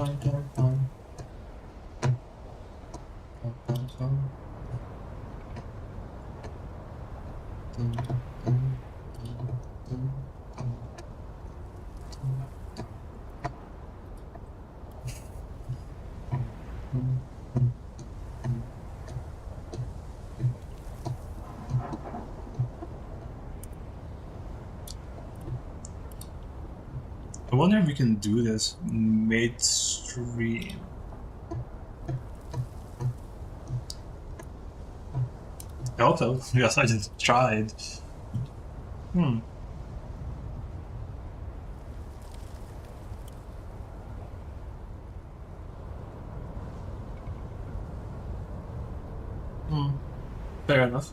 I wonder if we can do this mid-stream. I hope so. Yes, I just tried. Fair enough.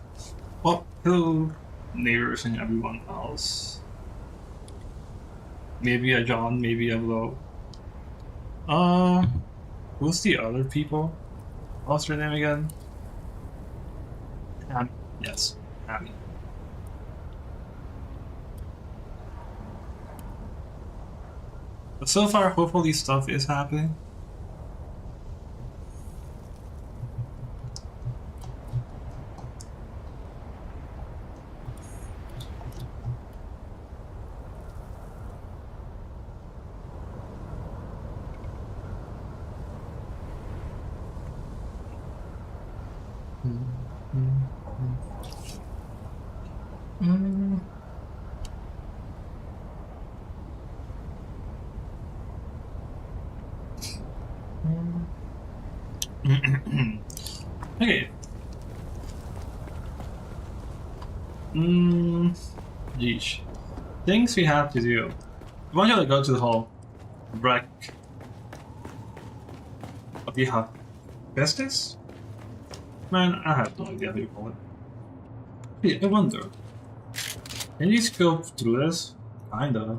Well, hello, neighbors and everyone else. Maybe a John, maybe a Lo. Who's the other people? What's her name again? Abby. Yes, Abby. But so far, hopefully stuff is happening. Okay. Yeesh. Things we have to do. I want you to go to the whole wreck of the Hephaestus? Man, I have no idea how you call it. Hey, I wonder. Can you scope through this? Kinda.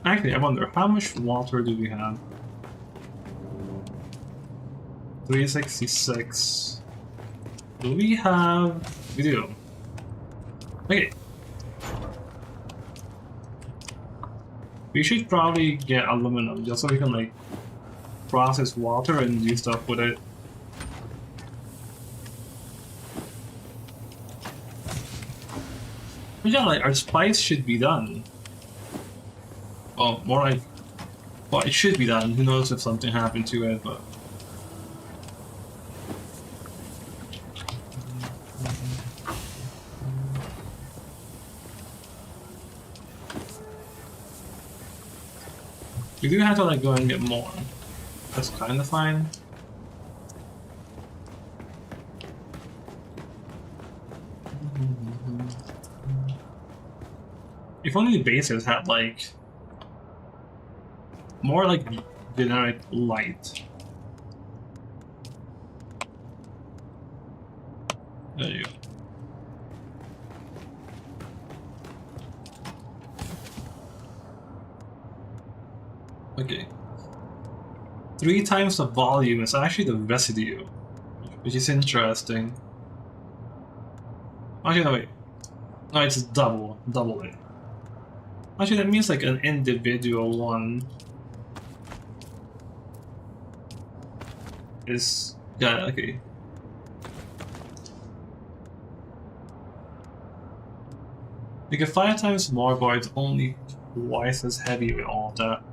Actually, I wonder, how much water do we have? 366. Do we have... We do. Okay. We should probably get aluminum just so we can like process water and do stuff with it. But yeah, like our spice should be done. Well, more like, well, it should be done. Who knows if something happened to it, but. We do have to like go and get more. That's kind of fine. If only the bases had like more like generic light. There you go. Okay. 3 times the volume is actually the residue, which is interesting. Actually, no, wait. No, it's double it. Actually, that means like an individual one is, yeah, okay. You get 5 times more, but it's only twice as heavy with all of that.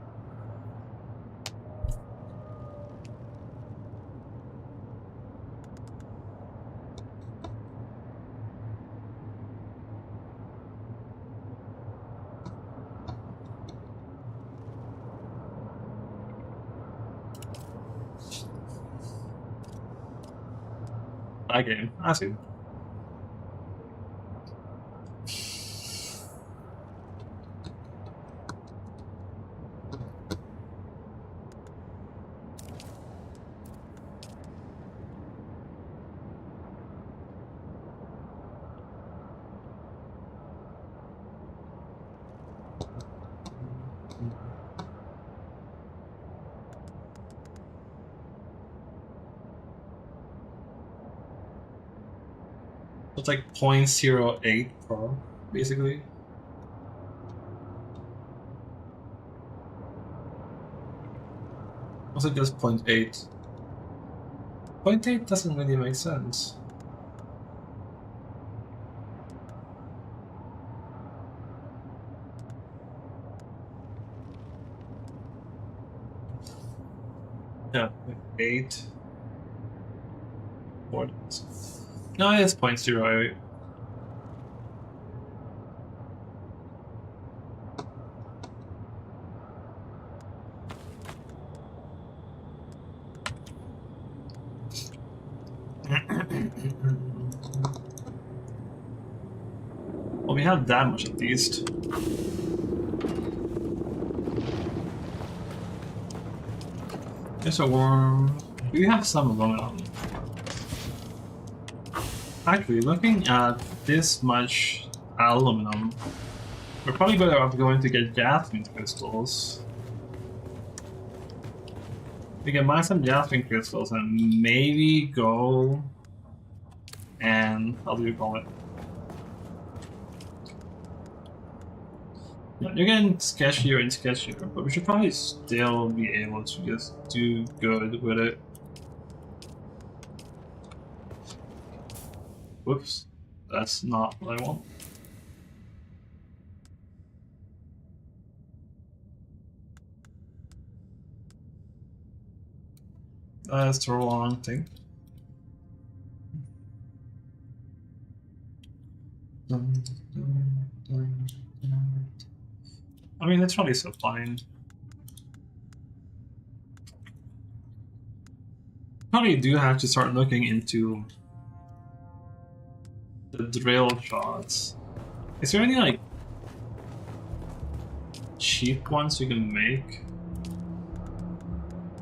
That game, I see. It's like 0.08 per, basically. Also just 0.8. 0.8 doesn't really make sense. Yeah, 8. 4. No, it's 0.08. Well, we have that much at least. There's a worm. We have some aluminum. Actually, looking at this much aluminum, we're probably better off going to get jasmine crystals. We can mine some jasmine crystals and maybe go and how do you call it? Yeah, you're getting sketchier and sketchier, but we should probably still be able to just do good with it. Whoops, that's not what I want. That's the wrong thing. I mean, it's probably so fine. Probably do have to start looking into the drill shots. Is there any like cheap ones you can make?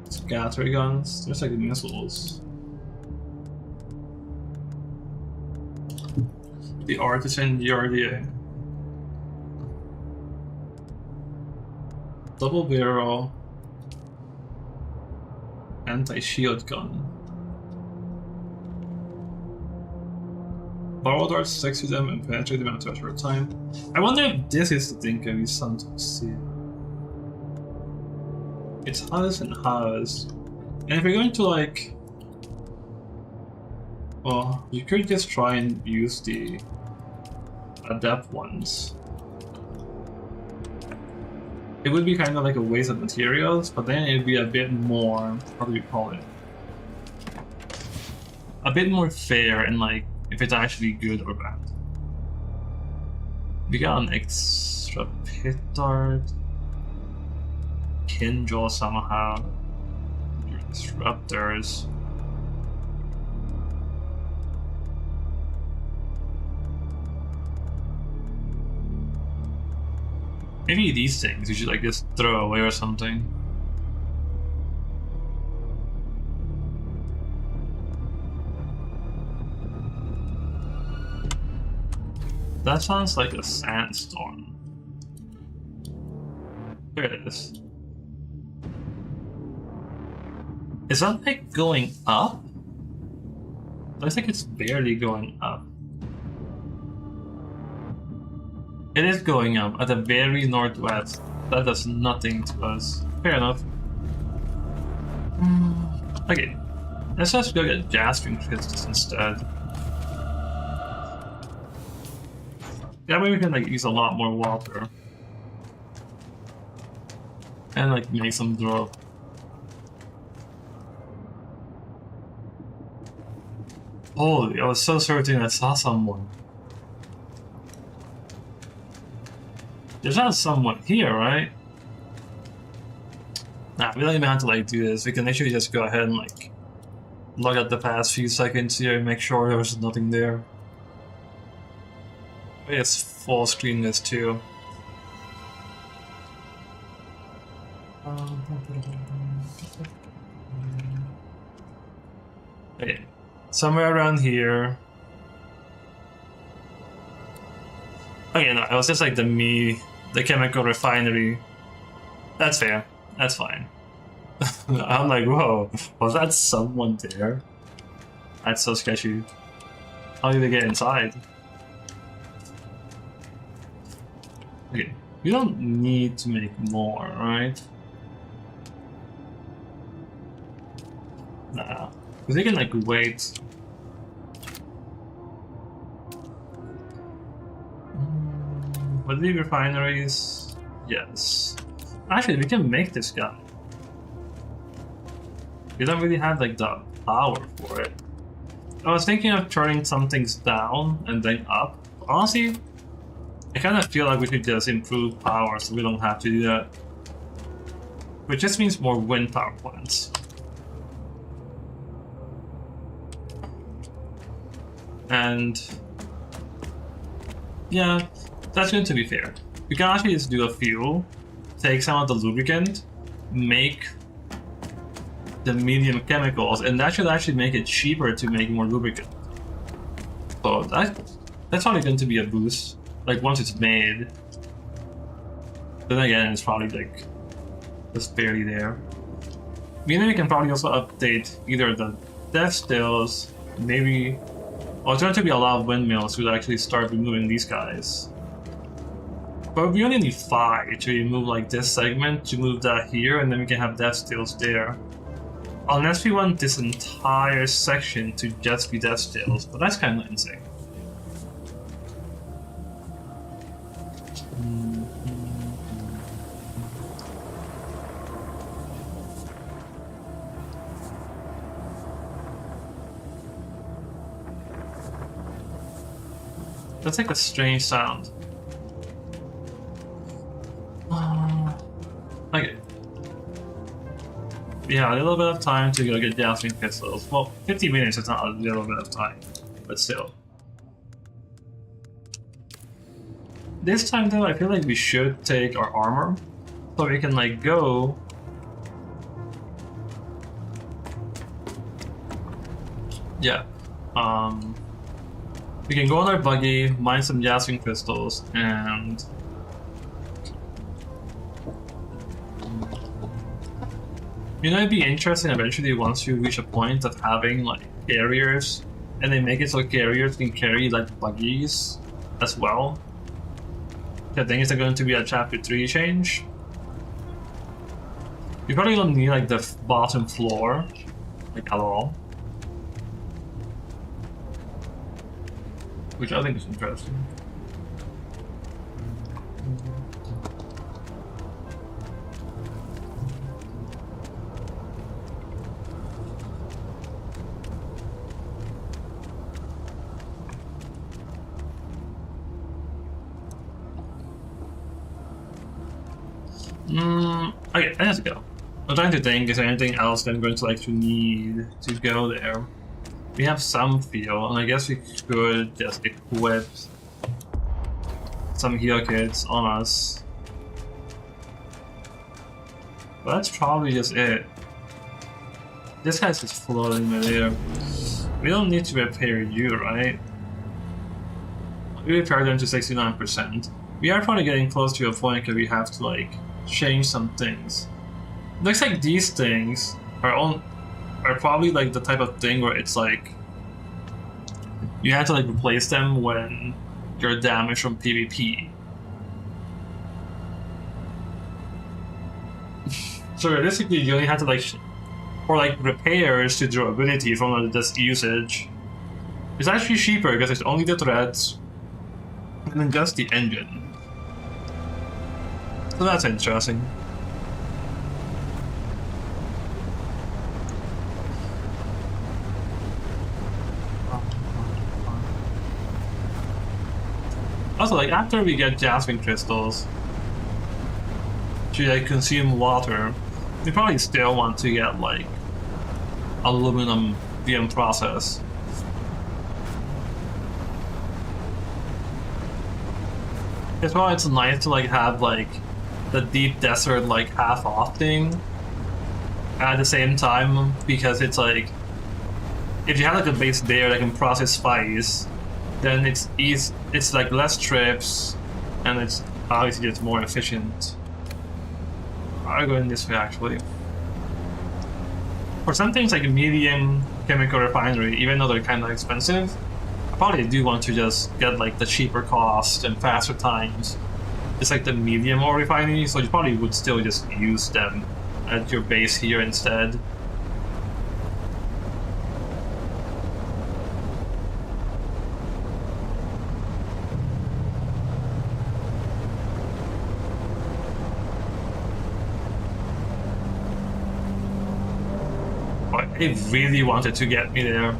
Scatter guns. There's like missiles. The artisan GRDA. Double barrel. Anti-shield gun. Borrow darts, sexy them, and penetrate them after a short time. I wonder if this is the thing can be sometimes see. It's has and has. And if you're going to like... Well, you could just try and use the adept ones. It would be kind of like a waste of materials, but then it'd be a bit more, how do you call it? A bit more fair in like, if it's actually good or bad. We got an extra pit dart. Kinjaw somehow. Disruptors. Maybe these things you should like just throw away or something. That sounds like a sandstorm. There it is. Is that like going up? Looks like it's barely going up. It is going up at the very northwest. That does nothing to us. Fair enough. Okay, let's just go get jasmine crystals instead. That way we can like use a lot more water. And like make some drop. Holy, I was so certain I saw someone. There's not someone here, right? Nah, we don't even have to like do this. We can actually just go ahead and like look at the past few seconds here and make sure there was nothing there. Let's full screen this too. Okay, somewhere around here. Okay, no, it was just like the chemical refinery. That's fair. That's fine. I'm like, whoa, was that someone there? That's so sketchy. How do they get inside? Okay, we don't need to make more, right? Nah, because they can like wait. Would the refineries? Yes. Actually, we can make this guy. We don't really have like the power for it. I was thinking of turning some things down and then up. Honestly, I kind of feel like we should just improve power so we don't have to do that. Which just means more wind power plants. And yeah, that's going to be fair. We can actually just do a fuel, take some of the lubricant, make the medium chemicals, and that should actually make it cheaper to make more lubricant. So that's probably going to be a boost, like once it's made. Then again, it's probably like just barely there. Meaning we can probably also update either the death stills, maybe. Well, it's going to be a lot of windmills to actually start removing these guys. But we only need 5 to remove like this segment, to move that here, and then we can have death stills there. Unless we want this entire section to just be death stills, but that's kind of insane. That's like a strange sound. Okay. Yeah, a little bit of time to go get dancing pistols. Well, 50 minutes is not a little bit of time, but still. This time though, I feel like we should take our armor, so we can like go. Yeah. We can go on our buggy, mine some jasmine crystals, and you know, it'd be interesting eventually once you reach a point of having like carriers, and they make it so carriers can carry like buggies as well. I think it's going to be a chapter 3 change. You probably don't need like the bottom floor, like at all. Which I think is interesting. Okay, I have to go. I'm trying to think, is there anything else that I'm going to like to need to go there? We have some fuel, and I guess we could just equip some heal kits on us. But that's probably just it. This guy's just floating in the air. We don't need to repair you, right? We repaired them to 69%. We are probably getting close to a point where we have to like change some things. Looks like these things are probably like the type of thing where it's like you have to like replace them when you're damaged from PvP. So realistically, you only have to like or like repairs to durability from this usage. It's actually cheaper because it's only the threads and then just the engine. So that's interesting. Also, like after we get jasmine crystals to like consume water, we probably still want to get like aluminum VM process. As well, it's nice to like have like the deep desert like half off thing at the same time, because it's like if you have like a base there that can process spice, then it's like less trips, and it's obviously just more efficient. I'll go in this way actually. For some things like a medium chemical refinery, even though they're kind of expensive, I probably do want to just get like the cheaper cost and faster times. It's like the medium ore refinery, so you probably would still just use them at your base here instead. But it really wanted to get me there.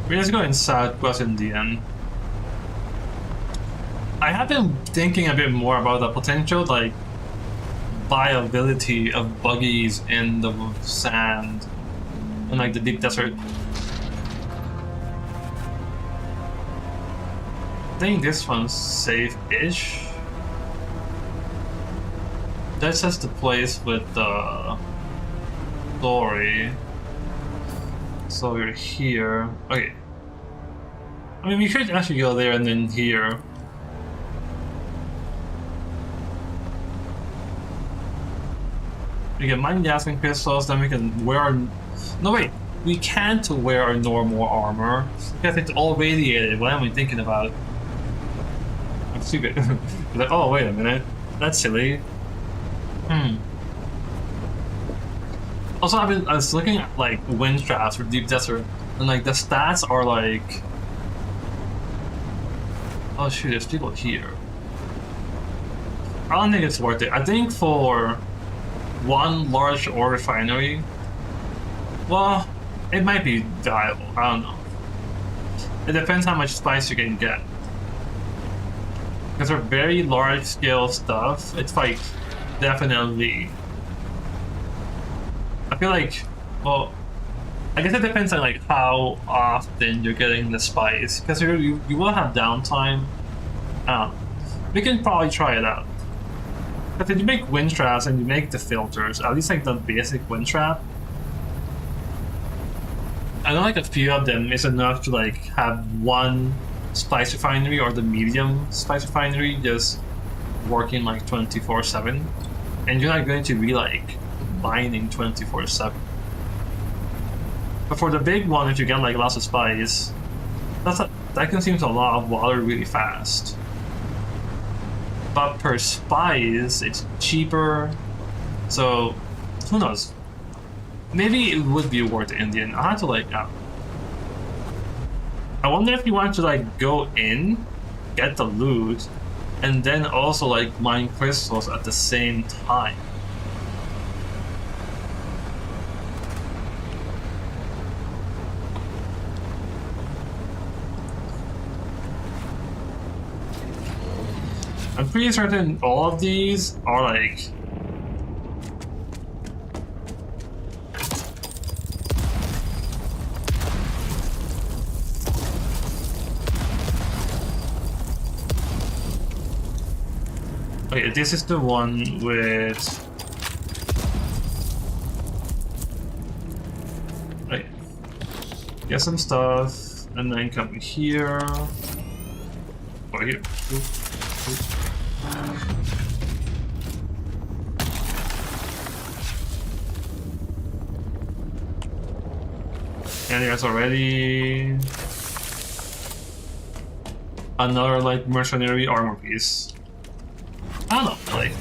We're just going southwest in the end. I have been thinking a bit more about the potential, like, viability of buggies in the sand and like the deep desert. I think this one's safe-ish. That's just the place with the story. So we're here. Okay. I mean, we could actually go there and then here. We can mine gasoline crystals, then we can wear our... No wait, we can't wear our normal armor because it's all radiated. What am I thinking about? I'm stupid. Like, oh wait a minute, that's silly. Also, I was looking at like wind traps for deep desert, and like the stats are like... Oh shoot, there's people here. I don't think it's worth it. I think for one large ore refinery, well, it might be viable. I don't know. It depends how much spice you can get. Because for very large scale stuff, it's like definitely... I feel like, well, I guess it depends on like how often you're getting the spice. Because you will have downtime. We can probably try it out. But if you make wind traps and you make the filters, at least like the basic wind trap, I know like a few of them is enough to like have one spice refinery or the medium spice refinery just working like 24/7, and you're not going to be like mining 24/7. But for the big one, if you get like lots of spice, that consumes a lot of water really fast. But per spice, it's cheaper, so who knows? Maybe it would be worth it in the end. I have to like, I wonder if you want to like go in, get the loot, and then also like mine crystals at the same time. I'm pretty certain all of these are like... Okay, this is the one with... Okay. Get some stuff, and then come here. Or here. Oop. And there's already another like mercenary armor piece. I don't know, like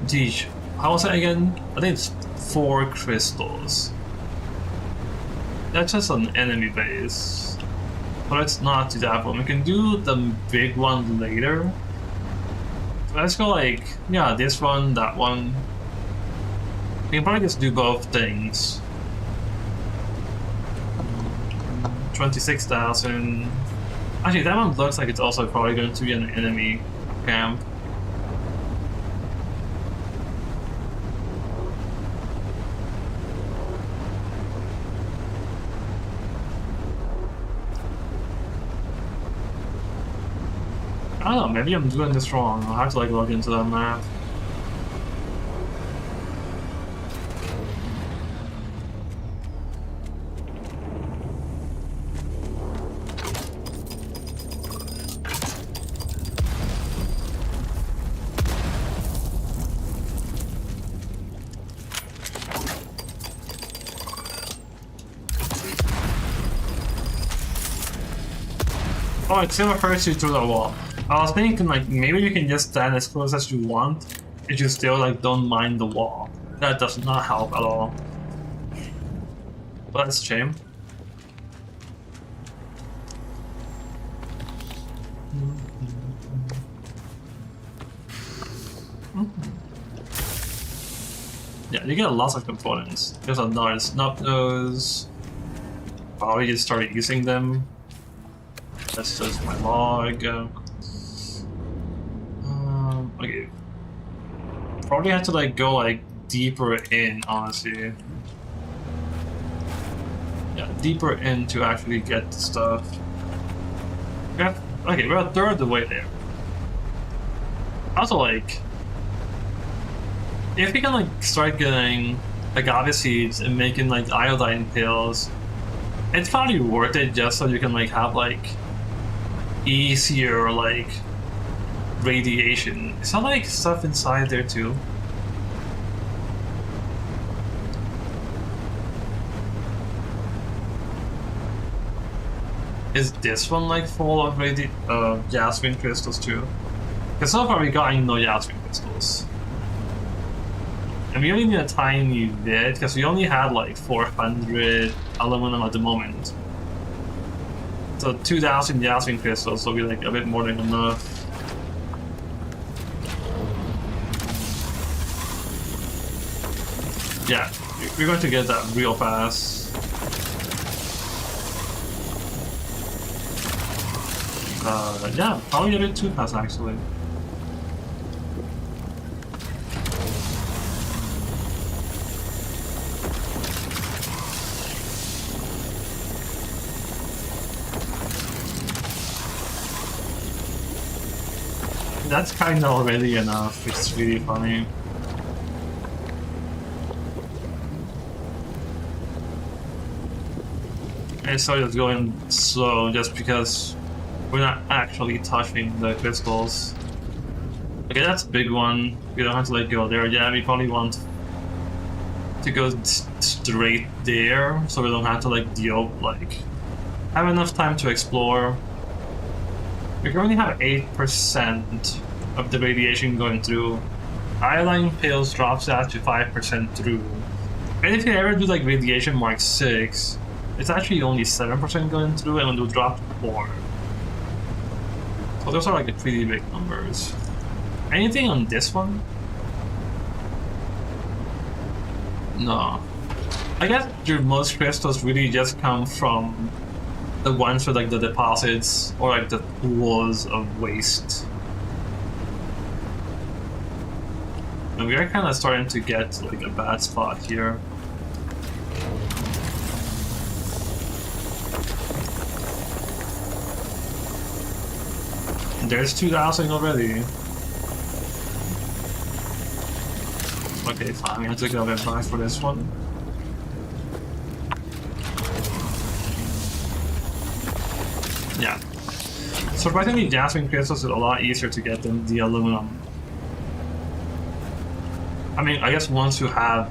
geez, how was it again? I think it's 4 crystals. That's just an enemy base. But let's not do that one. We can do the big one later. Let's go like, yeah, this one, that one. We can probably just do both things. 26,000. Actually, that one looks like it's also probably going to be an enemy camp. I don't know, maybe I'm doing this wrong. I'll have to like log into that map. Oh, it still hurts you through the wall. I was thinking like maybe you can just stand as close as you want if you still like don't mind the wall. That does not help at all. But that's a shame. Yeah, you get lots of components. There's another snub nose. Probably just start using them. That's just my log. Okay. Probably have to like go like deeper in, honestly. Yeah, deeper in to actually get the stuff. Yeah. Okay, we're a third of the way there. Also, like, if we can like start getting agave seeds and making like iodine pills, it's probably worth it just so you can like have like easier like radiation. Is there like stuff inside there too? Is this one like full of jasmine crystals too? Because so far we got no jasmine crystals. And we only need a tiny bit, because we only had like 400 aluminum at the moment. So 2,000 jasmine crystals will be like a bit more than enough. Yeah, we're going to get that real fast. Yeah, probably get it too fast actually. That's kind of already enough. It's really funny. I started going slow just because we're not actually touching the crystals. Okay, that's a big one. We don't have to like go there. Yeah, we probably want to go straight there, so we don't have to like deal have enough time to explore. We currently have 8% of the radiation going through. Iodine pills drops that to 5% through. And if you ever do like radiation mark 6, it's actually only 7% going through, and it will drop to 4. So those are like the pretty big numbers. Anything on this one? No. I guess your most crystals really just come from the ones with like the deposits or like the pools of waste. And we are kind of starting to get like a bad spot here. And there's 2,000 already. Okay, fine, we have to go a bit back for this one. Yeah. Surprisingly, jasmine crystals is a lot easier to get than the aluminum. I mean, I guess once you have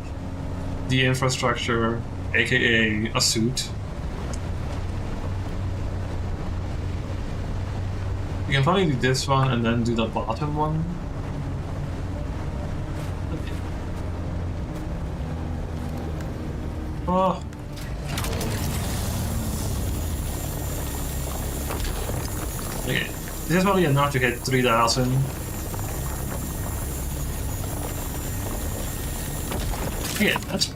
the infrastructure, aka a suit, you can probably do this one and then do the bottom one. Oh. Okay, this is probably enough to get 3,000. Yeah, that's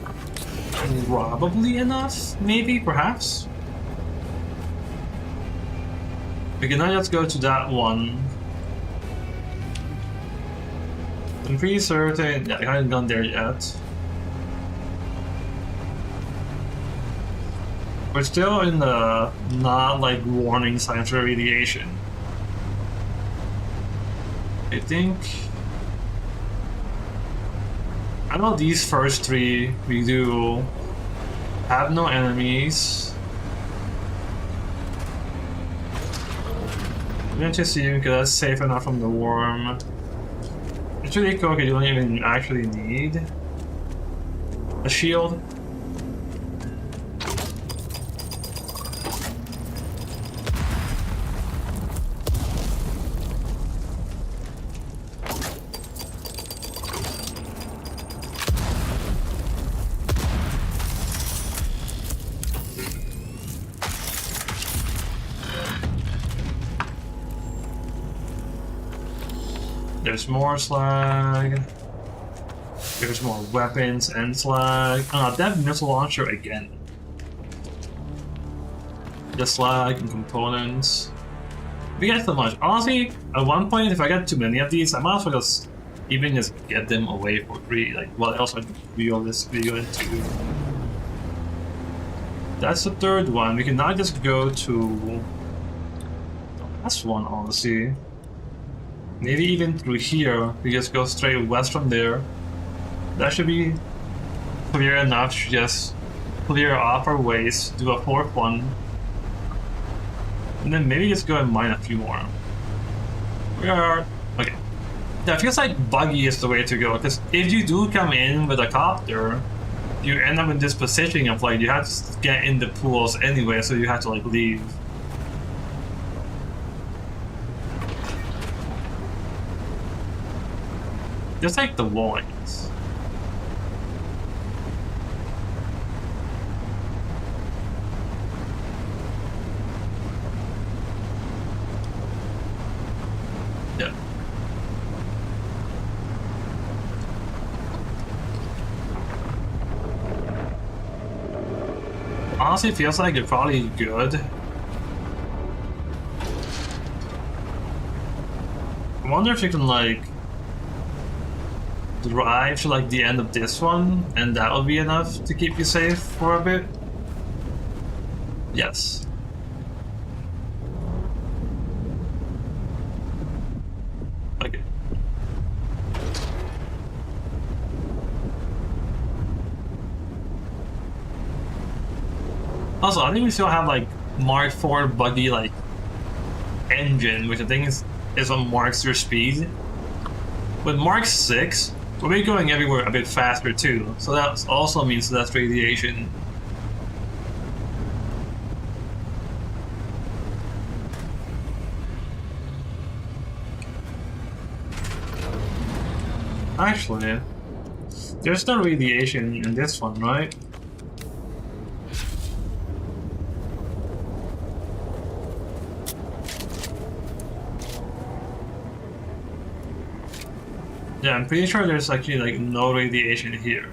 probably enough, maybe, perhaps. Okay, now let's go to that one. I'm pretty certain, yeah, I haven't gone there yet. We're still in the not like warning signs for radiation. I think I know these first 3 we do have no enemies. I'm going to assume because that's safe enough from the worm. It's really cool because you don't even actually need a shield. there's more slag. There's more weapons and slag. Oh, that missile launcher again. The slag and components. We get so much. Honestly, at one point, if I get too many of these, I might as well just even just get them away for free. Like, what else would realistically go into? That's the third one. We can now just go to the last one, honestly. Maybe even through here. We just go straight west from there. That should be clear enough to just clear off our ways, do a fourth one. And then maybe just go and mine a few more. We are... okay. Yeah, it feels like buggy is the way to go, because if you do come in with a copter, you end up in this position of like, you have to get in the pools anyway, so you have to like leave. Just like the wall, I guess. Yeah. Honestly, it feels like it's probably good. I wonder if you can like drive to like the end of this one, and that will be enough to keep you safe for a bit. Yes. Okay. Also, I think we still have like Mark 4 buggy like engine, which I think is what marks your speed. With Mark 6, we'll be going everywhere a bit faster too, so that also means less radiation. Actually, there's no radiation in this one, right? Yeah, I'm pretty sure there's actually like no radiation here.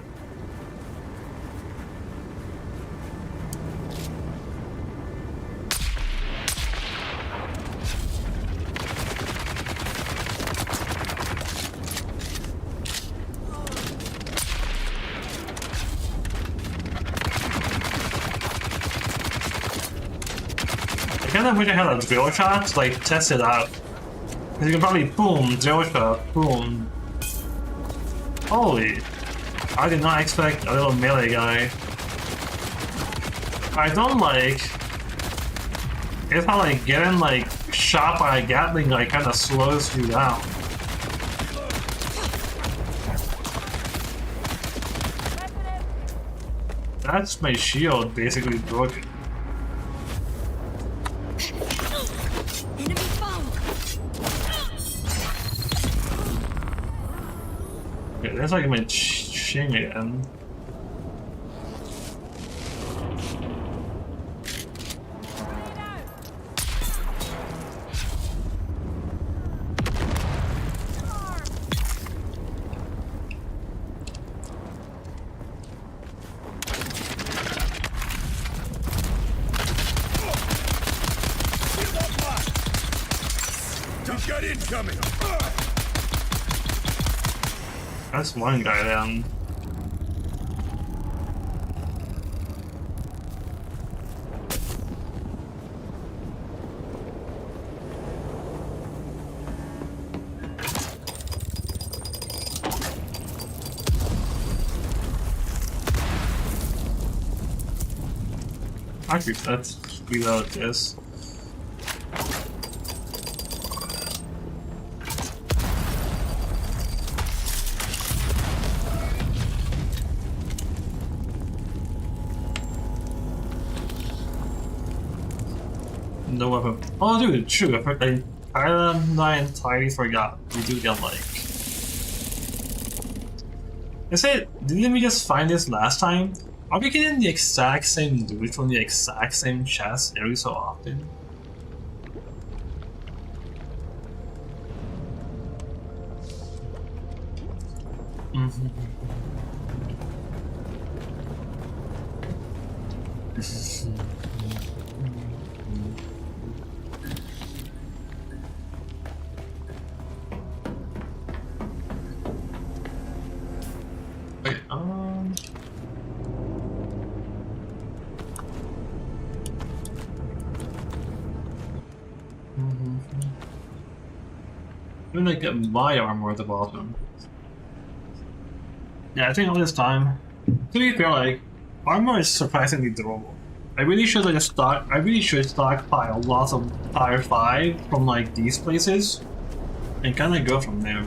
I kind of wish I had a drill shot to like test it out. Because you can probably boom, drill shot, boom. Holy, I did not expect a little melee guy. I don't like is how like getting like shot by a Gatling like kind of slows you down. That's my shield basically broken. Okay, that's like my ching again. Got incoming. That's one guy down. Actually, let's reload this. No weapon. Oh, dude, true. I entirely forgot. We do get like. Didn't we just find this last time? Are we getting the exact same loot from the exact same chest every so often? Okay, I'm gonna get my armor at the bottom. Yeah, I think all this time, to be fair, like, armor is surprisingly durable. I really should stockpile lots of Tier 5 from like these places and kinda go from there.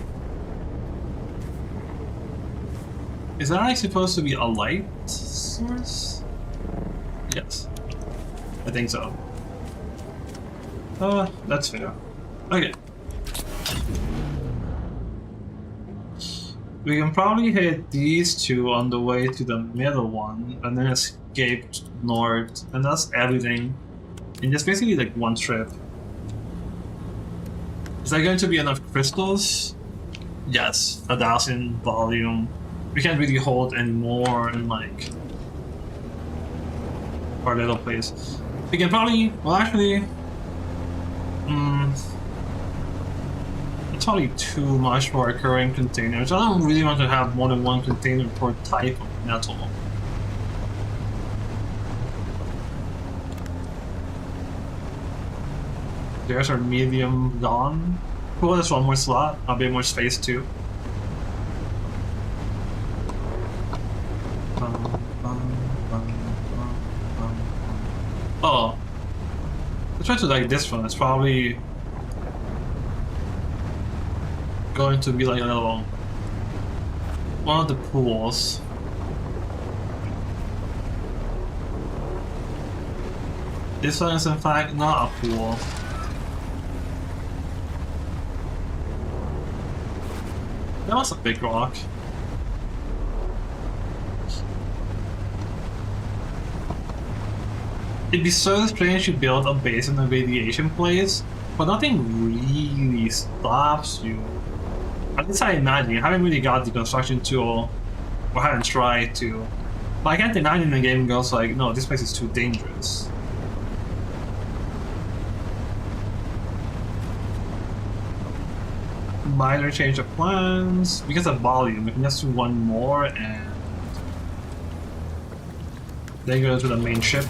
Is that like supposed to be a light source? Yes. I think so. That's fair. Okay. We can probably hit these two on the way to the middle one and then escape north, and that's everything in just basically like one trip. Is that going to be enough crystals? Yes, 1,000 volume. We can't really hold any more in like our little place. We can probably, well actually, it's probably too much for our current containers. I don't really want to have more than one container per type of metal. There's our medium gone. Cool, there's one more slot, a bit more space too. Oh, let's try to like this one. It's probably going to be like a little one of the pools. This one is in fact not a pool. That was a big rock. It'd be so strange to build a base in a radiation place, but nothing really stops you. At least I imagine. I haven't really got the construction tool, or haven't tried to. But I can't imagine the game goes like, no, this place is too dangerous. Minor change of plans. Because of volume, we can just do one more and then go to the main ship.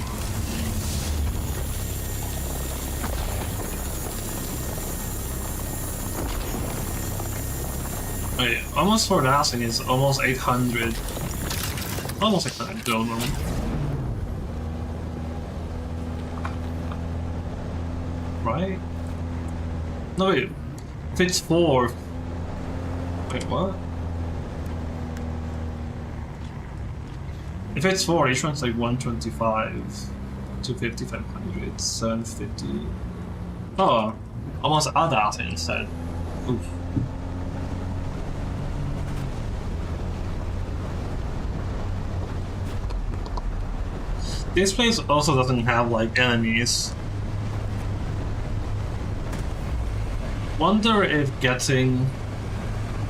Okay, almost 4,000 is almost 800. Almost 800, don't know. Right? No, wait. If it's 4. Wait, what? If it's 4, each one's like 125, 250, 500, 750. Oh, almost 1,000 instead. Oof. This place also doesn't have like enemies. Wonder if getting...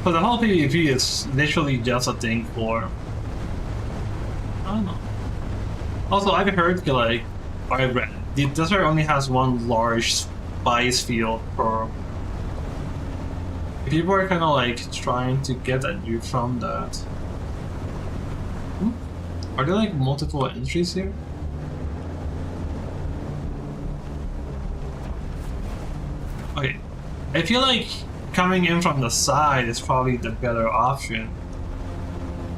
But the whole PvP is literally just a thing for... I don't know. Also, I've heard like... I read, the desert only has one large spice field per... People are kind of like trying to get at you from that. Are there like multiple entries here? Okay. I feel like coming in from the side is probably the better option,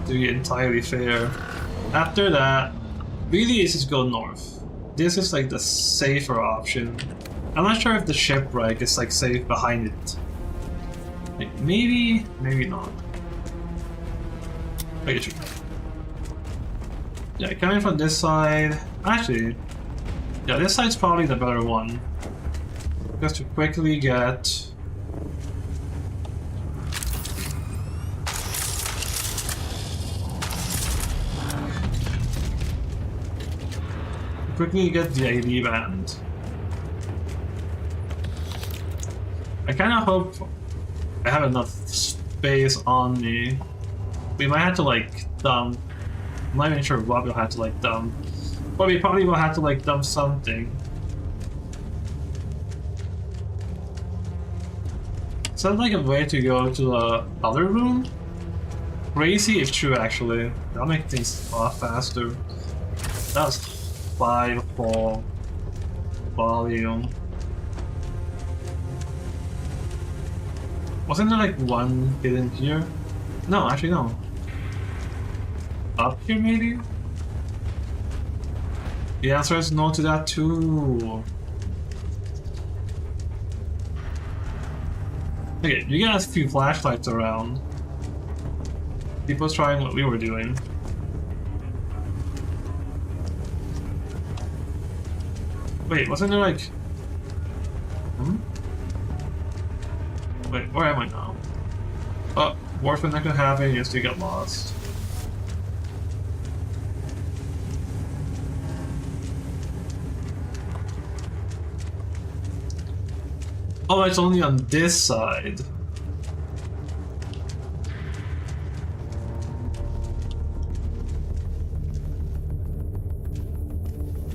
to be entirely fair. After that, really is just go north. This is like the safer option. I'm not sure if the shipwreck is like safe behind it. Like maybe, maybe not. Okay, sure. Yeah, coming from this side, actually, yeah, this side's probably the better one. Just to quickly get... Quickly get the AD band. I kinda hope I have enough space on me. We might have to like dump. I'm not even sure what we'll have to like dump. But we probably will have to like dump something. Is that like a way to go to the other room? Crazy if true actually. That'll make things a lot faster. That was 5 for volume. Wasn't there like one hidden here? No, actually no. Up here maybe? The answer is no to that too. Okay, you got a few flashlights around. People trying what we were doing. Wait, wasn't there like... Wait, where am I now? Oh, war's not gonna happen, you still get lost. Oh, it's only on this side.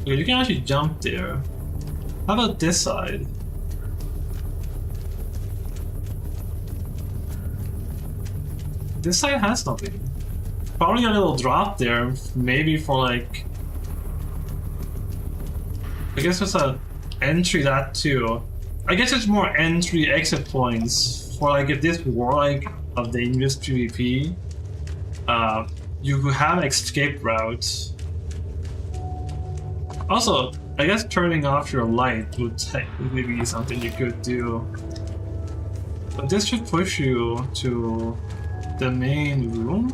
Okay, you can actually jump there. How about this side? This side has nothing. Probably a little drop there, maybe for like... I guess there's an entry that too. I guess it's more entry exit points for like if this were like a dangerous PvP, you could have escape routes. Also, I guess turning off your light would technically be something you could do. But this should push you to the main room?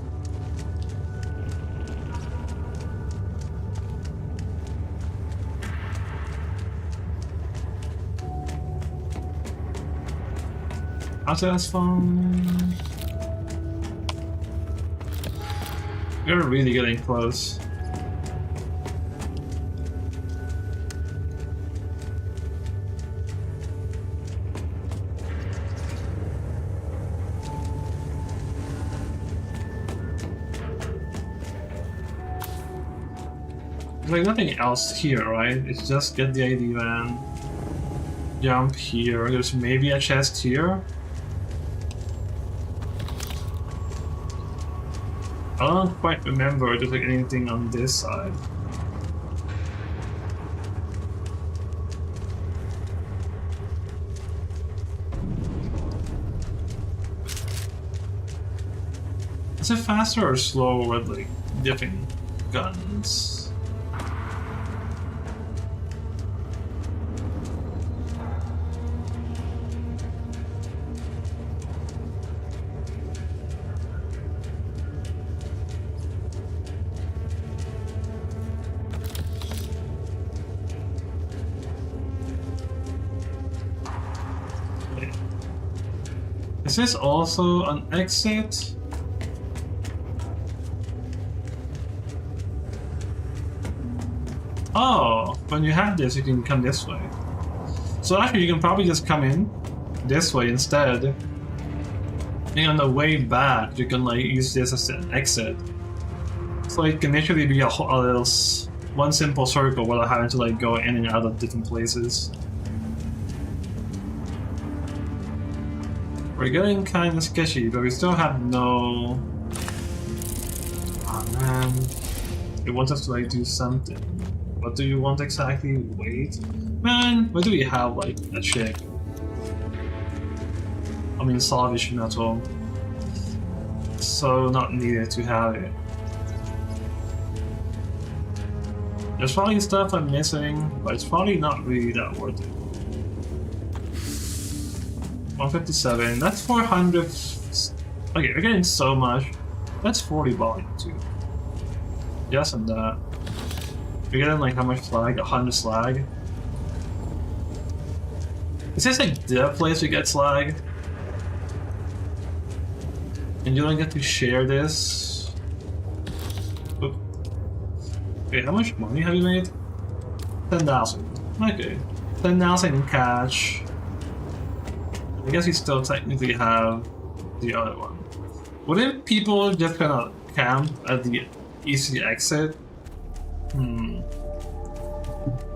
That's fun. You're really getting close. There's like nothing else here, right? It's just get the ID van. Jump here. There's maybe a chest here. I don't quite remember if there's like anything on this side. Is it faster or slower with like different guns? Is this also an exit? Oh, when you have this, you can come this way. So actually, you can probably just come in this way instead. And on the way back, you can like use this as an exit. So it can literally be a little one simple circle without having to like go in and out of different places. We're getting kind of sketchy, but we still have no... Oh man. It wants us to like do something. What do you want exactly? Wait. Man, why do we have like a chick? I mean salvage metal. So not needed to have it. There's probably stuff I'm missing, but it's probably not really that worth it. 157, that's 400. Okay, we're getting so much. That's 40 volume too. Yes, and that. We're getting like how much slag? 100 slag. Is this like the place we get slag? And you don't get to share this? Oop. Okay, how much money have you made? 10,000. Okay. 10,000 in cash. I guess you still technically have the other one. Wouldn't people just kind of camp at the easy exit?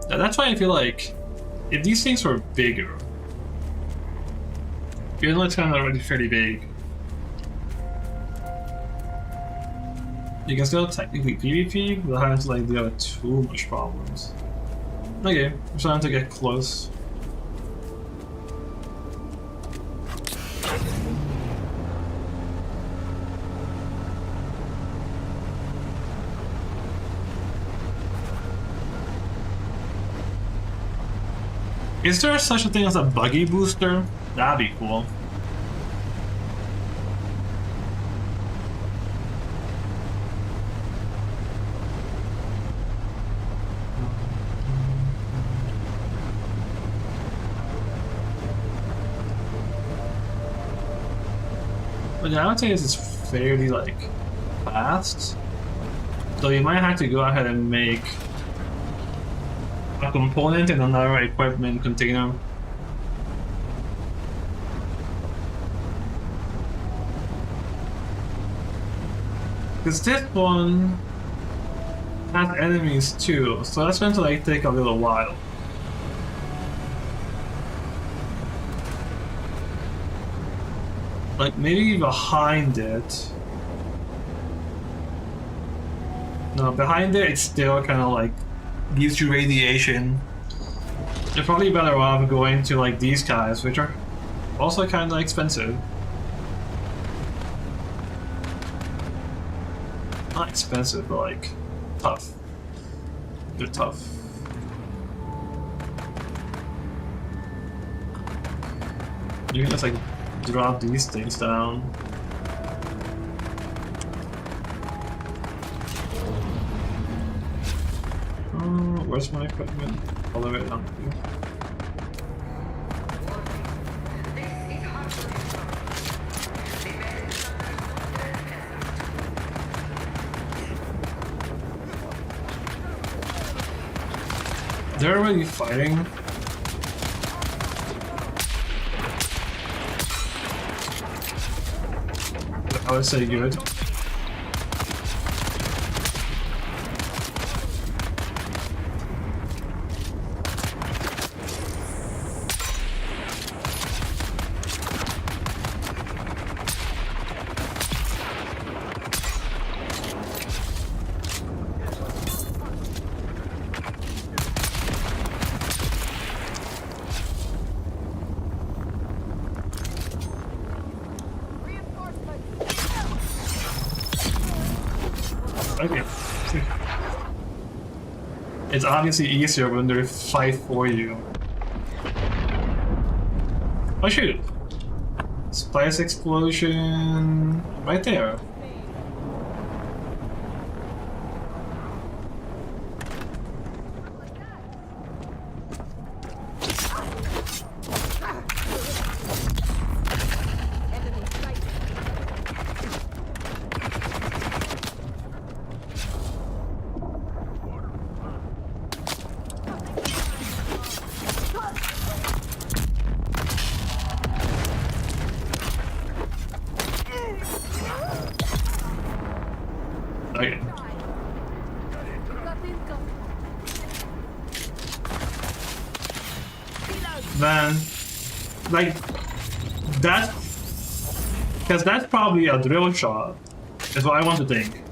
That's why I feel like if these things were bigger, even though it's kind of already fairly big, you can still technically PvP without having to like deal with too much problems. Okay, I'm starting to get close. Is there such a thing as a buggy booster? That'd be cool. But yeah, I would say this is fairly like fast. So you might have to go ahead and make a component in another equipment container. Because this one has enemies too, so that's going to like take a little while. Like maybe behind it. No, behind it it's still kind of like gives you radiation. You're probably better off going to like these guys, which are also kind of expensive. Not expensive, but like tough. They're tough. You can just like drop these things down. Where's my equipment? All the way down here. They're already fighting. I would say good. Okay. It's obviously easier when they fight for you. Oh shoot! Spice explosion right there. Okay. Man, like that, because that's probably a drill shot, is what I want to think.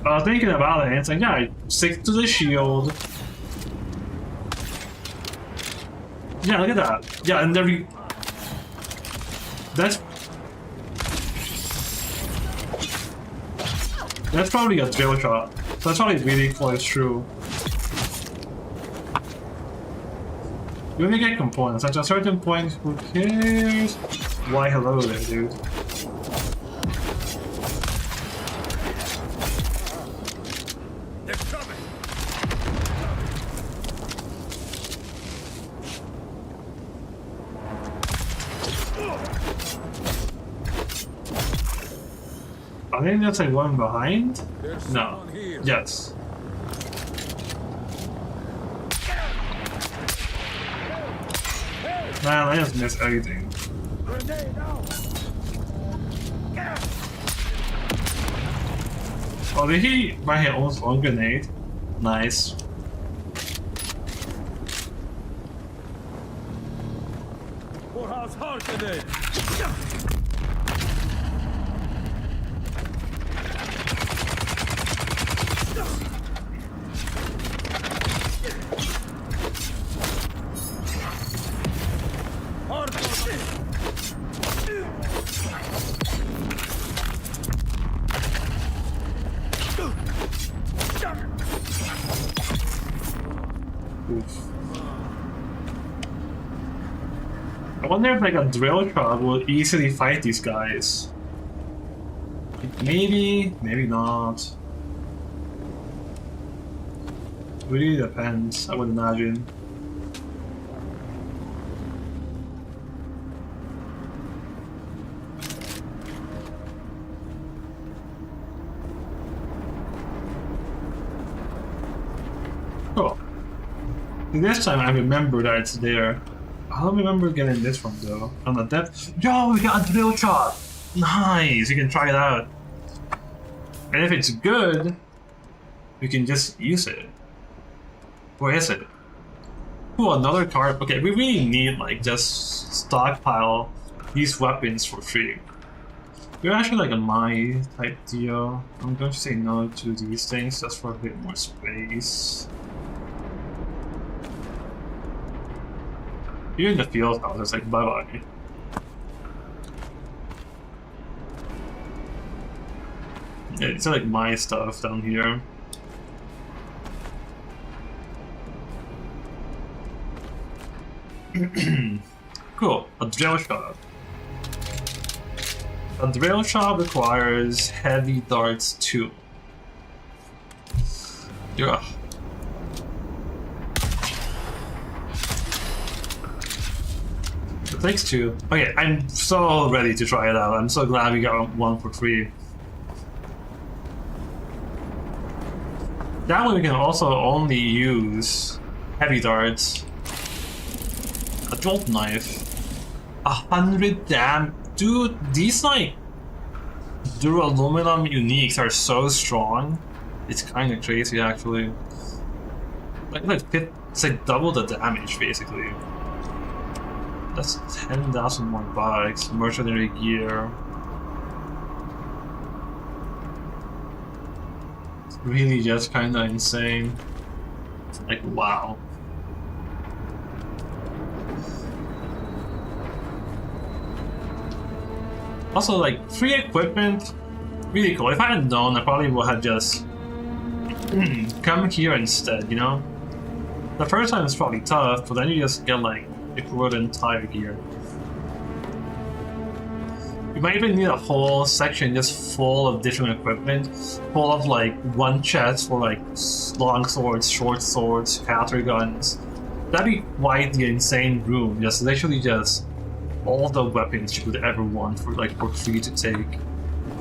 I was thinking about it, and it's like, yeah, stick to the shield. Yeah, look at that. Yeah, and that's probably a drill shot. So that's probably really close through. You only get components. At a certain point, who cares? Why hello there, dude. They're coming. I think that's like one behind? No. Yes. Man, I just missed everything. Oh, did he buy his own grenade? Nice. Poorhouse Harkness! Oof. I wonder if like a drill truck will easily fight these guys. Maybe, maybe not. Really depends, I would imagine. Cool. This time I remember that it's there. I don't remember getting this one though. On the depth. Yo, we got a drill truck! Nice! You can try it out. And if it's good, we can just use it. Where is it? Cool, another card. Okay, we really need like just stockpile these weapons for free. We're actually like a my type deal. I'm going to say no to these things just for a bit more space. Even the field house is like bye bye. Yeah, it's like my stuff down here. Cool, a drill shop. A drill shop requires heavy darts too. Yeah. It takes two. Okay, I'm so ready to try it out. I'm so glad we got one for free. That way we can also only use heavy darts. A jolt knife. 100 damn. Dude, these like duraluminum uniques are so strong. It's kind of crazy actually. It's like double the damage basically. That's 10,000 more bucks. Mercenary gear. It's really just kind of insane. Like wow. Also, like, free equipment, really cool. If I had known, I probably would have just come here instead, you know? The first time is probably tough, but then you just get, like, equivalent tire gear. You might even need a whole section just full of different equipment, full of, like, one chest for, like, long swords, short swords, counter guns. That'd be quite the insane room, just literally just all the weapons you could ever want for free to take.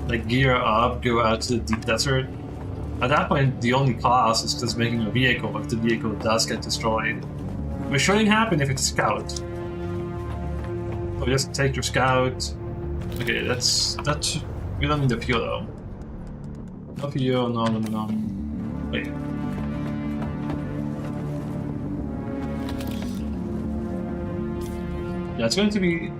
Like gear up, go out to the deep desert. At that point, the only cost is just making a vehicle if the vehicle does get destroyed. Which shouldn't happen if it's a scout. So just take your scout. Okay, that's we don't need the fuel though. No fuel, no. Wait. Yeah, it's going to be.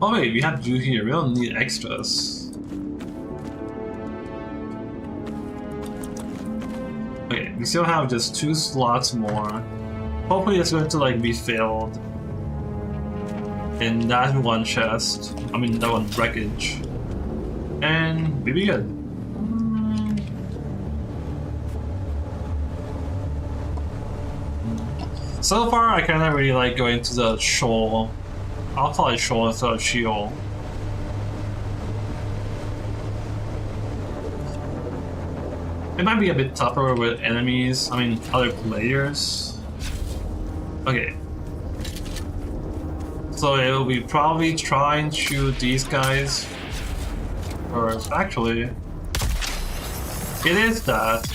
Oh wait, we have Dune here. We don't need extras. Okay, we still have just 2 slots more. Hopefully, it's going to like be filled in that one chest. I mean, that one wreckage, and we'll be good. So far, I kind of really like going to the shoal. I'll call it shoal instead of sheol. It might be a bit tougher with enemies, I mean other players. Okay. So it will be probably try and shoot these guys first. Actually, it is that.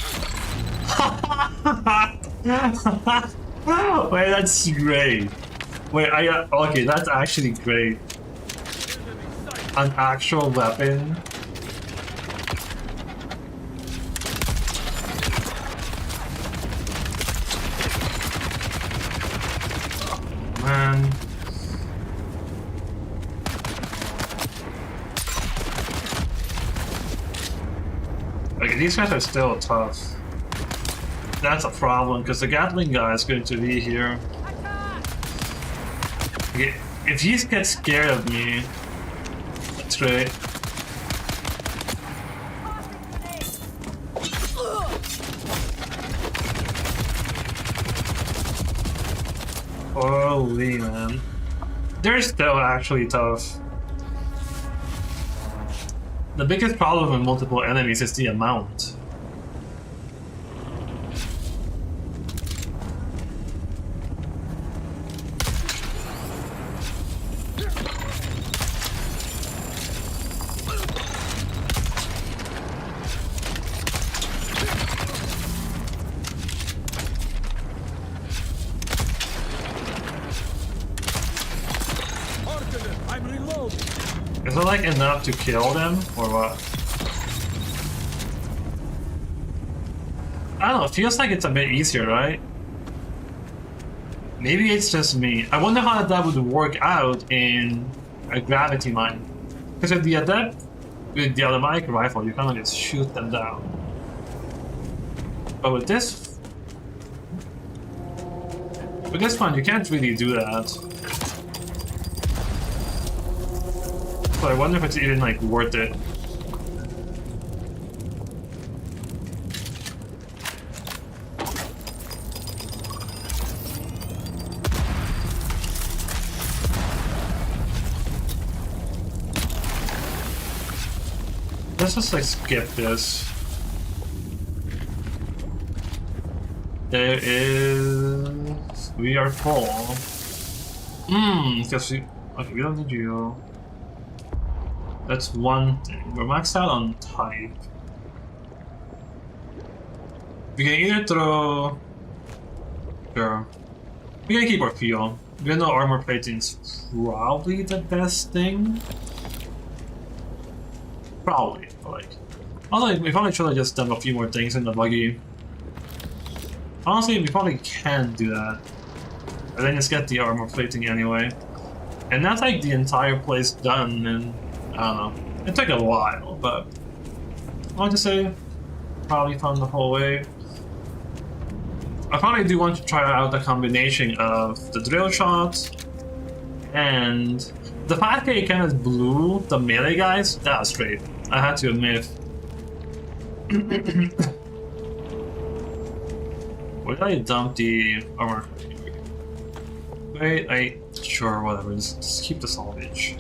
Wait, that's great. Wait, okay, that's actually great. an actual weapon. Man. Like, these guys are still tough. That's a problem, because the Gatling guy is going to be here. Okay, if he gets scared of me, that's great. Holy man. They're still actually tough. The biggest problem with multiple enemies is the amount. I'm reloading. Is it like enough to kill them or what? I don't know, it feels like it's a bit easier, right? Maybe it's just me. I wonder how that would work out in a gravity mine. Because with the adept, with the automatic rifle, you kind of just shoot them down. But with this one, you can't really do that. So I wonder if it's even like worth it. Let's just like skip this. There is... We are full. Because we... Okay, we don't need you. That's one thing. We're maxed out on type. We can either throw... Sure. We can keep our fuel. Even though armor plating's probably the best thing. Probably, but like... Also, we probably should have just done a few more things in the buggy. Honestly, we probably can do that. And then just get the armor plating anyway. And that's like the entire place done, and I don't know. It took a while, but I'll just say probably fun the whole way. I probably do want to try out the combination of the drill shots and the fact that it kind of blew the melee guys. That was great. I had to admit. Where did I dump the armor? Wait, sure, whatever. Just keep the salvage.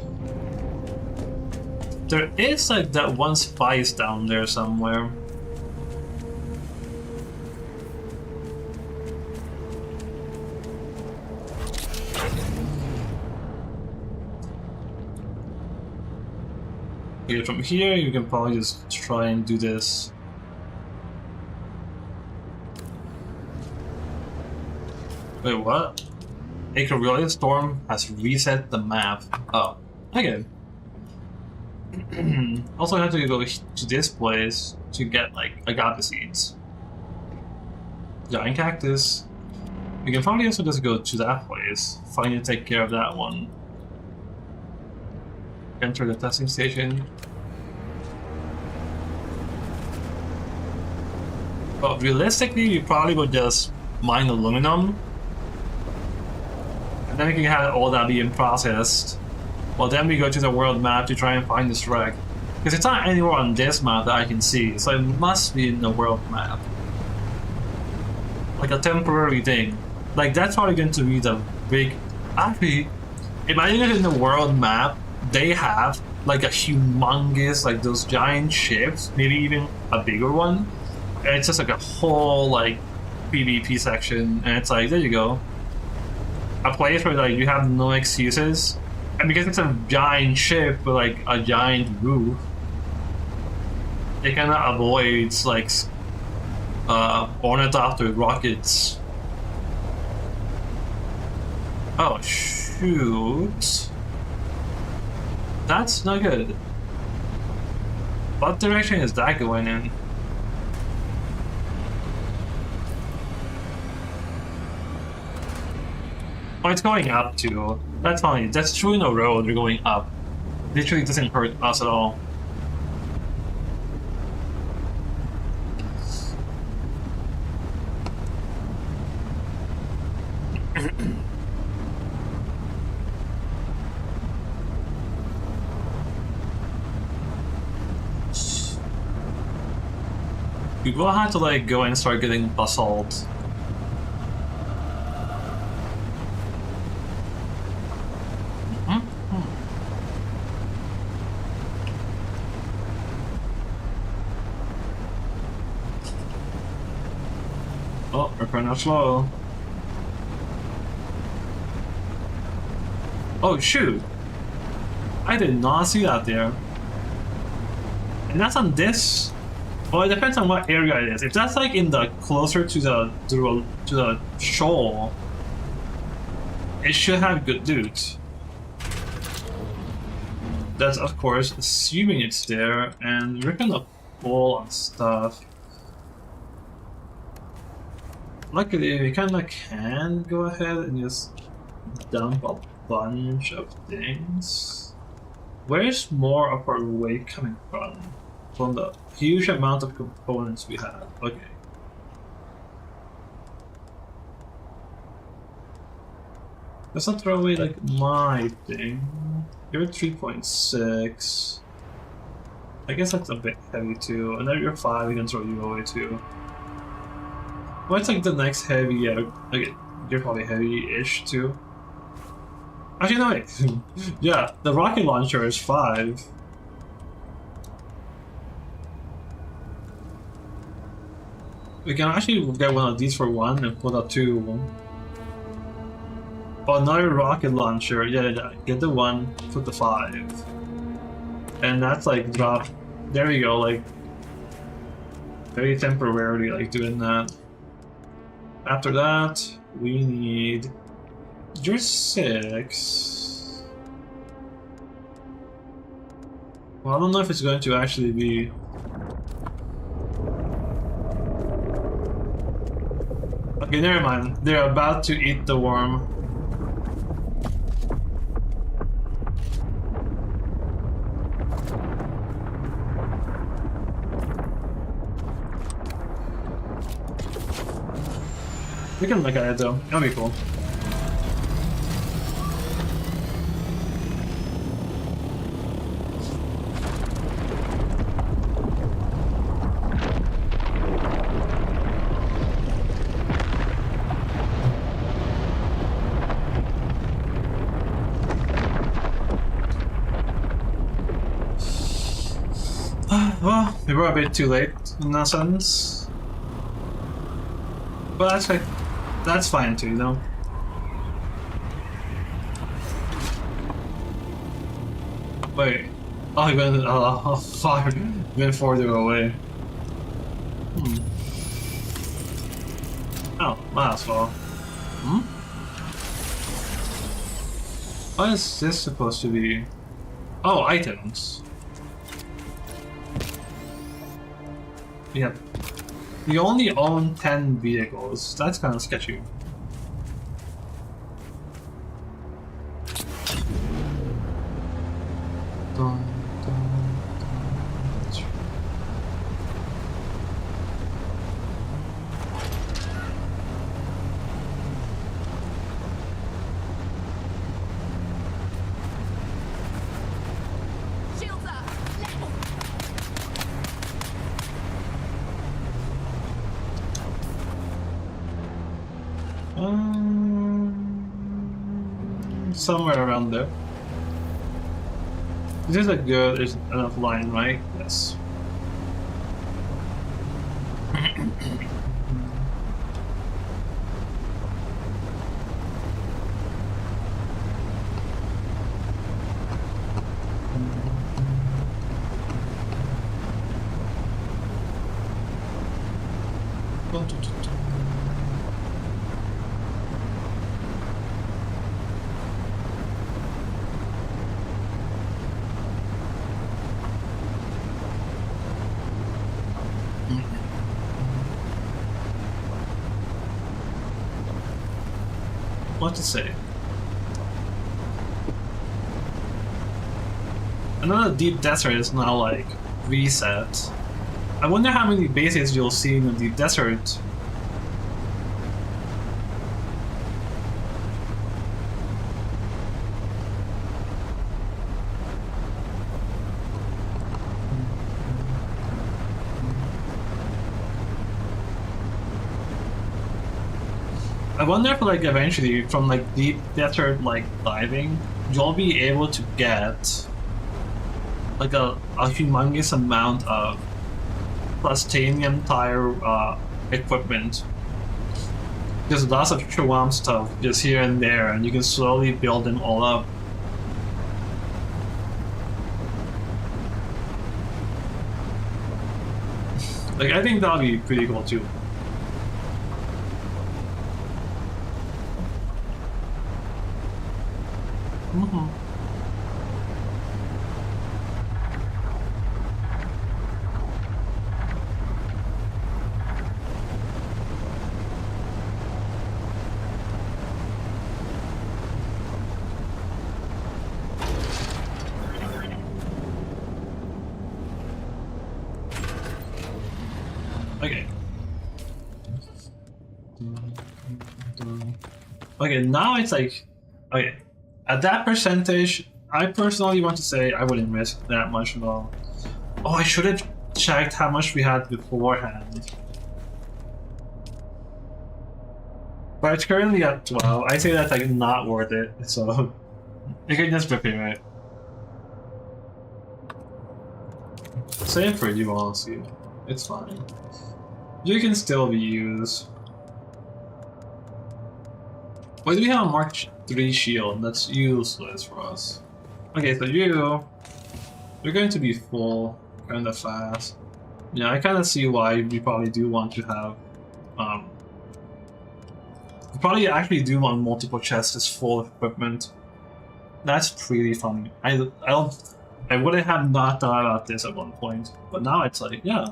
There is like that one spice down there somewhere. Okay, from here you can probably just try and do this. Wait, what? A Coriolis storm has reset the map. Oh, okay. Also, I have to go to this place to get like agave seeds. Giant cactus. We can probably also just go to that place. Finally take care of that one. Enter the testing station. But realistically, we probably would just mine aluminum. And then we can have all that being processed. Well, then we go to the world map to try and find this wreck. Because it's not anywhere on this map that I can see, so it must be in the world map. Like a temporary thing. Like, that's probably going to be the big... Actually, imagine if in the world map, they have like a humongous, like those giant ships, maybe even a bigger one. And it's just like a whole, like, PvP section, and it's like, there you go. A place where, like, you have no excuses. And because it's a giant ship with like a giant roof, it kind of avoids like ornithopter rockets. Oh shoot! That's not good. What direction is that going in? Oh, it's going up too. That's fine. That's true in a road. They're going up. Literally doesn't hurt us at all. You will have to like go and start getting basalt. Oh, we're running out slow. Oh shoot! I did not see that there. And that's on this. Well, it depends on what area it is. If that's like in the closer to the shoal, it should have good loot. That's of course assuming it's there, and we're gonna pull on stuff. Luckily, we kinda can go ahead and just dump a bunch of things. Where's more of our weight coming from? From the huge amount of components we have. Okay. Let's not throw away like my thing. You're 3.6. I guess that's a bit heavy too. And then you're 5, we can throw you away too. What's like the next heavy? Yeah, okay, you're probably heavy-ish too. Actually, no wait. Yeah, the rocket launcher is 5. We can actually get one of these for 1 and put up 2. Oh, another rocket launcher. Yeah, get the 1, put the 5. And that's like drop. There we go, like very temporarily, like doing that. After that, we need. You're 6. Well, I don't know if it's going to actually be. Okay, never mind. They're about to eat the worm. We can look at it though. That'll be cool. Well, we were a bit too late in that sense. But that's like, that's fine too, though. Wait. Oh, he went. Oh, fuck. He went further away. Oh, might as well. What is this supposed to be? Oh, items. Yep. We only own 10 vehicles. That's kind of sketchy. Somewhere around there. This is a good, there's enough line, right? Yes. what to say? Another deep desert is now like reset. I wonder how many bases you'll see in the deep desert. I wonder if like eventually from like deep desert like diving, you'll be able to get like a humongous amount of plastinium tire equipment. There's lots of Chawam stuff just here and there, and you can slowly build them all up. Like I think that'll be pretty cool too. Mm-hmm. Okay. Okay, now it's like, okay. At that percentage, I personally want to say I wouldn't risk that much at all. Oh, I should have checked how much we had beforehand. But it's currently at 12. I say that's like not worth it, so you can just repair it. Same for you, honestly. It's fine. You can still be used. Why do we have a Mark 3 shield? That's useless for us. Okay, so you're going to be full kind of fast. Yeah, I kind of see why we probably do want to have. We probably actually do want multiple chests as full of equipment. That's pretty funny. I wouldn't have not thought about this at one point, but now it's like, yeah.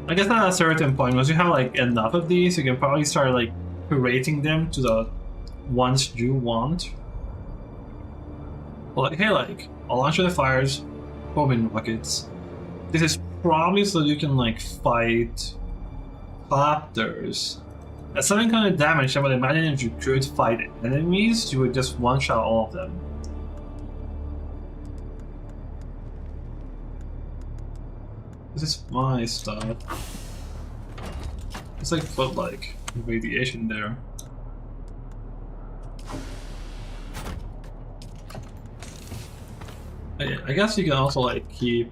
I guess at a certain point, once you have like enough of these, you can probably start like curating them to the ones you want. Like, hey, like, I'll launch the fires, homing rockets. This is probably so you can like fight copters. At some kind of damage, I would imagine if you could fight enemies, you would just one-shot all of them. This is my stuff. It's like put like radiation there. I guess you can also like keep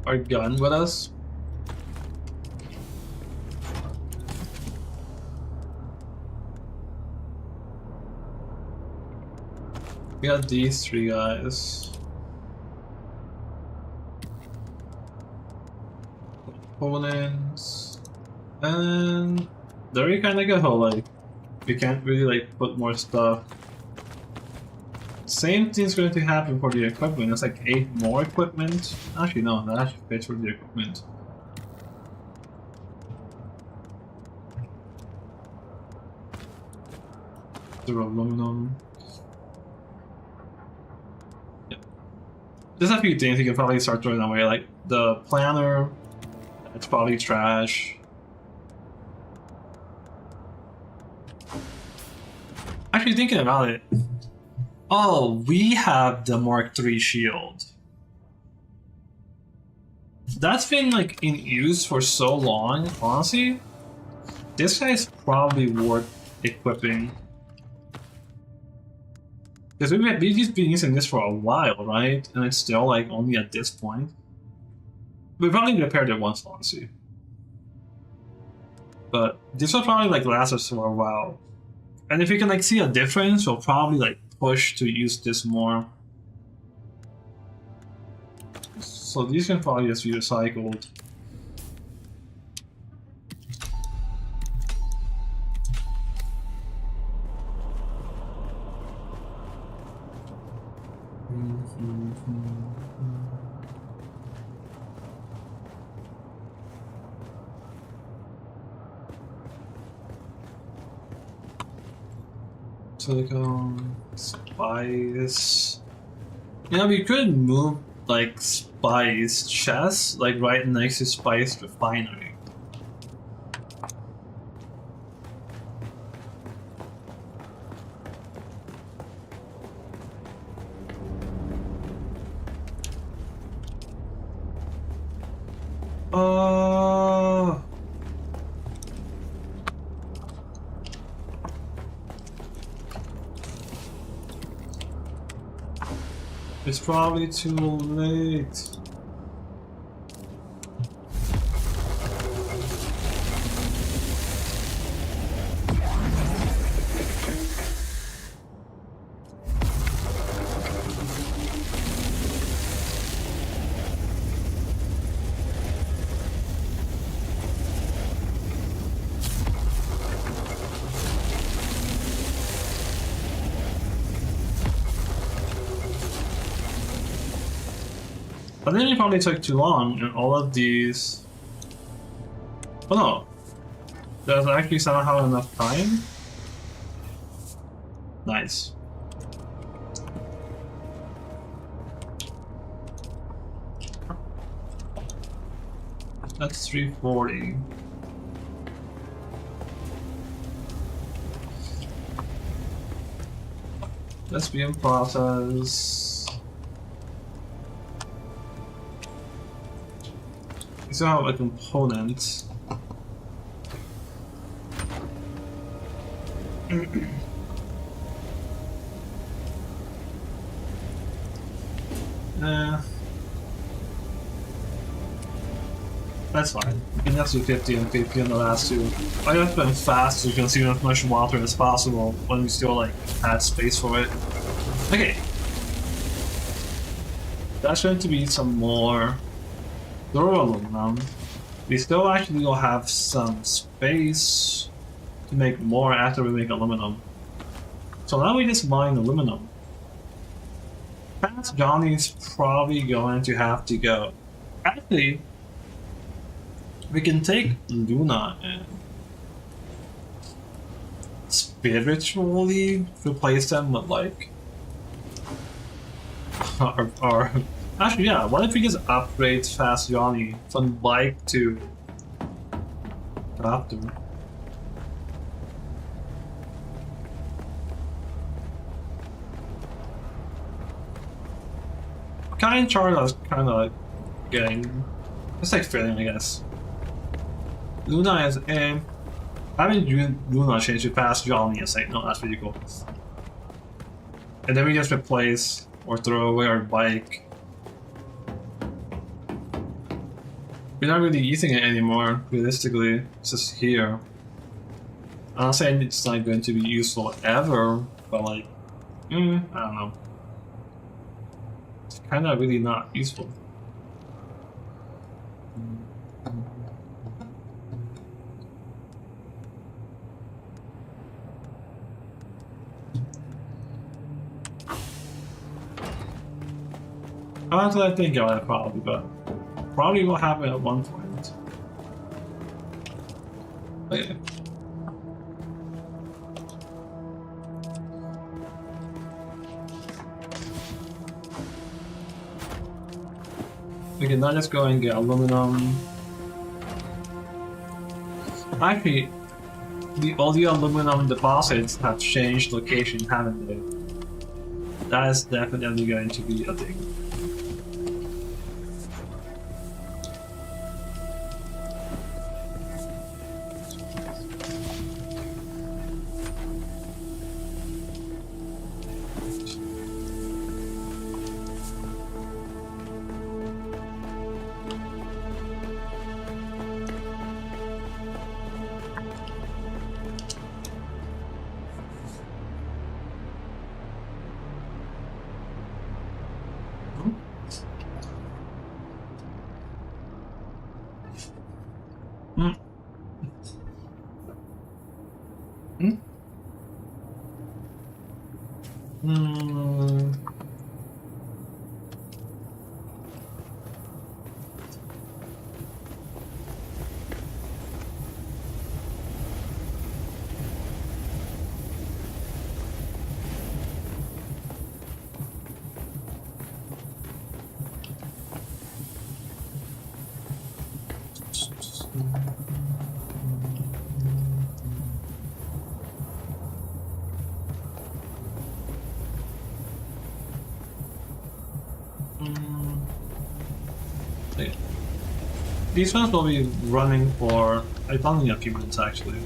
our gun with us. We got these three guys. Opponents. And there you kinda go, like we can't really like put more stuff. Same thing's going to happen for the equipment. It's like 8 more equipment. Actually no, that actually fits for the equipment. The aluminum. There's a few things you can probably start throwing away, like the planner, it's probably trash. Actually thinking about it, oh, we have the Mark III shield. That's been like in use for so long, honestly. This guy is probably worth equipping. Because we've just been using this for a while, right? And it's still like only at this point. We've only repaired it once, honestly. But this will probably like last us for a while. And if you can like see a difference, we'll probably like push to use this more. So these can probably just be recycled. silicone, spice. You know, we could move like spice chests like right next to spice refinery. It's probably too late. I think it probably took too long, and all of these. Oh no, there's actually somehow enough time. Nice. That's 340. That's being processed. So I have a component. That's fine. You can just do 50 and 50 on the last two. I just went fast so you can see as much water as possible when we still like had space for it. Okay. That's going to be some more aluminum. We still actually will have some space to make more after we make aluminum. So now we just mine aluminum. Fast Johnny's probably going to have to go. Actually, we can take Luna and spiritually replace them with like our actually, yeah, what if we just upgrade Fast Johnny from bike to Raptor? Kind of chart I was kind of like getting. It's like fitting, I guess. Luna is in. Having Luna change to Fast Johnny is like, no, that's pretty cool. And then we just replace or throw away our bike. We're not really using it anymore, realistically. It's just here. I'm not saying it's not going to be useful ever, but like, I don't know. It's kind of really not useful. I have to think about it probably, but probably will happen at one point. Okay. We can now just go and get aluminum. Actually, all the aluminum deposits have changed location, haven't they? That is definitely going to be a thing. Okay. These ones will be running for only a few minutes actually.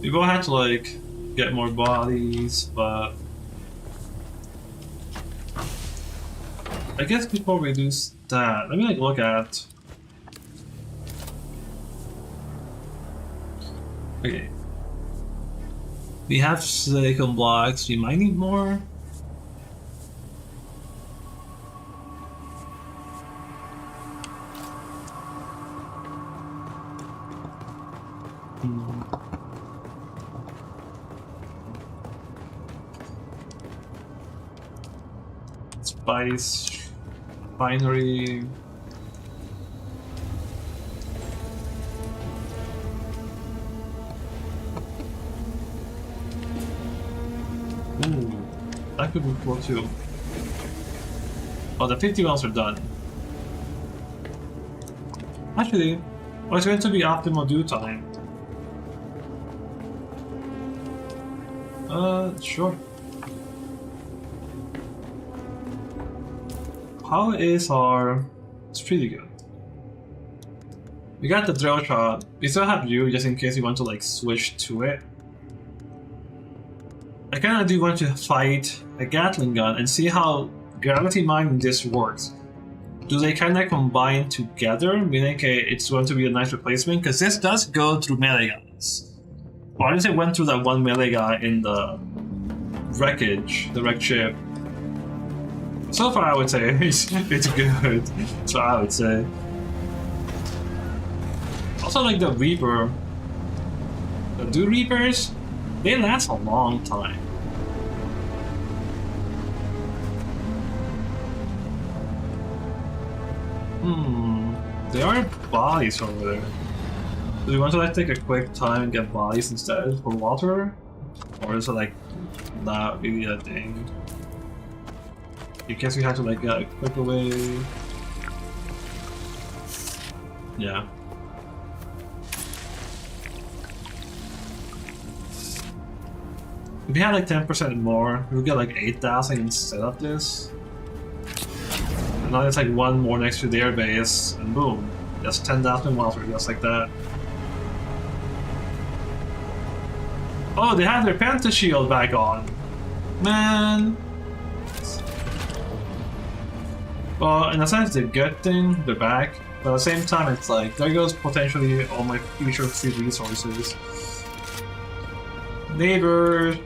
We will have to like get more bodies, but I guess before we do that, let me like look at. Okay. We have silicon blocks. We might need more. Spice, binary. Ooh, that could be cool too. Oh, the 50 rounds are done. Actually, oh, it's going to be optimal due time. Sure. How is our... It's pretty good. We got the drill shot. We still have you just in case you want to like switch to it. I kinda do want to fight a Gatling gun and see how gravity mine and this works. Do they kinda combine together, meaning it's going to be a nice replacement? Because this does go through melee guns. Or at least it went through that one melee guy in the wreckage, the wrecked ship. So far, I would say it's good. That's what I would say. Also, like the Reaper, the Dune Reapers, they last a long time. There are bodies over there. Do we want to like take a quick time and get bodies instead for water, or is it like not really a thing? I guess we have to like get a quick away. Yeah. If we had like 10% more, we would get like 8,000 instead of this. And now there's like one more next to their base, and boom, that's 10,000 water just like that. Oh, they have their Panther shield back on, man. Well, in a sense, it's a good thing they're back, but at the same time, it's like there goes potentially all my future free resources. Neighbors,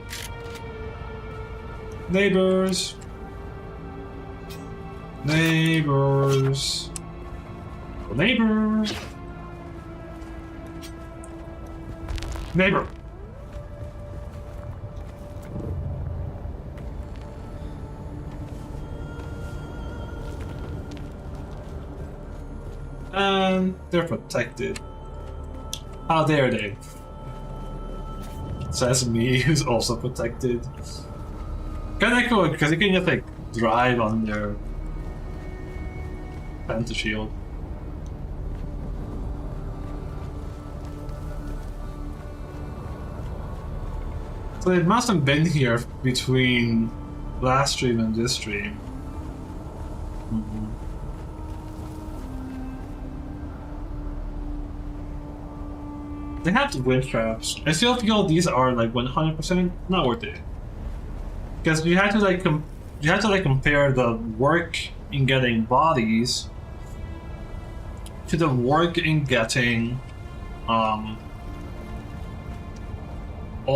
neighbors, neighbors, neighbors, neighbor. And they're protected. How dare they? Says me, who's also protected. Kinda cool, because you can just like drive on their Panther shield. So it must have been here between last stream and this stream. They have the wind traps. I still feel these are like 100% not worth it, because you had to like compare the work in getting bodies to the work in getting all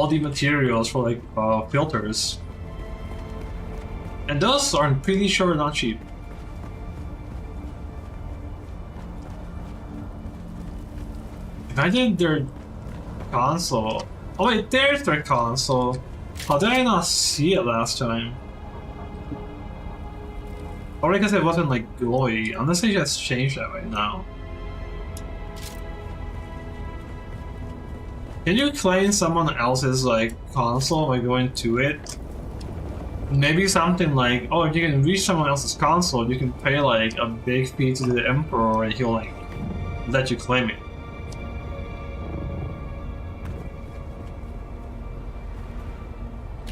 the materials for like filters, and those are, I'm pretty sure, not cheap. Imagine their console. Oh wait, there's their console. How did I not see it last time? Probably because it wasn't like glowy, unless they just changed that right now. Can you claim someone else's like console by going to it? Maybe something like, oh, if you can reach someone else's console, you can pay like a big fee to the Emperor and he'll like let you claim it.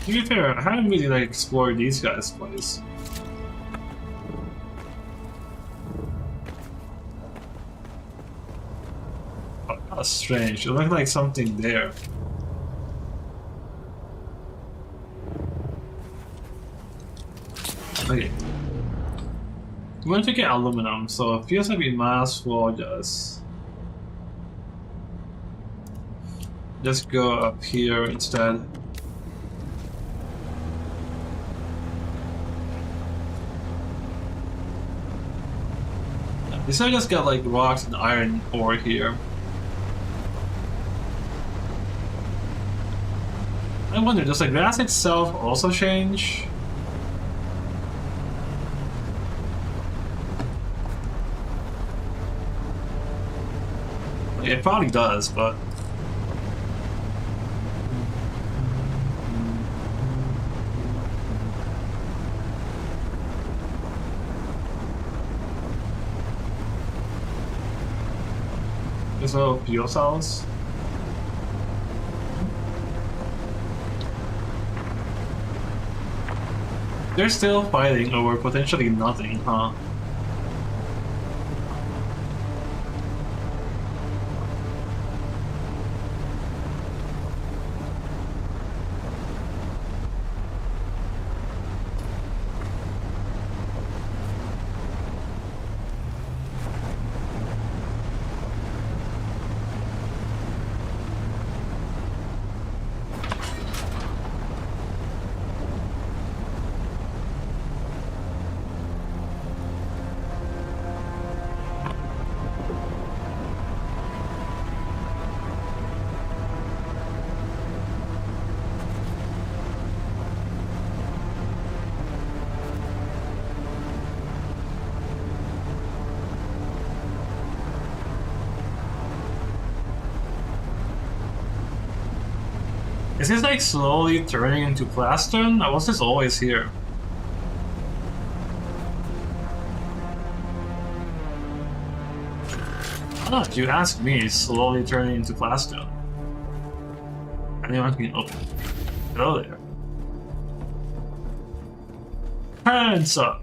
To be fair, I haven't really like explored these guys' place. Oh, that's strange. It looked like something there. Okay. I'm going to get aluminum, so it feels like we might as well just go up here instead. This I just got like rocks and iron ore here. I wonder, does the grass itself also change? It probably does, but... There's no fuel cells. They're still fighting over potentially nothing, huh? Is this like slowly turning into Plaston? Or was this always here? I don't know if you ask me, it's slowly turning into Plaston. Anyone can open. Go there. Hands up!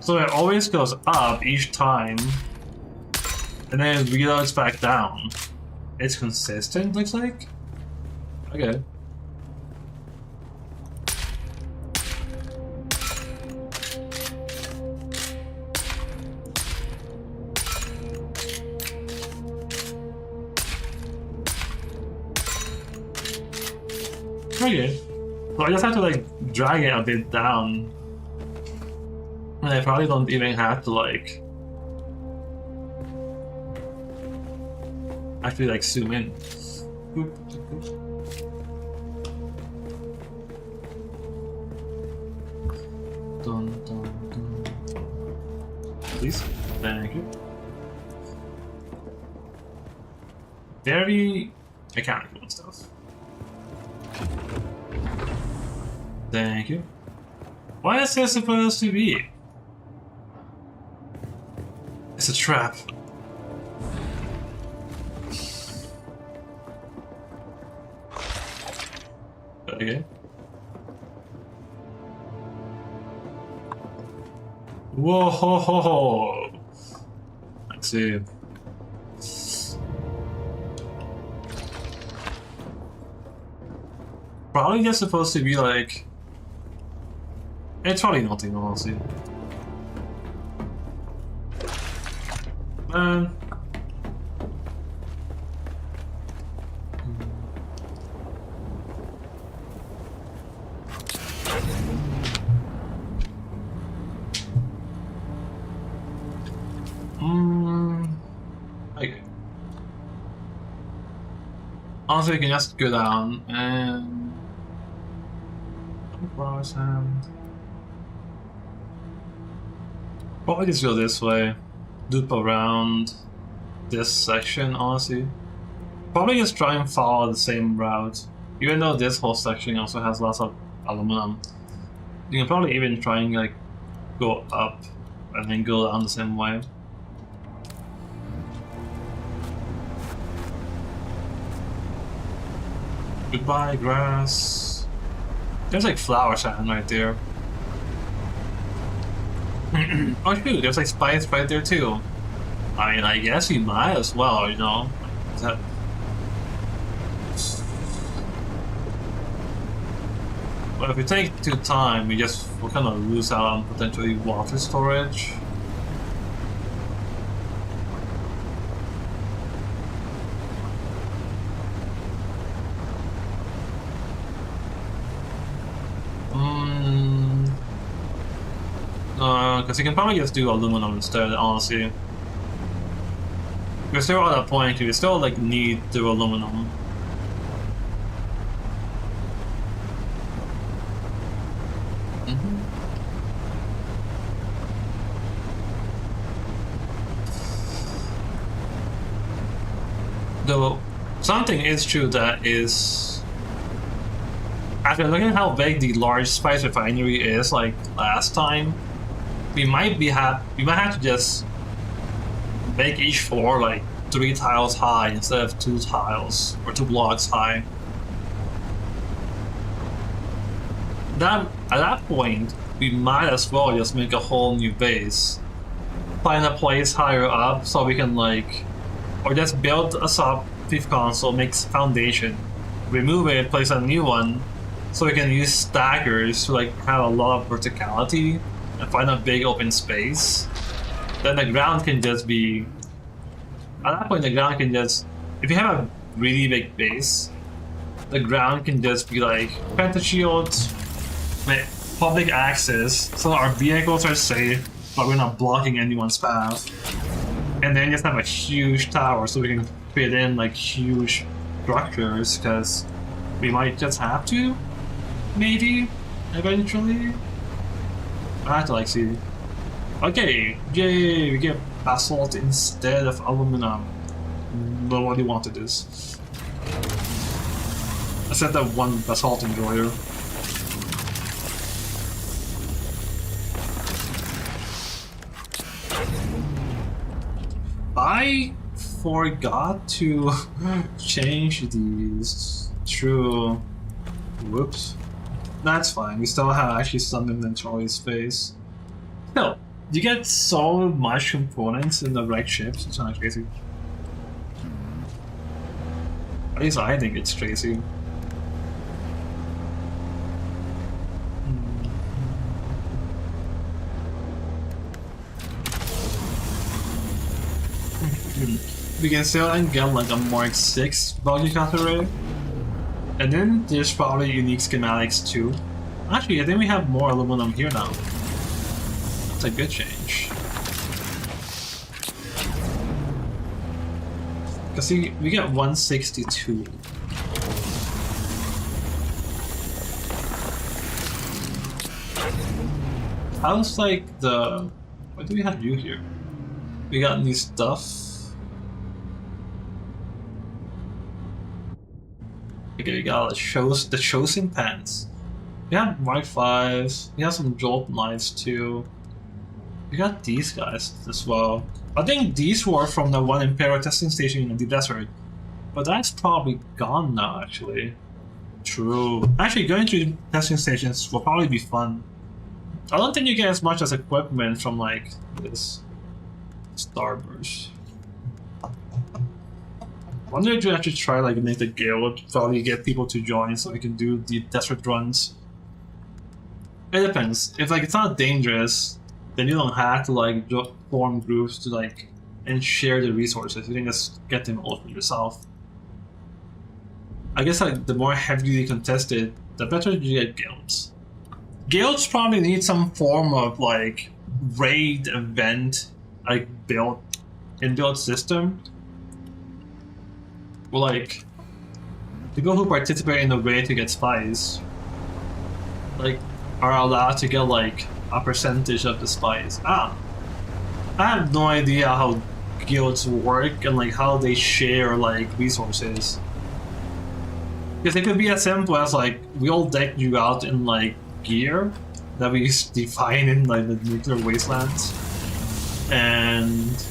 So it always goes up each time, and then it reloads back down. It's consistent, looks like? Okay. Okay. So I just have to like drag it a bit down. And I probably don't even have to like actually like zoom in. Boop, boop. Dun, dun, dun. Please, thank you. Very mechanical and stuff. Thank you. Why is this supposed to be? It's a trap. Okay. Whoa ho ho ho! Let's see. Probably just supposed to be like. It's probably nothing, honestly. Man. Okay. Honestly, we can just go down and... Browse hand. Probably just go this way. Loop around this section, honestly. Probably just try and follow the same route. Even though this whole section also has lots of aluminum. You can probably even try and like go up and then go down the same way. Goodbye, grass. There's like flower sand right there. Oh shoot, there's like spice right there too. I mean, I guess you might as well, you know. That... But if we take too time, we'll kind of lose out on potentially water storage. Because you can probably just do aluminum instead, honestly. We're still at that point, you still like need the aluminum. Though something is true that is, after looking at how big the large spice refinery is, like last time, we might have to just make each floor like 3 tiles high instead of 2 tiles or 2 blocks high. At that point, we might as well just make a whole new base, find a place higher up so we can like, or just build a sub 5th console, make foundation, remove it, place a new one, so we can use stackers to like have a lot of verticality and find a big open space. Then the ground can just be, at that point the ground can just, if you have a really big base, the ground can just be like pentashields, public access, so our vehicles are safe, but we're not blocking anyone's path. And then just have a huge tower so we can fit in like huge structures, because we might just have to, maybe, eventually. I have to like see. Okay, yay, we get basalt instead of aluminum. Nobody wanted this. Except that one basalt enjoyer. I forgot to change these. True. Whoops. That's fine. We still have actually some inventory space. No, you get so much components in the right ships. It's not crazy. At least I think it's crazy. We can still and get like a Mark 6 buggy cut array. And then there's probably unique schematics too. Actually, I think we have more aluminum here now. That's a good change. Cause see, we get 162. How's like the... Why do we have you here? We got new stuff. Okay, we got the chosen pants. We have Mark 5s. We have some Jolt knives too. We got these guys as well. I think these were from the one Imperial testing station in the desert, but that's probably gone now. Actually, true. Actually, going to testing stations will probably be fun. I don't think you get as much as equipment from like this Starburst. I wonder if you actually try like make the guild, probably get people to join so we can do the desert runs. It depends. If like it's not dangerous, then you don't have to like form groups to like and share the resources. You can just get them all for yourself. I guess like the more heavily contested, the better you get guilds. Guilds probably need some form of like raid event, like inbuilt system. Well, like people who participate in the raid to get spies, like, are allowed to get like a percentage of the spies. I have no idea how guilds work and like how they share like resources. Because it could be as simple as like we all deck you out in like gear that we define in like the nuclear wastelands, and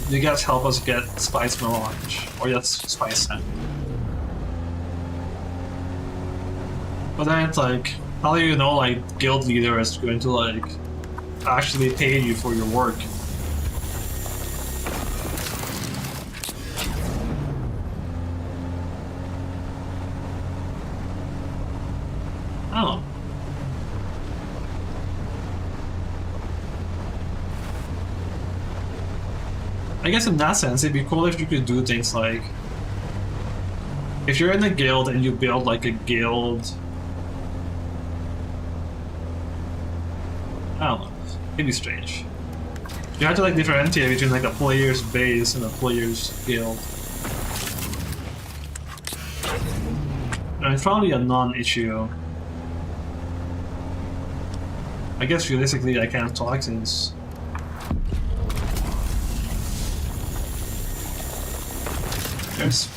you guys help us get spice melange or just spice sand. But then it's like, how do you know like guild leader is going to like actually pay you for your work? I don't know. I guess in that sense, it'd be cool if you could do things like, if you're in a guild and you build like a guild, I don't know, it'd be strange. You have to like differentiate between like a player's base and a player's guild. And it's probably a non-issue. I guess realistically I can't talk since there's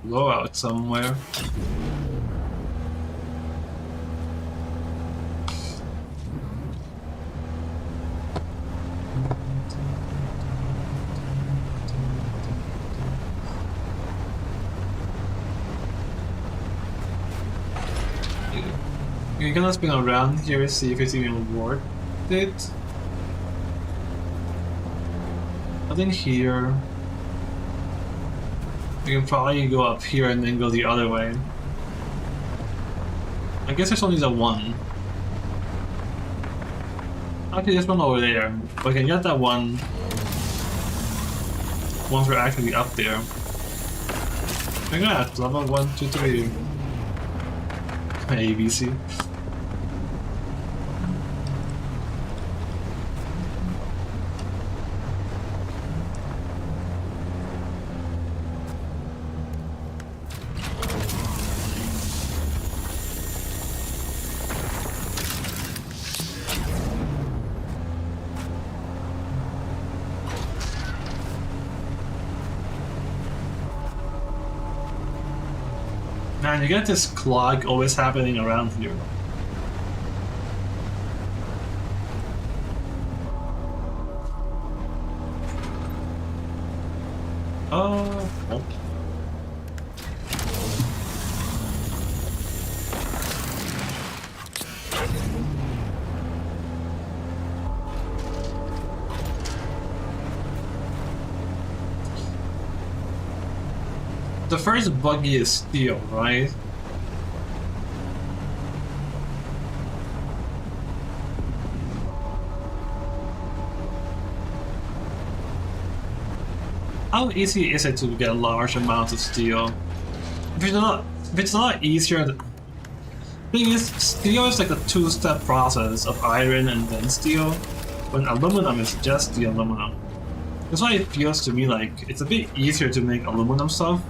blowout somewhere. You're gonna spin around here, see if it's even worth it. Nothing here. You can probably go up here and then go the other way. I guess there's only the one. Actually, there's one over there. But I can get that one once we're actually up there. Congrats, level 1, 2, 3. ABC. Man, you get this clog always happening around here. Oh. The first buggy is steel, right? How easy is it to get large amounts of steel? If it's not easier, the thing is, steel is like a two-step process of iron and then steel, when aluminum is just the aluminum. That's why it feels to me like it's a bit easier to make aluminum stuff,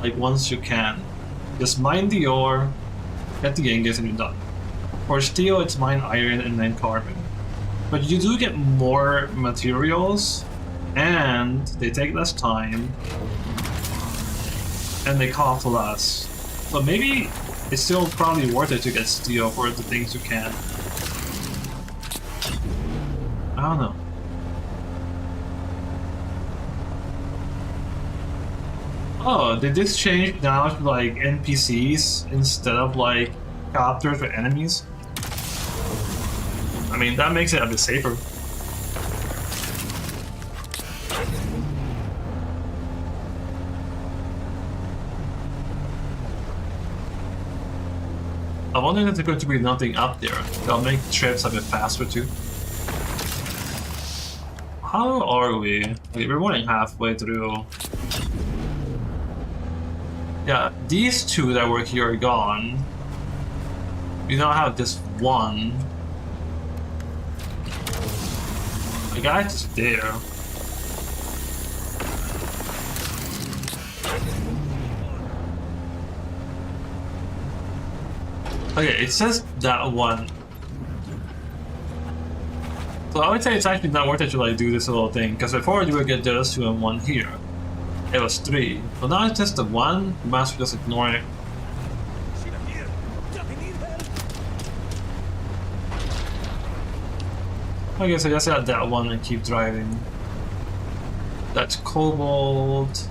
like once you can. Just mine the ore, get the ingots and you're done. For steel, it's mine iron and then carbon. But you do get more materials, and they take less time, and they cost less. So maybe it's still probably worth it to get steel for the things you can. I don't know. Oh, did this change now to like NPCs instead of like characters or enemies? I mean, that makes it a bit safer. I wonder if there's going to be nothing up there. That'll make trips a bit faster too. How are we? Okay, we're more than halfway through. Yeah, these two that were here are gone. We now have this one. The guy's there. Okay, it says that one. So I would say it's actually not worth it to like do this little thing, because before you would get those 2 and 1 here. It was 3. But now it's just the 1, you must just ignore it. I guess I just add that 1 and keep driving. That's cobalt.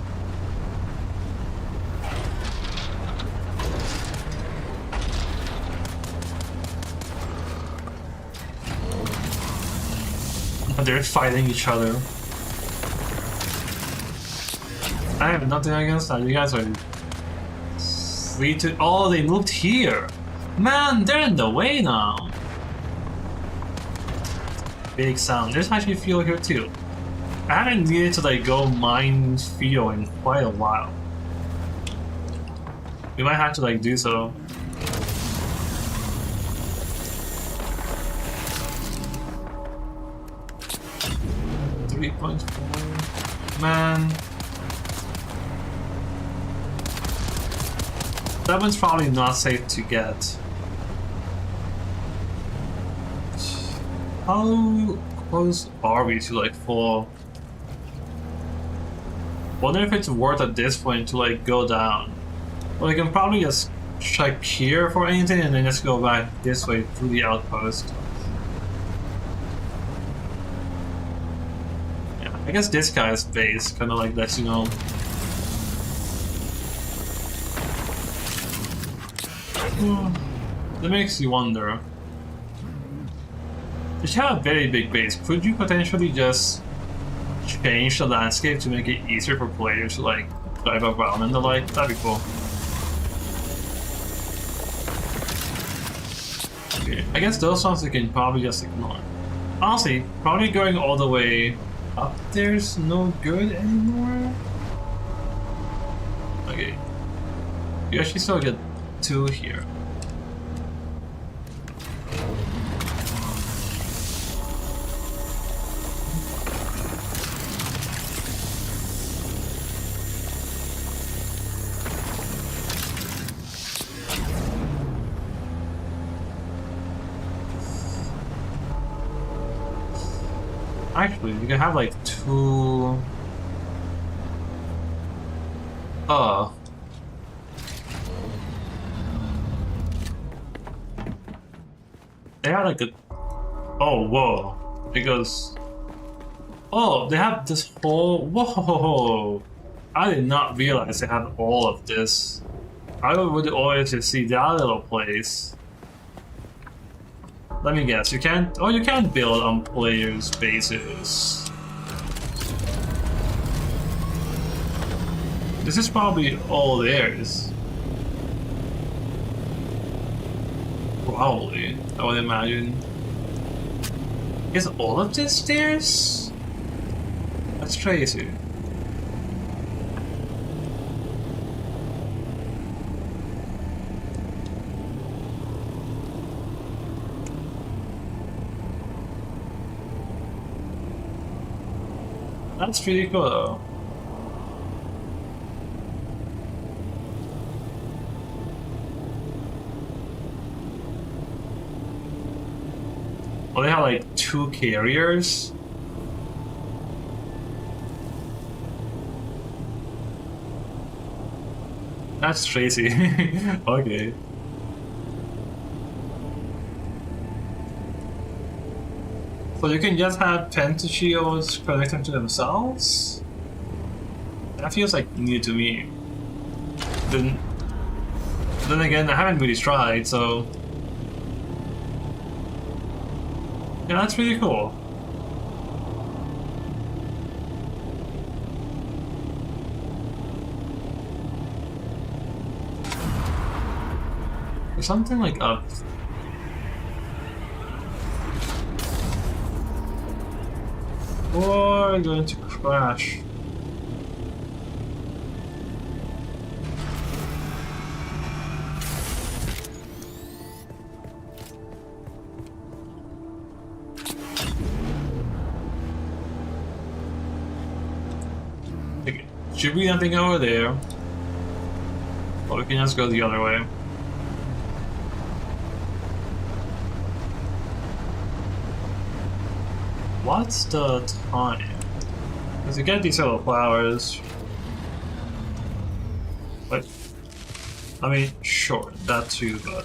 They're fighting each other. I have nothing against that. You guys are free to. Oh, they moved here. Man, they're in the way now. Big sound. There's actually fuel here too. I haven't needed to like go mine fuel in quite a while. We might have to like do so. .4. Man. That one's probably not safe to get. How close are we to like full? Wonder if it's worth at this point to like go down. Well, we can probably just check here for anything and then just go back this way through the outpost. I guess this guy's base kind of like lets you know. That makes you wonder. If you have a very big base, could you potentially just change the landscape to make it easier for players to like drive around and the like? That'd be cool. Okay, I guess those ones we can probably just ignore. Honestly, probably going all the way up there's no good anymore. Okay. You actually still get 2 here. Actually, you can have like 2. They had like a. Oh, whoa. It goes. Oh, they have this whole. Whoa! I did not realize they had all of this. I would always just see that little place. Let me guess, you can't. Oh, you can't build on players' bases. This is probably all theirs. Probably, I would imagine. Is all of this theirs? That's crazy. That's pretty cool though. Oh, they have like 2 carriers? That's crazy. Okay. So you can just have pentashields connecting to themselves? That feels like new to me. Then again, I haven't really tried, so... Yeah, that's really cool. There's something like up. Or I'm going to crash. Okay. Should be nothing over there. Or we can just go the other way. What's the time? Because you get these little flowers. But I mean, sure, that too, but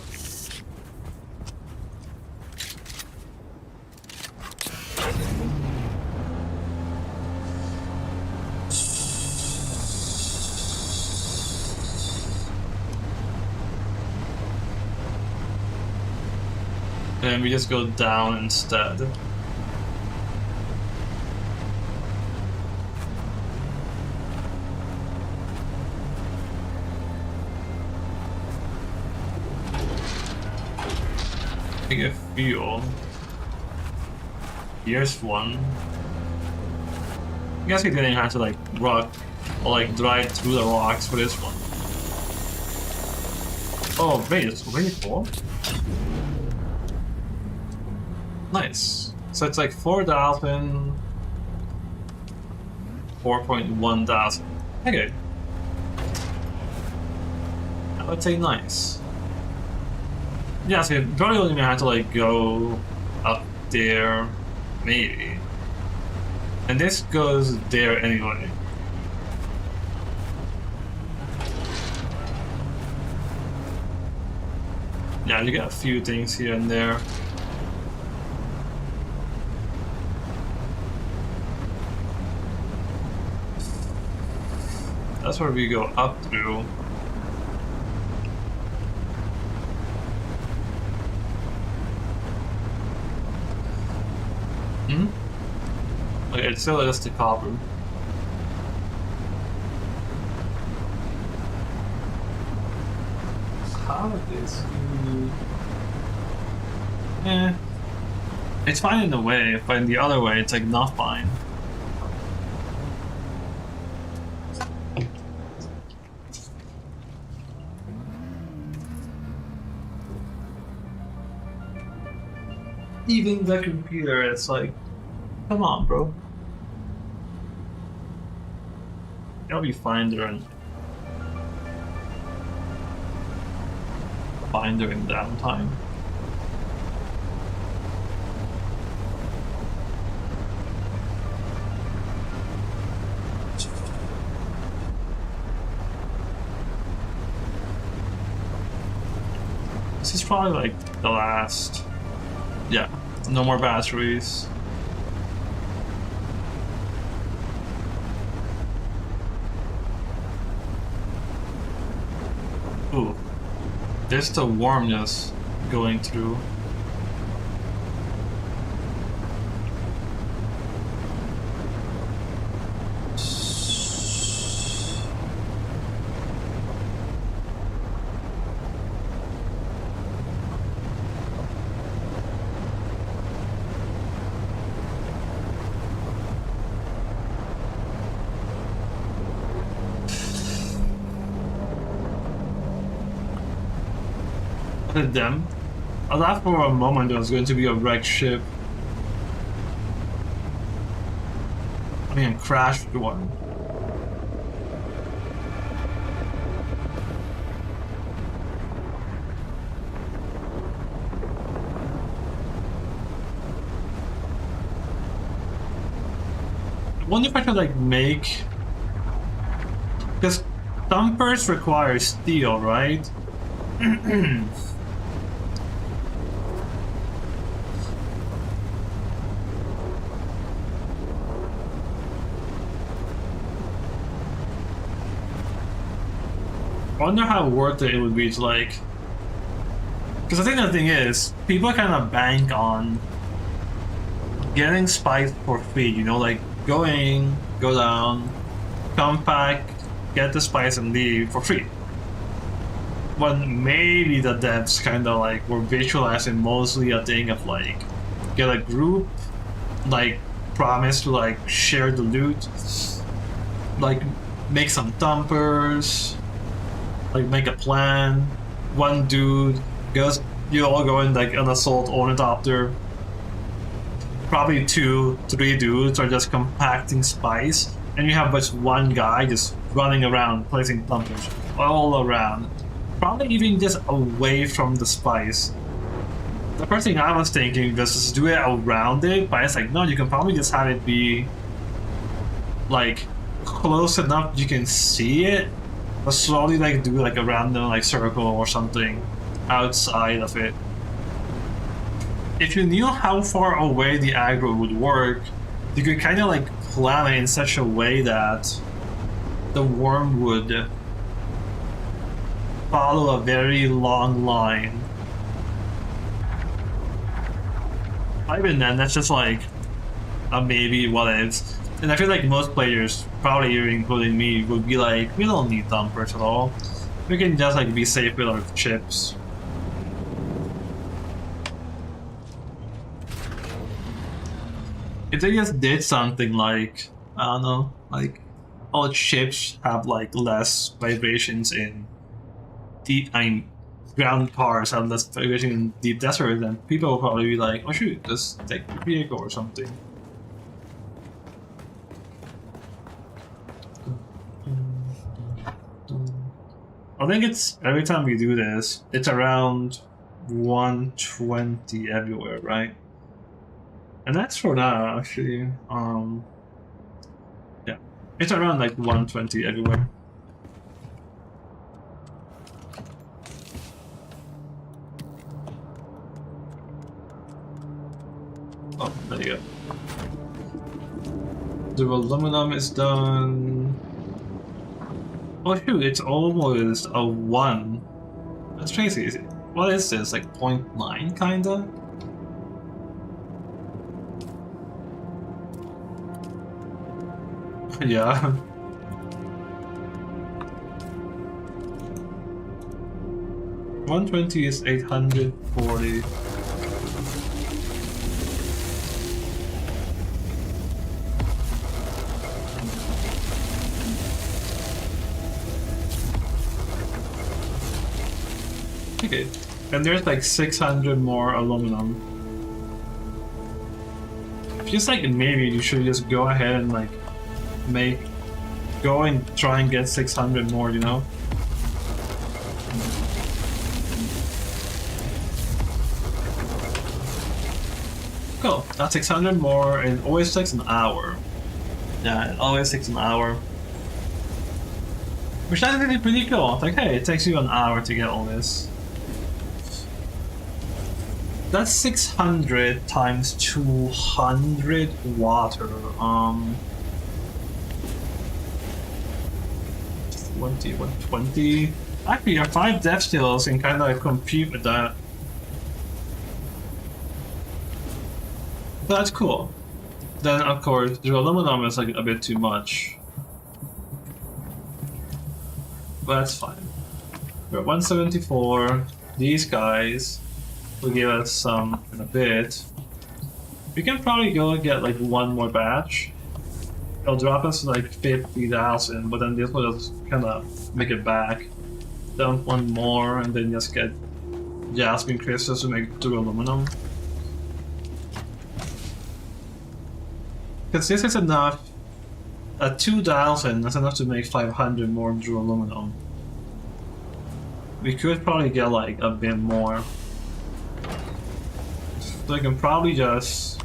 and we just go down instead. I get fuel. Here's one. I guess we didn't have to like rock or like drive through the rocks for this one. Oh wait, it's already 4? Nice. So it's like 4,000, 4.1 thousand. Okay. I would say nice. Yeah, so you probably only have to like go up there, maybe. And this goes there anyway. Yeah, you get a few things here and there. That's where we go up through. Okay, it's still just the copper. How did this? It's fine in a way, but in the other way, it's like not fine. Even the computer, it's like, come on, bro. It'll be fine during downtime. This is probably like the last. Yeah, no more batteries. Ooh, there's the warmness going through. Them. I thought for a moment it was going to be a wrecked ship. I mean, a crashed one. I wonder if I could like make, because thumpers require steel, right? I wonder how worth it would be to like, because I think the thing is, people kind of bank on getting spice for free, you know, like go down, come back, get the spice and leave for free. But maybe the devs kind of like were visualizing mostly a thing of like, get a group, like promise to like share the loot, like make some thumpers, like make a plan. One dude goes, you all go in like an assault ornithopter. Probably 2-3 dudes are just compacting spice, and you have just one guy just running around placing thumpers all around. Probably even just away from the spice. The first thing I was thinking was just do it around it, but it's like, no, you can probably just have it be like close enough you can see it, but slowly like do like a random like circle or something outside of it. If you knew how far away the aggro would work, you could kind of like plan it in such a way that the worm would follow a very long line. Even then, that's just like a maybe what ifs. And I feel like most players, probably here including me, would be like, we don't need dumpers at all. We can just like be safe with our chips. If they just did something like, I don't know, like all chips have like less vibrations in deep, ground cars have less vibration in deep desert, then people will probably be like, oh shoot, just take the vehicle or something. I think it's, every time we do this, it's around 120 everywhere, right? And that's for now, actually. Yeah, it's around like 120 everywhere. Oh, there you go. The aluminum is done. Oh shoot, it's almost a 1. That's crazy. What is this? Like 0.9 kinda? Yeah. $120 is 840. Okay, and there's like 600 more aluminum. Just like maybe you should just go ahead and like go and try and get 600 more, you know? Cool, that's 600 more, and it always takes an hour. Yeah, it always takes an hour. Which is actually pretty cool. It's like, hey, it takes you an hour to get all this. That's 600 times 200 water. 120. Actually, your 5 death steals can kind of compete with that. But that's cool. Then, of course, the aluminum is like a bit too much. But that's fine. We're at 174. These guys will give us some in a bit. We can probably go and get like one more batch. It'll drop us like 50,000, but then this will just kind of make it back. Dump one more and then just get jasmine crystals to make the aluminum. Because this is enough. At 2,000, that's enough to make 500 more aluminum. We could probably get like a bit more. So I can probably just...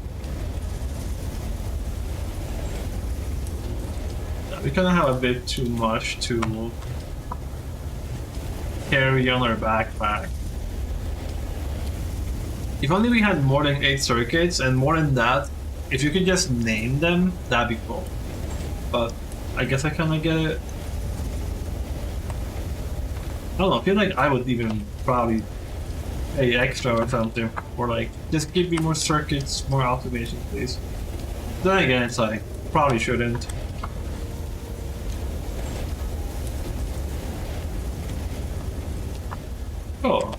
Yeah, we kind of have a bit too much to carry on our backpack. If only we had more than 8 circuits, and more than that, if you could just name them, that'd be cool. But I guess I kinda get it. I don't know, I feel like I would even probably pay extra or something, or like, just give me more circuits, more automation, please. Then again, it's like, probably shouldn't. Oh,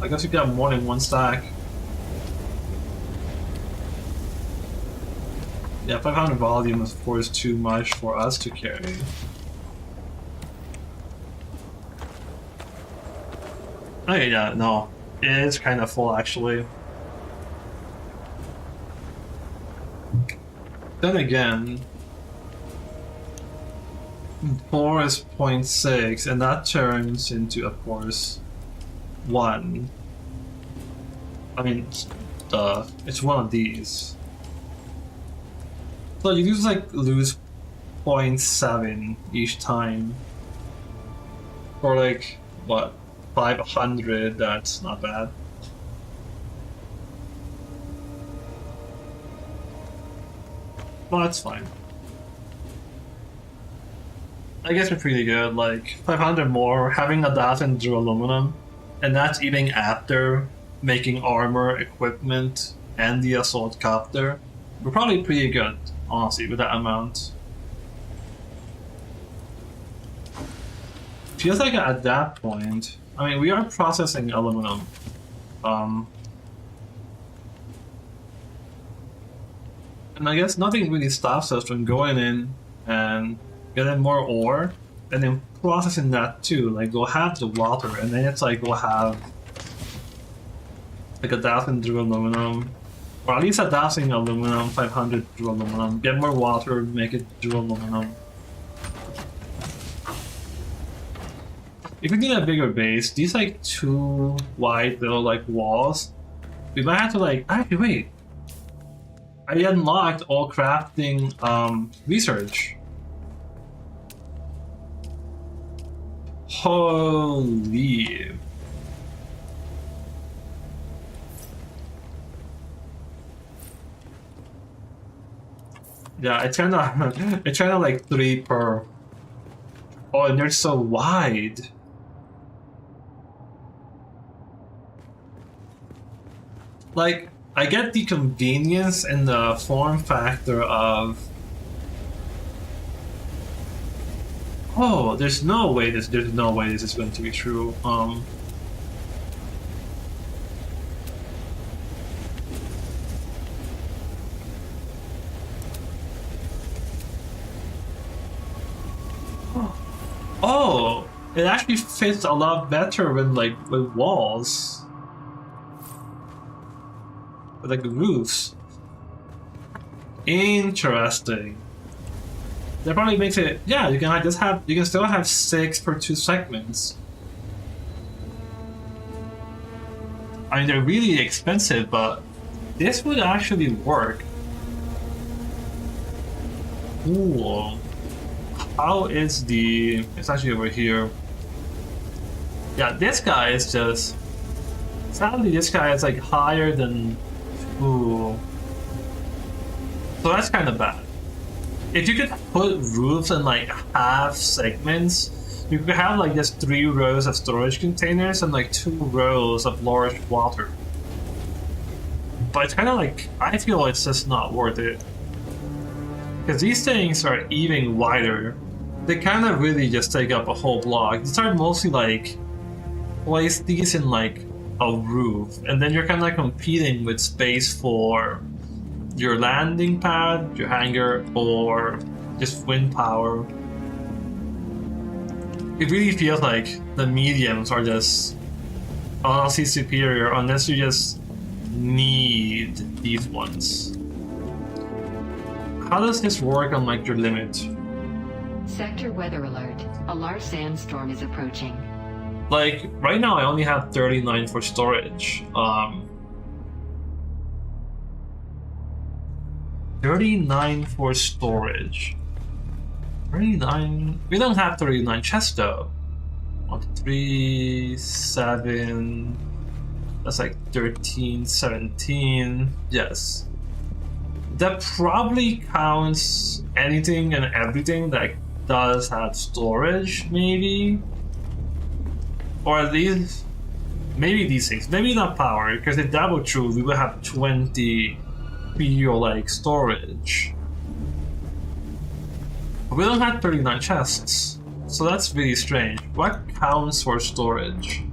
I guess you got more than one stack. Yeah, 500 volume is of course too much for us to carry. Okay, yeah, no. It is kind of full actually. Then again, 4 is 0.6, and that turns into, of course, 1. I mean, it's one of these. So you lose lose 0.7 each time. For like what, 500? That's not bad. Well, that's fine. I guess we're pretty good. Like 500 more, having 1,000 aluminum, and that's even after making armor, equipment, and the assault copter. We're probably pretty good, honestly, with that amount. Feels like at that point, I mean, we are processing aluminum. And I guess nothing really stops us from going in and getting more ore, and then processing that too. Like we'll have the water, and then it's like we'll have like 1,000 aluminum, or at least 1,000 aluminum, 500 aluminum. Get more water, make it aluminum. If we need a bigger base, these like 2 wide little like walls, we might have to like actually wait. I unlocked all crafting research. Holy. Yeah, it's kinda like 3 per. Oh, and they're so wide. Like, I get the convenience and the form factor of. Oh, there's no way this is going to be true. Oh, it actually fits a lot better with walls. With like roofs. Interesting. That probably makes it, yeah, you can still have 6 per 2 segments. I mean, they're really expensive, but this would actually work. Cool. How is it's actually over here. Yeah, this guy is just, sadly this guy is like higher than, ooh. So that's kind of bad. If you could put roofs in like half segments, you could have like just 3 rows of storage containers and like 2 rows of large water. But it's kind of like, I feel it's just not worth it. Because these things are even wider. They kind of really just take up a whole block. These are mostly like, place these in like a roof, and then you're kind of competing with space for your landing pad, your hangar, or just wind power. It really feels like the mediums are just honestly superior unless you just need these ones. How does this work on like your limit? Sector weather alert. A large sandstorm is approaching. Like right now I only have 39 for storage. 39 for storage. 39. We don't have 39 chests though. 1, 3, 7. That's like 13, 17. Yes. That probably counts anything and everything that does have storage, maybe. Or at least, maybe these things. Maybe not power, because if that were true, we would have 20 pure like storage. But we don't have 39 chests, so that's really strange. What counts for storage?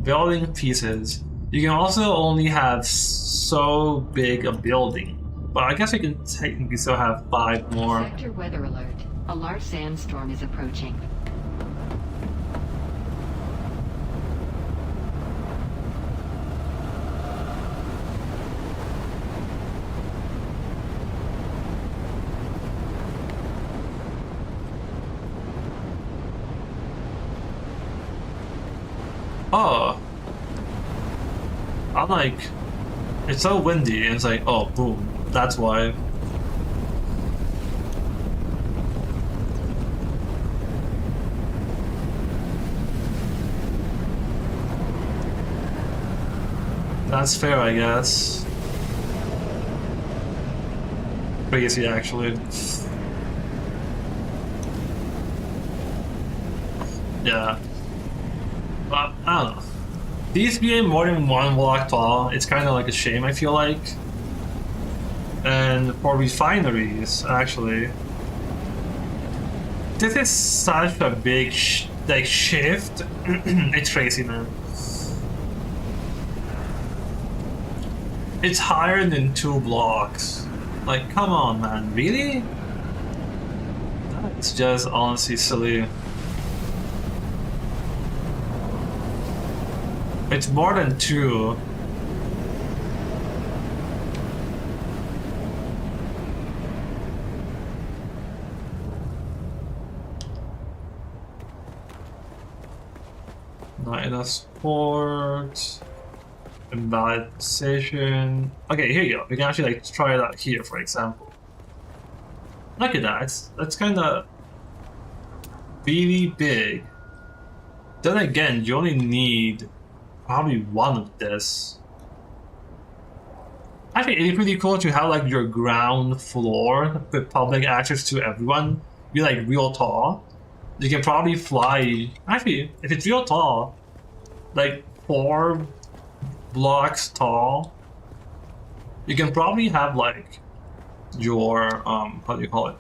Building pieces. You can also only have so big a building, but I guess we can technically still have 5 more. Sector weather alert. A large sandstorm is approaching. Oh, I'm like, it's so windy, and it's like, oh, boom, that's why. That's fair, I guess. Crazy, actually. Yeah. But, I don't know. These being more than 1 block tall, it's kind of like a shame, I feel like. And for refineries, actually. This is such a big shift. It's crazy, man. It's higher than 2 blocks. Like, come on, man, really? It's just honestly silly. It's more than 2. Not enough support. Invalid decision. Okay, here you go. We can actually like try it out here, for example. Look at that. That's kind of really big. Then again, you only need probably 1 of this. Actually, it'd be pretty cool to have like your ground floor with public access to everyone be like real tall. You can probably fly. Actually, if it's real tall, like 4 blocks tall, you can probably have like your how do you call it,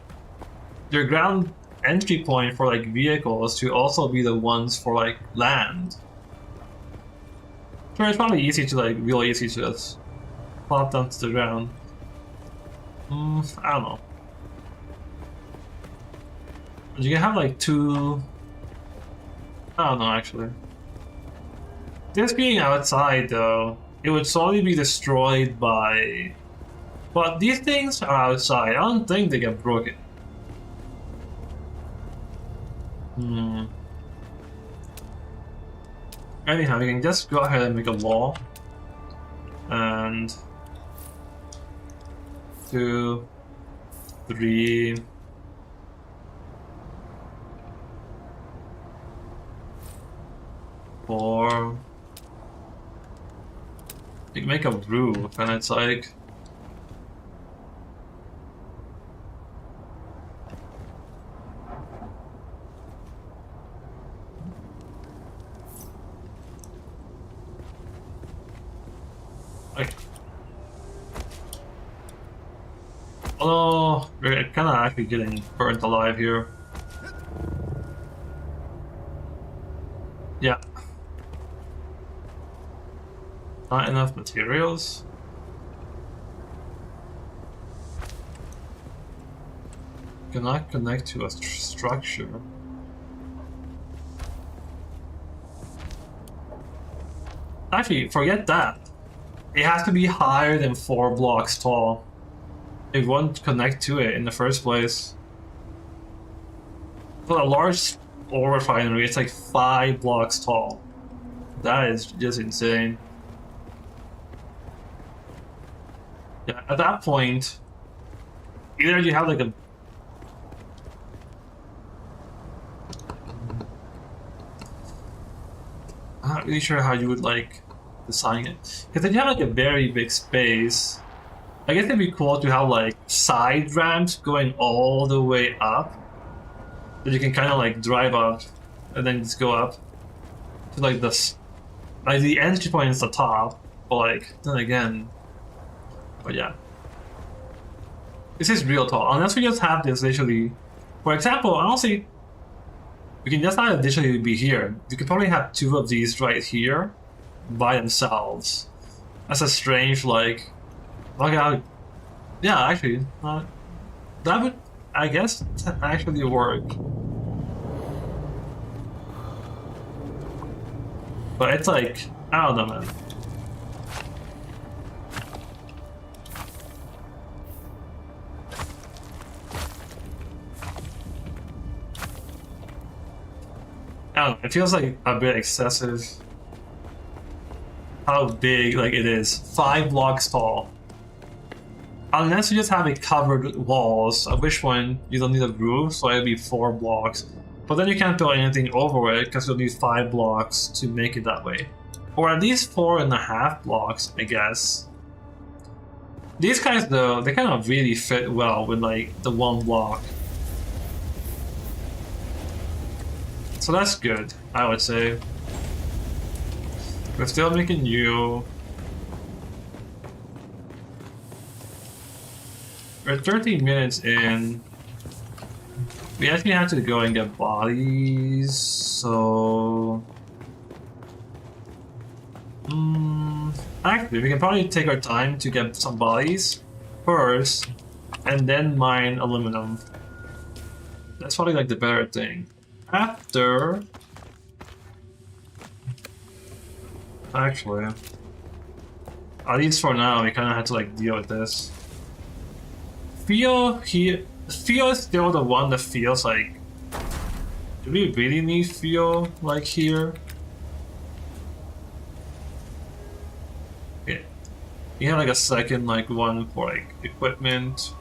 your ground entry point for like vehicles to also be the ones for like land. Sure, it's probably easy to like real easy to just plop down to the ground. I don't know. You can have like 2. I don't know actually. This being outside, though, it would slowly be destroyed by... But these things are outside. I don't think they get broken. Anyhow, we can just go ahead and make a wall. And... 2... 3... 4... You can make a roof, and it's like... Although, we're kind of actually getting burnt alive here. Yeah. Not enough materials? Cannot connect to a structure. Actually, forget that. It has to be higher than 4 blocks tall. It won't connect to it in the first place. For a large ore refinery, it's like 5 blocks tall. That is just insane. Yeah, at that point, either you have like a... I'm not really sure how you would like design it. Because then you have like a very big space. I guess it'd be cool to have like side ramps going all the way up. That you can kind of like drive up and then just go up to like this. Like the entry point is the top, but like, then again. But yeah. This is real tall. Unless we just have this literally. For example, honestly, we can just not additionally be here. You could probably have 2 of these right here by themselves. That's a strange, like, look out. Yeah, actually, that would, I guess, actually work. But it's like, I don't know, man. I don't know, it feels like a bit excessive. how big like it is. 5 blocks tall. Unless you just have it covered with walls, at which point you don't need a roof, so it'll be 4 blocks. But then you can't build anything over it because you'll need 5 blocks to make it that way. Or at least 4.5 blocks, I guess. These guys though, they kind of really fit well with like the 1 block. So that's good, I would say. We're still making you. We're 13 minutes in. We actually have to go and get bodies, so... Actually, we can probably take our time to get some bodies first, and then mine aluminum. That's probably like the better thing. After... Actually... At least for now, we kind of have to like deal with this. Theo is still the one that feels like... Do we really need Theo like here? Okay. You have like a second like one for like equipment.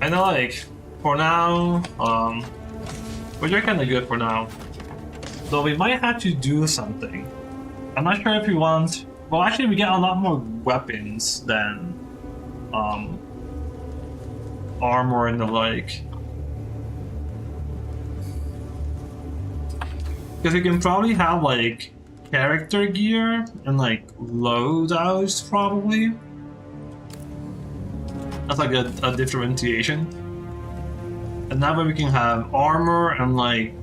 And like, for now, we're kind of good for now. Though we might have to do something. I'm not sure if we want... Well, actually we get a lot more weapons than armor and the like. Because we can probably have like character gear and like loadouts probably. That's like a differentiation. And that way we can have armor and like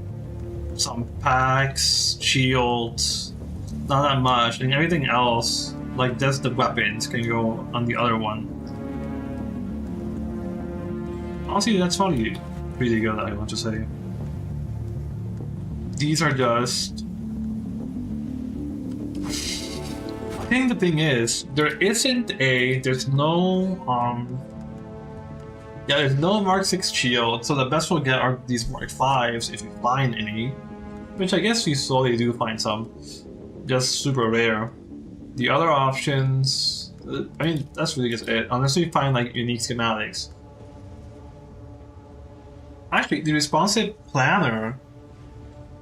some packs, shields, not that much, and everything else, like just the weapons, can go on the other one. Honestly, that's probably pretty good, I want to say. These are just... I think the thing is, there's no Mark 6 shield, so the best we'll get are these Mark 5s if you find any. Which I guess you slowly do find some. Just super rare. The other options... I mean, that's really just it, unless you find like unique schematics. Actually, the responsive planner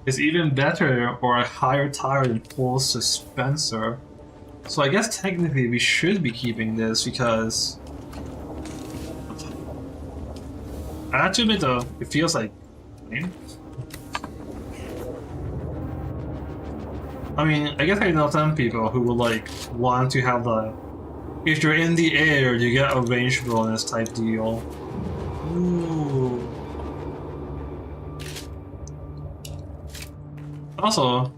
is even better or a higher tire than full suspenser. So I guess technically we should be keeping this because... I have to admit though, it feels like... I mean, I guess I know some people who would like want to have the... If you're in the air, you get a range bonus type deal. Ooh. Also...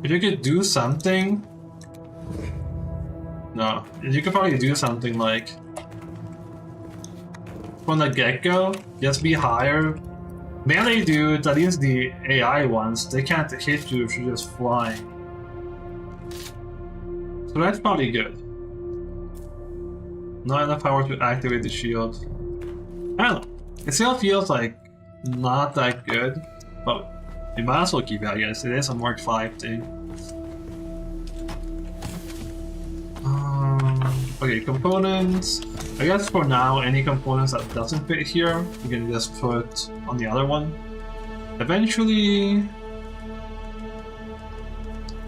If you could do something... No, you could probably do something like... From the get-go, just be higher. Melee dudes, at least the AI ones, they can't hit you if you're just flying. So that's probably good. Not enough power to activate the shield. I don't know. It still feels like not that good, but you might as well keep it, I guess. It is a Mark 5 thing. Okay, components. I guess for now, any components that doesn't fit here, we can just put on the other one. Eventually,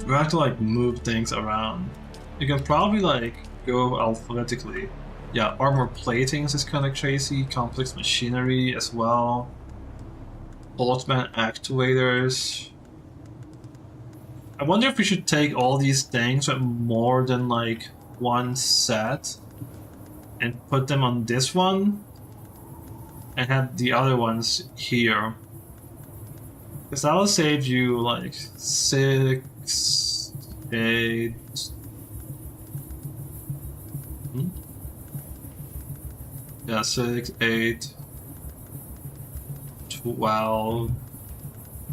we have to like move things around. You can probably like go alphabetically. Yeah, armor platings is kind of crazy. Complex machinery as well. Boltzmann actuators. I wonder if we should take all these things with more than like one set and put them on this one. and have the other ones here. Because that will save you like 6, 8. Yeah, 6, 8, 12,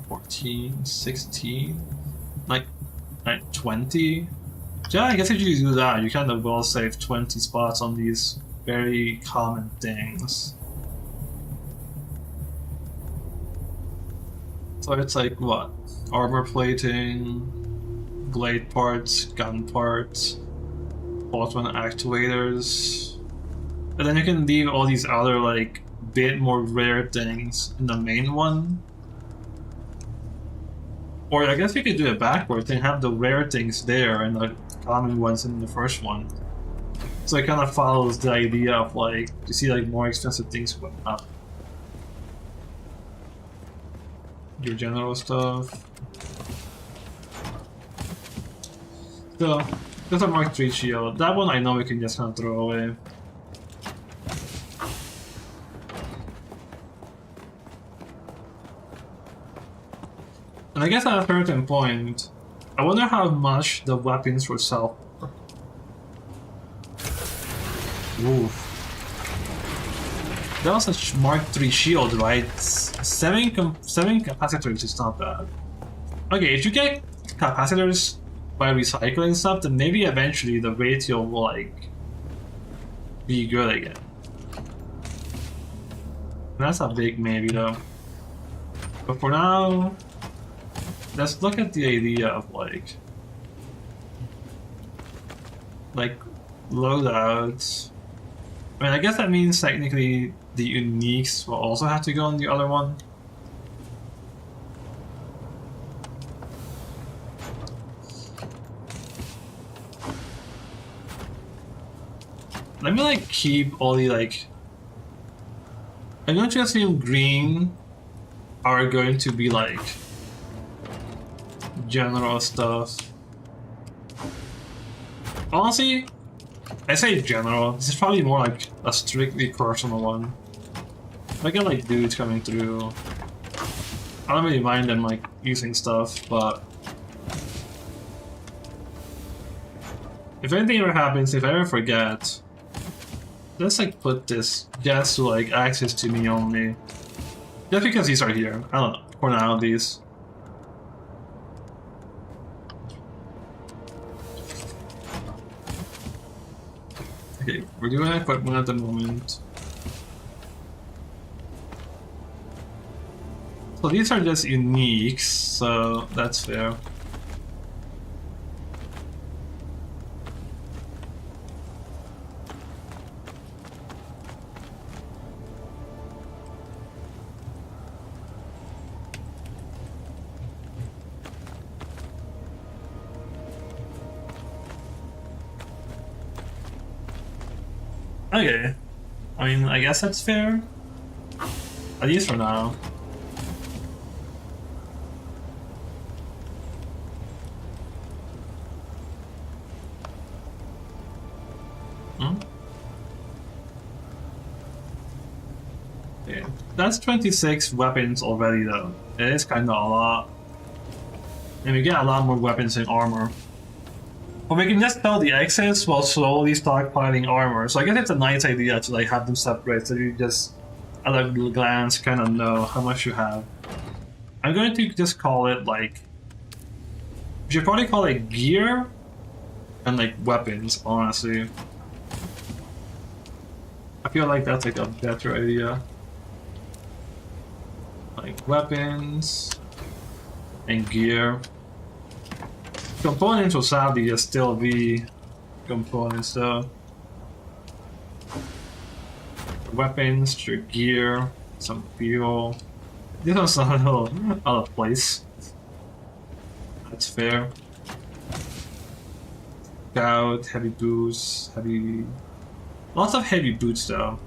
14, 16, like 20. Yeah, I guess if you do that, you kind of will save 20 spots on these very common things. So it's like what? Armor plating, blade parts, gun parts, pulse one actuators. And then you can leave all these other like bit more rare things in the main one. Or I guess you could do it backwards and have the rare things there and the common ones in the first one. So it kind of follows the idea of like, you see like more expensive things going up. Your general stuff. So, there's a Mark III shield. That one I know we can just kind of throw away. And I guess at a certain point, I wonder how much the weapons will sell for. Oof. That was a Mark III shield, right? 7 capacitors is not bad. Okay, if you get capacitors by recycling stuff, then maybe eventually the ratio will like be good again. That's a big maybe though. But for now, let's look at the idea of like loadouts. I mean, I guess that means technically the uniques will also have to go on the other one. Let me like keep all the like. I'm going to assume green are going to be like general stuff. Honestly, I say general. This is probably more like a strictly personal one. I get like dudes coming through. I don't really mind them like using stuff, but if anything ever happens, if I ever forget, let's like put this just to like access to me only. Just because these are here. I don't know. For now, these. Okay, we're doing equipment at the moment. So these are just uniques, so that's fair. Okay. I mean, I guess that's fair. At least for now. Okay. That's 26 weapons already though. It is kinda a lot. And we get a lot more weapons and armor. But we can just tell the exits while slowly stockpiling armor. So I guess it's a nice idea to like have them separate so you just at a glance kind of know how much you have. I'm going to just call it like, we should probably call it gear and like weapons, honestly. I feel like that's like a better idea. Like weapons and gear. Components will sadly just still be components though. Weapons, your gear, some fuel. This one's a little out of place. That's fair. Scout, heavy boots, lots of heavy boots though.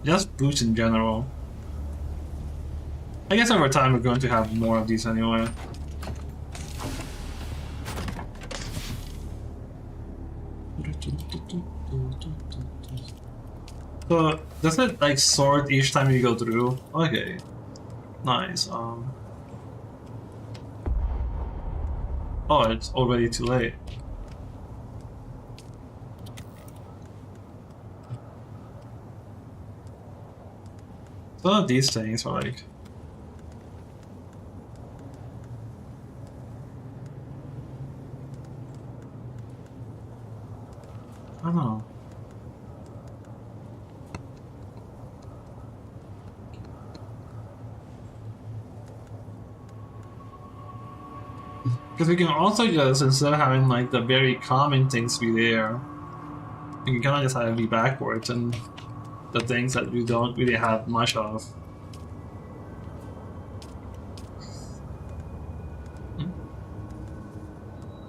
Just boots in general. I guess over time we're going to have more of these anyway. So does it like sort each time you go through? Okay. Nice. Oh, it's already too late. Some of these things are like... I don't know. Because we can also just, instead of having like the very common things be there, we can kind of just have it be backwards and the things that we don't really have much of.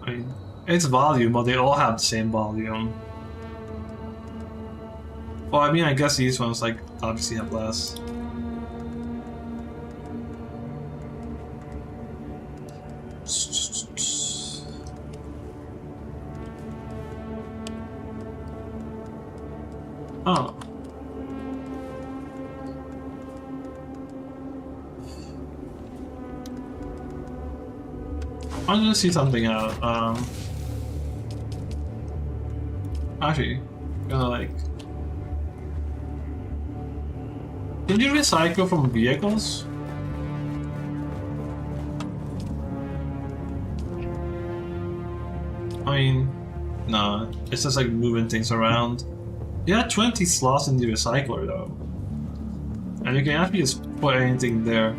I mean, it's volume, but they all have the same volume. Well, I mean, I guess these ones like obviously have less. Oh. I'm gonna see something out. Actually, gonna like. Can you recycle from vehicles? I mean, no, it's just like moving things around. You have 20 slots in the recycler though. And you can actually just put anything there.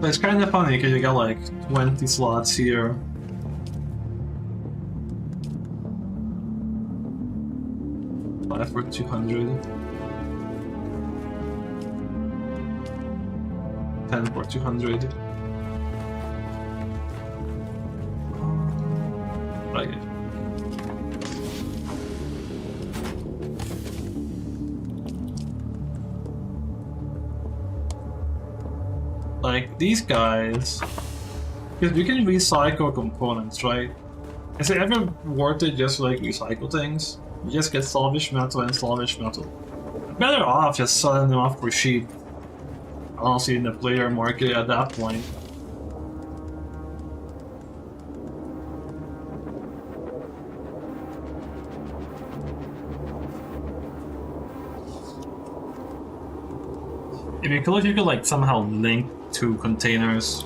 But it's kind of funny because you got like 20 slots here. Five for 200. 10 for 200. Like it. Like these guys, because you can recycle components, right? Is it ever worth it just to like recycle things? You just get salvage metal and salvage metal. Better off just selling them off for cheap. Honestly, in the player market at that point. If you could like somehow link two containers.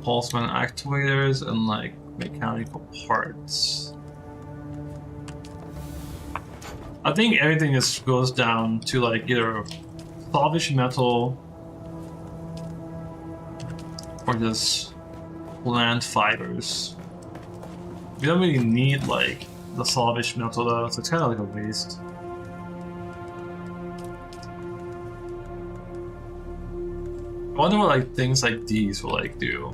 Pulseman actuators and like mechanical parts. I think everything just goes down to like either salvage metal or just plant fibers. We don't really need like the salvage metal though, so it's kind of like a waste. I wonder what like things like these will like do.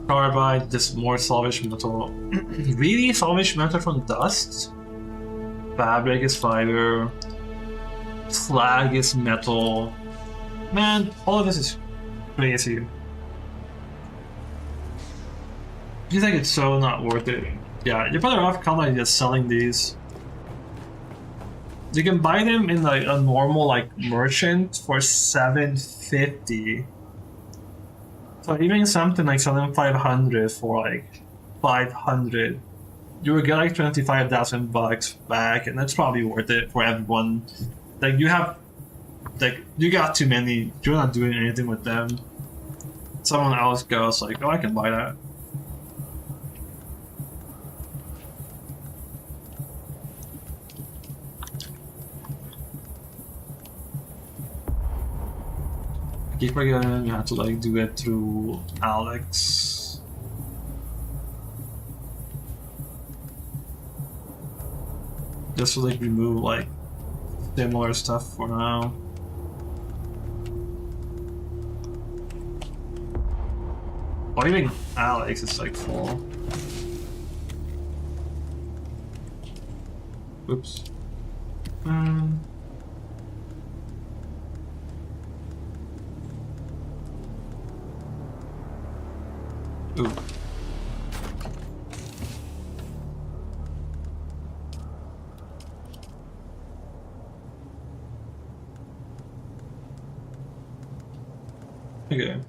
Carbide, just more salvage metal. Really? Salvage metal from dust? Fabric is fiber. Slag is metal. Man, all of this is crazy. You think it's so not worth it? Yeah, you're better off kind of just selling these. You can buy them in like a normal like merchant for $750. So even something like selling 500 for like 500, you will get like 25,000 bucks back, and that's probably worth it for everyone. Like you have, like you got too many. You're not doing anything with them. Someone else goes like, oh, I can buy that. I keep forgetting you have to like do it through Alex. Just to like remove like similar stuff for now. Or even Alex is like full. Oops. Ooh. Okay.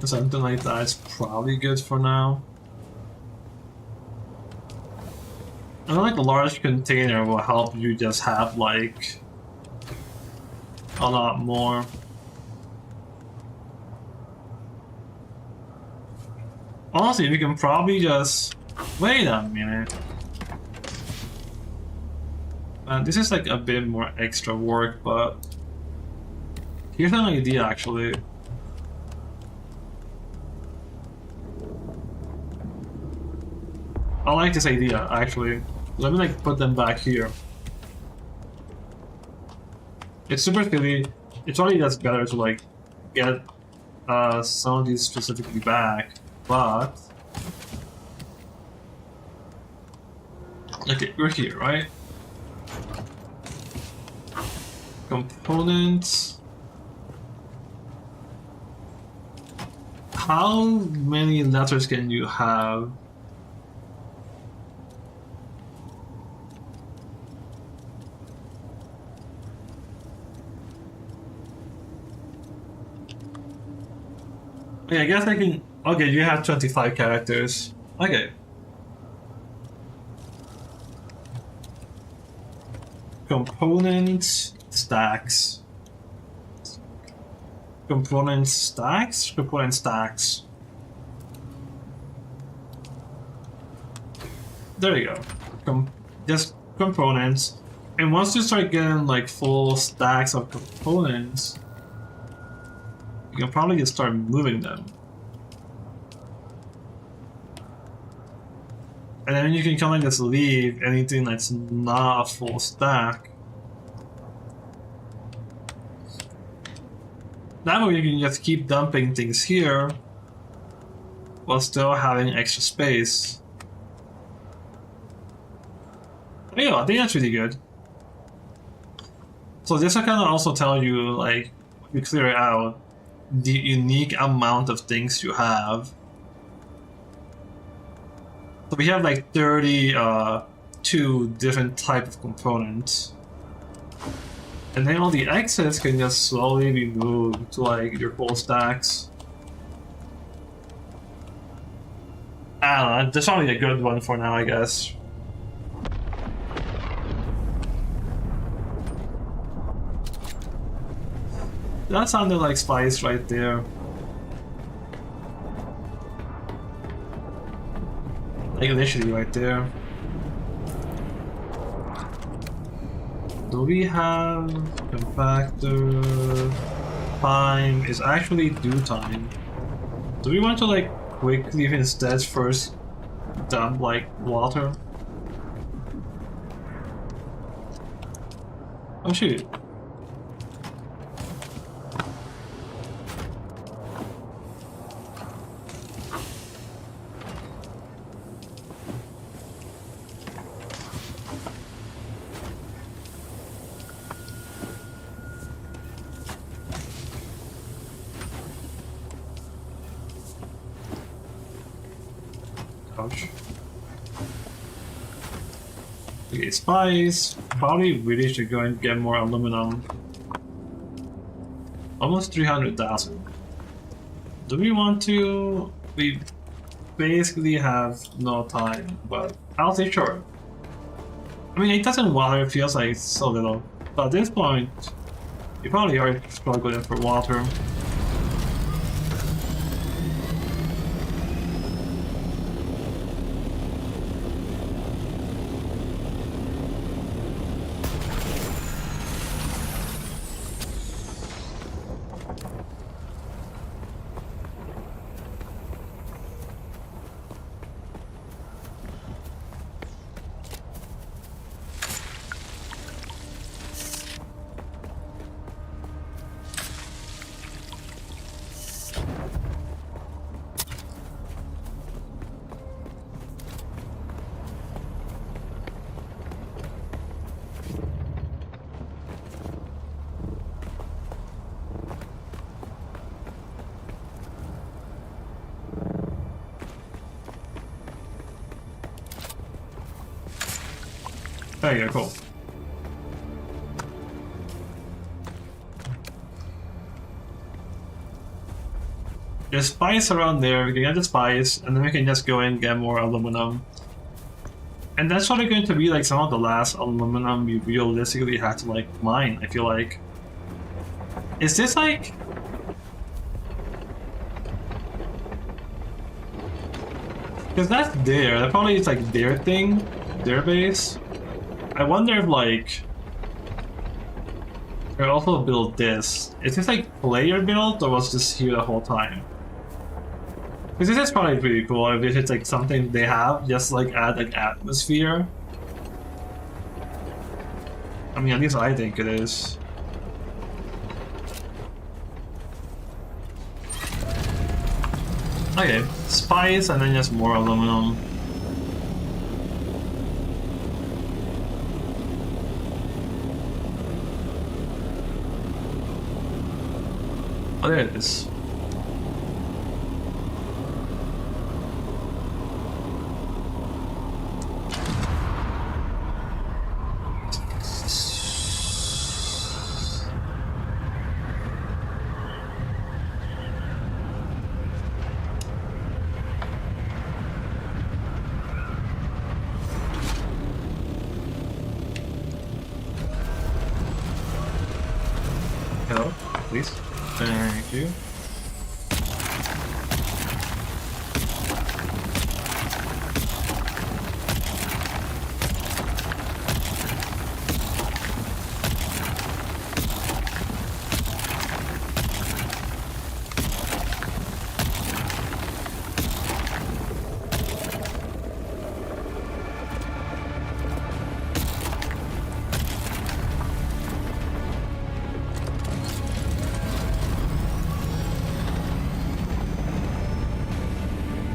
Something like that is probably good for now. I feel like a large container will help you just have like a lot more. Honestly, we can probably just wait a minute. This is like a bit more extra work, but here's an idea actually. I like this idea actually. Let me like put them back here. It's super silly. It's probably just better to like get some of these specifically back, but okay, we're here, right? Components. How many letters can you have? Okay, I guess I can. Okay, you have 25 characters. Okay. Components, stacks. Component stacks? Component stacks. There you go. Just components. And once you start getting like full stacks of components, you can probably just start moving them. And then you can kind of just leave anything that's not a full stack. That way you can just keep dumping things here while still having extra space. Yeah, I think that's really good. So this will kind of also tell you, like, you clear it out, the unique amount of things you have. So we have like 32 different type of components. And then all the exits can just slowly be moved to like your full stacks. I don't know, that's probably a good one for now, I guess. That sounded like spice right there. Like initially right there. Do we have compactor? Time is actually due time. Do we want to like quickly instead first dump like water? Oh shoot. Ouch. Okay, spice. Probably really should go and get more aluminum. Almost 300,000. Do we want to? We basically have no time, but I'll say sure. I mean, it doesn't water, it feels like it's so little. But at this point, you probably are struggling for water. There you go, cool. There's spice around there, we can get the spice, and then we can just go and get more aluminum. And that's probably going to be like some of the last aluminum we realistically had to like mine, I feel like. Is this like... Because that's there, that probably is like their thing, their base. I wonder if like... They also built this. Is this like player built or was this here the whole time? Because this is probably pretty cool if it's like something they have, just like add like atmosphere. I mean, at least I think it is. Okay, spice and then just more aluminum. Oh, there it is. Hello, please. Thank you.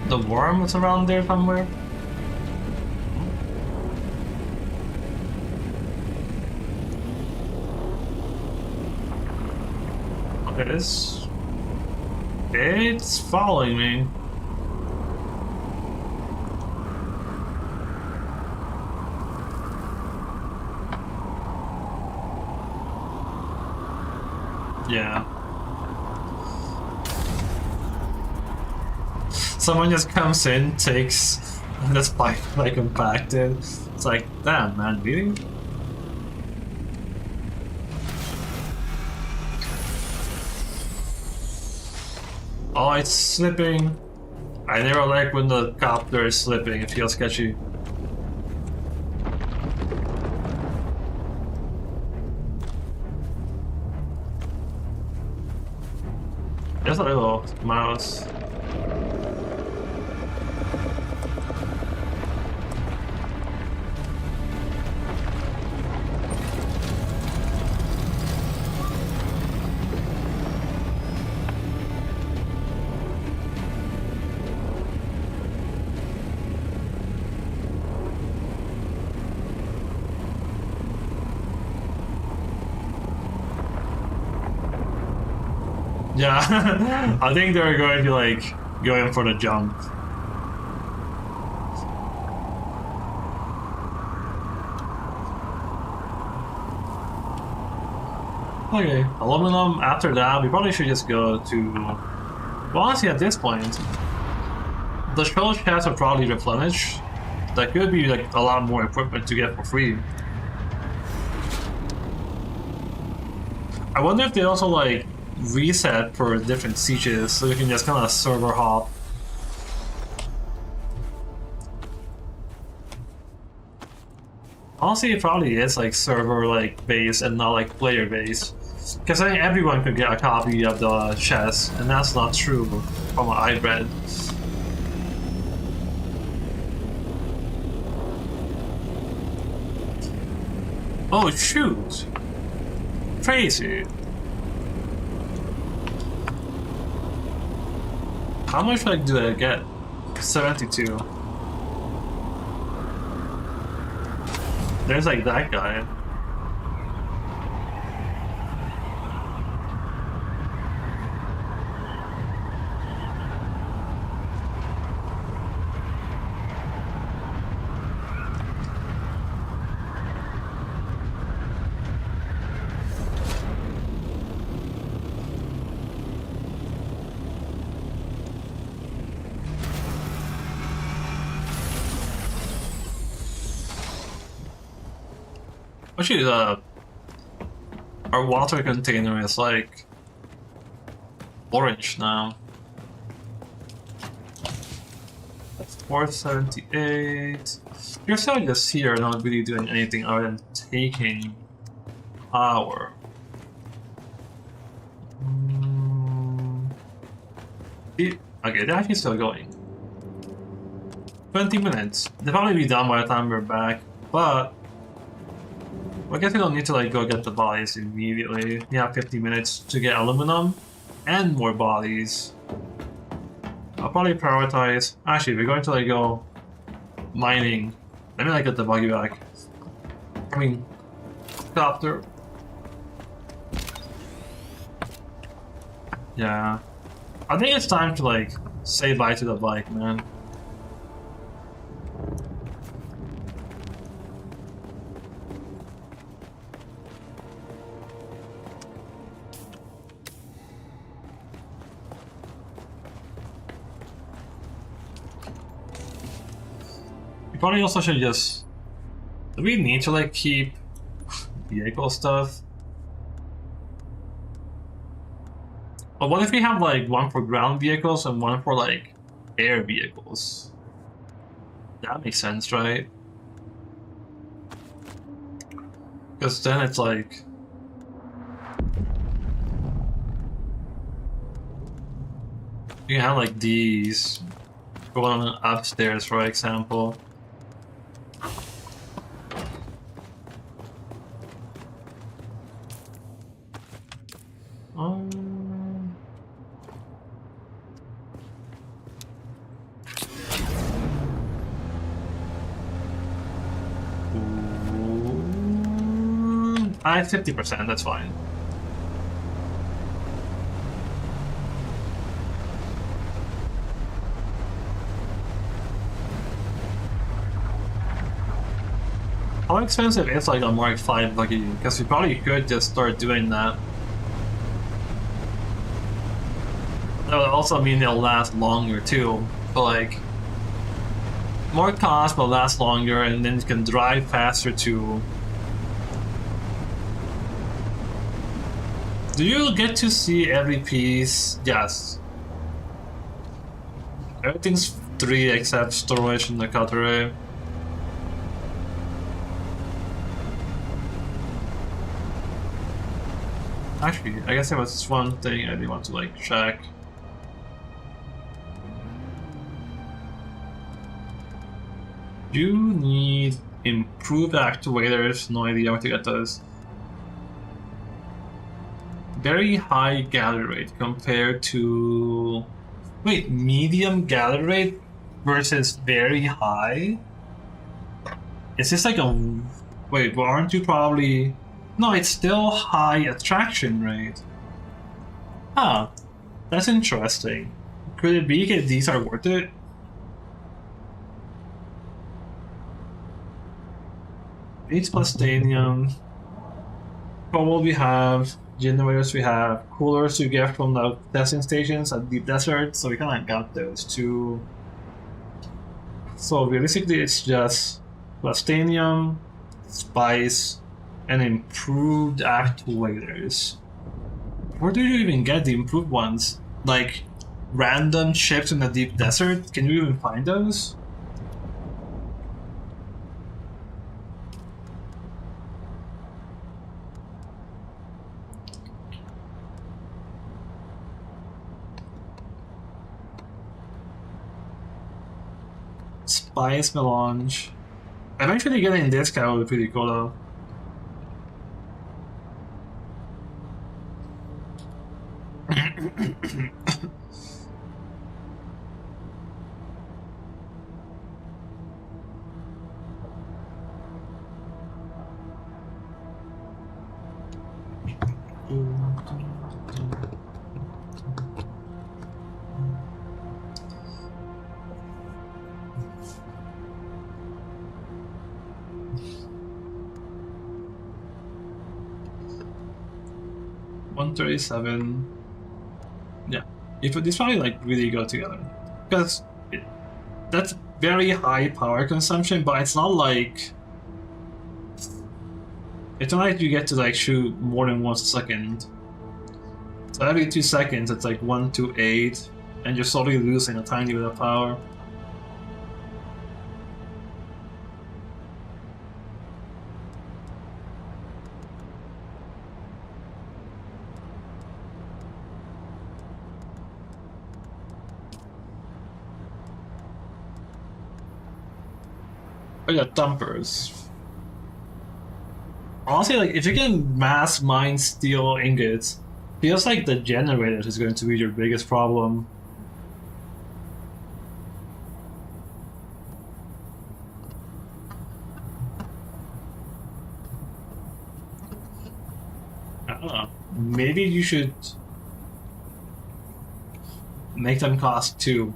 The worm was around there somewhere. It is. It's following me. Yeah. Someone just comes in, takes the spike like compacted. It's like, damn man, really? Oh, it's slipping. I never like when the copter is slipping, it feels sketchy. There's a little mouse. Yeah, I think they're going to like go in for the jump. Okay, aluminum. After that, we probably should just go to. Well, honestly, at this point, the shell chests are probably replenished. That could be like a lot more equipment to get for free. I wonder if they also like reset for different sieges, so you can just kind of server hop. Honestly, it probably is like server like base and not like player base, because I think everyone could get a copy of the chest, and that's not true from what I read. Oh shoot! Crazy. How much like do I get? 72. There's like that guy. Actually, our water container is like orange now. That's 478. You're still just here, not really doing anything other than taking power. Okay, they're actually still going. 20 minutes. They'll probably be done by the time we're back, but I guess we don't need to like go get the bodies immediately. We have 50 minutes to get aluminum and more bodies. I'll probably prioritize. Actually, we're going to like go mining. Let me like get the buggy back. I mean, copter. Yeah. I think it's time to like say bye to the bike, man. We probably also should just... Do we need to like keep vehicle stuff? But what if we have like one for ground vehicles and one for like air vehicles? That makes sense, right? Because then it's like... You can have like these going upstairs, for example. I have 50%, that's fine. How expensive is like a Mark 5 buggy? Because we probably could just start doing that. That would also mean they'll last longer too. But like, more cost but last longer, and then you can drive faster too. Do you get to see every piece? Yes. Everything's 3 except storage and the cutlery. Actually, I guess there was one thing I did want to like check. You need improved actuators. No idea what to get those. Very high gather rate compared to... Wait, medium gather rate versus very high? Is this like a... Wait, well, aren't you probably... No, it's still high attraction rate. Huh, that's interesting. Could it be that these are worth it? H plus stadium. Cobalt we have. Generators we have. Coolers you get from the testing stations at Deep Desert, so we kinda got those too. So realistically it's just plastanium, spice, and improved actuators. Where do you even get the improved ones? Like random chips in the Deep Desert? Can you even find those? Spice melange. Eventually getting this guy would be pretty cool though. $137. Yeah, if these probably like really go together, because that's very high power consumption, but it's not It's not like you get to like shoot more than once a second. So every 2 seconds, it's like 1 to 8, and you're slowly losing a tiny bit of power. Oh yeah, dumpers. Honestly, like, if you can mass mine steel ingots, feels like the generator is going to be your biggest problem. I don't know. Maybe you should make them cost 2.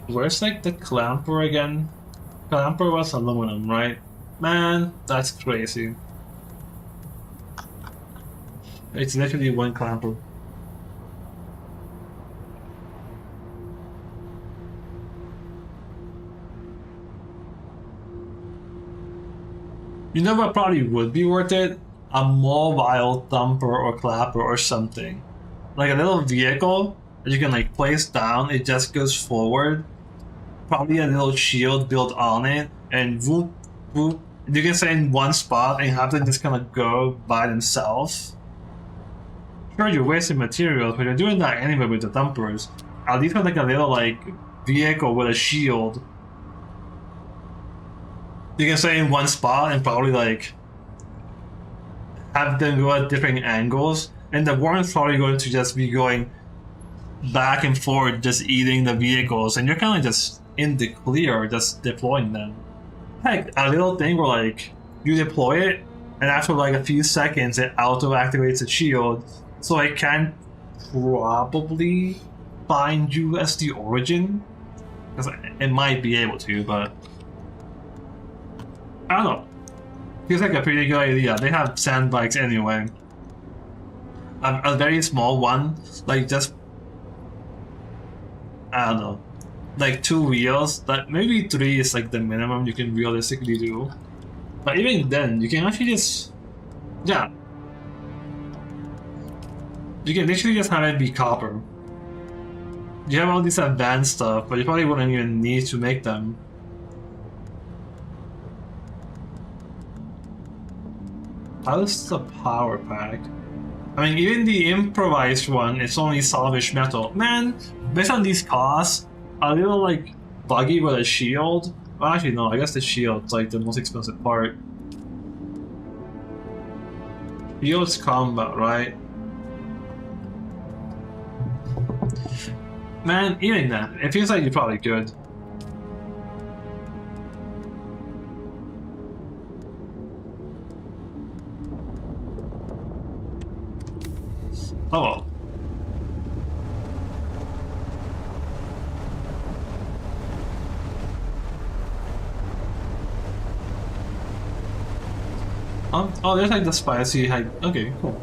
Where's like the clamper again? Clamper was aluminum, right? Man, that's crazy. It's literally 1 clamper. You know what probably would be worth it? A mobile thumper or clapper or something. Like a little vehicle that you can like place down, it just goes forward. Probably a little shield built on it, and whoop, whoop. You can stay in one spot and have them just kind of go by themselves. Sure, you're wasting materials, but you're doing that anyway with the dumpers. At least with like a little like vehicle with a shield. You can stay in one spot and probably like have them go at different angles, and the worm's probably going to just be going back and forth, just eating the vehicles, and you're kind of just in the clear, just deploying them. Heck, a little thing where like you deploy it, and after like a few seconds, it auto activates the shield, so it can probably find you as the origin, because it might be able to, but I don't know. Feels like a pretty good idea. They have sandbags anyway. A very small one, like just I don't know, like 2 wheels. That maybe 3 is like the minimum you can realistically do. But even then, you can actually just you can literally just have it be copper. You have all this advanced stuff, but you probably wouldn't even need to make them. How's the power pack? I mean, even the improvised one, it's only salvaged metal. Man, based on these costs, a little like buggy with a shield. Well, actually, no, I guess the shield's like the most expensive part. Shield's combat, right? Man, even that, it feels like you're probably good. Oh well. Oh, there's like the spicy high. Okay, cool.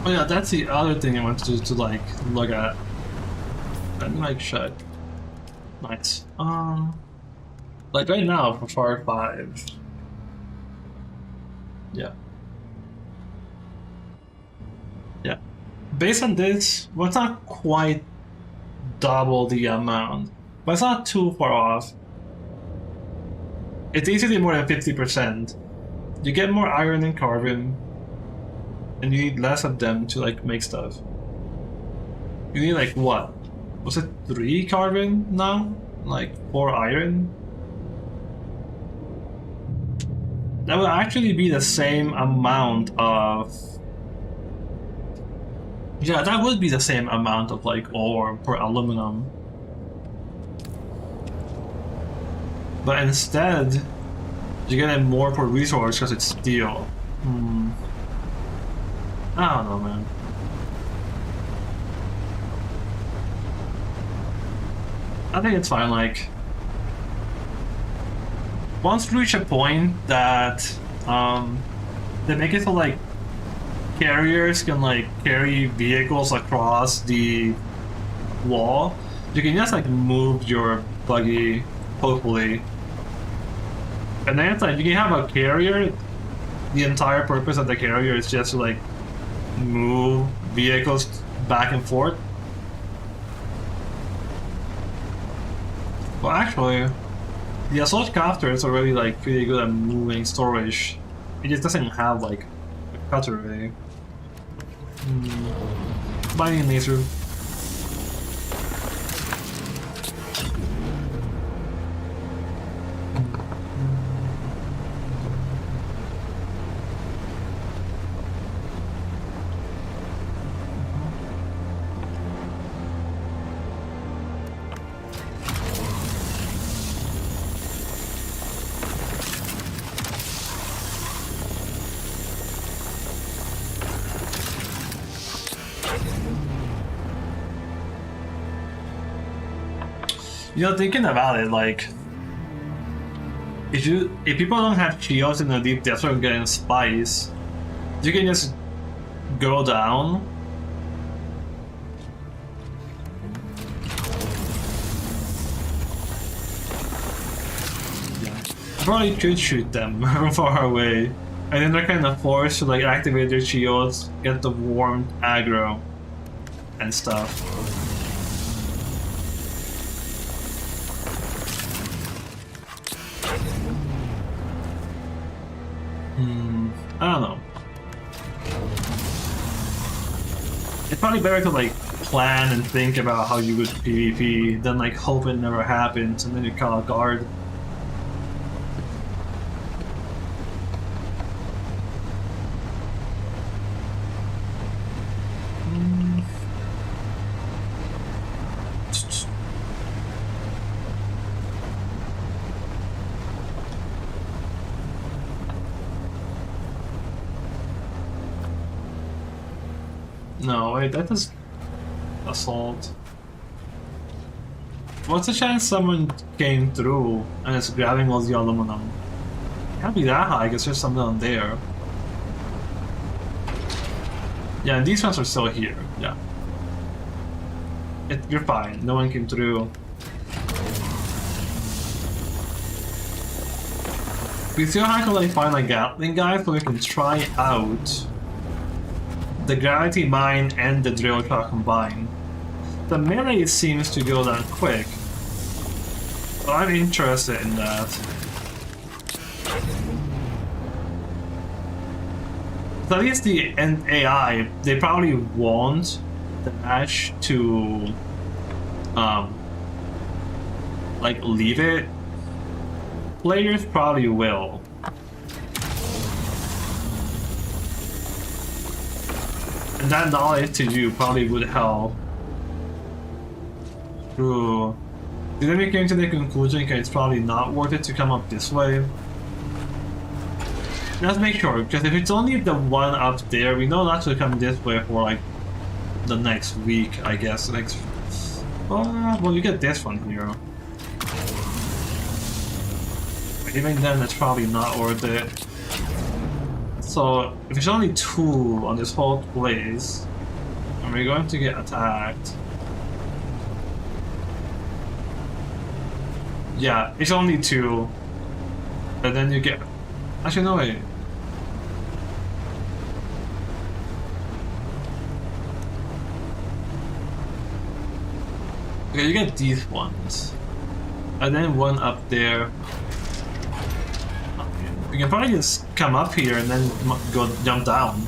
Oh yeah, that's the other thing I wanted to like look at. And like shut. Nice. Like right now for Far 5. Yeah. Yeah. Based on this, well, it's not quite double the amount, but it's not too far off. It's easily more than 50%. You get more iron and carbon, and you need less of them to like make stuff. You need like what? Was it 3 carbon now? Like 4 iron? That would actually be the same amount of... Yeah, that would be the same amount of like ore per aluminum. But instead, you're getting more per resource because it's steel. I don't know, man. I think it's fine, like... Once you reach a point that they make it so like carriers can like carry vehicles across the wall, you can just like move your buggy, hopefully. And then it's like you can have a carrier. The entire purpose of the carrier is just to like move vehicles back and forth. Well, actually, the assault copter is already like pretty good at moving storage. It just doesn't have like a cutter really. Buying laser. You know, thinking about it, like, if people don't have shields in the deep depths or getting spice, you can just go down. Yeah. Probably could shoot them from far away, and then they're kind of forced to like activate their shields, get the warmed aggro, and stuff. I don't know. It's probably better to like plan and think about how you would PvP than like hope it never happens and then you call a guard. No, wait, that is assault. What's the chance someone came through and is grabbing all the aluminum? Can't be that high because there's something on there. Yeah, and these ones are still here. Yeah. You're fine. No one came through. We still have to like find like Gatling guys so we can try out the gravity mine and the drill shot combined. The melee seems to go down quick, but I'm interested in that. So at least the AI, they probably won't dash to like leave it. Players probably will. And that knowledge to you probably would help. True. Did we came to the conclusion okay, it's probably not worth it to come up this way? Let's make sure, because if it's only the one up there, we know not to come this way for like the next week, I guess. Next. Well, you get this one here. Even then, it's probably not worth it. So if there's only 2 on this whole place, and we're going to get attacked. Yeah, it's only 2. But then you get... Actually, no way. Okay, you get these ones. And then 1 up there. You can probably just come up here and then go jump down.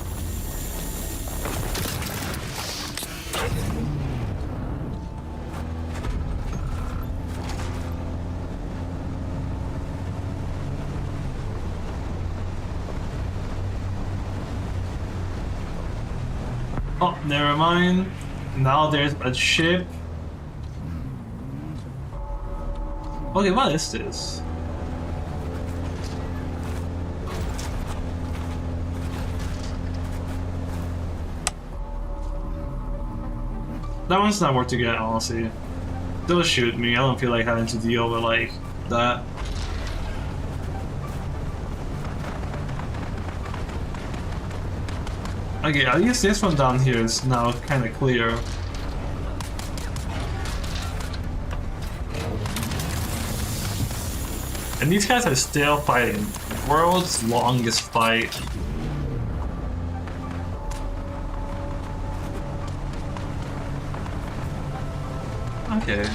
Oh, never mind. Now there's a ship. Okay, what is this? That one's not worth to get, honestly. They'll shoot me. I don't feel like having to deal with like that. Okay, at least this one down here is now kind of clear. And these guys are still fighting. World's longest fight. Okay.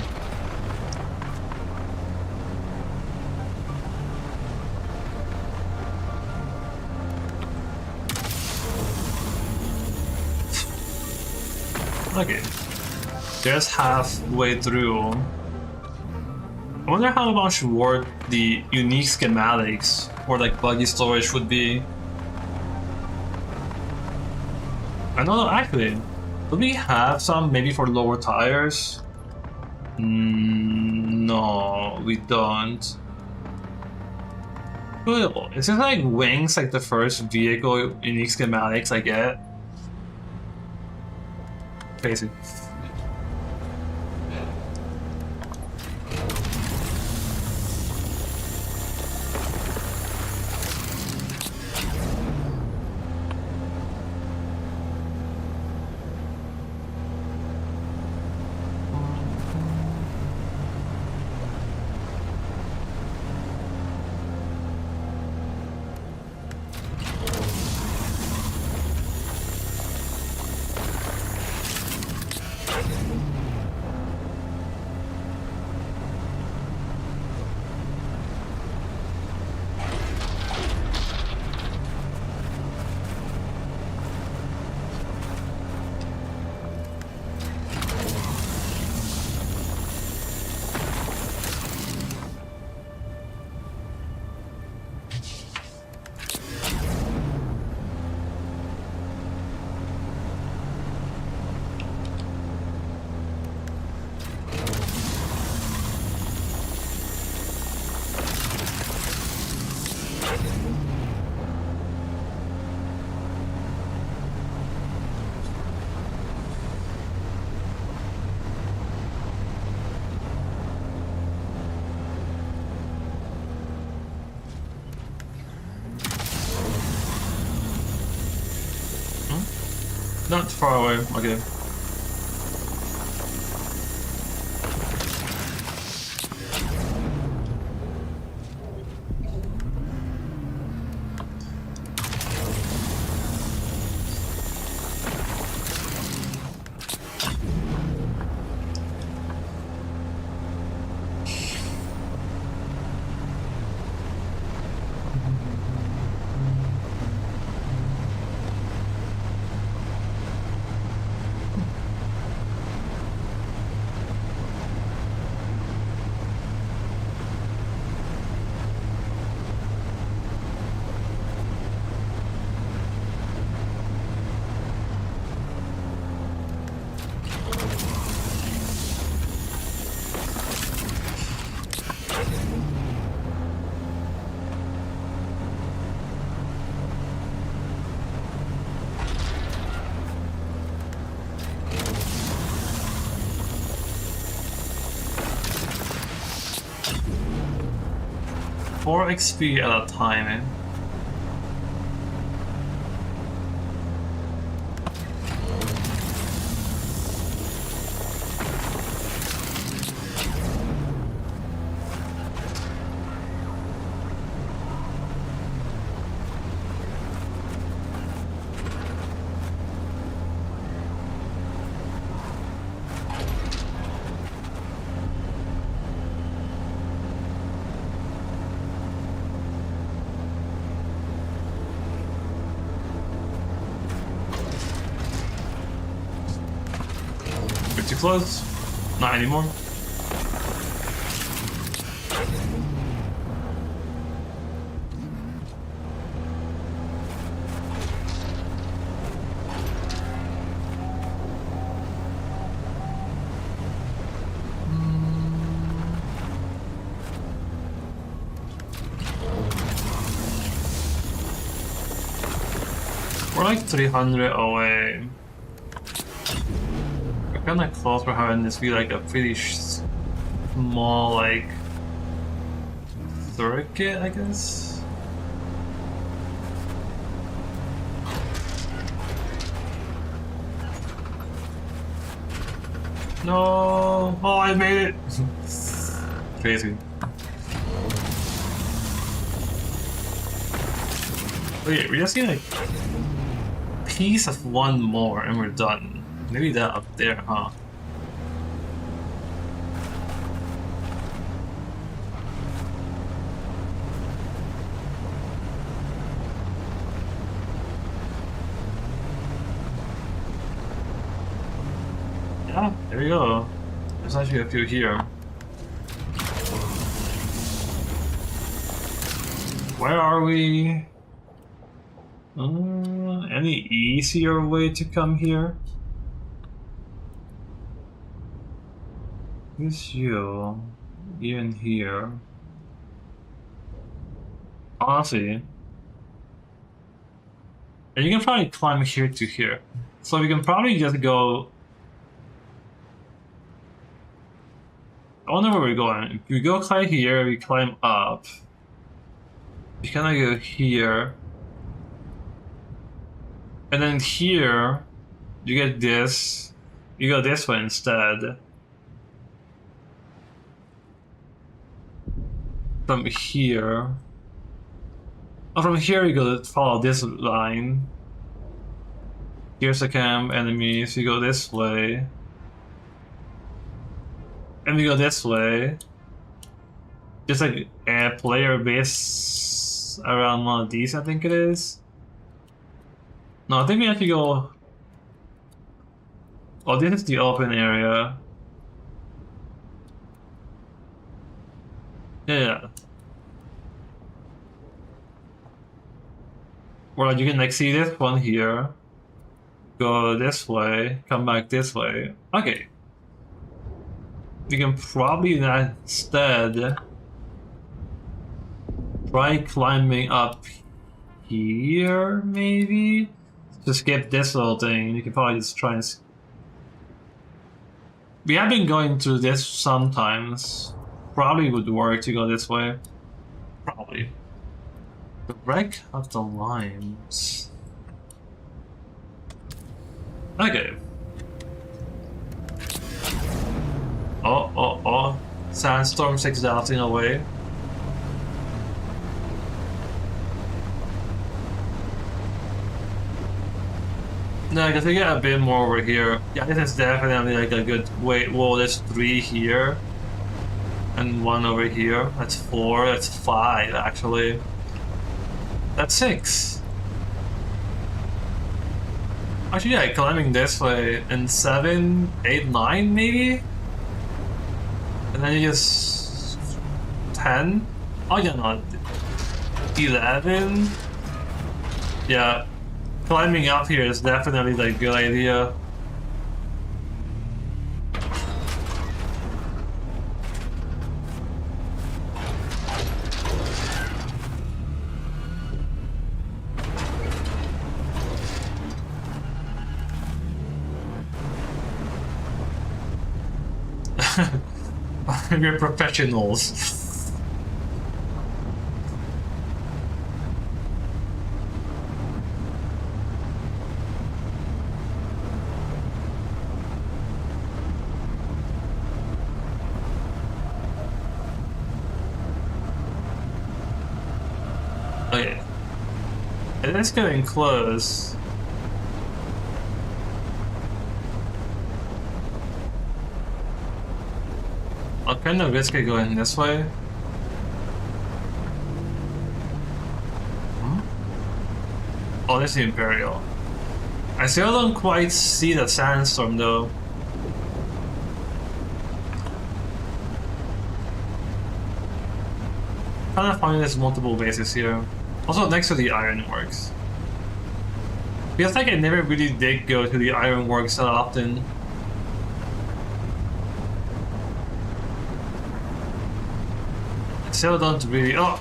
Okay. Just halfway through. I wonder how much worth the unique schematics or like buggy storage would be. I don't know, actually. Do we have some maybe for lower tires? No, we don't. Cool. Is it like wings, like the first vehicle unique schematics I get? Face it. Not far away, okay. Four XP at a time, eh? close? Not anymore. We're like 300 away. We're kinda close for having this be like a pretty small, like, circuit, I guess? No! Oh, I made it! Crazy. Wait, we just need like piece of one more and we're done. Maybe that up there, huh? Yeah, there we go. There's actually a few here. Where are we? Any easier way to come here? Who's you? Even here. Honestly. And you can probably climb here to here. So we can probably just go. I wonder where we're going. If we go climb here, we climb up. We kinda go here. And then here, you get this. You go this way instead. From here. Oh, from here you go follow this line. Here's the camp, enemies. You go this way. And we go this way. Just like a player base around one of these, I think it is. No, I think we have to go. Oh, this is the open area. Yeah. Well, you can like see this one here. Go this way, come back this way. Okay. We can probably instead try climbing up here, maybe? To skip this little thing, you can probably just try and... We have been going through this sometimes. Probably would work to go this way. Probably. The wreck of the limes. Okay. Oh. Sandstorm's exhausting away. No, because we get a bit more over here. Yeah, this is definitely like a good wait. Whoa, there's 3 here. And 1 over here. That's 4. That's 5 actually. That's 6. Actually, yeah, climbing this way. And 7, 8, 9 maybe? And then you just 10? Oh yeah, no. 11? Yeah. Climbing up here is definitely like a good idea. We're professionals. Okay. It is getting close. I'll kind of risk it going this way. Oh, this is the Imperial. I still don't quite see the sandstorm though. kind of funny there's multiple bases here. Also next to the ironworks. Feels like I never really did go to the ironworks that often. I still don't really... Oh!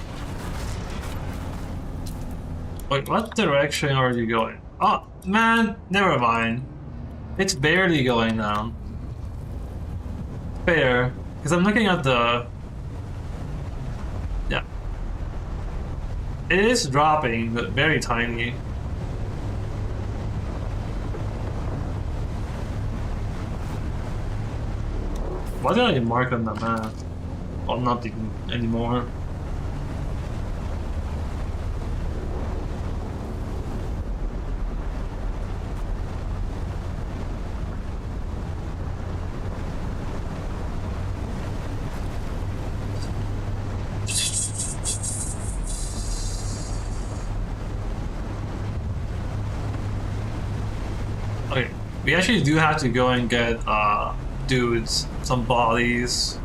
Wait, what direction are you going? Oh, man, never mind. It's barely going down. Fair, because I'm looking at the... Yeah. It is dropping, but very tiny. Why did I mark on the map? Well, not even anymore. Okay, we actually do have to go and get dudes some bodies.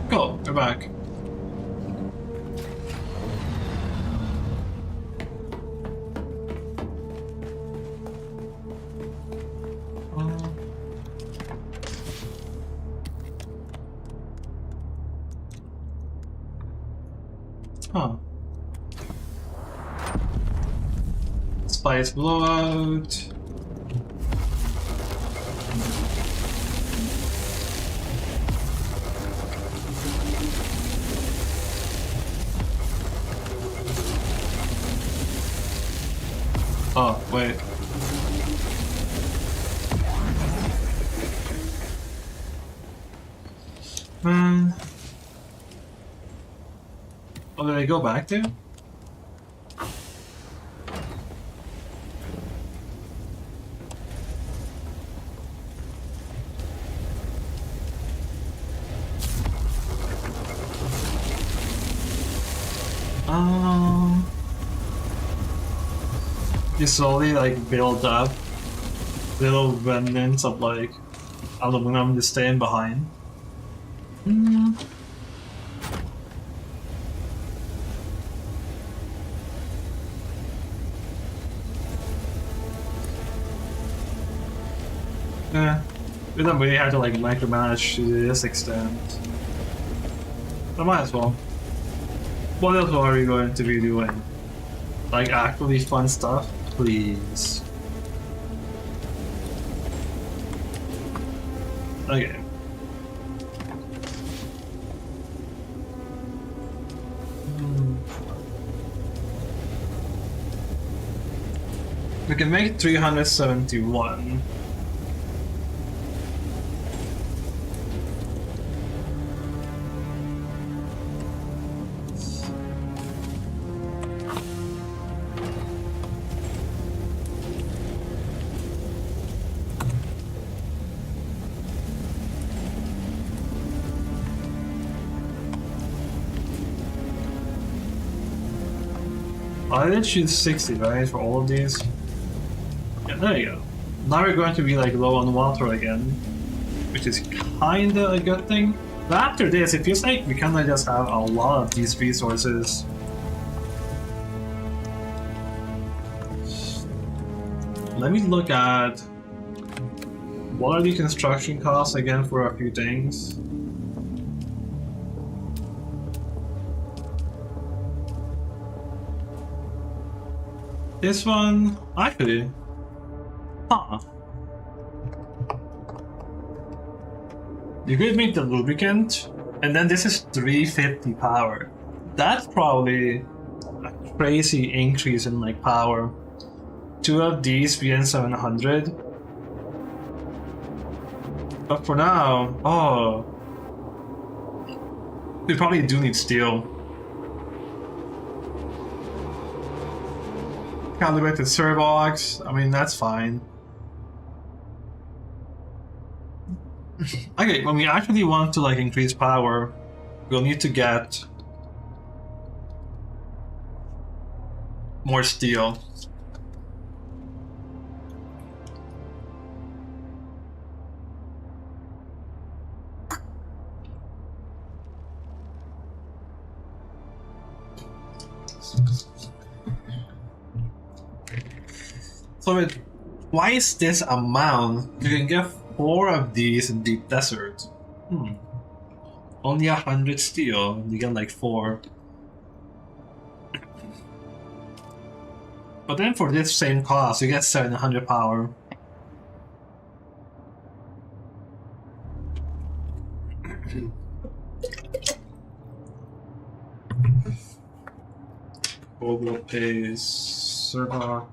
Go, we're back. Huh. Spice blowout. Oh, wait. Oh, did I go back to? You slowly like build up little remnants of like aluminum just staying behind. Yeah, we don't really have to like micromanage to this extent. I might as well. What else are we going to be doing? Like actually fun stuff? Please. Okay. We can make 371. I did choose 60, right, for all of these? Yeah, there you go. Now we're going to be like low on water again, which is kinda a good thing. But after this, it feels like we kinda just have a lot of these resources. Let me look at what are the construction costs again for a few things. This one, actually, huh? You could make the lubricant, and then this is 350 power. That's probably a crazy increase in like power. 2 of these being 700. But for now, oh, we probably do need steel. Calibrated servox, I mean, that's fine. Okay, when we actually want to like increase power, we'll need to get more steel. So with twice this amount, you can get 4 of these in deep desert. Only 100 steel, you get like 4. But then for this same cost, you get 700 power. Global pays Servoc.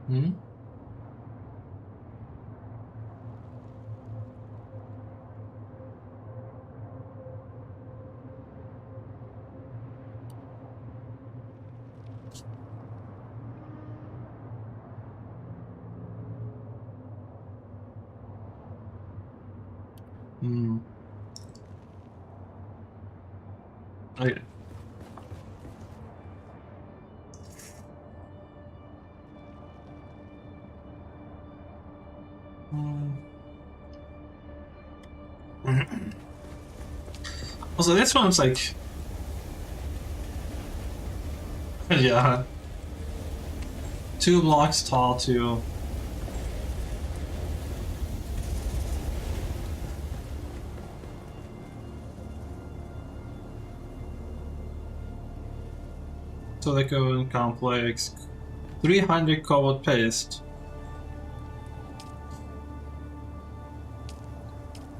Hmm? Hmm. Okay. Also, this one's like, yeah, 2 blocks tall too. Silicone complex, 300 cobalt paste.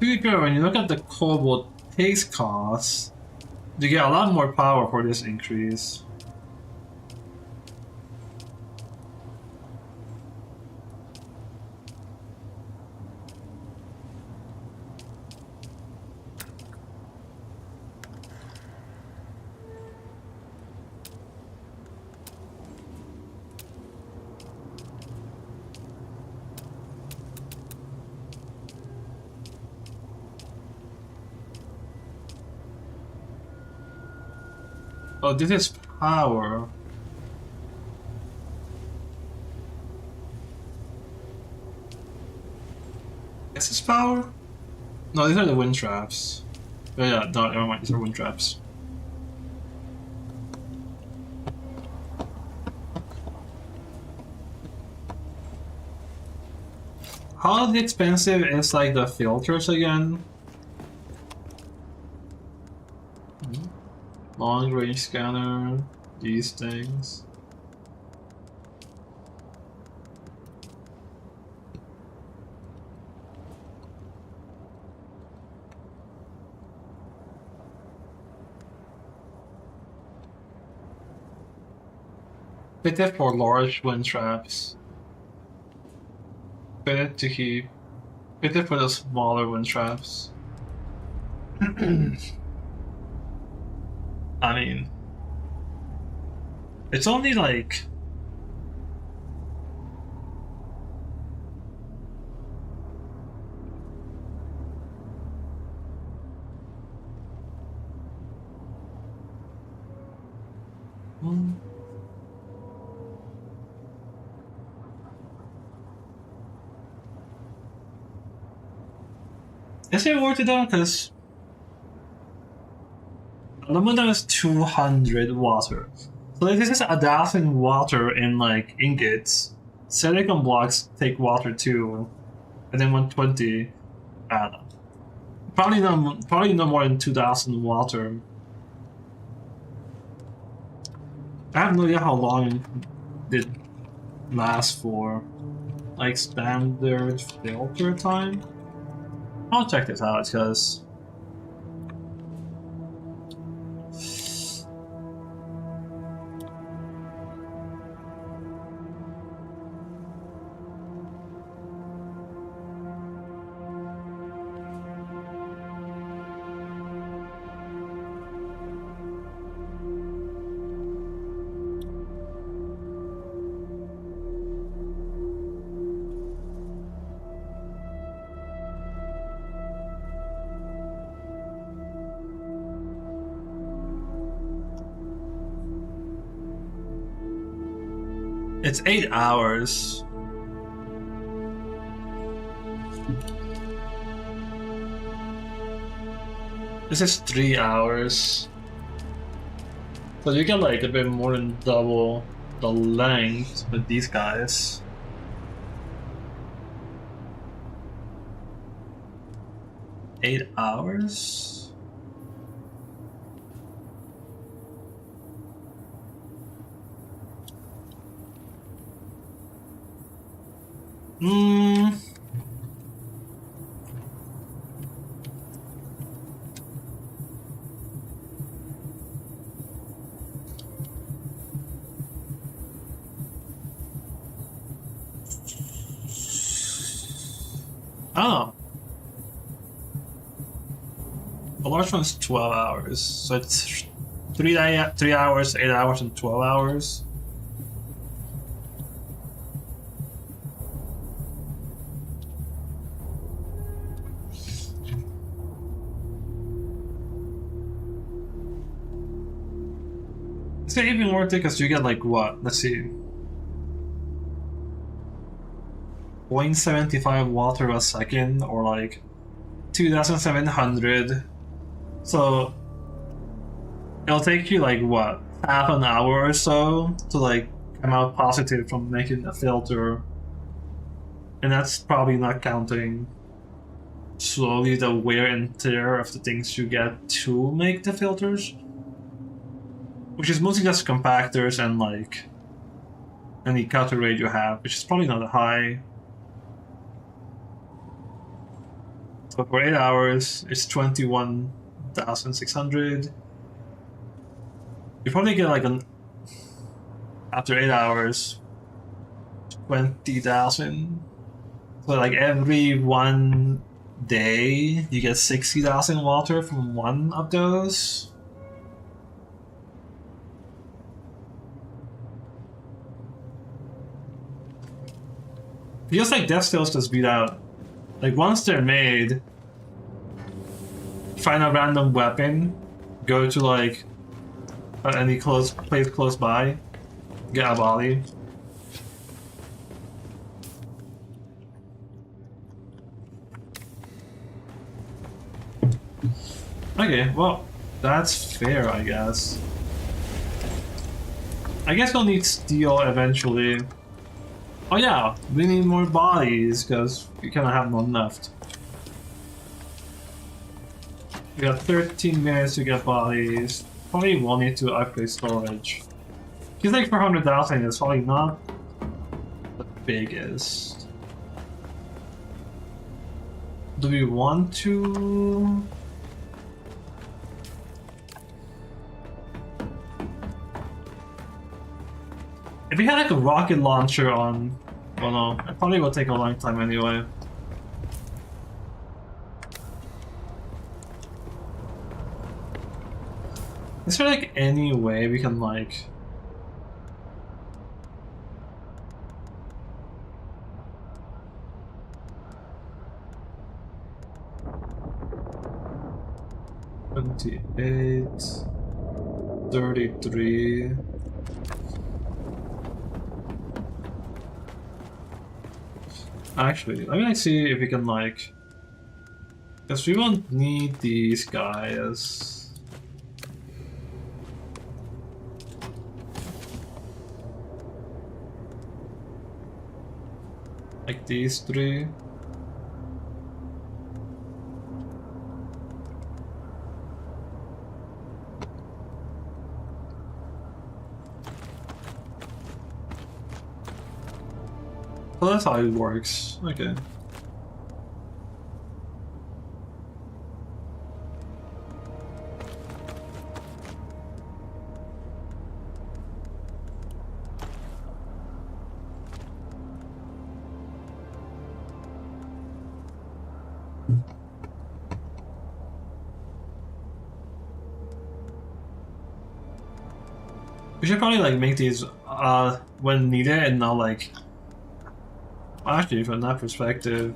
To be fair, when you look at the cobalt paste costs, you get a lot more power for this increase. Oh, this is power. Is this power? No, these are the wind traps. Oh, yeah, no, never mind, these are wind traps. How expensive is like the filters again? Long range scanner, these things. Fitted for large wind traps. Fitted to keep. Fitted for the smaller wind traps. I mean, it's only like Hmm. Is it worth it though? Because aluminum is 200 water. So if this is 1,000 water in like ingots, silicon blocks take water too, and then 120. I don't know. Probably no more than 2,000 water. I have no idea how long it lasts for. Like standard filter time. I'll check this out because. It's 8 hours. This is 3 hours. So you get like a bit more than double the length with these guys. Eight hours? Oh. The large one's 12 hours. So it's 3 hours, 8 hours, and 12 hours. It's not even worth it because you get like what? Let's see. 0.75 water a second or like 2,700. So it'll take you like what? Half an hour or so to like come out positive from making a filter. And that's probably not counting slowly the wear and tear of the things you get to make the filters. Which is mostly just compactors and like any cutter rate you have, which is probably not high. So for 8 hours, it's 21,600. You probably get like after 8 hours, 20,000. So like every 1 day, you get 60,000 water from one of those. Feels like Death Stills just beat out. Like once they're made, find a random weapon, go to like any place close by, get a body. Okay, well, that's fair, I guess. I guess we'll need steel eventually. Oh yeah, we need more bodies because we kind of have none left. We got 13 minutes to get bodies. Probably won't need to upgrade storage. Feels like 400,000 is probably not the biggest. Do we want to? If we had like a rocket launcher on, well no, it probably will take a long time anyway. Is there like any way we can like... $28, $33... Actually, let me like see if we can like, because we won't need these guys. Like these three. Well, that's how it works. Okay. We should probably like make these when needed and not like. Actually, from that perspective.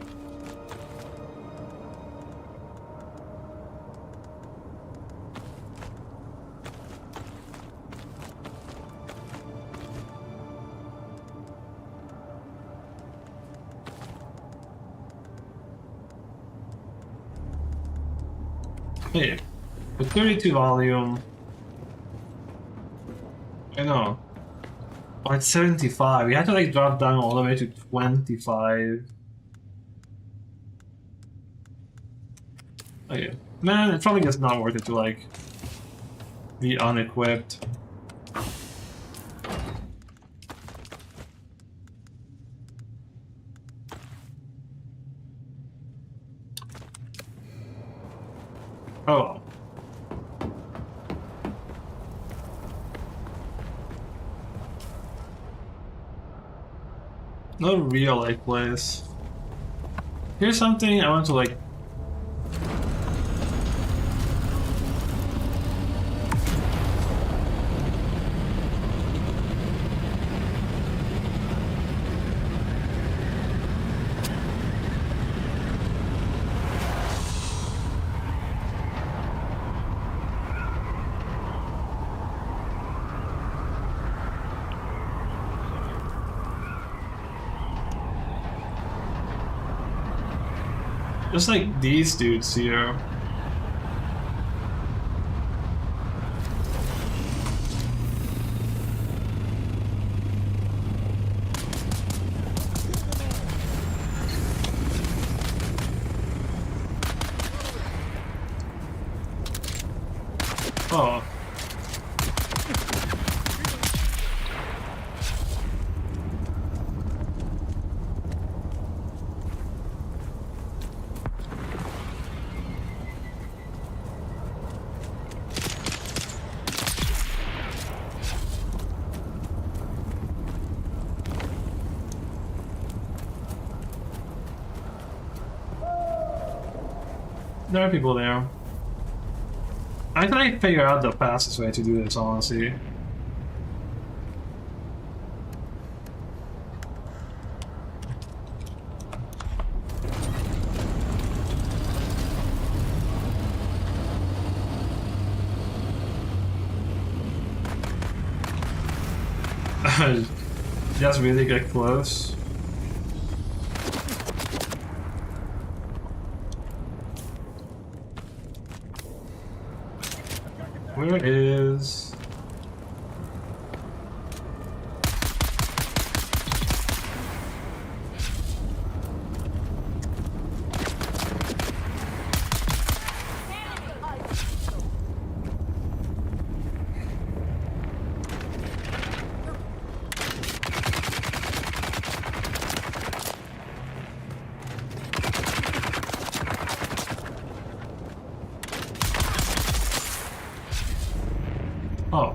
Hey, with 32 volume. I know. Oh, it's 75. We had to like drop down all the way to 25. Okay. Man, it's probably just not worth it to like be unequipped. Oh. No real like place. Here's something I want to like. Just like these dudes here. Oh. There are people there. I can like figure out the fastest way to do this, honestly. Just really get close. Where is... Oh.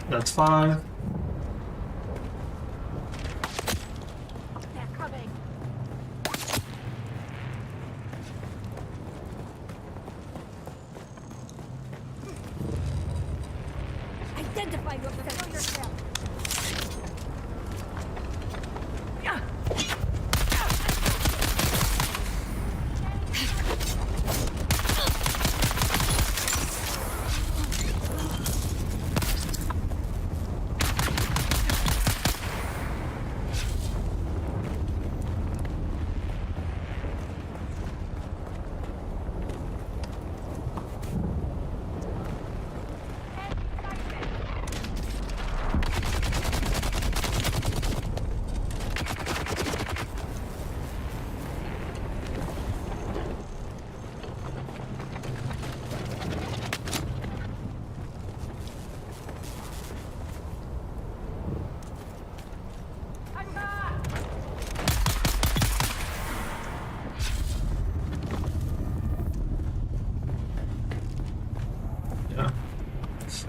That's 5. They're coming. Identify yourself.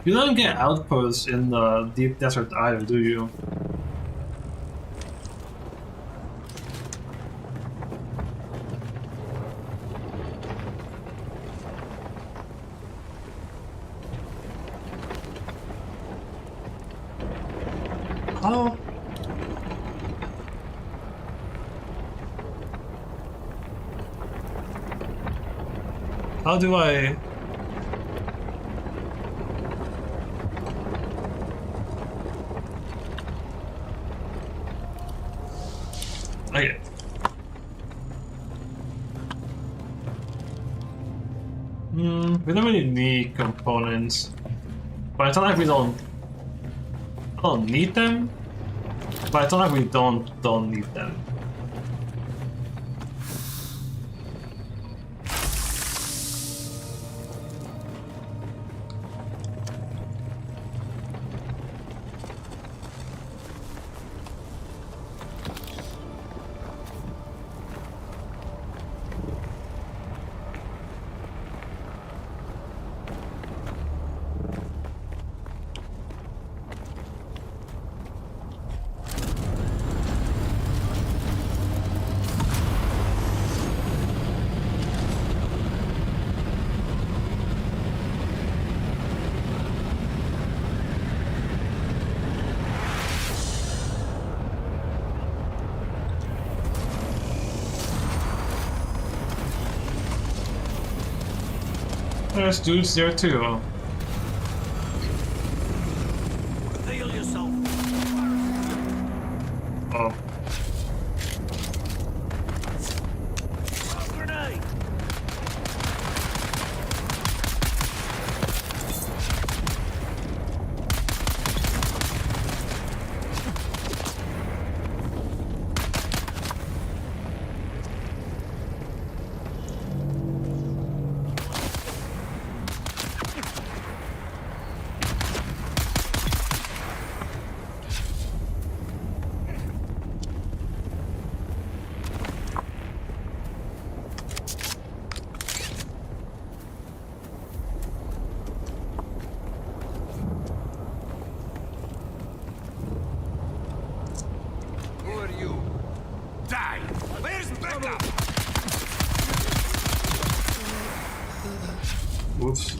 You don't get outposts in the deep desert either, do you? Oh. How do I... Okay. We don't really need components. But it's not like we don't need them. But it's not like we don't need them. There's dudes there too. Reveal yourself. Oh. Grenade. Who are you? Die! Where's backup? Oops.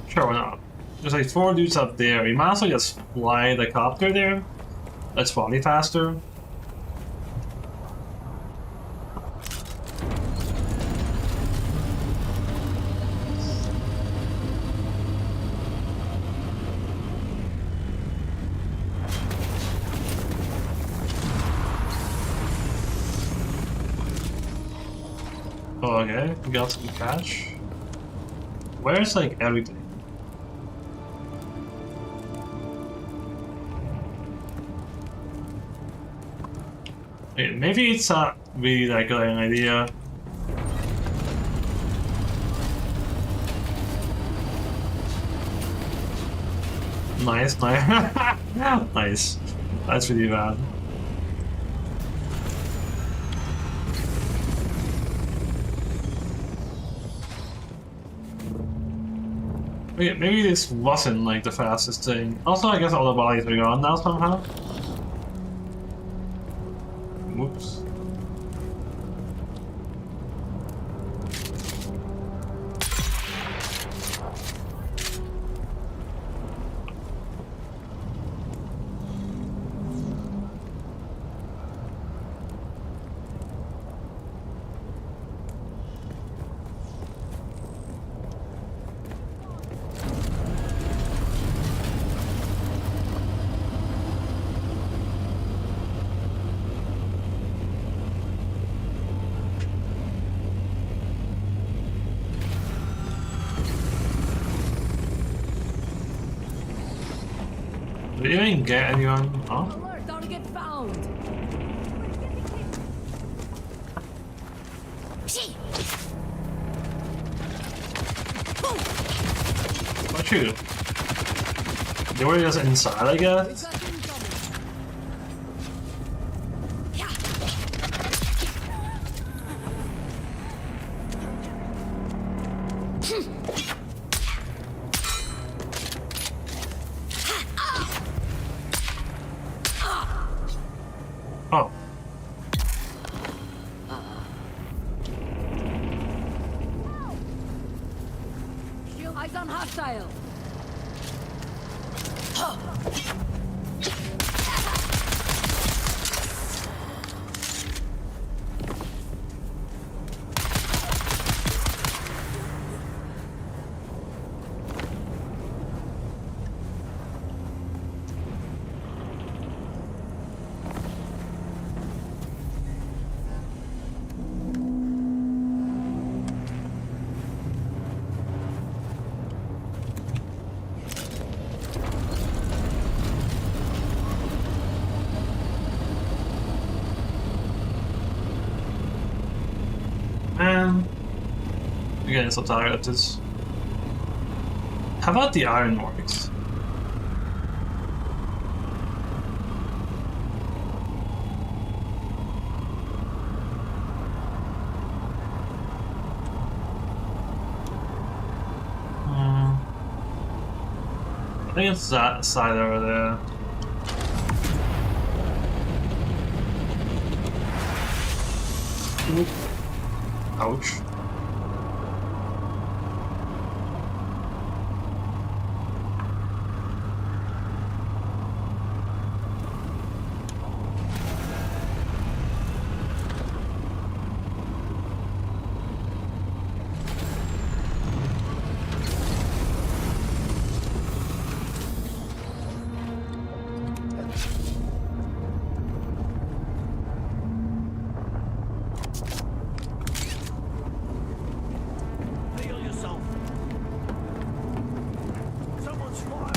Sure, why not? There's like 4 dudes up there. We might as well just fly the copter there. That's probably faster. Oh, okay, we got some cash. Where's like everything? Okay, maybe it's not really that good an idea. Nice, nice. Nice. That's really bad. Okay, maybe this wasn't like the fastest thing. Also, I guess all the bodies are gone now somehow. Whoops. Did you even get anyone? Oh? Alert, target found. Oh shoot. They were just inside, I guess? Got incoming. Oh. Shield eyes on hostile. Man, I'm getting so tired of this. How about the ironworks? I think it's that side over there. Oop. Ouch. Heal yourself. Someone's firing.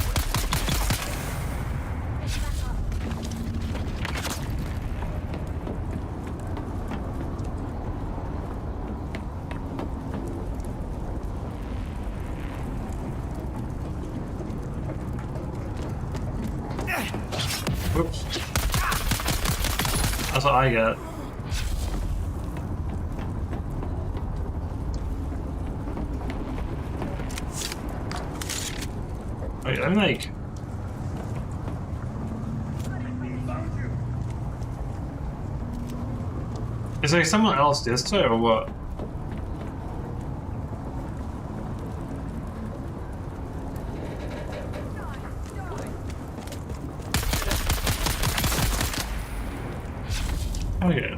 Whoops. That's what I get. Wait, I'm like... Is there someone else this way or what? Okay.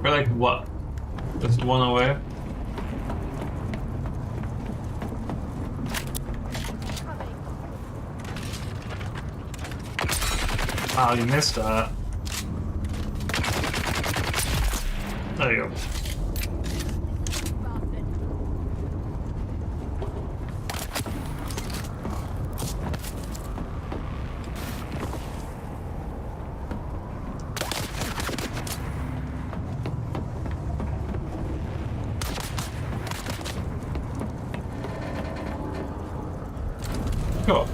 We're like what? Just one away? Wow, you missed that. There you go. Cool.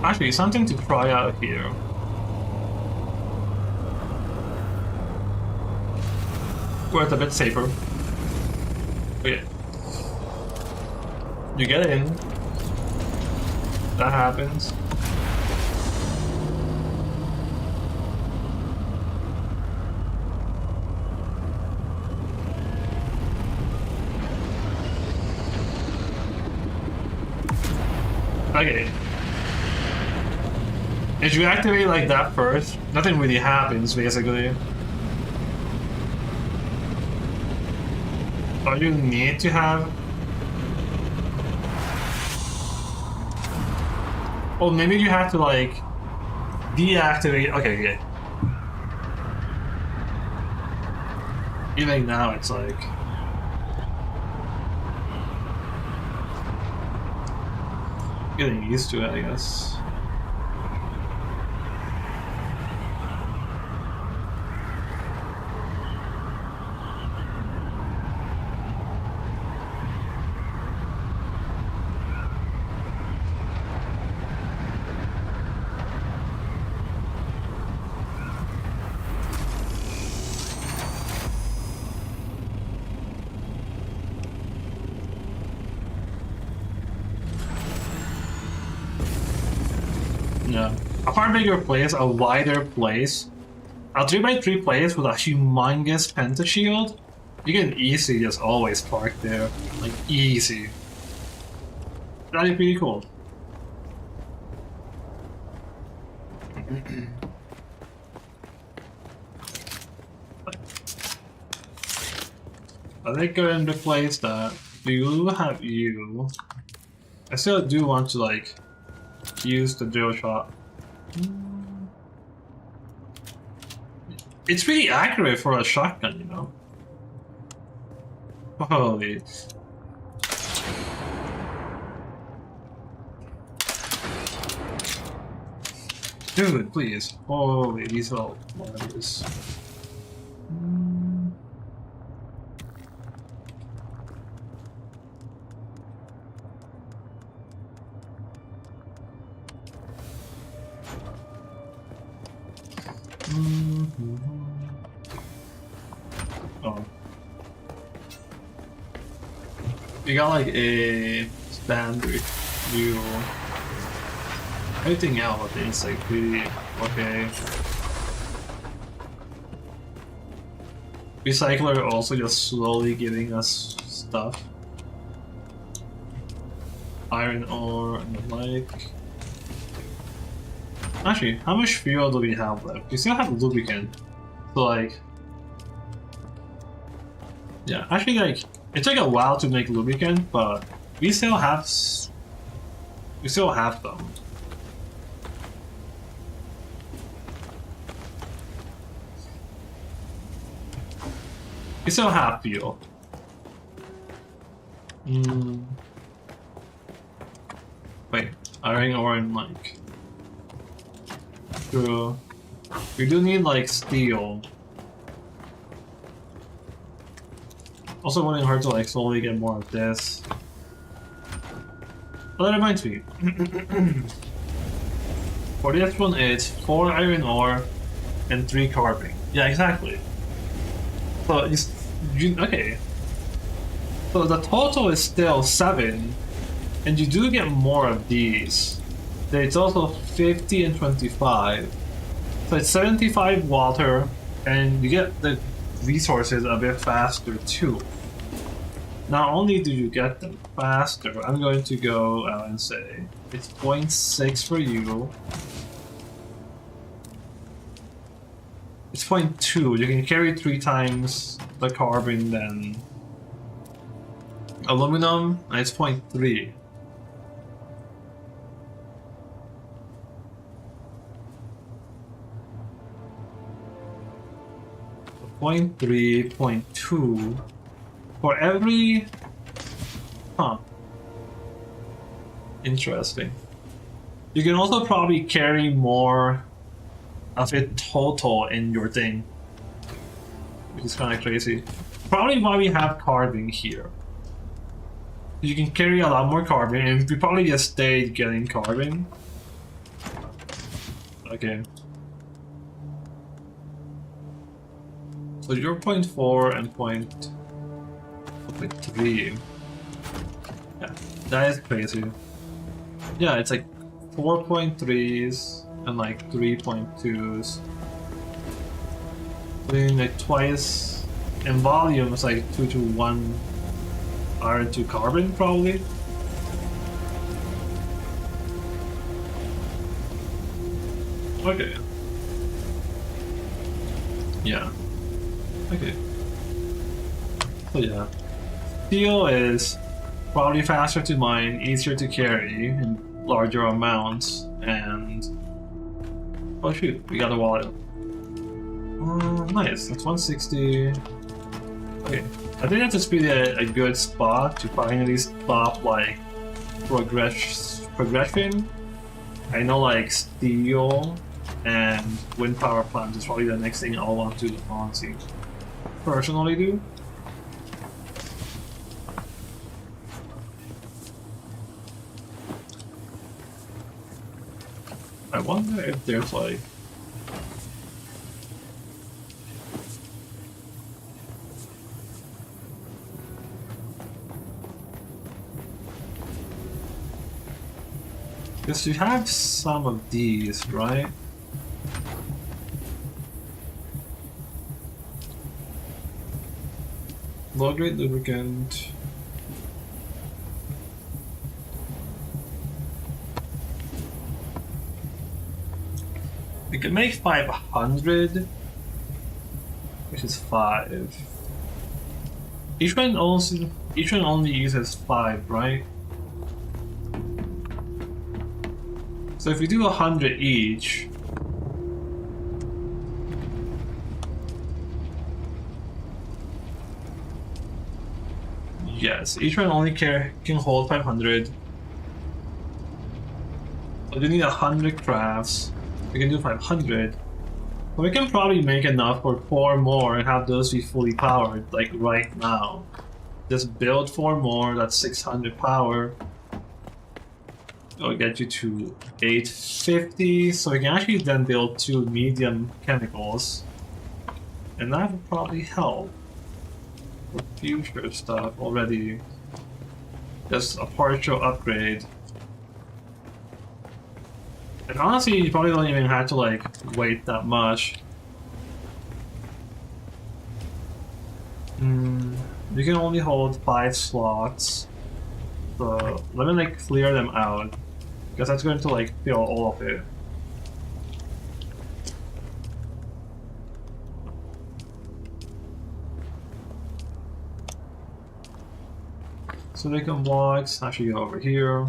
Actually, something to try out here. Where it's a bit safer. Okay. You get in. That happens. Okay. If you activate like that first, nothing really happens basically. Or you need to have... Or maybe you have to like deactivate... Okay. Even now it's like... Getting used to it, I guess. Yeah. A far bigger place, a wider place. A 3x3 place with a humongous penta shield. You can easily just always park there. Like, easy. That'd be pretty cool. I think I'm in the place that we will have you. I still do want to like use the drill shot. It's pretty accurate for a shotgun, you know. Holy. Dude, please. Holy, these are marvelous. Oh. We got like a standard view. Everything else I think is like pretty okay. Recycler also just slowly giving us stuff. Iron ore and the like. Actually, how much fuel do we have left? We still have lubricant. So like... Yeah, actually like, it took a while to make lubricant, but we still have... We still have them. We still have fuel. Wait, iron ore and like... True. We do need like steel. Also wanting her to like slowly get more of this. Oh, that reminds me. For this one it's 4 iron ore and 3 carbon. Yeah, exactly. So it's okay. So the total is still 7, and you do get more of these. Then it's also 50 and 25. So it's 75 water, and you get the resources a bit faster too. Not only do you get them faster, I'm going to go out and say it's 0.6 for you. It's 0.2. You can carry 3 times the carbon than aluminum, and it's 0.3. Point 3, 0.2 for every... Huh. Interesting. You can also probably carry more of it total in your thing, which is kind of crazy. Probably why we have carbon here. You can carry a lot more carbon, and we probably just stayed getting carbon. Okay. So you're 0.4 and 0.3. Yeah, that is crazy. Yeah, it's like 4.3s and like 3.2s. I mean, like twice in volume, it's like 2 to 1 iron to carbon, probably. Okay. Yeah. Okay. So yeah. Steel is probably faster to mine, easier to carry in larger amounts, and... Oh shoot, we got a wallet. Nice, that's 160. Okay, I think that's just really a good spot to finally stop like progression. I know like steel and wind power plants is probably the next thing I'll want to honestly personally do. I wonder if there's like... Because you have some of these, right? Low grade lubricant. We can make 500, which is 5. Each one only uses 5, right? So if we do 100 each, yes, each one only can hold 500. So we need 100 crafts. We can do 500. But we can probably make enough for 4 more and have those be fully powered, like right now. Just build 4 more, that's 600 power. It'll get you to 850, so we can actually then build 2 medium chemicals. And that would probably help for future stuff already. Just a partial upgrade. And honestly, you probably don't even have to like wait that much. You can only hold 5 slots. So let me like clear them out. Because that's going to like fill all of it. So they can blocks, actually go over here.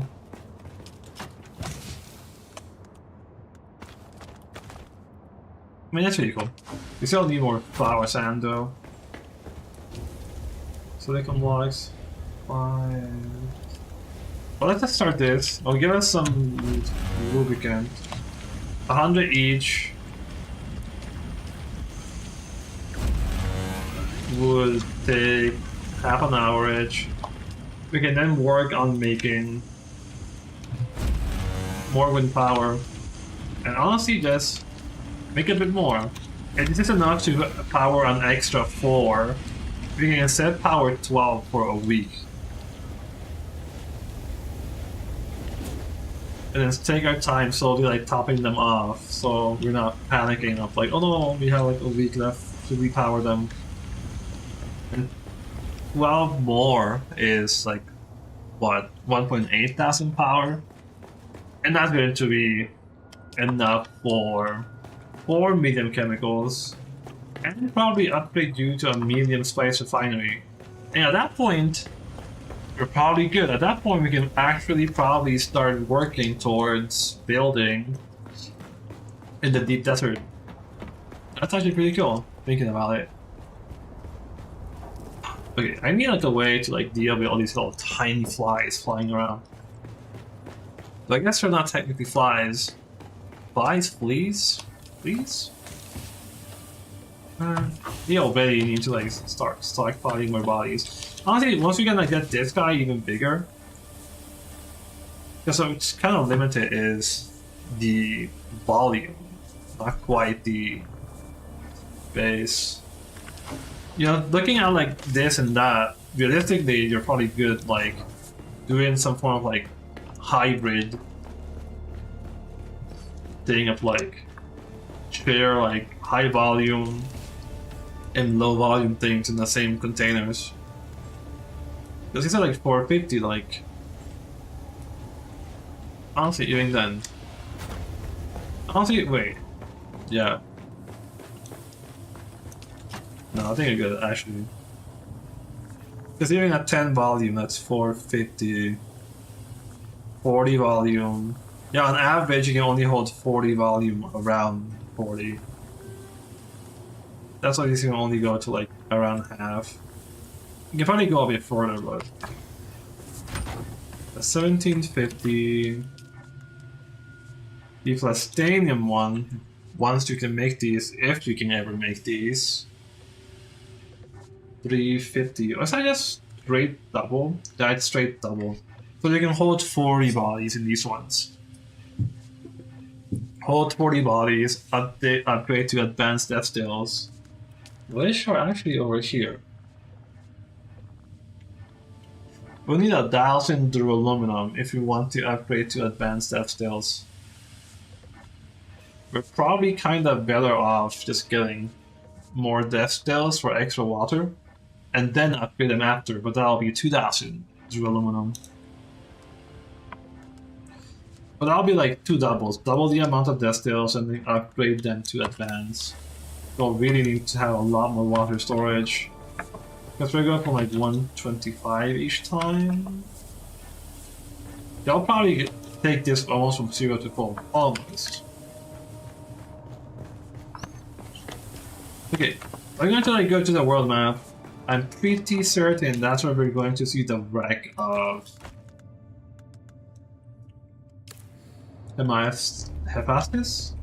I mean, that's pretty cool. We still need more flower sand though. So they can blocks. 5. Well, let's just start this. I'll give us some lubricant. 100 each. Would take half an hour each. We can then work on making more wind power. And honestly, just make a bit more. And this is enough to power an extra 4. We can instead power 12 for a week. And then take our time slowly like topping them off, so we're not panicking of like, oh no, we have like a week left to repower them. And 12 more is like, what, 1.8 thousand power? And that's going to be enough for 4 medium chemicals, and probably upgrade you to a medium spice refinery. And at that point, we're probably good. At that point, we can actually probably start working towards building in the deep desert. That's actually pretty cool, thinking about it. Okay, I need like a way to like deal with all these little tiny flies flying around. So I guess they're not technically flies. Flies? Fleas? Fleas? We already need to like start fighting more bodies. Honestly, once we can like get this guy even bigger, because what's kind of limited is the volume, not quite the base. You know, looking at like this and that, realistically, you're probably good like doing some form of like hybrid thing of like share like high volume and low volume things in the same containers. Because these are like 450, like honestly, even then. Honestly, wait. Yeah. No, I think you're good actually. Because even at 10 volume, that's 450. 40 volume. Yeah, on average, you can only hold 40 volume around 40. That's why these can only go to like around half. You can probably go a bit further, but 1750. The plastanium one, once you can make these, if you can ever make these. 350. Or is that just straight double? That's straight double. So they can hold 40 bodies in these ones. Hold 40 bodies, upgrade to advanced death stills. Which are actually over here. We'll need 1,000 duraluminum if we want to upgrade to advanced death stills. We're probably kind of better off just getting more death stills for extra water and then upgrade them after, but that'll be 2,000 duraluminum. But that'll be like 2 doubles, double the amount of death stills and then upgrade them to advanced. We'll really need to have a lot more water storage. Because we're going from like 125 each time. They'll probably take this almost from 0 to full. Almost. Okay, we're going to like go to the world map. I'm pretty certain that's where we're going to see the wreck of Hephaestus?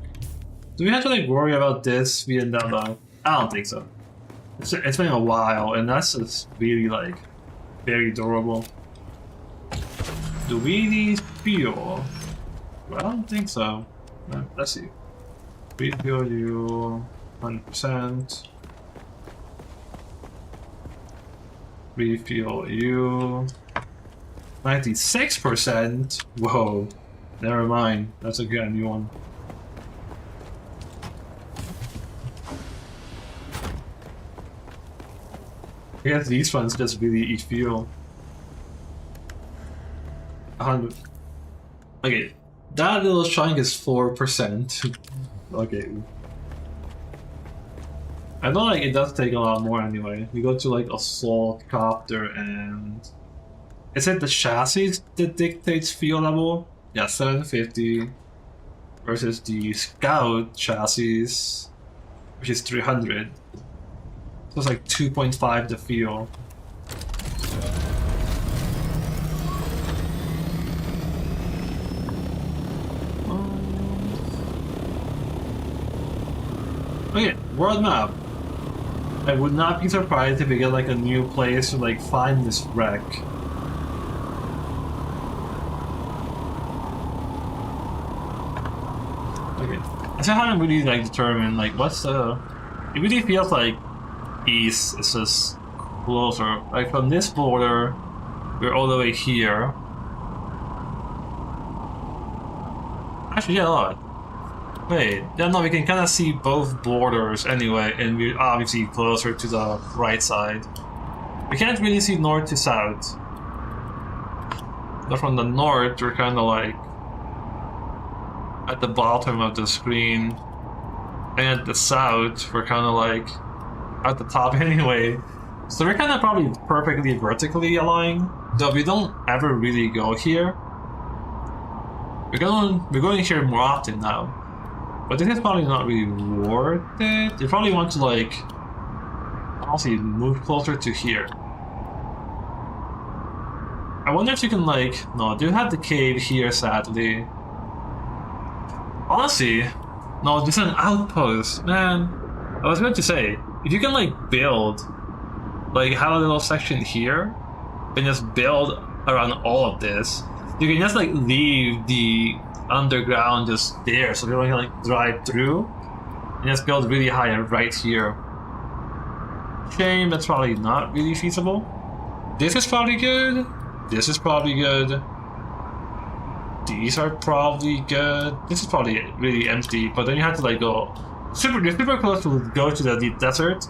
Do we have to like worry about this being that long? I don't think so. It's been a while, and that's just really like very durable. Do we need fuel? Well, I don't think so. Let's see. Refuel you 100%. Refuel you 96%. Whoa. Never mind. That's a good new one. I guess these ones just really eat fuel. 100. Okay, that little chunk is 4%. Okay. I know like it does take a lot more anyway. You go to like assault copter and is it the chassis that dictates fuel level? Yeah, 750 versus the scout chassis, which is 300. So it's like 2.5 the fuel. Okay, world map. I would not be surprised if we get like a new place to like find this wreck. Okay, I still haven't really like determined like what's the. It really feels like east is just closer. Like from this border, we're all the way here. Actually, yeah, look. Wait, yeah, no, we can kind of see both borders anyway, and we're obviously closer to the right side. We can't really see north to south. But from the north, we're kind of like at the bottom of the screen. And at the south, we're kind of like at the top anyway. So we're kind of probably perfectly vertically aligned, though we don't ever really go here. We're going here more often now. But this is probably not really worth it. You probably want to like honestly move closer to here. I wonder if you can like no, do you have the cave here sadly? Honestly, no, this is an outpost, man. I was going to say, if you can like build like have a little section here and just build around all of this, you can just like leave the underground just there, so we can like drive through and just build really high right here. Shame that's probably not really feasible. This is probably good. This is probably good. These are probably good. This is probably really empty, but then you have to like go super close to go to the deep desert.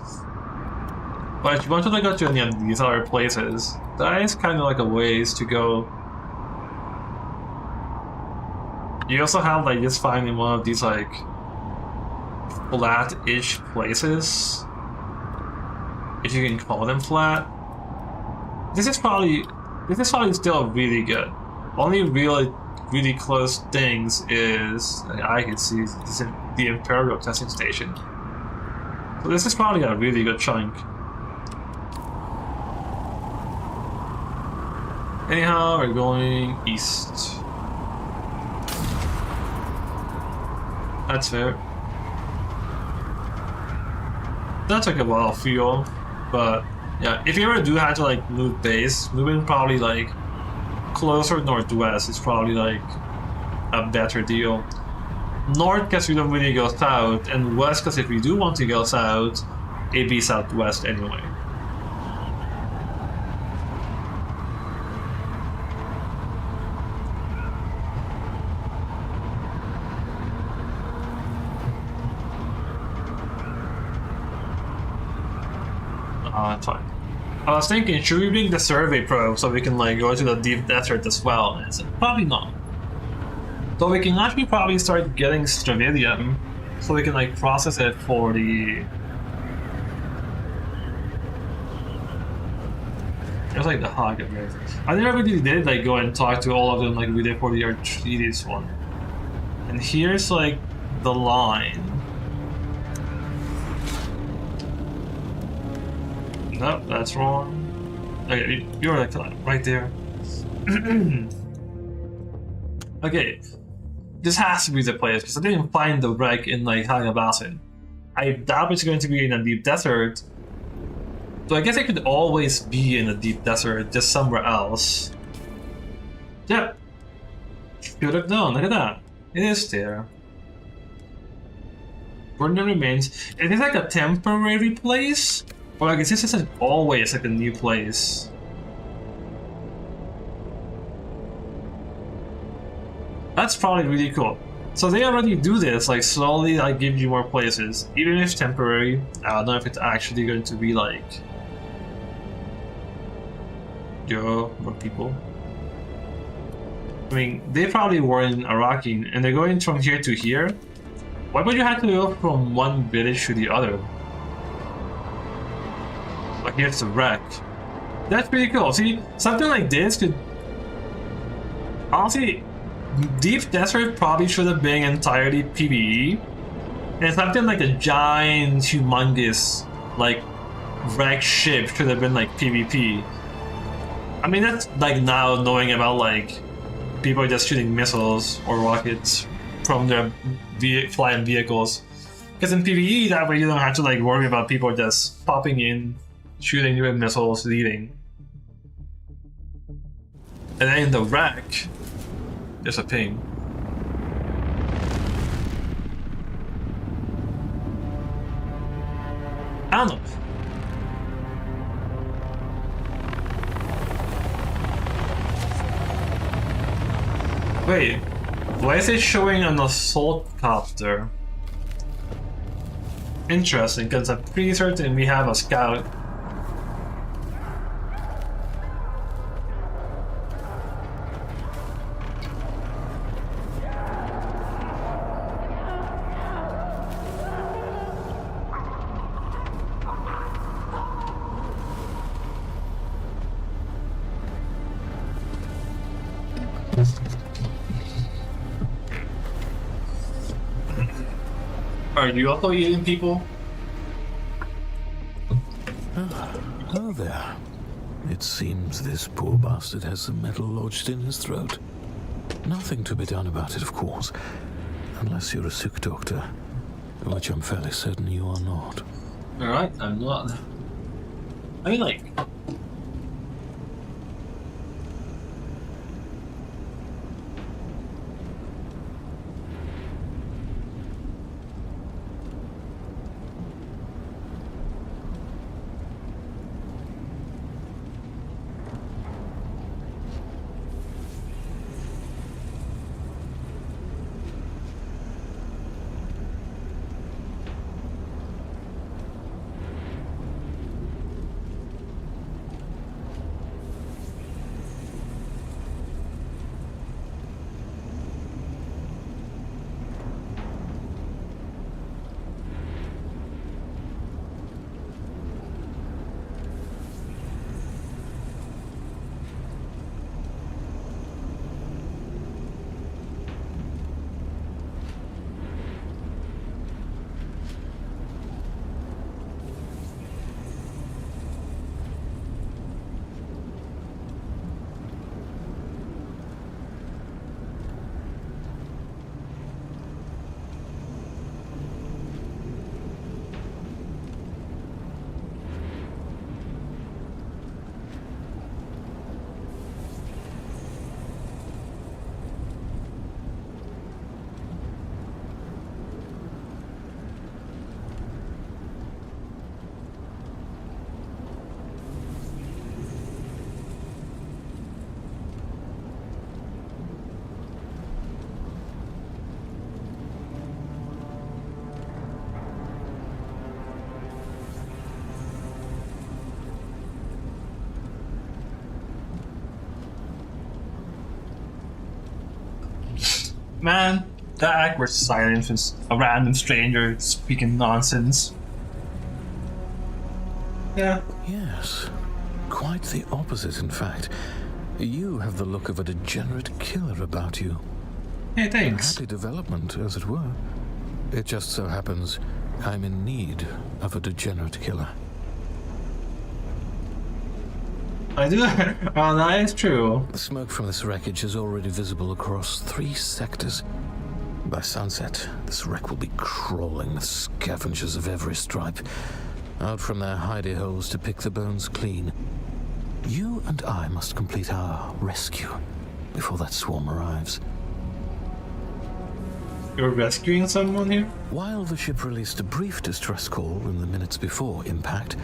But if you want to like go to any of these other places, that is kind of like a ways to go. You also have like just finding one of these like flat-ish places, if you can call them flat. This is probably still really good. Only really close things is I can see this in the Imperial testing station. So this is probably a really good chunk. Anyhow, we're going east. That's fair. That took a while of fuel, but yeah, if you ever do have to like move base, moving probably like closer northwest is probably like a better deal. North because we don't really go south, and west because if we do want to go south, it'd be southwest anyway. That's fine. I was thinking, should we bring the survey probe so we can like go to the deep desert as well? And it's probably not. So we can actually probably start getting strontium, so we can like process it for the. There's like the hog of it. I never really did like go and talk to all of them like we did for the Archimedes one. And here's like the line. Nope, that's wrong. Okay, you're like right there. Okay, this has to be the place because I didn't find the wreck in like Hagabasin. I doubt it's going to be in a deep desert. So I guess it could always be in a deep desert, just somewhere else. Yep. Should have known. Look at that. It is there. Burden remains. It is like a temporary place. Or I guess this isn't always like a new place. That's probably really cool. So they already do this, like slowly like give you more places. Even if temporary, I don't know if it's actually going to be like more people. I mean, they probably were in Iraqi and they're going from here to here. Why would you have to go from one village to the other? Like here's the wreck. That's pretty cool. See, something like this could honestly, Deep Desert probably should have been entirely PvE. And something like a giant, humongous, like wreck ship should have been like PvP. I mean, that's like now knowing about like people just shooting missiles or rockets from their flying vehicles. Because in PvE, that way you don't have to like worry about people just popping in, shooting you with missiles, leaving. And then in the wreck, there's a ping. I don't know. Wait, why is it showing an assault copter? Interesting, because I'm pretty certain we have a scout. Are you also eating people? Oh there. It seems this poor bastard has some metal lodged in his throat. Nothing to be done about it, of course. Unless you're a sick doctor. Which I'm fairly certain you are not. Alright, I'm not. I mean, like... Man, that awkward silence was a random stranger speaking nonsense. Yeah. Yes, quite the opposite, in fact. You have the look of a degenerate killer about you. Hey, A thanks. happy development, as it were. It just so happens I'm in need of a degenerate killer. I do. Oh, that is true. The smoke from this wreckage is already visible across 3 sectors. By sunset, this wreck will be crawling with scavengers of every stripe, out from their hidey holes to pick the bones clean. You and I must complete our rescue before that swarm arrives. You're rescuing someone here? While the ship released a brief distress call in the minutes before impact,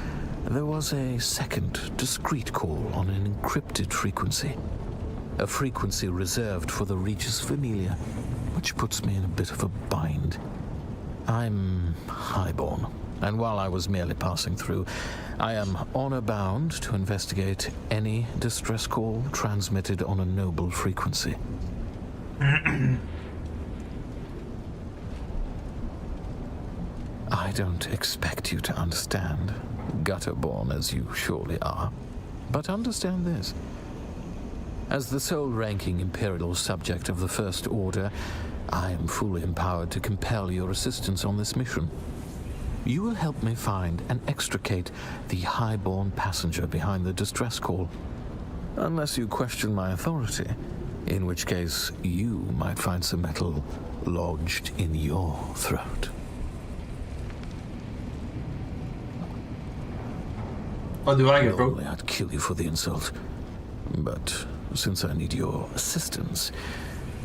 there was a second discreet call on an encrypted frequency. A frequency reserved for the Regis Familia, which puts me in a bit of a bind. I'm highborn, and while I was merely passing through, I am honor-bound to investigate any distress call transmitted on a noble frequency. I don't expect you to understand, gutter-born as you surely are, but understand this. As the sole-ranking Imperial subject of the First Order, I am fully empowered to compel your assistance on this mission. You will help me find and extricate the highborn passenger behind the distress call. Unless you question my authority, in which case you might find some metal lodged in your throat. What do I get, bro? Normally I'd kill you for the insult, but since I need your assistance,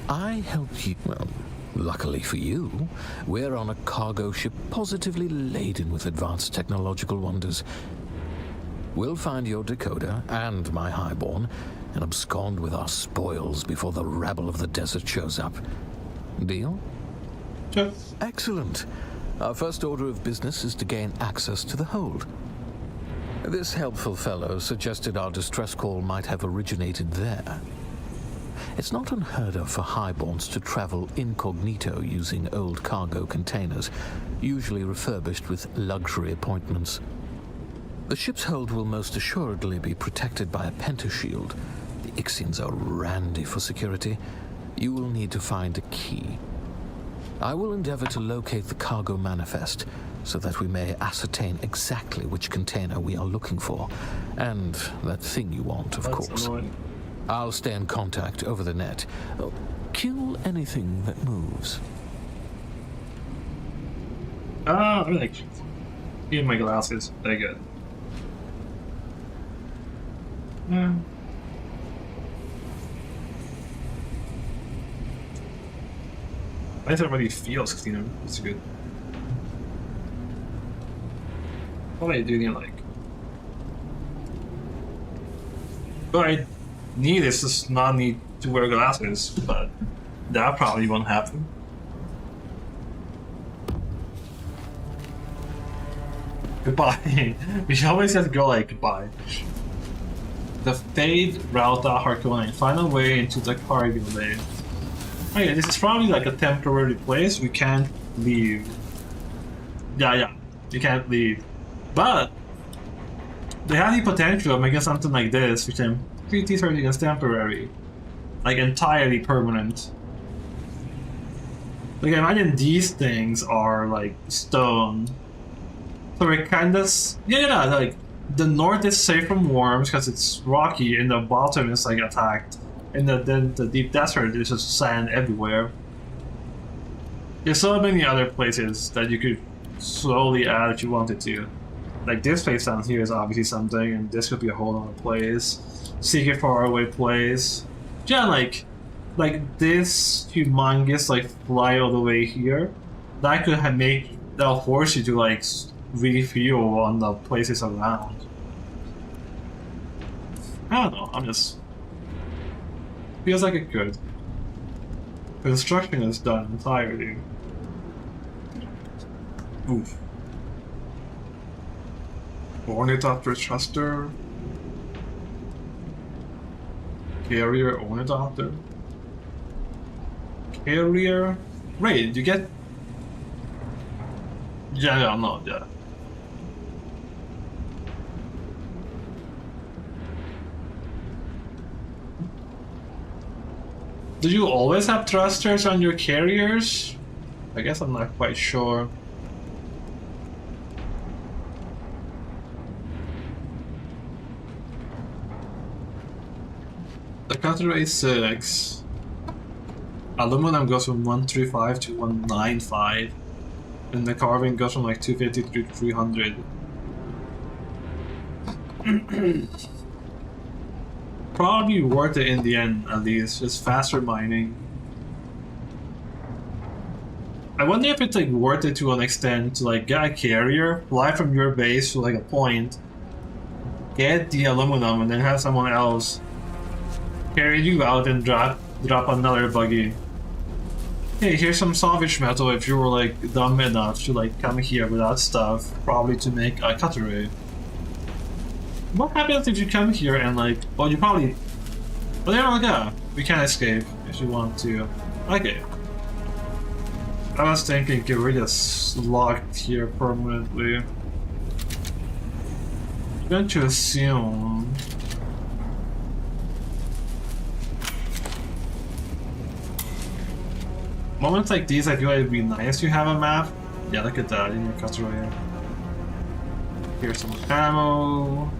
I helped you. Well, luckily for you, we're on a cargo ship positively laden with advanced technological wonders. We'll find your decoder and my highborn and abscond with our spoils before the rabble of the desert shows up. Deal? Sure. Excellent. Our first order of business is to gain access to the hold. This helpful fellow suggested our distress call might have originated there. It's not unheard of for highborns to travel incognito using old cargo containers, usually refurbished with luxury appointments. The ship's hold will most assuredly be protected by a pentashield. The Ixians are randy for security. You will need to find a key. I will endeavor to locate the cargo manifest, so that we may ascertain exactly which container we are looking for, and that thing you want, of That's course. annoying. I'll stay in contact over the net. Kill anything that moves. I like even my glasses. Very good. Yeah. At least everybody feels cleaner. It's good. What are you doing, like? What I need is just not need to wear glasses, but that probably won't happen. Goodbye. We should always have to go like goodbye. The Fade Rauta Harkonnen. Find a way into the cargo bay. Okay, this is probably like a temporary place. We can't leave. Yeah. We can't leave. But they have the potential of making something like this, which I'm pretty certain is temporary. Like entirely permanent. Like imagine these things are like stone. So it kinda like the north is safe from worms because it's rocky and the bottom is like attacked. And then the deep desert is just sand everywhere. There's so many other places that you could slowly add if you wanted to. Like this place down here is obviously something, and this could be a whole other place. Secret faraway place. Yeah, like this humongous like fly all the way here. That could that'll force you to like refuel on the places around. I don't know. I'm just feels like it could. The construction is done entirely. Oof. Ornithopter thruster. Carrier ornithopter. Carrier. Wait, you get. Yeah, no, yeah. Do you always have thrusters on your carriers? I guess I'm not quite sure. The Cutaway 6. Aluminum goes from 135 to 195. And the carving goes from like 250 to 300. Probably worth it in the end, at least. Just faster mining. I wonder if it's like worth it to an extent to like get a carrier, fly from your base to like a point, get the aluminum, and then have someone else carry you out and drop another buggy. Hey, here's some salvage metal if you were like dumb enough to like come here without stuff, probably to make a cutlery. What happens if you come here and like, well, you probably, well, there we go. We can escape if you want to. Okay. I was thinking we're just locked here permanently. I'm going to assume. Moments like these, I feel like it'd be nice to have a map. Yeah, look at that in your cutlery. Here's some ammo.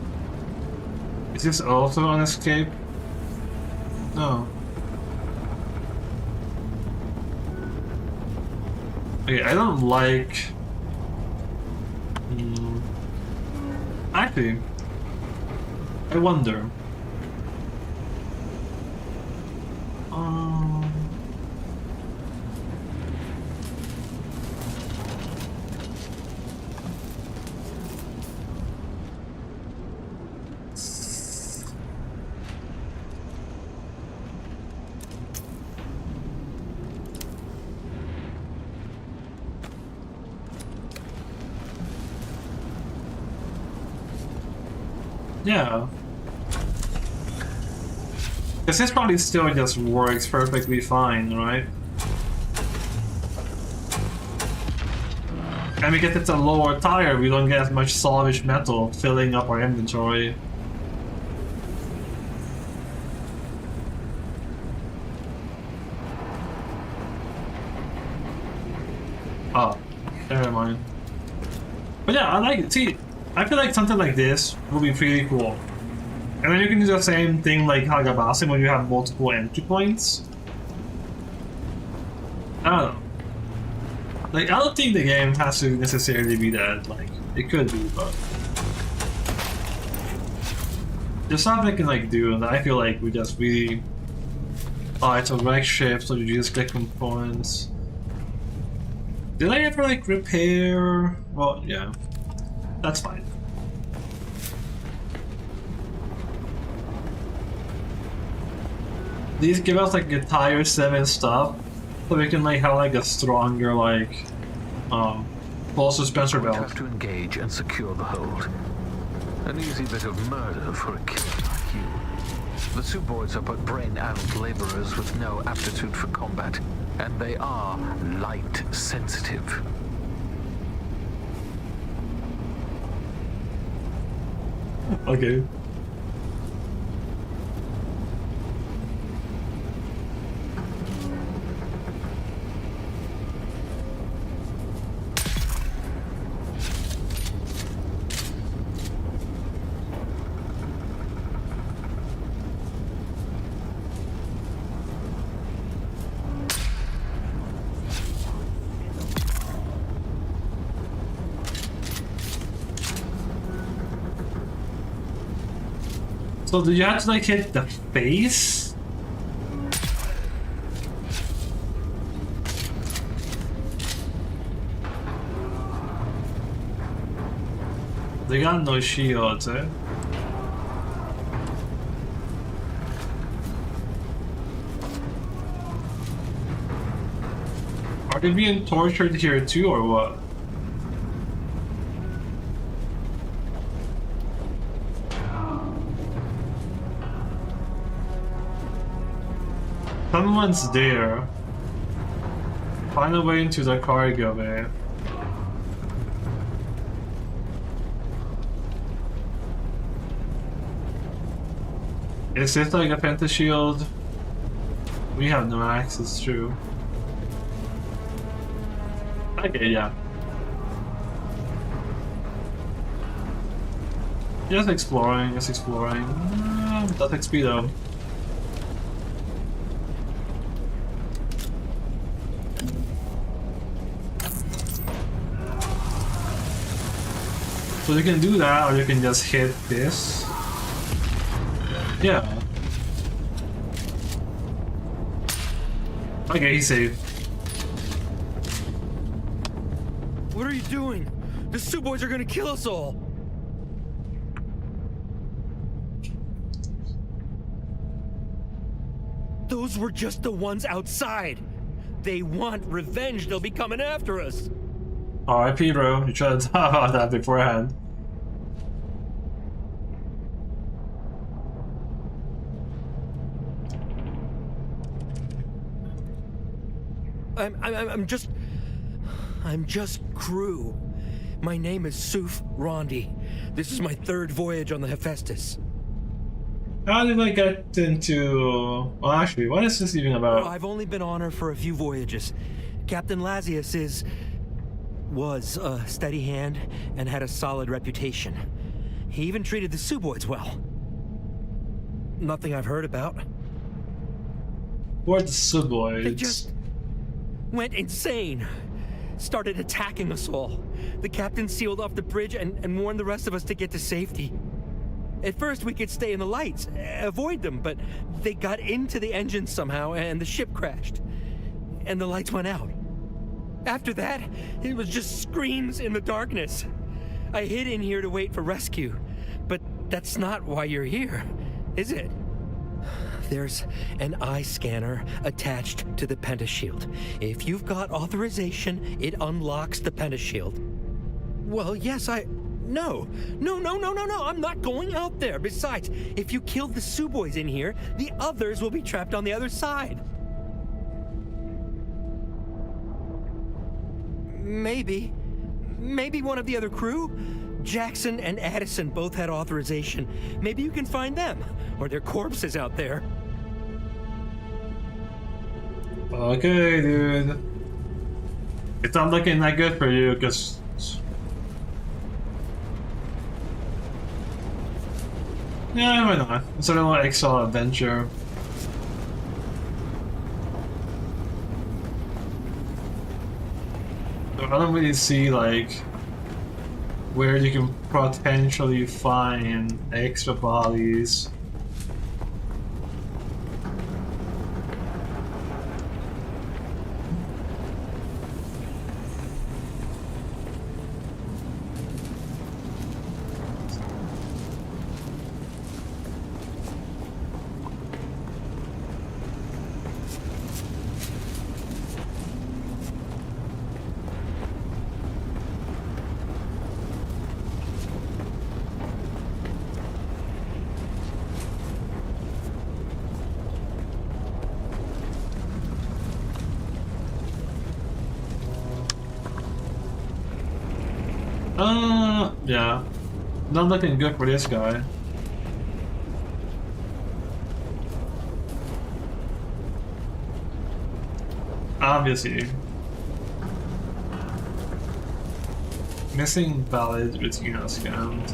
Is this also an escape? No. Okay, I don't like... Actually, I wonder. Yeah. Because this probably still just works perfectly fine, right? And because it's a lower tire, we don't get as much salvage metal filling up our inventory. Oh, never mind. But yeah, I like it. See, I feel like something like this will be pretty cool. And then you can do the same thing like Hagabasi when you have multiple entry points. I don't know. Like, I don't think the game has to necessarily be that. Like, it could be, but there's something I can like do, and I feel like we just really. Oh, it's a right shift, so you just click components. Did I ever like repair? Well, yeah, that's fine. These give us like a tire 7 stuff, so we can like have like a stronger like full suspensor belt. We have to engage and secure the hold. An easy bit of murder for a kid like you. The Suboids are but brain-addled laborers with no aptitude for combat, and they are light sensitive. Okay. So do you have to like hit the face? They got no shields, eh? Are they being tortured here too, or what? Someone's there. Find a way into the cargo bay. Is this like a pentashield? We have no access to. Okay, yeah. Just exploring, just exploring. That XP though. So you can do that, or you can just hit this. Yeah. Okay, he's safe. What are you doing? The Sioux boys are gonna kill us all. Those were just the ones outside. They want revenge. They'll be coming after us. RIP, bro. You should have thought about that beforehand. I'm just crew. My name is Suf Rondi. This is my 3rd voyage on the Hephaestus. How did I get into... Well, actually, what is this even about? I've only been on her for a few voyages. Captain Lazius was a steady hand and had a solid reputation. He even treated the Sioux boys well. Nothing I've heard about. Who are the Suboids? They just went insane. Started attacking us all. The captain sealed off the bridge and warned the rest of us to get to safety. At first we could stay in the lights, avoid them, but they got into the engine somehow and the ship crashed. And the lights went out. After that, it was just screams in the darkness. I hid in here to wait for rescue, but that's not why you're here, is it? There's an eye scanner attached to the pentashield. If you've got authorization, it unlocks the pentashield. Well, yes, No, I'm not going out there. Besides, if you kill the Sioux boys in here, the others will be trapped on the other side. Maybe one of the other crew? Jackson and Addison both had authorization. Maybe you can find them, or their corpses out there. Okay, dude. It's not looking that good for you, because... Yeah, why not? It's a little extra adventure. I don't really see, like, where you can potentially find extra bodies. Yeah. Not looking good for this guy. Obviously. Missing valid retina scanned.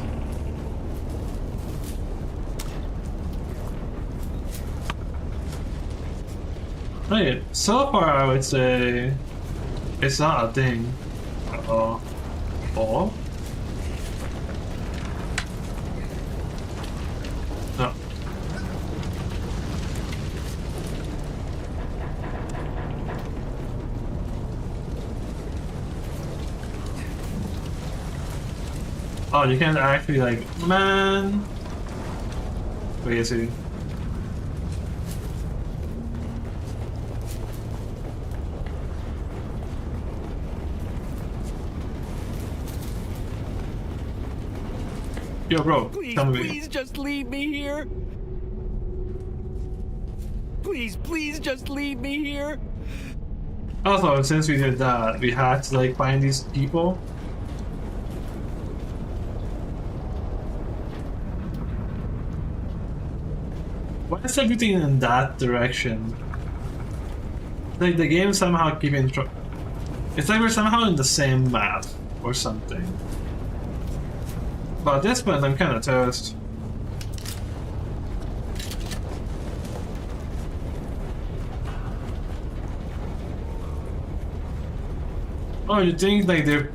Right, so far I would say it's not a thing at all. Or? No. Oh, you can't actually, like, man. Wait a second. Yo, bro, Please, tell me. please just leave me here. Please just leave me here. Also, since we did that, we had to like find these people. Why is everything in that direction? Like the game somehow keeping it's like we're somehow in the same map or something. But at this point, I'm kind of toast. Oh, you think like they're...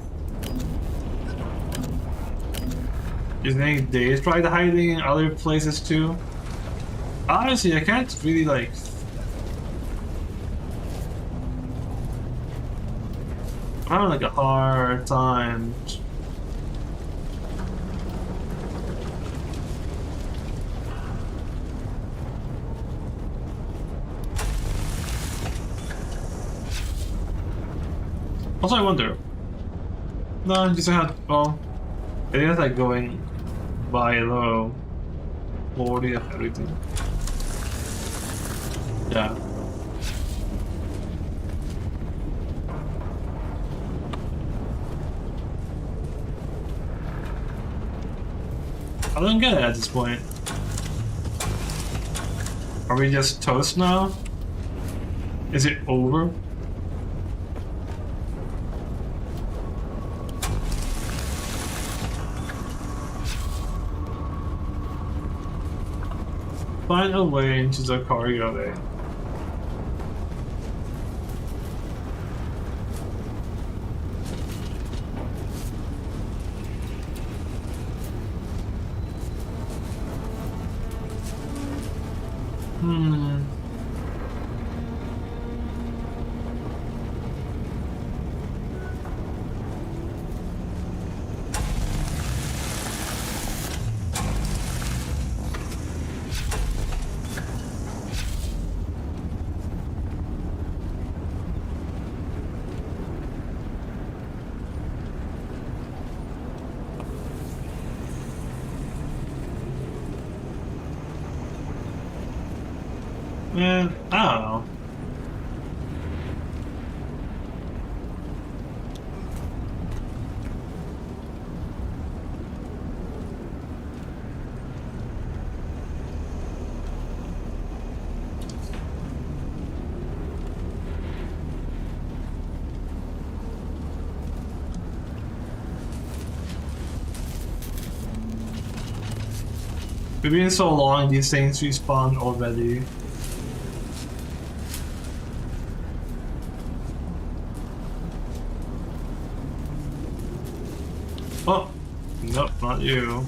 You think they tried hiding in other places too? Honestly, I can't really like... I'm having like a hard time. Also, I wonder. No, just had. Well, it is like going by low. Already of everything. Yeah. I don't get it at this point. Are we just toast now? Is it over? Find a way into the cargo bay. Man, I don't know. We've been so long, these things respawn already. Oh, nope, not you.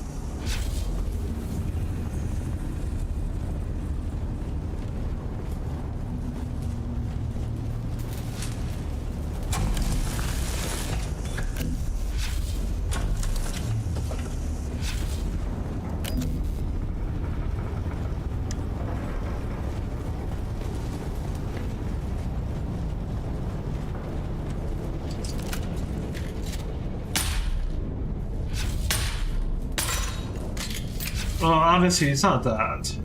Oh, obviously it's not that.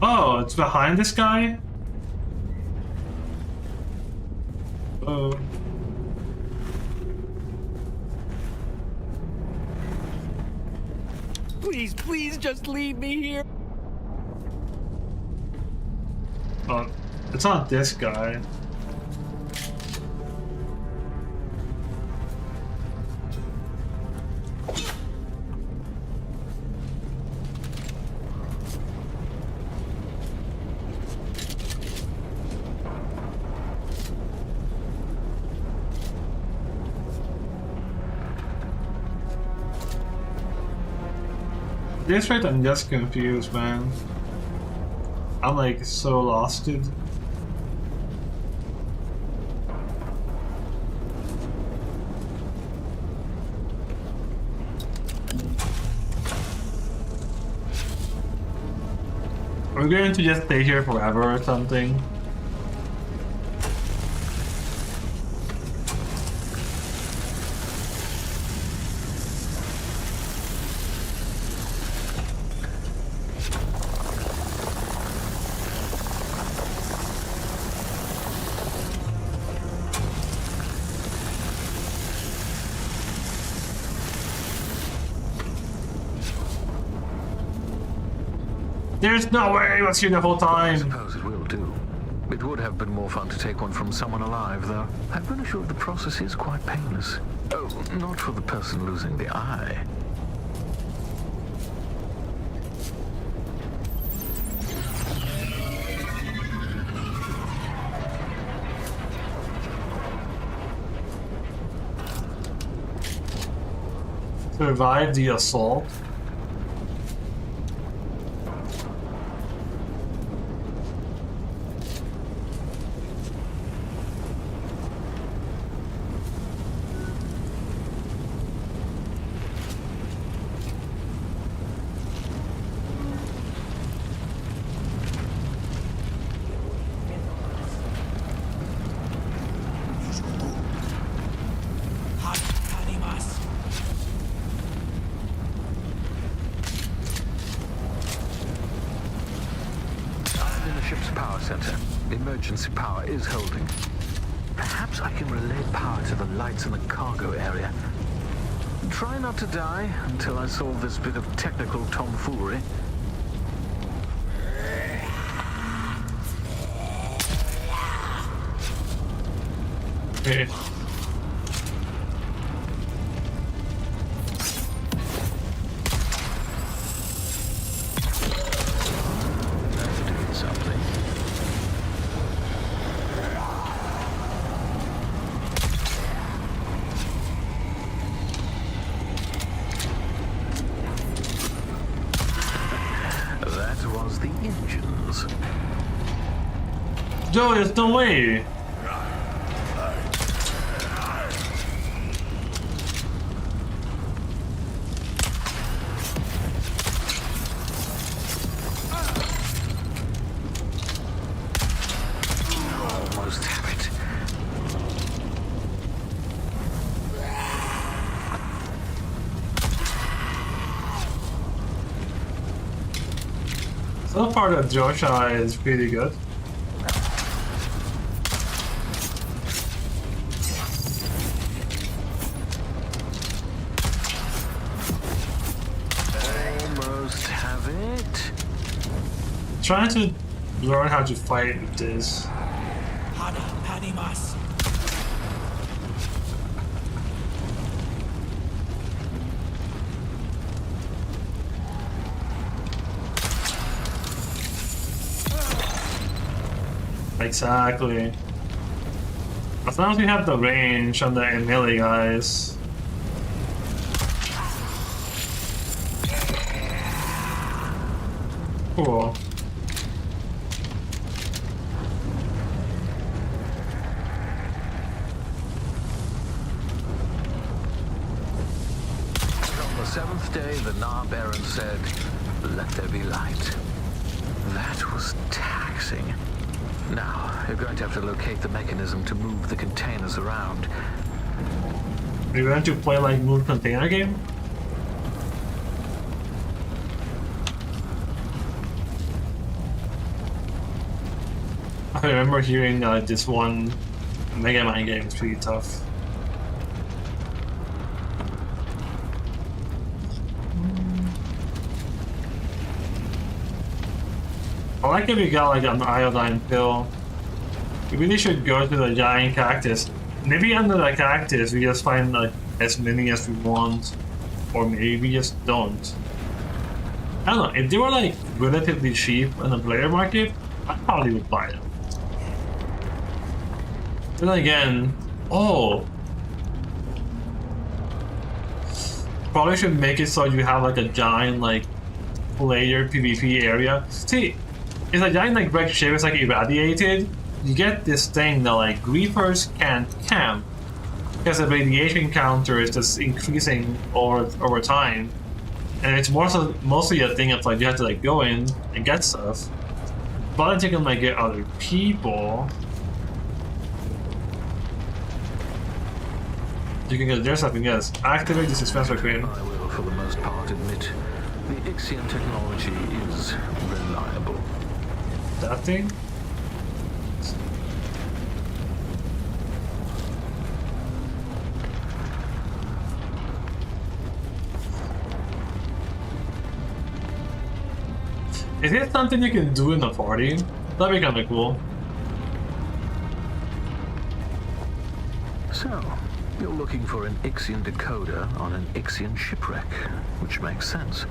Oh, it's behind this guy? Oh. Please, please just leave me here. Oh, it's not this guy. This rate, I'm just confused, man. I'm like so lost, dude. We're going to just stay here forever or something. There's no way he was here the whole I time. suppose it will do. It would have been more fun to take one from someone alive, though. I've been assured the process is quite painless. Oh, not for the person losing the eye. Survive the assault. Emergency power is holding. Perhaps I can relay power to the lights in the cargo area. Try not to die until I solve this bit of technical tomfoolery. Okay. That's doing something. That was the engines. Joe, there's no way. Almost have it. So far, the Joshua is pretty good. Almost have it. Trying to learn how to fight with this. Exactly. As long as we have the range on the melee guys. Cool. On the seventh day, the Nah Baron said, "Let there be light." That was taxing. Now, you're going to have to locate the mechanism to move the containers around. Are you going to play like Moon Container game? I remember hearing this one Mega Man game is pretty tough. I like if we got like an iodine pill. We really should go to the giant cactus. Maybe under the cactus we just find like as many as we want. Or maybe we just don't. I don't know, if they were like relatively cheap in the player market, I probably would buy them. Then again, oh, probably should make it so you have like a giant like player PvP area. See, if a giant like red ship is like irradiated, you get this thing that like griefers can't camp because the radiation counter is just increasing over time, and it's mostly a thing of like you have to like go in and get stuff, but you can like get other people. You can get there's something else. Activate this dispenser crane. I will, for the most part, admit the Ixian technology is reliable. That thing? Is it something you can do in the party? That'd be kind of cool. So, you're looking for an Ixian decoder on an Ixian shipwreck, which makes sense.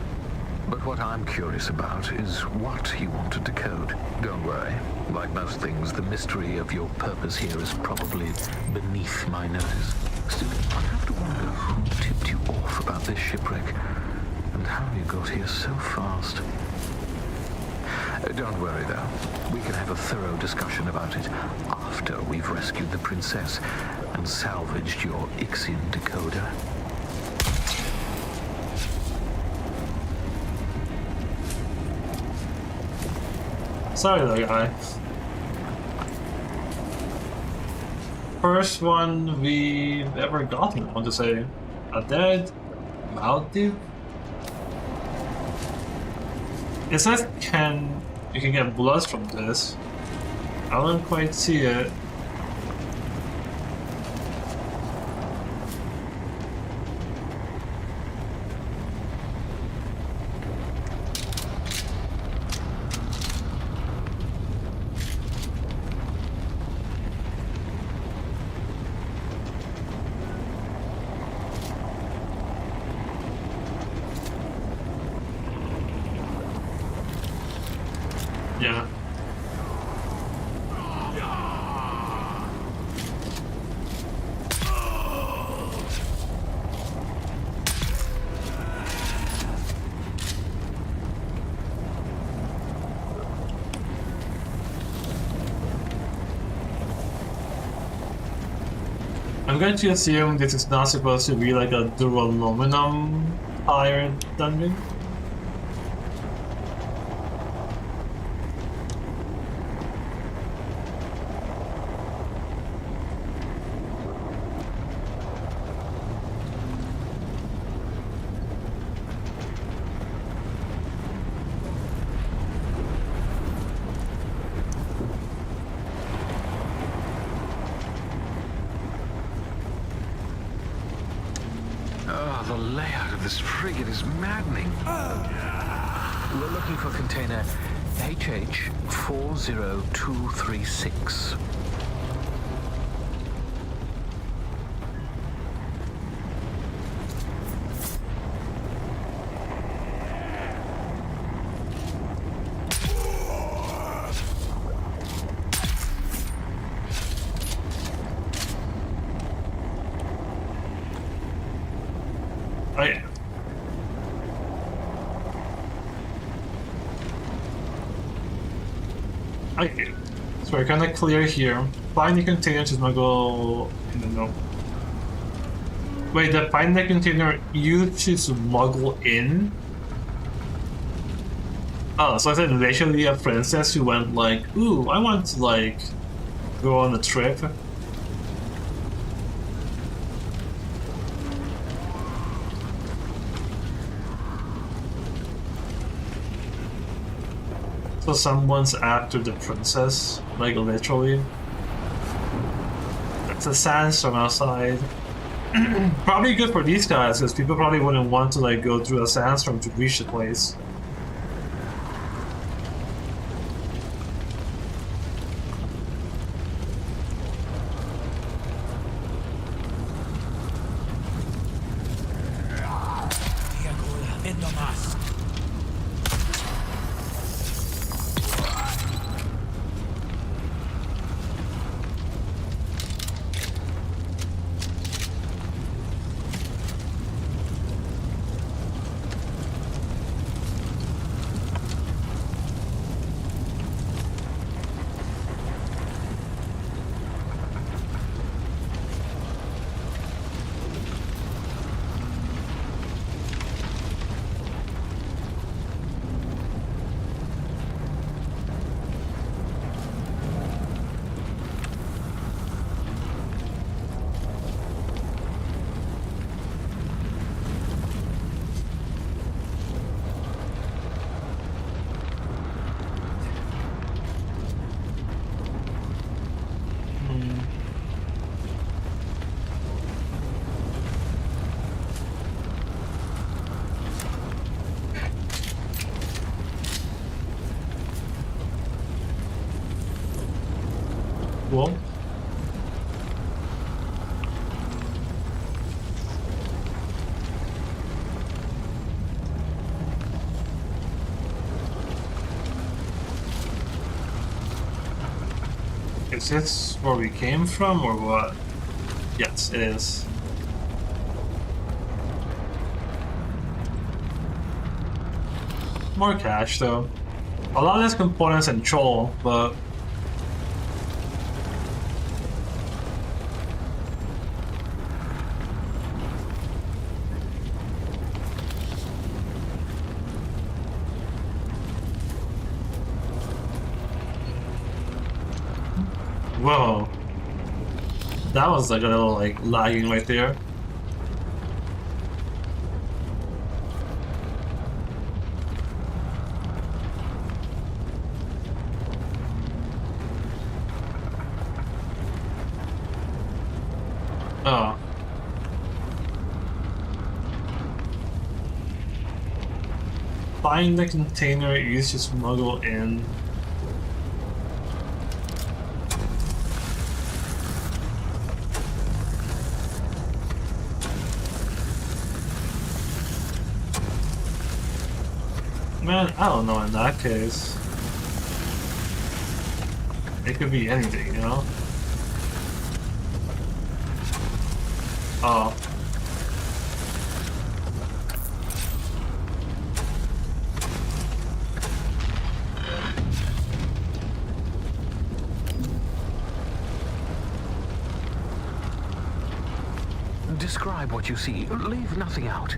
But what I'm curious about is what you want to decode. Don't worry. Like most things, the mystery of your purpose here is probably beneath my notice. Still, I have to wonder who tipped you off about this shipwreck and how you got here so fast. Don't worry, though. We can have a thorough discussion about it after we've rescued the princess and salvaged your Ixian decoder. Sorry, that guy. First one we've ever gotten, I want to say. A dead Maldive? It says you can get blood from this. I don't quite see it. Yeah. I'm going to assume this is not supposed to be like a duraluminum iron dungeon. The layout of this frigate is maddening. We're looking for container HH40236. Oh yeah. Okay. So we're kinda clear here. Find the container to smuggle in the no. Wait, the find the container used to smuggle in? Oh, so I said literally a princess who went like, ooh, I want to like go on a trip. So someone's after the princess, like literally. It's a sandstorm outside. Probably good for these guys, because people probably wouldn't want to like go through a sandstorm to reach the place. Cool. Is this where we came from or what? Yes, it is. More cash though. A lot less components and troll, but whoa. That was like a little like lagging right there. Oh. Find the container used to smuggle in. Man, I don't know in that case. It could be anything, you know? Oh. Describe what you see. Leave nothing out.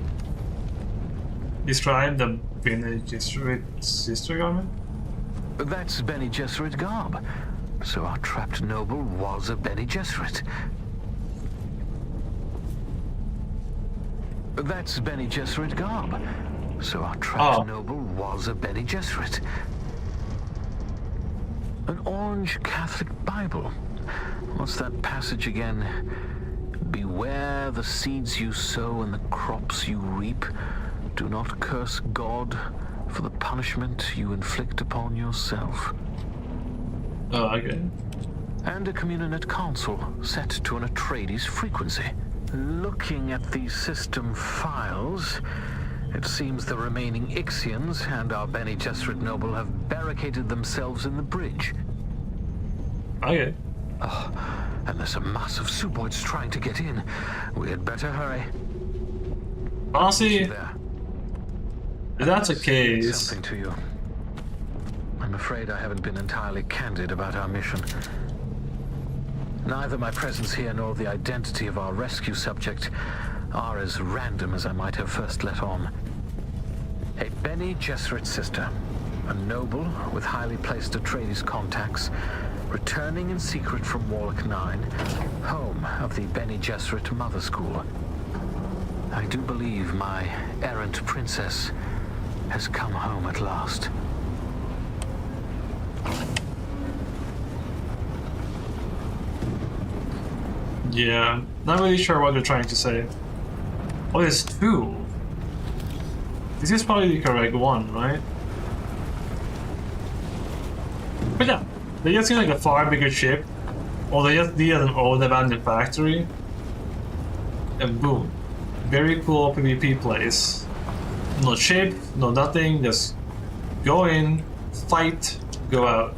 Describe the Bene Gesserit sister garment? That's Bene Gesserit garb. So our trapped noble was a Bene Gesserit. That's Bene Gesserit garb. So our trapped noble was a Bene Gesserit. An orange Catholic Bible. What's that passage again? Beware the seeds you sow and the crops you reap. Do not curse God for the punishment you inflict upon yourself. Oh, okay. And a Communinet console set to an Atreides frequency. Looking at the system files, it seems the remaining Ixians and our Bene Gesserit noble have barricaded themselves in the bridge. Okay. Oh, and there's a mass of Suboids trying to get in. We had better hurry. Honestly, There. if that's the case, Something to you. I'm afraid I haven't been entirely candid about our mission. Neither my presence here nor the identity of our rescue subject are as random as I might have first let on. A Bene Gesserit sister, a noble with highly placed Atreides contacts, returning in secret from Warlock 9, home of the Bene Gesserit Mother School. I do believe my errant princess has come home at last. yeah, not really sure what they're trying to say. Oh, there's two. This is probably the correct one, right? But yeah, they just seem like a far bigger ship, or they just need an old abandoned factory, and boom, very cool PvP place. No ship, no nothing, just go in, fight, go out.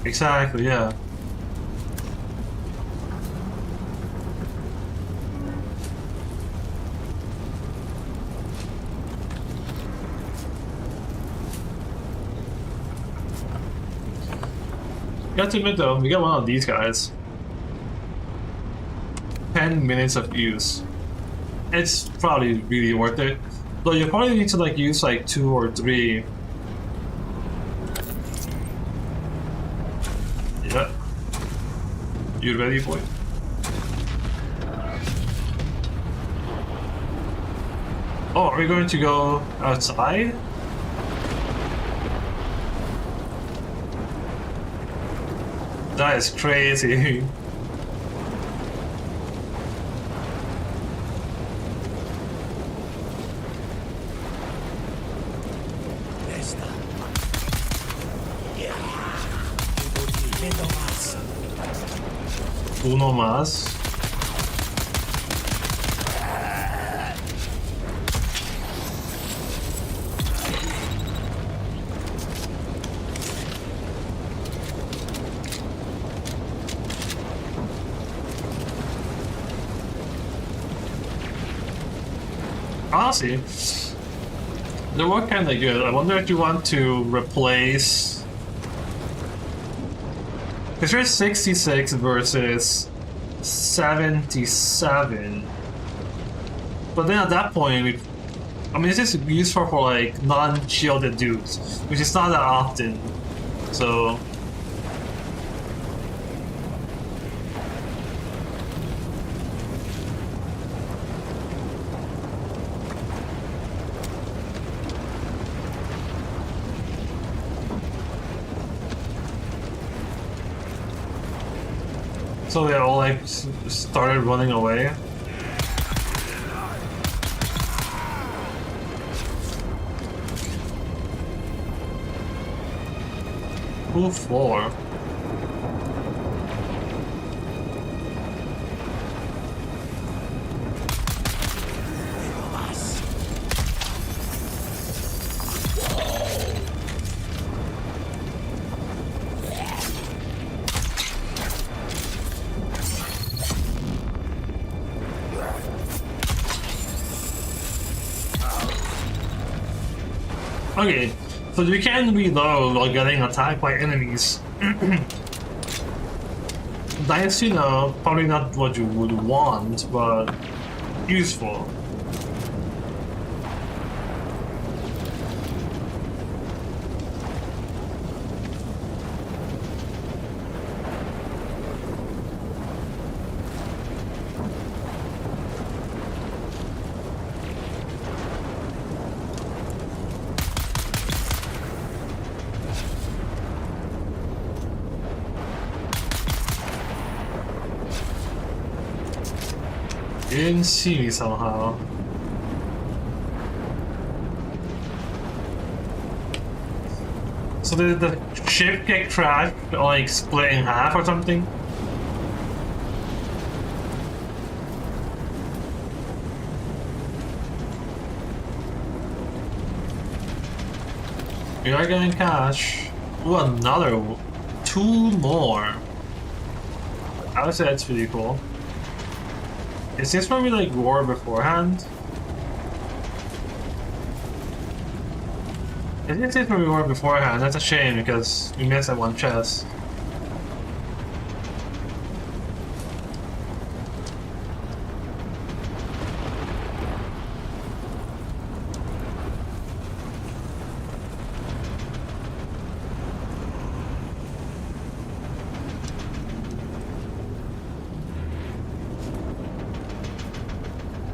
Exactly, yeah. Got to admit though, we got one of these guys. 10 minutes of use. It's probably really worth it. Though you probably need to like use like 2 or 3. Yeah. You ready, boy? Oh, are we going to go outside? That is crazy. Uno más. Honestly, they were kind of good. I wonder if you want to replace. Because there's 66 versus 77. But then at that point, I mean, it's just useful for like non-shielded dudes, which is not that often. So. So they all like started running away. Who for? Okay, so you can reload while getting attacked by enemies. That's, you know, probably not what you would want, but useful. You didn't see me somehow. So did the ship get crashed or like split in half or something? We are getting cash. Ooh, another 2 more. I would say that's pretty cool. Is this when we like war beforehand? Is this when we war beforehand? That's a shame because we missed that one chest.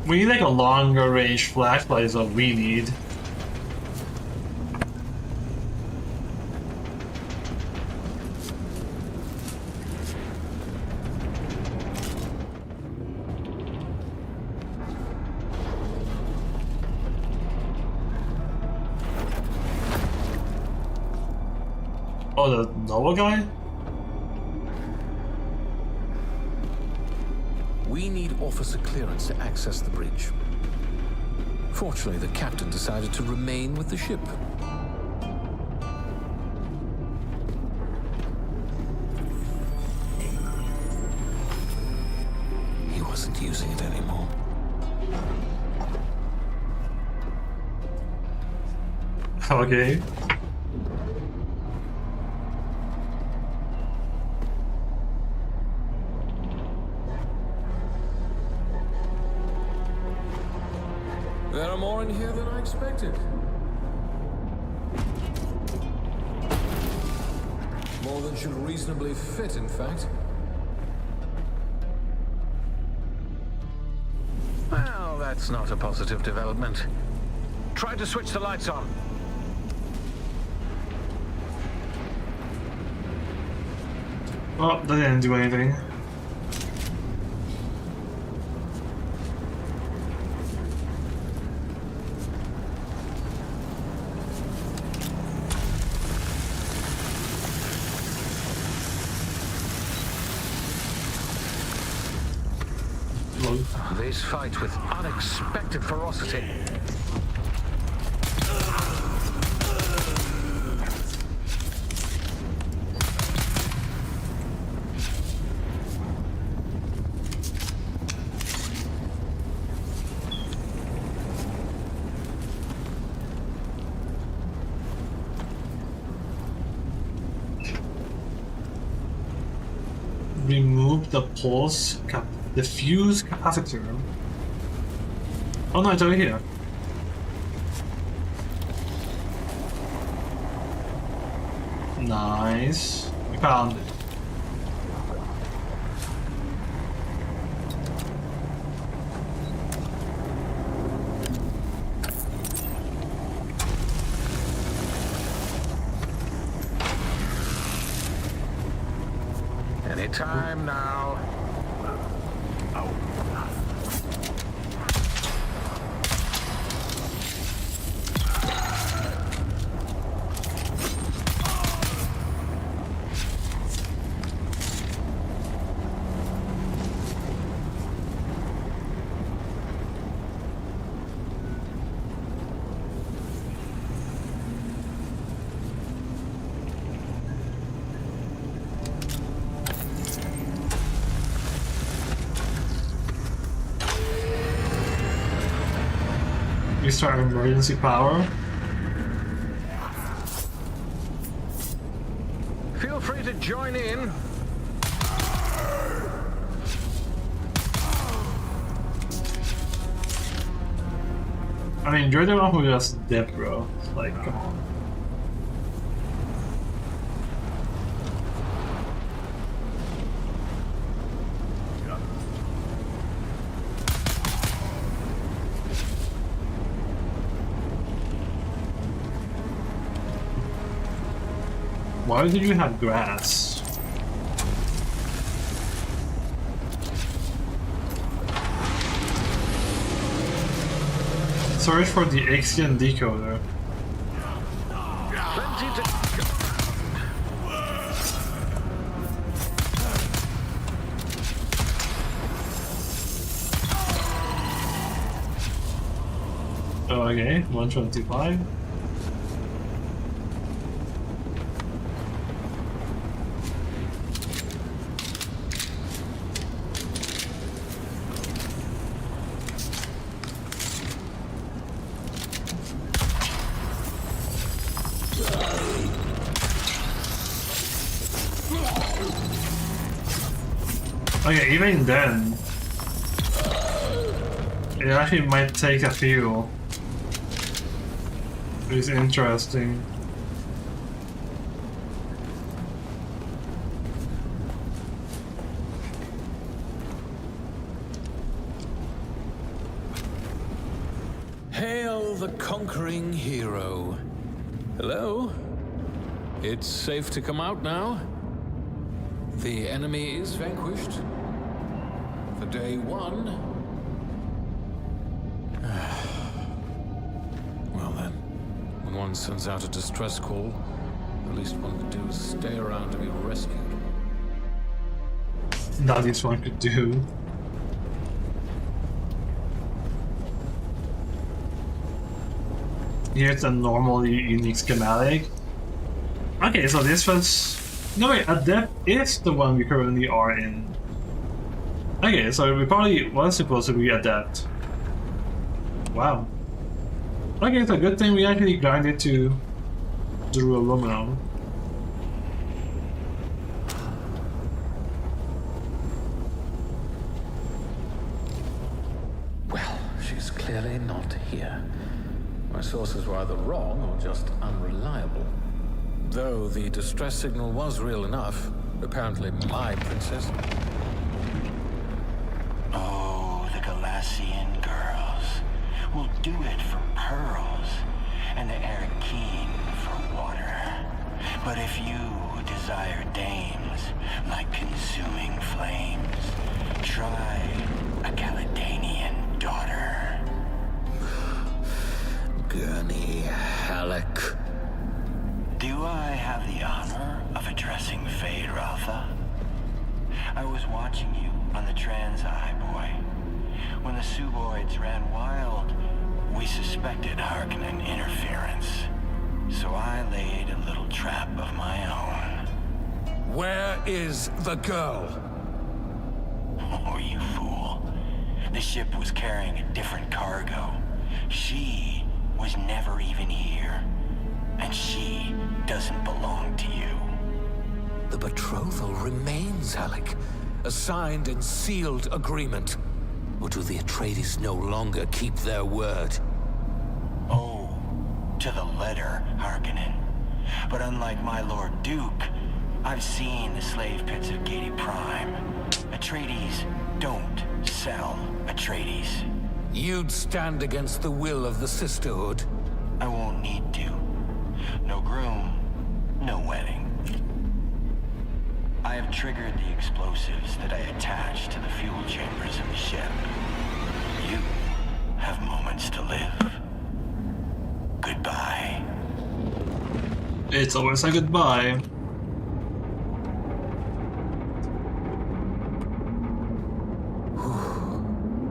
We need like a longer range flashlight is what we need. Oh, the Nova guy? We need officer clearance to access the bridge. Fortunately, the captain decided to remain with the ship. He wasn't using it anymore. Okay. There are more in here than I expected. More than should reasonably fit, in fact. Well, that's not a positive development. Try to switch the lights on. Oh, that didn't do anything. This fight with unexpected ferocity. Remove the the fuse capacitor. Oh no, it's over here. Nice. We found it. Any time now. Restart emergency power. Feel free to join in. I mean, you're the one who just dipped, bro. Like, come on. Why did you have grass? Search for the Ixion decoder. Plenty to... Oh, okay, 125. Okay, even then, it actually might take a few. It's interesting. Hail the conquering hero. Hello? It's safe to come out now? The enemy is vanquished. For day one. Well then, when one sends out a distress call, the least one could do is stay around to be rescued. That is one could do. Here's a normally unique schematic. Okay, so this was... No wait, Adept is the one we currently are in. Okay, so we probably was supposed to be Adept. Wow. Okay, it's a good thing we actually grinded to Drew aluminum. Well, she's clearly not here. My sources were either wrong or just unreliable. Though the distress signal was real enough, apparently my princess. Oh, the Galassian girls will do it for pearls, and the Arakeen for water. But if you desire dames like consuming flames, try a Caledonian daughter. Gurney Halleck. Do I have the honor of addressing Fade Rotha? I was watching you on the Transeye, boy. When the Suboids ran wild, we suspected Harkonnen interference. So I laid a little trap of my own. Where is the girl? Oh, you fool. The ship was carrying a different cargo. She was never even here. And she doesn't belong to you. The betrothal remains, Halleck. A signed and sealed agreement. Or do the Atreides no longer keep their word? Oh, to the letter, Harkonnen. But unlike my Lord Duke, I've seen the slave pits of Gedi Prime. Atreides don't sell Atreides. You'd stand against the will of the Sisterhood? I won't need to. No groom, no wedding. I have triggered the explosives that I attached to the fuel chambers of the ship. You have moments to live. Goodbye. It's always a goodbye.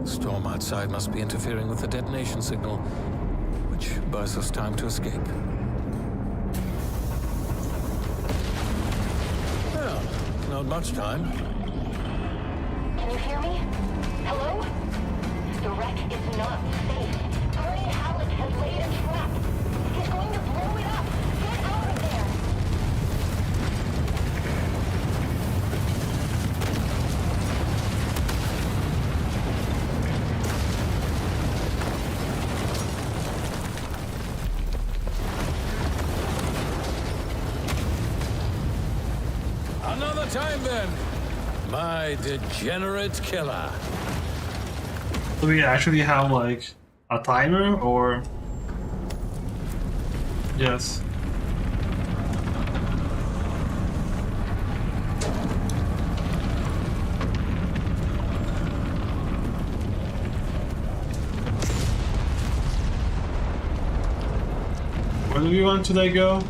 The storm outside must be interfering with the detonation signal, which buys us time to escape. Well, not much time. Can you hear me? Hello? The wreck is not safe. Gurney Halleck has laid a trap. He's going to blow it up. Get out of there. Another time then, my degenerate killer. Do we actually have like a timer or? Yes. Where do we want today go?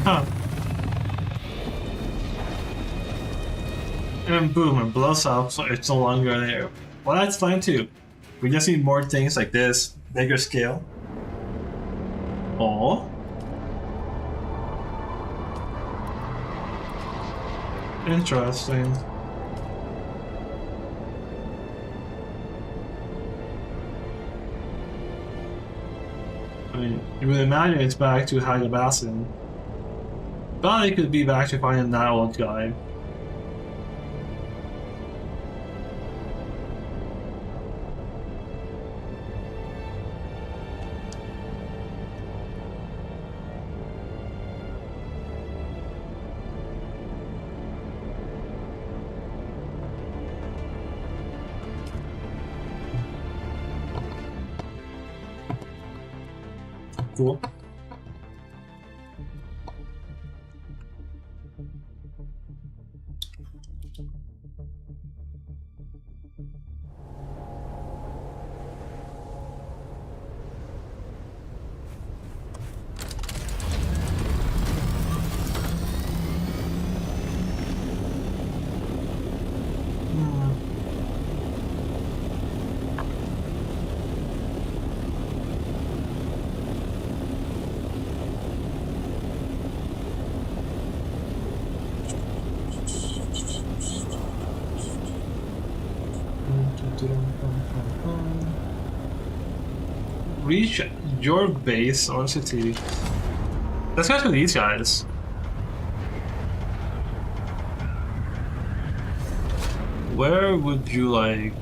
Huh. And boom, it blows up, so it's no longer there. Well, that's fine too. We just need more things like this, bigger scale. Oh. Interesting. I mean, you would imagine it's back to Hagabassin. But it could be back to finding that old guy. Cool. Reach your base or city. Let's go to these guys. Where would you like?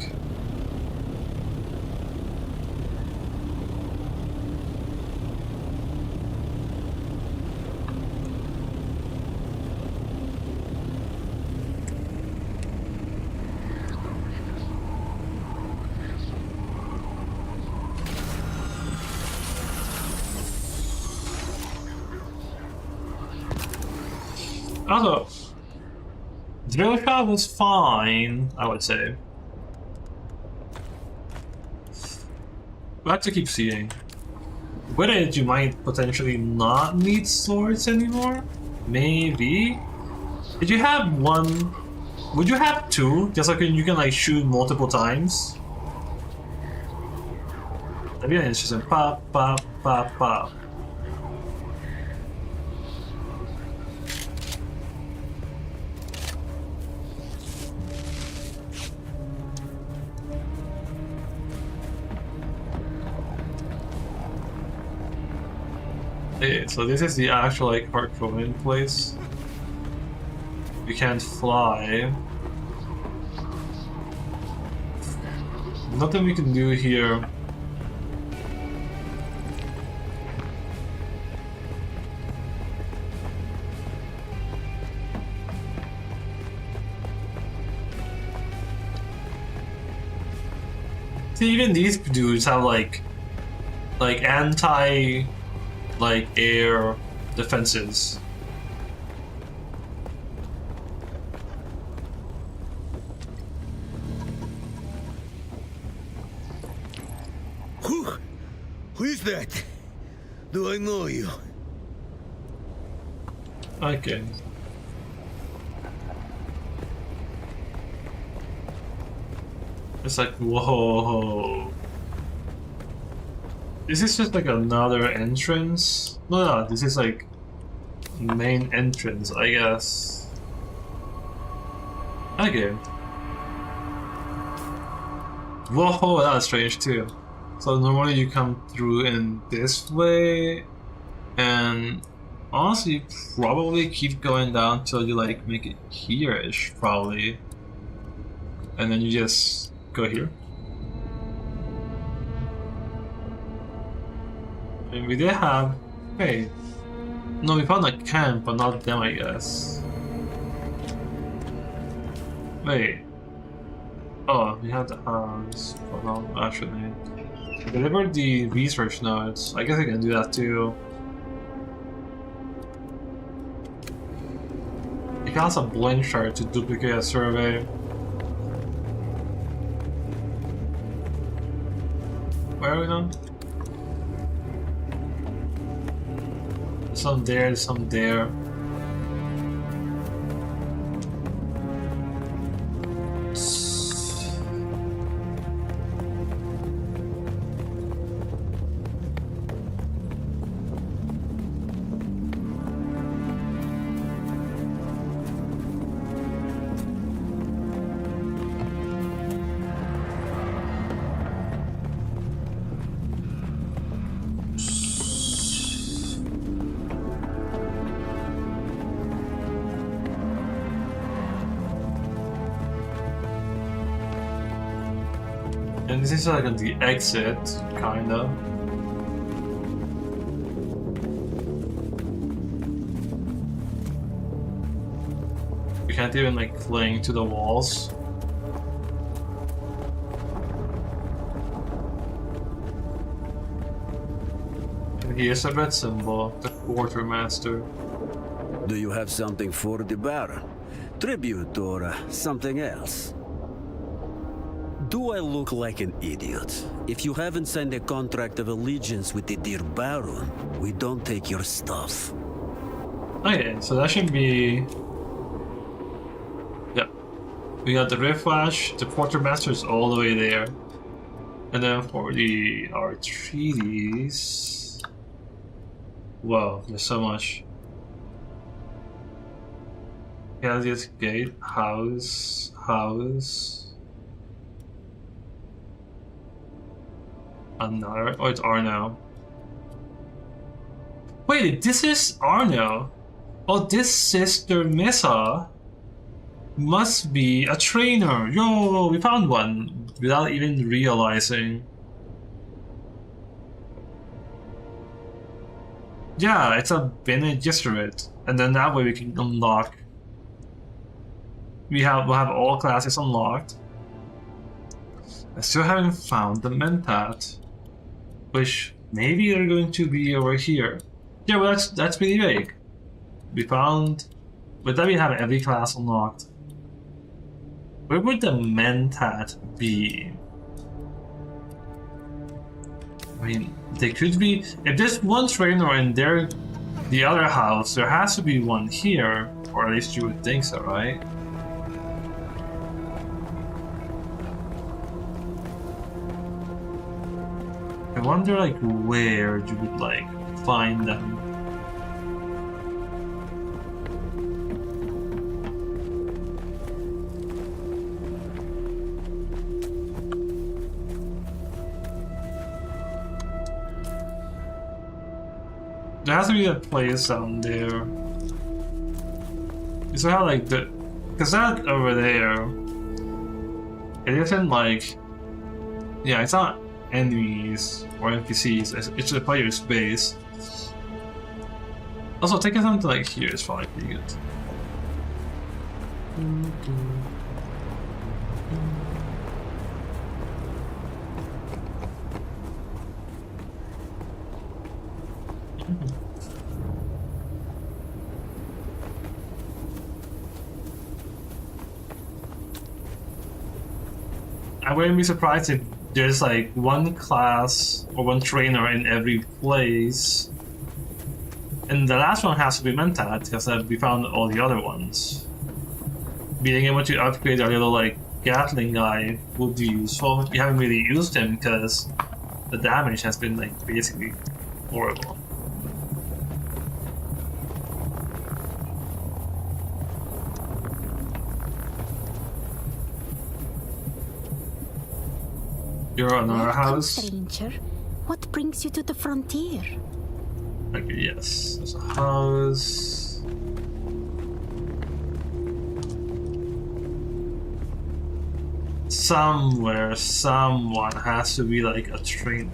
Also, drill shot was fine, I would say. We have to keep seeing. With it, you might potentially not need swords anymore. Maybe. Did you have one? Would you have two? Just like you can like shoot multiple times. That'd be interesting. Pop, pop, pop, pop. Okay, so this is the actual like hardcore place. You can't fly. Nothing we can do here. See, even these dudes have like anti air defenses. Who is that? Do I know you? Okay. It's like, whoa. Is this just like another entrance? No, this is like main entrance, I guess. Okay. Whoa, that was strange too. So normally you come through in this way, and honestly you probably keep going down till you like make it here-ish, probably. And then you just go here. And we did have... Wait. No, we found a camp, but not them, I guess. Wait. Oh, we had the house. Oh no, actually. Deliver the research notes. I guess I can do that too. You can also blink chart to duplicate a survey. Where are we now? Some there, some there. And this is like the exit, kinda. We can't even like cling to the walls. And here's a red symbol, the quartermaster. Do you have something for the Baron? Tribute or something else? Do I look like an idiot? If you haven't signed a contract of allegiance with the dear Baron, we don't take your stuff. Okay, so that should be... Yep. We got the Rift Flash, the Quartermaster is all the way there. And then for our treaties... Whoa, there's so much. Yeah, this gate, house... Another? Oh, it's Arno. Wait, this is Arno. Oh, this Sister Missa must be a trainer. Yo, we found one without even realizing. Yeah, it's a Bene Gesserit, and then that way we can unlock. We'll have all classes unlocked. I still haven't found the Mentat, which maybe they're going to be over here. Yeah, well that's pretty vague. We found But then we have every class unlocked. Where would the Mentat be? I mean, they could be. If there's one trainer in there, the other house, there has to be one here, or at least you would think so, right? I wonder, like, where you would like find them. There has to be a place down there. You saw how like because that over there, it isn't like, yeah, it's not enemies or NPCs. It's a player's base. Also, taking something like here is probably pretty good. I wouldn't be surprised if there's like one class or one trainer in every place, and the last one has to be Mentat because we found all the other ones. Being able to upgrade our little like Gatling guy would be useful. We haven't really used him because the damage has been like basically horrible. You're on our house. Stranger, what brings you to the frontier? Okay, yes, there's a house. Somewhere, someone has to be like a train.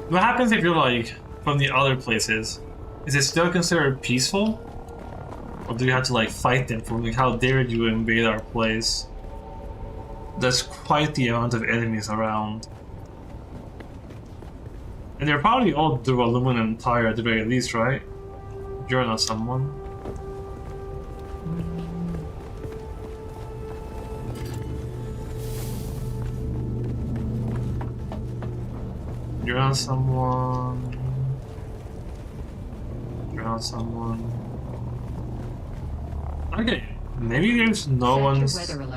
What happens if you're like from the other places? Is it still considered peaceful? Or do you have to like fight them for like how dare you invade our place? There's quite the amount of enemies around. And they're probably all duraluminum tire at the very least, right? You're not someone. You're on someone. You're on someone. Okay, maybe there's no one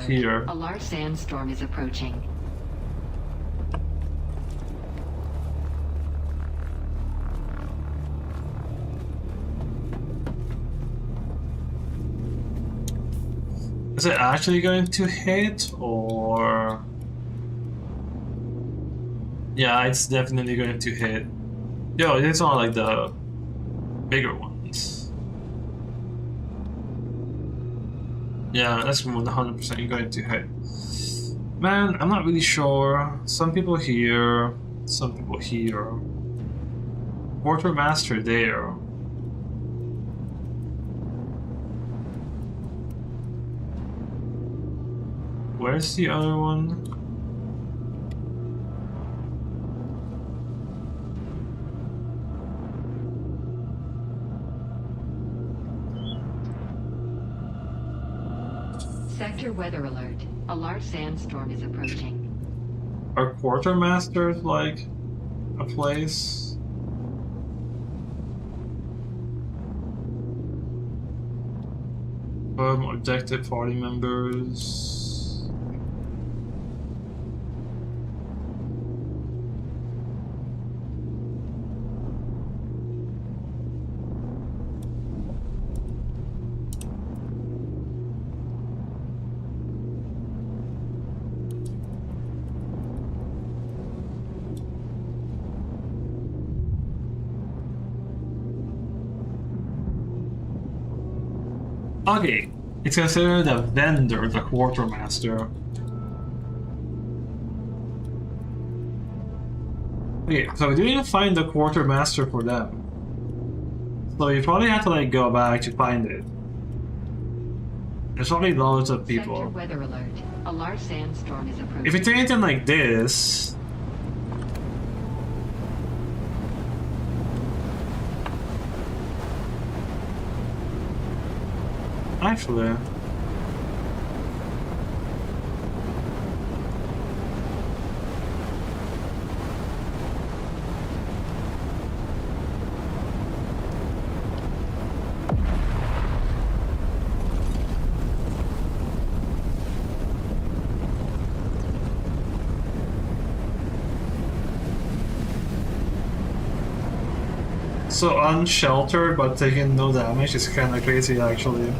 here. A large sandstorm is approaching. Is it actually going to hit, or? Yeah, it's definitely going to hit. Yo, it's on like the bigger ones. Yeah, that's 100% going to hit. Man, I'm not really sure. Some people here, some people here. Quartermaster there. Where's the other one? Sector weather alert. A large sandstorm is approaching. Are quartermasters like a place? Objective party members. Okay, it's considered a vendor, the quartermaster. Okay, so we didn't even find the quartermaster for them. So you probably have to like go back to find it. There's probably loads of people. Sector weather alert. A large sandstorm is approaching. If it's anything like this... Actually... So unsheltered but taking no damage is kinda crazy actually.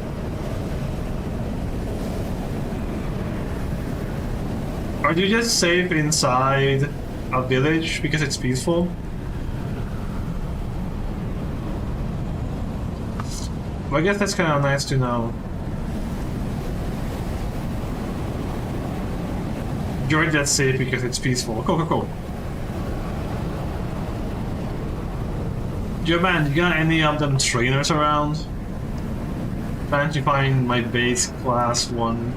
Are you just safe inside a village because it's peaceful? Well, I guess that's kinda nice to know. You're just safe because it's peaceful. Cool. Yo man, you got any of them trainers around? Trying to find my base class one.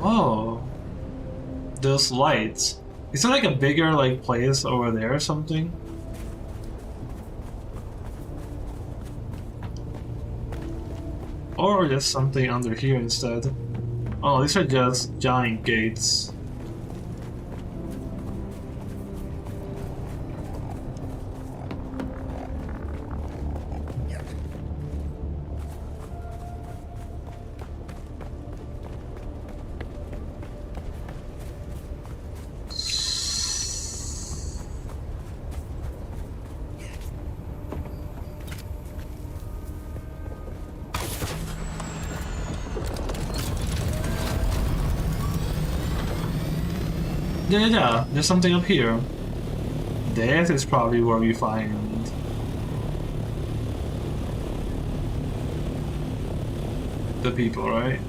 Oh, those lights. Is there like a bigger like place over there or something? Or just something under here instead. Oh, these are just giant gates. Yeah, there's something up here. That is probably where we find... the people, right?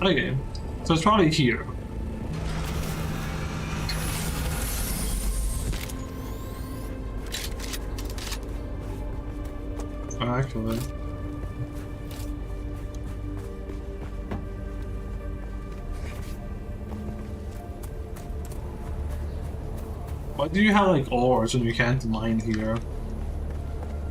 Okay, so it's probably here. Actually. Why do you have like ores when you can't mine here?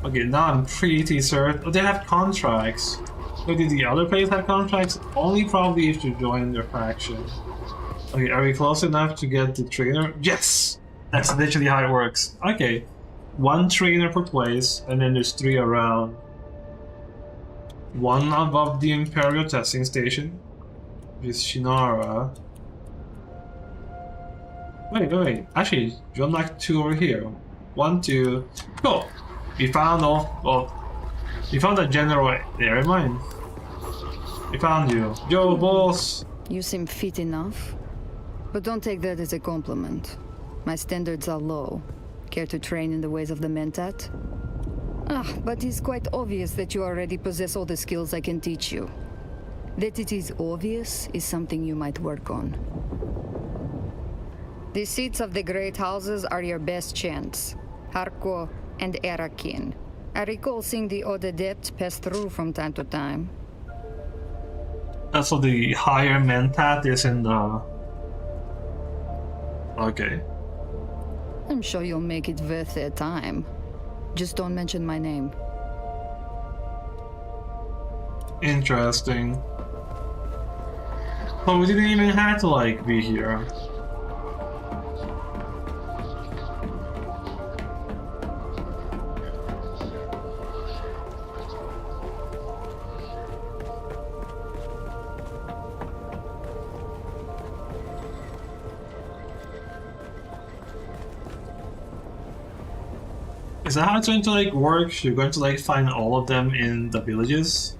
Okay, now I'm pretty certain. Oh, they have contracts. Wait, did the other players have contracts? Only probably if you join their faction. Okay, are we close enough to get the trainer? Yes! That's literally how it works. Okay. 1 trainer per place, and then there's 3 around. 1 above the Imperial testing station, with Shinara. Wait. Actually, you unlock 2 over here. 1, 2. Go! We found we found a general. Never mind. We found you. Yo, boss! You seem fit enough, but don't take that as a compliment. My standards are low. Care to train in the ways of the Mentat? But it's quite obvious that you already possess all the skills I can teach you. That it is obvious is something you might work on. The seats of the great houses are your best chance. Harko and Erakin. I recall seeing the odd adept pass through from time to time. So the higher Mentat is in the... Okay. I'm sure you'll make it worth their time. Just don't mention my name. Interesting. But we didn't even have to like be here. Is that how it's going to like work? You're going to like find all of them in the villages?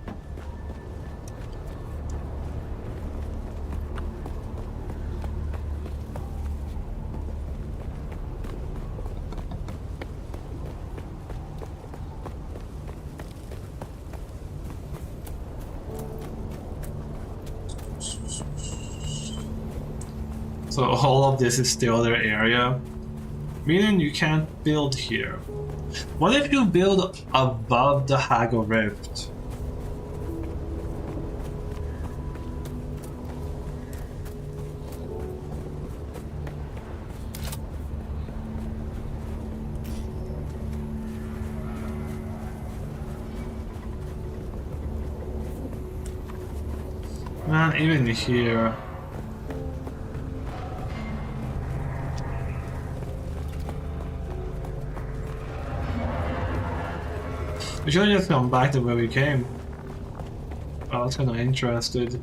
So all of this is still their area, meaning you can't build here. What if you build above the Haggle Rift? Man, even here. We should have just gone back to where we came. I was kind of interested.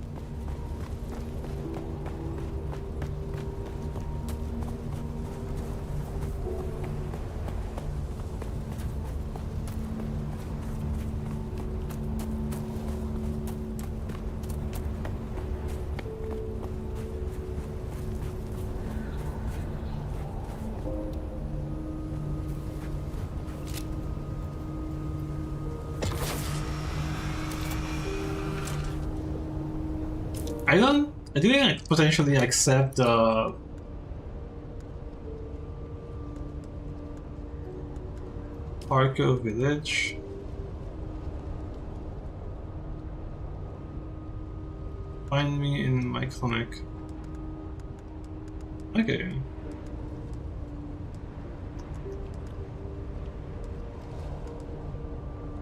I didn't potentially accept the Parko Village. Find me in my clinic. Okay.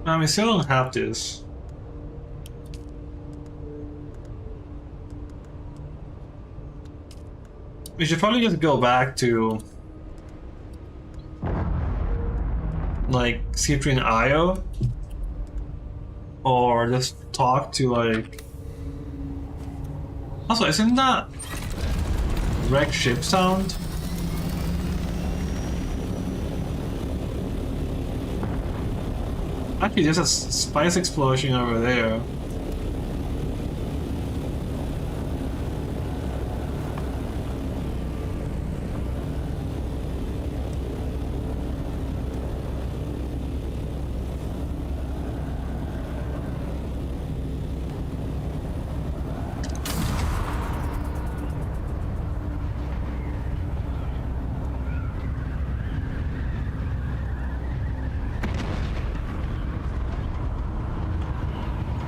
We still don't have this. We should probably just go back to like Cyprian Io, or just talk to like. Also, isn't that wrecked ship sound? Actually, there's a spice explosion over there.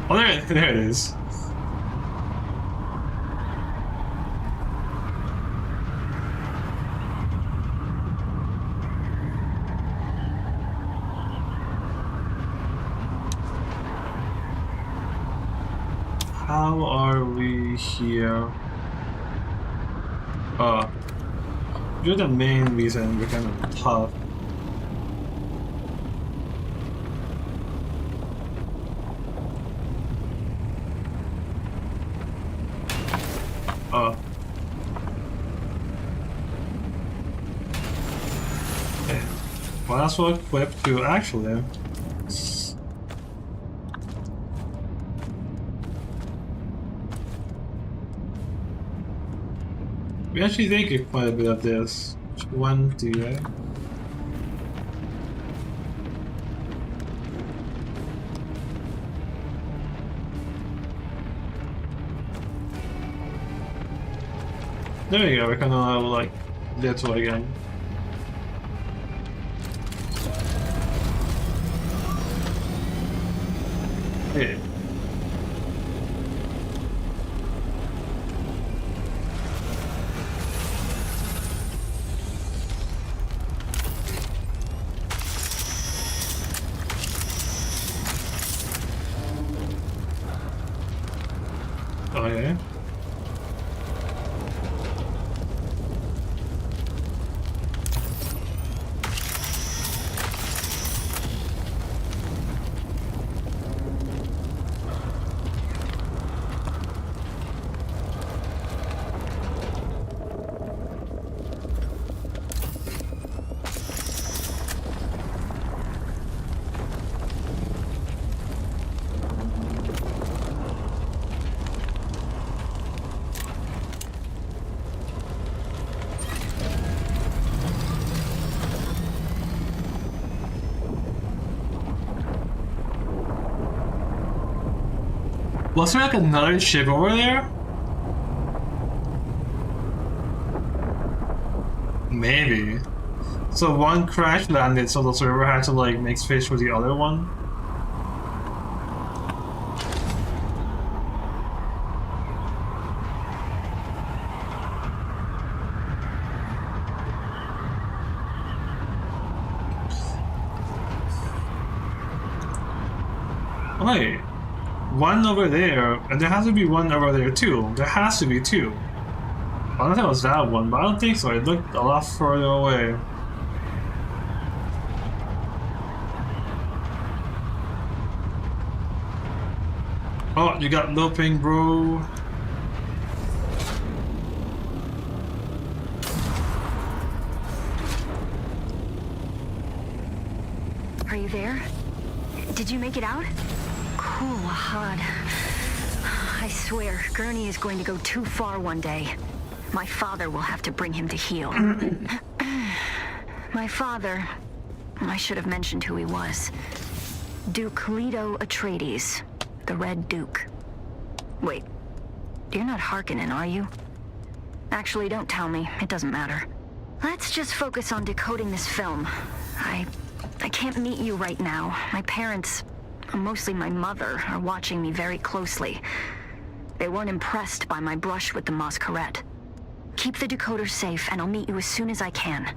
Oh, there it is. How are we here? You're the main reason we're kind of tough. Okay. Well, that's what equipped to actually. We actually think quite a bit of this. One, two, right? There we go, we're kinda like little again. Hey. Okay. Was there like another ship over there? Maybe. So one crash landed, so the server had to like make space for the other one. Wait, one over there, and there has to be one over there too. There has to be two. I don't think it was that one, but I don't think so. It looked a lot further away. Oh, you got looping, bro. Are you there? Did you make it out? Cool, Ahad. I swear, Gurney is going to go too far one day. My father will have to bring him to heel. My father... I should have mentioned who he was. Duke Leto Atreides, the Red Duke. Wait, you're not Harkonnen, are you? Actually, don't tell me. It doesn't matter. Let's just focus on decoding this film. I can't meet you right now. My parents, mostly my mother, are watching me very closely. They weren't impressed by my brush with the Masquerade. Keep the decoder safe, and I'll meet you as soon as I can.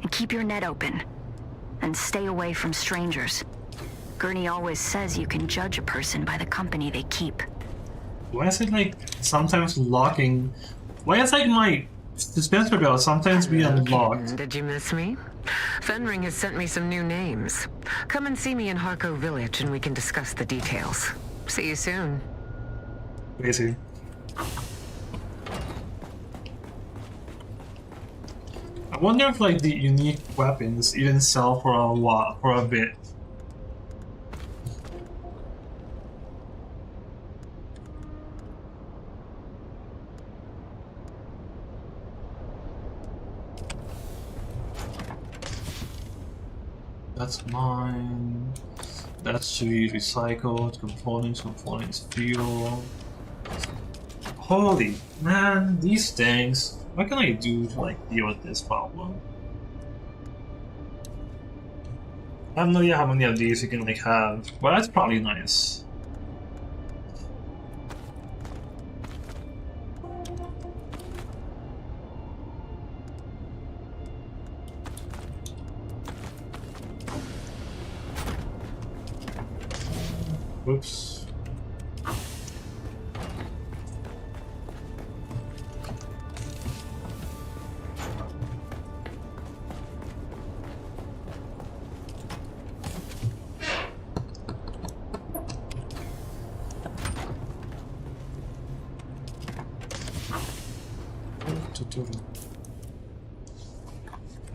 And keep your net open. And stay away from strangers. Gurney always says you can judge a person by the company they keep. Why is it like sometimes locking? Why is like my dispenser bell sometimes be unlocked? Did you miss me? Fenring has sent me some new names. Come and see me in Harko Village and we can discuss the details. See you soon. Crazy. I wonder if like the unique weapons even sell for a while, for a bit. That's mine. That's to be recycled. Components, fuel. Holy man, these things. What can I do to like deal with this problem? I have no idea how many of these you can like have, but that's probably nice. Whoops.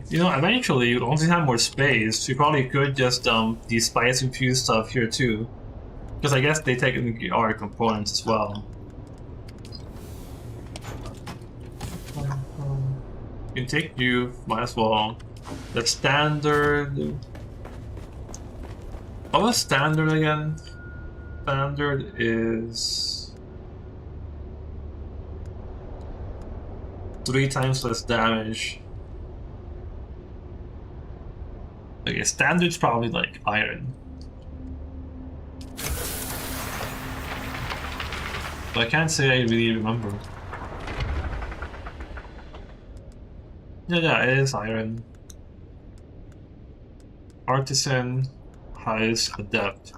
You know, eventually, once you have more space, you probably could just dump the spice infused stuff here too. Because I guess they technically are components as well. You can take you, might as well. That's standard. What was standard again? Standard is 3 times less damage. Okay, standard's probably like iron. But I can't say I really remember. Yeah, it is iron. Artisan, highest adept.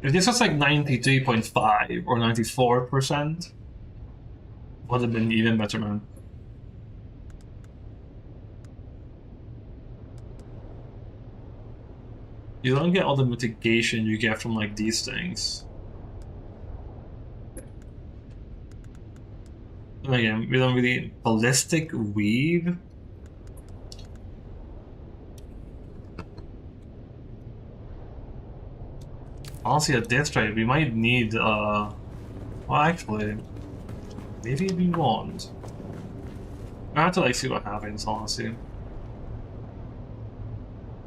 If this was like 93.5 or 94%, would have been even better, man. You don't get all the mitigation you get from like these things. And again, we don't really ballistic weave. Honestly, at this rate, we might need well actually Maybe we won't. I have to like see what happens, honestly.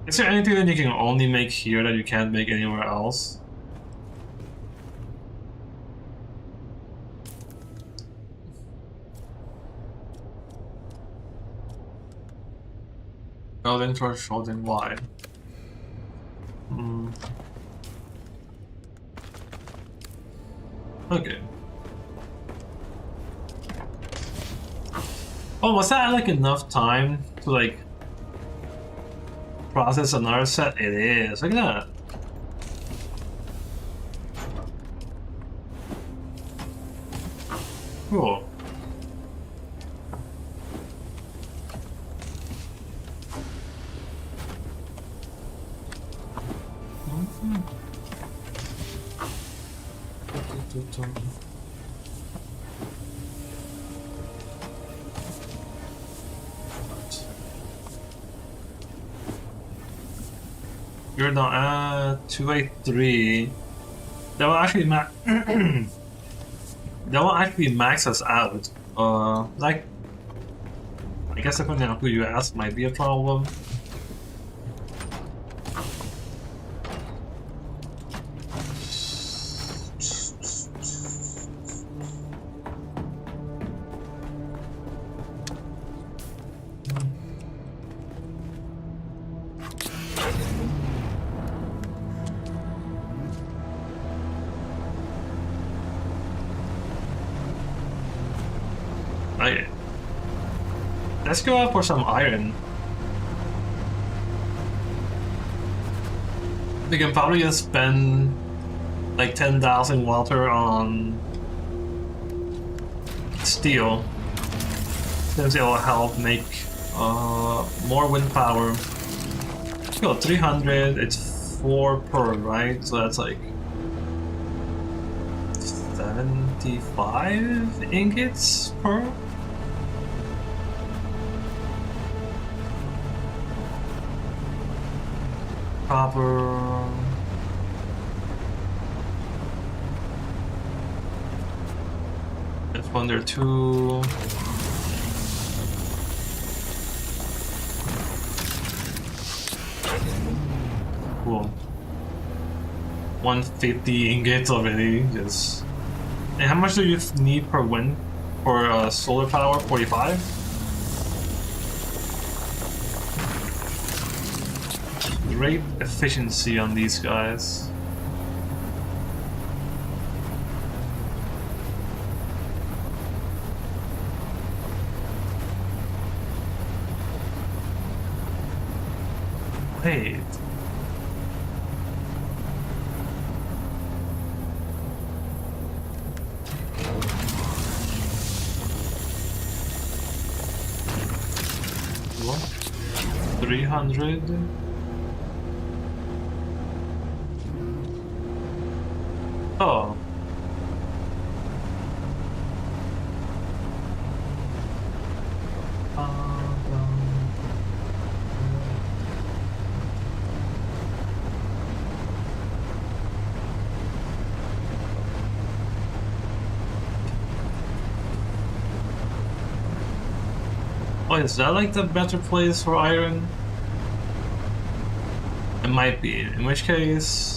Is there anything that you can only make here that you can't make anywhere else? Golden threshold and why? Okay. Oh, was that like enough time to like process another set? It is. Look at that. Cool. You're not at 283. That will actually that will actually max us out. Like, I guess depending on who you ask might be a problem. Let's go out for some iron. We can probably just spend like 10,000 water on steel, since it will help make more wind power. Let's go 300. It's 4 per, right? So that's like 75 ingots per. Copper. That's 1 there too. Cool. 150 ingots already. Just. And how much do you need per wind for solar power? 45. Great efficiency on these guys. Wait. What? 300? Oh. Oh, is that like the better place for iron? It might be, in which case...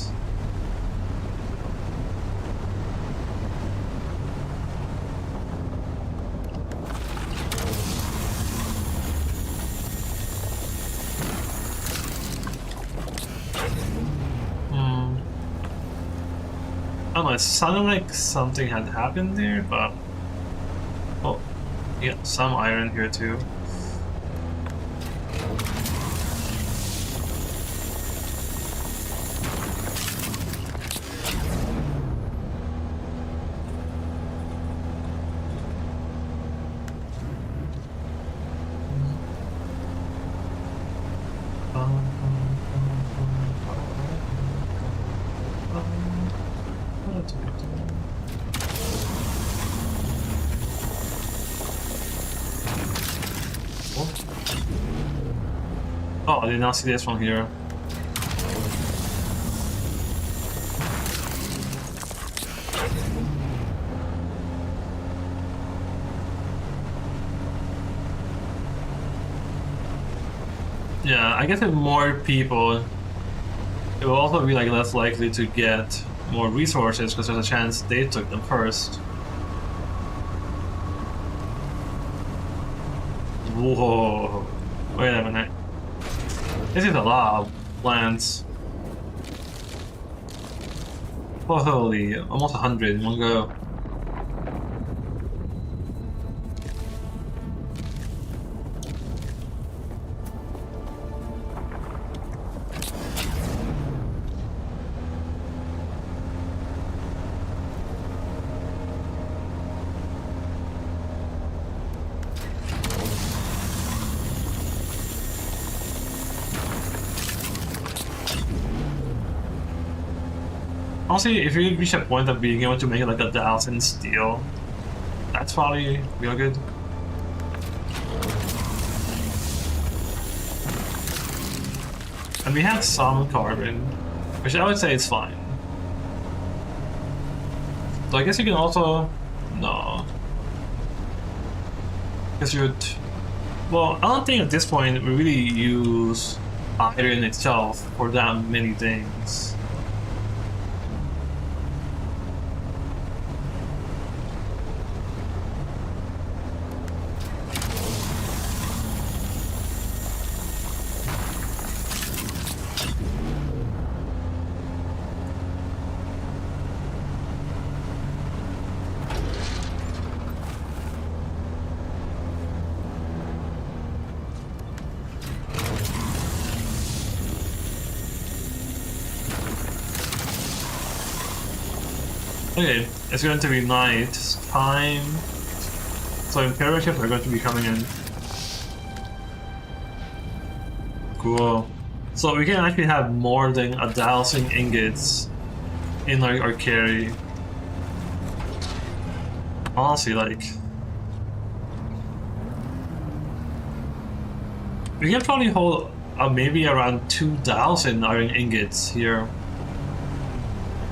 I don't know, it sounded like something had happened there, but... Oh, yeah, some iron here too. Oh, I did not see this one here. Yeah, I guess with more people, it will also be like less likely to get more resources because there's a chance they took them first. Whoa! Wait a minute. This is a lot of plants. Oh, holy, almost 100 in one go. Honestly, if you reach a point of being able to make like 1,000 steel, that's probably real good. And we have some carbon, which I would say is fine. So I guess you can also... no. Because you'd... well, I don't think at this point we really use iron itself for that many things. Okay, it's going to be night time, so imperative are going to be coming in. Cool. So we can actually have more than 1,000 ingots in like our carry. Honestly, like we can probably hold maybe around 2,000 iron ingots here.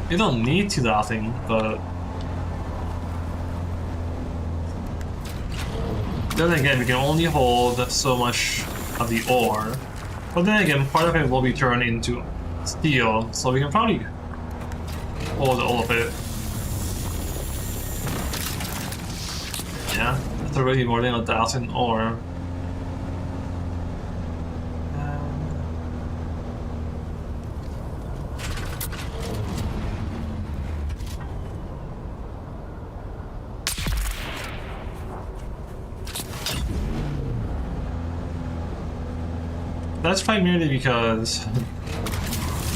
You don't need 2,000, but then again, we can only hold so much of the ore. But then again, part of it will be turned into steel, so we can probably hold all of it. Yeah, that's already more than 1,000 ore. That's primarily because...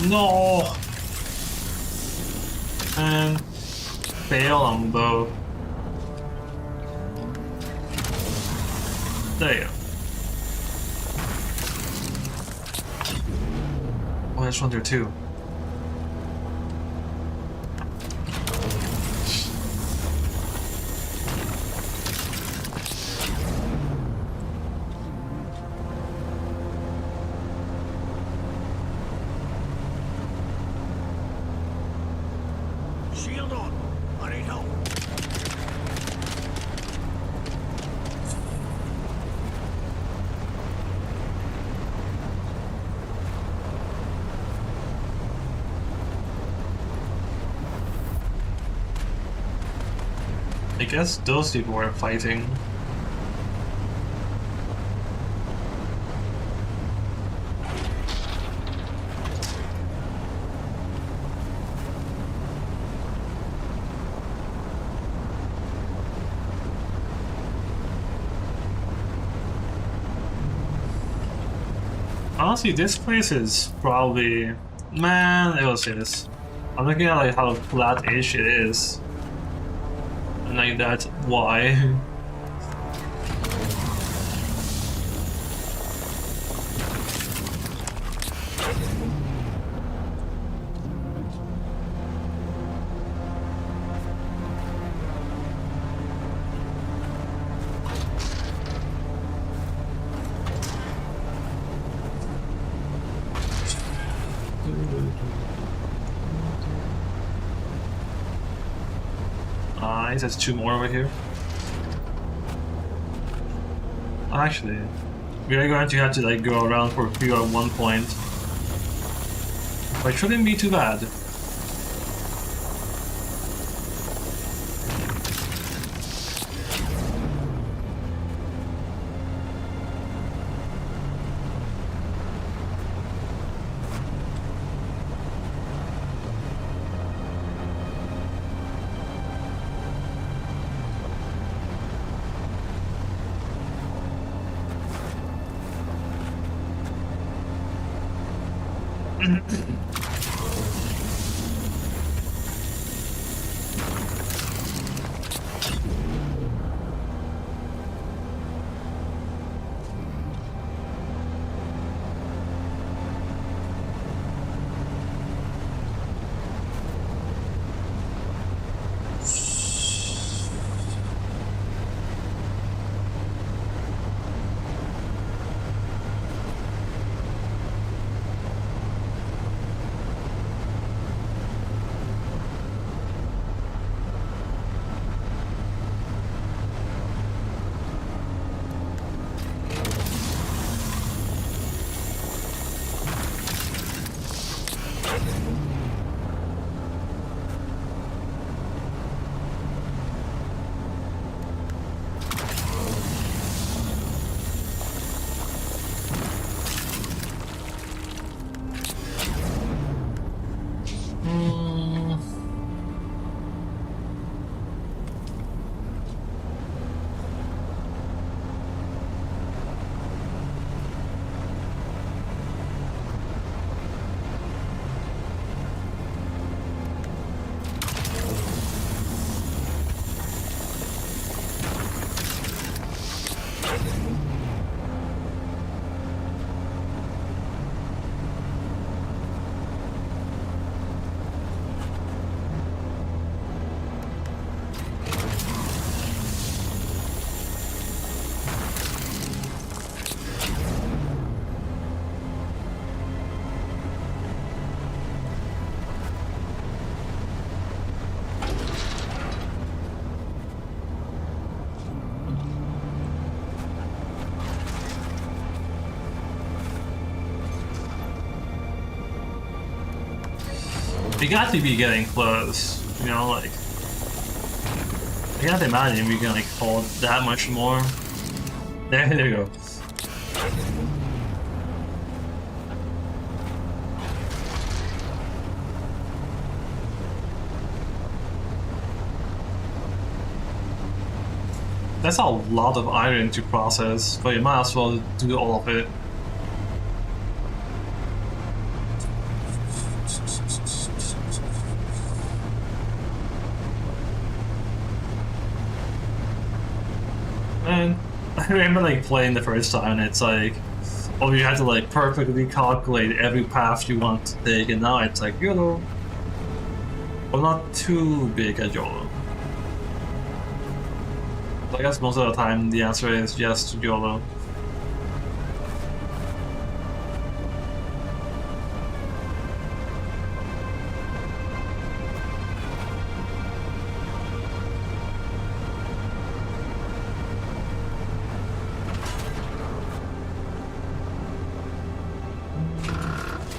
no! And... fail on both. There you go. Oh, there's one there too. I guess those people were fighting. Honestly, this place is probably... man, I will say this. I'm looking at like how flat-ish it is. And like that's why. Nice, there's two more over here. Actually, We are going to have to like go around for fuel at one point. But it shouldn't be too bad. We got to be getting close, you know, like, I can't imagine we can like hold that much more. There you go. That's a lot of iron to process, but you might as well do all of it. And I remember like playing the first time, and it's like, oh, you had to like perfectly calculate every path you want to take, and now it's like YOLO. Well, not too big a YOLO. I guess most of the time the answer is just YOLO.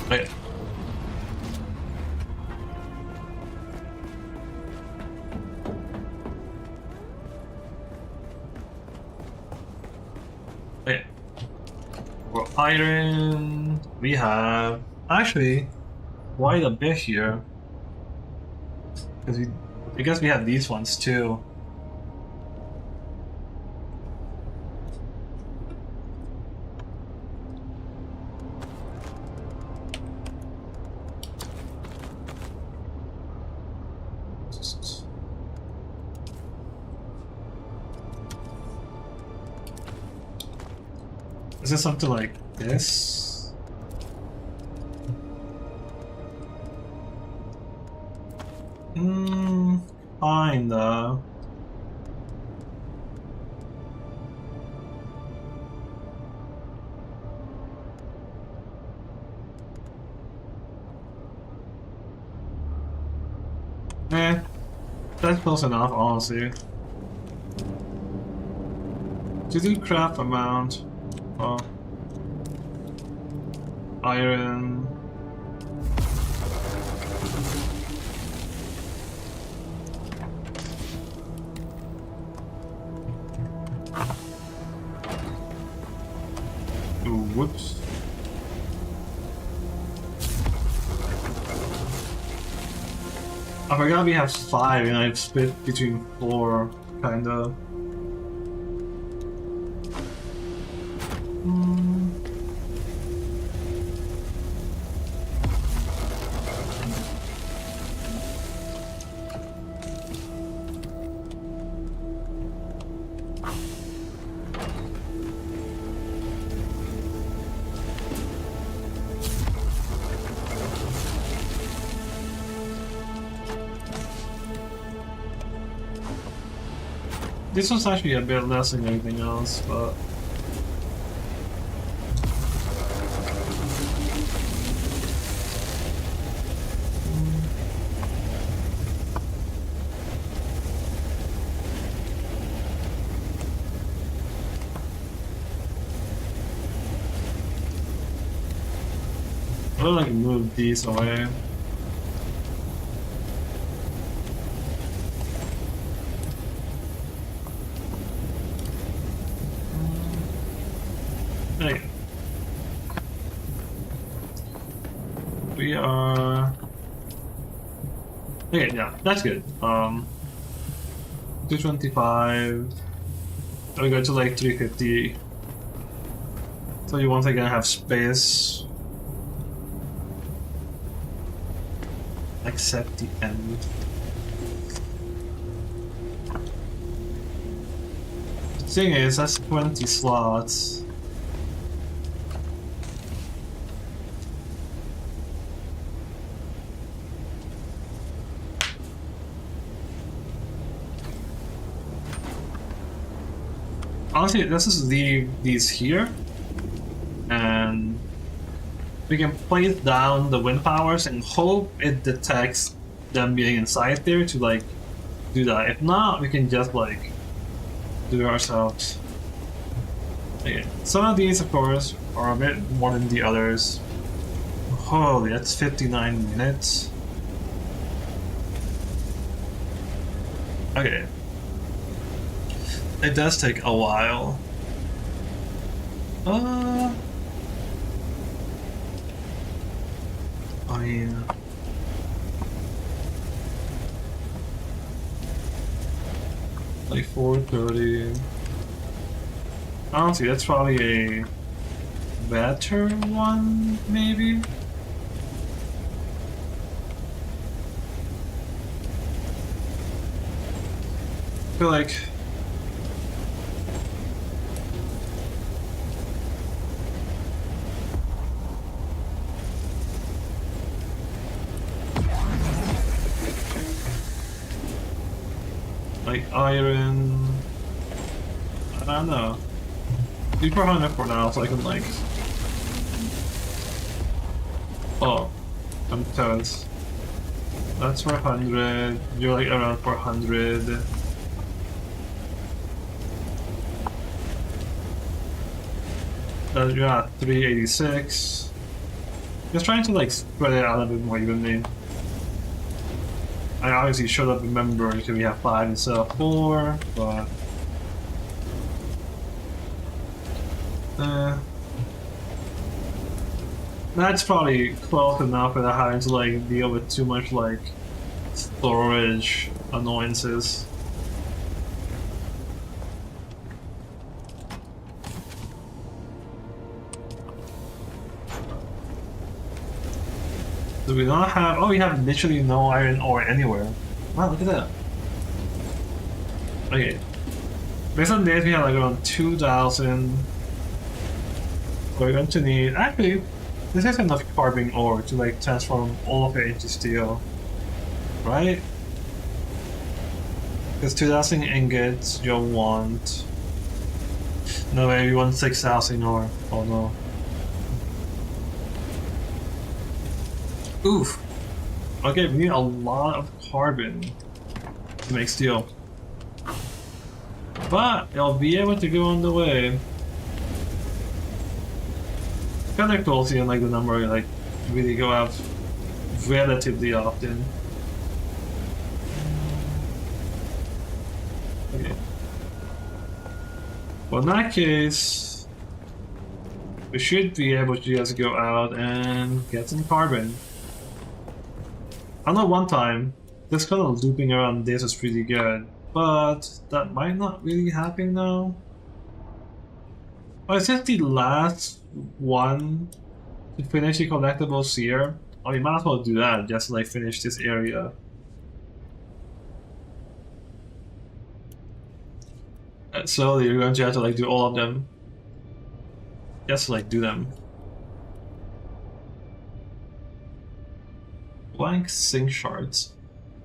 Okay. Okay. For iron, we have actually quite a bit here. Because I guess we have these ones too. Is it something like this? Kinda. That's close enough, honestly. To do craft amount. Oh. iron. Ooh, whoops. I forgot we have 5 and I've split between 4, kinda. This one's actually a bit less than anything else, but... I don't like move these away. Okay. We are... Okay, yeah, that's good. 225. We go to like 350. So you once again have space. Accept the end. The thing is, that's 20 slots. Honestly, let's just leave these here, and we can place down the wind powers and hope it detects them being inside there to like do that. If not, we can just like do it ourselves. Okay. Some of these, of course, are a bit more than the others. Holy, that's 59 minutes. Okay. It does take a while. I mean... like 4:30. Honestly, that's probably a better one, maybe? I feel like... like iron, I don't know. Do 400 for now so I can like... Oh, I'm tense. That's 400, you're like around 400. You're at 386. Just trying to like spread it out a bit more evenly. I obviously should have remembered because we have 5 instead of 4, but... that's probably close enough without having to like deal with too much like storage annoyances. Do we not have... oh, we have literally no iron ore anywhere. Wow, look at that. Okay. Based on this, we have like around 2,000. We're going to need... actually, this is enough carbon ore to like transform all of it into steel. Right? Because 2,000 ingots you'll want... no way, we want 6,000 ore. Oh no. Oof. Okay, we need a lot of carbon to make steel. But I'll be able to go on the way. kind of cool seeing like the number like really go up relatively often. Okay. Well, in that case, we should be able to just go out and get some carbon. I know one time, this kind of looping around this is pretty good, but that might not really happen now. Oh, is this the last one to finish the collectibles here? Oh, you might as well do that just to like finish this area. And slowly you're going to have to like do all of them. Just to like do them. Blank sync shards.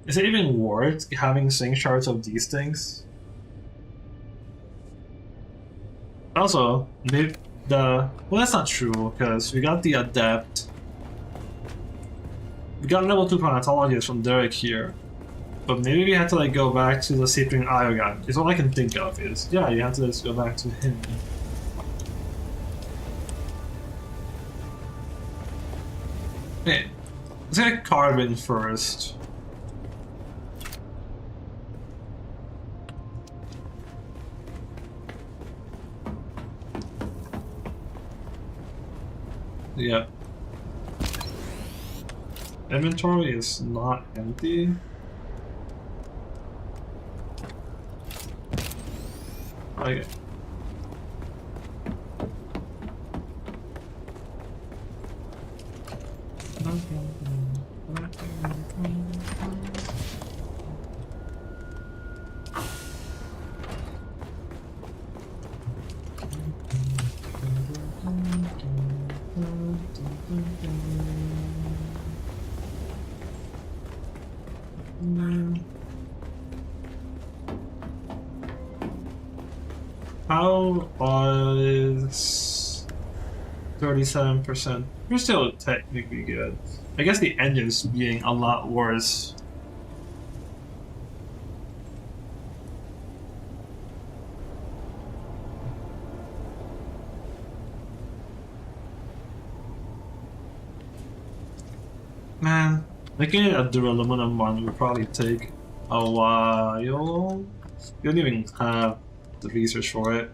Is it even worth having sync shards of these things? Also, well, that's not true, because we got the Adept. We got level 2 planetologist from Derek here. But maybe we have to like go back to the Cyprian Iogon. Is all I can think of is, yeah, you have to just go back to him. Okay, let's get carbon first. Yep. Inventory is not empty. Okay. How was 37%? We're still technically good. I guess the engine's being a lot worse. Man, making it a duraluminum one would probably take a while. You don't even have the research for it.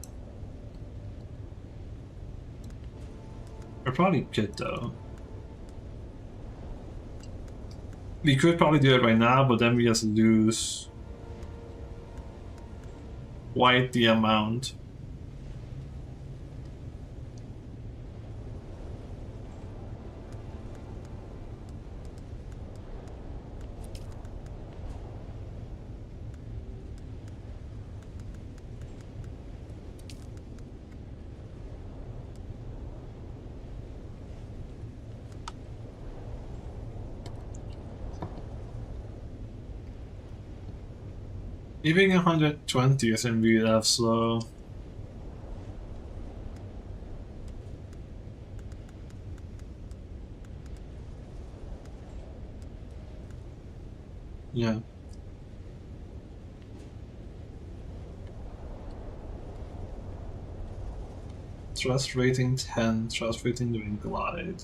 We're probably good though. We could probably do it right now, but then we just lose quite the amount. Even 120 isn't really that slow. Yeah. Trust rating 10, trust rating during glide.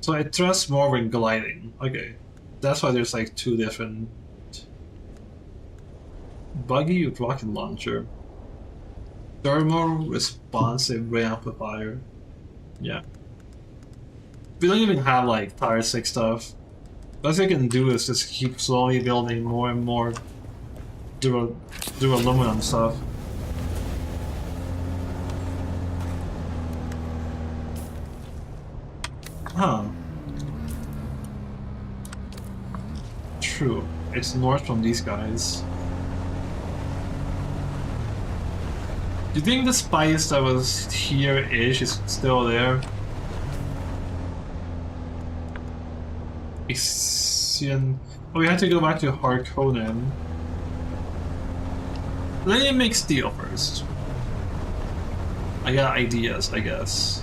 So I trust more when gliding. Okay. That's why there's like two different. Buggy with rocket launcher. Thermal responsive ray amplifier. Yeah. We don't even have like Tier 6 stuff. What we can do is just keep slowly building more and more aluminum stuff. Huh. True. It's north from these guys. Do you think the spice that was here-ish is still there? Oh, we have to go back to Harkonnen. Let me make steel first. I got ideas, I guess.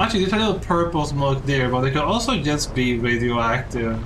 Actually, there's a little purple smoke there, but it could also just be radioactive.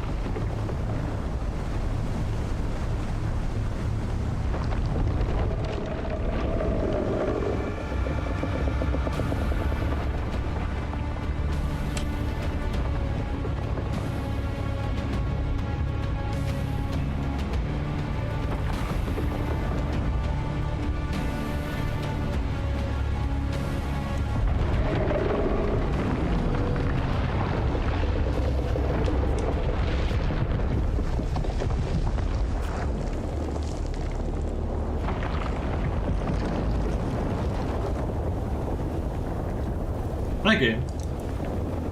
Okay.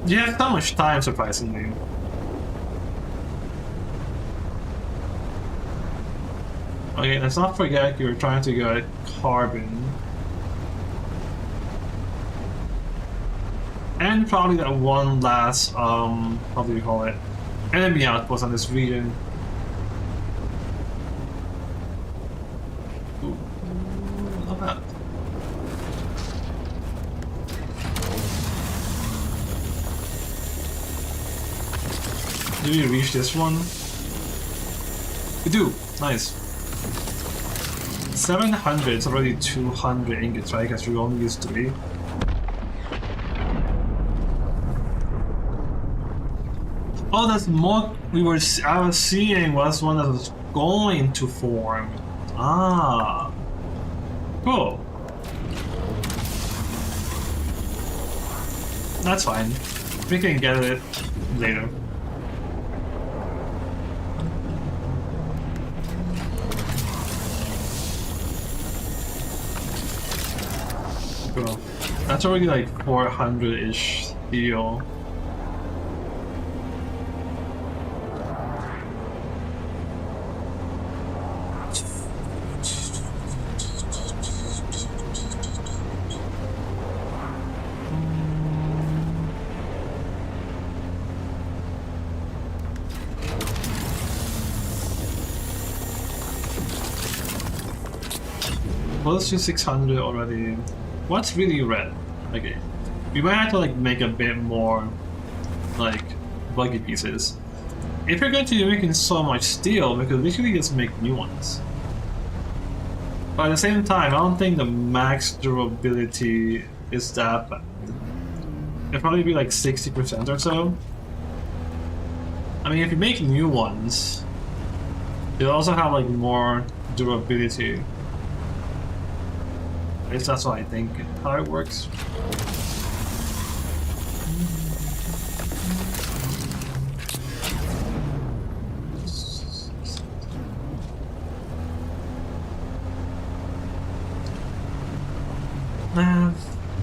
You have so much time, surprisingly. Okay, let's not forget you're trying to get carbon. And probably that one last, how do you call it? Enemy outpost on this region. Ooh, not bad. Do we reach this one? We do. Nice. 700. It's already 200 ingots, right? Because we only used 3. Oh, that's more. I was seeing was one that was going to form. Ah. Cool. That's fine. We can get it later. Cool. That's already like 400-ish steel. Close to 600 already. What's really red? Okay. We might have to like make a bit more like buggy pieces. If you're going to be making so much steel, we could literally just make new ones. But at the same time, I don't think the max durability is that bad. It'd probably be like 60% or so. I mean, if you make new ones, you'll also have like more durability. At least that's what I think, how it works.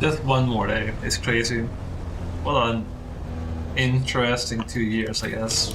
Just one more day. It's crazy. What an interesting 2 years, I guess.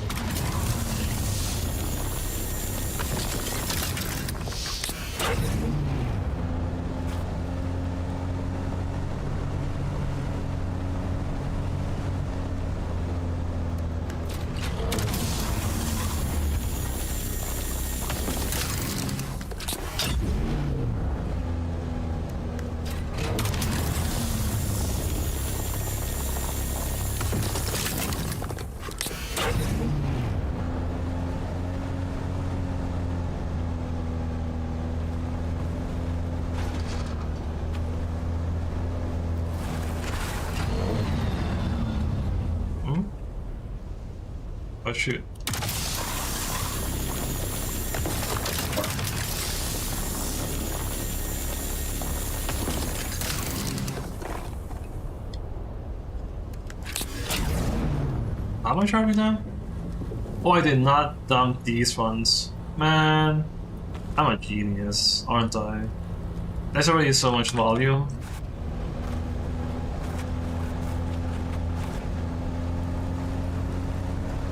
Oh shoot. How much are we now? Oh, I did not dump these ones. Man, I'm a genius, aren't I? There's already so much volume.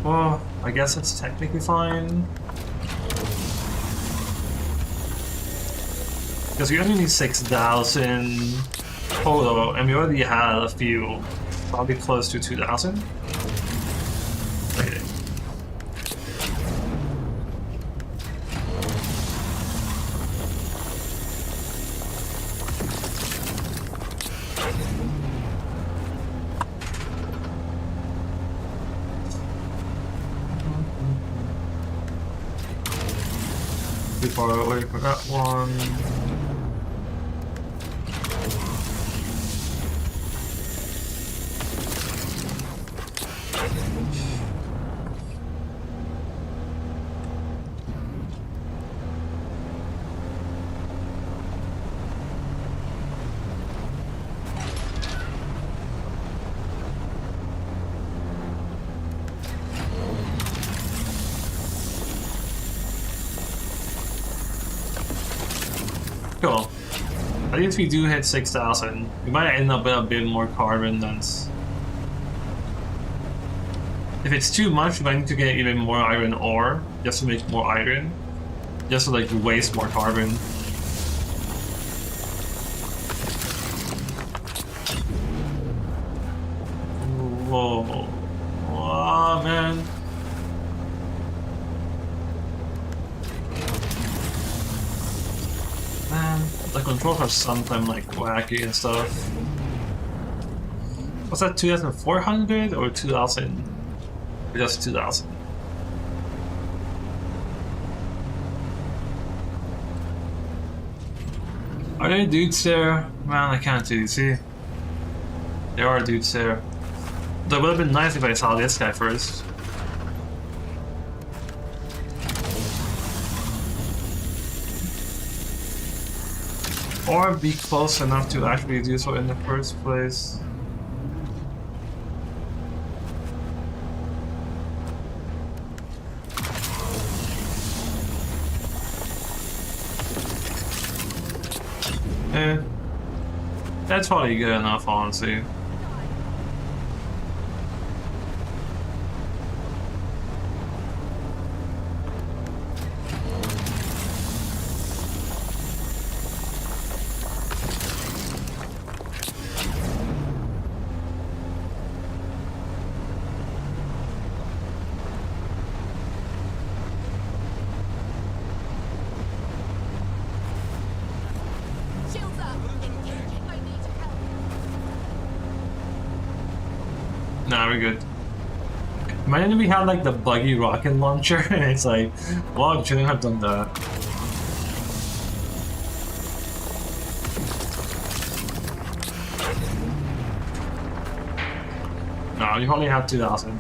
Well, I guess it's technically fine. Because we only need 6,000 total, and we already had a few, probably close to 2,000. Okay. too far away for that one. Cool. I think if we do hit 6,000, we might end up with a bit more carbon than... If it's too much, we might need to get even more iron ore, just to make more iron. Just to like waste more carbon. Whoa. Oh, man. The controls are sometimes like wacky and stuff. What's that, 2,400 or 2,000? Or just 2,000? Are there dudes there? Man, I can't do, see? There are dudes there. That would have been nice if I saw this guy first. Or be close enough to actually do so in the first place. That's probably good enough, honestly. Nah, we're good. Imagine we had like the buggy rocket launcher and it's like, well, we shouldn't have done that. No, you only have 2,000.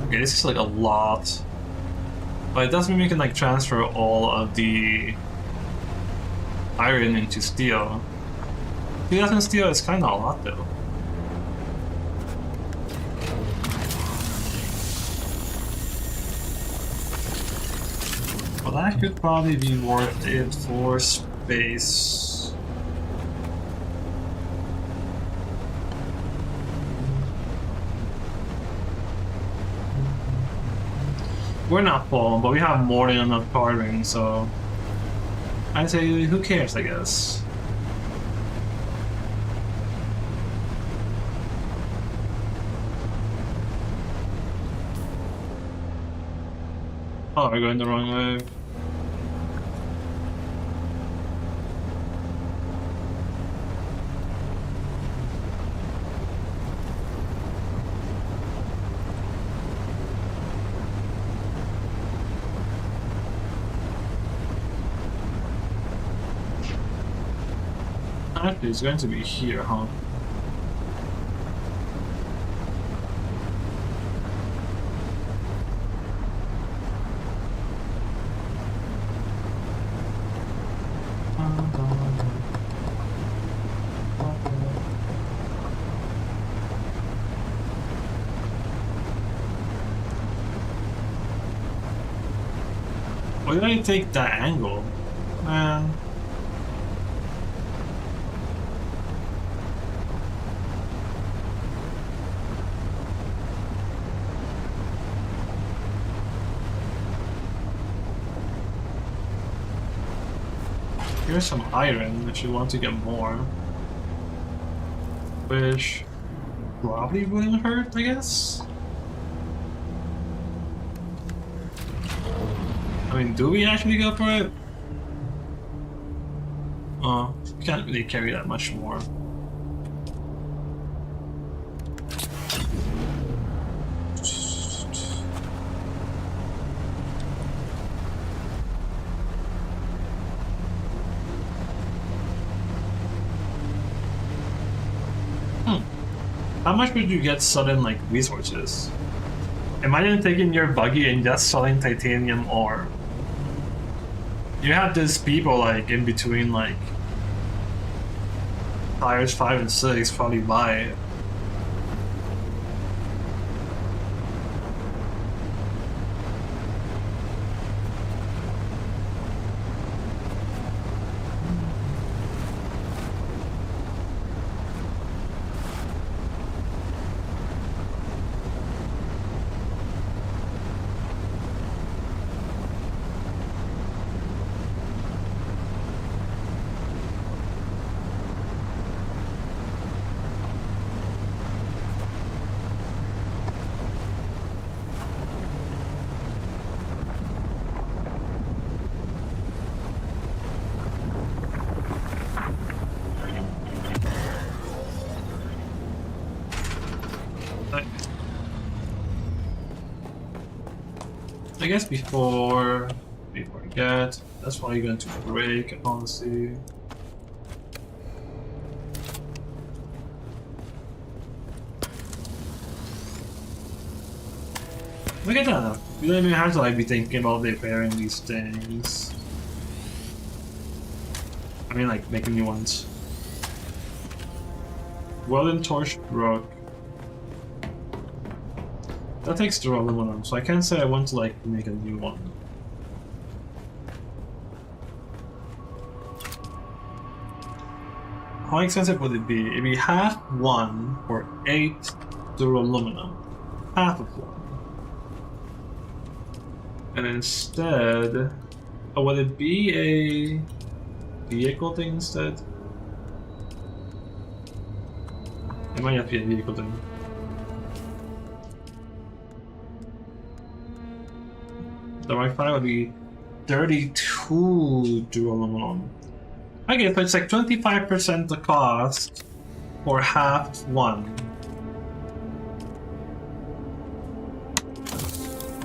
Okay, this is like a lot. But it doesn't mean we can like transfer all of the iron into steel. 2,000 steel is kind of a lot though. Well, that could probably be worth it for space. We're not full, but we have more than enough carbon, so I'd say who cares, I guess. Oh, we're going the wrong way. Actually, it's going to be here, huh? Why did I take that angle? Man. Here's some iron if you want to get more. Which probably wouldn't hurt, I guess? I mean, do we actually go for it? Oh, you can't really carry that much more. How much would you get selling like resources? Imagine taking your buggy and just selling titanium ore. You have these people like in between like tires 5 and 6 probably buy it. I guess before I get, that's probably going to break, honestly. Look at that. You don't even have to like be thinking about repairing these things. I mean like making new ones. Welding torch broke. That takes the aluminum, so I can't say I want to like make a new one. How expensive would it be? It'd be half one for 8 duraluminum. Half of one. And instead... Oh, would it be a vehicle thing instead? It might have to be a vehicle thing. The Wi-Fi would be 32 duraluminum. Okay, so it's like 25% the cost for half one.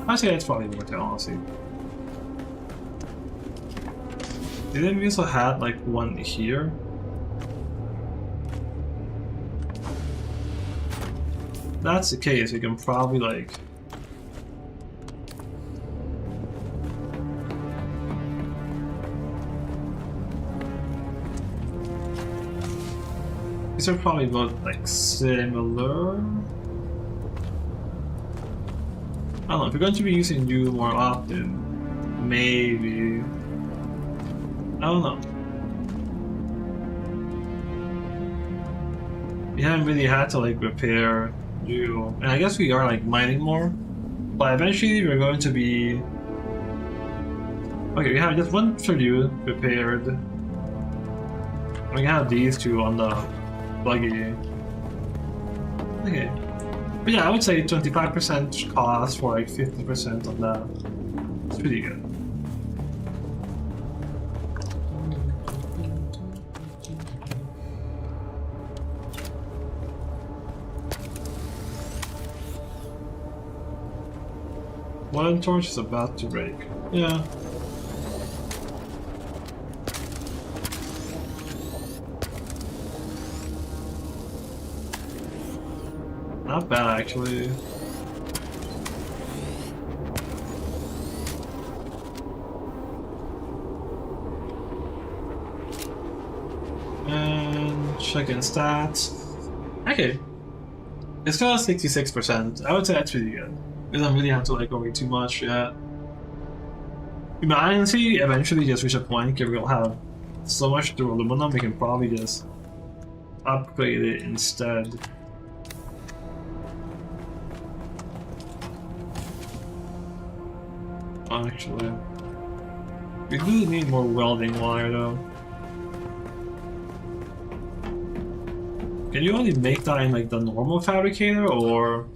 I'd say that's probably worth it, honestly. Didn't we also have like one here? If that's the case, we can probably like... These are probably both like similar. I don't know, if you're going to be using Dune more often, maybe. I don't know. We haven't really had to like repair Dune, and I guess we are like mining more, but eventually we're going to be. Okay, we have just one for Dune repaired. We have these two on the buggy. Okay. But yeah, I would say 25% cost for like 50% of that. It's pretty good. One torch is about to break. Yeah. Not bad, actually. And checking stats. Okay. It's still at 66%. I would say that's pretty good. We don't really have to like worry too much yet. But honestly, eventually just reach a point where we'll have so much through aluminum we can probably just upgrade it instead. Actually, we do need more welding wire though. Can you only make that in like the normal fabricator, or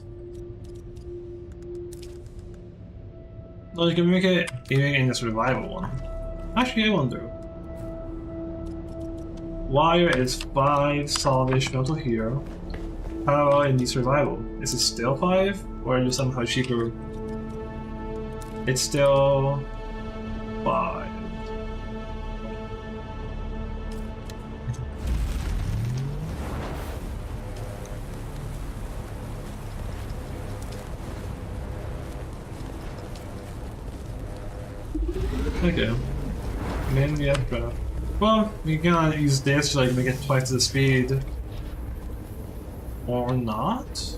no? You can make it even in the survival one. Actually, I wonder. Wire is 5 solid metal here. How about in the survival? Is it still 5, or is it somehow cheaper? It's still 5. Okay. Mainly aircraft. Well, we can use this to like make it twice the speed. Or not?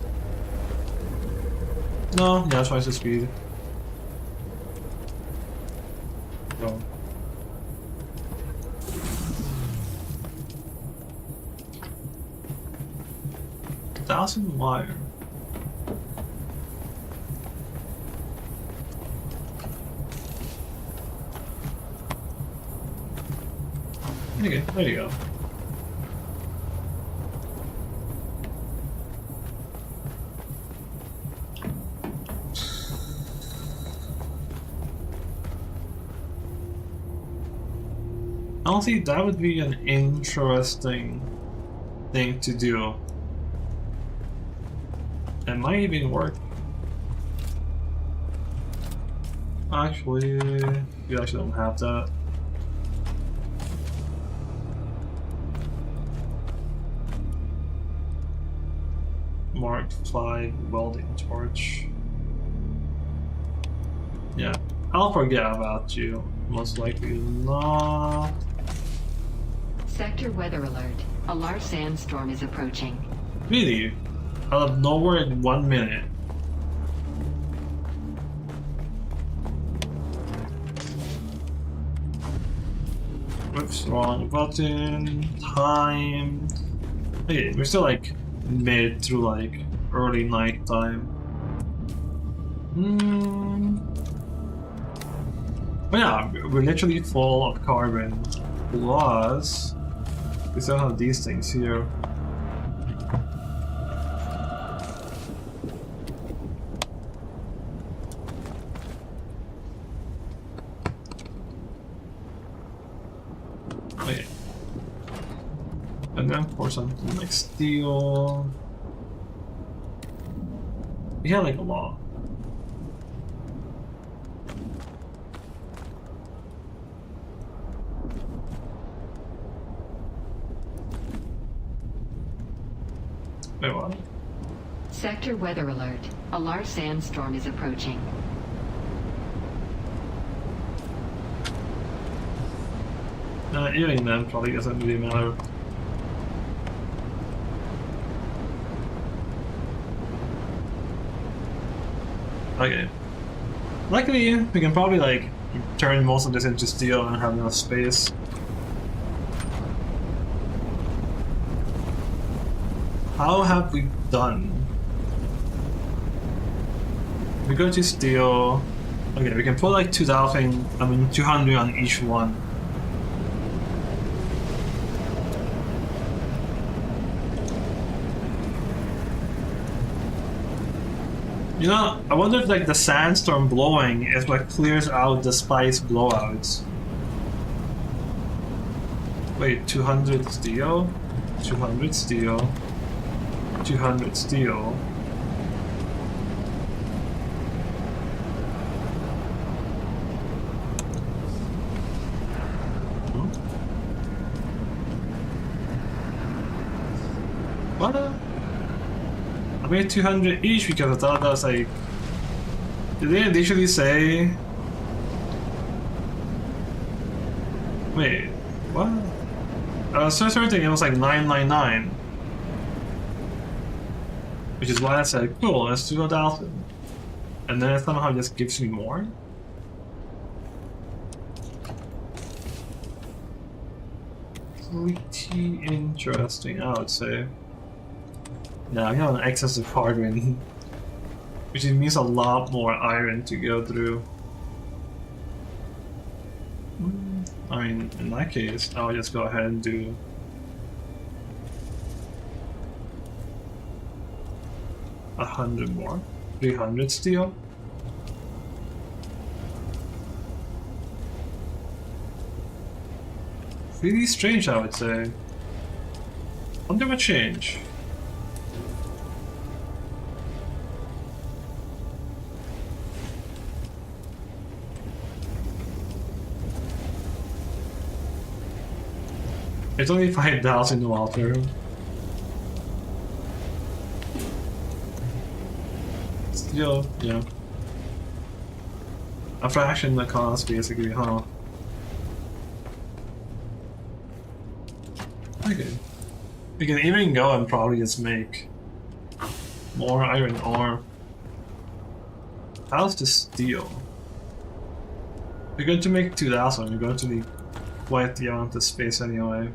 No, yeah, twice the speed. Go. $1,000 wire. Okay, there you go. Honestly, that would be an interesting thing to do. It might even work. Actually, you actually don't have that. Mark 5 welding torch. Yeah, I'll forget about you. Most likely not. Sector weather alert. A large sandstorm is approaching. Really? Out of nowhere in 1 minute. Oops, wrong button. Time. Okay, we're still like mid through like early night time. But yeah, we're literally full of carbon. Plus, we still have these things here. Okay. And then pour something like steel. We have like a lot. Wait, what? Sector weather alert. A large sandstorm is approaching. Even then probably doesn't really matter. Okay. Luckily, we can probably like turn most of this into steel and have enough space. How have we done? We go to steel. Okay, we can put like 200 on each one. You know, I wonder if like the sandstorm blowing is what clears out the spice blowouts. Wait, 200 steel? 200 steel. 200 steel. What? I made 200 each because I thought that was like... Did they initially say... Wait, what? I was so certain it was like 999. Which is why I said, cool, let's do 1,000. And then it somehow just gives me more? Pretty interesting, I would say. Yeah, I have an excess of carbon, which means a lot more iron to go through. I mean, in that case, I'll just go ahead and do 100 more. 300 steel. Really strange, I would say. Wonder what change. It's only 5,000 water. Still, yeah. A fraction of the cost, basically, huh? Okay. We can even go and probably just make more iron ore. How's the steel? We're going to make 2,000. We're going to need quite the amount of space anyway.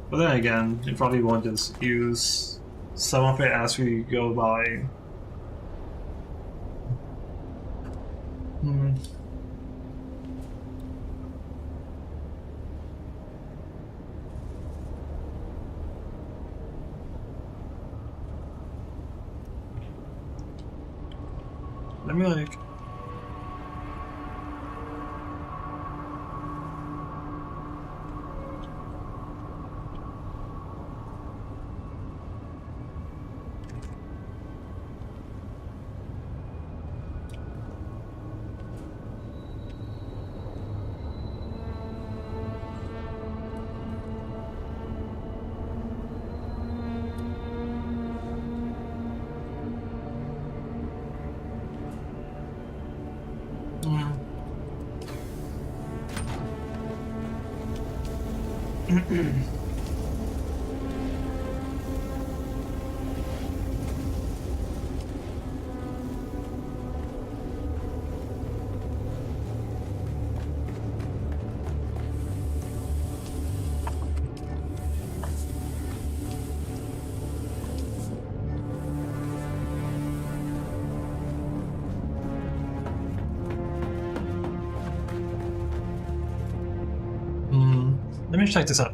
But then again, we probably won't just use some of it as we go by. Let me like... Let me check this out.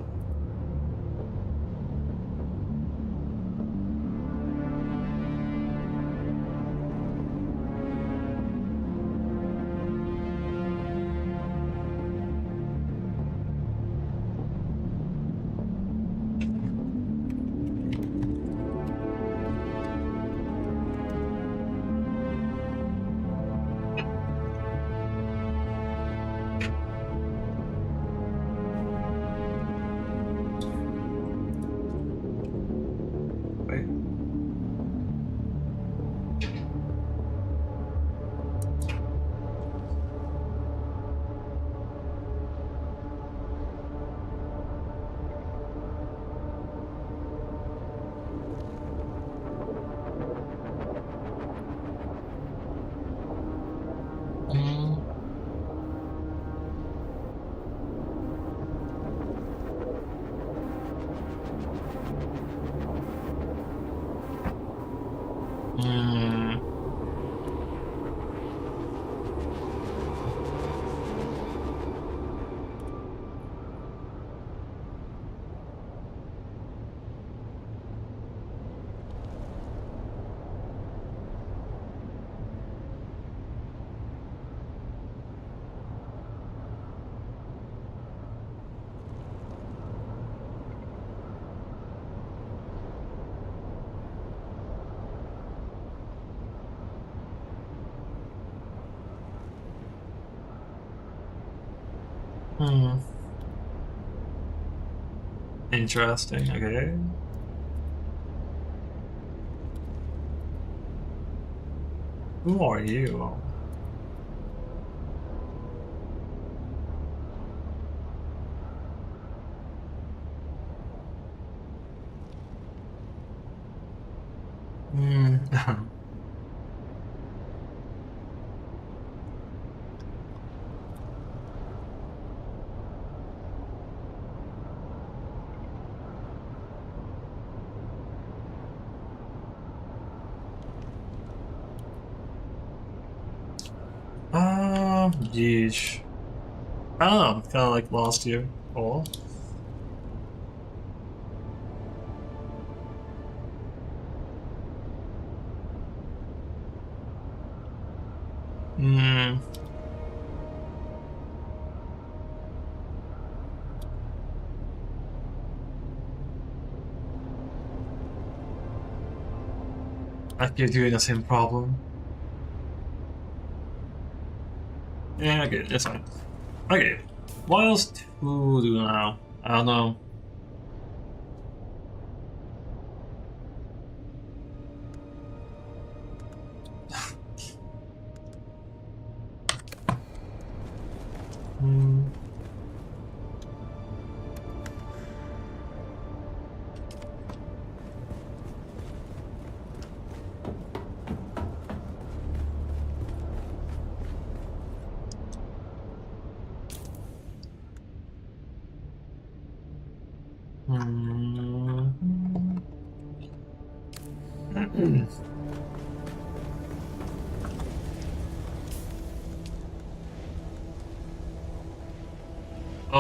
Interesting, okay. Who are you? Yeesh. I don't know, kinda like lost here. Oh. I keep doing the same problem. Yeah, okay, that's fine. Okay, what else to do now? I don't know. Oh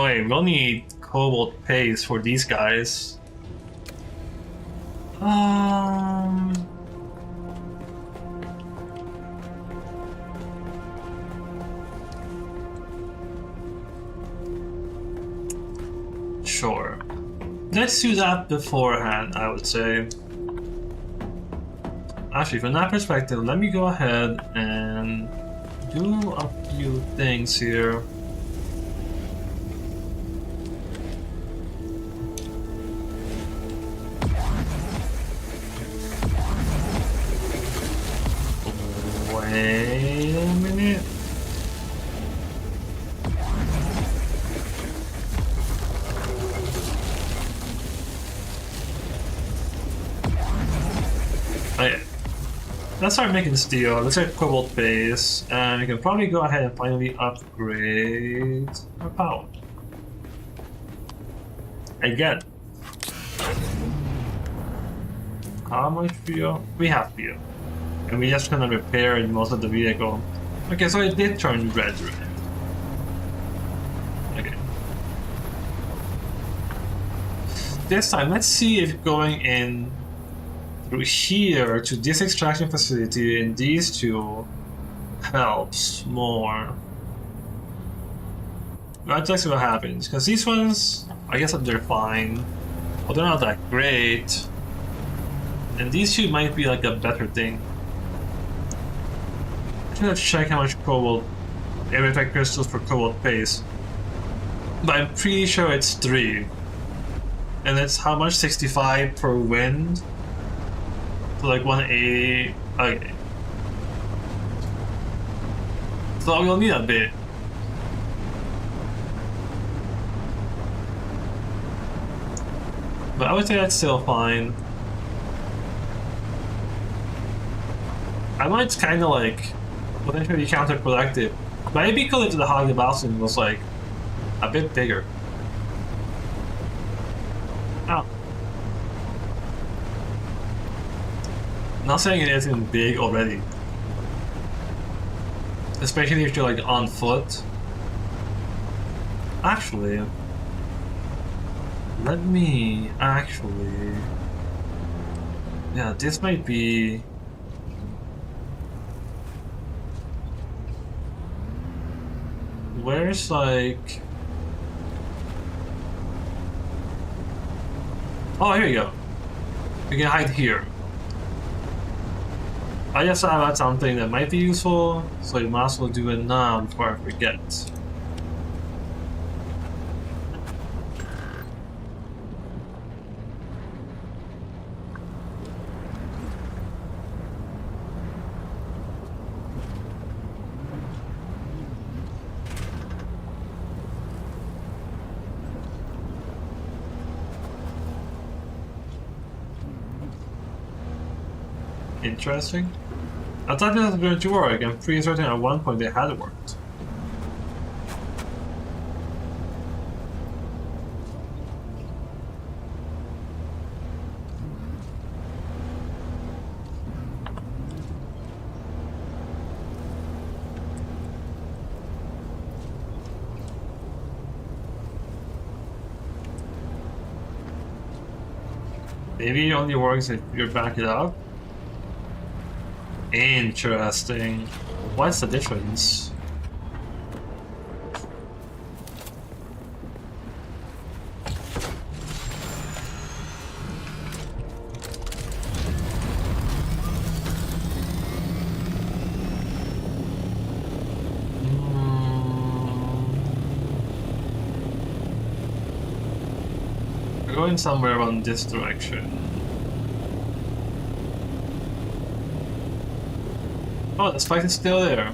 wait, we'll need cobalt paste for these guys. Sure. Let's do that beforehand, I would say. Actually, from that perspective, let me go ahead and do a few things here. Wait a minute. Okay. Let's start making steel. Let's get cobalt base, and we can probably go ahead and finally upgrade our power. Again. How much fuel? We have fuel. And we just gonna repair most of the vehicle. Okay, so it did turn red. Okay. This time, let's see if going in through here to this extraction facility and these two helps more. Let's see what happens, because these ones, I guess they're fine, but they're not that great. And these two might be like a better thing. Let's check how much cobalt effect crystals for cobalt paste. But I'm pretty sure it's 3. And it's how much? 65 per wind? So like 180. Okay. So we'll need a bit. But I would say that's still fine. I know it's kind of like potentially counterproductive, but it'd be cool if the Hog Bastion was like a bit bigger. Oh. Not saying it isn't big already. Especially if you're like on foot. Actually, let me actually. Yeah, this might be. Where's like... Oh, here you go. You can hide here. I just thought about something that might be useful, so you might as well do it now before I forget. Interesting. I thought this was going to work. I'm pretty certain at one point they had worked. Maybe it only works if you back it up. Interesting. What's the difference? We're going somewhere around this direction. Oh, the spike is still there.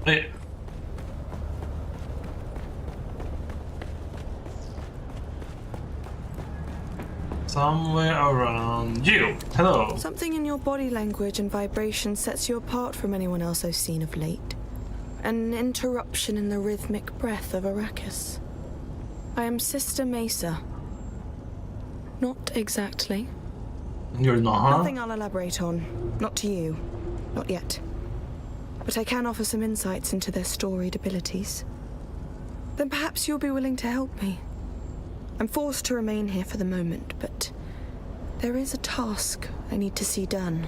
Wait. Somewhere around you. Hello. Something in your body language and vibration sets you apart from anyone else I've seen of late. An interruption in the rhythmic breath of Arrakis. I am Sister Mesa. Not exactly. You're not? Nothing I'll elaborate on. Not to you. Not yet. But I can offer some insights into their storied abilities. Then perhaps you'll be willing to help me. I'm forced to remain here for the moment, but there is a task I need to see done.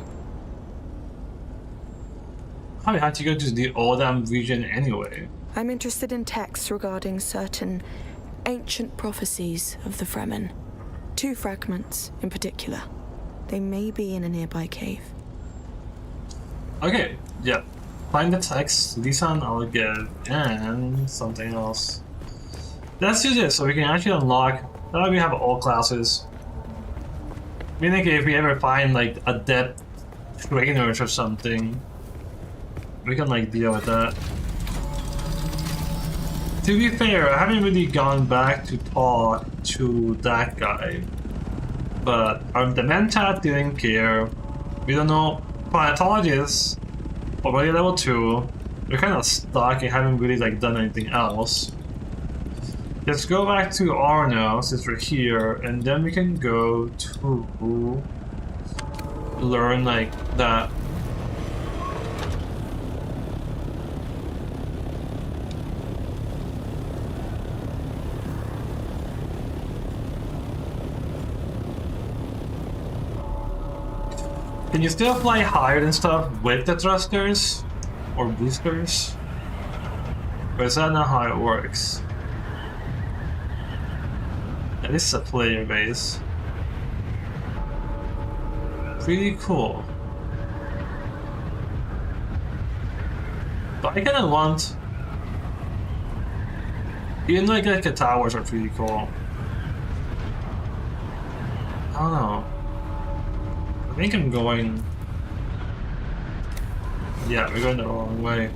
I had to go to the Odam region anyway. I'm interested in texts regarding certain ancient prophecies of the Fremen. 2 fragments in particular. They may be in a nearby cave. Okay, yeah. Find the text, Lisan I'll give, and something else. Let's do this so we can actually unlock. Now we have all classes. Meaning if we ever find like adept trainers or something, we can like deal with that. To be fair, I haven't really gone back to talk to that guy. But the Mentat didn't care. We don't know. Planetologists, already level 2. We're kind of stuck and haven't really like done anything else. Let's go back to Arno since we're here, and then we can go to learn like that. Can you still fly higher and stuff with the thrusters or boosters? Or is that not how it works? Yeah, this is a player base. Pretty cool. But I kinda want... Even like the towers are pretty cool. I don't know. I think I'm going... Yeah, we're going the wrong way.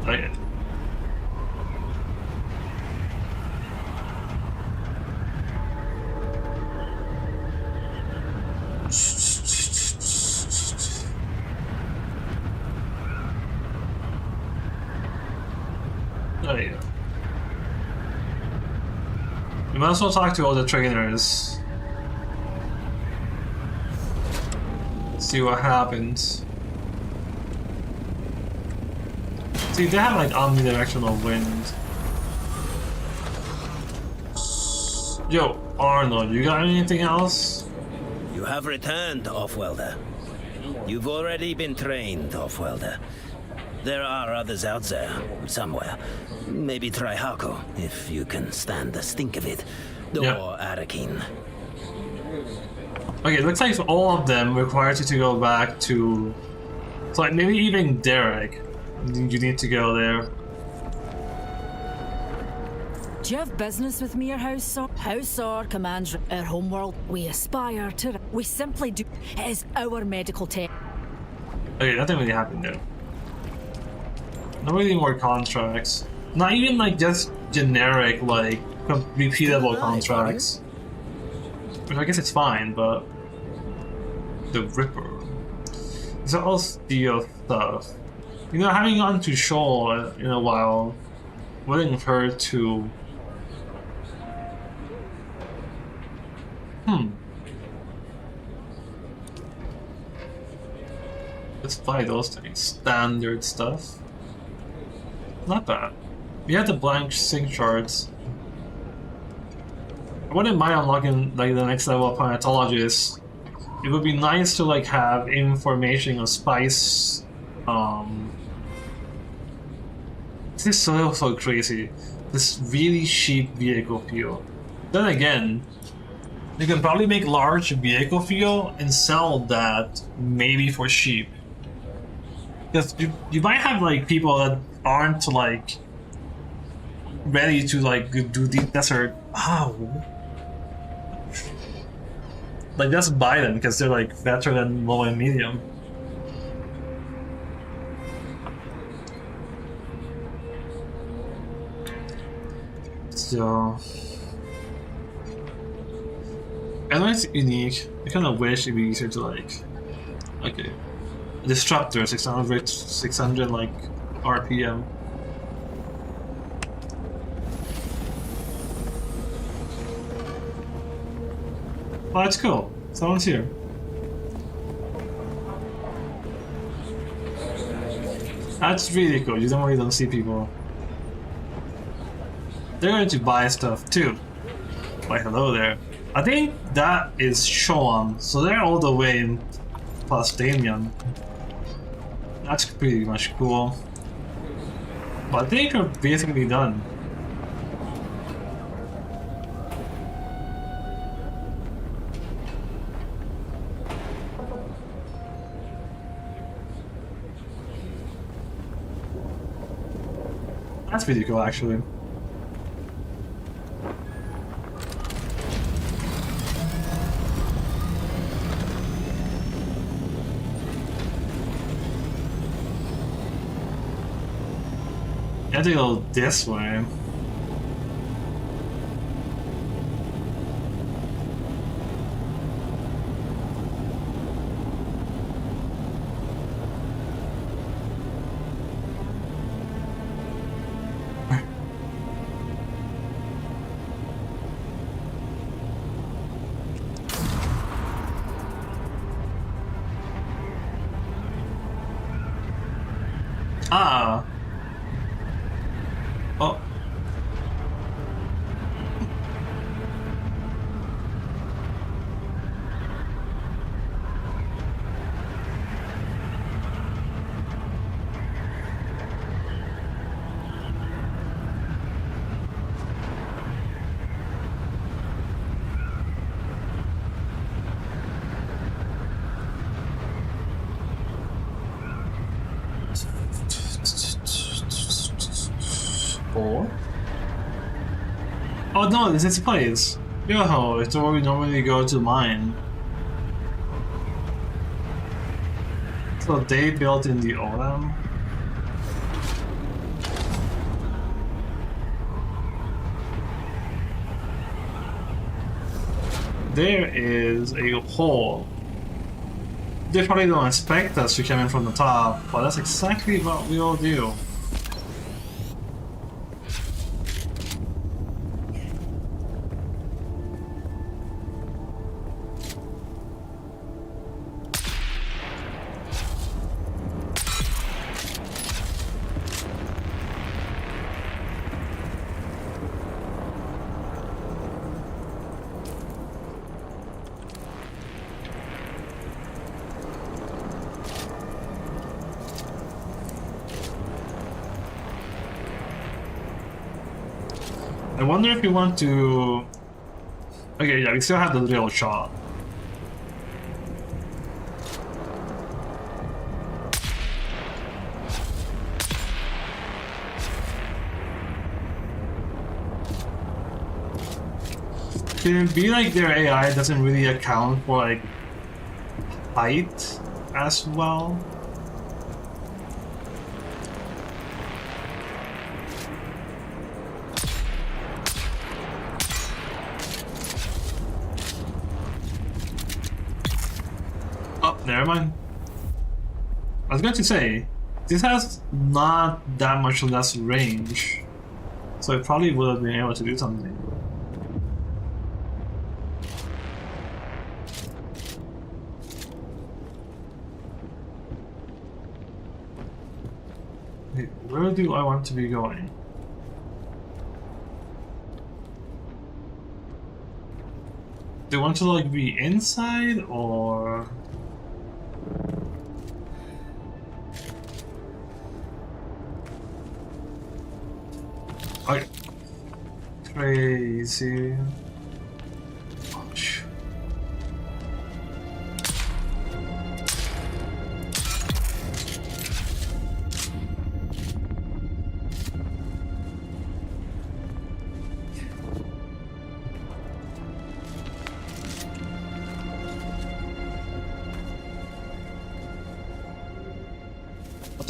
Okay. There you go. We might as well talk to all the trainers. See what happens. See, they have like omnidirectional wind. Yo, Arnold, you got anything else? You have returned, Offwelder. You've already been trained, Offwelder. There are others out there, somewhere. Maybe try Hako, if you can stand the stink of it. Or Arakin. Okay, it looks like all of them requires you to go back to... So like maybe even Derek. You need to go there. Do you have business with me or House or commands our homeworld? We aspire to... We simply do... It is our medical tech. Okay, nothing really happened there. Not really more contracts. Not even like just generic, like, repeatable contracts. Which I guess it's fine, but... The Ripper. These are all steel stuff. You know, having gone to Shoal in a while wouldn't hurt to... Let's buy those things. Standard stuff. Not bad. We have the blank sync charts. I wouldn't mind unlocking like the next level of planetologists. It would be nice to like have information on spice. This is so crazy. This really cheap vehicle fuel. Then again, you can probably make large vehicle fuel and sell that maybe for cheap. Because you might have like people that aren't like ready to like do deep desert. Oh. Like just buy them because they're like better than low and medium. So I know it's unique. I kind of wish it'd be easier to like, okay, disruptor 600 like RPM. Oh, that's cool. Someone's here. That's really cool. You normally don't see people. They're going to buy stuff too. Why, hello there. I think that is Shoam, so they're all the way in plus Damien. That's pretty much cool. But I think we're basically done. That's pretty cool, actually. I have to go this way. Ah. Oh. Oh no, this is the place. Yo, it's where we normally go to mine. So they built in the Olam. There is a hole. They probably don't expect us to come in from the top, but that's exactly what we all do. I wonder if you want to... Okay, yeah, we still have the little shot. Can it be like their AI doesn't really account for like height as well? Never mind. I was going to say, this has not that much less range, so it probably would have been able to do something. Wait, where do I want to be going? Do you want to like be inside or? Okay. Crazy. Ouch.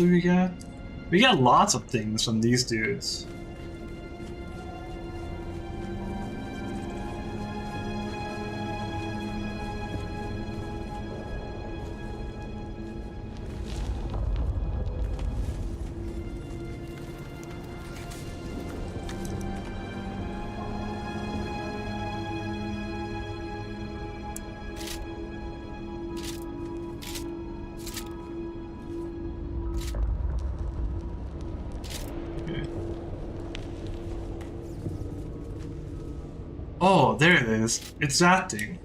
do we get? We get lots of things from these dudes. Oh, there it is. It's that thing.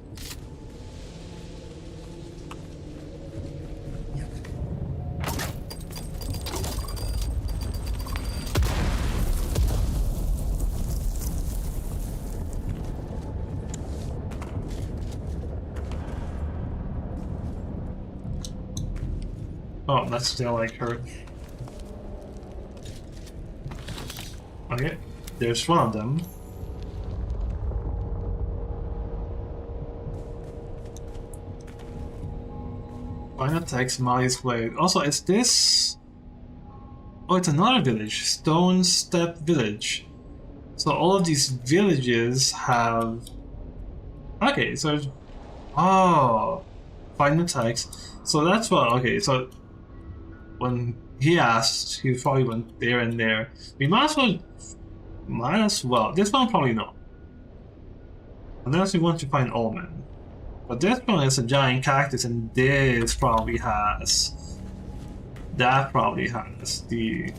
Oh, that's still like her. Okay, there's one of them. Final text Molly's way. Also, is this? Oh, it's another village. Stone Step Village. So all of these villages have. Okay, so. Oh, final text. So that's what. Okay, so when he asked, he probably went there and there. We might as well. Might as well. This one probably not. Unless we want to find Omen. But this one is a giant cactus, and this probably has. That probably has the.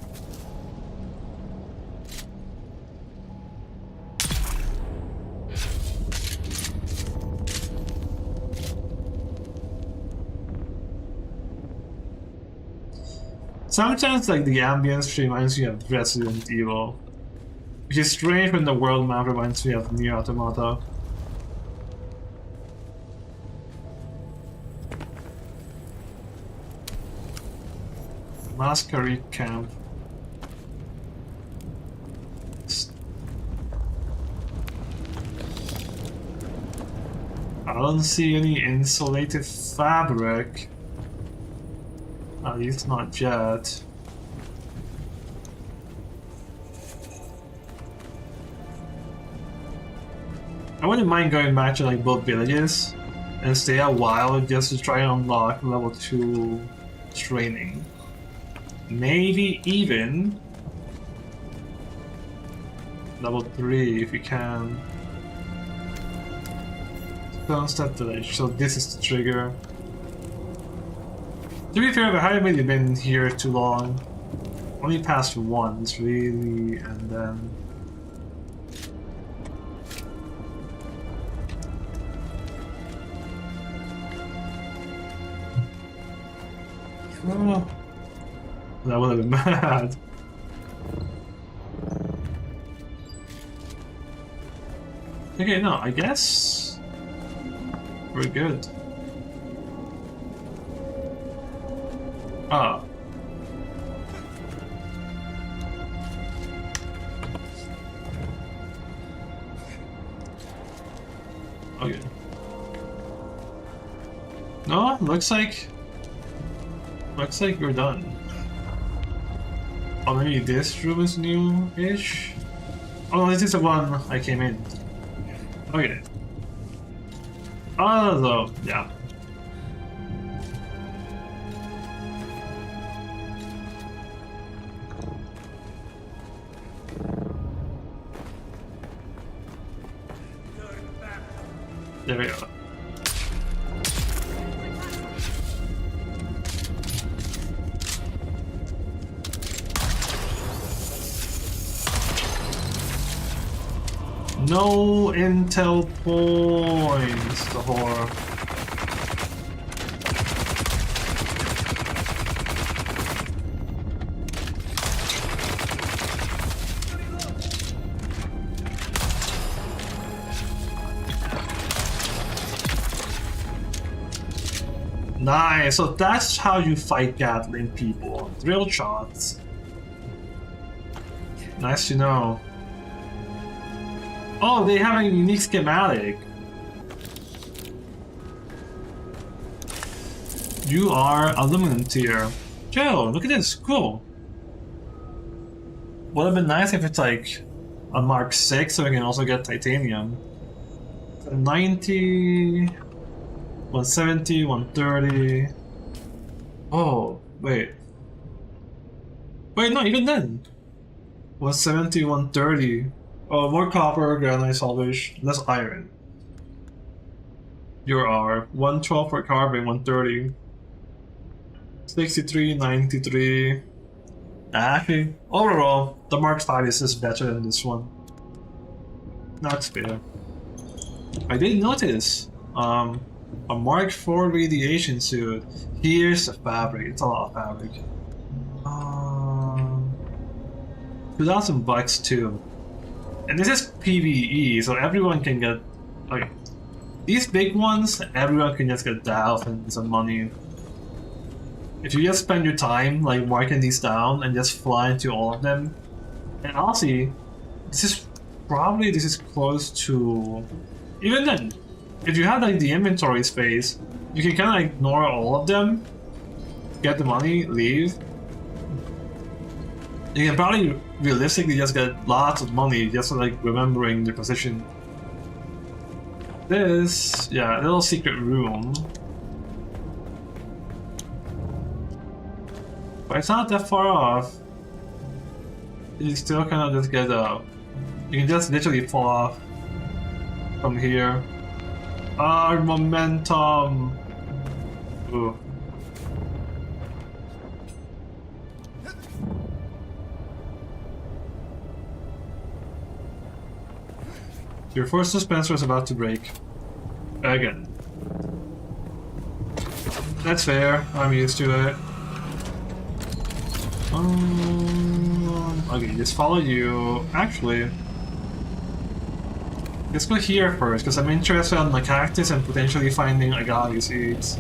Sometimes, like, the ambience reminds me of Resident Evil, which is strange when the world map reminds me of Nier Automata. Masquerade camp. I don't see any insulated fabric. At least not yet. I wouldn't mind going back to like both villages and stay a while just to try and unlock level 2 training. Maybe even level 3 if we can. Stone Step Village, so this is the trigger. To be fair, I haven't really been here too long. Only passed once, really, and then... Oh, that would have been mad. Okay, no, I guess we're good. Ah. Okay. No, looks like we're done. Or maybe this room is new-ish? Oh no, this is the one I came in. Okay. Oh, so, yeah. There we go. No intel points, the horror. Nice, so that's how you fight Gatling people. Drill shots. Nice to know. Oh, they have a unique schematic. You are aluminum tier. Joe, look at this, cool. Would have been nice if it's like a Mark 6 so we can also get titanium. 90, 170, 130. Oh, wait. Wait, no, even then. 170, 130. Oh, more copper, granite salvage, less iron. Your R. 112 for carbon, 130. 63, 93. Actually, overall, the Mark 5 is just better than this one. That's fair. I did notice, a Mark 4 radiation suit. Here's the fabric. It's a lot of fabric. 2,000 bucks too. And this is PvE, so everyone can get, like, these big ones, everyone can just get thousands of money. If you just spend your time like marking these down and just fly into all of them, and honestly, this is close to, even then, if you have like the inventory space, you can kind of ignore all of them, get the money, leave. You can probably realistically just get lots of money just like remembering the position. This, yeah, little secret room. But it's not that far off. You still kind of just get up. You can just literally fall off from here. Ah, momentum! Ooh. Your force dispenser is about to break. Again. That's fair, I'm used to it. Okay, just follow you. Actually, let's go here first, because I'm interested in the cactus and potentially finding agave seeds.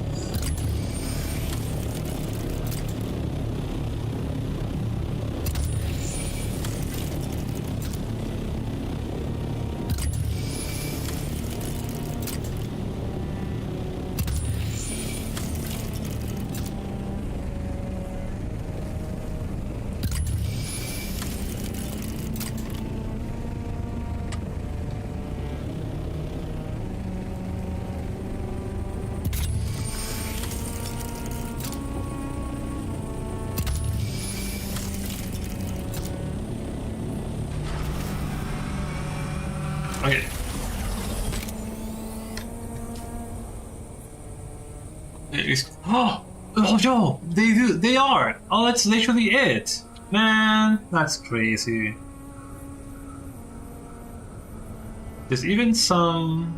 Okay. Oh, Joe, they are. Oh, that's literally it. Man, that's crazy. There's even some.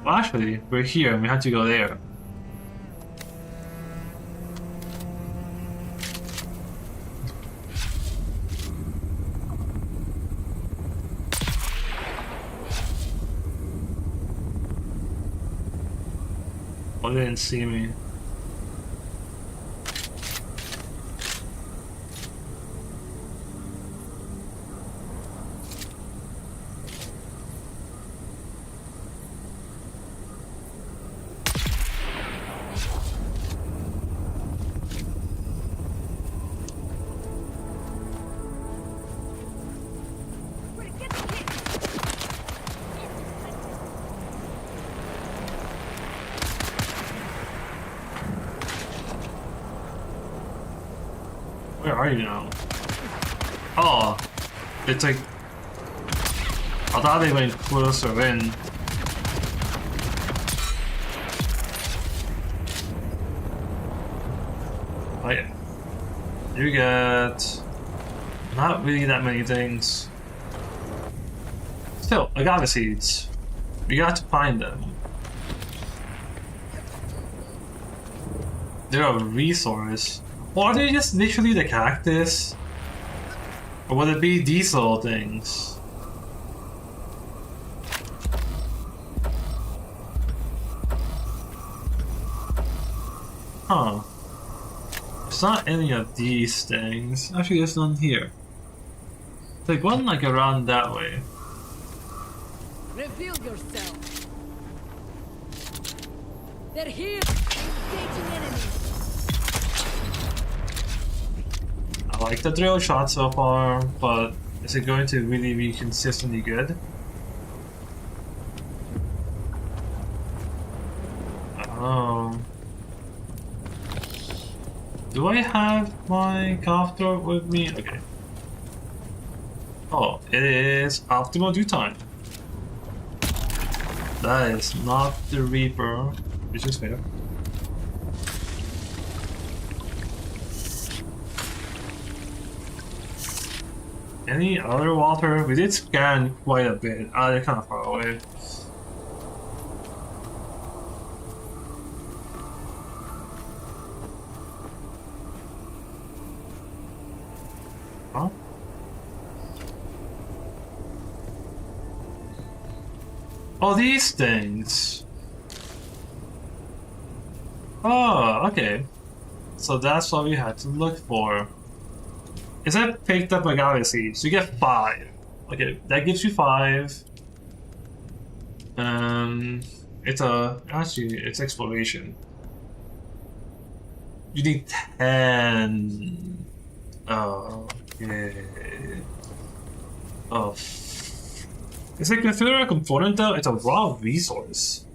Well, actually, we're here and we had to go there. Oh, they didn't see me. Where are you now? Oh, it's like, I thought they went closer in. Oh yeah. You get not really that many things. Still, agave seeds. We got to find them. They're a resource. Or are they just literally the cactus? Or would it be these little things? Huh. It's not any of these things. Actually, there's none here. It's like one like around that way. Reveal yourself. They're here. Engaging enemies. like the drill shot so far, but is it going to really be consistently good? Oh. Do I have my copter with me? Okay. Oh, it is optimal due time. That is not the Reaper, which is fair. Any other water? We did scan quite a bit. They're kind of far away. Huh? Oh, these things. Oh, okay. So that's what we had to look for. Is that picked up agave seeds? You get 5. Okay, that gives you 5. It's it's exploration. You need 10. Oh, okay. Oh. Is it considered a component though? It's a raw resource.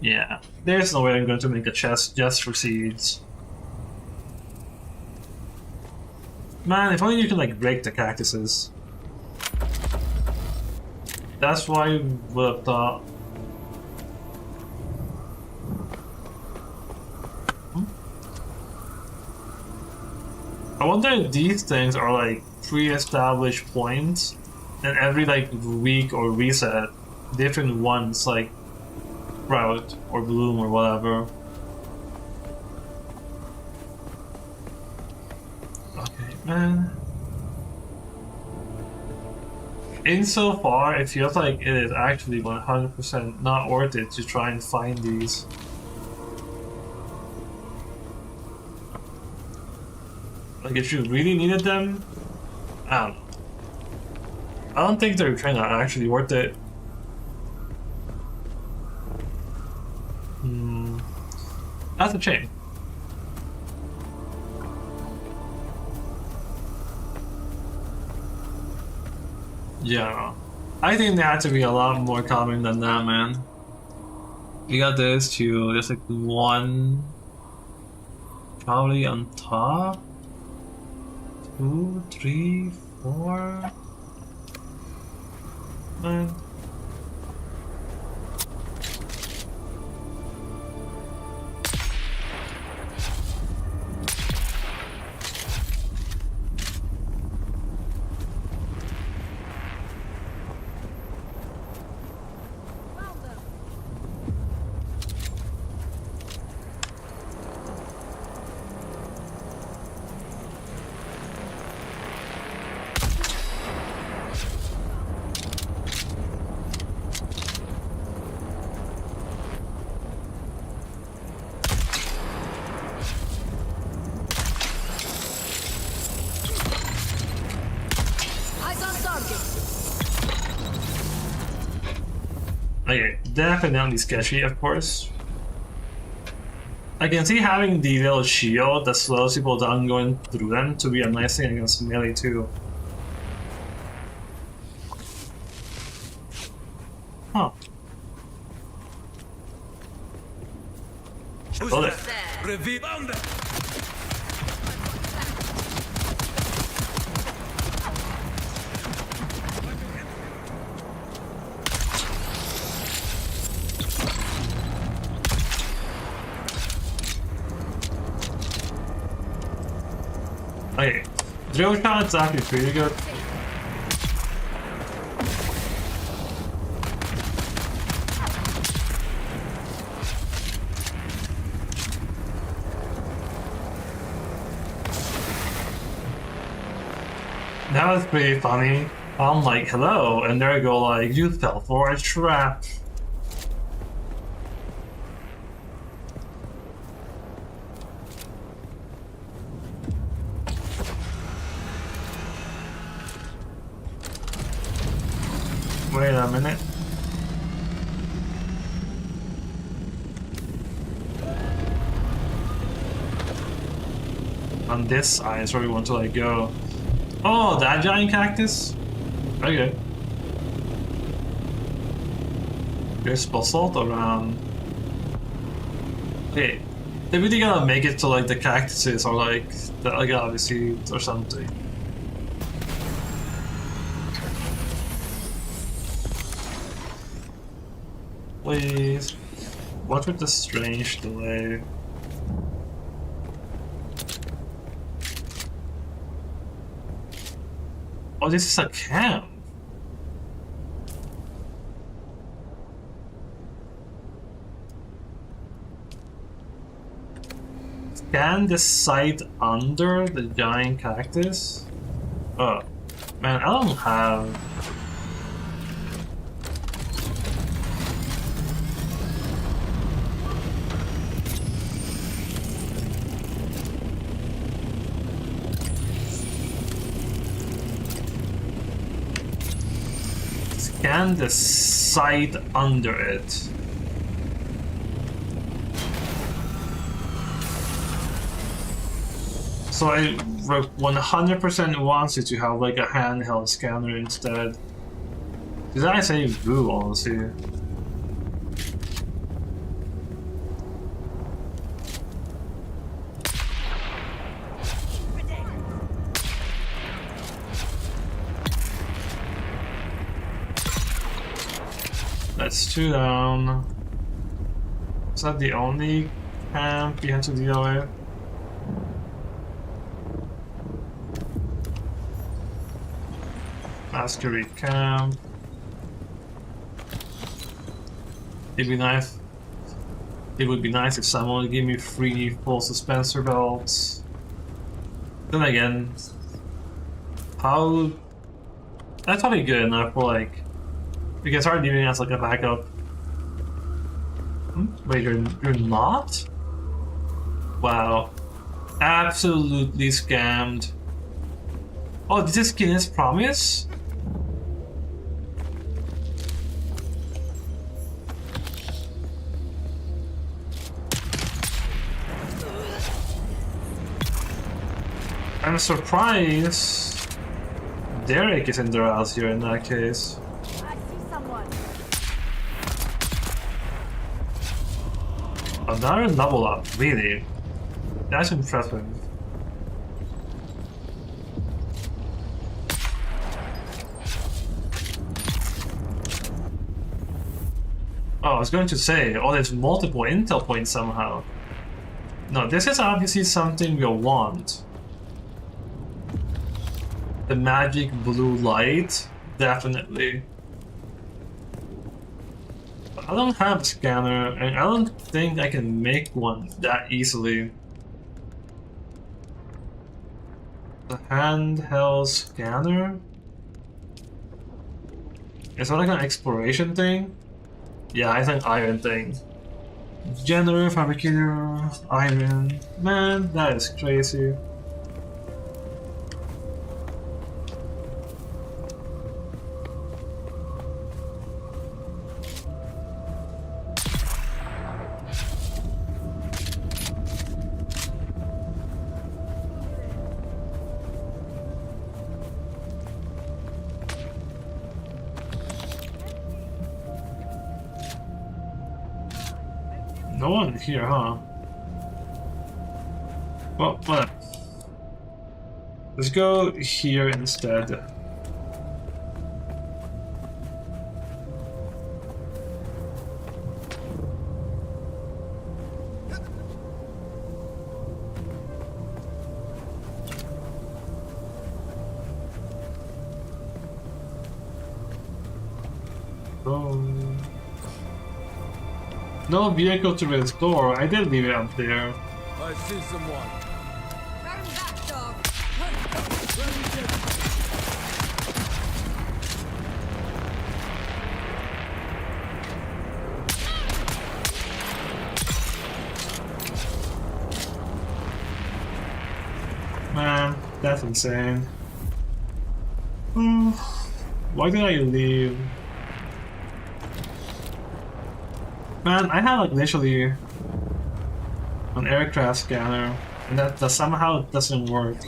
Yeah, there's no way I'm going to make a chest just for seeds. Man, if only you can like break the cactuses. That's why I would have thought. I wonder if these things are like pre-established points, and every like week or reset, different ones like sprout or bloom or whatever. Man. Insofar, it feels like it is actually 100% not worth it to try and find these. Like, if you really needed them, I don't know. I don't think they're kind of actually worth it. That's a shame. Yeah, I think there had to be a lot more common than that, man. We got this too. There's like 1 probably on top. 2, 3, 4. Man. Okay, definitely sketchy, of course. I can see having the little shield that slows people down going through them to be a nice thing against melee too. Huh. Bullet. Okay, drill shot's actually pretty good. That was pretty funny. I'm like, hello, and there I go like, you fell for a trap. Wait a minute. On this side is where we want to like go. Oh, that giant cactus? Okay. There's basalt around. Okay. They really gotta make it to like the cactuses or like the agave seeds or something. Please. What with the strange delay? Oh, this is a camp. Scan the site under the giant cactus? Oh, man, I don't have... Scan the site under it. So I 100% wants you to have like a handheld scanner instead. Did I say boo, honestly? That's 2 down. Is that the only camp you have to deal with? Masquerade camp. It'd be nice. It would be nice if someone would give me free full suspensor belts. Then again, how? That's probably good enough for like. You can start using it as like a backup. Wait, you're not? Wow, absolutely scammed. Oh, this is Guinness Promise? I'm surprised Derek is in the house here in that case. I see someone. Another level up, really? That's impressive. Oh, I was going to say, oh, there's multiple intel points somehow. No, this is obviously something we'll want. The magic blue light, definitely. But I don't have a scanner, and I don't think I can make one that easily. The handheld scanner? Is that like an exploration thing? Yeah, it's an iron thing. Generator, fabricator, iron. Man, that is crazy. No one here, huh? Well, what? Let's go here instead. No vehicle to restore. I did leave it up there. I see someone. Turn back, dog. Man, that's insane. Why did I leave? Man, I have like literally an aircraft scanner, and that somehow doesn't work.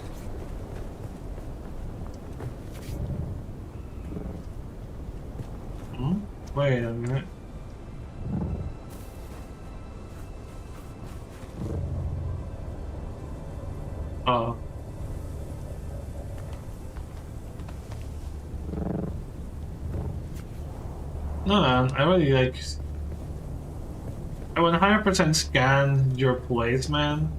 Wait a minute. Oh. No man, I really like... I 100% scan your plates, man.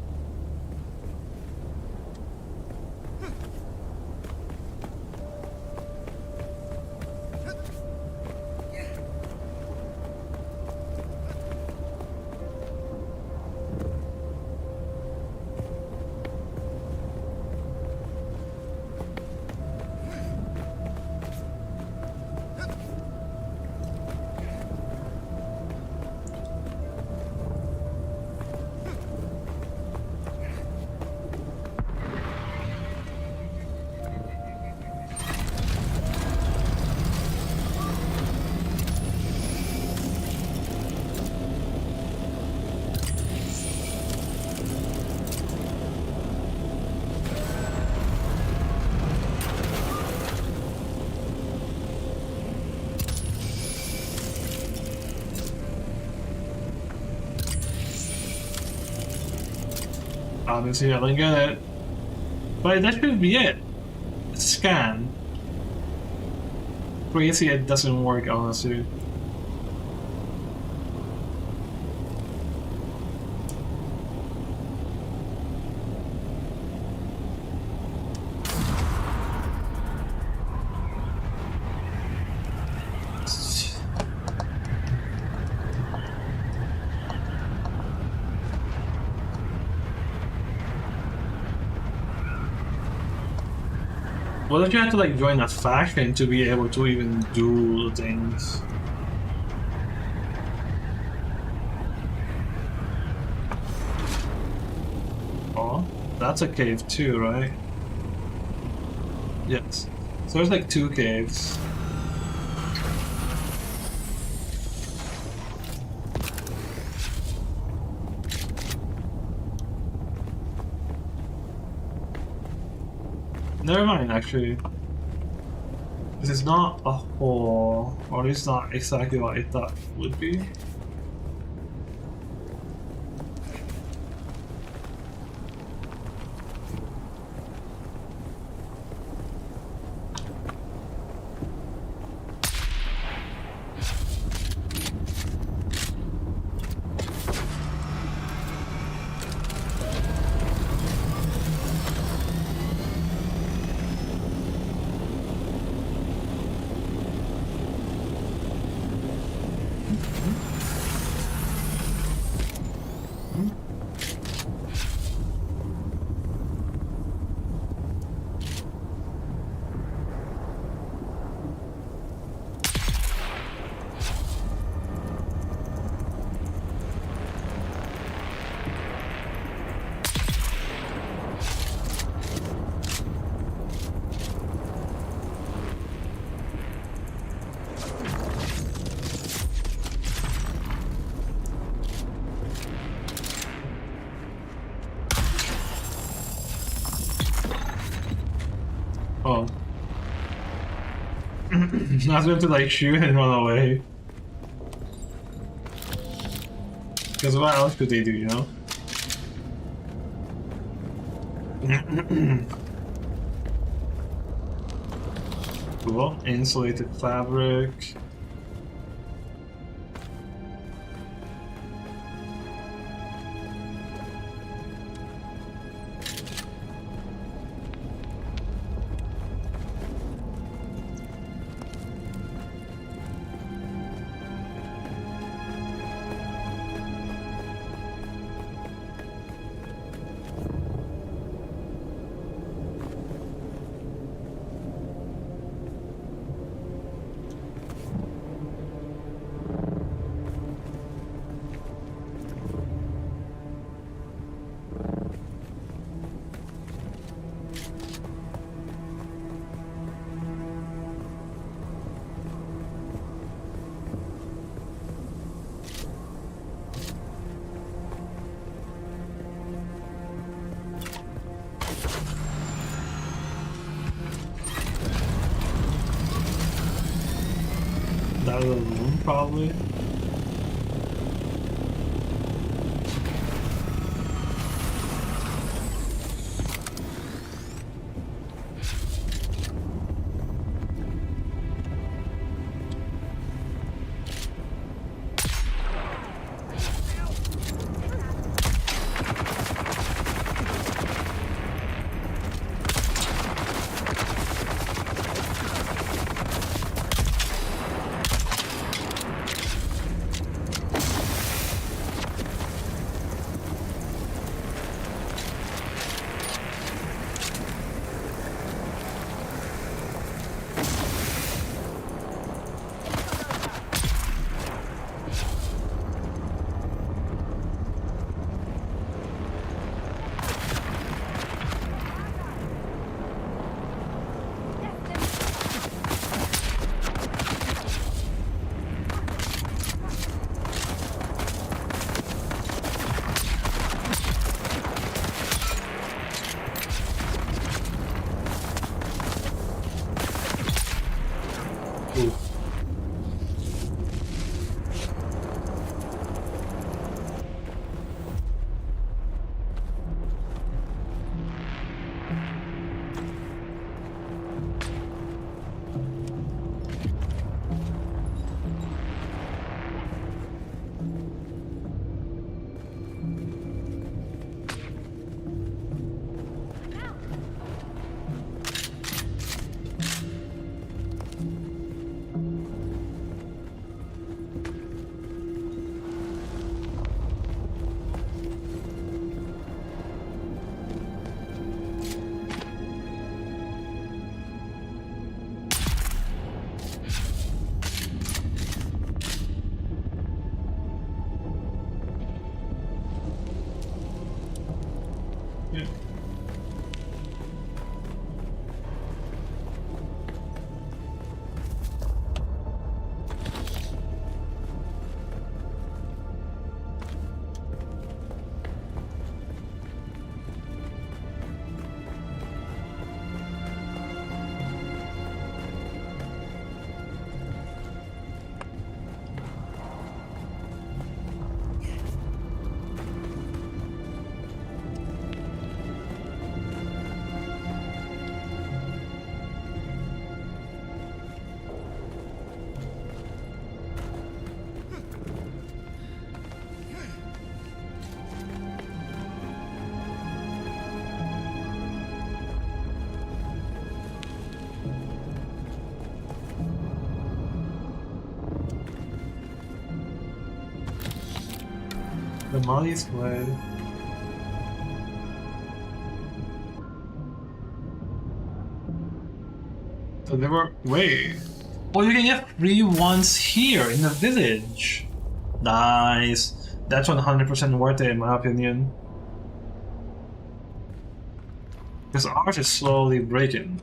Obviously, I didn't get it. But that should be it. Scan. Crazy, it doesn't work, honestly. What if you had to like join a faction to be able to even do things? Oh, that's a cave too, right? Yes. So there's like 2 caves. Never mind, actually. This is not a hole, or at least not exactly what I thought it would be. Oh. I was going to like shoot and run away. Because what else could they do, you know? Cool. Insulated fabric. That was a room. probably. The money squared. So they were. Wait. Oh, you can get free ones here in the village. Nice. That's 100% worth it, in my opinion. Because ours is slowly breaking.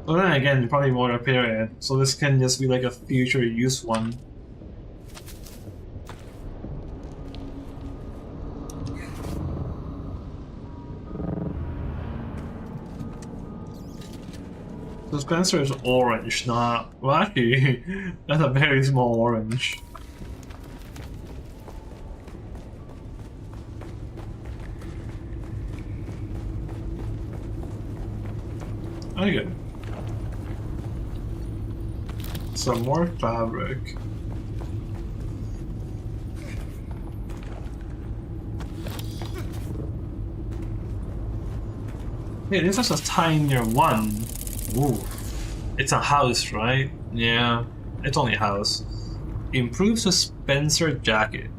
But then again, you probably won't repair it. So this can just be like a future use one. So Spencer is orange, not... Well, actually, that's a very small orange. Very good. Some more fabric. Hey, this is a tinier one. Ooh. It's a house, right? Yeah, it's only a house. Improves the Spencer jacket.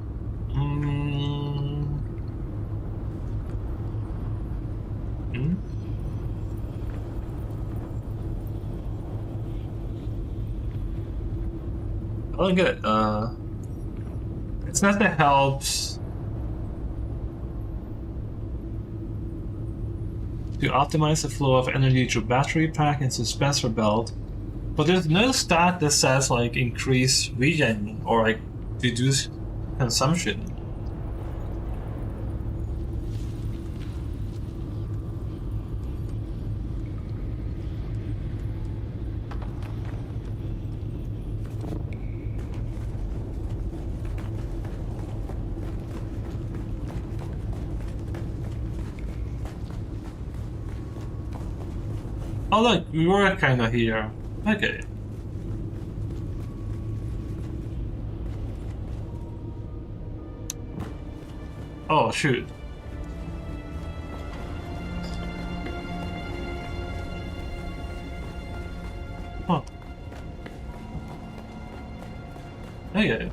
I don't get it. It's not that helps to optimize the flow of energy through battery pack and dispenser belt, but there's no stat that says like increase regen or like reduce consumption. Oh look, we were kinda here. Okay. Oh shoot. Huh. Okay.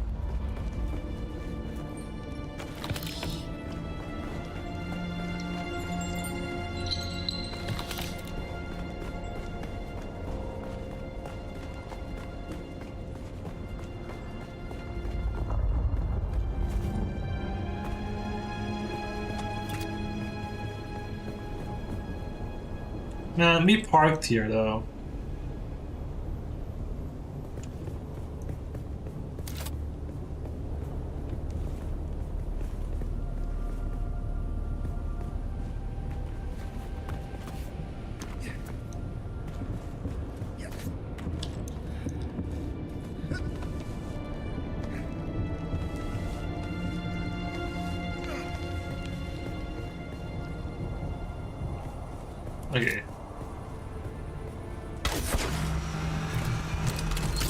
Man, me parked here though. Okay.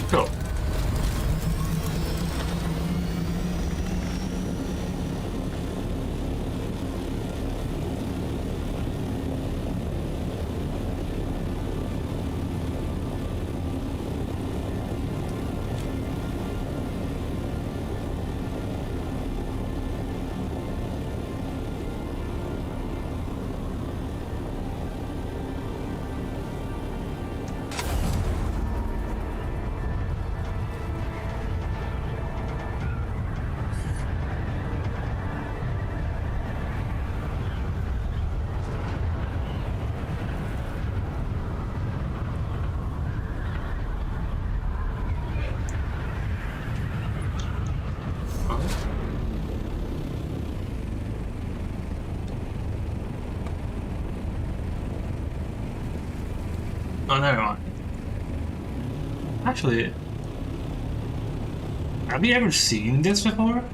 Cool. Oh, never mind. Actually, have you ever seen this before?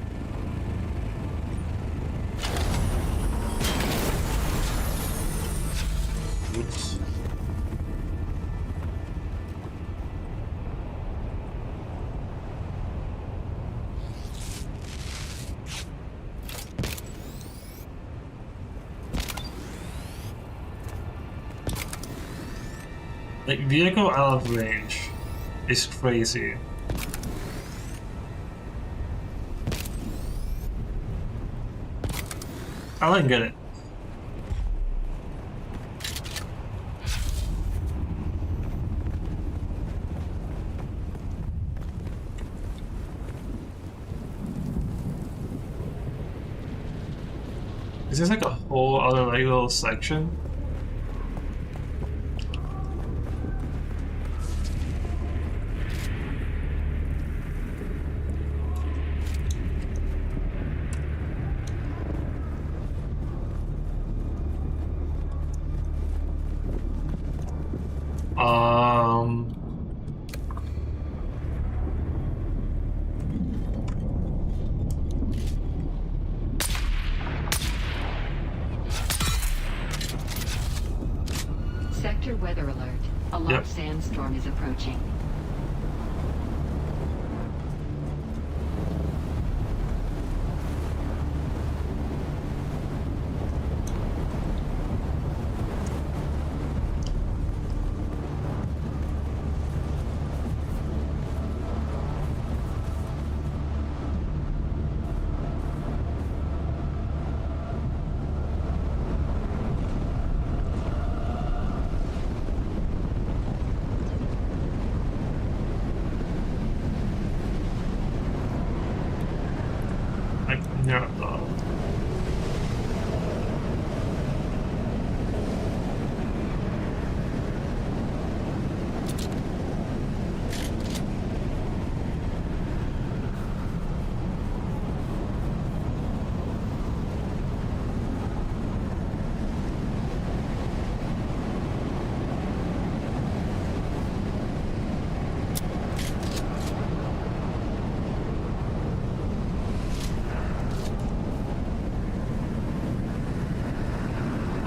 Oops. Like, vehicle out of range is crazy. I don't get it. Is this like a whole other like little section? Sector weather alert. A large sandstorm is approaching.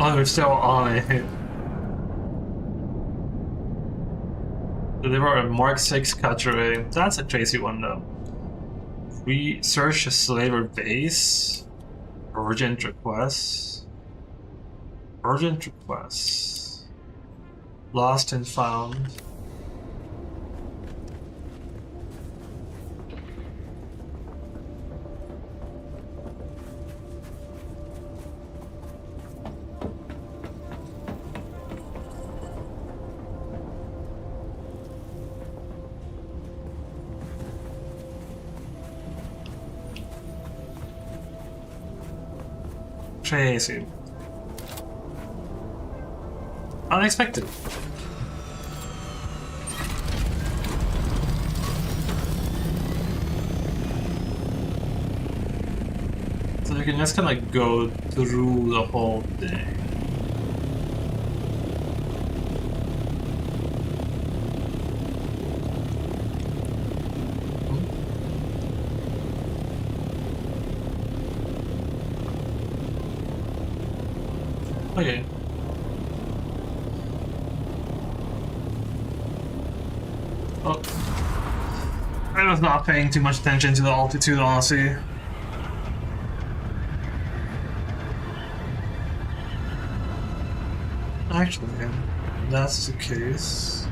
Oh, they're still on it. Deliver a Mark 6 cutaway. That's a Tracy one though. Research a slaver base. Urgent requests. Urgent requests. Lost and found. Tracy. Unexpected. So you can just kind of go through the whole thing. Okay. Oh. I was not paying too much attention to the altitude, honestly. Actually, if that's the case.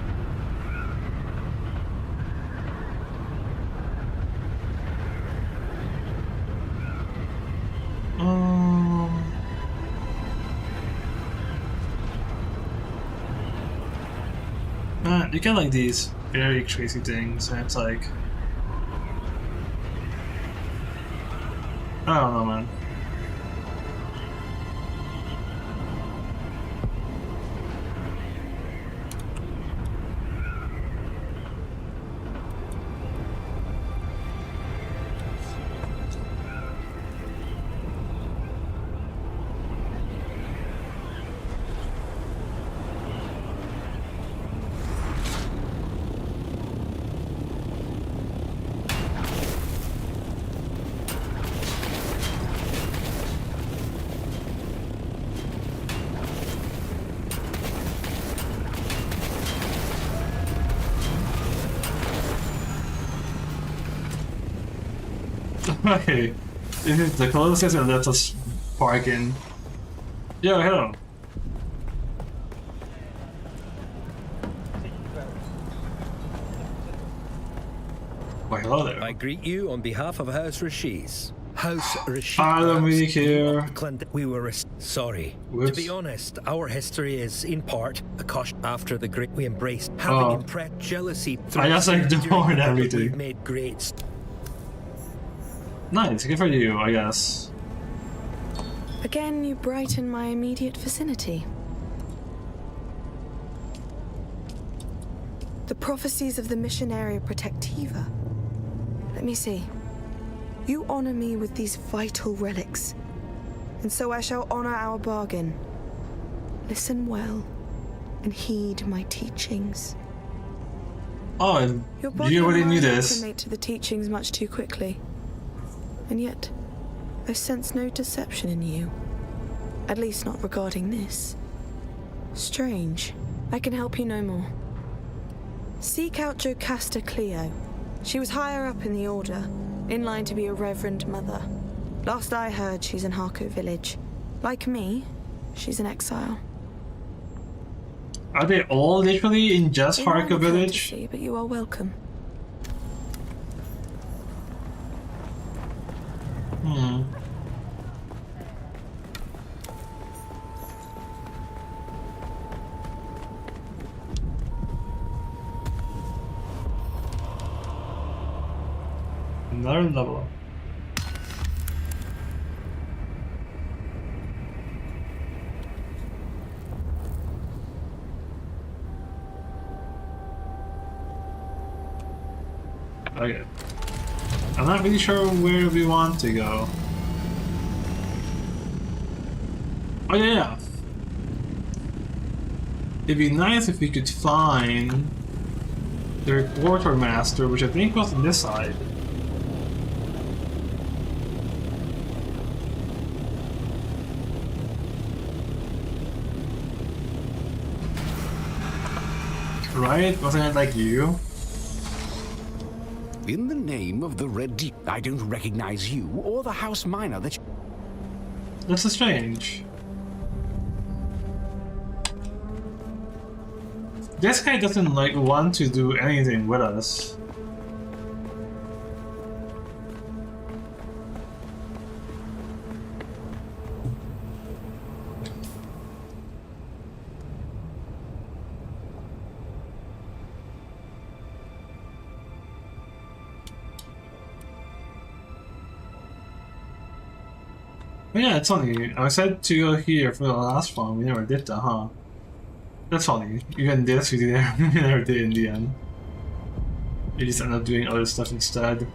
You get like these very crazy things, and it's like, I don't know, man. Okay, this is the closest and let us park in. Yo, hello. Why, hello there. I greet you on behalf of House Rashiz. House Rashiz. Pardon me here. We were sorry. Whoops. To be honest, our history is in part a caution after the great we embraced. Having impressed jealousy through I just ignored everything. We've made great. Nice, good for you, I guess. Again, you brighten my immediate vicinity. The prophecies of the Missionaria Protectiva. Let me see. You honor me with these vital relics, and so I shall honor our bargain. Listen well, and heed my teachings. Oh, Your body you already and knew mind this. acclimate to the teachings much too quickly. And yet, I sense no deception in you. At least not regarding this. Strange. I can help you no more. Seek out Jocasta Cleo. She was higher up in the Order, in line to be a Reverend Mother. Last I heard, she's in Harco Village. Like me, she's in exile. Are they all literally in just In line Harco with Village? courtesy, but you are welcome. Another level up. Okay. I'm not really sure where we want to go. Oh yeah. It'd be nice if we could find the quartermaster, which I think was on this side. Right? Wasn't it like you? In the name of the Red Deep, I don't recognize you or the House Minor that you... That's so strange. This guy doesn't like want to do anything with us. Oh yeah, it's funny. I said to go here for the last one. We never did that, huh? That's funny. Even this we never did in the end. We just ended up doing other stuff instead.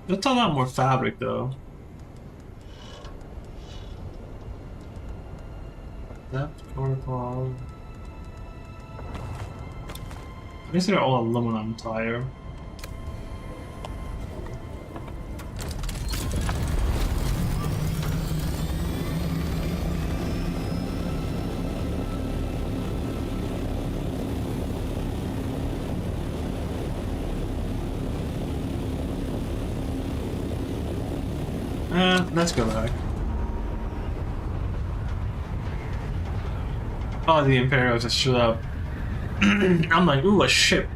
That's a lot more fabric though. Depth, protocol. I guess they're all aluminum tire. Let's go back. Oh, the Imperials just showed up. I'm like, ooh, a ship.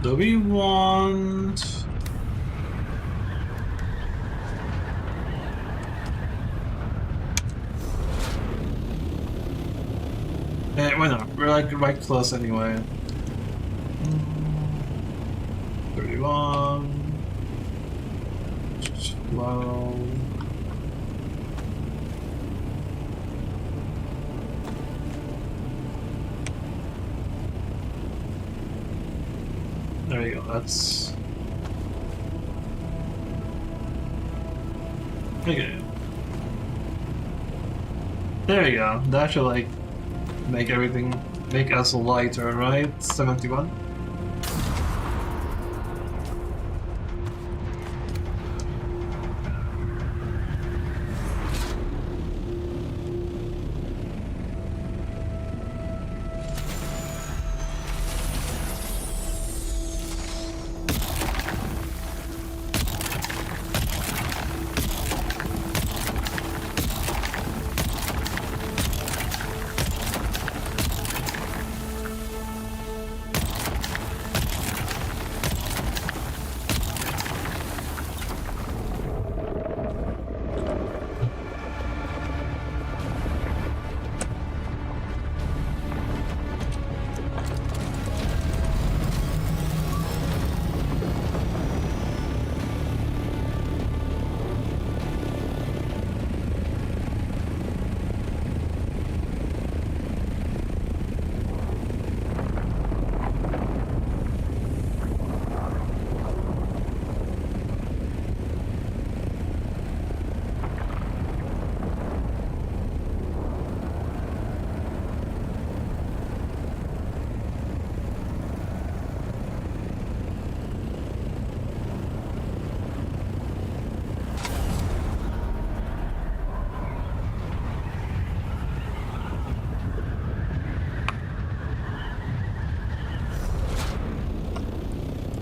Do we want... why not? We're like right close anyway. 31... 12... There you go, that's... Okay. There you go, that should like make everything, make us lighter, right? 71?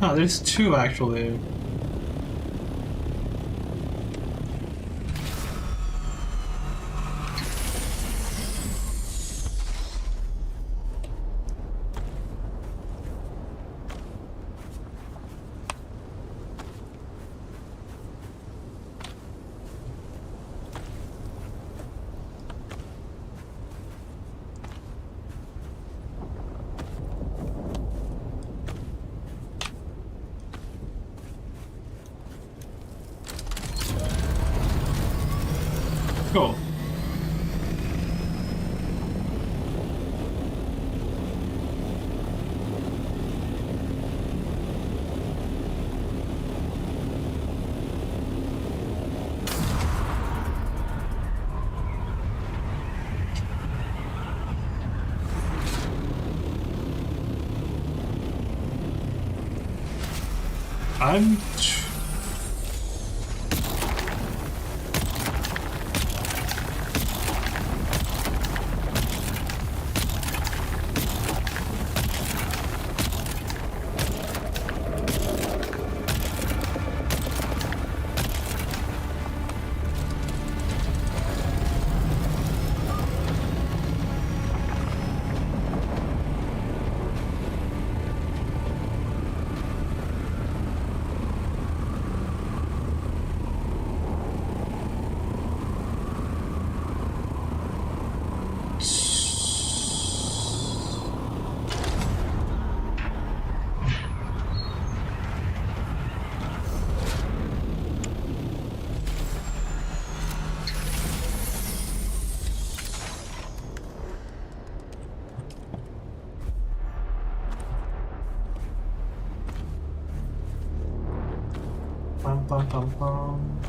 Oh, there's two actually. Cool. I'm... Bum, bum, bum, bum.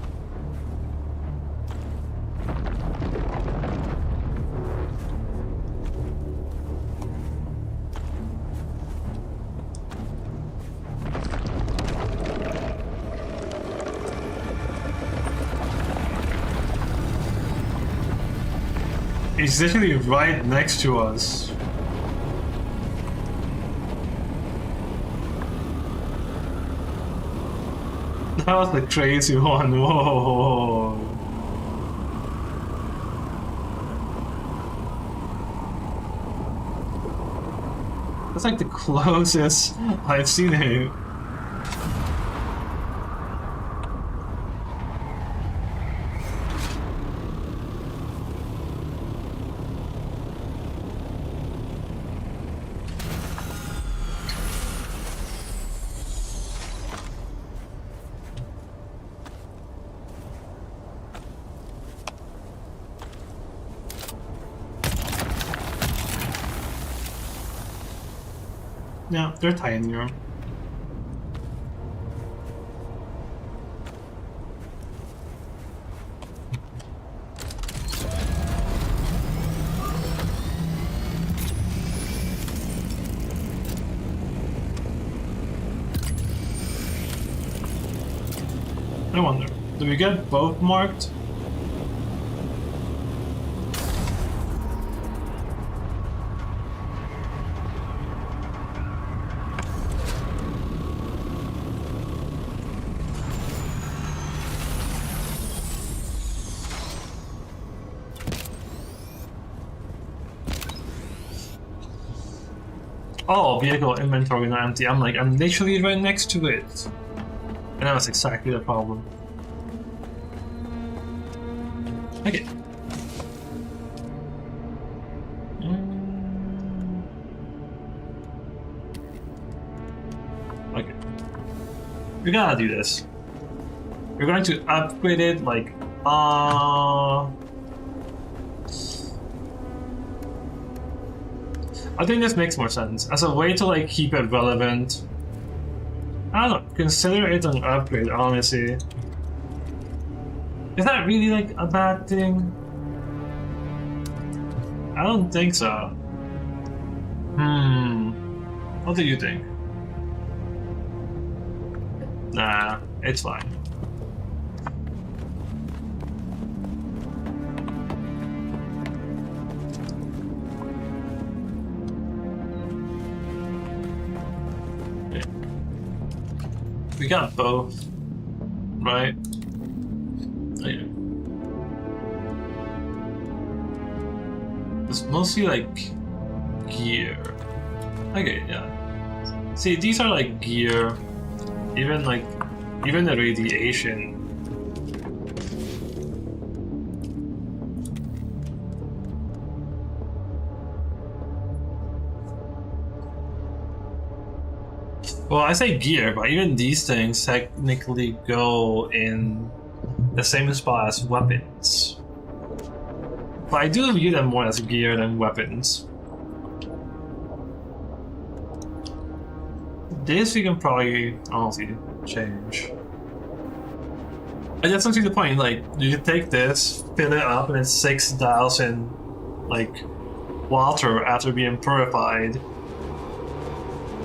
He's literally right next to us. That was the crazy one. Whoa. That's like the closest I've seen him. Yeah, they're tinier. I wonder, do we get both marked? Oh, vehicle inventory not empty. I'm literally right next to it. And that was exactly the problem. Okay. Okay. We gotta do this. We're going to upgrade it like, I think this makes more sense. As a way to like keep it relevant. I don't know, consider it an upgrade, honestly. Is that really like a bad thing? I don't think so. What do you think? Nah, it's fine. We got both, right? Oh, yeah. It's mostly like gear. Okay, yeah. See, these are like gear. Even the radiation. Well, I say gear, but even these things technically go in the same spot as weapons. But I do view them more as gear than weapons. This we can probably honestly change. I just don't see the point. Like, you can take this, fill it up, and it's 6,000 like water after being purified.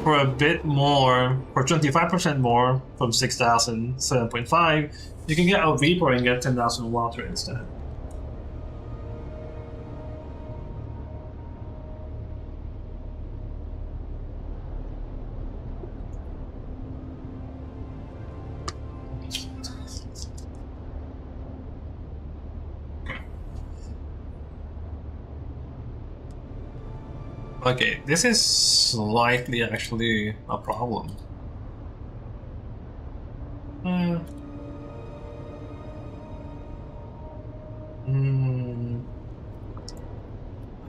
for a bit more, for 25% more from 6,000, 7.5, you can get a Reaper and get 10,000 water instead. Okay, this is slightly actually a problem.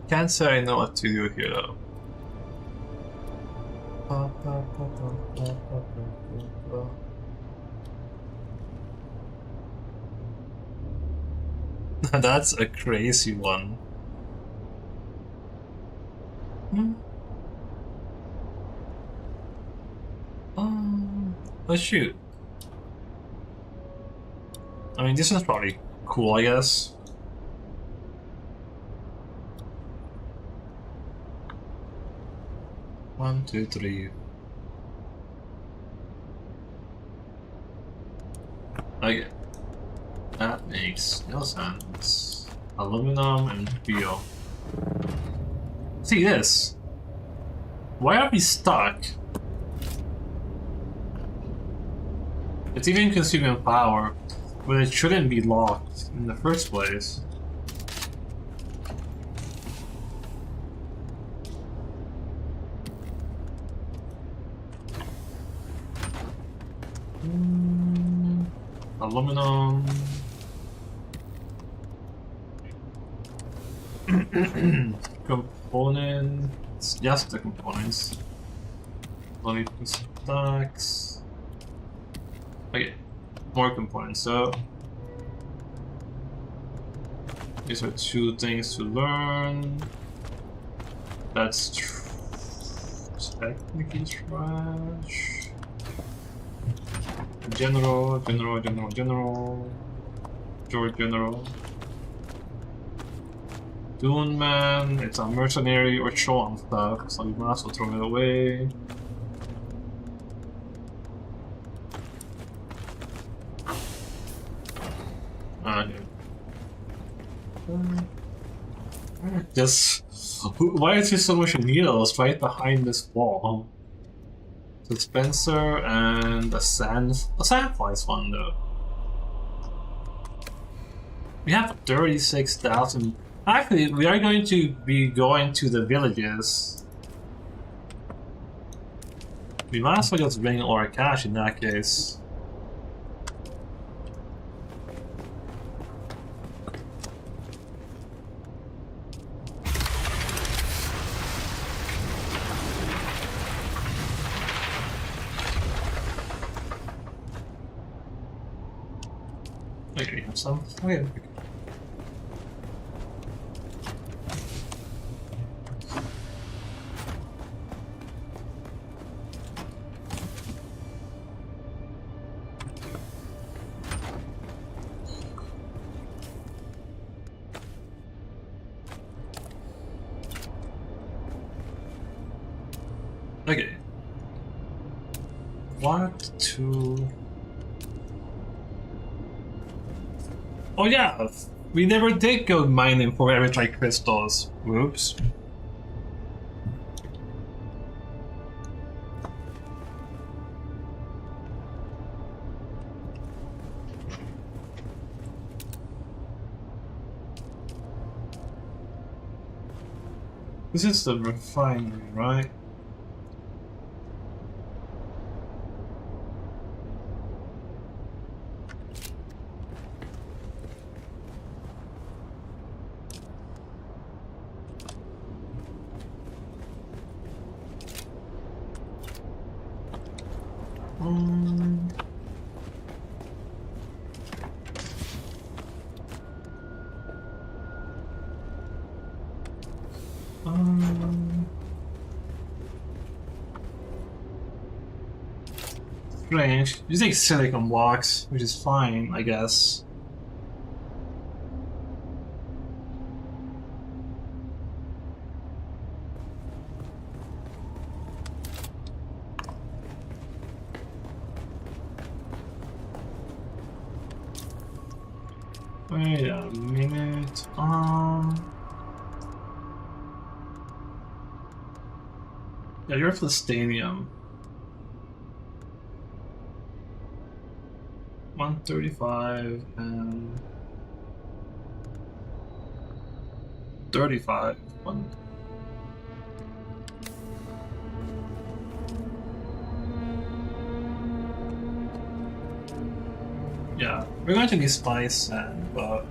Can't say I know what to do here though. That's a crazy one. Let's shoot. I mean, this one's probably cool, I guess. One, two, three. Okay. That makes no sense. Aluminum and steel. See this? Why are we stuck? It's even consuming power, when it shouldn't be locked in the first place. Aluminum. Components. Just the components. Only stacks. Okay, more components. So these are two things to learn. That's technically trash. General. George General. Dune Man, it's a mercenary or Sean stuff, so you might as well throw it away. Okay. Just why is there so much needles right behind this wall? Dispenser and a sandflies one though. We have 36,000. Actually, we are going to be going to the villages. We might as well just bring all our cash in that case. Okay, we have some. Okay. Okay. 1, 2. Oh yeah, we never did go mining for Erythite crystals. Whoops. This is the refinery, right? Strange. You take silicon blocks, which is fine, I guess. Wait a minute. Yeah, you're Flistanium. 135 and 35. Yeah, we're going to need spice and but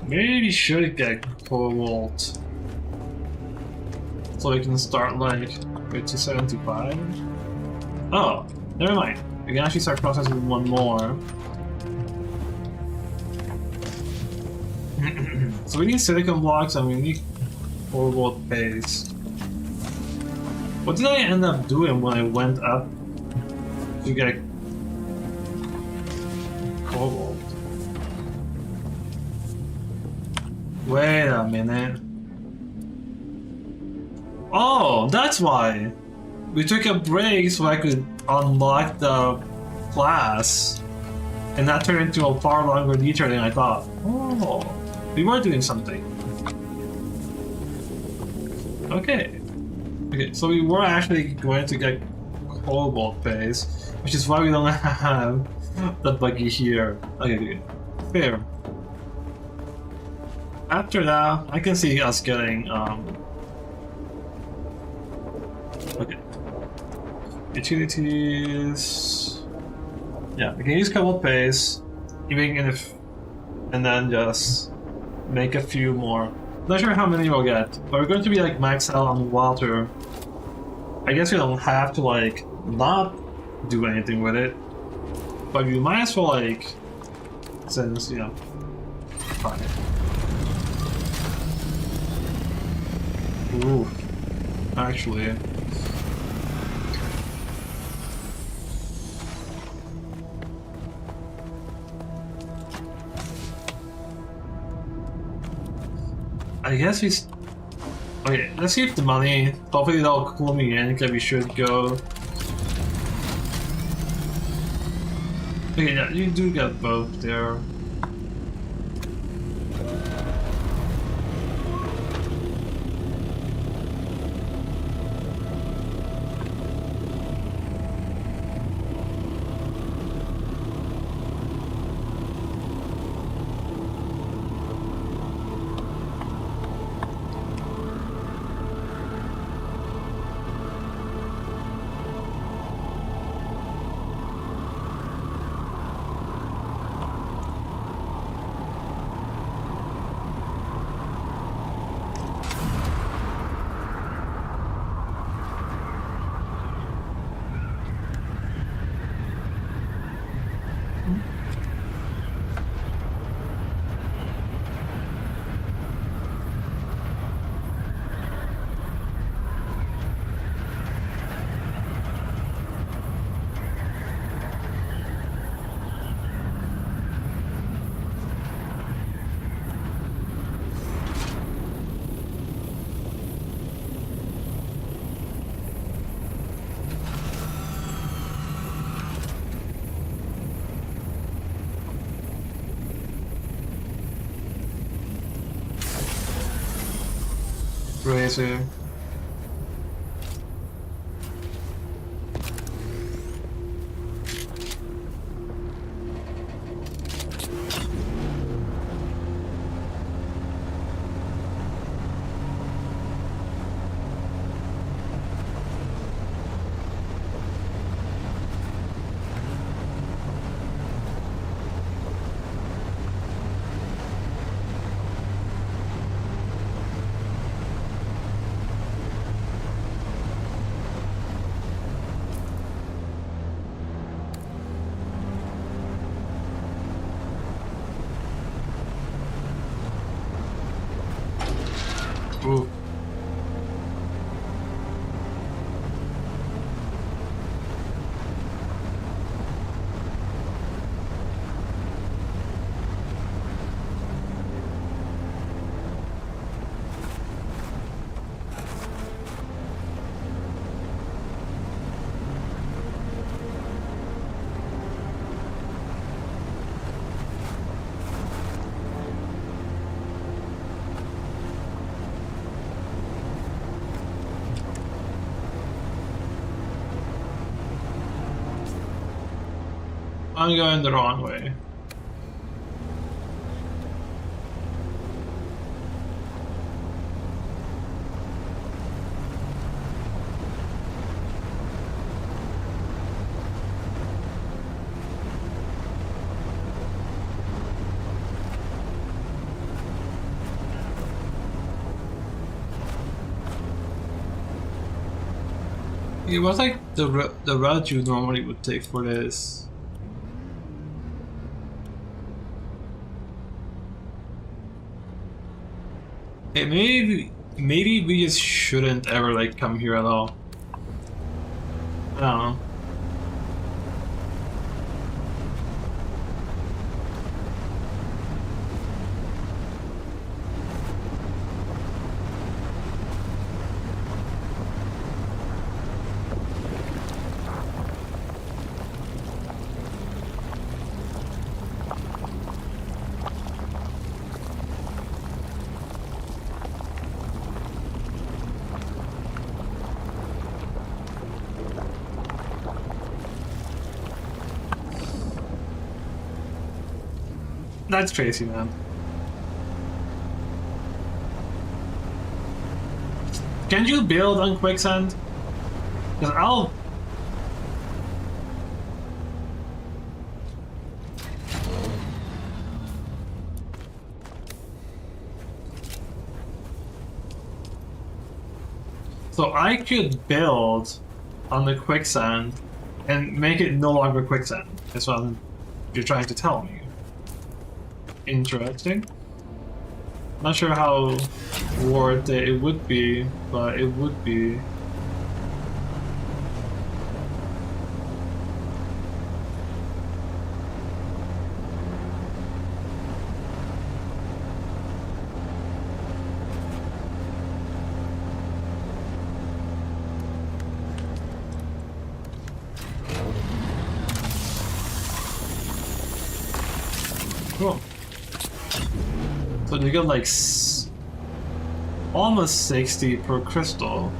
maybe we should get cobalt so we can start like with 275. Oh, never mind. We can actually start processing one more. So we need silicon blocks and we need cobalt paste. What did I end up doing when I went up to get cobalt? Wait a minute. Oh, that's why! We took a break so I could unlock the class, and that turned into a far longer detour than I thought. Oh, we were doing something. Okay. Okay, so we were actually going to get cobalt paste, which is why we don't have the buggy here. Okay, good. Fair. After that, I can see us getting, okay. Utilities. Yeah, we can use cobalt paste, even if, and then just make a few more. Not sure how many we'll get, but we're going to be like maxed out on water. I guess we don't have to like not do anything with it, but we might as well like, since you know, fine. Ooh, actually. I guess we. Okay, let's see if the money. Hopefully that'll cool me in because we should go. Okay, yeah, you do get both there. Crazy. I'm going the wrong way. It was like the route you normally would take for this. Hey, maybe we just shouldn't ever like come here at all. I don't know. That's crazy, man. Can you build on quicksand? Because I'll... So I could build on the quicksand and make it no longer quicksand. That's what you're trying to tell me. Interesting. Not sure how worth it would be, but it would be. Cool. So you get like almost 60 per crystal.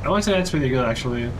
I would say that's pretty good, actually.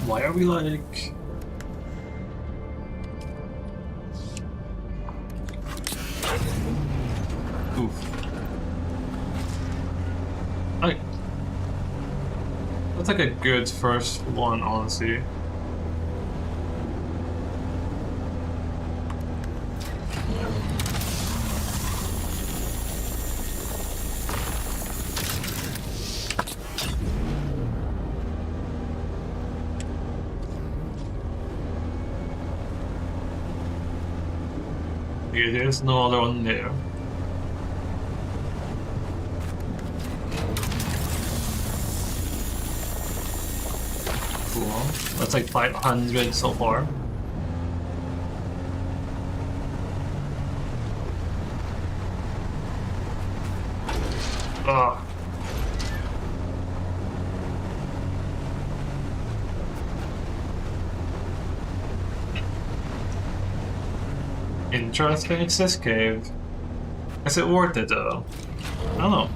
Why are we like... Oof. That's like a good first one, honestly. Yeah, there's no other one there. ammo. That's like 500 so far. Ugh. Interesting, it's this cave. Is it worth it though? I don't know.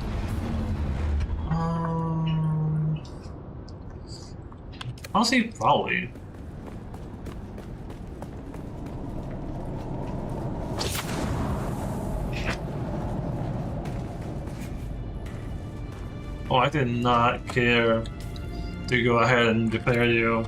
Honestly, probably. Oh, I did not care to go ahead and declare you.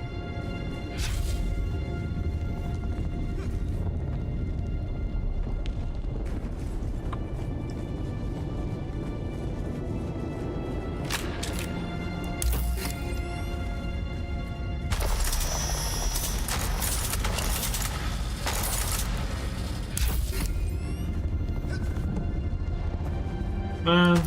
Man.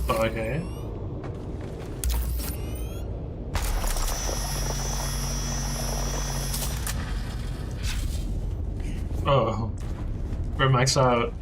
Okay. Oh, we're maxed out.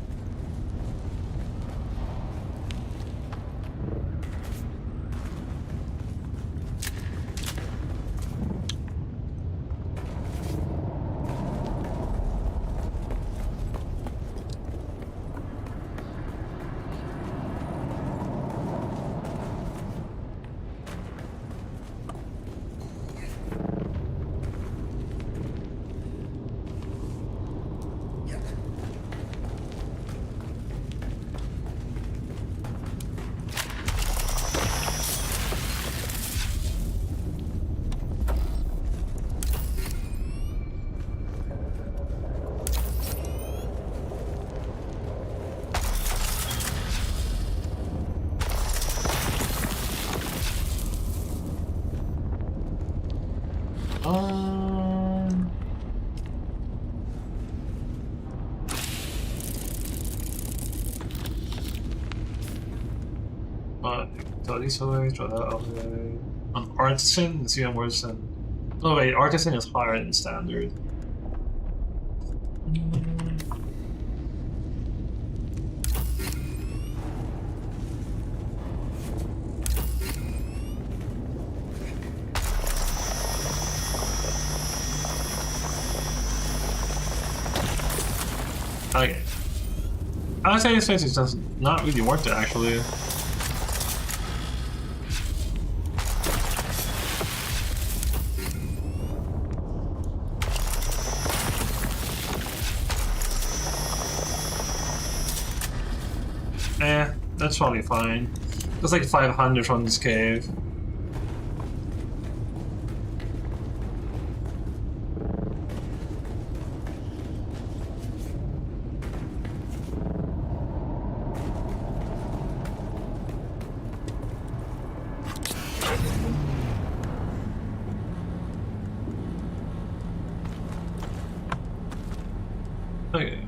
Throw these away, throw that away. On artisan, let's see on artisan. Oh wait, artisan is higher than standard. Okay. I would say this place is just not really worth it actually. That's probably fine. That's like 500 from this cave. Okay.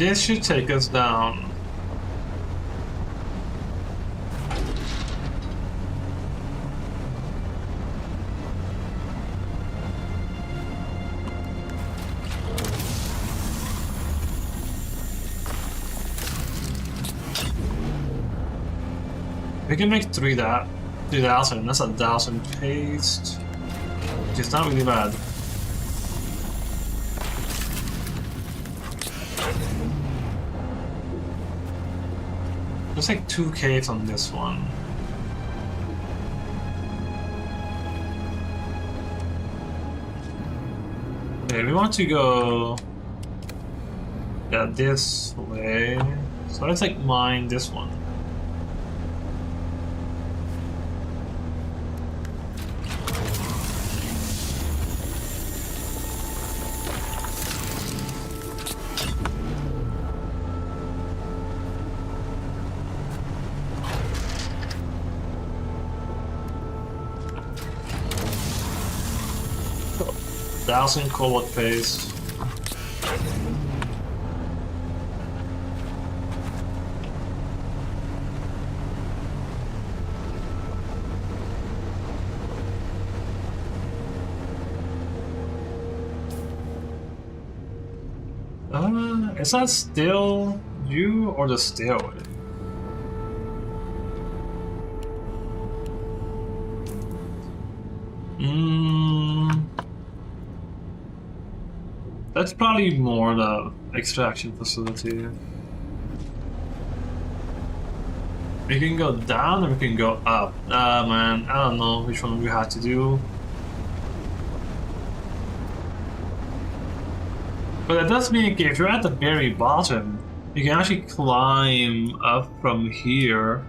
This should take us down. We can make 3,000. That's 1,000 paste, which is not really bad. There's like 2 caves on this one. Okay, we want to go this way. So let's like mine this one. Thousand cobalt paste. Is that still you or the stairway? That's probably more the extraction facility. We can go down or we can go up. Man, I don't know which one we had to do. But that does mean if you're at the very bottom, you can actually climb up from here.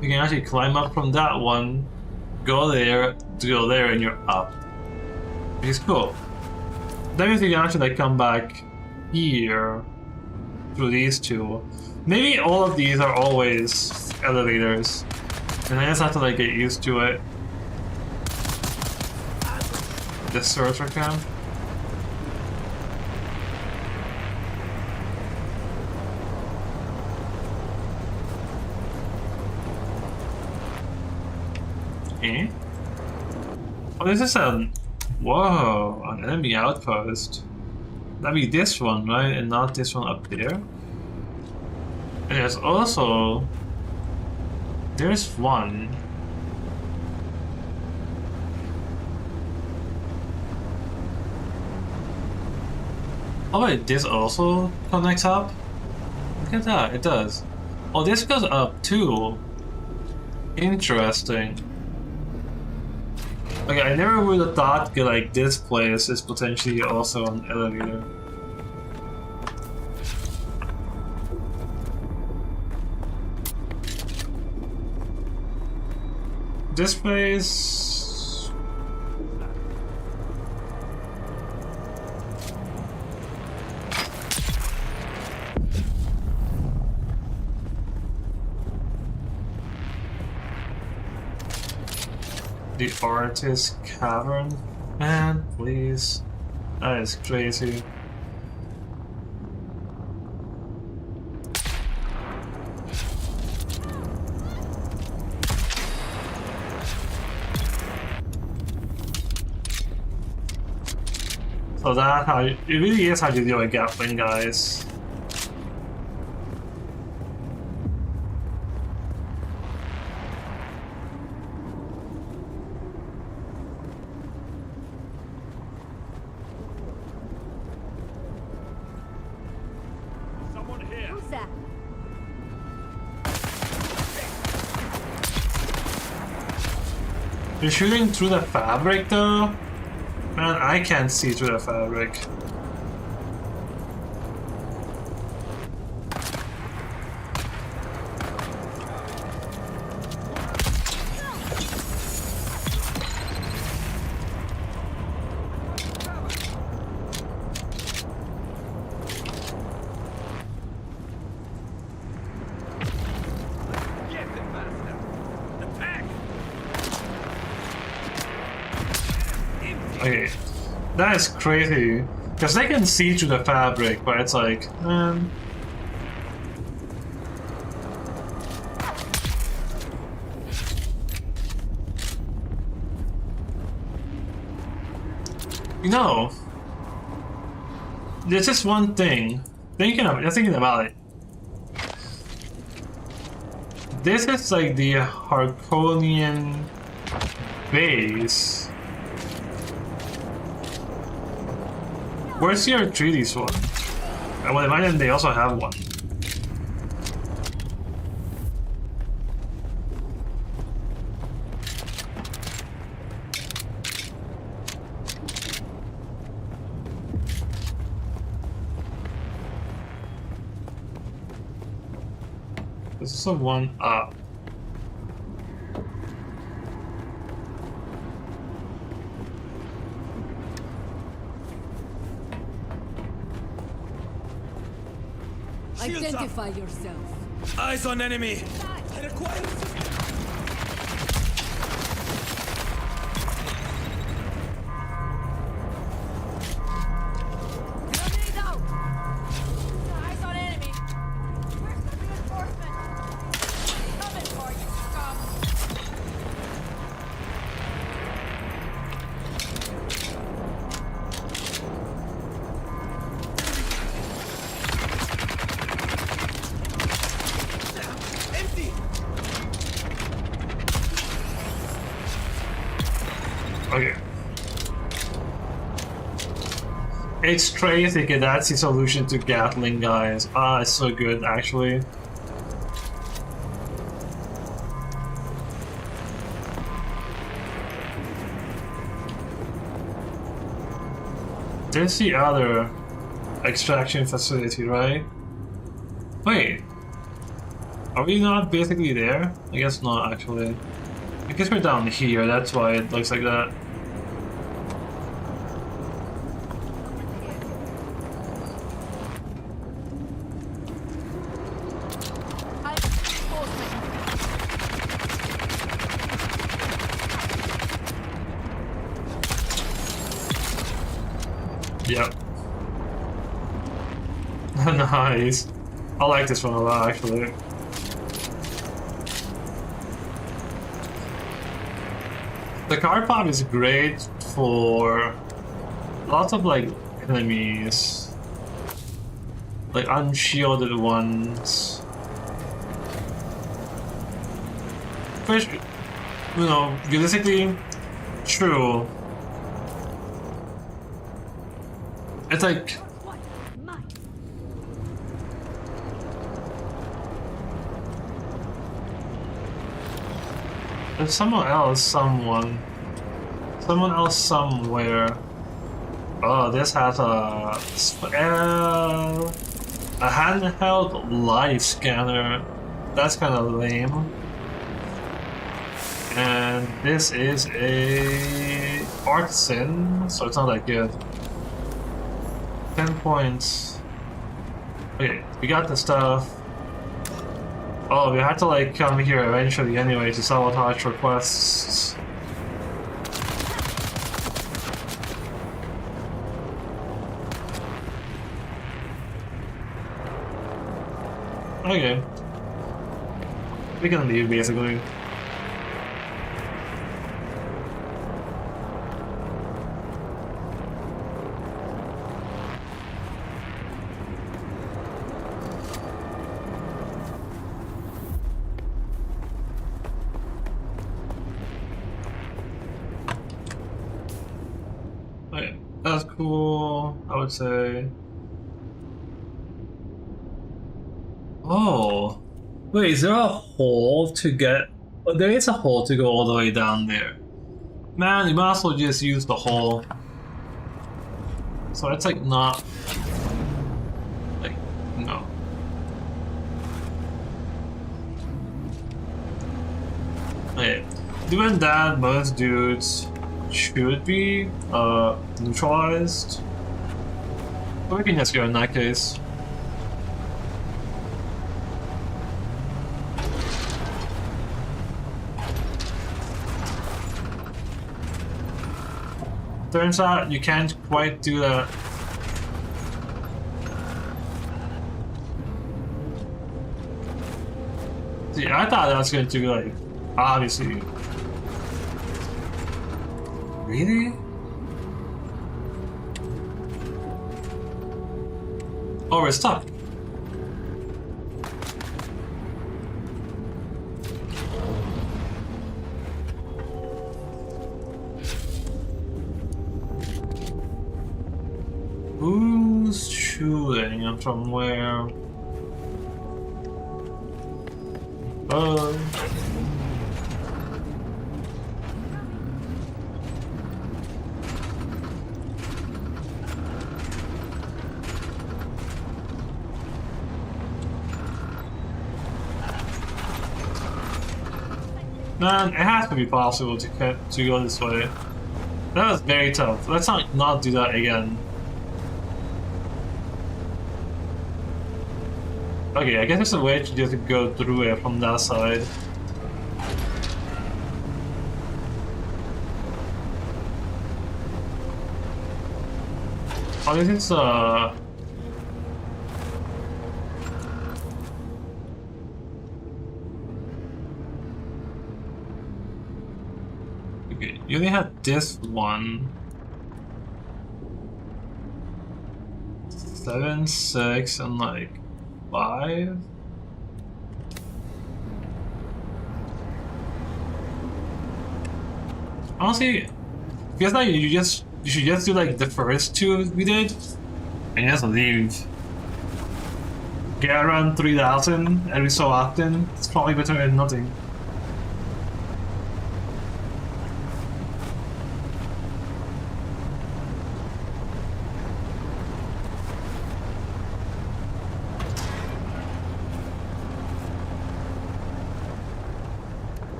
You can actually climb up from that one, go there, and you're up. Which is cool. That means you can actually like come back here through these two. Maybe all of these are always elevators, and I just have to like get used to it. The searcher camp. Eh? Oh, this is a... Whoa, an enemy outpost. That'd be this one, right? And not this one up there? And there's also... There's one. Oh wait, this also connects up? Look at that, it does. Oh, this goes up too. Interesting. Okay, I never would have thought that, like, this place is potentially also an elevator. This place... The Artist Cavern? Man, please. That is crazy. So that's how it really is how you deal with Gatling, guys. You're shooting through the fabric though? Man, I can't see through the fabric. Okay, that is crazy. Because they can see through the fabric, but it's like, you know, there's just one thing. Thinking about it. This is like the Harkonian base. Where's your Atreides one? I would imagine they also have one. This is a one up. Identify yourself. Eyes on enemy. Eyes on enemy. Where's the reinforcement? Coming for you, scum. Okay. It's crazy, okay, that's the solution to Gatling, guys. Ah, it's so good, actually. There's the other extraction facility, right? Wait. Are we not basically there? I guess not, actually. I guess we're down here, that's why it looks like that. Yep. Nice. I like this one a lot, actually. The car pop is great for lots of like enemies, like unshielded ones. Which, you know, realistically, true. It's like there's someone else somewhere. Oh, this has a handheld light scanner. That's kind of lame. And this is a artisan, so it's not that good. 10 points. Okay, we got the stuff. Oh, we had to like come here eventually anyway to sabotage requests. Okay. We can leave basically. Okay, that's cool, I would say. Oh, wait, is there a hole to get? Oh, there is a hole to go all the way down there. Man, you might as well just use the hole. So it's like not... like, no. Okay, doing that, most dudes should be neutralized. But we can just go in that case. Turns out you can't quite do that. See, I thought that was going to be like, obviously. Really? Oh, we're stuck. Who's shooting and from where? Oh. Man, it has to be possible to go this way. That was very tough. Let's not do that again. Okay, I guess there's a way to just go through it from that side. Oh, this is okay, you only had this one. 7, 6, and like 5. Honestly, feels like you should just do like the first 2 we did and just leave. Get around 3,000 every so often. It's probably better than nothing.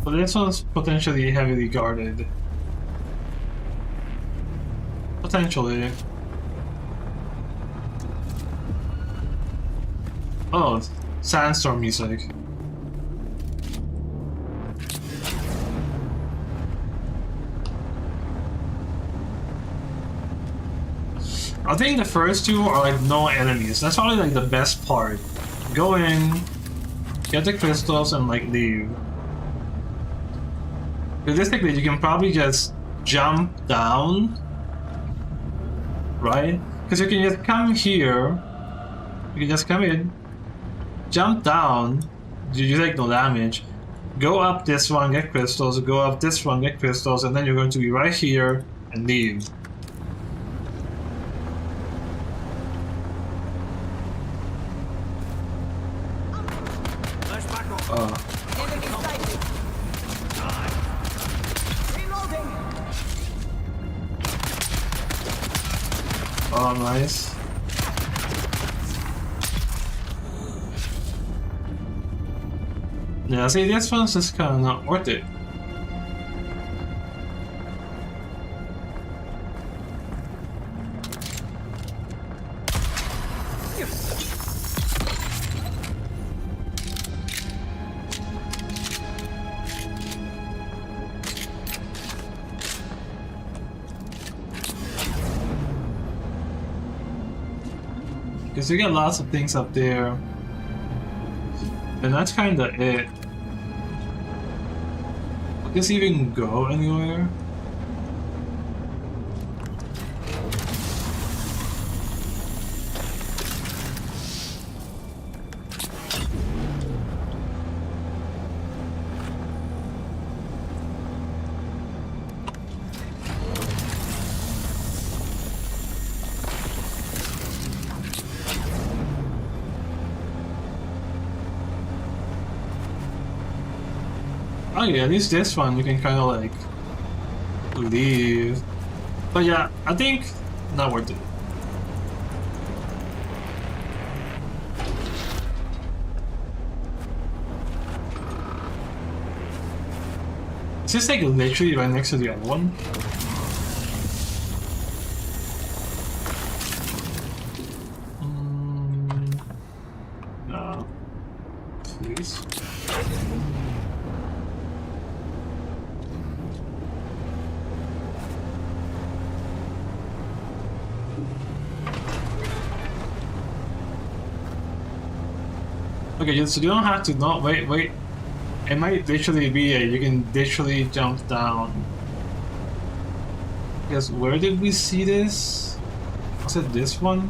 But this one's potentially heavily guarded. Potentially. Oh, sandstorm music. I think the first 2 are like no enemies. That's probably like the best part. Go in, get the crystals, and like leave. Realistically, you can probably just jump down, right? Because you can just come here, you can just come in, jump down, you take no damage, go up this one, get crystals, go up this one, get crystals, and then you're going to be right here and leave. Oh, nice. Yeah, see, this one's just kind of not worth it. Because you get lots of things up there. And that's kinda it. Will this even go anywhere? Oh yeah, at least this one you can kind of like leave. But yeah, I think not worth it. Is this like literally right next to the other one? No. Please. Okay, so you don't have to not wait. It might literally be you can literally jump down. Because where did we see this? Was it this one?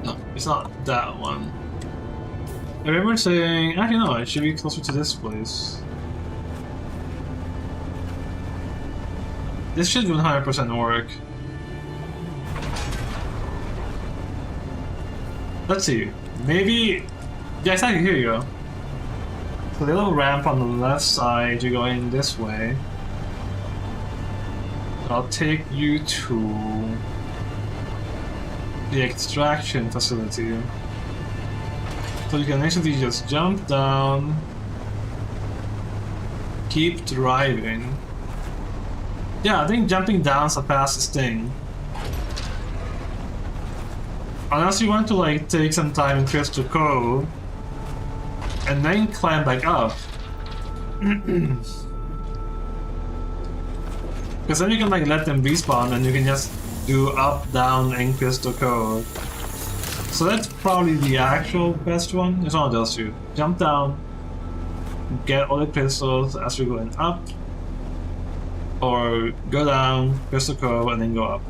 No, it's not that one. I remember saying, actually no, it should be closer to this place. This should 100% work. Let's see. Maybe. Yeah, exactly. Here you go. A little ramp on the left side. You're going this way. I'll take you to the extraction facility. So you can actually just jump down, keep driving. Yeah, I think jumping down's the fastest thing. Unless you want to like take some time in Crystal Cove and then climb back up. Because then you can like let them respawn and you can just do up, down in Crystal Cove. So that's probably the actual best one. It's one of those two. Jump down, get all the crystals as you're going up. Or go down, Crystal Cove, and then go up.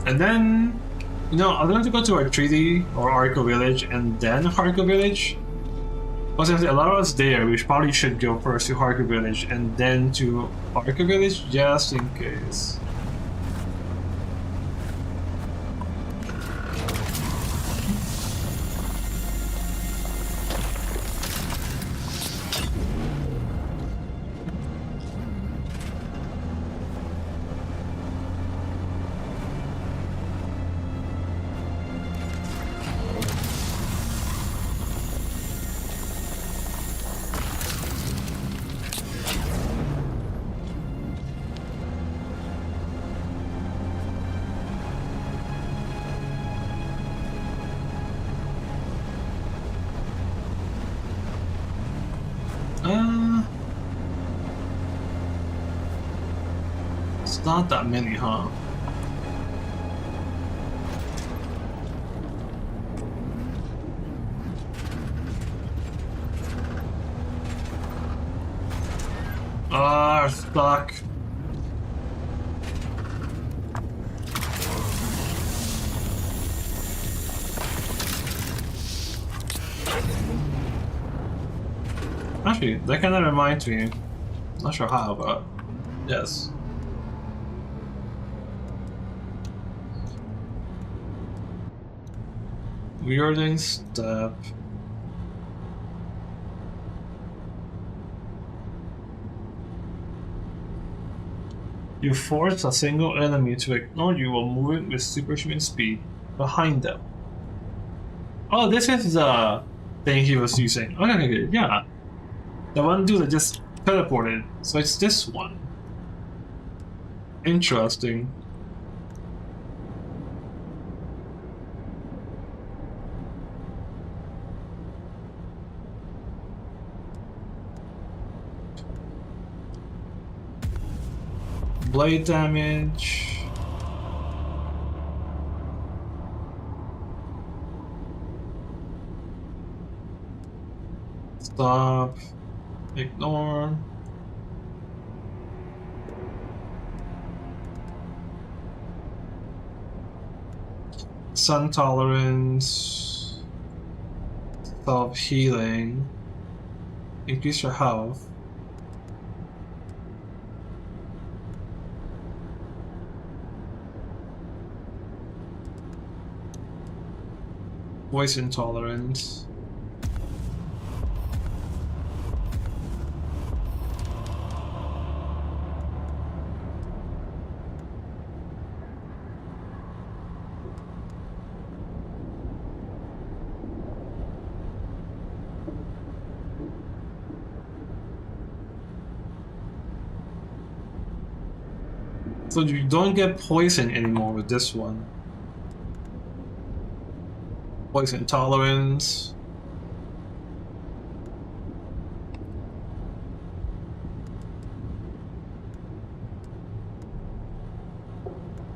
And then, you know, I'm going to go to our treaty or Arco Village and then Harco Village. Because if a lot of us there, we probably should go first to Harco Village and then to Arco Village just in case. It's not that many, huh? Ah, stuck. Actually, that kind of reminds me. Not sure how, but yes. Weirding step. You force a single enemy to ignore you while moving with superhuman speed behind them. Oh, this is the thing he was using. Okay, yeah. The one dude that just teleported. So it's this one. Interesting. Blade damage. Stop. Ignore. Sun tolerance. Stop healing. Increase your health. Voice intolerance. So you don't get poison anymore with this one. Poison tolerance.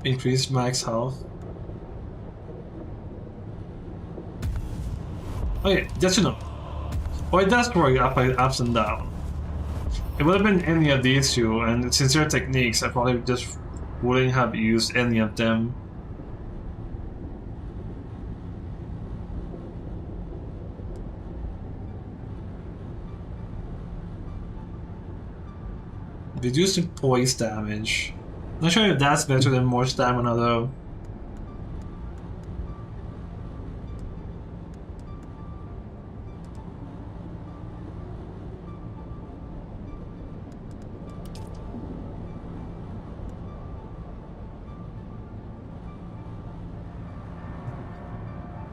Increased max health. Okay, just to know. Oh, it does work ups and down. It would have been any of these two, and since they're techniques, I probably just wouldn't have used any of them. Reduce the poise damage. Not sure if that's better than more stamina though.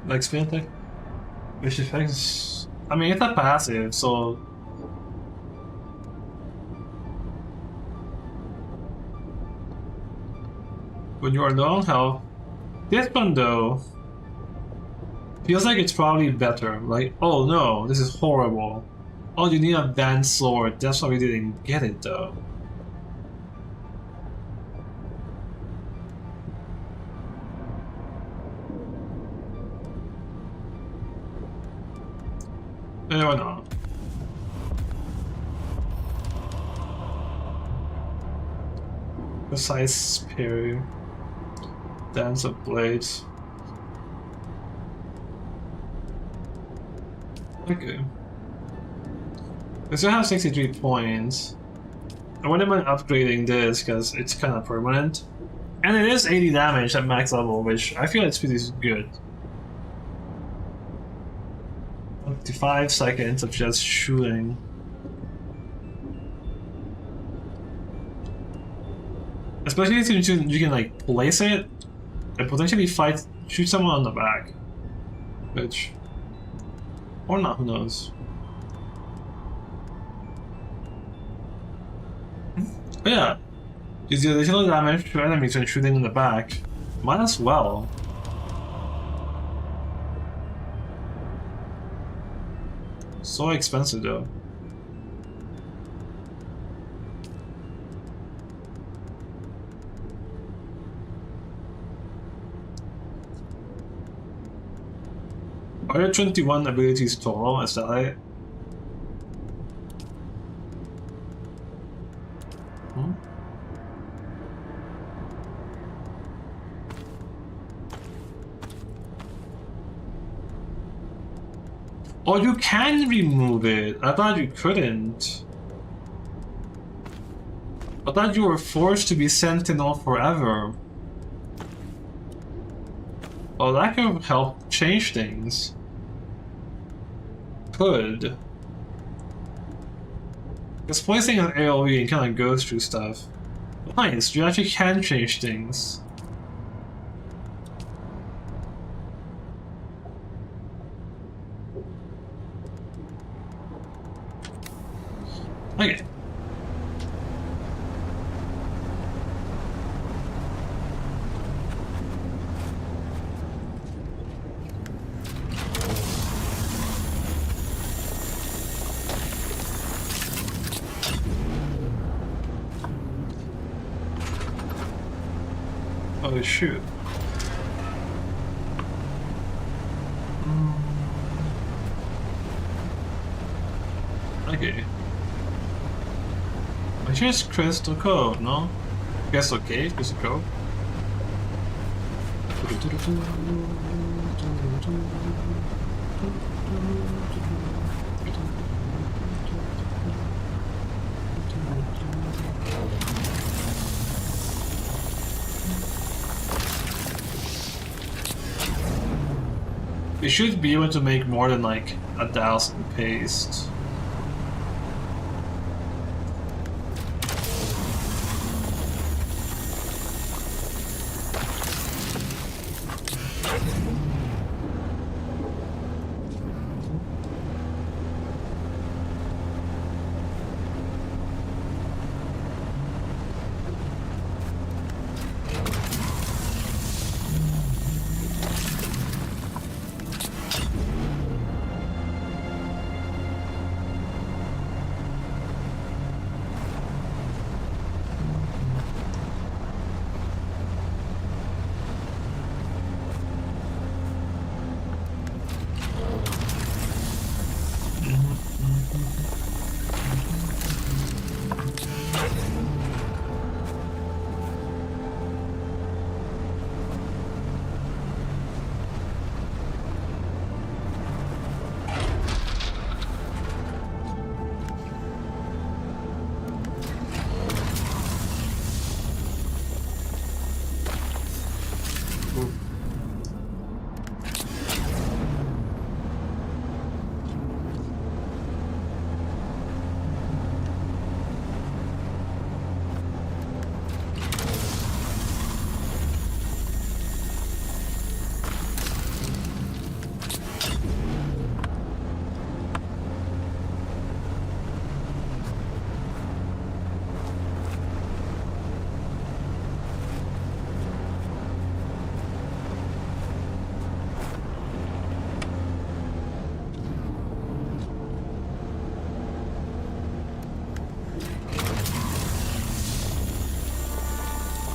Like spin attack? Which affects... I mean, it's a passive, so... When you are low on health, this one though feels like it's probably better. Like, oh no, this is horrible. Oh, you need a banned sword. That's why we didn't get it though. I don't know. Precise spear. Dance of blades. Okay. I still have 63 points. I wouldn't mind upgrading this because it's kind of permanent. And it is 80 damage at max level, which I feel it's pretty good. 55 seconds of just shooting. Especially since you can like place it and potentially shoot someone on the back. Which, or not, who knows. But yeah, use the additional damage to enemies when shooting in the back. Might as well. So expensive though. Are there 21 abilities total? Is that it? Oh, you can remove it. I thought you couldn't. I thought you were forced to be Sentinel forever. Oh, that could help change things. Could. Because placing an AoE and kind of goes through stuff. Nice, you actually can change things. Okay. Oh shoot. Okay. I just crystal code, no? Guess okay, crystal code. You should be able to make more than like 1,000 paste.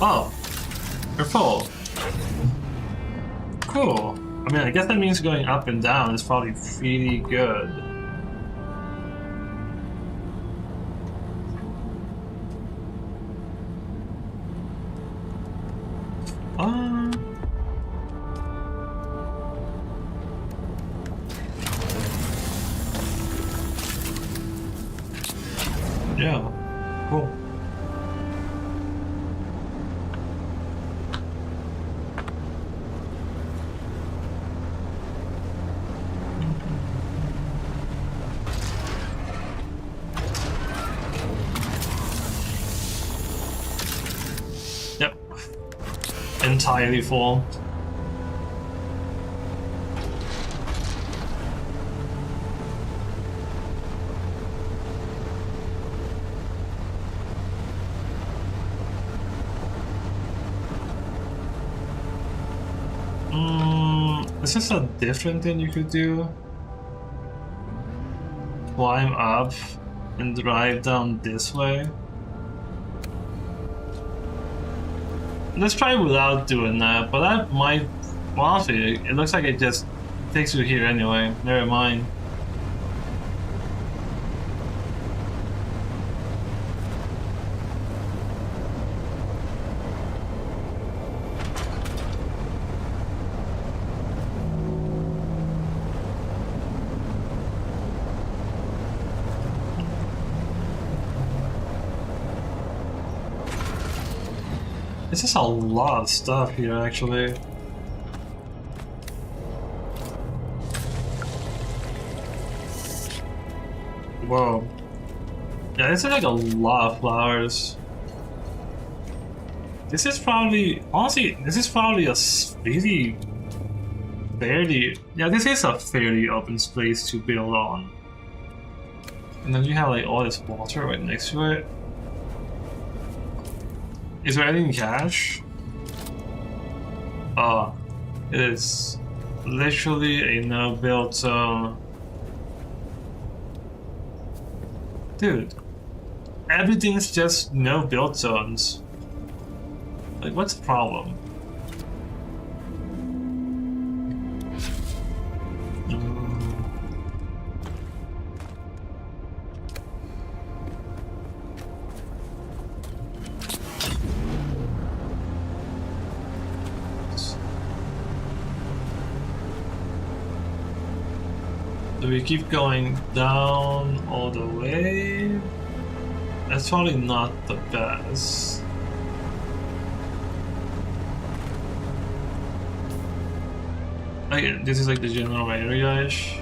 Oh, you're full. Cool. I mean, I guess that means going up and down is probably pretty good. Yeah, cool. Yep. Entirely full. Is this a different thing you could do? Climb up and drive down this way? Let's try without doing that, but that might... Well, honestly, it looks like it just takes you here anyway. Never mind. It's just a lot of stuff here, actually. Whoa. Yeah, this is like a lot of flowers. This is probably... Honestly, this is probably a really... fairly... Yeah, this is a fairly open space to build on. And then you have like all this water right next to it. Is there anything cash? It is literally a no-build zone. Dude, everything's just no-build zones. Like, what's the problem? Do we keep going down all the way? That's probably not the best. Okay, this is like the general area-ish.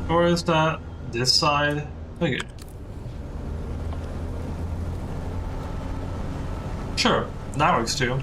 Or is that this side? Okay. Sure, that works too.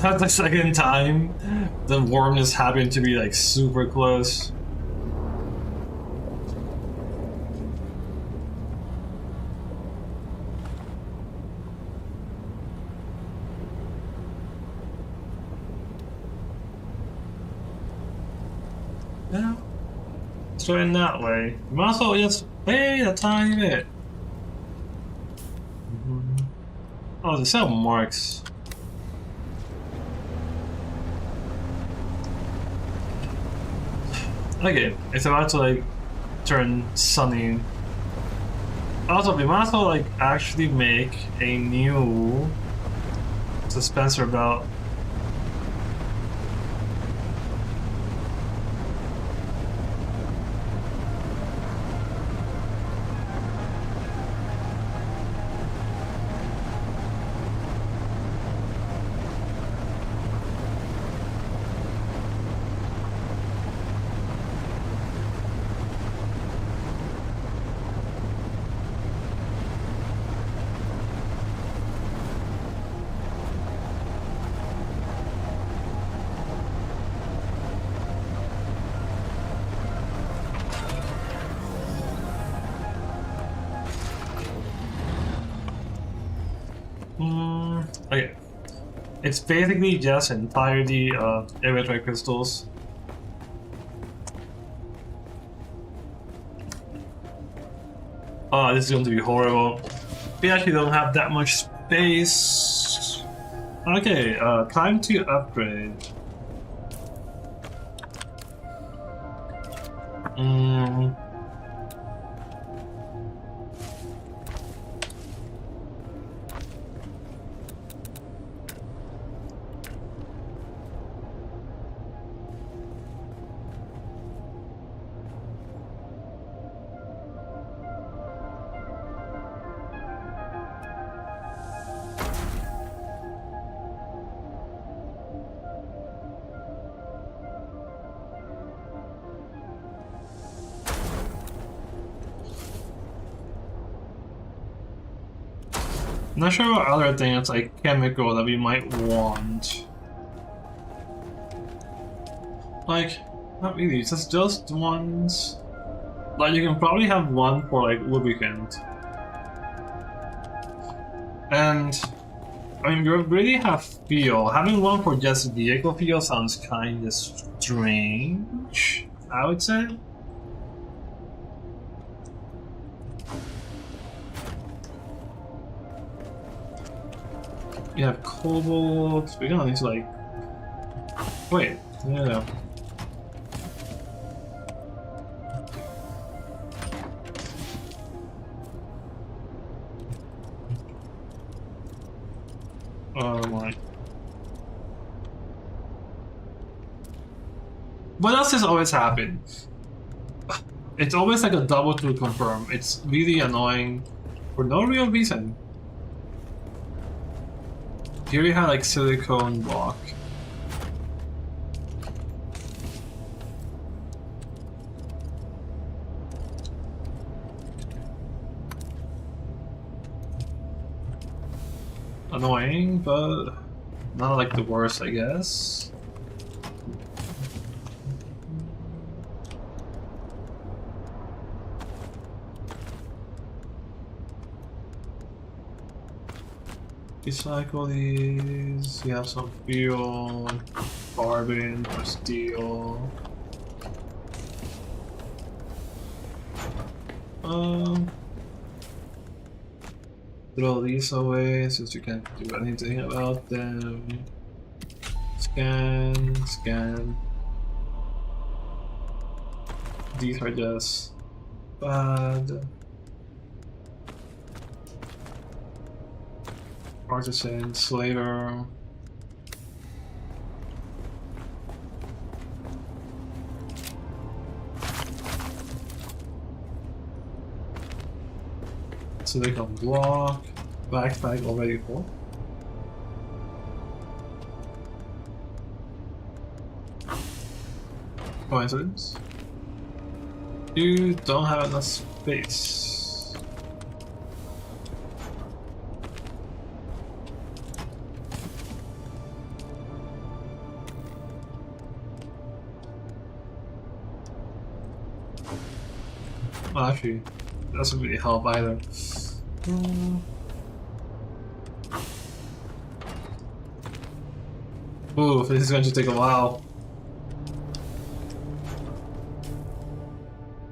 That's the second time the warmness happened to be like super close. Yeah. So in that way, you might as well just wait a tiny bit. Oh, the cell marks. Okay, it's about to like turn sunny. Also, we might as well like actually make a new suspensor belt. Okay. It's basically just entirely electric crystals. Oh, this is going to be horrible. We actually don't have that much space. Okay, time to upgrade. Not sure what other thing it's like chemical that we might want. Like, not really, it's just ones. Like, you can probably have one for like lubricant. And I mean, we really have fuel. Having one for just vehicle fuel sounds kind of strange, I would say. You have cobalt. We're gonna need to like. Wait, no. Oh my. What else has always happened? It's always like a double to confirm. It's really annoying for no real reason. Here we have like silicone block. Annoying, but not like the worst, I guess. Recycle these. We have some fuel, carbon for steel. Throw these away since you can't do anything about them. Scan. These are just bad. Artisan, Slater. Silicon block. Backpack already full. Coincidence? You don't have enough space. Well, actually, that doesn't really help either. Ooh, this is going to take a while.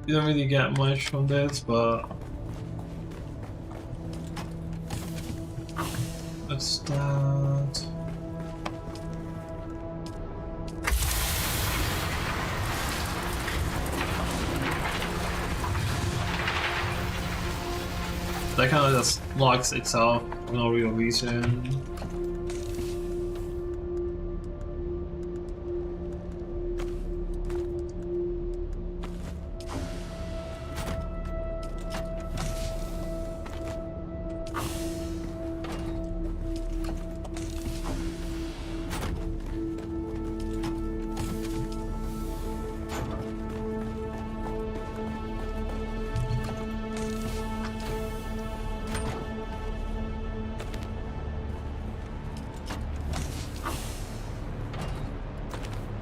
You don't really get much from this, but what's that? That kind of just locks itself for no real reason.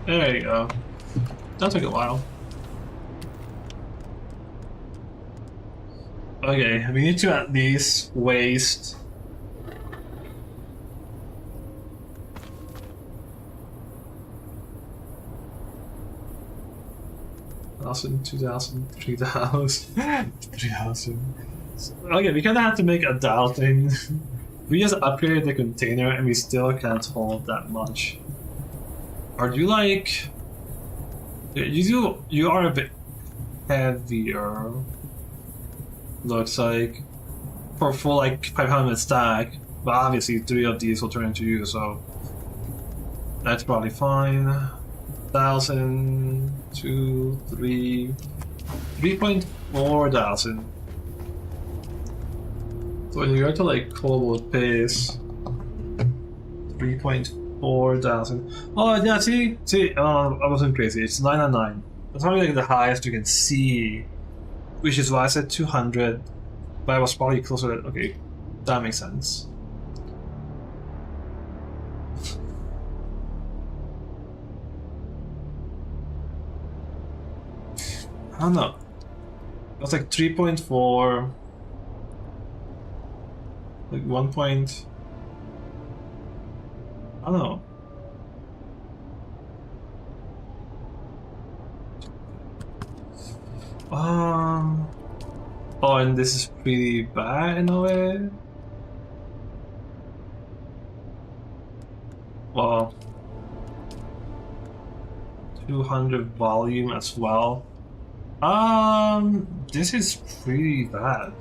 There you go. That took a while. Okay, we need to at least waste 1,000, 2,000, 3,000, 3,000. Okay, we kinda have to make a dial thing. We just upgraded the container and we still can't hold that much. Are you like... You are a bit heavier. Looks like. For full like 500 stack. But obviously 3 of these will turn into you, so... That's probably fine. 1,000, 2, 3... 3,400. So when you go to like cobalt pace... 3,400. Oh yeah, see, I wasn't crazy. It's 999. That's probably like the highest you can see, which is why I said 200. But I was probably closer to. Okay, that makes sense. I don't know. That's like 3.4. Like 1 point. I don't know. Oh, and this is pretty bad in a way. Well, 200 volume as well. This is pretty bad.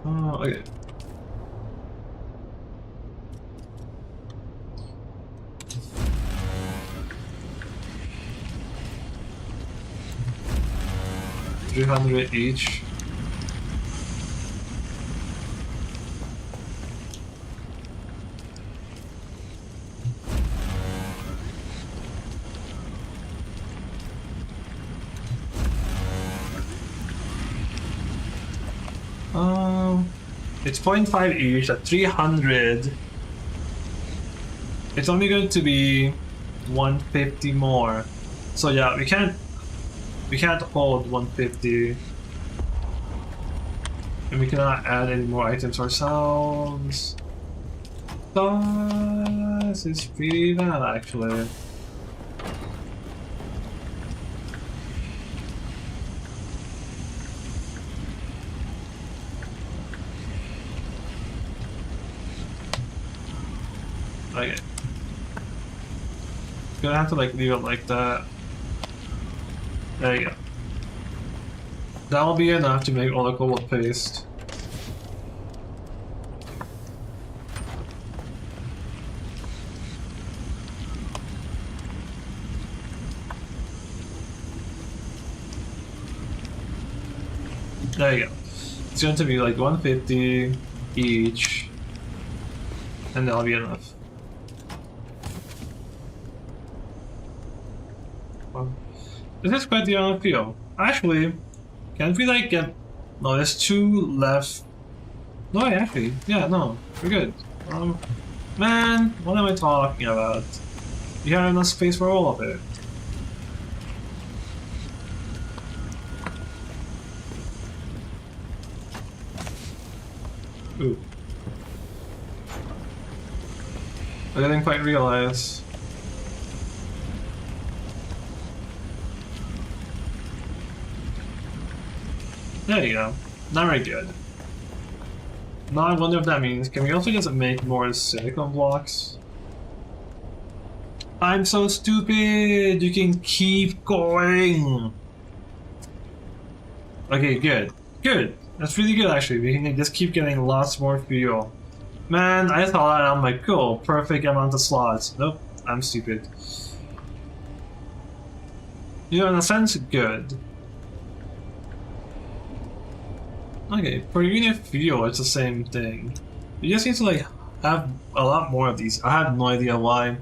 Okay. $300 each. It's 0.5 each at 300. It's only going to be 150 more. So yeah, we can't hold 150. And we cannot add any more items ourselves. This is pretty bad actually. Okay. Gonna have to like leave it like that. There you go. That will be enough to make all the cobalt paste. There you go. It's going to be like 150 each, and that'll be enough. Well, this is quite the only fuel. Actually, can't we like get... No, there's 2 left. No, actually, yeah, no, we're good. Man, what am I talking about? You have enough space for all of it. Ooh. I didn't quite realize. There you go. Not very good. Now I wonder if that means, can we also just make more silicone blocks? I'm so stupid! You can keep going! Okay, good. Good! That's really good actually, we can just keep getting lots more fuel. Man, I thought I'm like, cool, perfect amount of slots. Nope, I'm stupid. You know, in a sense, good. Okay, per unit fuel, it's the same thing. You just need to like have a lot more of these. I have no idea why.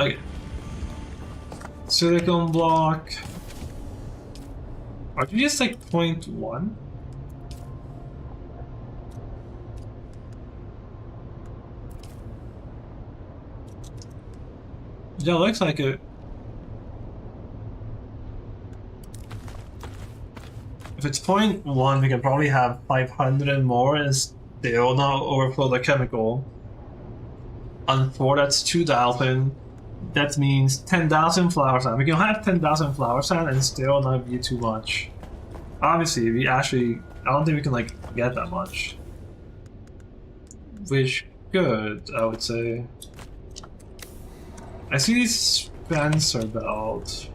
Okay. Silicon block. Are you just like 0.1? Yeah, looks like it. If it's 0.1, we can probably have 500 more and still not overflow the chemical. On 4, that's 2,000. That means 10,000 flower sand. We can have 10,000 flower sand and still not be too much. Obviously, we actually... I don't think we can like get that much. Which, good, I would say. I see these Spencer belt.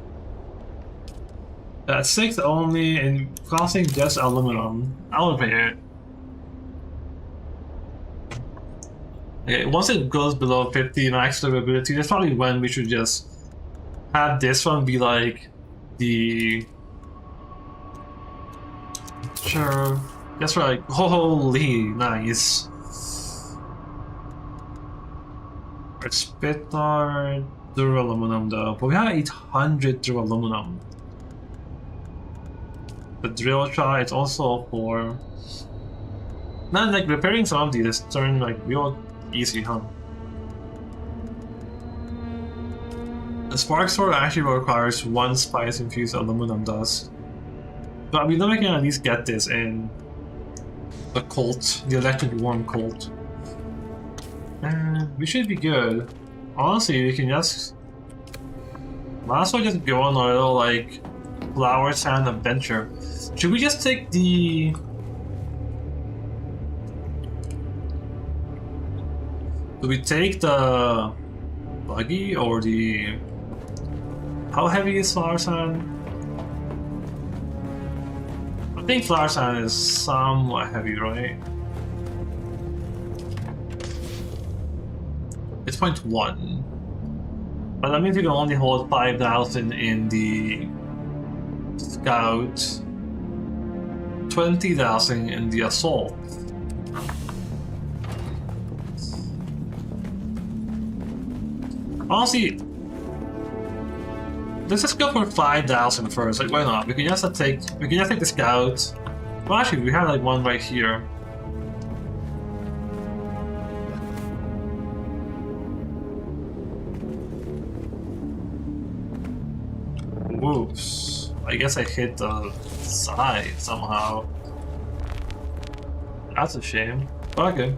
6 only and costing just aluminum. I'll pay it. Okay, once it goes below 50 max durability, that's probably when we should just have this one be like the... Sure. That's right. Holy nice. It's Spitar duraluminum though, but we have 800 duraluminum. The drill shot, it's also for... Not like repairing some of these turn like real easy, huh? The spark sword actually requires 1 spice infused aluminum dust. But we know we can at least get this in the cult, the electric worm cult. We should be good. Honestly, we can just... Might as well just go on a little, like, flower sand adventure. Should we just take the... Do we take the... buggy or the... How heavy is flower sand? I think flower sand is somewhat heavy, right? It's 0.1. But that means we can only hold 5,000 in the Scout, 20,000 in the Assault. Honestly, let's just go for 5,000 first. Like, why not? We can just take the Scout. Well, actually, we have like one right here. Whoops. I guess I hit the side somehow. That's a shame. But okay.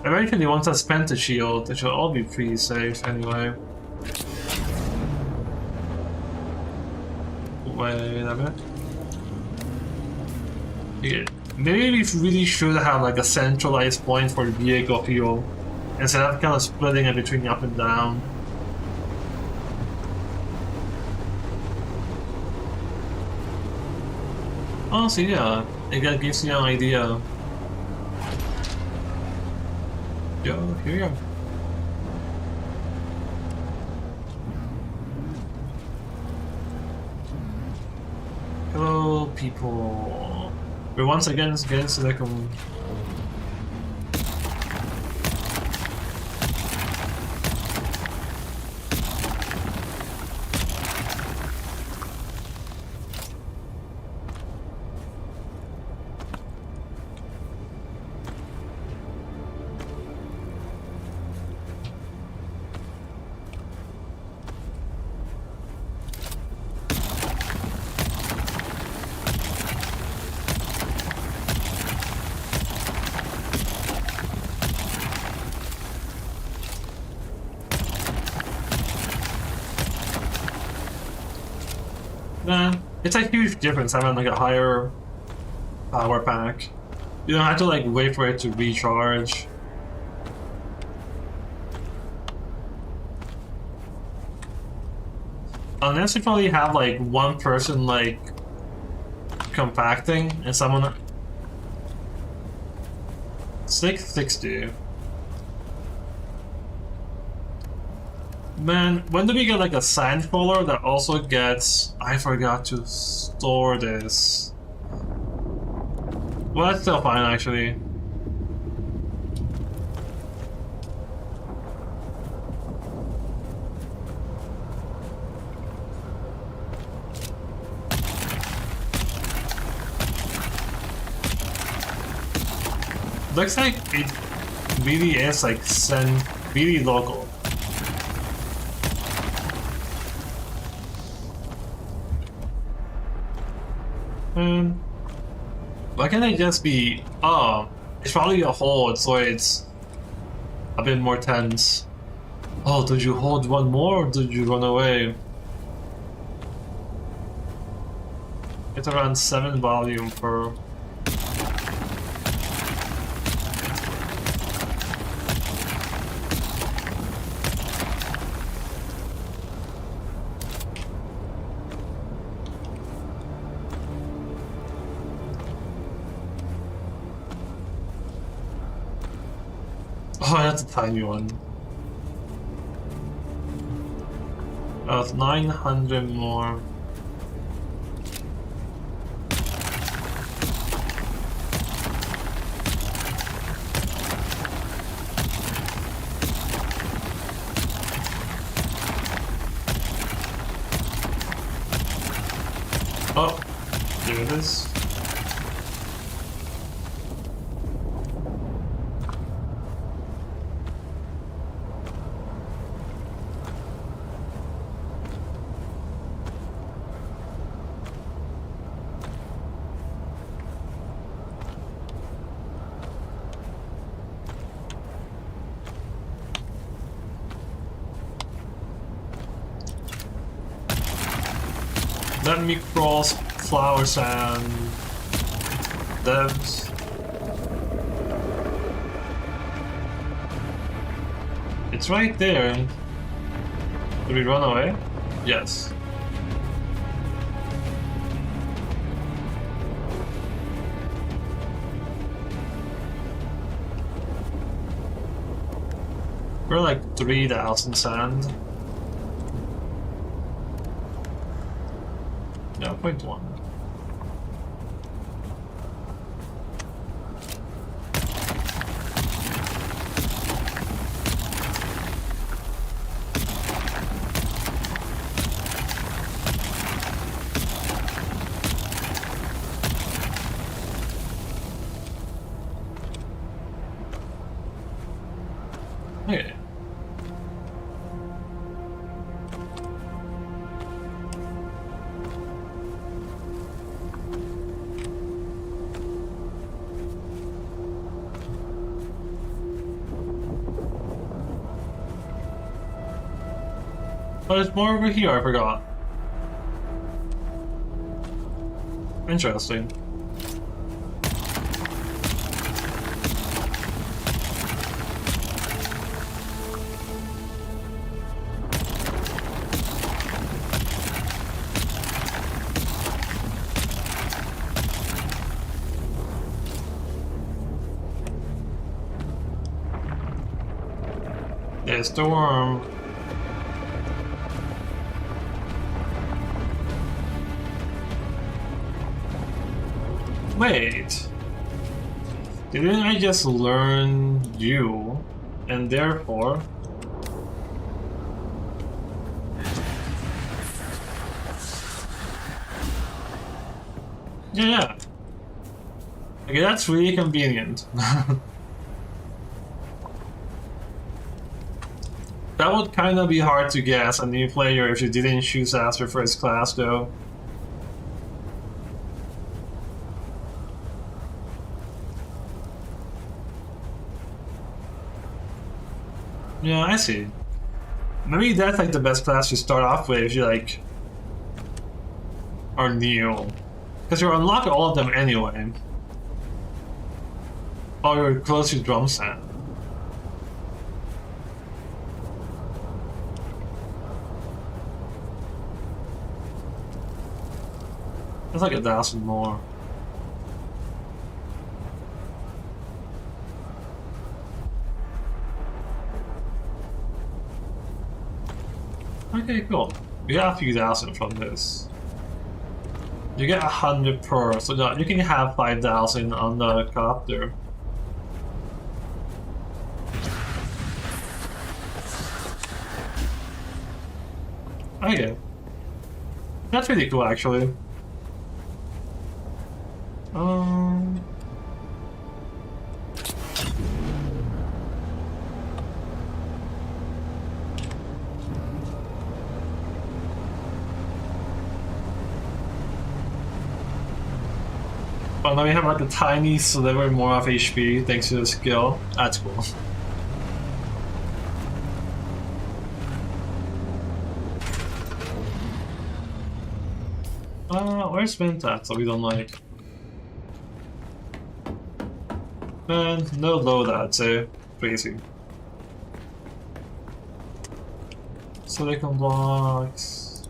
Eventually, once I spent the shield, it should all be pretty safe anyway. Wait a minute. Yeah. Maybe we really should have like a centralized point for the vehicle fuel instead of kind of splitting it between up and down. Honestly, yeah, it gives you an idea. Yo, here you go. Hello, people. We're once again getting silicon. Nah, it's a huge difference having like a higher power pack. You don't have to like wait for it to recharge. Unless you probably have like one person like compacting and someone 660. Man, when do we get like a sand crawler that also gets... I forgot to store this. Well, that's still fine actually. Looks like it really is like send really local. Why can't it just be... Oh, it's probably a hold, so it's a bit more tense. Oh, did you hold one more or did you run away? It's around 7 volume per... Oh, that's a tiny one. That's 900 more. Oh, there it is. Let me cross flowers and devs. It's right there. Did we run away? Yes. We're like 3,000 sand. No, 0.1. Okay. Oh, there's more over here, I forgot. Interesting. There's the worm. Wait. Didn't I just learn you? And therefore... Yeah. Okay, that's really convenient. That would kind of be hard to guess a new player if you didn't choose Aster for his class, though. Yeah, I see. Maybe that's like the best class you start off with if you like are new. Because you're unlocking all of them anyway. Or you're close to drum set. That's like 1,000 more. Okay, cool. We got a few thousand from this. You get 100 per, so that you can have 5,000 on the copter. Okay. That's really cool, actually. Oh, now we have like a tiny sliver more of HP thanks to the skill. That's cool. Where's Mentat? So we don't like. Man, no load, I'd say. Crazy. Silicon blocks.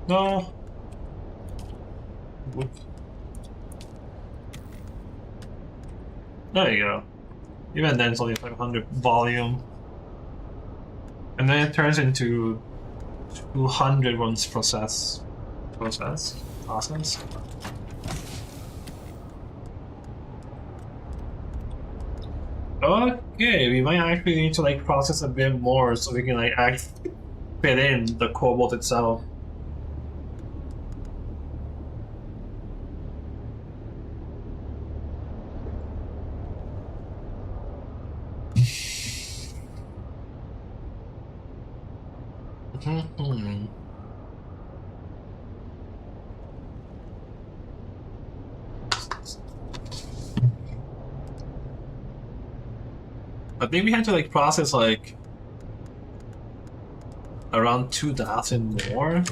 No. Whoop. There you go. Even then, it's only 500 volume. And then it turns into 200 once processed. Process? Okay, we might actually need to like process a bit more so we can like actually fit in the cobalt itself. I think we had to like process like around 2,000 more.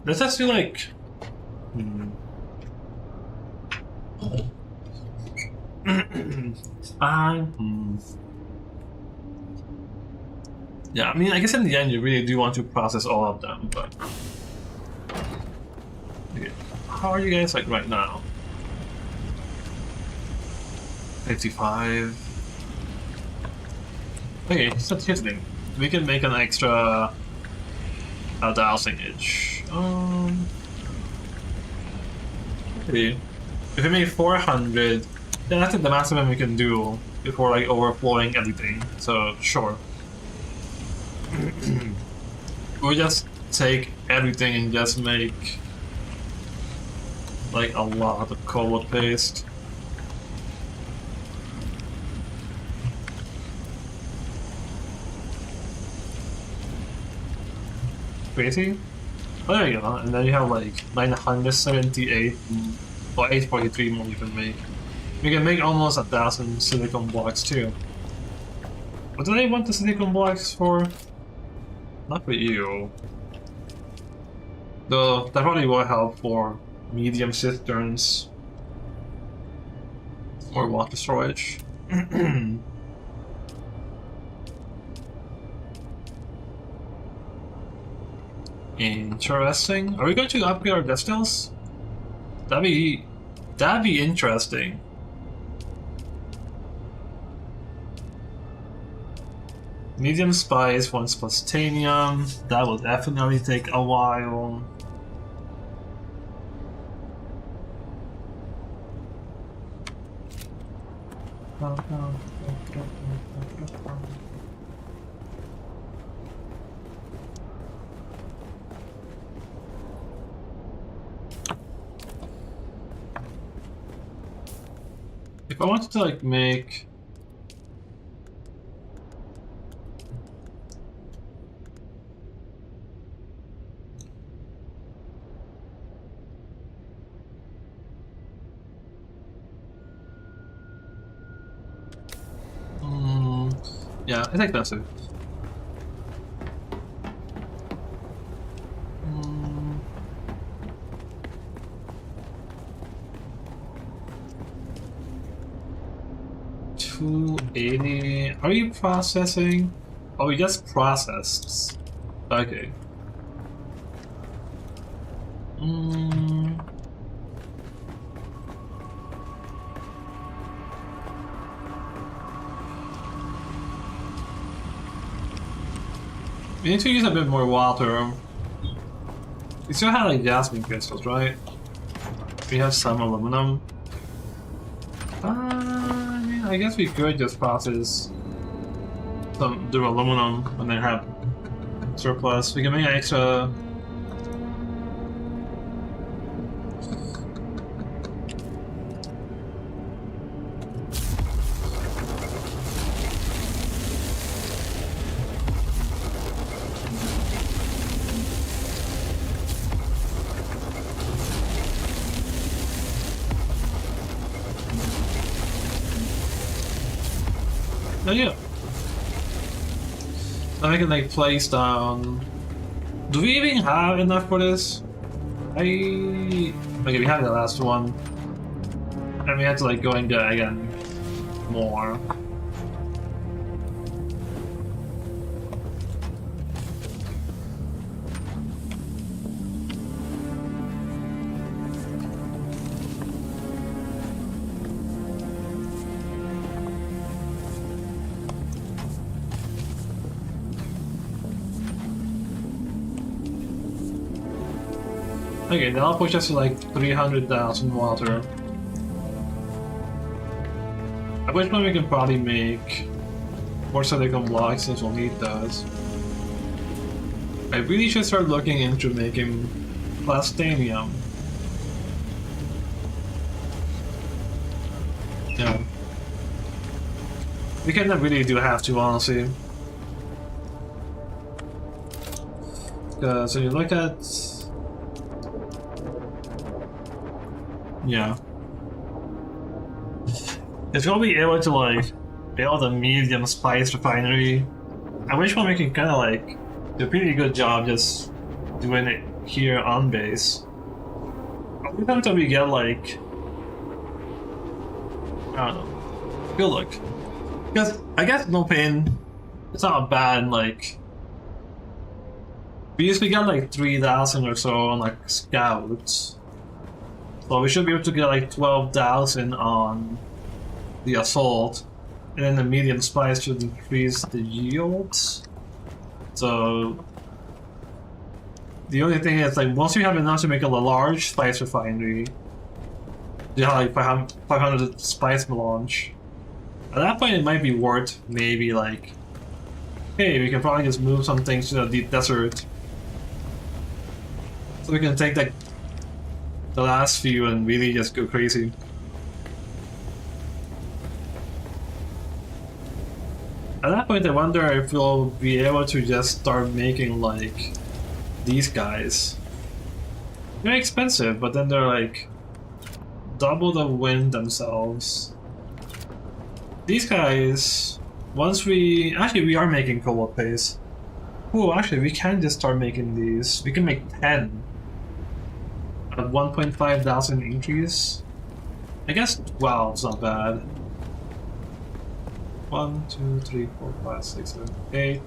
Let's just do like yeah, I mean, I guess in the end you really do want to process all of them, but okay. How are you guys like right now? 55. Okay, so here's the thing. We can make an extra 1,000 each. Okay. If we make 400, then that's the maximum we can do before like overflowing everything. So sure. We'll just take everything and just make like a lot of cobalt paste. Crazy? Oh, there you go. And then you have like 978 or 843 more you can make. You can make almost 1,000 silicon blocks too. What do they want the silicon blocks for? Not for you. Though that probably will help for medium cisterns or water storage. Interesting. Are we going to upgrade our distils? That'd be interesting. Medium spice, 1 plastanium. That will definitely take a while. If I wanted to like make yeah, it's expensive. $280. Are you processing? Oh, we just processed. Okay. We need to use a bit more water. We still have like jasmine crystals, right? We have some aluminum. I guess we could just process some the aluminum and then have surplus. We can make an extra. Oh yeah. Now I can like place down. Do we even have enough for this? Okay, we have the last one. And we have to like go and get again more. Okay, that'll push us to like 300,000 water. At which point we can probably make more silicon blocks since we'll need those. I really should start looking into making plastanium. Yeah. We kind of really do have to, honestly. So you look at... Yeah. If you'll be able to like build a medium spice refinery, I wish we can kinda like do a pretty good job just doing it here on base. Every time that we get like I don't know. Good luck. Because I guess no pain. It's not bad like we usually get like 3,000 or so on like scouts. So we should be able to get like 12,000 on the assault, and then the medium spice should increase the yields. So the only thing is like once you have enough to make a large spice refinery, you have like 500 spice melange. At that point, it might be worth maybe like, hey, we can probably just move some things to the deep desert, so we can take like the last few and really just go crazy. At that point I wonder if we'll be able to just start making like these guys. They're expensive, but then they're like double the wind themselves. These guys, once we... Actually we are making cobalt paste. Oh, actually we can just start making these. We can make 10. At 1.5 thousand increase. I guess 12 is not bad. 1, 2, 3, 4, 5, 6, 7, 8.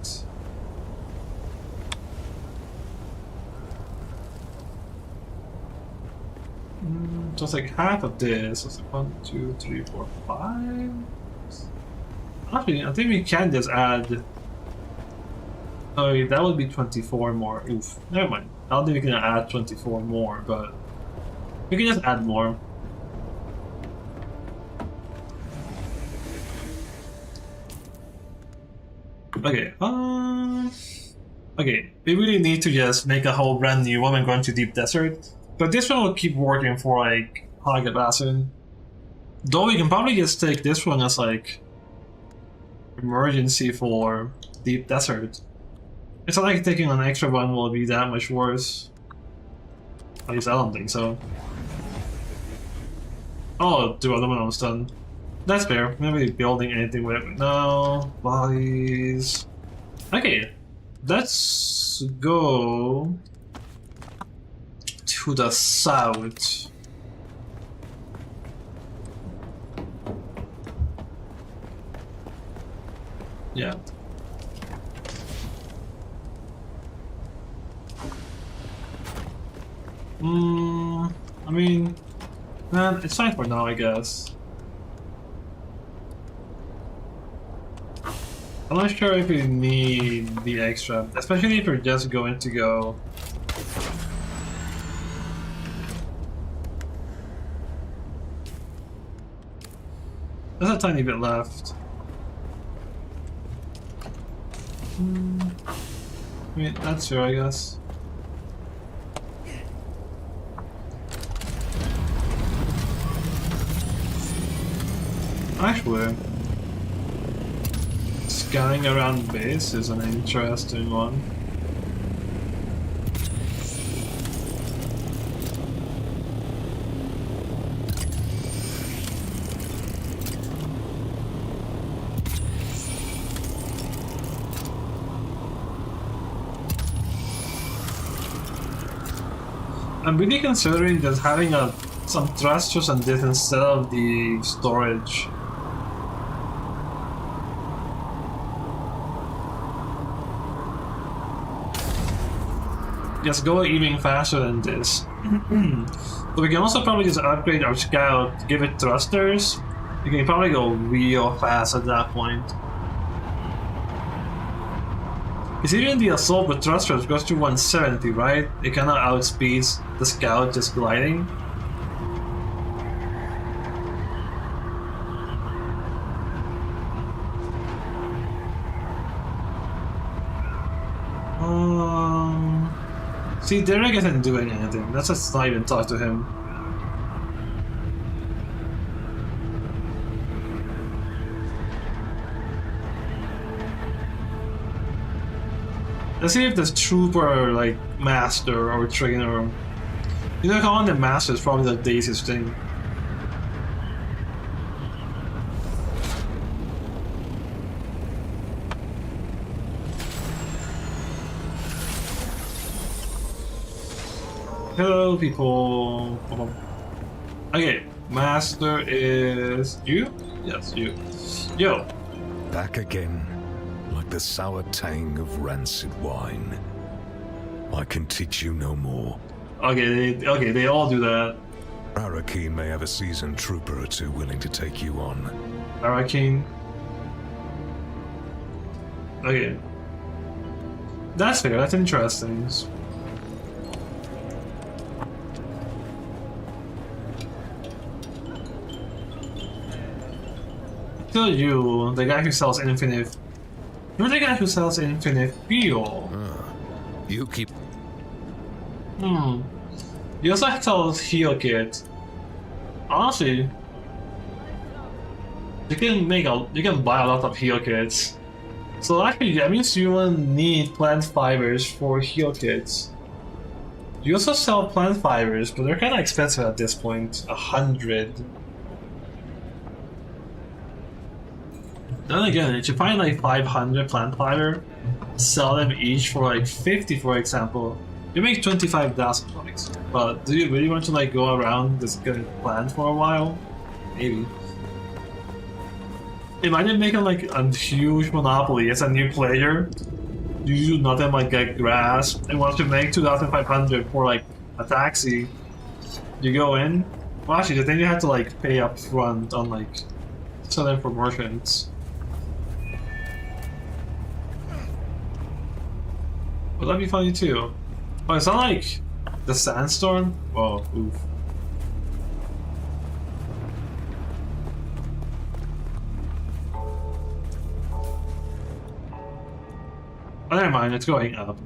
So it's like half of this. So it's like 1, 2, 3, 4, 5. Actually, I think we can just add Oh, yeah, that would be 24 more. Oof. Never mind. I don't think we can add 24 more, but we can just add more. Okay, okay, we really need to just make a whole brand new one when going to Deep Desert. But this one will keep working for like Target Basin. Though we can probably just take this one as like emergency for Deep Desert. It's not like taking an extra one will be that much worse. At least I don't think so. Oh, do other one almost done. That's fair. Maybe building anything with it. No, bodies. Okay, let's go to the south. Yeah. I mean, man, it's fine for now, I guess. I'm not sure if you need the extra, especially if you're just going to go. There's a tiny bit left. I mean, that's fair, I guess. Actually, scanning around base is an interesting one. I'm really considering just having some thrusters on this instead of the storage. Just go even faster than this. But we can also probably just upgrade our scout, give it thrusters. We can probably go real fast at that point. Because even the assault with thrusters goes to 170, right? It kinda outspeeds the scout just gliding. See, Derek isn't doing anything. Let's just not even talk to him. Let's see if this trooper, like, master or trainer. You know, calling them master is probably the daisiest thing. Hello, people. Okay, master is you? Yes, you. Yo. Back again, like the sour tang of rancid wine. I can teach you no more. Okay, they all do that. Arakeen may have a seasoned trooper or two willing to take you on. Arakeen. Okay. That's fair, that's interesting. Still you, the guy who sells infinite. You're the guy who sells infinite fuel. You keep. You also sell heal kit. Honestly, you can buy a lot of heal kits. So actually, that means you will need plant fibers for heal kits. You also sell plant fibers, but they're kind of expensive at this point. 100. Then again, if you find like 500 plant fiber, sell them each for like 50, for example, you make 25,000 points. But do you really want to like go around this good plant for a while? Maybe. Imagine making like a huge monopoly as a new player. You do nothing but get grass and want to make 2,500 for like a taxi. You go in. Well, actually, then you have to like pay up front on like certain promotions. Would that be funny too? Oh, it's not like the sandstorm? Oh, oof. Oh, never mind, it's going up.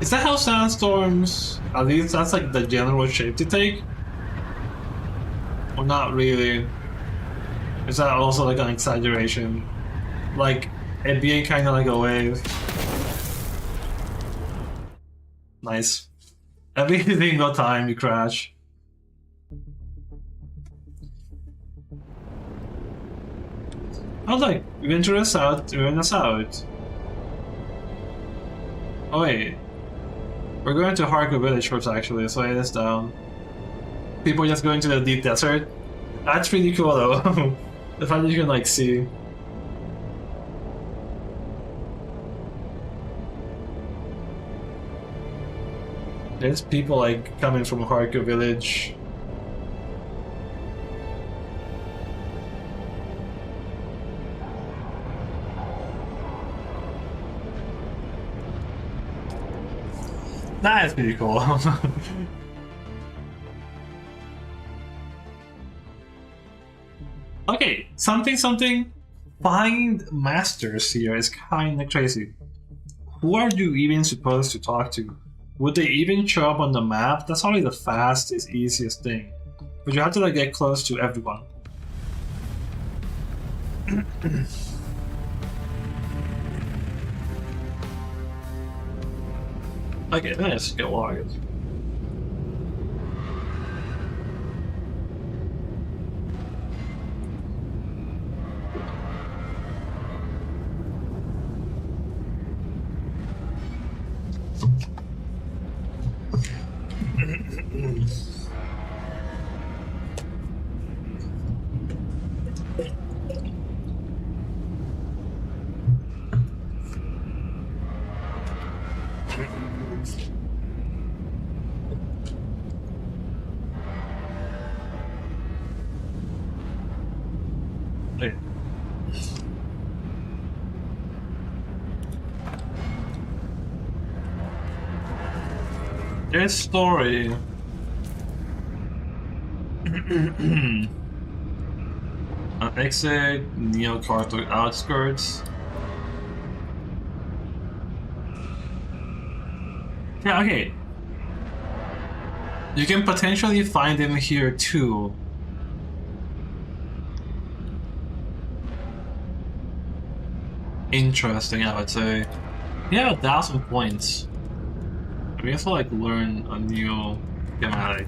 Is that how sandstorms, at least that's like the general shape they take? Or not really? Is that also like an exaggeration? Like it being kind of like a wave? Nice. Every single time you crash. I was like, venture us out, run us out. Oh wait. We're going to Harko village first actually, so it is down. People just going to the deep desert. That's pretty cool though. The fact that you can like see. There's people like coming from Harko village. That is pretty cool. Okay, something. Find masters here is kinda crazy. Who are you even supposed to talk to? Would they even show up on the map? That's probably the fastest, easiest thing. But you have to like get close to everyone. Okay, let's get logged. There's story. An exit, Neo-Carto outskirts. Yeah, okay. You can potentially find him here too. Interesting, I would say. Yeah, 1,000 points. We have to like learn a new schematic.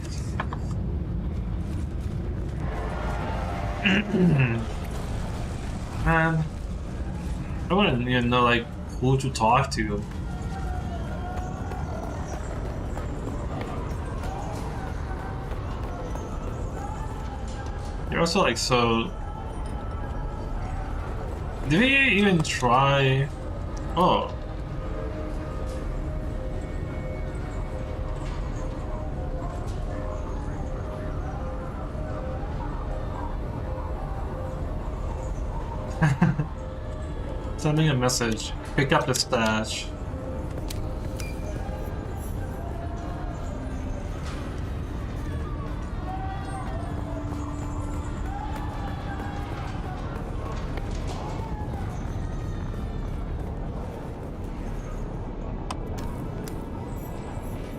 Man, I wouldn't even know like who to talk to. You're also like so. Did we even try? Oh. Sending a message. Pick up the stash.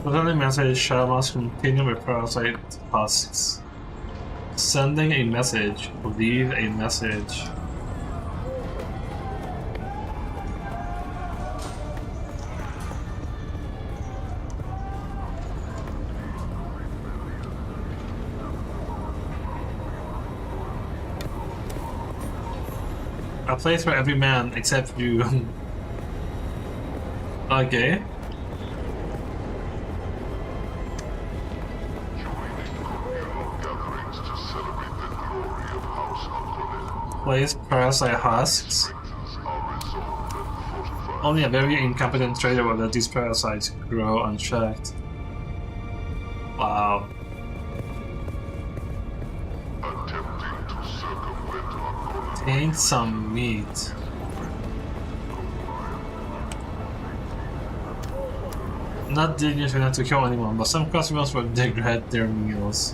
Sending a message. Shadow must continue with parasite husks. Sending a message. Leave a message. A place for every man except you. Okay. Place parasite husks. Only a very incompetent trader will let these parasites grow unchecked. Wow. Taint some meat. Not dangerous enough to kill anyone, but some customers will regret their meals.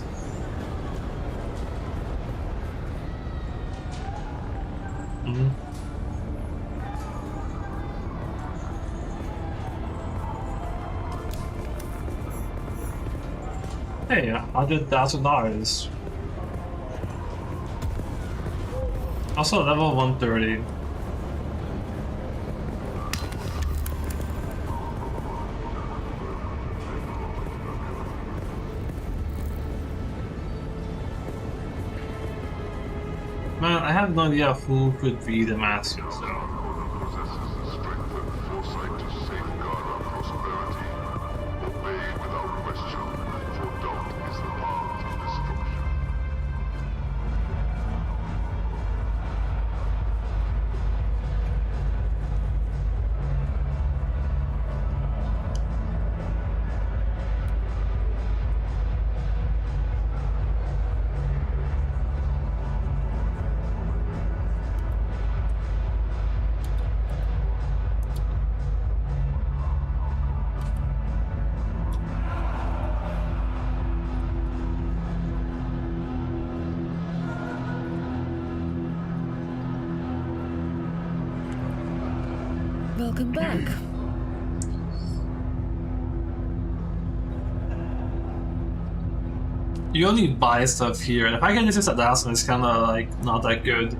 Hey, $100,000. Also level 130. Man, I have no idea who could be the master, so. Welcome back. You only buy stuff here, and if I get this at last one, it's kinda like not that good.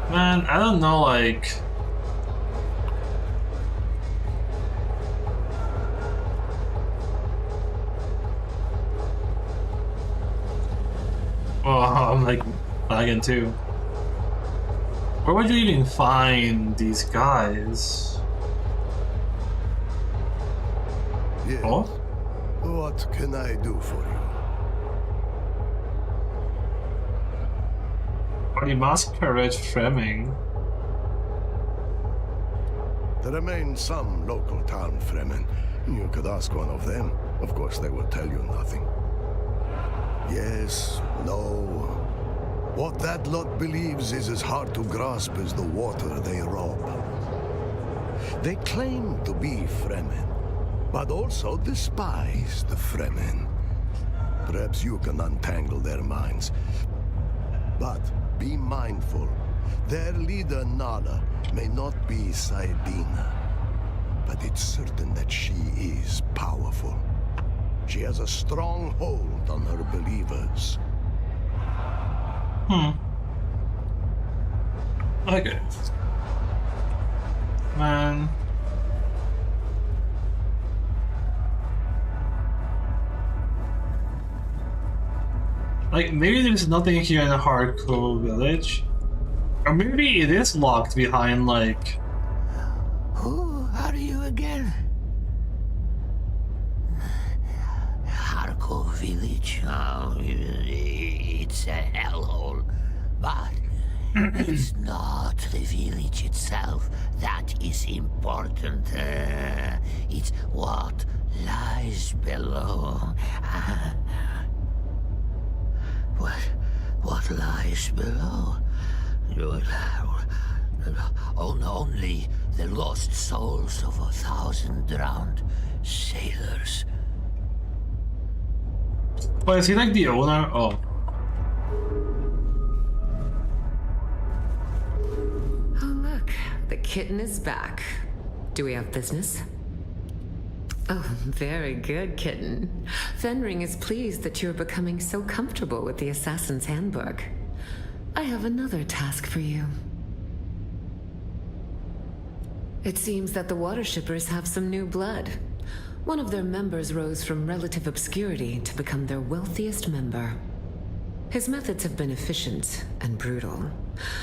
Man, I don't know, like... Oh, I'm like lagging too. Where would you even find these guys? Yes. Oh? What can I do for you? Or you masquerade Fremen. There remain some local town Fremen. You could ask one of them. Of course, they will tell you nothing. Yes, no. What that lot believes is as hard to grasp as the water they rob. They claim to be Fremen, but also despise the Fremen. Perhaps you can untangle their minds. But be mindful, their leader Nala may not be Saedina, but it's certain that she is powerful. She has a strong hold on her believers. Okay. Man. Like, maybe there's nothing here in the Harco village. Or maybe it is locked behind, like... Who are you again? Harco village? Oh, it's a hellhole. But it's not the village itself that is important. It's what lies below. What lies below? Only the lost souls of 1,000 drowned sailors. But is he like the owner? Oh. the kitten is back. Do we have business? Oh, very good, kitten. Fenring is pleased that you're becoming so comfortable with the Assassin's Handbook. I have another task for you. It seems that the water shippers have some new blood. One of their members rose from relative obscurity to become their wealthiest member. His methods have been efficient and brutal.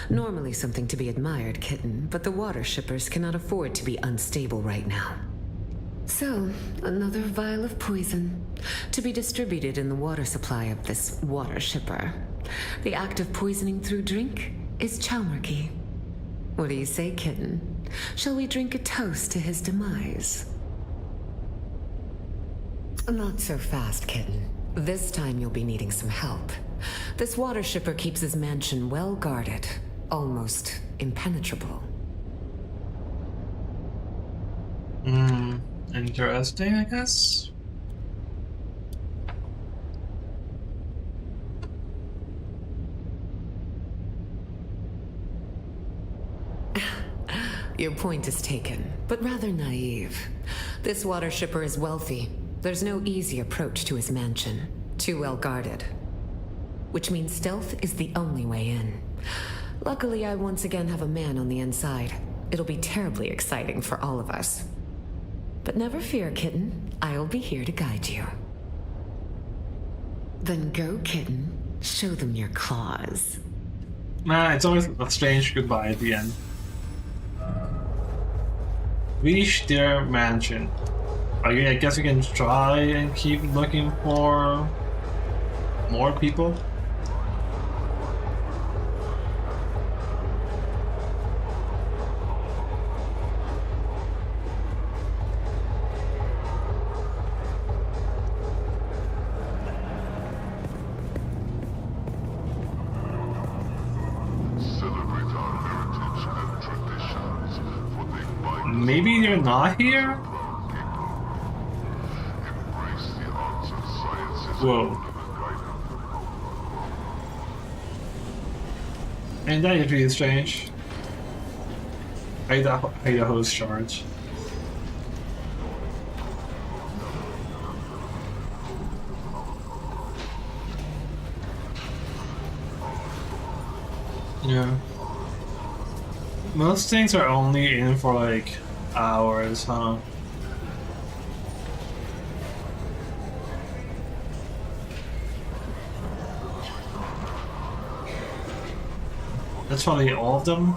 Normally something to be admired, kitten, but the water shippers cannot afford to be unstable right now. So, another vial of poison, to be distributed in the water supply of this water shipper. The act of poisoning through drink is Chalmerky. What do you say, kitten? Shall we drink a toast to his demise? Not so fast, kitten. This time you'll be needing some help. This water shipper keeps his mansion well guarded, almost impenetrable. Interesting, I guess. Your point is taken, but rather naive. This water shipper is wealthy. There's no easy approach to his mansion. Too well guarded. Which means stealth is the only way in. Luckily, I once again have a man on the inside. It'll be terribly exciting for all of us. But never fear, kitten. I'll be here to guide you. Then go, kitten. Show them your claws. Nah, it's always a strange goodbye at the end. Reach their mansion. I guess we can try and keep looking for more people. Maybe they're not here? Whoa. And that is really strange. Idaho's charge. Yeah. Most things are only in for like hours, huh? That's probably all of them.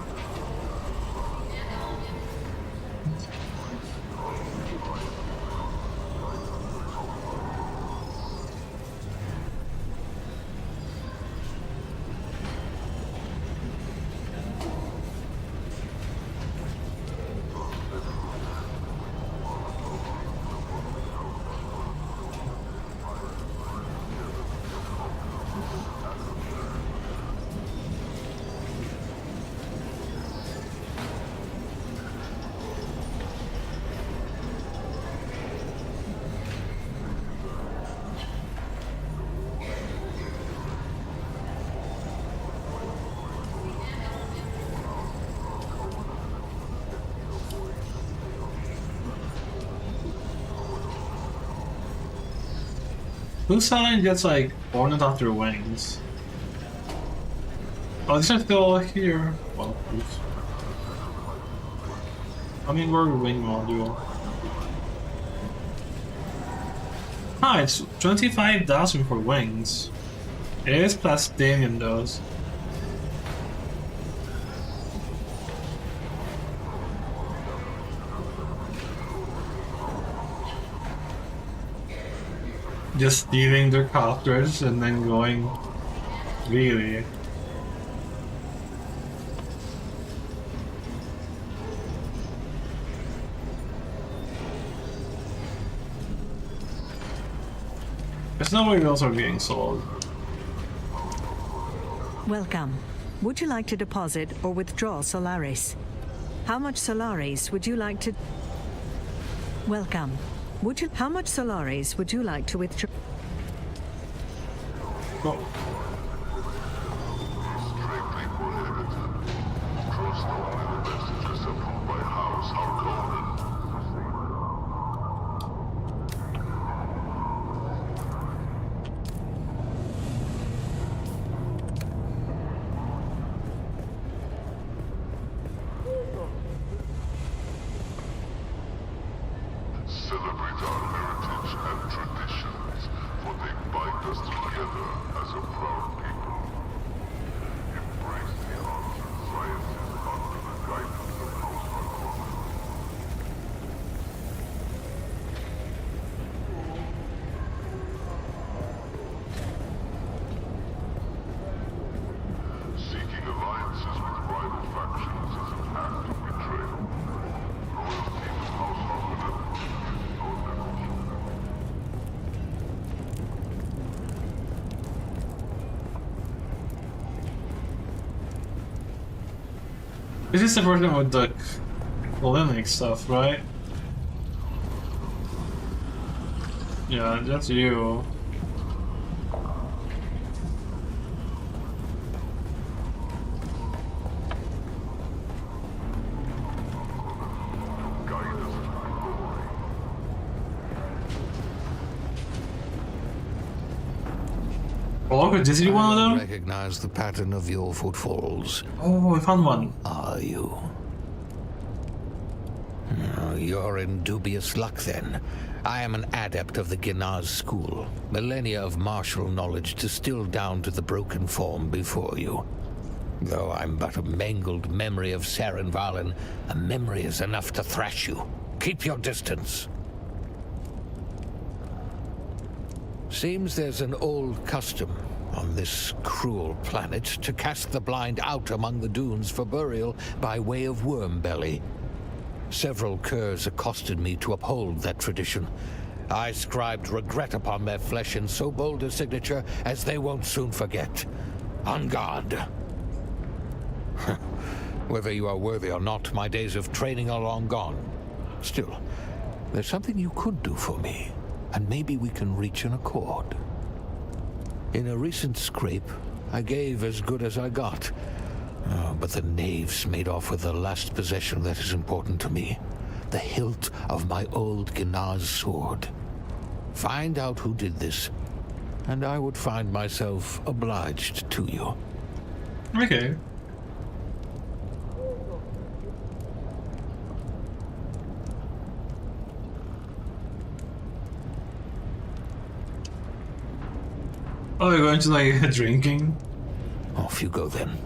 Whose sign gets like ornament off their wings? Oh, these are still here. Well, oops. I mean, we're a wing module. Ah, it's 25,000 for wings. It is plastinium, those. Just stealing their copters and then going, really? There's no way those are being sold. Welcome. Would you like to deposit or withdraw Solaris? How much Solaris would you like to... Welcome. How much Solaris would you like to withdraw? Cool. This is the version with the Linux stuff, right? Yeah, that's you. Oh, could this be one of them? Recognize the pattern of your footfalls. Oh, I found one. Are you? Oh, you're in dubious luck then. I am an adept of the Ginaz school. Millennia of martial knowledge distilled down to the broken form before you. Though I'm but a mangled memory of Saren Valen, a memory is enough to thrash you. Keep your distance. Seems there's an old custom on this cruel planet to cast the blind out among the dunes for burial by way of worm belly. Several curs accosted me to uphold that tradition. I scribed regret upon their flesh in so bold a signature as they won't soon forget. On guard. Whether you are worthy or not, my days of training are long gone. Still, there's something you could do for me, and maybe we can reach an accord. In a recent scrape, I gave as good as I got. But the knaves made off with the last possession that is important to me. The hilt of my old Ginaz sword. Find out who did this, and I would find myself obliged to you. Okay. Oh, you're going to like drinking? Off you go then.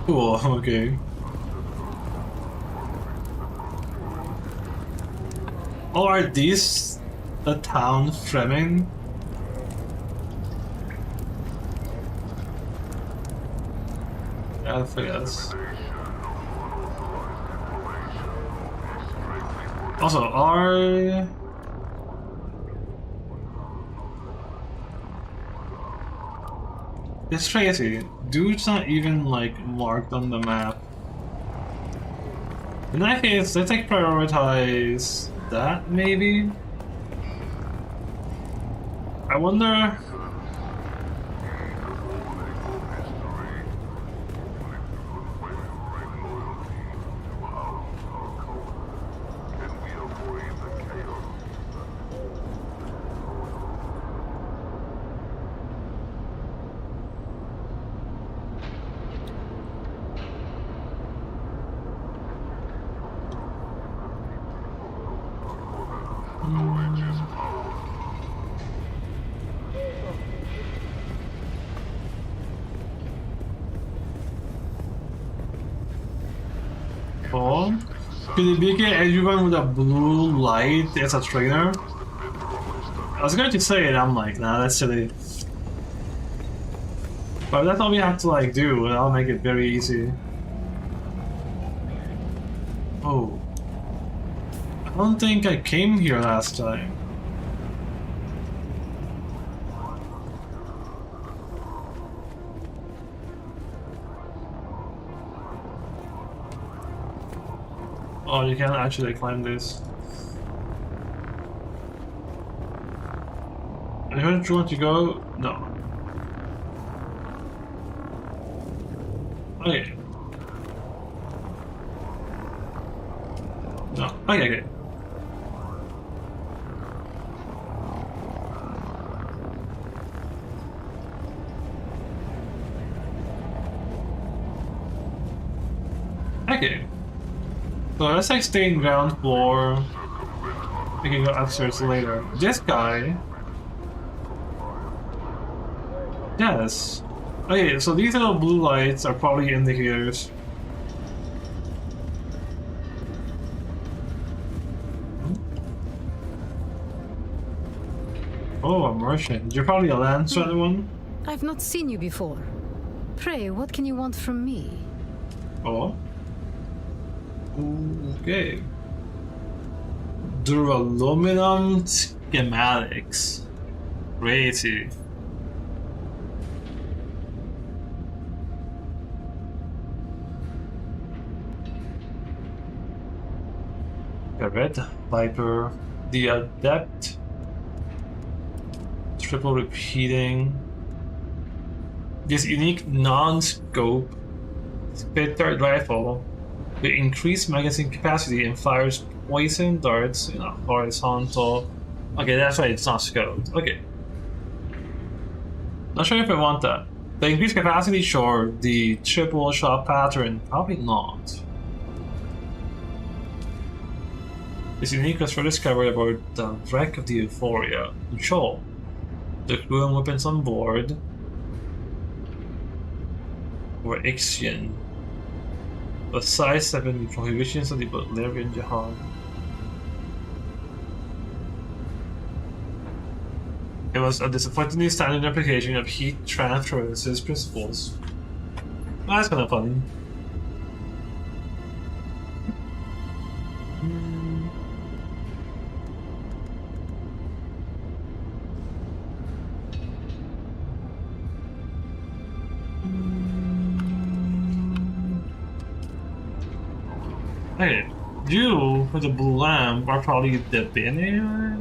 Cool, okay. Oh, are these the town Fremen? Yeah, I guess. Also, are... It's crazy. Dude's not even like marked on the map. In that case, let's like prioritize that maybe. I wonder. Oh, could it be everyone with a blue light as a trainer? I was going to say it, I'm like, nah, that's silly. But that's all we have to like do, and I'll make it very easy. Oh. I don't think I came here last time. Oh, you can't actually climb this. Where do you want to go? No. Okay. No. Okay, okay. Okay. So let's like stay in ground floor. We can go upstairs later. This guy. Yes. Okay, so these little blue lights are probably indicators. Oh, a merchant. You're probably a Lancer one? I've not seen you before. Pray, what can you want from me? Oh. Okay. Duraluminum schematics. Crazy. a red viper. The adept. Triple repeating. This unique non-scope spit-dart rifle with increased magazine capacity and fires poison darts in a horizontal. Okay, that's right, it's not scoped. Okay. Not sure if I want that. The increased capacity, sure. The triple shot pattern, probably not. This unique was first discovered about the wreck of the Euphoria. Control. The crew and weapons on board were Ixian. But size 7 prohibitions of the Butlerian Jihad. It was a disappointingly standard application of heat transferences principles. Oh, that's kind of funny. Hey, you with the blue lamp are probably the Binner?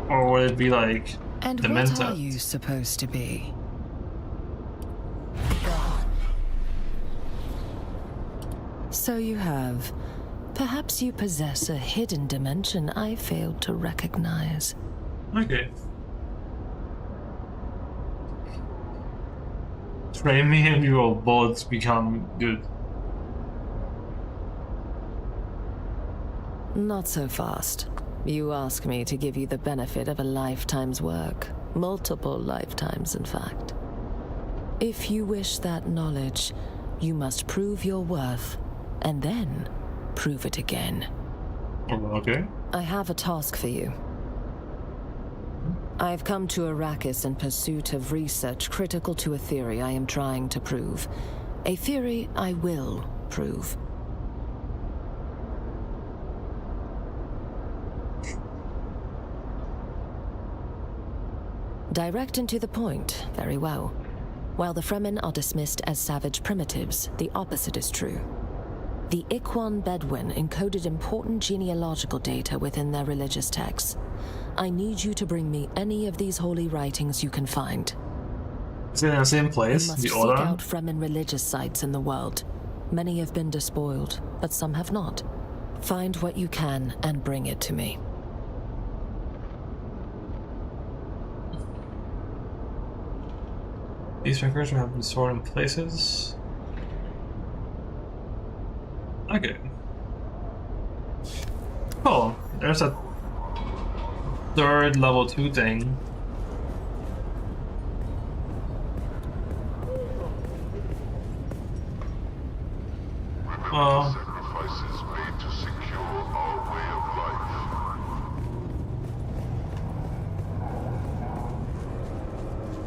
Or would it be like And the what Menta? are you supposed to be? So you have. Perhaps you possess a hidden dimension I failed to recognize. Okay. Train me and we will both become good. Not so fast. You ask me to give you the benefit of a lifetime's work. Multiple lifetimes, in fact. If you wish that knowledge, you must prove your worth, and then prove it again. Okay. I have a task for you. I've come to Arrakis in pursuit of research critical to a theory I am trying to prove. A theory I will prove. Direct and to the point, very well. While the Fremen are dismissed as savage primitives, the opposite is true. The Ikhwan Bedouin encoded important genealogical data within their religious texts. I need you to bring me any of these holy writings you can find. Is it in the same place? You must The seek Order? out Fremen religious sites in the world. Many have been despoiled, but some have not. Find what you can and bring it to me. These records will have been stored in places. Okay. Oh, there's a third level 2 thing. Oh.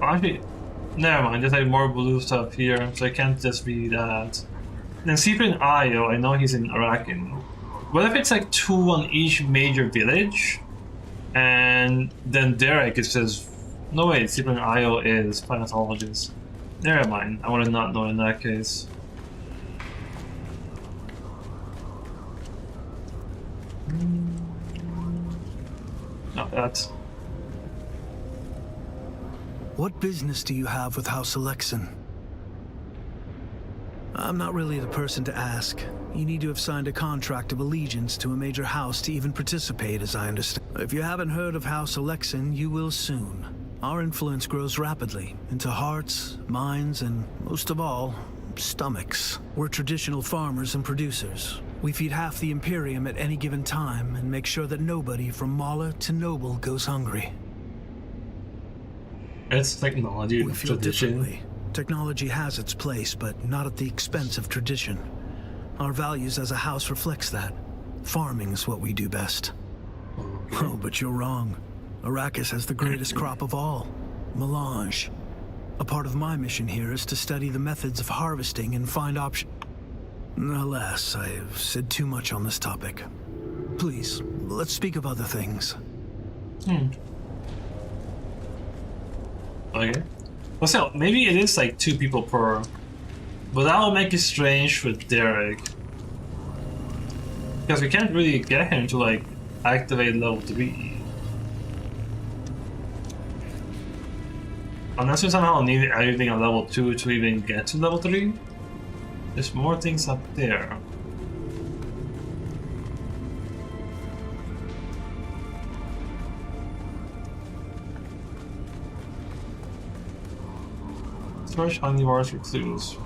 Actually, never mind, there's like more blue stuff here, so I can't just be that. Then Cyprian Io, I know he's in Arakin. What if it's like 2 on each major village? And then Derek is just... No wait, Cyprian Io is planetologist. Never mind, I would not know in that case. Not that. What business do you have with House Alexan? I'm not really the person to ask. You need to have signed a contract of allegiance to a major house to even participate, as I understand. If you haven't heard of House Alexan, you will soon. Our influence grows rapidly into hearts, minds, and most of all, stomachs. We're traditional farmers and producers. We feed half the Imperium at any given time and make sure that nobody from Mala to Noble goes hungry. It's technology, We feel tradition. differently. Technology has its place, but not at the expense of tradition. Our values as a house reflects that. Farming is what we do best. Oh, but you're wrong. Arrakis has the greatest crop of all, melange. A part of my mission here is to study the methods of harvesting and find options. Alas, I have said too much on this topic. Please, let's speak of other things. Okay. Well, still, maybe it is like 2 people per... But that will make it strange with Derek. Because we can't really get him to like activate level 3. Unless we somehow need everything at level 2 to even get to level 3. There's more things up there. Search honey bars for clues.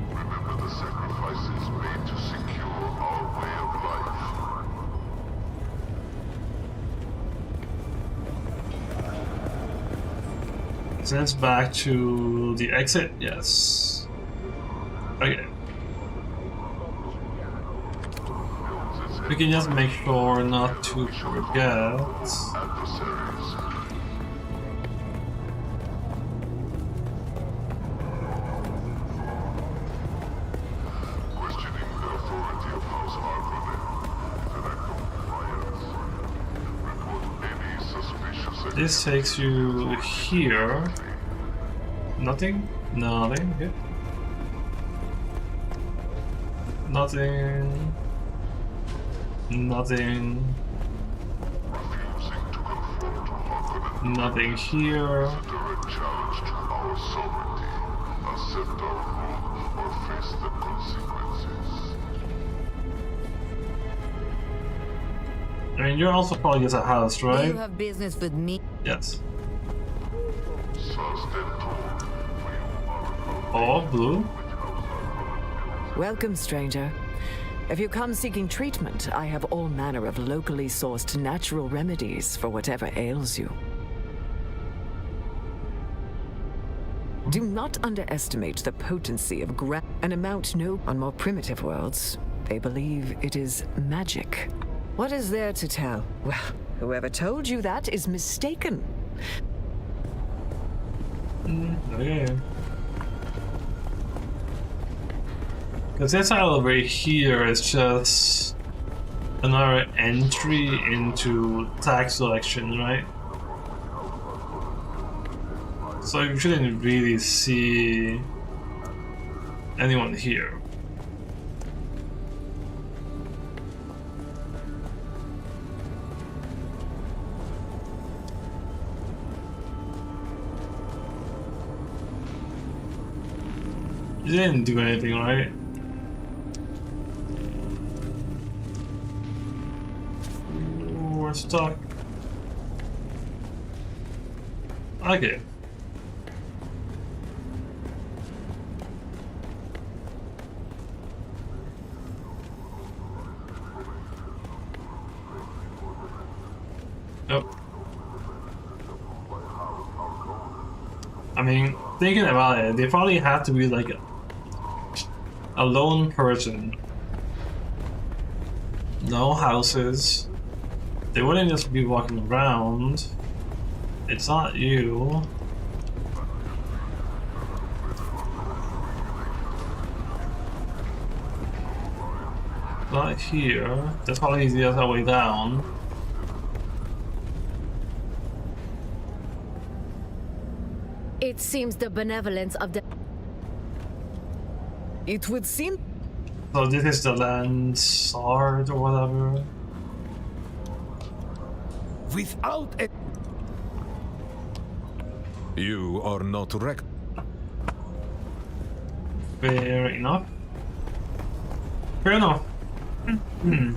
Remember the sacrifices made to secure our way of life. So it's back to the exit? Yes. Okay. We can just make sure not to forget. Questioning the authority of House Harkonnen is an act of defiance. Report any suspicious activity. This takes you here. Nothing? Nothing. Okay. Nothing. Nothing. Refusing to conform to Harkonnen Nothing here. is a direct challenge to our sovereignty. Accept our rule or face the consequences. I mean, you're also probably just a house, right? You have business with me? Yes. Oh, blue. Welcome, stranger. If you come seeking treatment, I have all manner of locally sourced natural remedies for whatever ails you. Do not underestimate the potency of an amount no on more primitive worlds. They believe it is magic. What is there to tell? Well, whoever told you that is mistaken. Okay. Because this aisle right here is just another entry into tax selection, right? So you shouldn't really see anyone here. You didn't do anything, right? We're stuck. Okay. Nope. I mean, thinking about it, they probably have to be like a lone person. No houses. They wouldn't just be walking around. It's not you. Not here. That's probably the other way down. It seems the benevolence of the... It would seem... So this is the land sword or whatever. Without it... You are not wrecked. Fair enough. Fair enough. Hmm.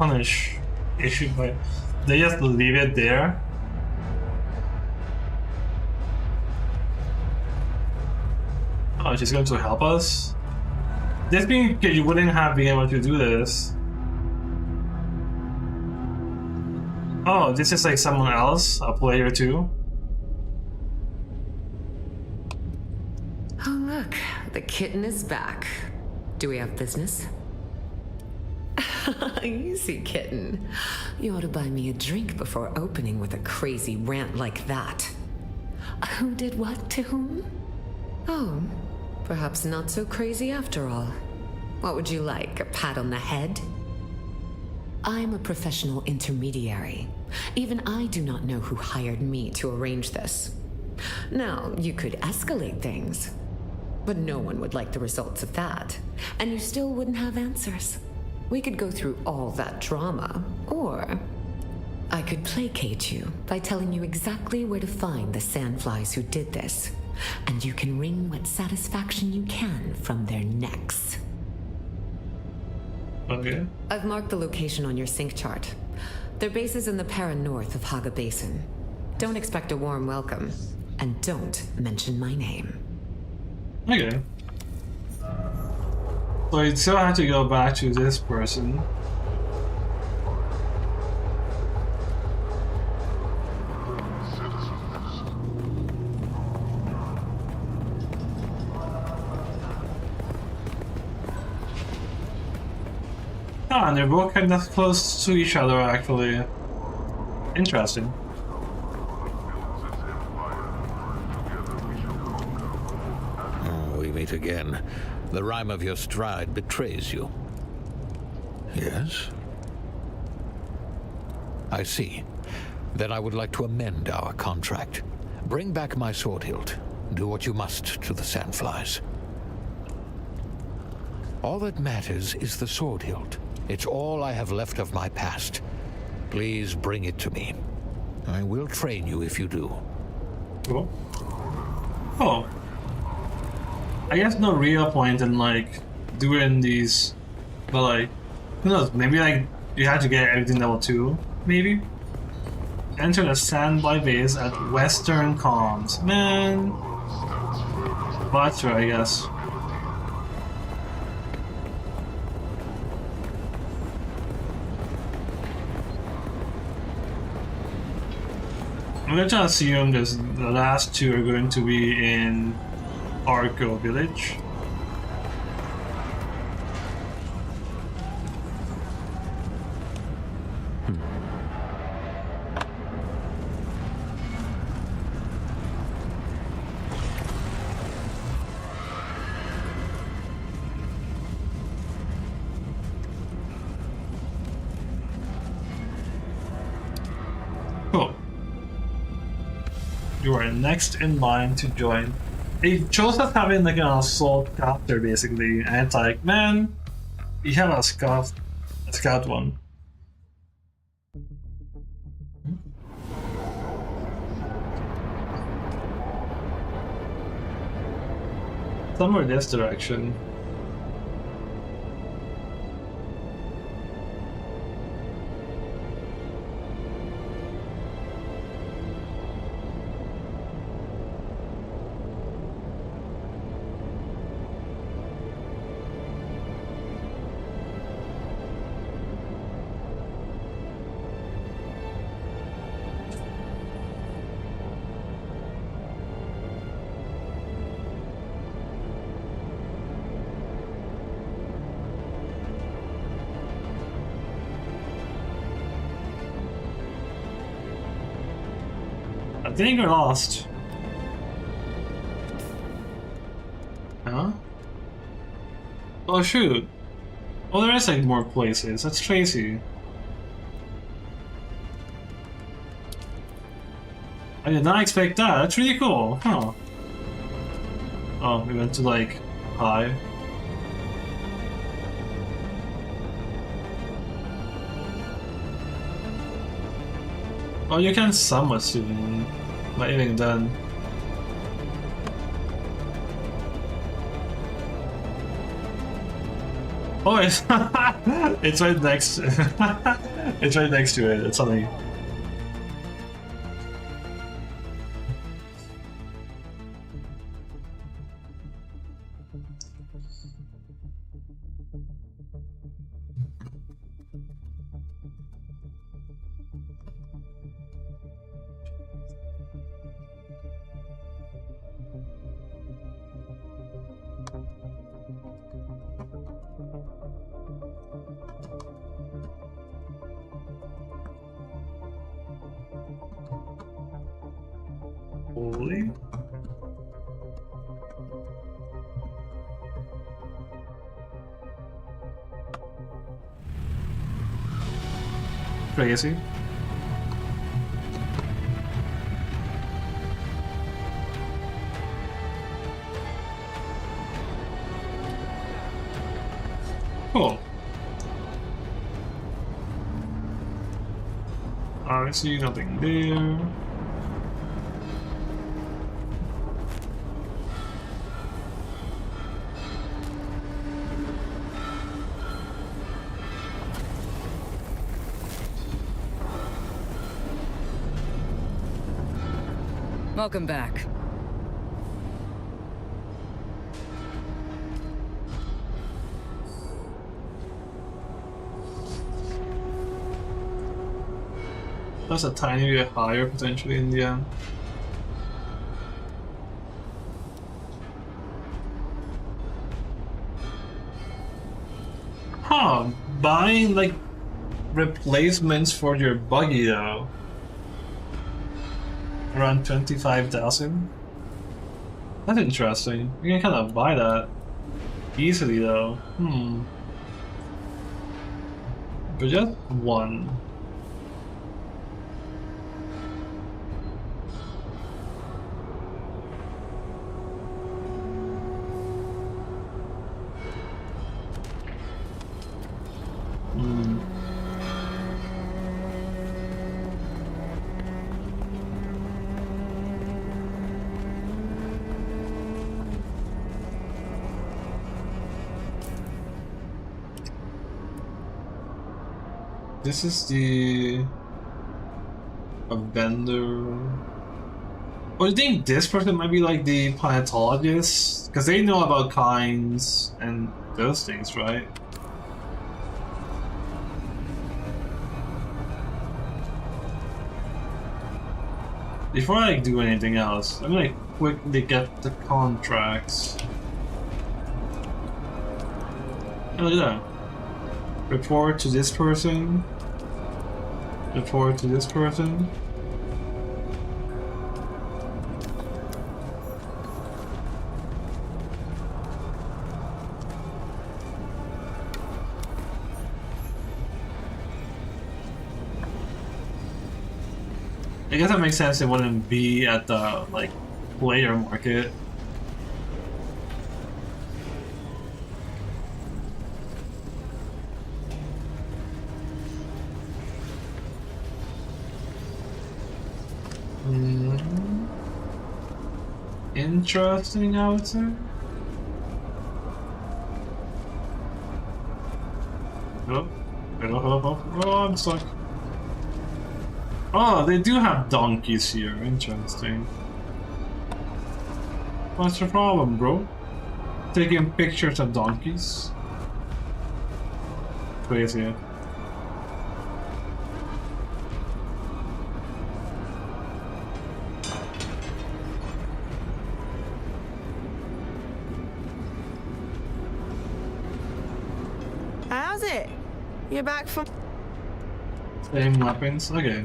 punish issue by they just leave it there. Oh, she's going to help us? This means you wouldn't have been able to do this. Oh, this is like someone else, a player too? Oh, look, the kitten is back. Do we have business? Easy, kitten. You ought to buy me a drink before opening with a crazy rant like that. Who did what to whom? Oh, perhaps not so crazy after all. What would you like, a pat on the head? I'm a professional intermediary. Even I do not know who hired me to arrange this. Now, you could escalate things, but no one would like the results of that, and you still wouldn't have answers. We could go through all that drama, or I could placate you by telling you exactly where to find the sandflies who did this, and you can wring what satisfaction you can from their necks. Okay. I've marked the location on your sync chart. Their base is in the Para north of Haga Basin. Don't expect a warm welcome, and don't mention my name. Okay. So you still have to go back to this person. Ah, and they're both kind of close to each other, actually. Interesting. Oh, we meet again. The rhyme of your stride betrays you. Yes? I see. Then I would like to amend our contract. Bring back my sword hilt. Do what you must to the sandflies. All that matters is the sword hilt. It's all I have left of my past. Please bring it to me. I will train you if you do. Cool. Oh. I guess no real point in like doing these, but like, who knows? Maybe like you have to get everything level 2, maybe. Enter the Sandfly base at Western Comms. Man, Butcher, I guess. I'm going to assume the last two are going to be in Arco Village. Cool. You are next in line to join. It chose us having like an assault copter basically, and it's like, man, we have a scout one. Somewhere this direction. I think we're lost. Huh? Oh shoot. Oh, there is like more places. That's Tracy. I did not expect that. That's really cool. Huh. Oh, we went to like high. Oh, you can somewhat soon. Not even done. Oh, it's it's right next. It's right next to it. It's something. Holy. Crazy. Cool. I see nothing there. Welcome back. That's a tiny bit higher potentially in the end. Huh, buying like replacements for your buggy though. Around 25,000. That's interesting. You can kind of buy that easily though. But just one. This is a vendor. Oh, you think this person might be like the planetologist? Because they know about kinds and those things, right? Before I do anything else, I'm gonna quickly get the contracts. Oh, look at that. Report to this person. Report to this person. I guess that makes sense. It wouldn't be at the like player market. Interesting, I would say. Hello? Hello, hello, hello. Oh, I'm stuck. Oh, they do have donkeys here. Interesting. What's the problem, bro? Taking pictures of donkeys? Crazy. How's it? You're back from... Same weapons? Okay.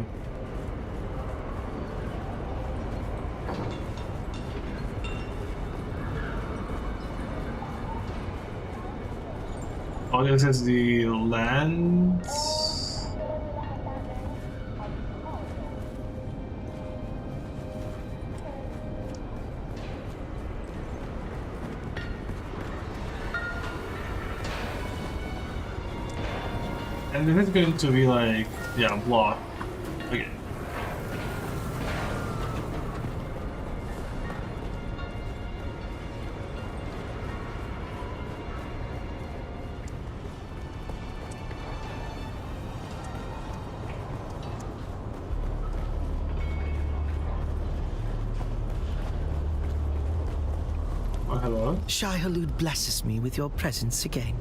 Oh, this is the land. And this is going to be like, yeah, block. Okay. Oh, hello. Shai-Hulud blesses me with your presence again.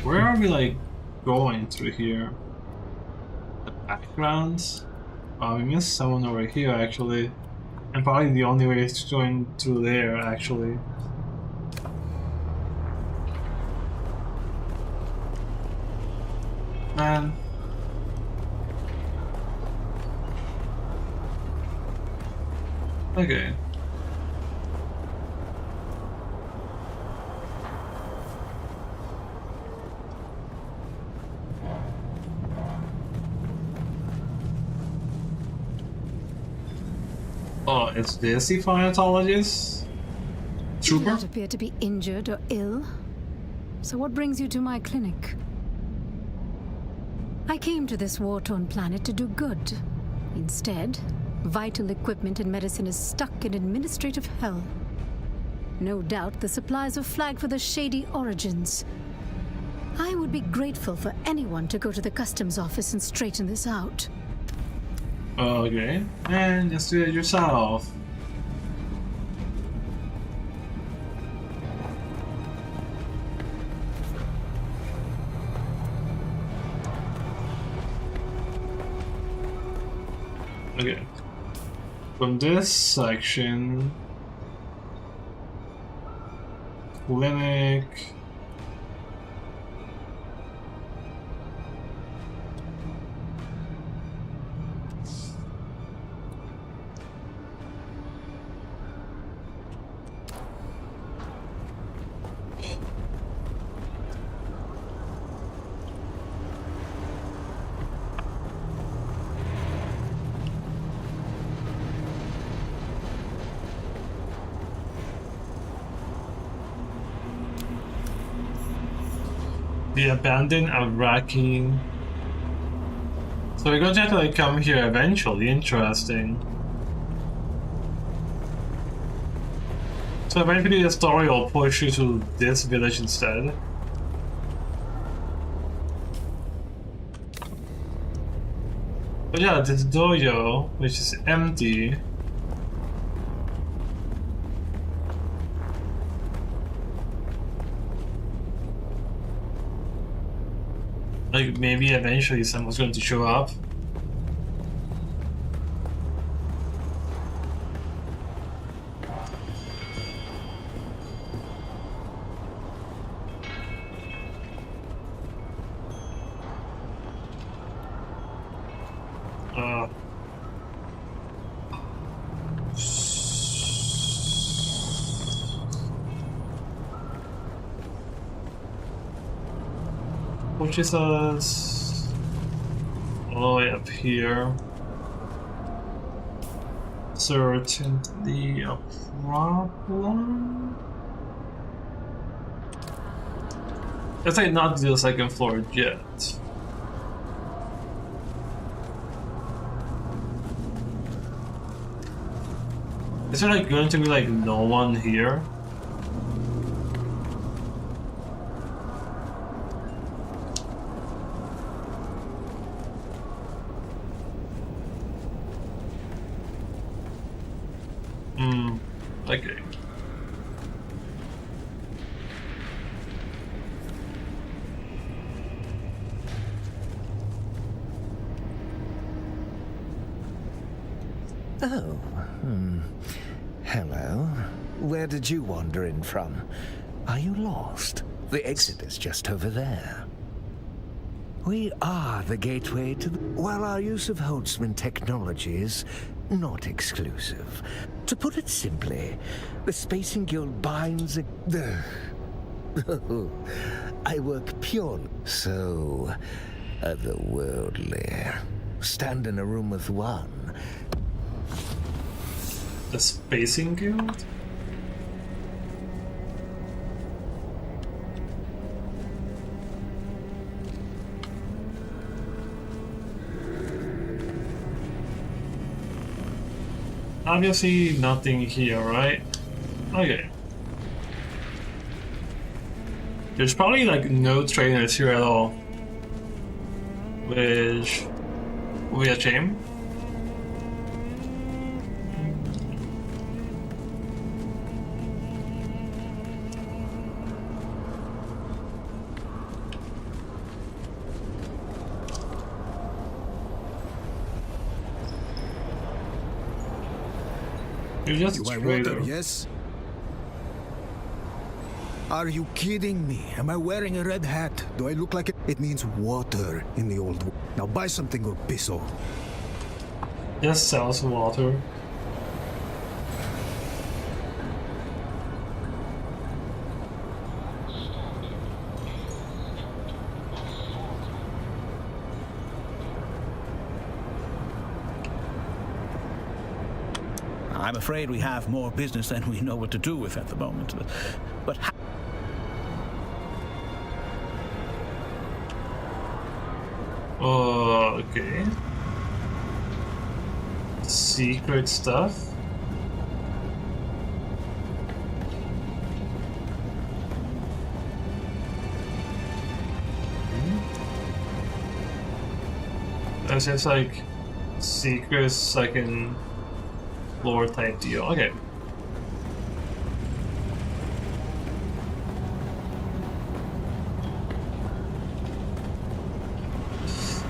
Where are we, like, going through here? The backgrounds? Oh, we missed someone over here, actually. And probably the only way is going through there, actually. Man. Okay. Oh, it's this the pharmacologist? You do Trooper? not appear to be injured or ill. So what brings you to my clinic? I came to this war-torn planet to do good. Instead, vital equipment and medicine is stuck in administrative hell. No doubt the supplies were flagged for the shady origins. I would be grateful for anyone to go to the customs office and straighten this out. Okay, and just do it yourself. Okay. From this section, clinic. The abandoned Iraqi. So we're going to have to like come here eventually. Interesting. So eventually the story will push you to this village instead. But yeah, this dojo, which is empty. Like, maybe eventually someone's going to show up. Which is us all the way up here. Certainly a problem. Let's say not to the second floor yet. Is there like going to be like no one here? Okay. Oh, hello. Where did you wander in from? Are you lost? The exit is just over there. We are the gateway to while our use of Holtzman technology is not exclusive. To put it simply, the Spacing Guild binds a... I work purely so otherworldly. Stand in a room with one. The Spacing Guild? Obviously nothing here, right? Okay. There's probably like no trainers here at all. Which would be a shame. You're just You a buy water, trader. yes? Are you kidding me? Am I wearing a red hat? Do I look like it? It means water in the old. Now buy something or piss off. Just sells water. I'm afraid we have more business than we know what to do with at the moment. But Okay. Secret stuff. That's just like secret second floor type deal. Okay.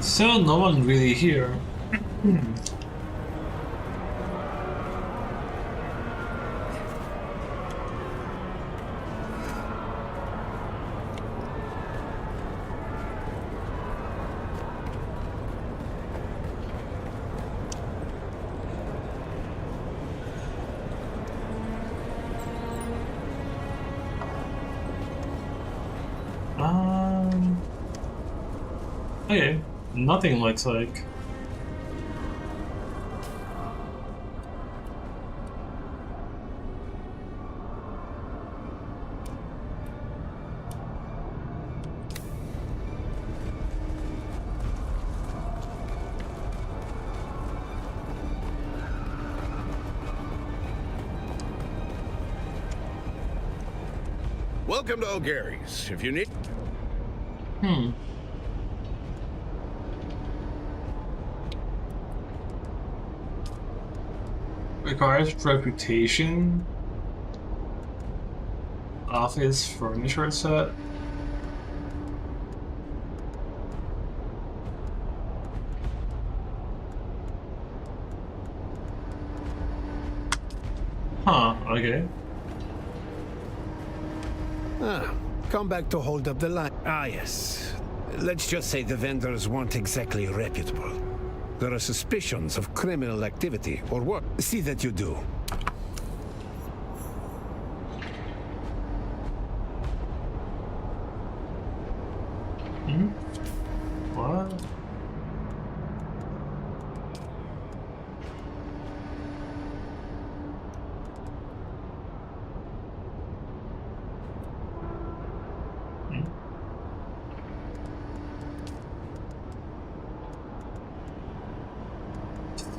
So no one really here. Okay, nothing looks like. Welcome to O'Gary's. If you need... Requires reputation. Office furniture set. Huh, okay. Come back to hold up the line. Ah, yes. Let's just say the vendors weren't exactly reputable. There are suspicions of criminal activity, or what? See that you do. What?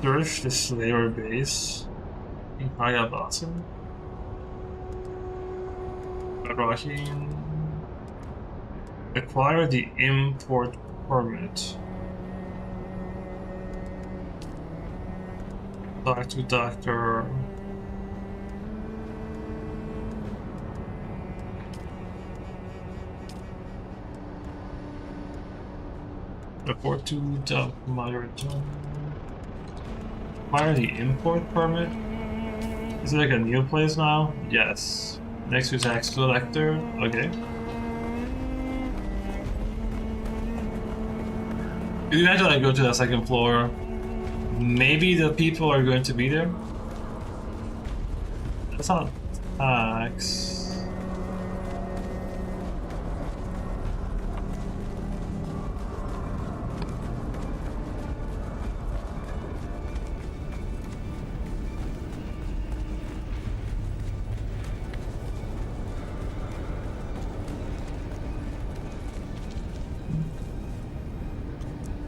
Search the slaver base in Hayabasa. Rahim. Acquire the import permit. Talk to Dr. Report to the Moderator. Acquire the import permit? Is it like a new place now? Yes. Next to tax collector? Okay. If you imagine I go to the second floor, maybe the people are going to be there? That's not tax.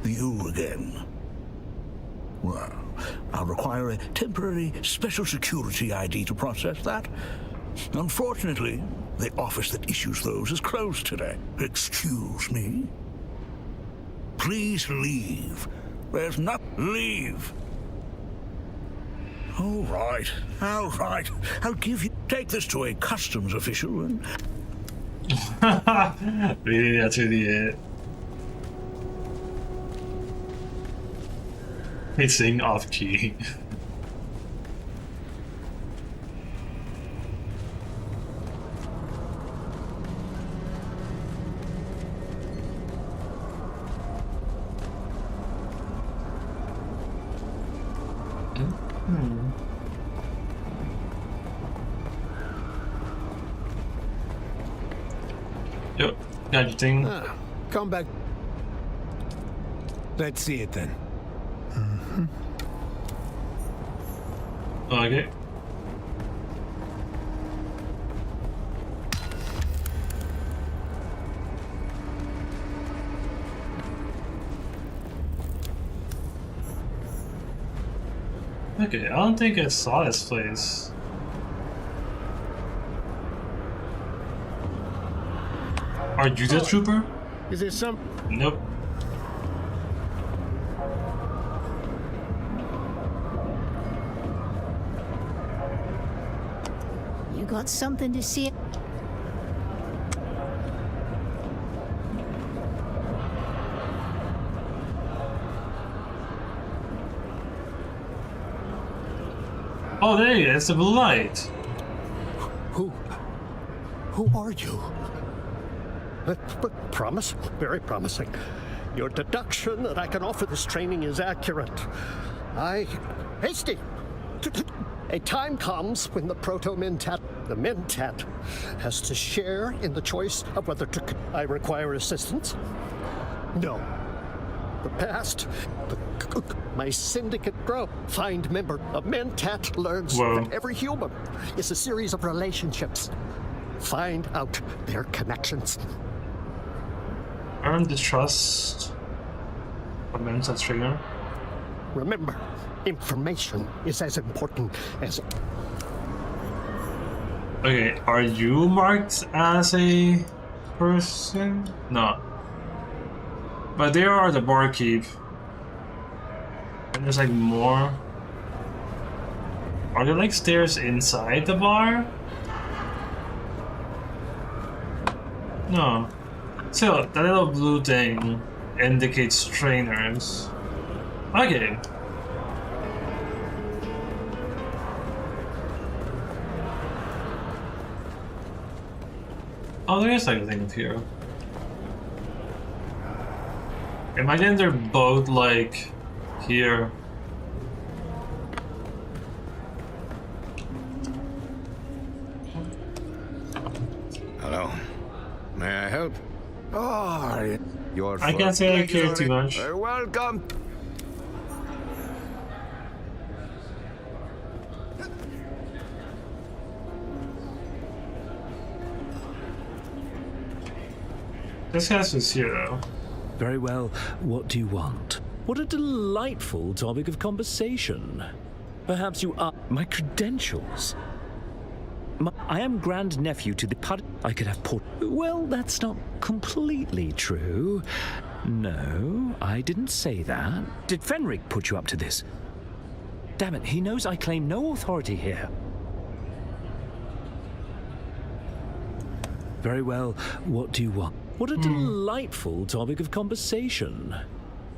You again. Well, I'll require a temporary special security ID to process that. Unfortunately, the office that issues those is closed today. Excuse me? Please leave. There's not... Leave! All right. I'll give you... Take this to a customs official and... Really, that's really it. They sing off key. Yep, gadgeting. Come back. Let's see it then. Okay. Okay, I don't think I saw this place. Are you the trooper? Is there some? Nope. You got something to say? Oh, there he is, the blue light. Who are you? Promise? Very promising. Your deduction that I can offer this training is accurate. Hasty! A time comes when the Proto-Mentat, the Mentat, has to share in the choice of whether to... I require assistance? No. The past, my syndicate grow. Find member of Mentat learns that every human is a series of relationships. Find out their connections. Earn the trust of Mentat's trainer. Remember, information is as important as... Okay, are you marked as a person? No. But there are the barkeep. And there's like more. Are there like stairs inside the bar? No. So that little blue thing indicates trainers. Okay. Oh, there is like a thing up here. Imagine they're both like here. Hello. May I help? Oh, your I can't say I care too much. Welcome. This house is here though. Very well, what do you want? What a delightful topic of conversation. Perhaps you are my credentials. I am grandnephew to the I could have port. Well, that's not completely true. No, I didn't say that. Did Fenric put you up to this? Damn it, he knows I claim no authority here. Very well, what do you want? What a delightful topic of conversation.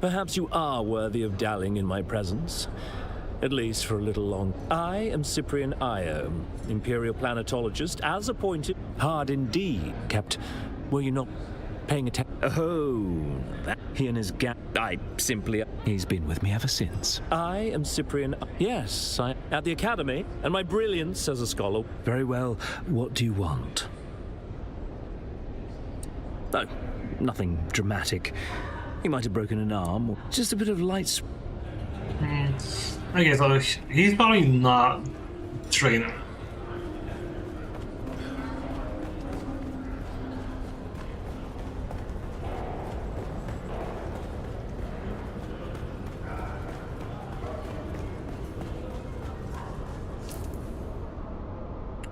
Perhaps you are worthy of dallying in my presence. At least for a little long. I am Cyprian Io, Imperial Planetologist, as appointed. Hard indeed, Capt. Were you not paying attention? Oh, that he and his I simply... He's been with me ever since. I am Cyprian... Yes, I... At the Academy, and my brilliance as a scholar. Very well, what do you want? No, nothing dramatic. He might have broken an arm, or just a bit of light... Okay, so he's probably not trainer.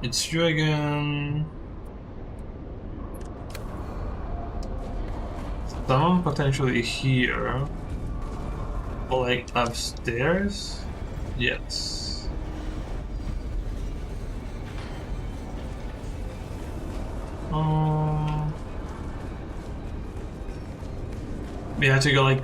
It's you again. Someone potentially here. Or like upstairs? Yes. We have to go like...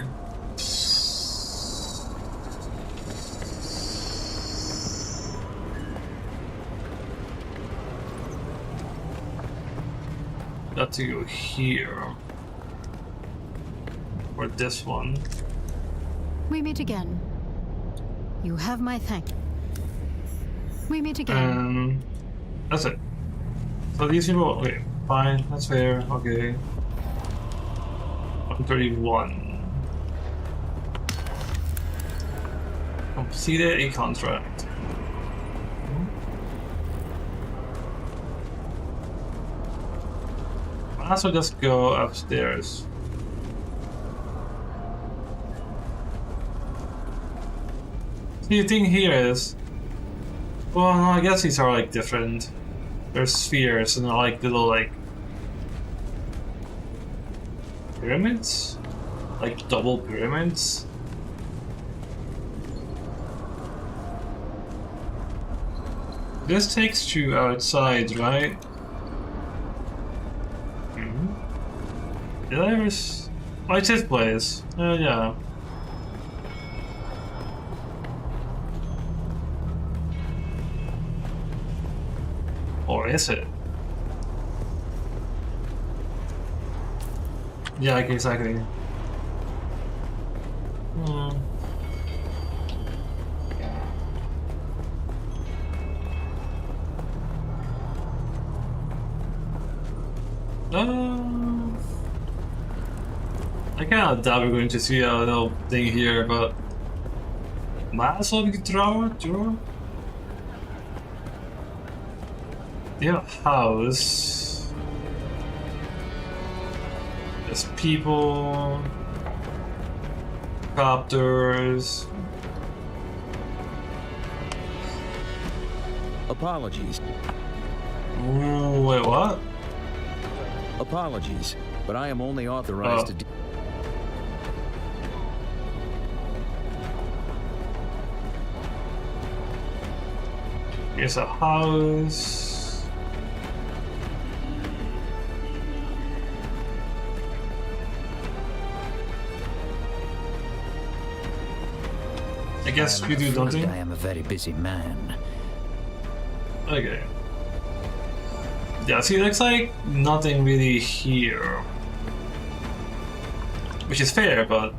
Got to go here. Or this one. We meet again. You have my thank. We meet again. That's it. So these people, okay, fine, that's fair, okay. 131. Completed a contract. Might as well just go upstairs. The thing here is, well, no, I guess these are like different. They're spheres and they're like little like pyramids, like double pyramids. This takes you outside, right? Did I ever? Oh, it's his place. Yeah. Or is it? Yeah, exactly. I kind of doubt we're going to see a little thing here, but might as well draw. Yeah, house. There's people, copters. Apologies. Ooh, wait, what? Apologies, but I am only authorized to. Here's a house. I guess we do something. I am a very busy man. Okay. Yeah, see, it looks like nothing really here. Which is fair, but...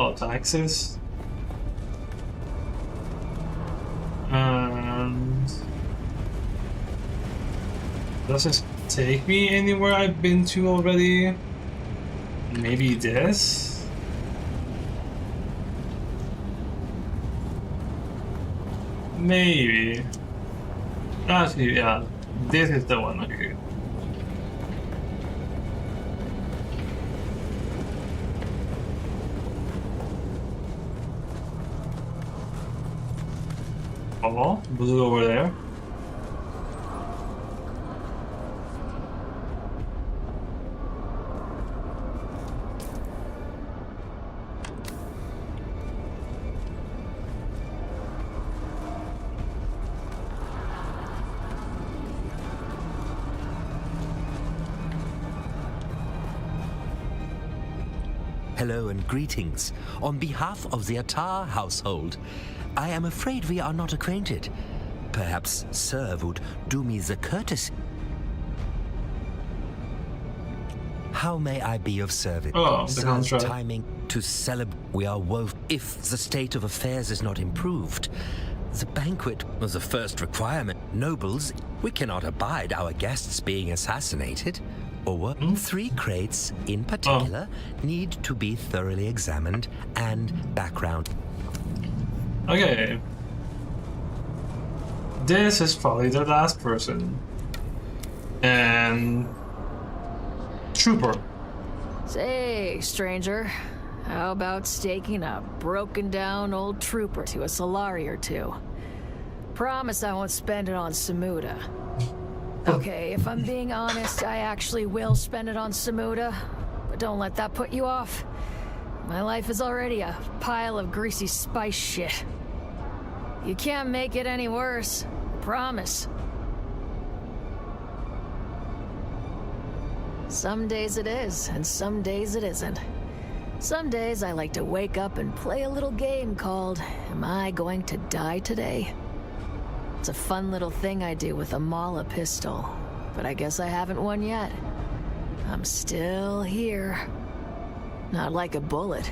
Oh, taxes. And does this take me anywhere I've been to already? Maybe this? Maybe. Actually, yeah, this is the one. Okay. Oh, blue over there. Hello and greetings. On behalf of the Attar household, I am afraid we are not acquainted. Perhaps Sir would do me the courtesy. How may I be of service? Oh, the contract. Timing to celebrate. We are woeful. If the state of affairs is not improved, the banquet was the first requirement. Nobles, we cannot abide our guests being assassinated. Or what? 3 crates, in particular, need to be thoroughly examined and background. Okay. This is probably the last person. And... Trooper. Say, stranger, how about staking a broken down old trooper to a Solari or 2? Promise I won't spend it on Samuda. Okay, if I'm being honest, I actually will spend it on Samuda, but but don't let that put you off. My life is already a pile of greasy spice shit. You can't make it any worse. Promise. Some days it is, and some days it isn't. Some days I like to wake up and play a little game called, Am I Going to Die Today? It's a fun little thing I do with a Mala pistol, but I guess I haven't won yet. I'm still here. Not like a bullet,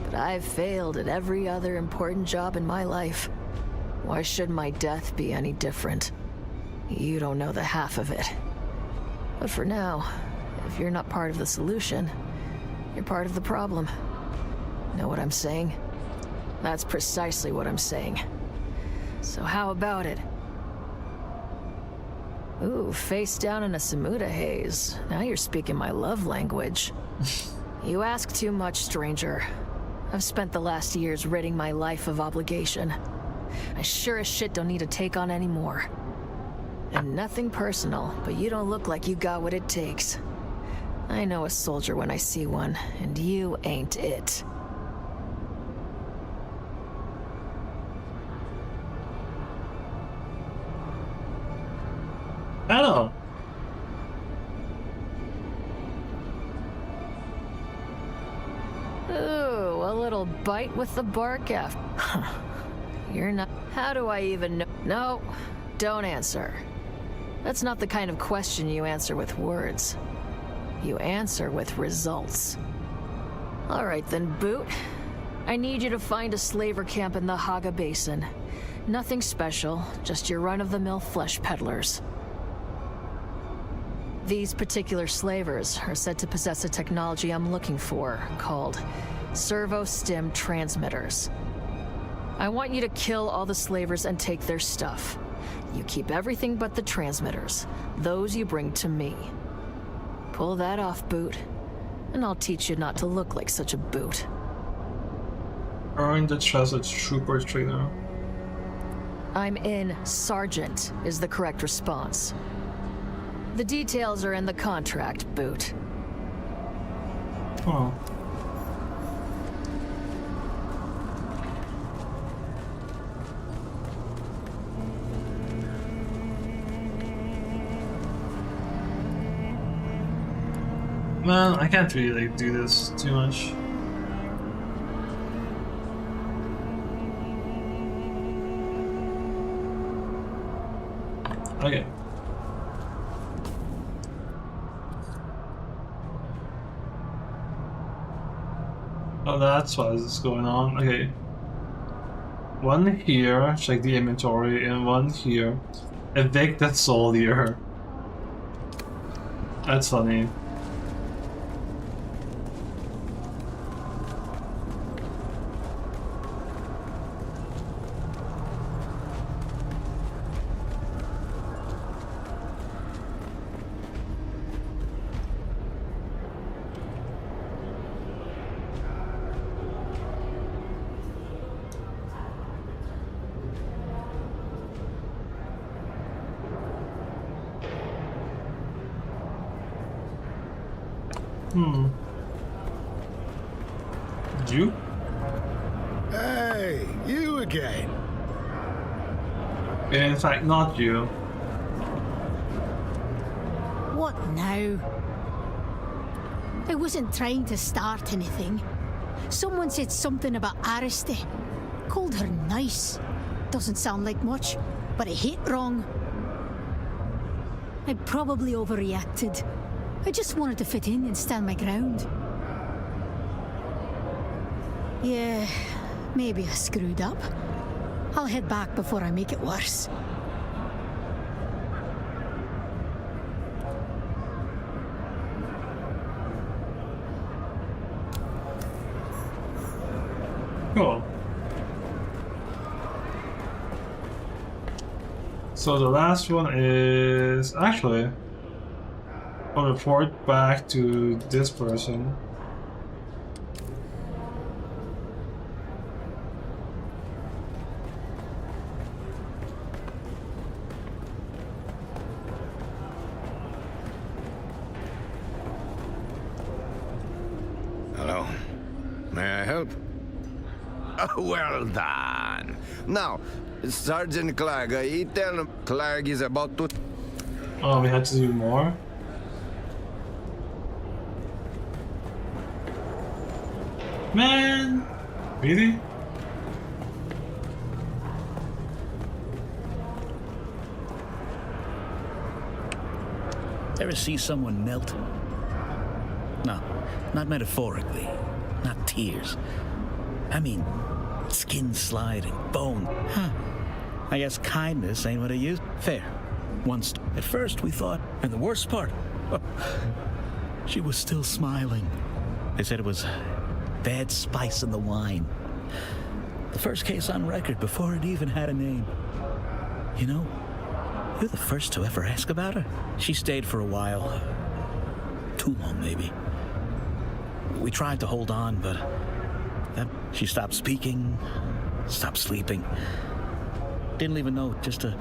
but I've failed at every other important job in my life. Why should my death be any different? You don't know the half of it. But for now, if you're not part of the solution, you're part of the problem. Know what I'm saying? That's precisely what I'm saying. So how about it? Ooh, face down in a Samuda haze. Now you're speaking my love language. You ask too much, stranger. I've spent the last years ridding my life of obligation. I sure as shit don't need to take on any more. And nothing personal, but you don't look like you got what it takes. I know a soldier when I see one, and you ain't it. Hello. Ooh, a little bite with the bark after. You're not. How do I even know? No, don't answer. That's not the kind of question you answer with words. You answer with results. All right then, Boot. I need you to find a slaver camp in the Haga Basin. Nothing special, just your run-of-the-mill flesh peddlers. These particular slavers are said to possess a technology I'm looking for, called servo-stim transmitters. I want you to kill all the slavers and take their stuff. You keep everything but the transmitters. Those you bring to me. Pull that off, Boot, and I'll teach you not to look like such a boot. Earn the trust of trooper trainer. I'm in, Sergeant, is the correct response. The details are in the contract, Boot. Oh. Man, I can't really do this too much. Okay. Oh, that's why this is going on. Okay. One here, check the inventory, and one here. Evict that soldier. That's funny. You? Hey, you again. In fact, not you. What now? I wasn't trying to start anything. Someone said something about Ariste. Called her nice. Doesn't sound like much, but it hit wrong. I probably overreacted. I just wanted to fit in and stand my ground. Yeah, maybe I screwed up. I'll head back before I make it worse. Cool. So the last one is actually I'll report back to this person. Hello. May I help? Well done. Now, Sergeant Clark, he tell him Clark is about to... Oh, we had to do more? Man! Really? Ever see someone melt? No, not metaphorically. Not tears. I mean, skin sliding, bone. Huh. I guess kindness ain't what I used. Fair. Once, at first we thought, and the worst part, she was still smiling. They said it was bad spice in the wine. The first case on record before it even had a name. You know, you're the first to ever ask about her. She stayed for a while. Too long, maybe. We tried to hold on, but then she stopped speaking, stopped sleeping. Didn't leave a note, just a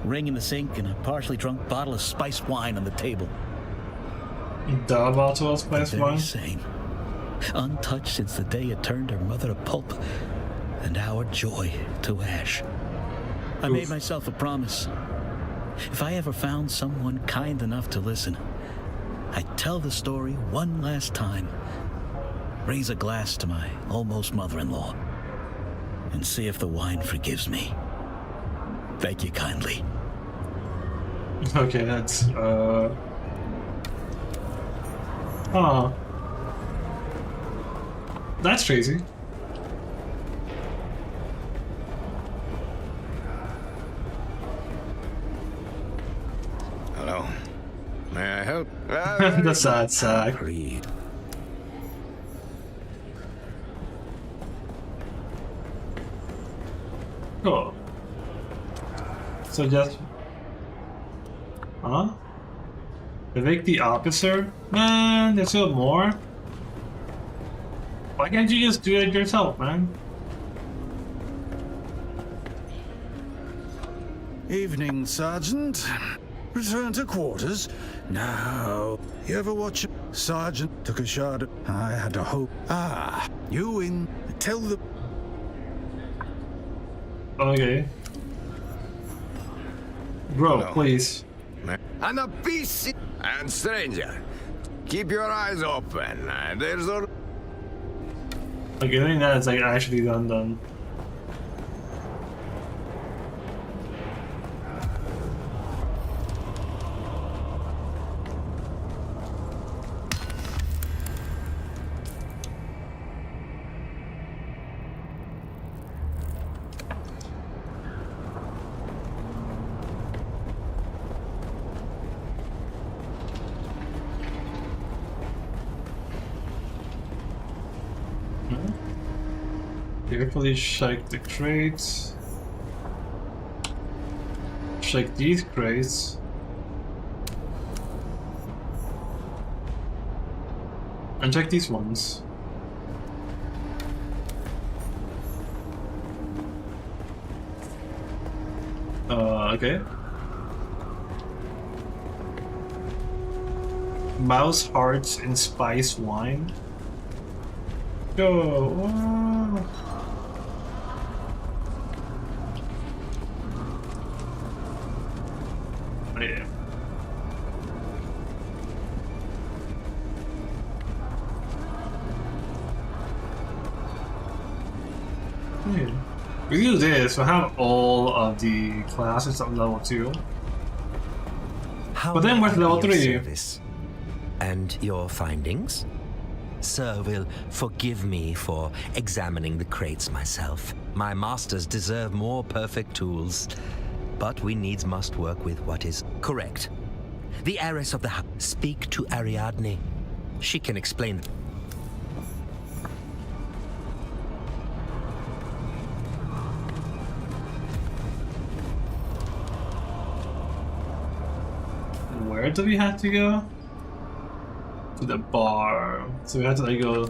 ring in the sink and a partially drunk bottle of spiced wine on the table. The bottle of spiced wine? Same. Untouched since the day it turned her mother to pulp and our joy to ash. I made myself a promise. If I ever found someone kind enough to listen, I'd tell the story one last time, raise a glass to my almost mother-in-law, and see if the wine forgives me. Thank you kindly. Okay, that's, Oh. That's crazy. Hello. May I help? The sad sack. Cool. So just... Huh? Evict the officer? Man, there's still more? Why can't you just do it yourself, man? Evening, Sergeant. Return to quarters? No. You ever watch Sergeant took a shot at... I had to hope. Ah, you in. Tell the... Okay. Bro, Hello. please. And a piece... And stranger, keep your eyes open. There's a... Okay, I think that is like actually done. Carefully shake the crates. Shake these crates. And check these ones. Okay. Mouse hearts and spice wine. Go. Oh. Yeah. We do this, we'll have all of the classes at level 2. But then with level 3... Service? And your findings? Sir will forgive me for examining the crates myself. My masters deserve more perfect tools. But we needs must work with what is correct. The heiress of the house. Speak to Ariadne. She can explain. Where do we have to go? To the bar. So we have to like go...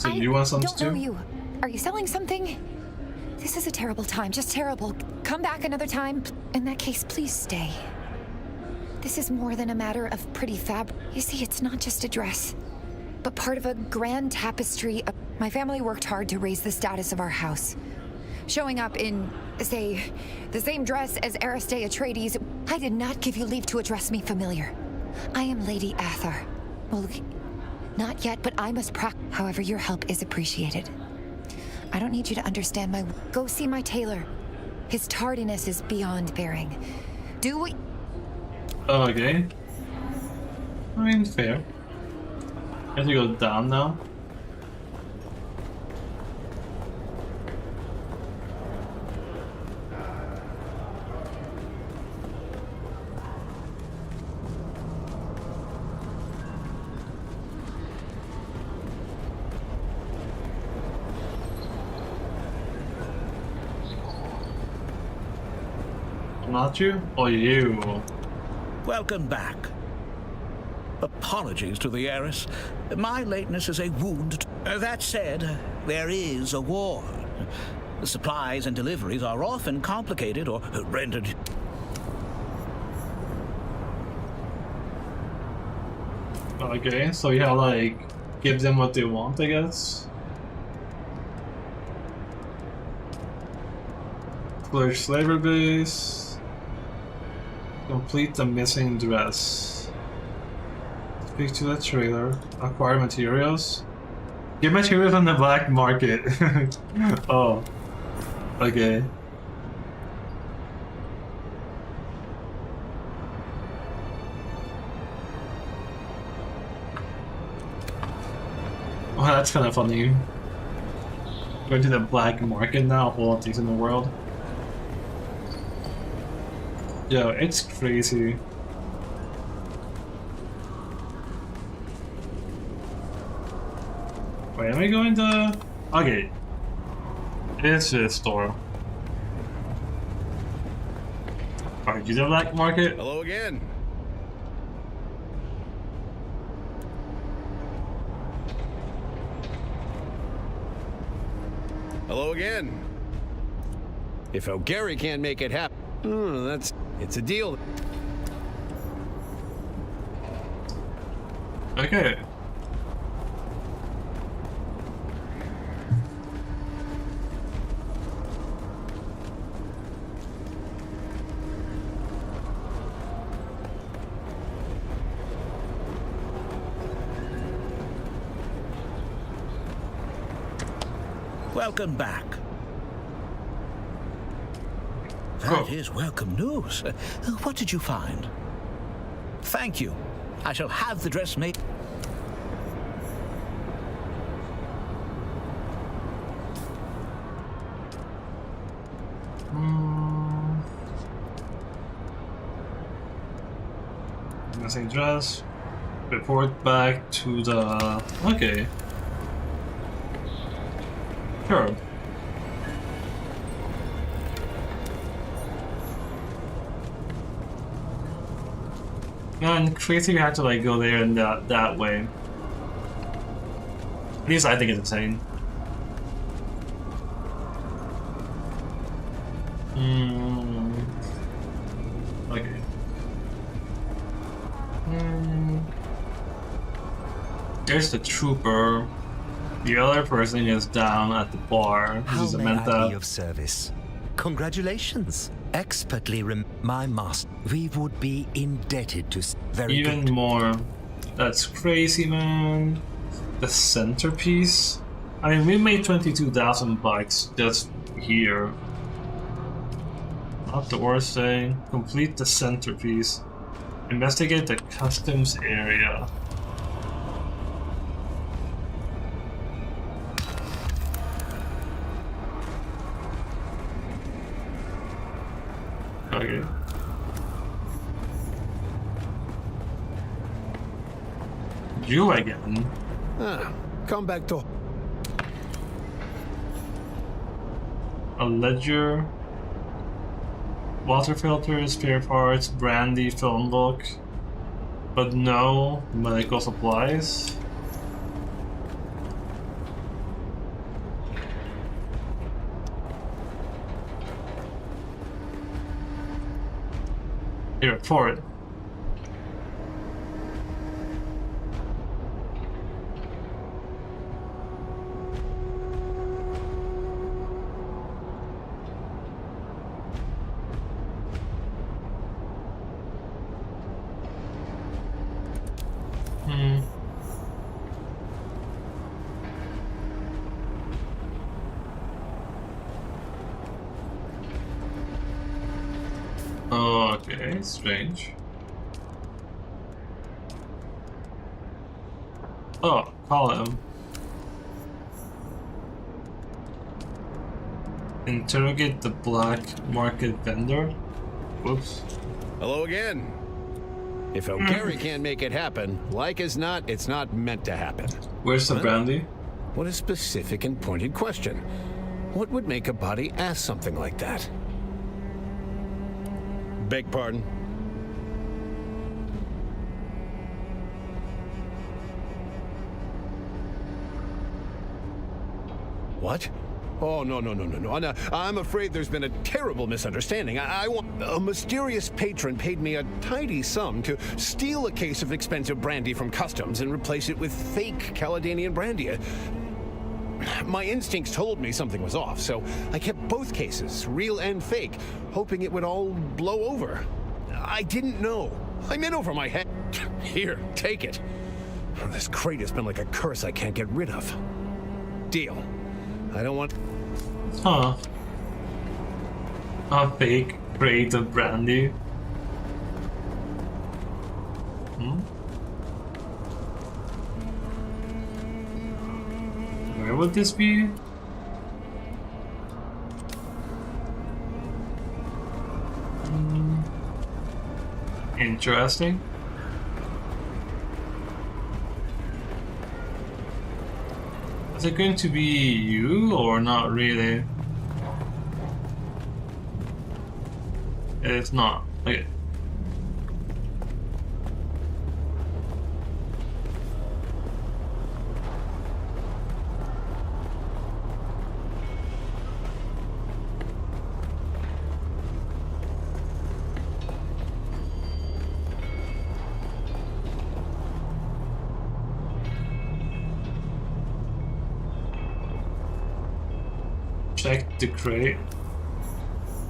So you want something don't know too? you. Are you selling something? This is a terrible time, just terrible. Come back another time. In that case, please stay. This is more than a matter of pretty fabric. You see, it's not just a dress, but part of a grand tapestry. My family worked hard to raise the status of our house. Showing up in, say, the same dress as Aristae Atreides, I did not give you leave to address me familiar. I am Lady Athar. Well, not yet, but I must However, your help is appreciated. I don't need you to understand my... Go see my tailor. His tardiness is beyond bearing. Do what... Okay. I mean, fair. I have to go down now. Not you? Or you? Welcome back. Apologies to the heiress. My lateness is a wound. That said, there is a war. The supplies and deliveries are often complicated or rendered... Okay, so you have like, give them what they want, I guess. Clear slaver base. Complete the missing dress. Speak to the trailer. Acquire materials. Get materials on the black market. Oh. Okay. Oh, that's kind of funny. Going to the black market now, of all things in the world. Yo, it's crazy. Wait, am I going to... Okay. It's a store. Are you the black market? Hello again. Hello again. If O'Gary can't make it happen, it's a deal. Okay. Welcome back. That is welcome news. What did you find? Thank you. I shall have the dress made. Missing dress. Report back to the... Okay. Sure. And crazy you have to like go there and that way. At least I think it's insane. Okay. There's the trooper. The other person is down at the bar. How This is may I Samantha. be of service? Congratulations. Expertly my master. We would be indebted to very Even good. more. That's crazy, man. The centerpiece. I mean, we made 22,000 bucks just here. Not the worst thing. Complete the centerpiece. Investigate the customs area. Okay. You again? Come back to... A ledger. Water filters, spare parts, brandy, phone book. But no medical supplies. Here, forward. Okay, strange. Oh, call him. Interrogate the black market vendor. Whoops. Hello again. If Gary can't make it happen, like as not, it's not meant to happen. Where's the brandy? What a specific and pointed question. What would make a body ask something like that? Beg pardon? What? Oh, no. I'm afraid there's been a terrible misunderstanding. I want... A mysterious patron paid me a tidy sum to steal a case of expensive brandy from customs and replace it with fake Caledonian brandy. My instincts told me something was off, so I kept both cases, real and fake, hoping it would all blow over. I didn't know. I'm in over my head. Here, take it. This crate has been like a curse I can't get rid of. Deal. I don't want... Huh. A fake crate of brandy. Where would this be? Interesting. Is it going to be you or not really? It's not. Okay. Check the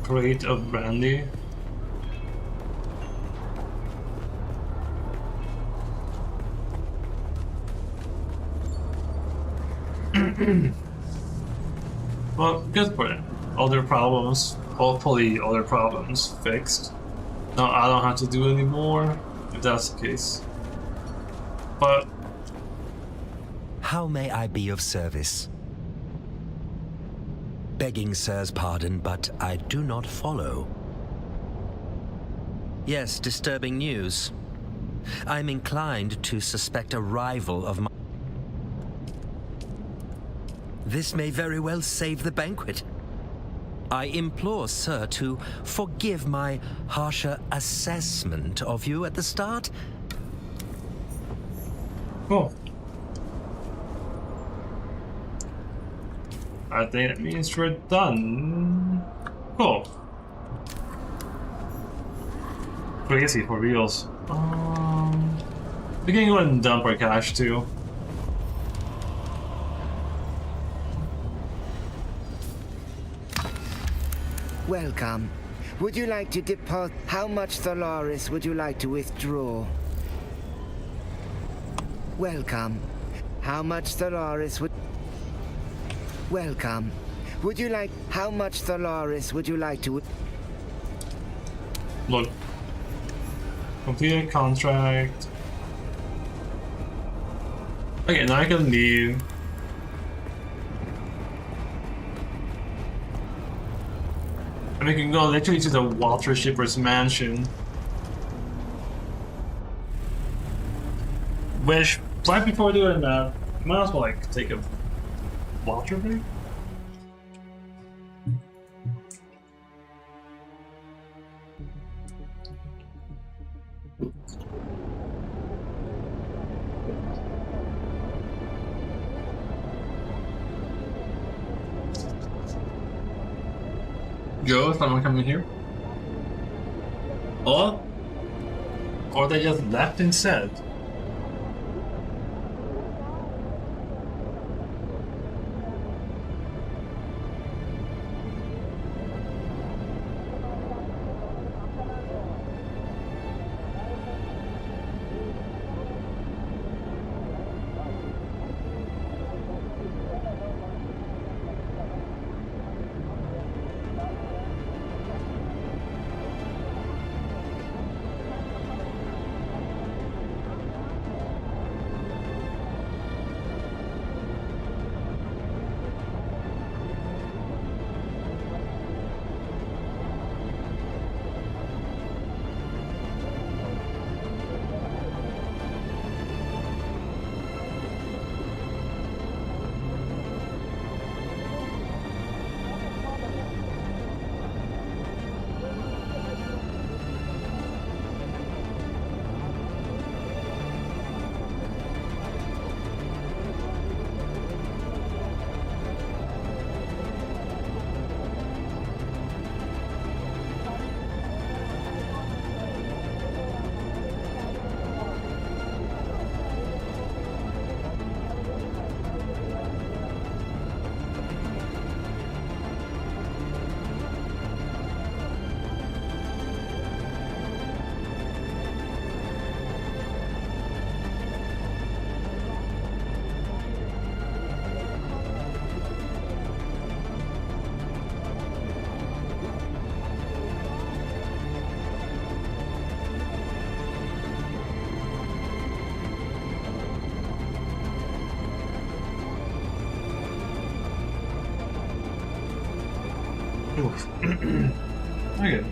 crate of brandy. Well, good for them. Other problems, hopefully other problems fixed. Now I don't have to do anymore, if that's the case. But... How may I be of service? Begging sir's pardon, but I do not follow. Yes, disturbing news. I'm inclined to suspect a rival of my... This may very well save the banquet. I implore sir to forgive my harsher assessment of you at the start. Cool. I think that means we're done. Cool. Crazy for reals. We can go and dump our cash too. Welcome. Would you like to deposit? How much Thalaris would you like to withdraw? Welcome. How much Thalaris would... Welcome. Would you like... How much Thalaris would you like to... Look. Complete contract. Okay, now I can leave. And we can go literally to the water shipper's mansion. Which, right before doing that, might as well like take a water break. Joe, someone coming here? Oh, Or they just left instead. Okay.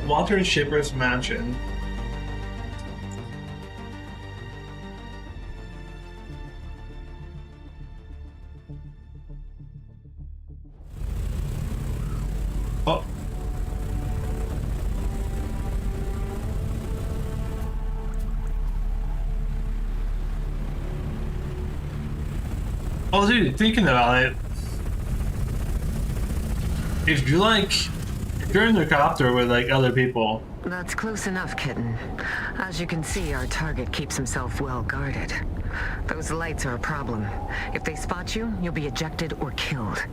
Walter Shipper's Mansion. Oh. Oh, dude, thinking about it. If you if you're in the copter with other people. That's close enough, kitten. As you can see, our target keeps himself well guarded. Those lights are a problem. If they spot you, you'll be ejected or killed.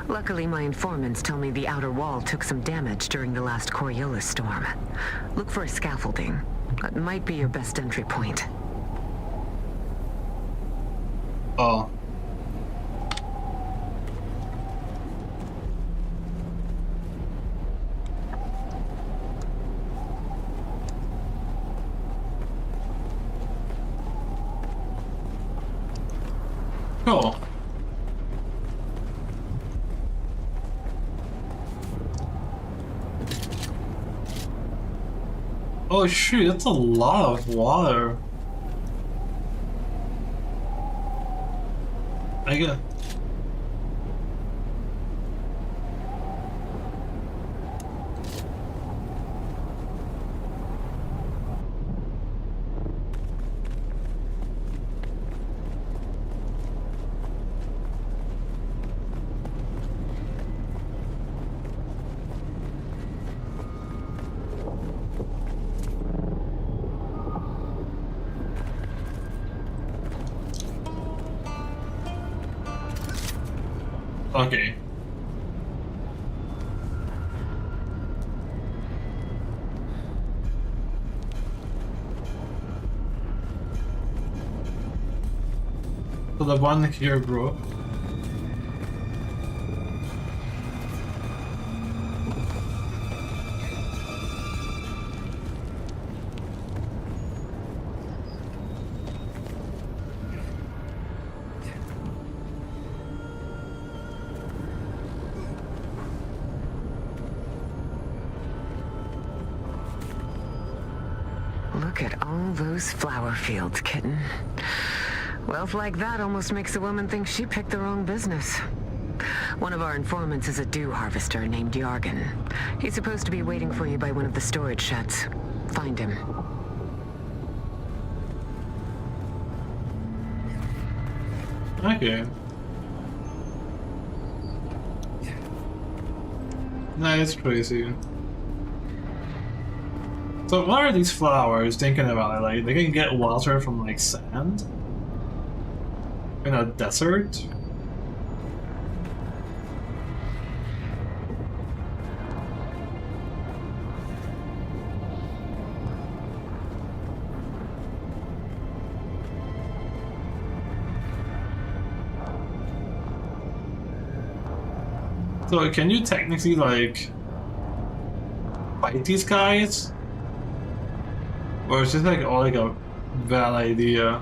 Luckily, my informants tell me the outer wall took some damage during the last Coriolis storm. Look for a scaffolding. That might be your best entry point. Oh. Cool. Oh shoot, that's a lot of water. I get. Okay. So the one here broke. Look at all those flower fields, kitten. Wealth like that almost makes a woman think she picked the wrong business. One of our informants is a dew harvester named Yargan. He's supposed to be waiting for you by one of the storage sheds. Find him. Okay. Nah, it's crazy. So what are these flowers thinking about? Like, they can get water from, like, sand? In a desert? So can you technically, like, fight these guys? Or is this like all like a bad idea?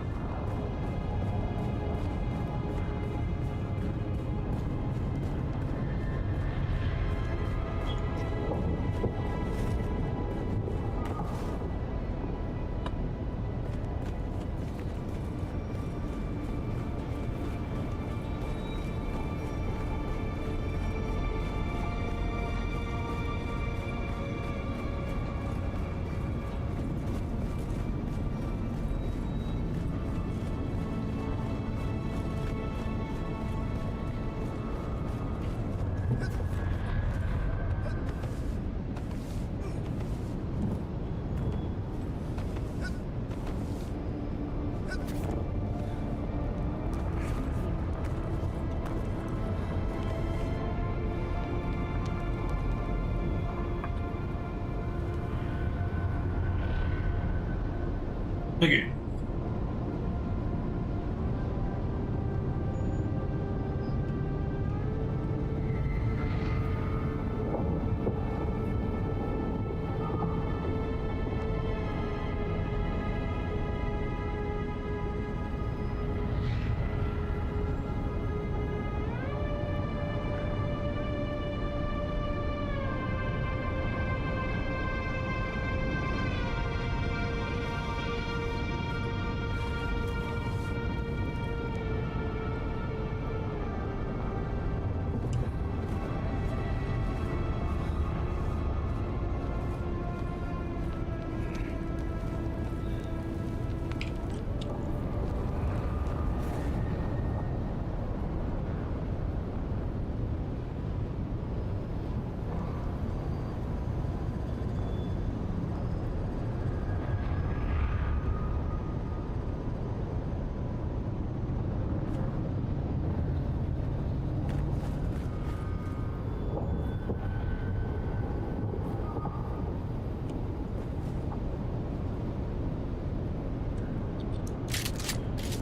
Okay.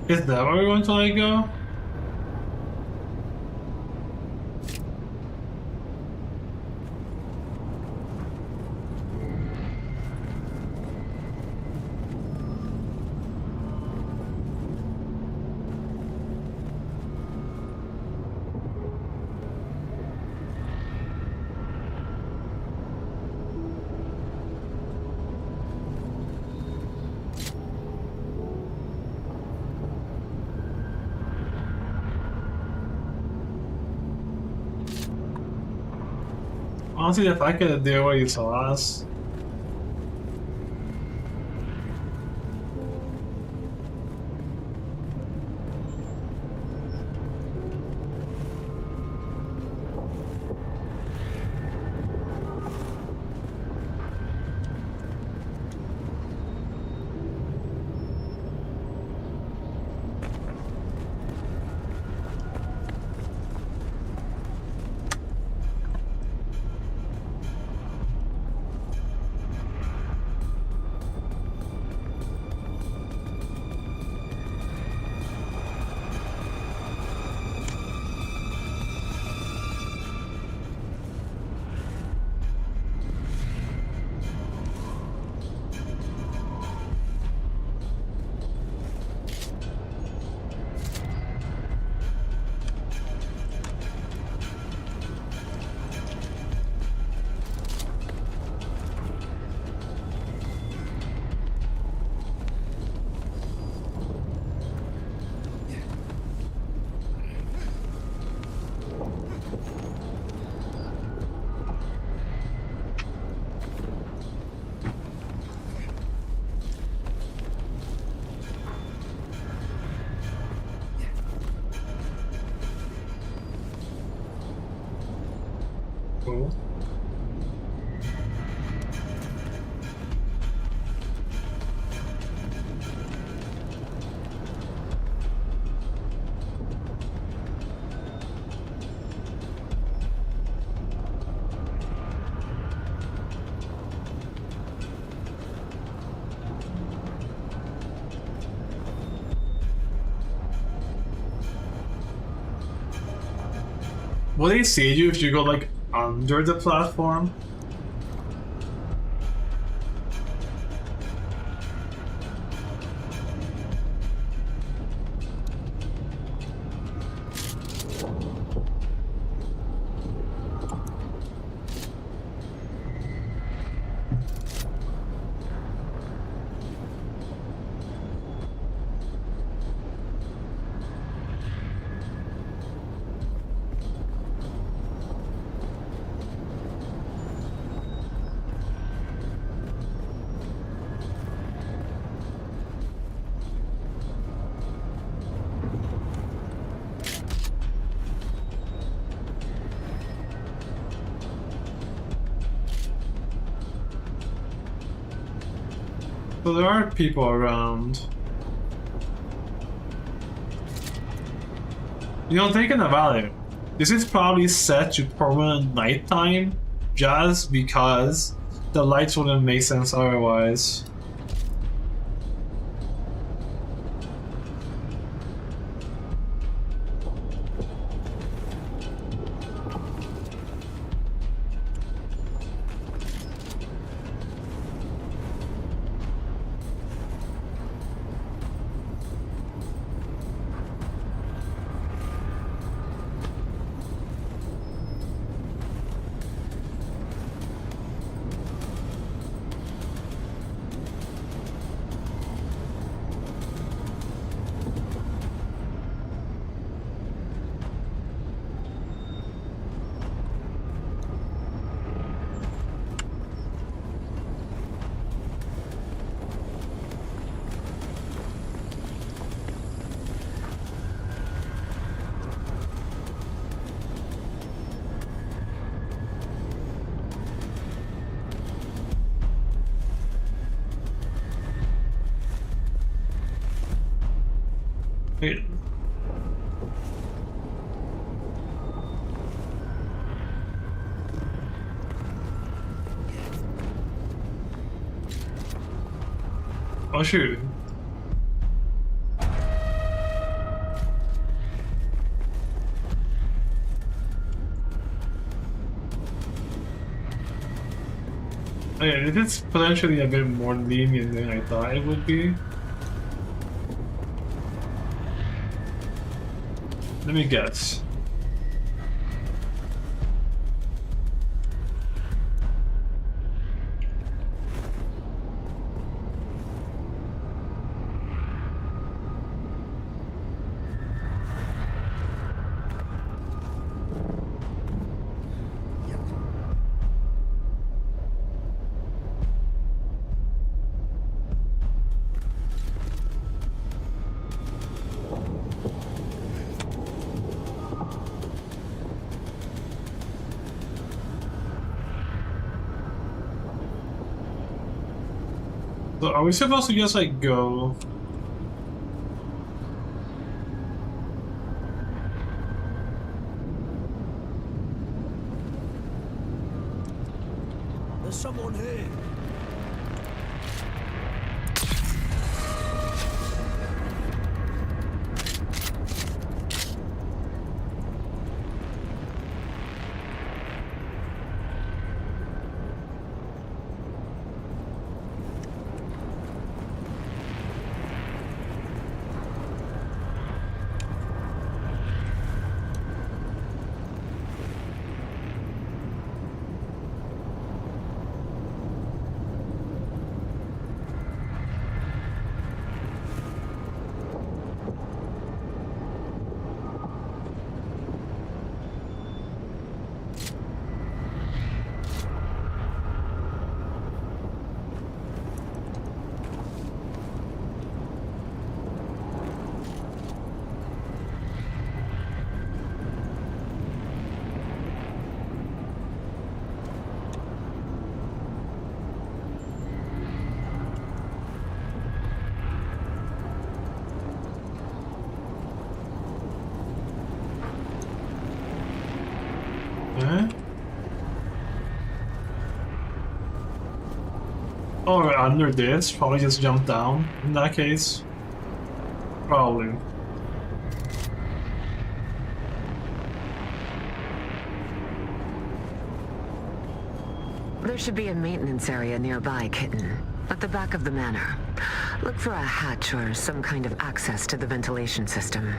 Is that where we want to like go? Honestly, if I could do what you saw us. Will they see you if you go like under the platform? So there are people around. You know, thinking about it, this is probably set to permanent nighttime just because the lights wouldn't make sense otherwise. Wait. Oh shoot. Okay, this is potentially a bit more lenient than I thought it would be. Let me guess. So are we supposed to just like go? There's someone here. Oh, we're under this? Probably just jump down in that case. Probably. There should be a maintenance area nearby, Kitten. At the back of the manor. Look for a hatch or some kind of access to the ventilation system.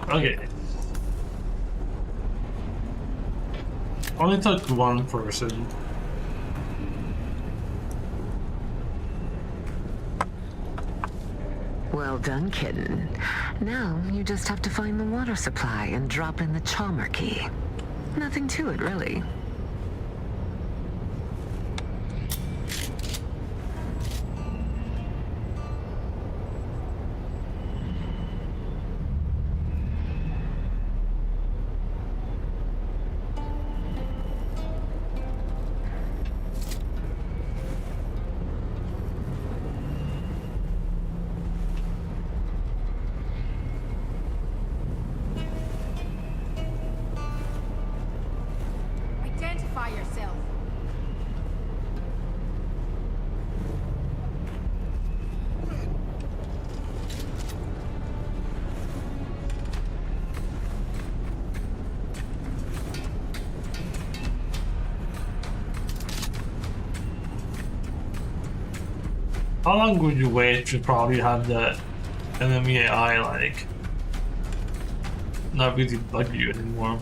Okay. Only took one person. Well done, Kitten. Now you just have to find the water supply and drop in the Chalmer key. Nothing to it, really. Identify yourself. How long would you wait to probably have the enemy AI like not really bug you anymore?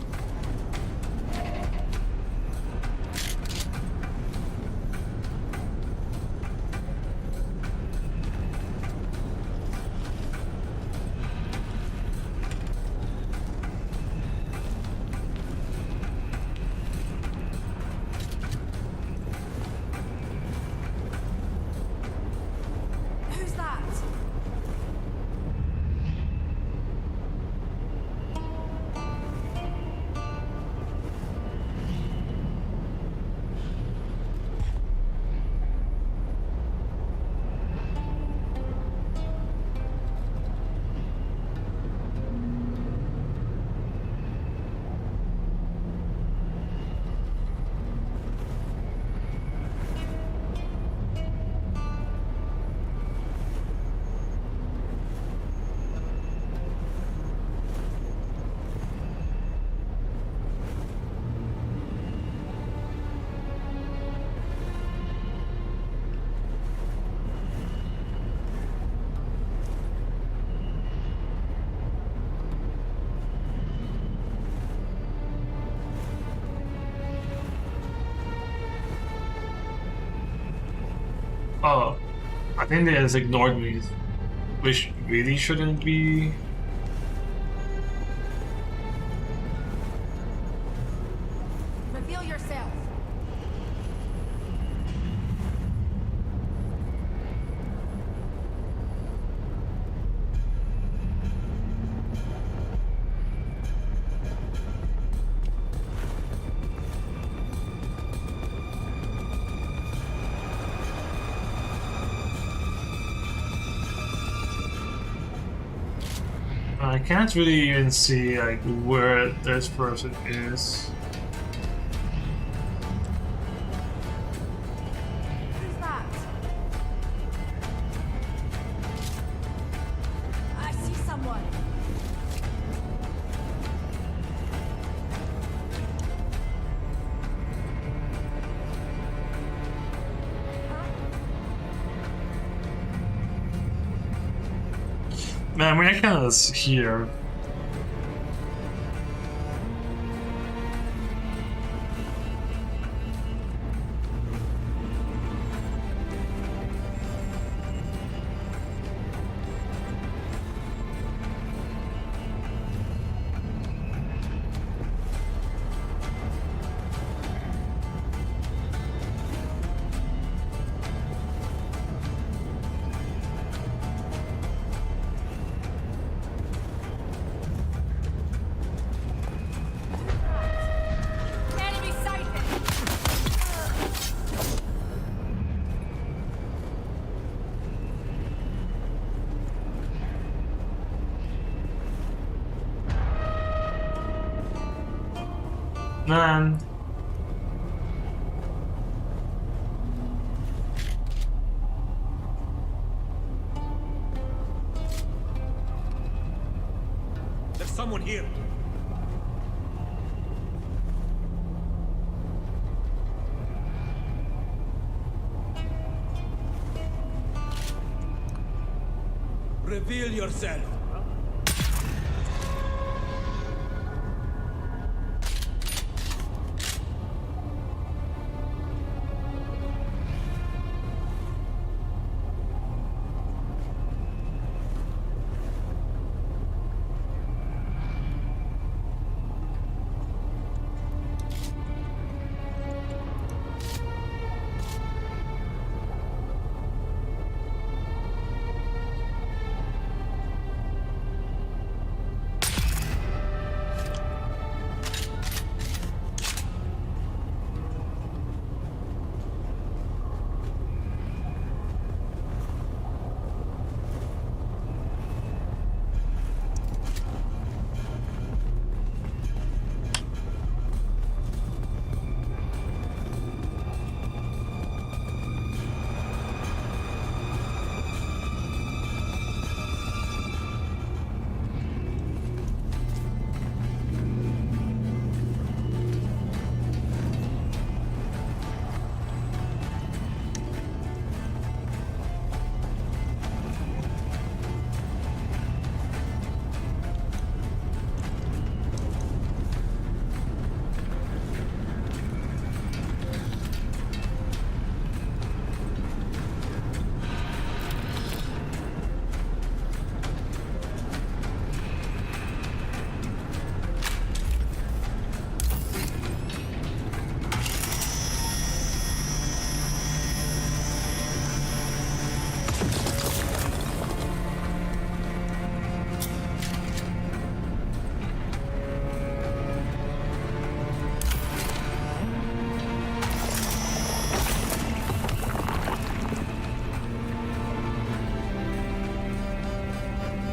Who's that? Oh, I think they just ignored me, which really shouldn't be. Reveal yourself. I can't really even see like where this person is. Who's that? I see someone. Man, we're kind of here. Enemy sighted! Man. There's someone here. Reveal yourself.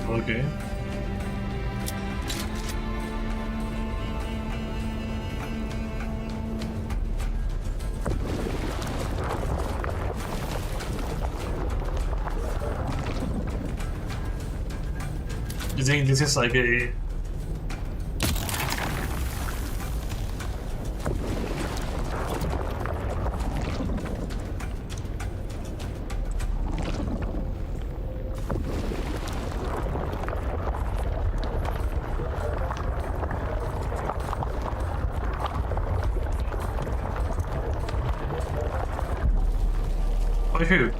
Okay. You think this is like a... Oh, shoot.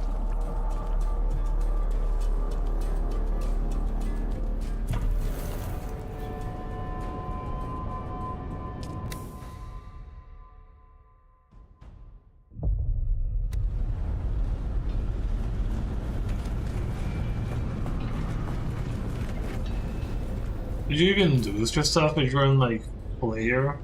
Did you even do this just stuff if you're in like player?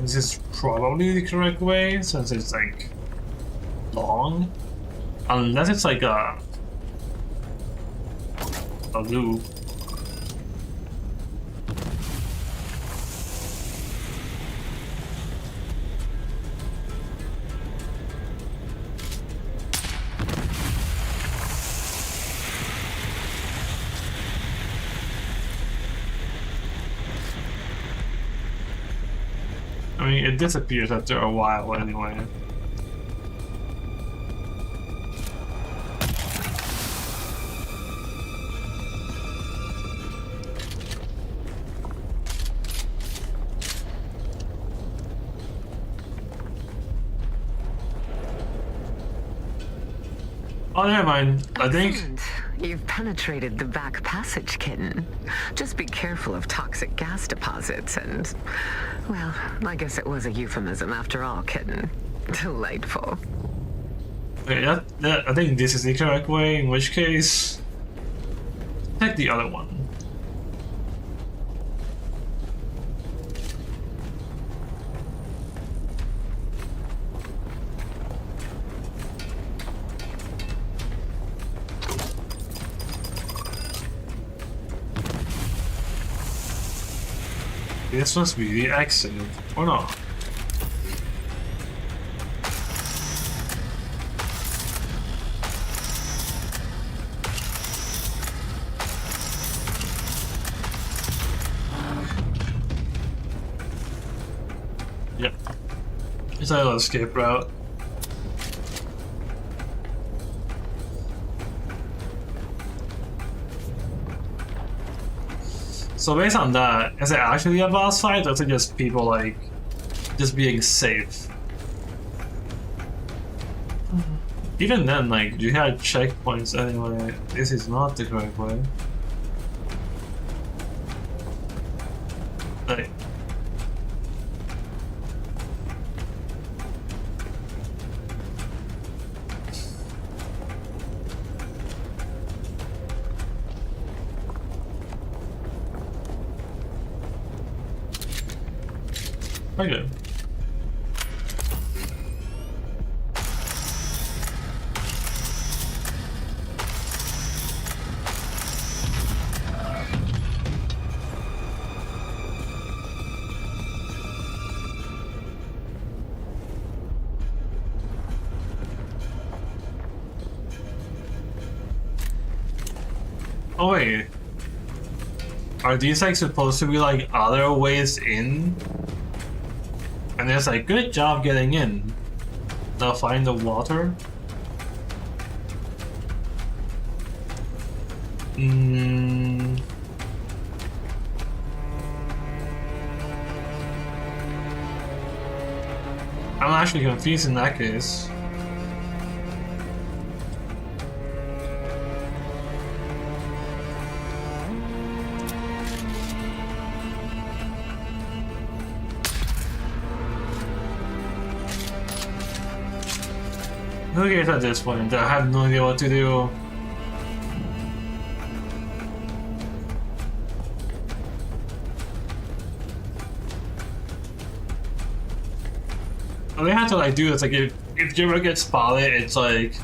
This is probably the correct way since it's like long, unless it's like a loop. I mean, it disappears after a while anyway. Oh, never mind. I think Excellent. You've penetrated the back passage, kitten. Just be careful of toxic gas deposits and, well, I guess it was a euphemism after all, kitten. Delightful. okay, I think this is the correct way, in which case take the other one. This must be the exit, or not? Yep. It's a little escape route. So based on that, is it actually a boss fight, or is it just people like just being safe? Even then, like, you had checkpoints anyway. This is not the correct way. Like, okay. Oh wait, are these like supposed to be like other ways in? And it's like, good job getting in. Now find the water. I'm actually confused in that case. Who cares at this point? I have no idea what to do. All they have to like do is like if you ever get spotted, it's like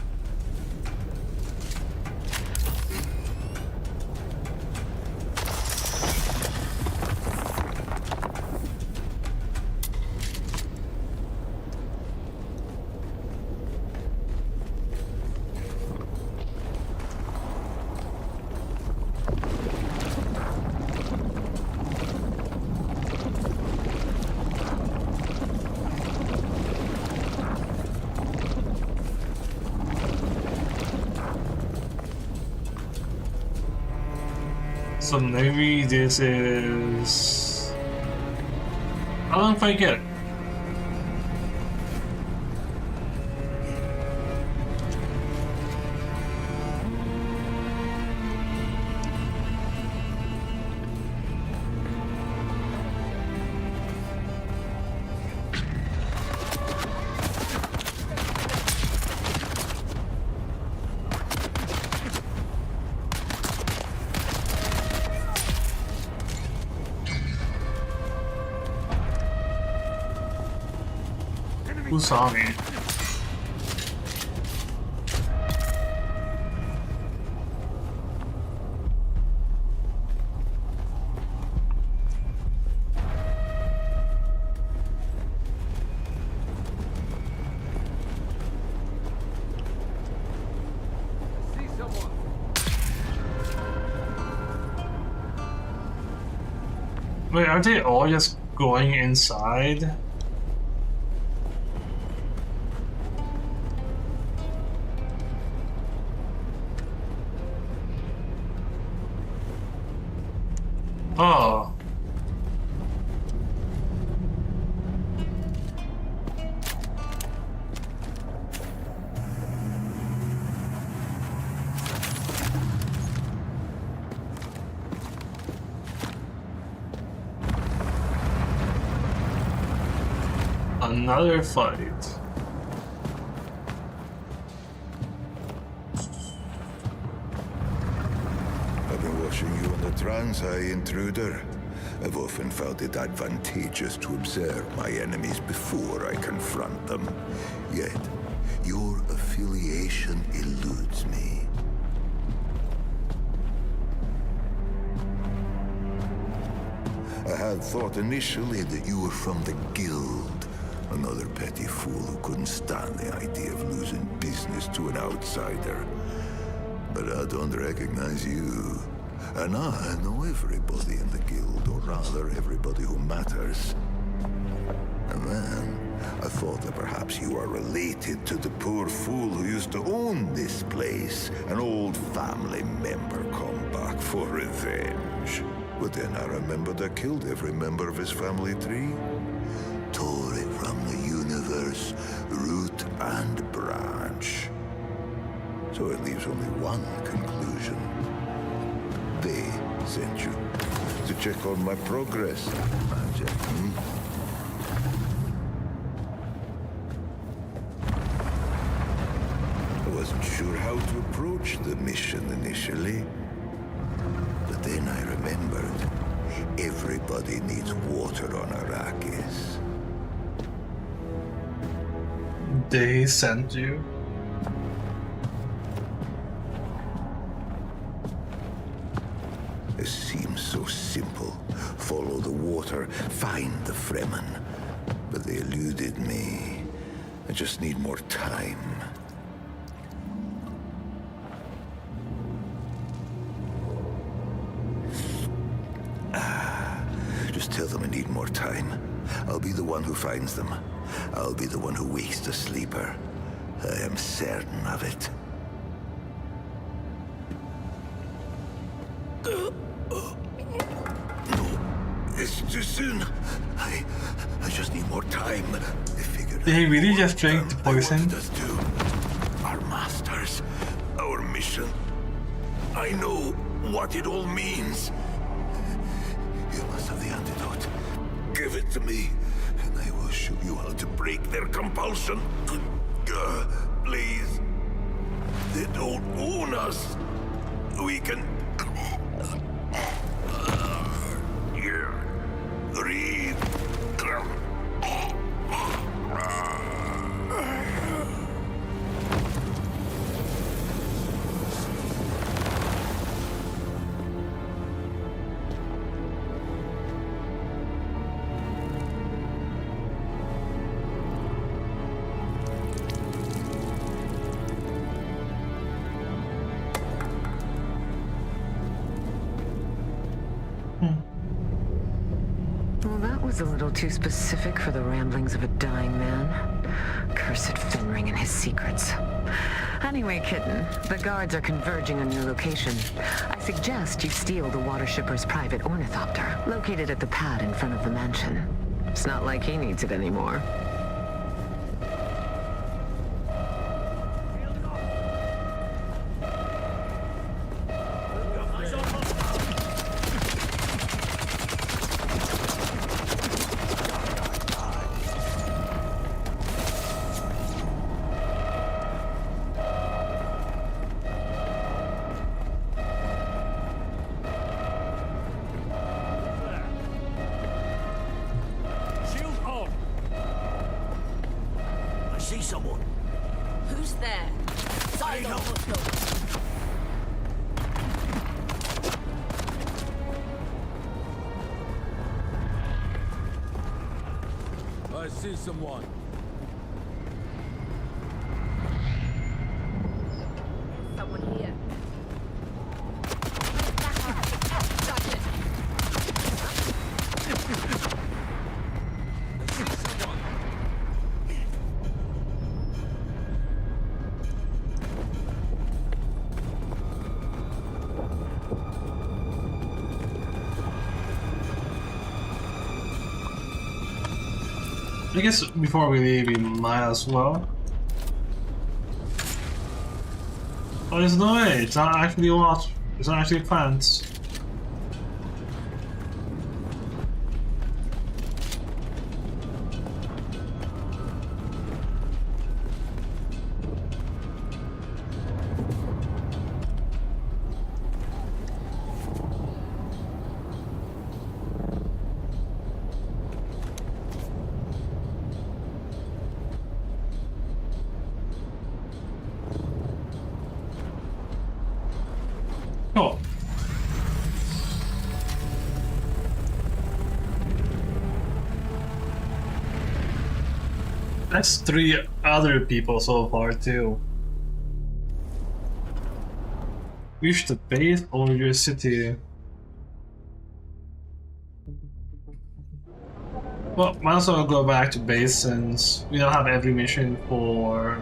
so maybe this is... I don't know if I get it. Who saw me? Wait, are they all just going inside? Oh. Another fight. I've been watching you on the Transeye, intruder. I've often found it advantageous to observe my enemies before I confront them. Yet, your affiliation eludes me. I had thought initially that you were from the Guild. Another petty fool who couldn't stand the idea of losing business to an outsider. But I don't recognize you. And I know everybody in the Guild, or rather, everybody who matters. And then, I thought that perhaps you are related to the poor fool who used to own this place. An old family member come back for revenge. But then I remembered I killed every member of his family tree. Tore it from the universe, root and branch. So it leaves only one conclusion. They sent you to check on my progress, Magic. I wasn't sure how to approach the mission initially. But then I remembered, everybody needs water on Arrakis. They sent you? It seems so simple. Follow the water, find the Fremen. But they eluded me. I just need more time. Just tell them I need more time. I'll be the one who finds them. I'll be the one who wakes the sleeper. I am certain of it. No, it's too soon. I just need more time. Did he really just drink the poison? Our masters, our mission. I know what it all means. You must have the antidote. Give it to me, and I will show you how to break their compulsion. Please. They don't own us. We can... Breathe. Well, that was a little too specific for the ramblings of a dying man. Cursed Finring and his secrets. Anyway, Kitten, the guards are converging on your location. I suggest you steal the water shipper's private ornithopter, located at the pad in front of the mansion. It's not like he needs it anymore. someone. Who's there? Side on hostile. I see someone. Someone here. I guess before we leave, we might as well. Oh, there's no way. It's not actually what. It's not actually plants. Oh. That's 3 other people so far too. Reach the base or your city. Well, might as well go back to base since we don't have every mission for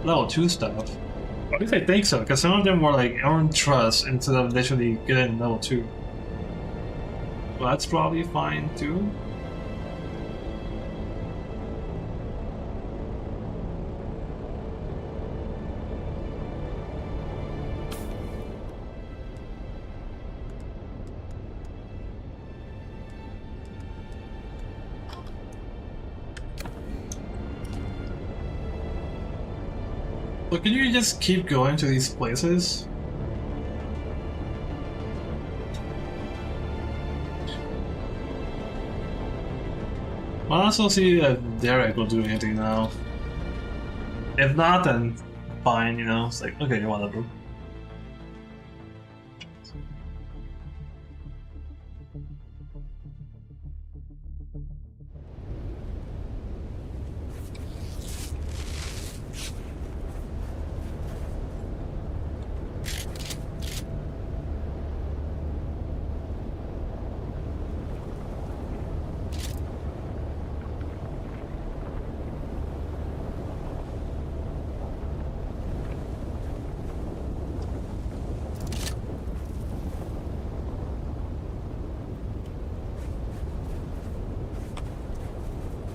level 2 stuff. At least I think so, because some of them were like earn trust instead of literally getting level 2. Well, that's probably fine too. But can you just keep going to these places? I'll also see if Derek will do anything now. If not, then fine, you know, it's like, okay, whatever.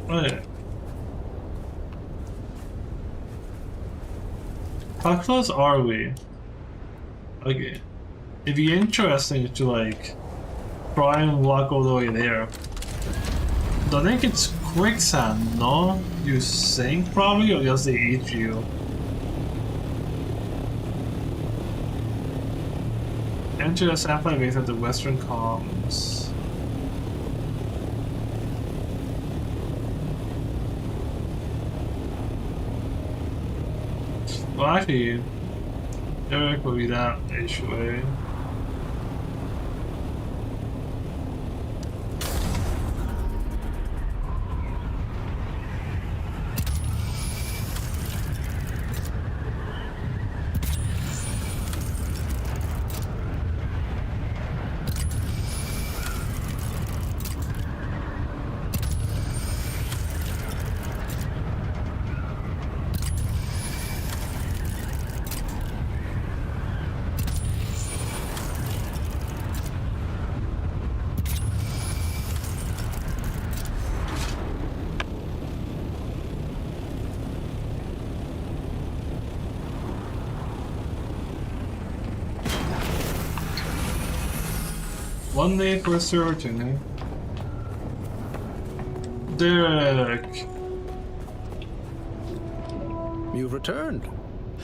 Right. How close are we? Okay. It'd be interesting to like try and walk all the way there. I think it's quicksand, no? You sink probably, or just they eat you? Enter the sapphire base at the western comms. Well, actually, Eric will be that way. One day for certain. Derek. You've returned.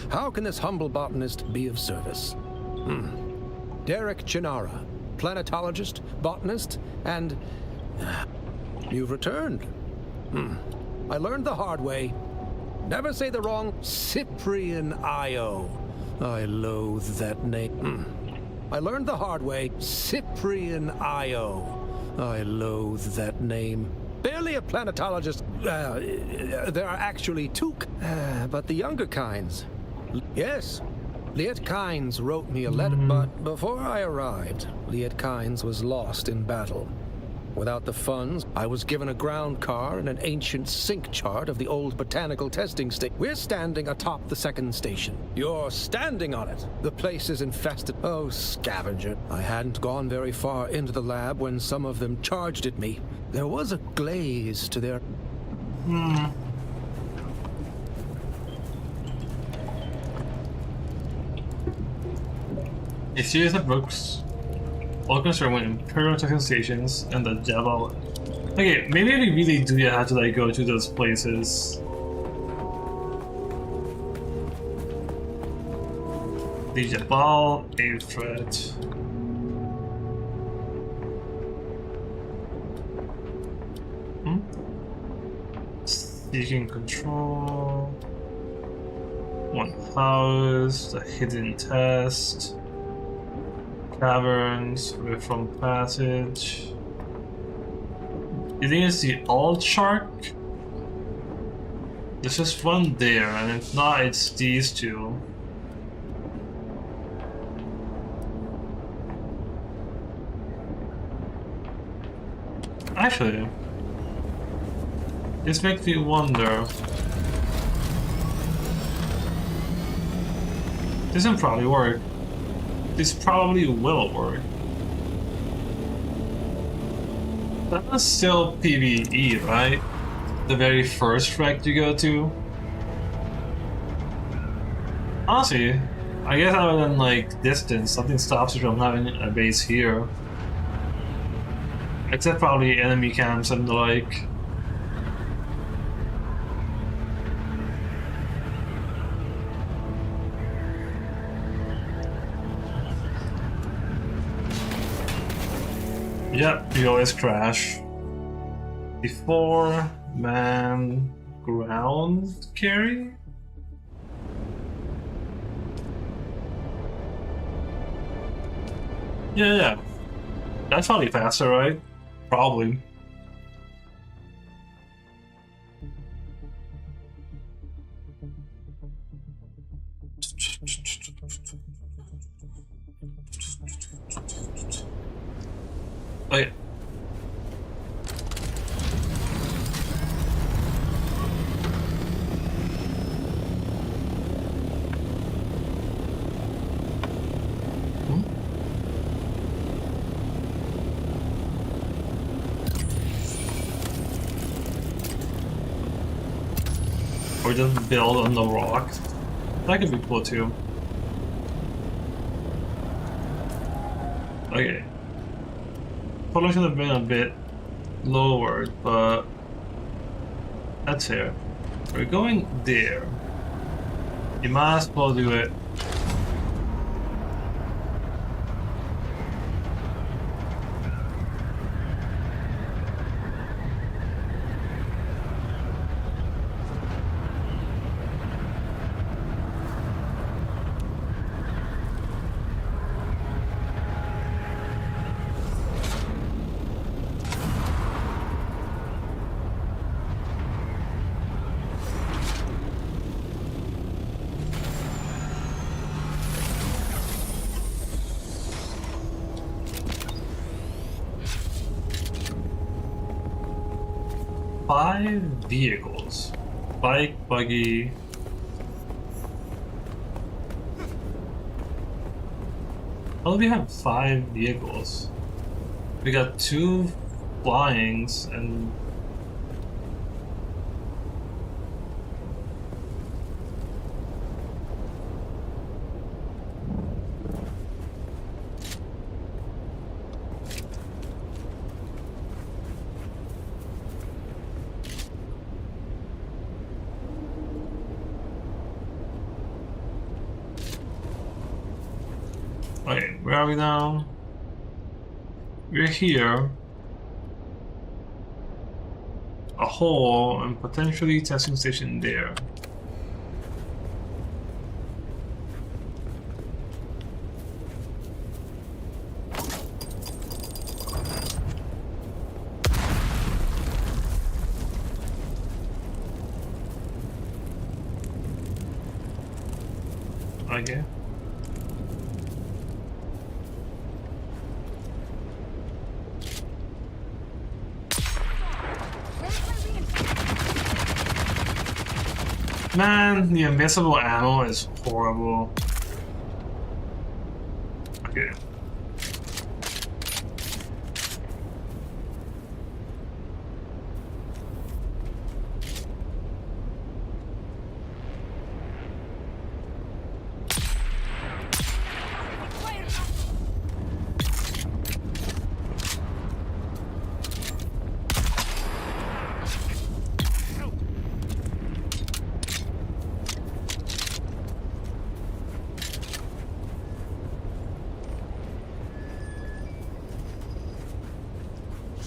How can this humble botanist be of service? Derek Chinara, planetologist, botanist, and... You've returned. I learned the hard way. Never say the wrong Cyprian Io. I loathe that name. I learned the hard way. Cyprian Io. I loathe that name. Barely a planetologist. There are actually two, but the younger kinds. Yes, Liet Kynes wrote me a letter, but before I arrived, Liet Kynes was lost in battle. Without the funds, I was given a ground car and an ancient sync chart of the old botanical testing station. We're standing atop the second station. You're standing on it. The place is infested. Oh, scavenger. I hadn't gone very far into the lab when some of them charged at me. There was a glaze to their... A series of books all concerned with Imperial testing stations and the Jabal. Okay, maybe we really do have to like go to those places. The Jabal, a threat. Seeking control. One house, the hidden test. Caverns, from passage. You think it's the old shark? There's just one there, and if not, it's these two. Actually, this makes me wonder. This will probably work. This probably will work. That's still PvE, right? The very first wreck you go to. Honestly, I guess other than like distance, something stops you from having a base here. Except probably enemy camps and the like. Yep, you always crash. The 4-man ground carry? Yeah. That's probably faster, right? Probably. Okay. Or just build on the rock. That could be cool too. Okay. Probably should have been a bit lower, but that's here. We're going there. You might as well do it. Five vehicles. Bike, buggy. Oh, we have 5 vehicles. We got 2 flyings and... Okay, where are we now? We're here. A hole and potentially testing station there. Okay. Man, the invisible ammo is horrible. Okay.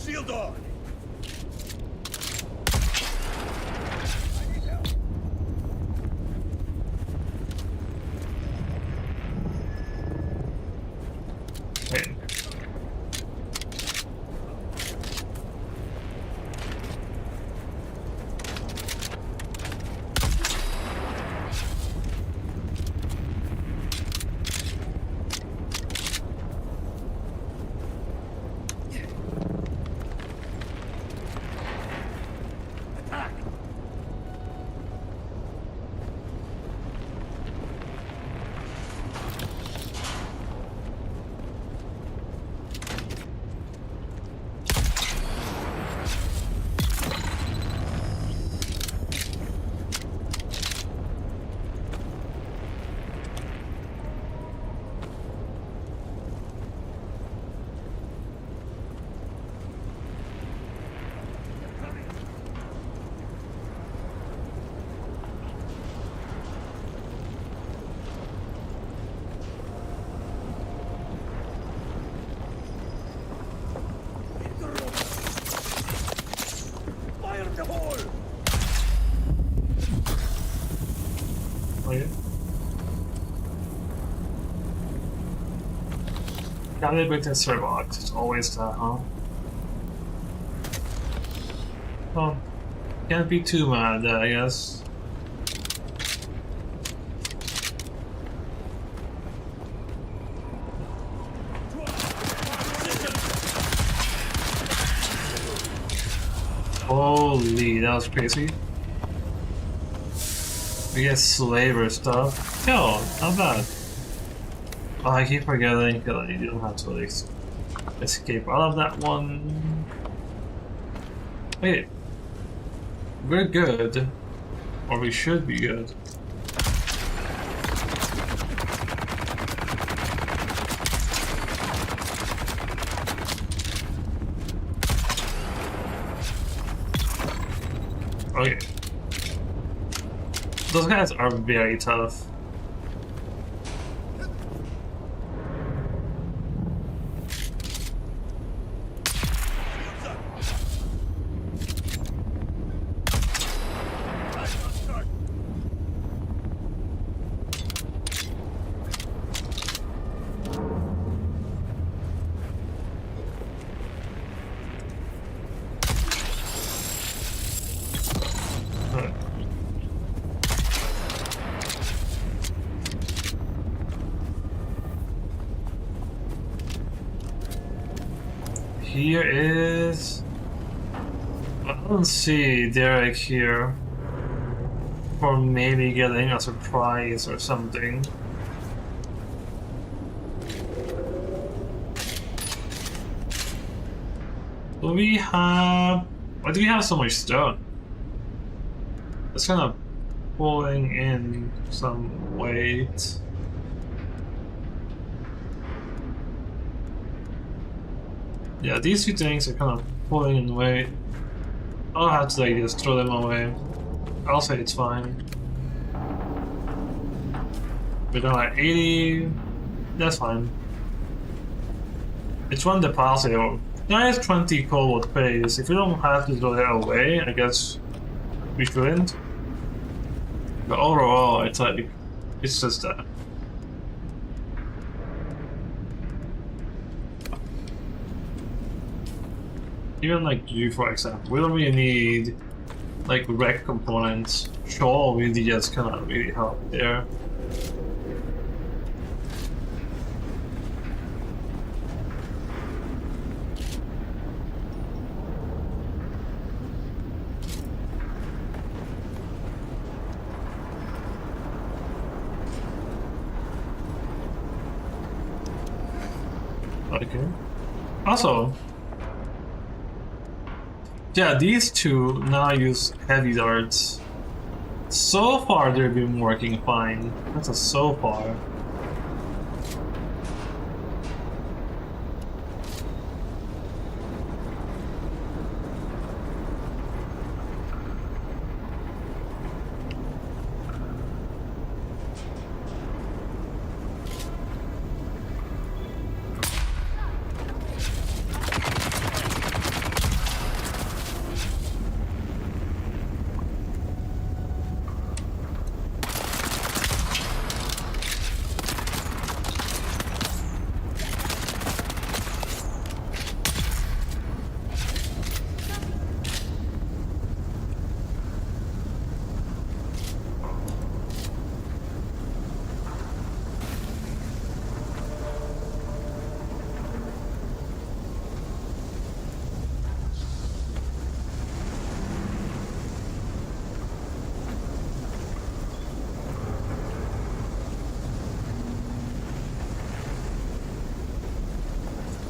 Shield on! Calibrate the servox. It's always that, huh? Well, can't be too mad, I guess. Holy, that was crazy. We get slaver stuff. Yo, not bad. Oh, I keep forgetting that you don't have to like escape out of that one. Wait, we're good, or we should be good. Okay, those guys are very tough. Here is... I don't see Derek here for maybe getting a surprise or something. Do we have... Why do we have so much stone? It's kind of pulling in some weight. Yeah, these two things are kind of pulling in weight. I'll have to like just throw them away. I'll say it's fine. We're now at 80. That's fine. It's one deposit. That is 20 cold pays. If we don't have to throw that away, I guess we shouldn't. But overall, it's like, it's just that. Even like you, for example, we don't really need like rec components. Sure, really just kind of really help there. Okay. Also, yeah, these two now use heavy darts. So far, they've been working fine. That's a so far.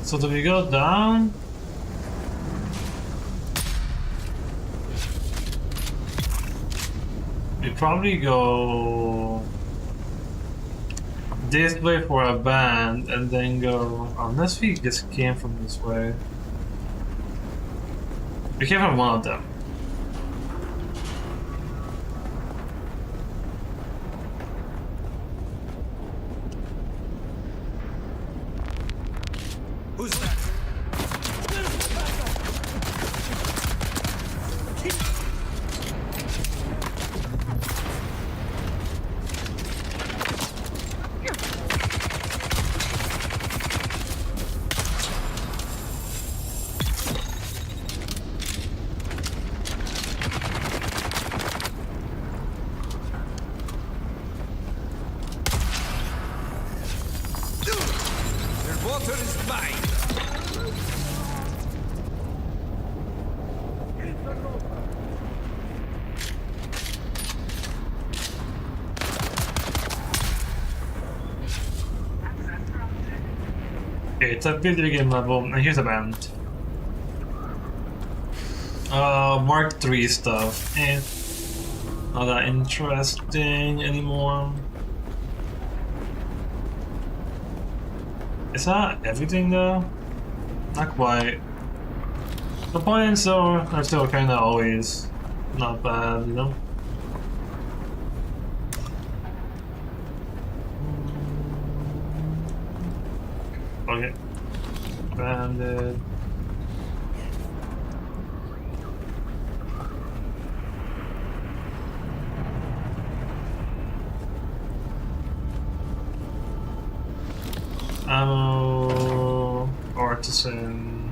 So do we go down? We probably go this way for a band and then go, unless we just came from this way. We came from one of them. Who's that? Their water is mine. Okay, it's a video game level, and here's a band. Mark 3 stuff. Not that interesting anymore. Is that everything though? Not quite. The points though are still kinda always not bad, you know? Okay. Banded. Ammo, artisan.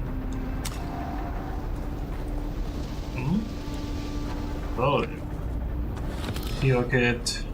Oh, heal kit.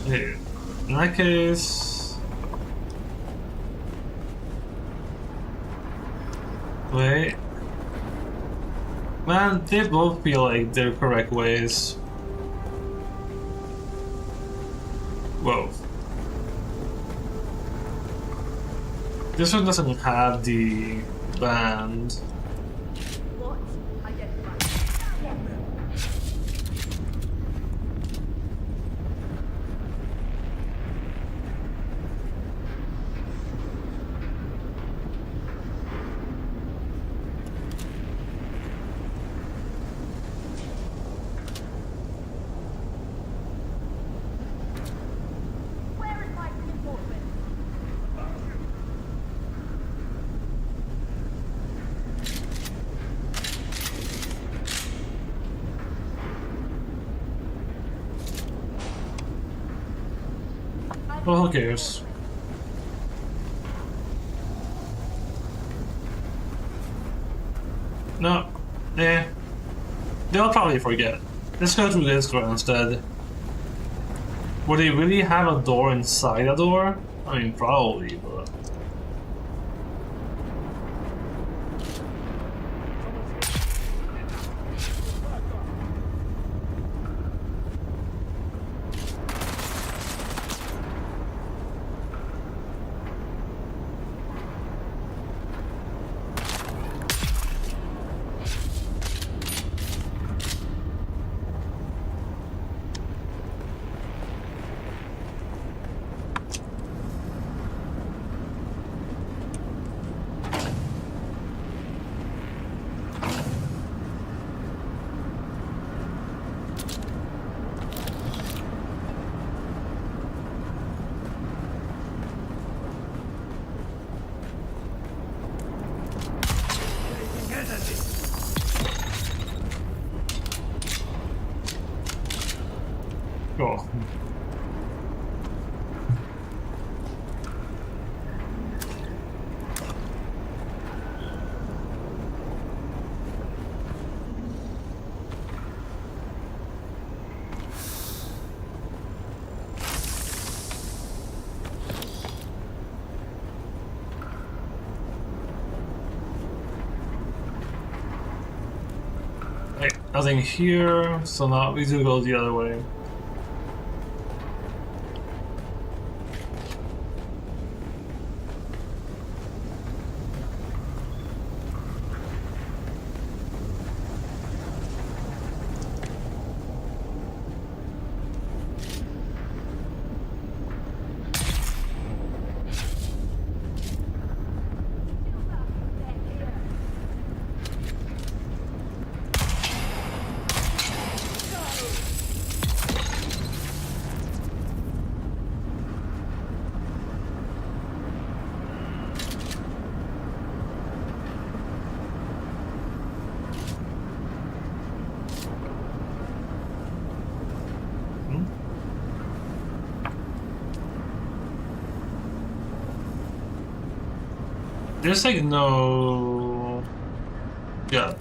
Okay. In that case, wait. Man, they both feel like they're correct ways. Whoa. This one doesn't have the band. Well, who cares? No. Eh. They'll probably forget. Let's go through this door instead. Would they really have a door inside a door? I mean, probably, but... Oh. Right, nothing here, so now we do go the other way. There's like no... Yeah.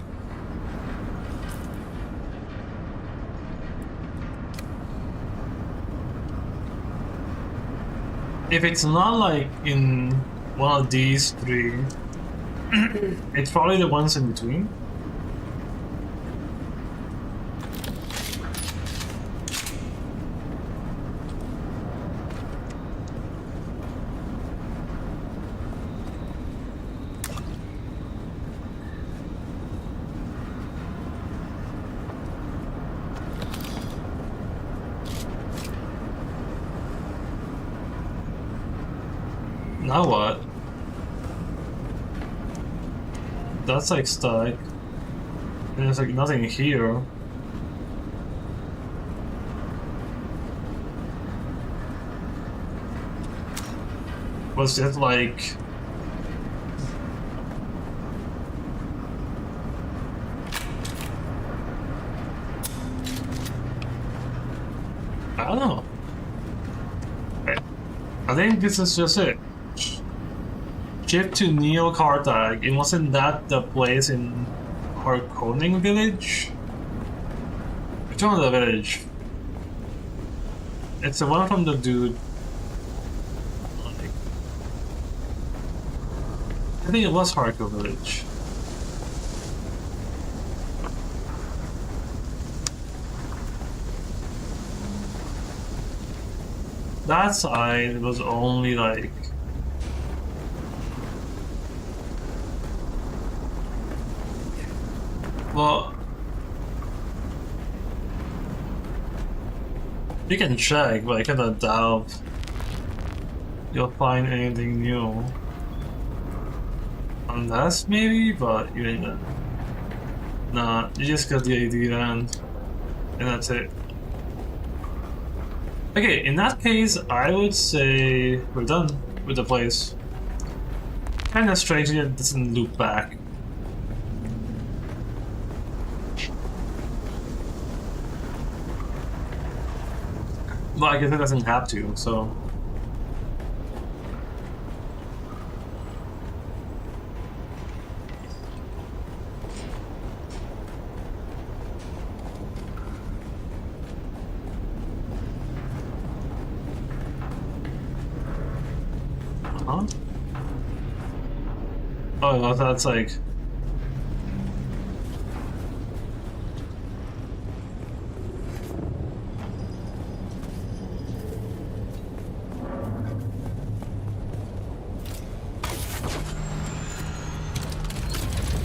If it's not like in one of these three, it's probably the ones in between. Now what? That's like stuck. And there's like nothing here. Was it like... I don't know. I think this is just it. Ship to Neo Carthage. And wasn't that the place in Harkonnen village? Which one of the village? It's the one from the dude. I think it was Harko village. That side was only like... Well... You can check, but I cannot doubt you'll find anything new. Unless maybe, but even then. Nah, you just got the idea and that's it. Okay, in that case, I would say we're done with the place. Kinda strangely it doesn't loop back. But I guess it doesn't have to, so... know, that's like...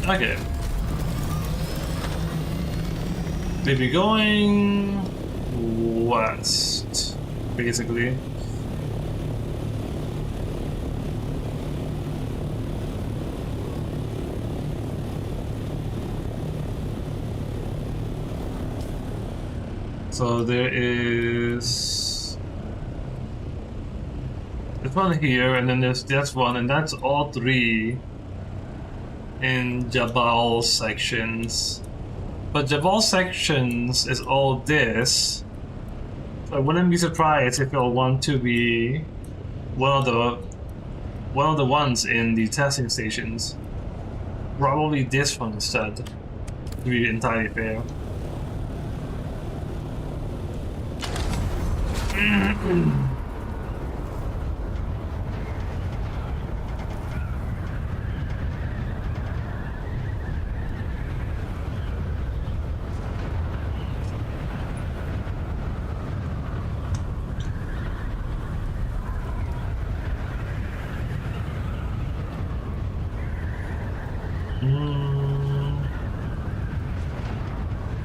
Okay. We'll be going west, basically. So there is this one here, and then there's this one, and that's all three in Jabal sections. But Jabal sections is all this. So I wouldn't be surprised if you'll want to be one of the ones in the testing stations. Probably this one instead, to be entirely fair.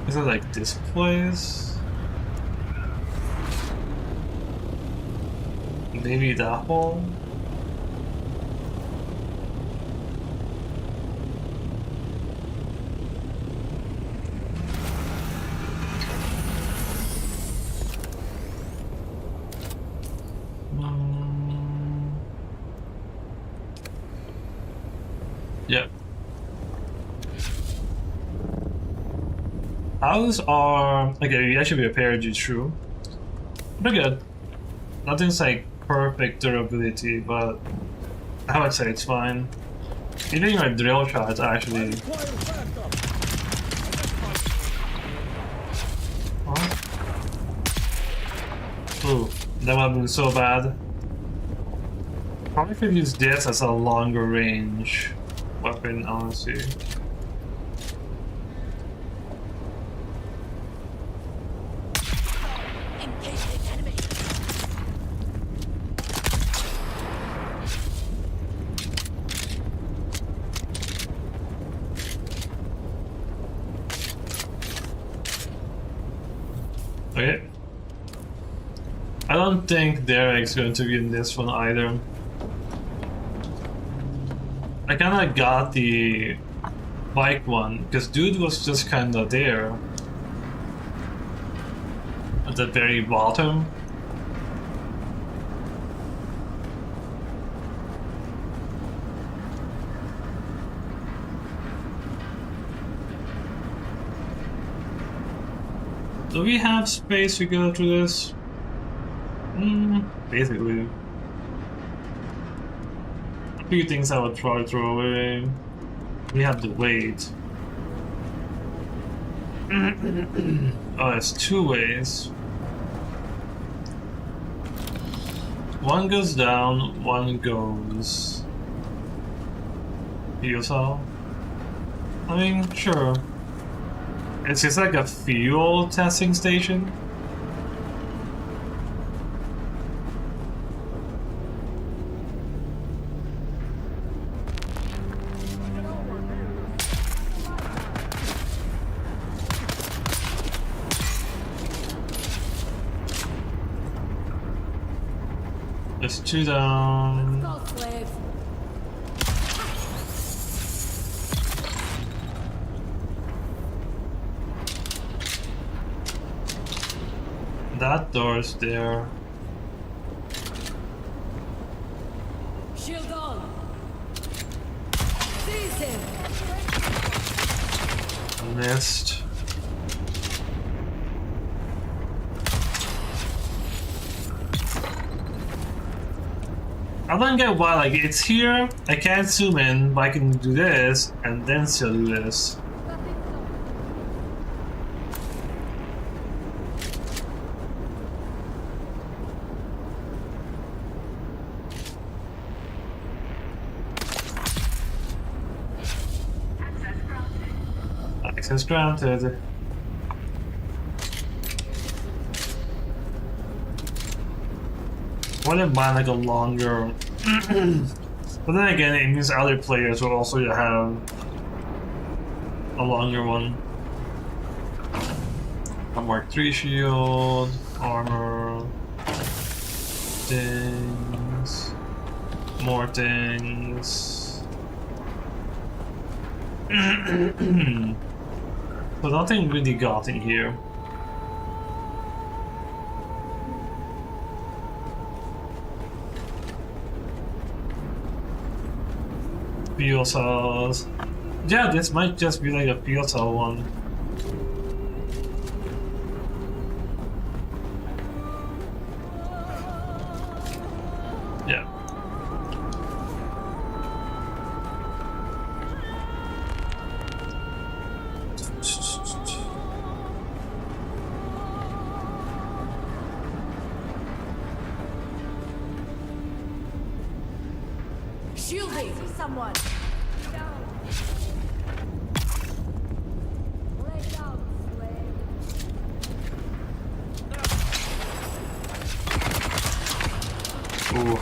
Is it like this place? Maybe that one? Yep. How's our... Okay, we actually repaired you, true. Pretty good. Nothing's like perfect durability, but I would say it's fine. Even your drill shots actually... Huh? Ooh, that would have been so bad. Probably could use this as a longer range weapon, honestly. Okay. I don't think Derek's going to be in this one either. I kinda got the bike one, because dude was just kinda there. At the very bottom. Do we have space to go through this? Basically. A few things I would try to throw away. We have to wait. Oh, there's two ways. One goes down, one goes... Heals all? I mean, sure. It's just like a fuel testing station. There's two down. That door's there. Shield on. Seize him. Missed. I don't get why, like, it's here, I can't zoom in, but I can do this, and then still do this. Access granted. Why didn't buy like a longer? But then again, it means other players will also have a longer one. A Mark III shield, armor, things, more things. But nothing really got in here. Fuel cells. Yeah, this might just be like a fuel cell one. Yeah. Shielding! I see someone! Ooh.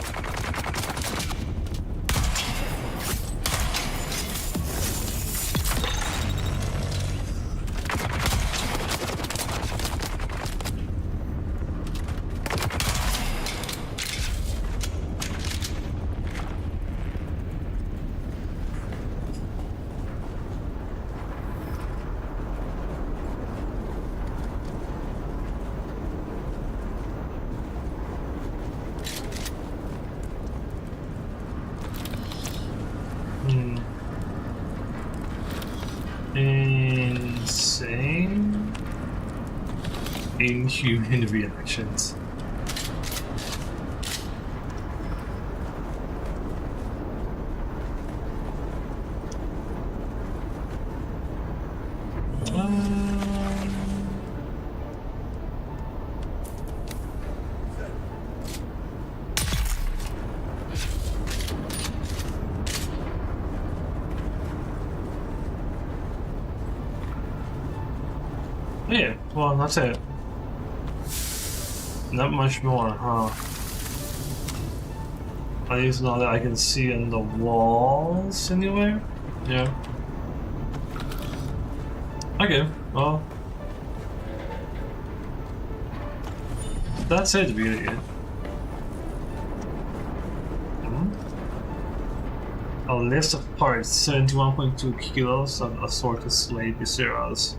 Insane. Inhuman reactions. Yeah, well, that's it. Not much more, huh? At least now that I can see on the walls anywhere. Yeah. Okay, well. That's it, really. A list of parts, 71.2 kilos of assorted slave viscerals.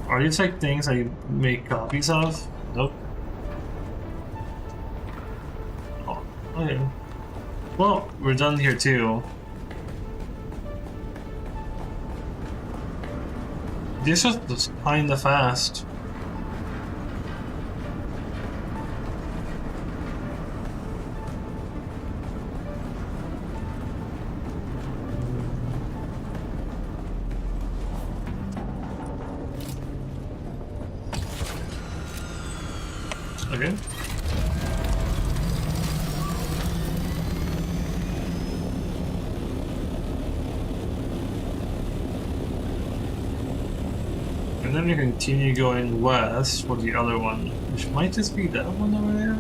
Are these like things I make copies of? Nope. Oh, okay. Well, we're done here too. This was kinda fast. Okay. And then we continue going west for the other one, which might just be that one over there.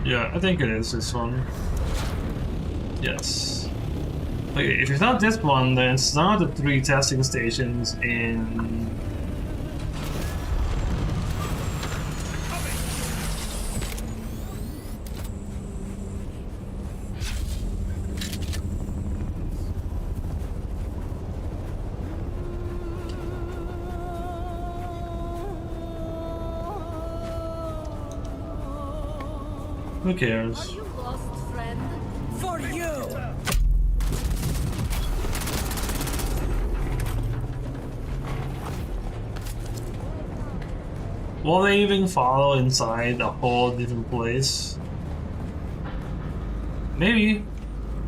Yeah, I think it is this one. Yes. Okay, if it's not this one, then it's not the 3 testing stations in... Who cares? Are you lost, friend? For you! Will they even follow inside a whole different place? Maybe.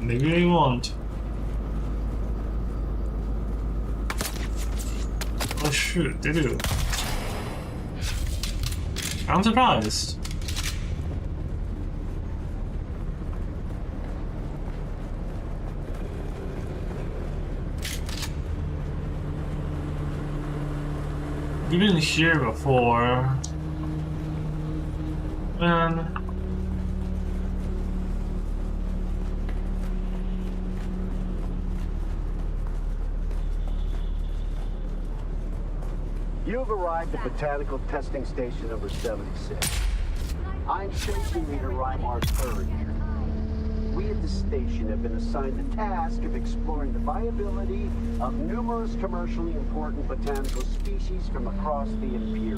Maybe they won't. Oh shoot, they do. I'm surprised. We've been here before. Man. You've arrived at Botanical Testing Station number 76. I'm Station Leader Rymar Courage. We at the station have been assigned the task of exploring the viability of numerous commercially important botanical species from across the Imperium.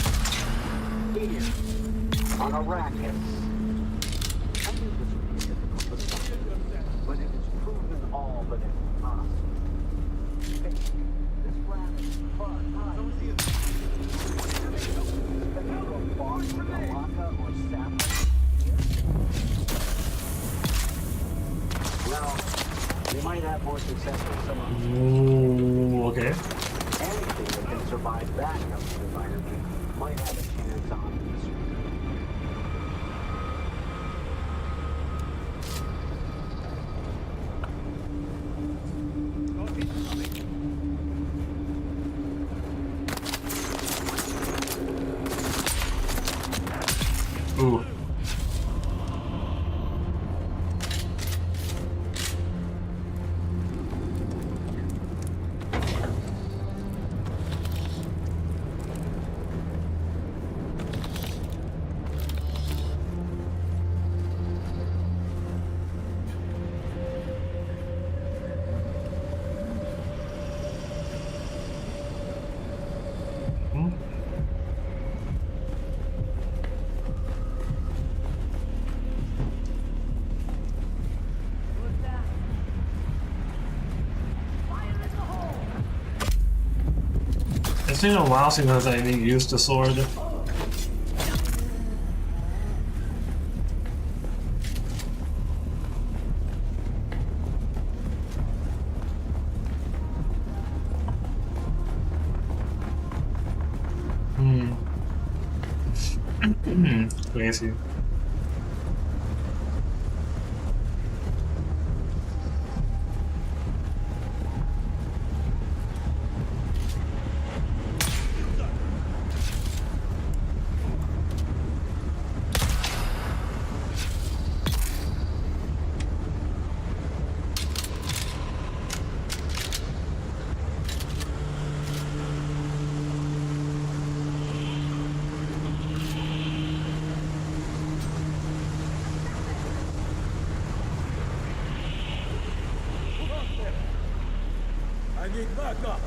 Here, on Arrakis. I knew this would be difficult for some, but it has proven all but impossible. This planet is far high. Well, they might have more success than some of them. Ooh, okay. Anything that can survive that kind of environment might have a chance on this. Ooh. It's been a while since I even used the sword. Crazy. I need backup.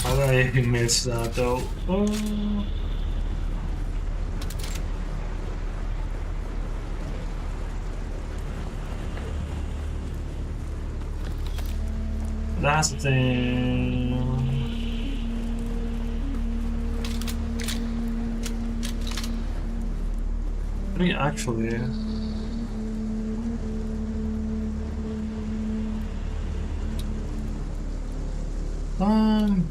How did I miss that though? Oh. That's the thing. I mean, actually.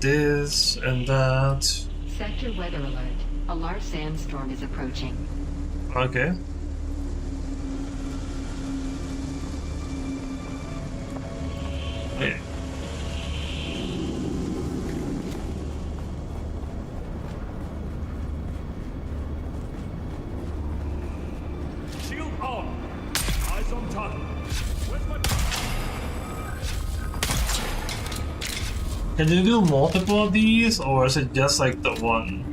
This and that. Sector weather alert. A large sandstorm is approaching. Okay. Okay. Shield on. Eyes on target. Where's my... Can you do multiple of these, or is it just like the one?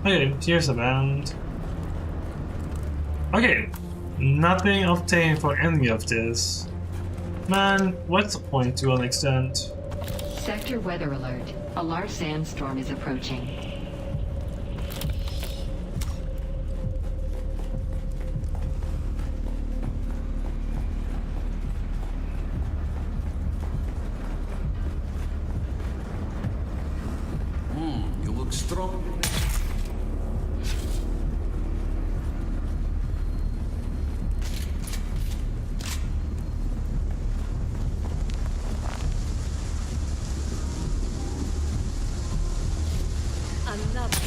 Okay, here's the band. Okay, nothing obtained for any of this. Man, what's the point to an extent? Sector weather alert. A large sandstorm is approaching. You look strong. Another.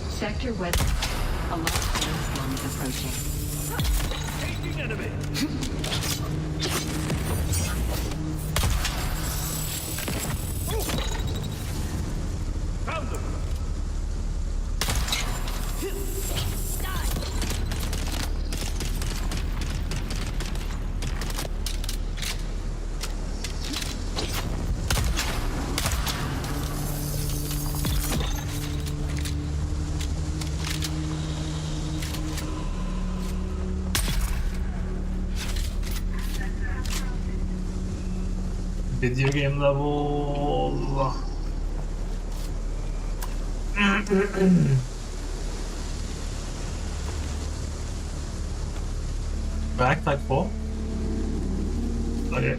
Sector weather. A large sandstorm is approaching. Taking enemy. Found them. Video game level. Backpack 4? Okay.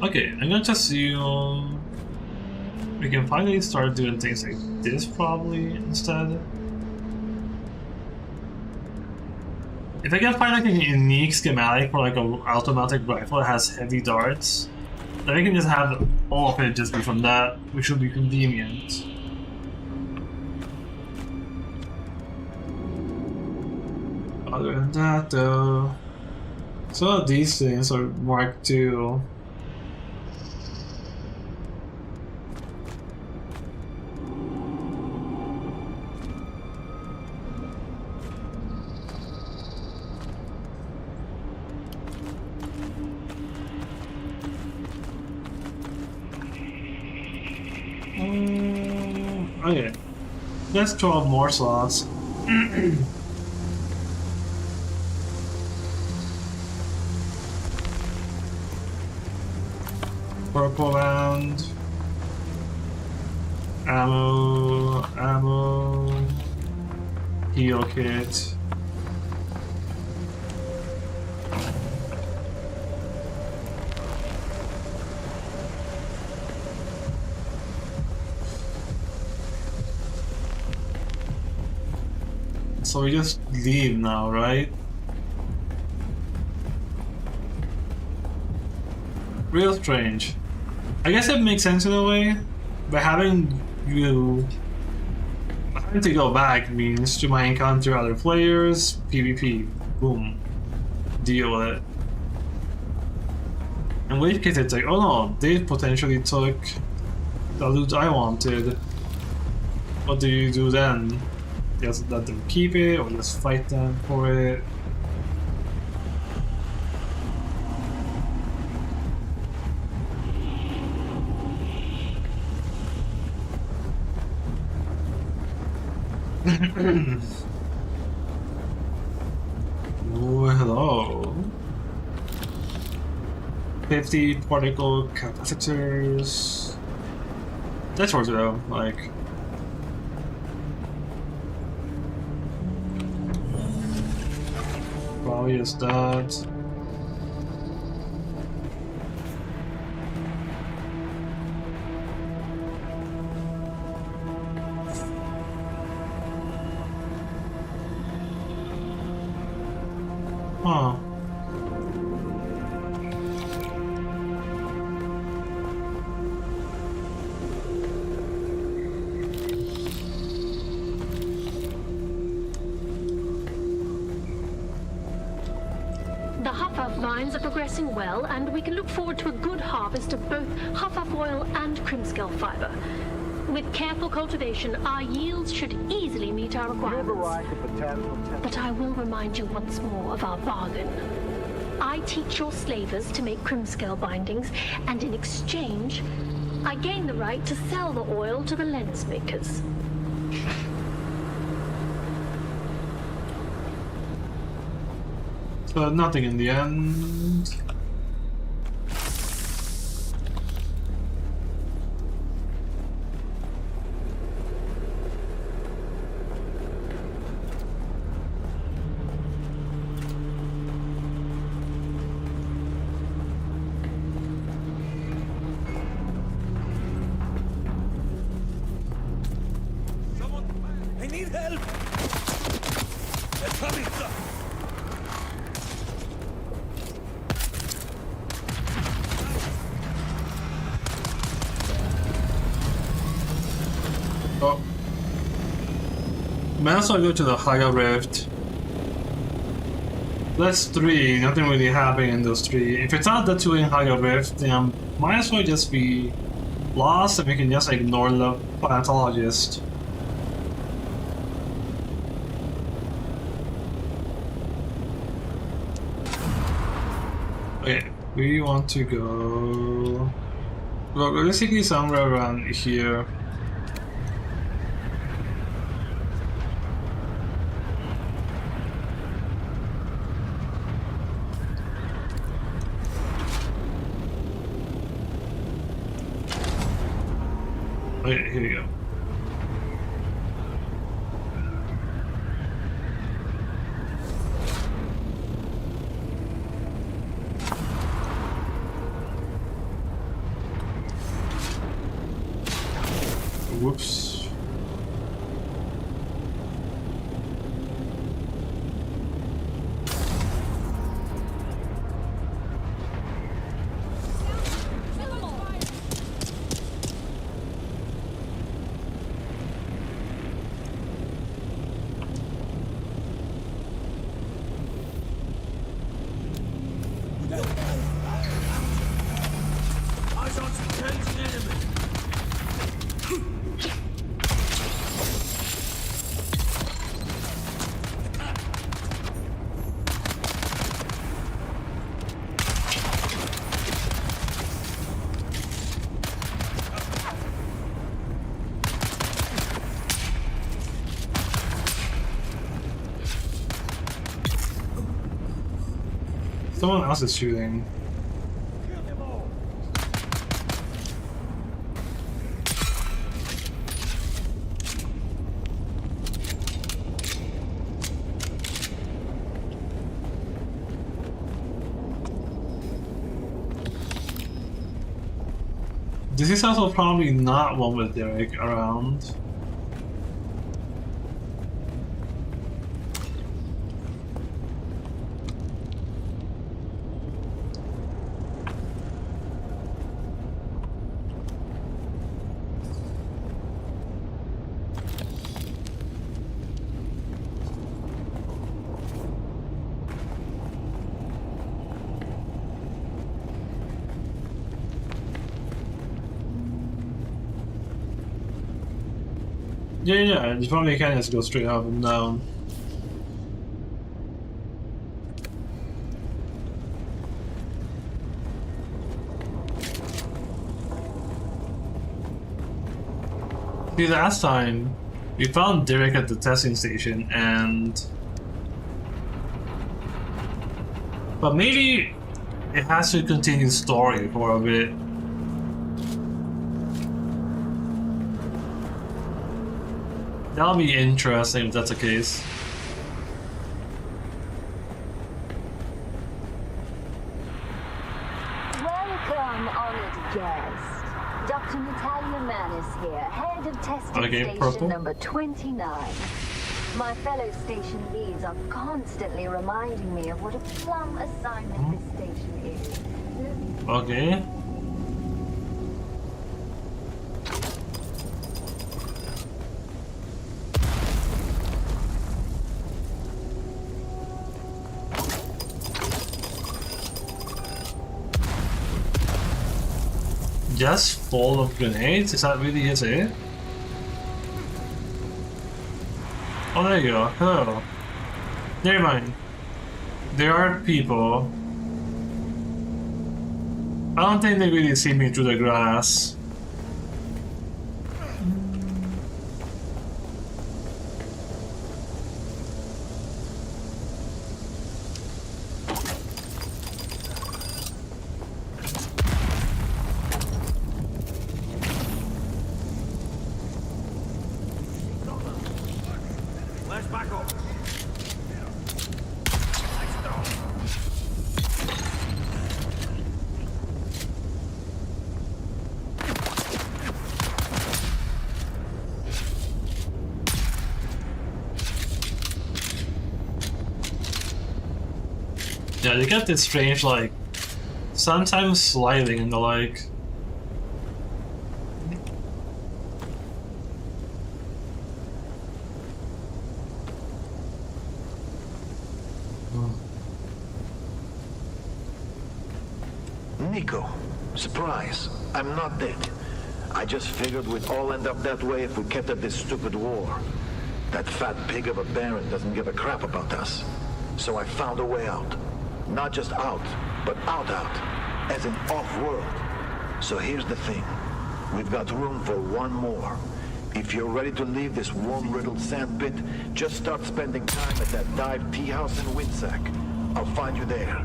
Okay, I'm going to assume we can finally start doing things like this probably instead. If I can find like a unique schematic for like an automatic rifle that has heavy darts, then we can just have all of it just be from that, which would be convenient. Other than that though, some of these things are Mark II. Okay, that's 12 more slots. Purple round. Ammo. Heal kit. So we just leave now, right? Real strange. I guess it makes sense in a way, but having to go back means you might encounter other players, PvP, boom, deal with it. In which case it's like, oh no, they potentially took the loot I wanted. What do you do then? Just let them keep it, or just fight them for it? Oh, hello. 50 particle capacitors. That's worth it though, like. Probably is that. Huh. The Huffaf mines are progressing well, and we can look forward to a good harvest of both Huffaf oil and Crimskull fiber. With careful cultivation, our yields should easily meet our requirements. But I will remind you once more of our bargain. I teach your slavers to make Crimskull bindings, and in exchange, I gain the right to sell the oil to the lens makers. So nothing in the end. I need help! They're coming, sir! Oh. Might as well go to the higher rift. That's 3, nothing really happening in those 3. If it's not the 2 in higher rift, then might as well just be lost and we can just ignore the paleontologist. Okay, we want to go... Well, basically somewhere around here. Okay, here we go. Whoops. Someone else is shooting. This is also probably not one with Derek around. Yeah, you probably can just go straight up and down. See, last time we found Derek at the testing station, but maybe it has to continue the story for a bit. That'll be interesting if that's the case. Welcome, honored guest. Dr. Natalia Manis here, head of testing station purple. number 29. My fellow station leads are constantly reminding me of what a plum assignment this station is. Okay. just full of grenades? Is that really it? Oh, there you go. Hello. Never mind. There are people. I don't think they really see me through the grass. Let's back up. Yeah, you get this strange, like, sometimes sliding and the like. Nico, surprise. I'm not dead. I just figured we'd all end up that way if we kept at this stupid war. That fat pig of a Baron doesn't give a crap about us. So I found a way out. Not just out, but out, as in off-world. So here's the thing. We've got room for one more. If you're ready to leave this worm-riddled sandpit, just start spending time at that dive tea house in Windsack. I'll find you there.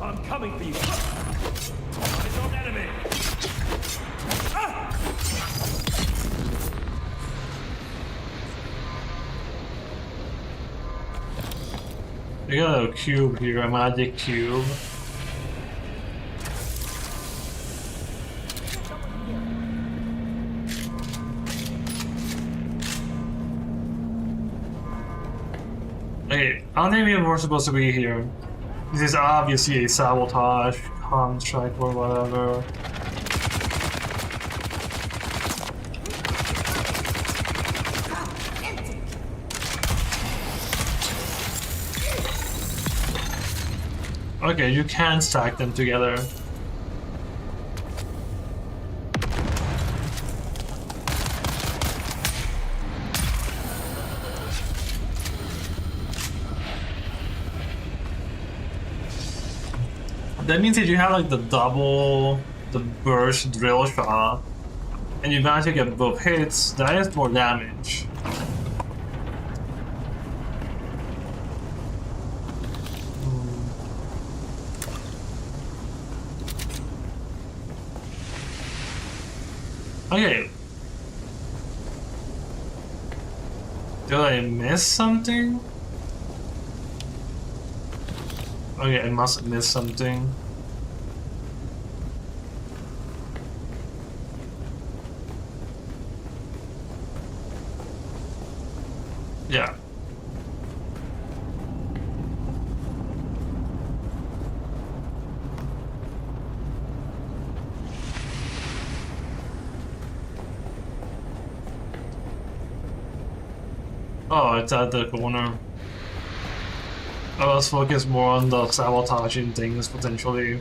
I'm coming for you. It's an enemy. Ah! We got a cube here, a magic cube. Okay, I don't think we were supposed to be here. This is obviously a sabotage construct or whatever. Okay, you can stack them together. That means that you have like the burst drill shot, and you manage to get both hits, that is more damage. Okay. Did I miss something? Okay, I must have missed something. Yeah. Oh, it's at the corner. I was focused more on the sabotaging things, potentially.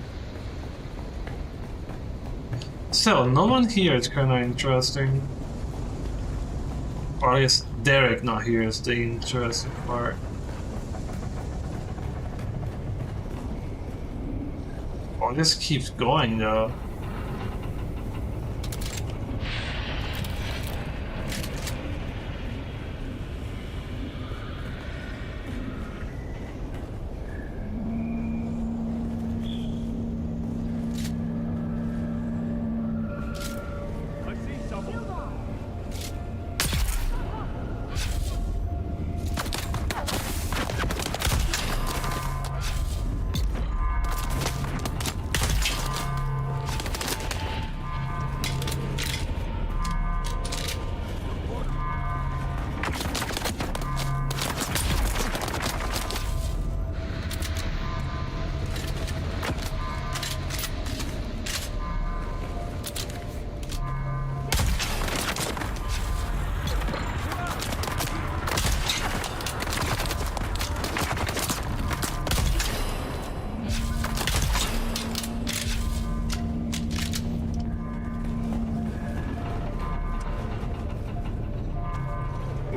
Still, no one here is kinda interesting. Or I guess Derek not here is the interesting part. Oh, this keeps going though.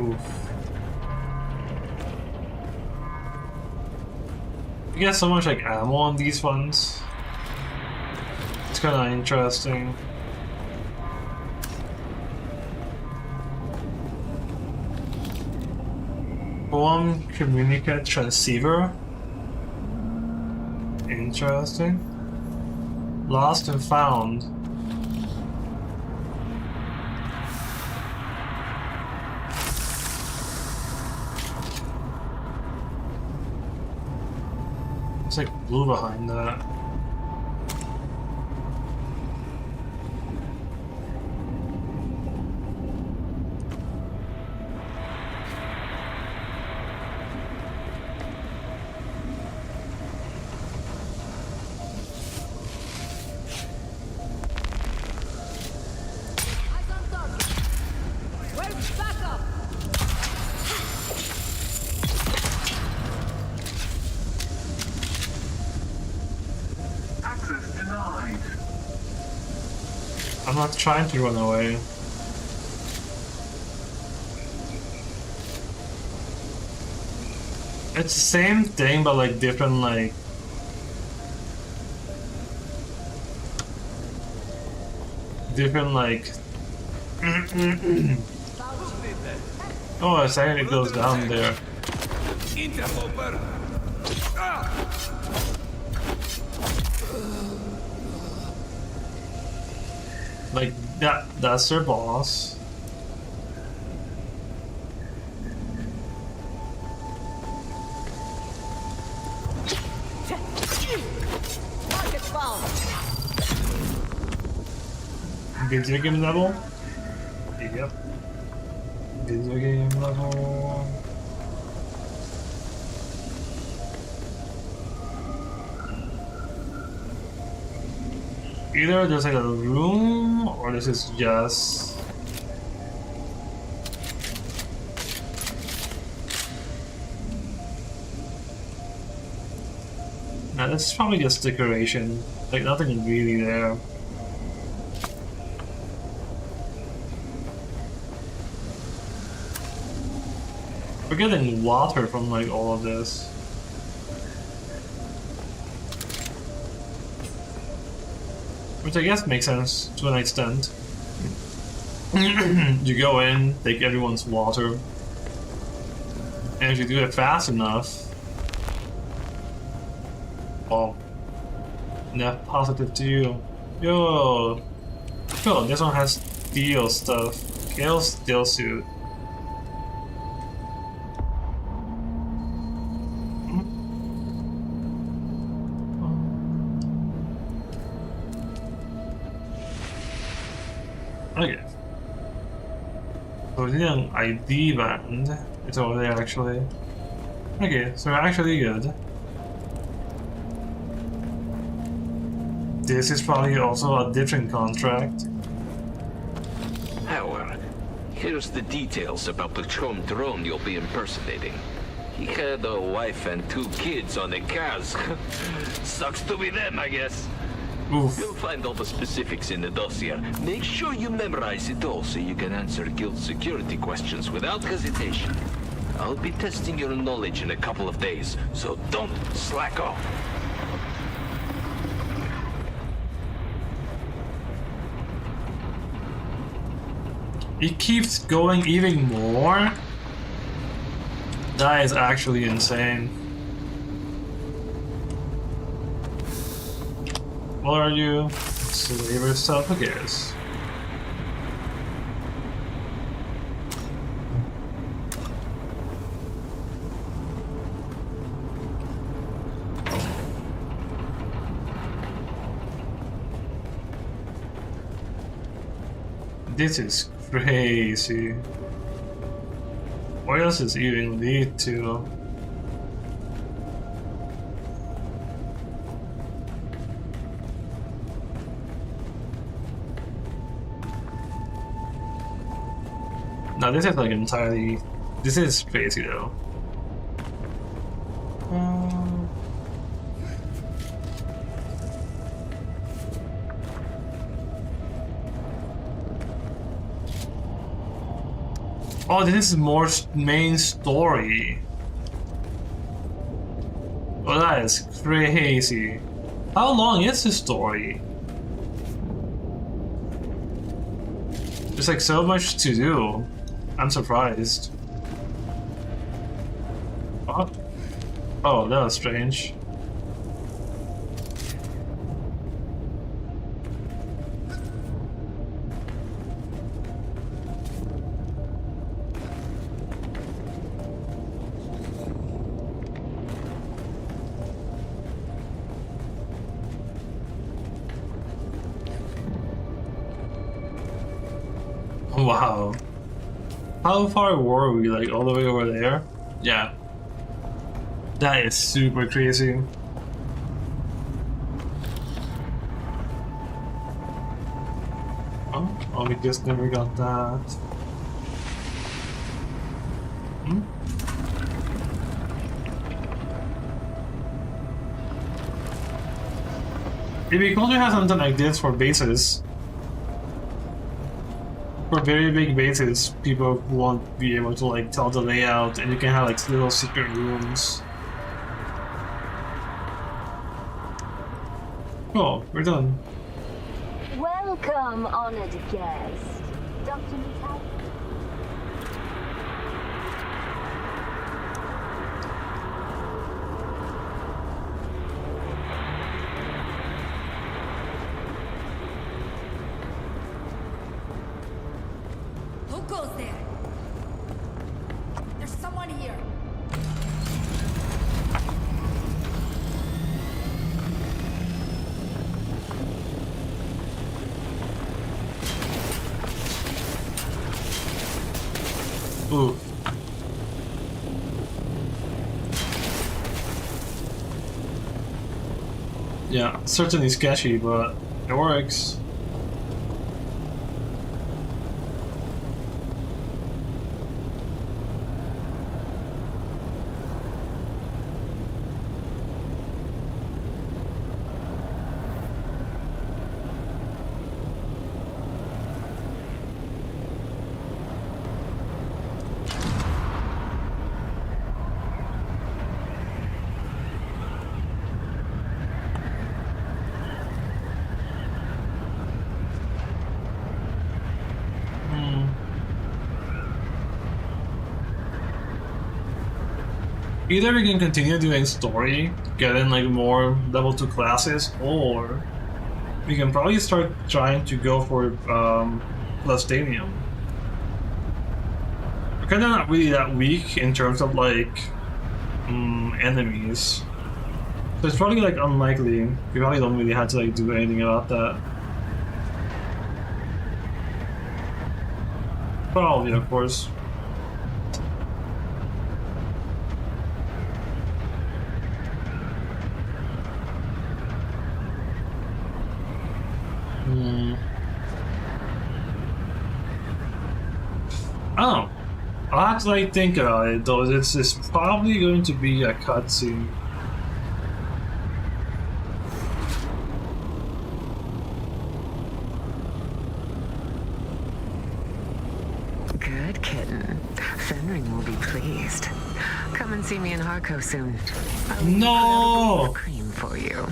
Oof. You get so much like ammo on these ones. It's kind of interesting. One communicate transceiver. Interesting. Lost and found. It's like blue behind that. I'm not trying to run away. It's the same thing, but like different, like oh, a second it goes down there. Interloper. Like that's their boss. Target found. Video game level? Yep. Video game level. Either there's like a room, or this is just... Nah, this is probably just decoration. Like, nothing really there. We're getting water from like all of this. Which I guess makes sense to an extent. You go in, take everyone's water, and if you do it fast enough, well, net positive to you. Yo, cool. This one has steel stuff. Kill steel suit. Okay. So we need an ID band. It's over there actually. Okay, so we're actually good. This is probably also a different contract. Howard, here's the details about the Chom drone you'll be impersonating. He had a wife and 2 kids on the cars. Sucks to be them, I guess. Oof. You'll find all the specifics in the dossier. Make sure you memorize it all so you can answer guild security questions without hesitation. I'll be testing your knowledge in a couple of days, so don't slack off. It keeps going even more? That is actually insane. What are you? Slaver stuff? Who cares? This is crazy. Where does this even lead to? No, this is like entirely... This is crazy though. Oh, this is more main story. Oh, that is crazy. How long is the story? There's like so much to do. I'm surprised. Oh, that was strange. Wow. How far were we? Like all the way over there? Yeah. That is super crazy. Oh, we just never got that. Hmm? It'd be cool to have something like this for bases. For very big bases, people won't be able to like tell the layout, and you can have like little secret rooms. Oh, we're done. Welcome, honored guest. Dr. Metallic. Who goes there? There's someone here. Ooh. Yeah, certainly sketchy, but it works. Either we can continue doing story, get in like more level 2 classes, or we can probably start trying to go for Plastanium. We're kinda not really that weak in terms of like enemies. So it's probably like unlikely. We probably don't really have to like do anything about that. Probably, of course. Oh, I'll have to like think about it though. It's probably going to be a cutscene. Good kitten. Fenring will be pleased. Come and see me in Harco soon. No! Cream for you.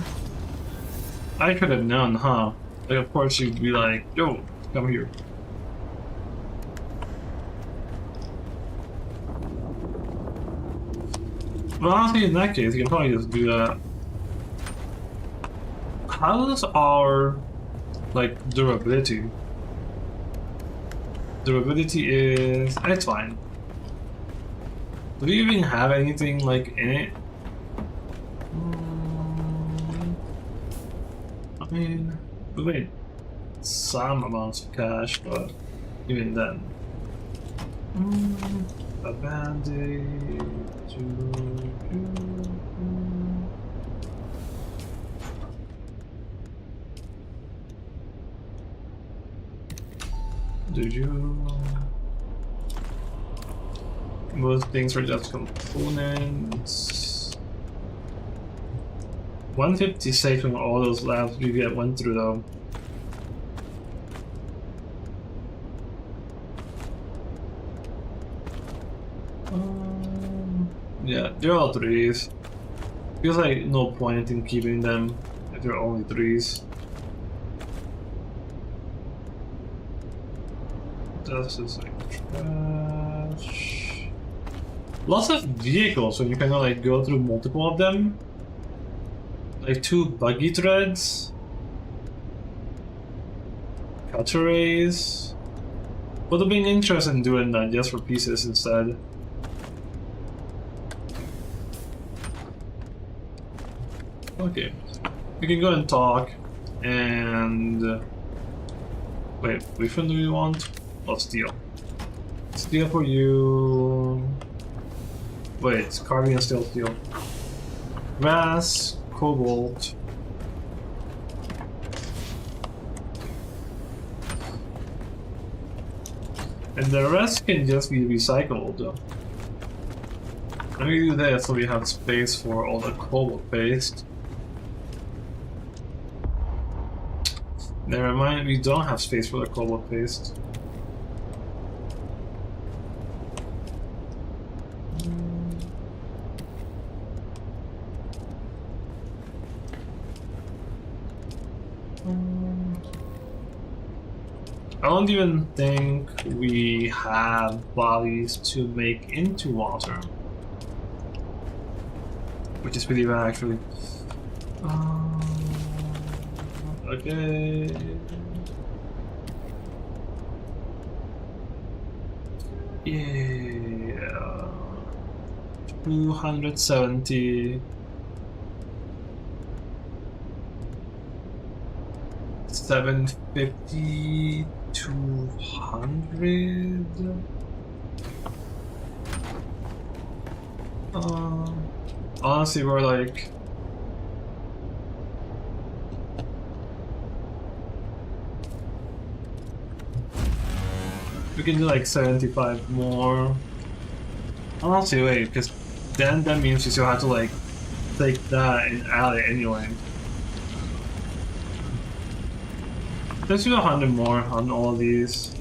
I could have known, huh? Like, of course you'd be like, yo, come here. Well, honestly, in that case, you can probably just do that. How does our, like, durability? Durability is... it's fine. Do we even have anything, like, in it? I mean, we made some amounts of cash, but even then. A band-aid. Did you? Most things are just components. 156 from all those labs we went through though. Yeah, they're all 3s. Feels like no point in keeping them if they're only 3s. That's just like trash. Lots of vehicles when you kind of like go through multiple of them. Like 2 buggy threads. Cuterays. Would have been interested in doing that just for pieces instead. Okay, we can go and talk and wait, which one do we want? Oh, steel. Steel for you. Wait, it's carbon and steel. Brass, cobalt. And the rest can just be recycled. Let me do that so we have space for all the cobalt paste. Never mind, we don't have space for the cobalt paste. I don't even think we have bodies to make into water. Which is pretty bad actually. Okay. Yeah. 270. 750. 200. Honestly, we're like. We can do like 75 more. Honestly, wait, because then that means we still have to like take that and add it anyway. Let's do 100 more on all of these.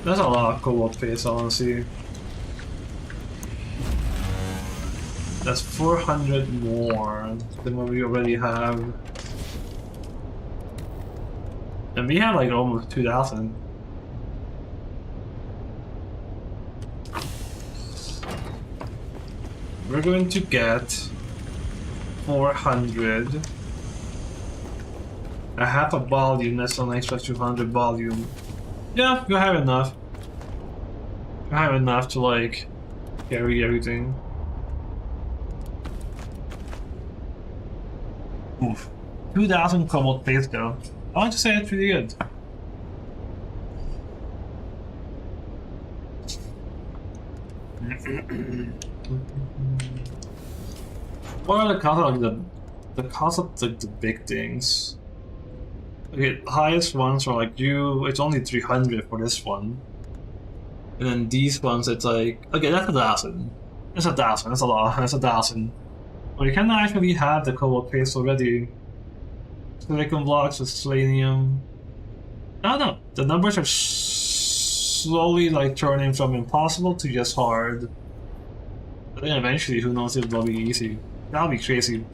That's a lot of cobalt paste, honestly. That's 400 more than what we already have. And we have like almost 2,000. We're going to get 400. A half a volume, that's an extra 200 volume. Yeah, we have enough. We have enough to like carry everything. Oof. 2,000 cobalt paste though. I want to say it's pretty good. What are the cost of the cost of the big things? Okay, the highest ones are like it's only 300 for this one. And then these ones it's like, okay, that's 1,000. That's 1,000, that's a lot, that's 1,000. Well, you can actually have the cobalt paste already. Silicon blocks with selenium. I don't know, the numbers are slowly like turning from impossible to just hard. But then eventually, who knows if it'll be easy. That'll be crazy.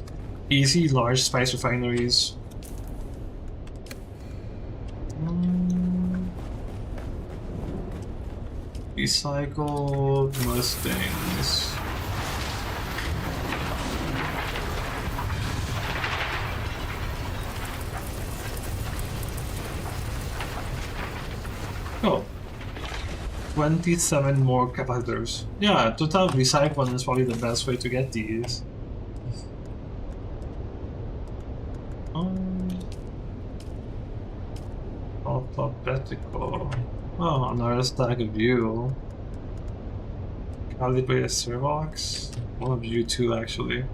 Easy, large spice refineries. Recycled Mustangs. Oh. 27 more capacitors. Yeah, total recycling is probably the best way to get these. Alphabetical. Oh, another stack of you. Calibrated servox. One of you two, actually.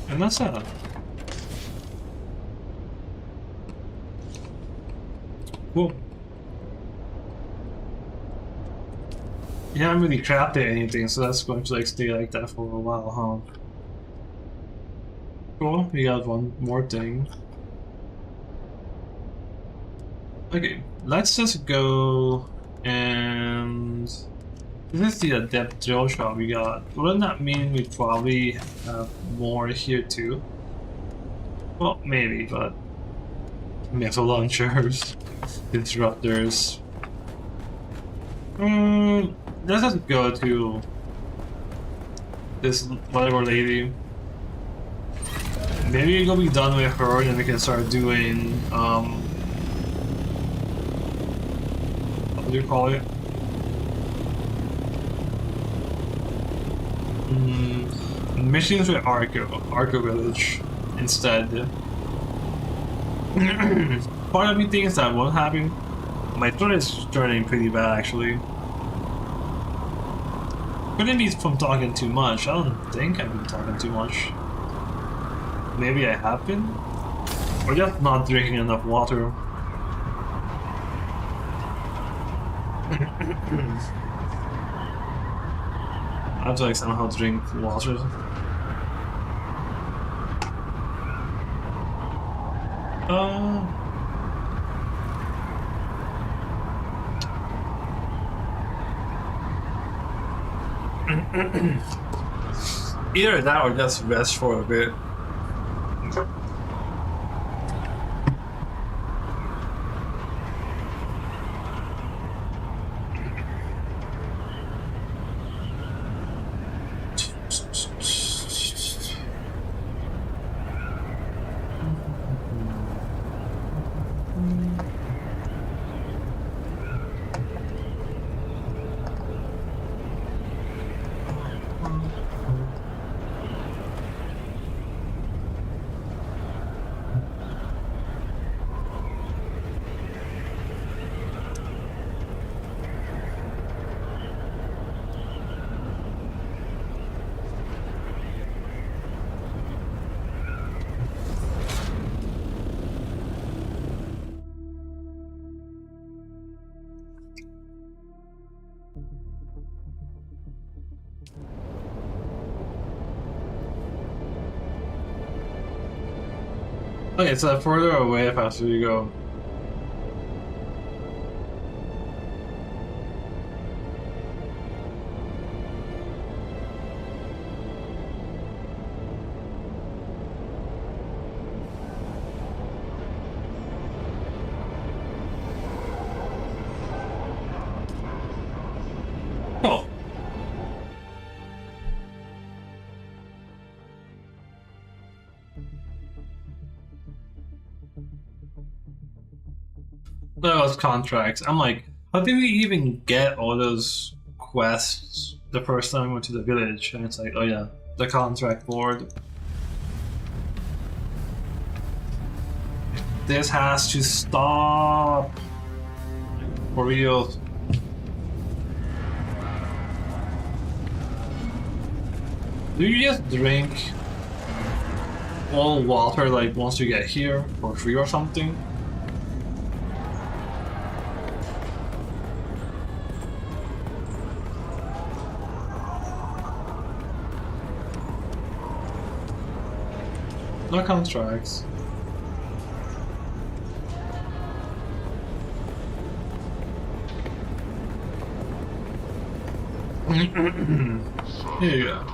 And that's that. Cool. You haven't really crafted anything, so that's going to like stay like that for a while, huh? Cool, we got one more thing. Okay, let's just go and this is the adept drill shot we got. Wouldn't that mean we probably have more here too? Well, maybe, but missile launchers, disruptors. Let's just go to this whatever lady. Maybe we'll be done with her and we can start doing what do you call it? Missions with Arco Village instead. Part of me thinks that won't happen. My throat is turning pretty bad actually. Couldn't be from talking too much. I don't think I've been talking too much. Maybe I have been? Or just not drinking enough water. I have to like somehow drink water. Either that or just rest for a bit. Okay, so further away faster you go. Oh. Those contracts. I'm like, how did we even get all those quests the first time we went to the village? And it's like, oh yeah, the contract board. This has to stop. For real. Do you just drink all water like once you get here for free or something? No contracts. Here you go.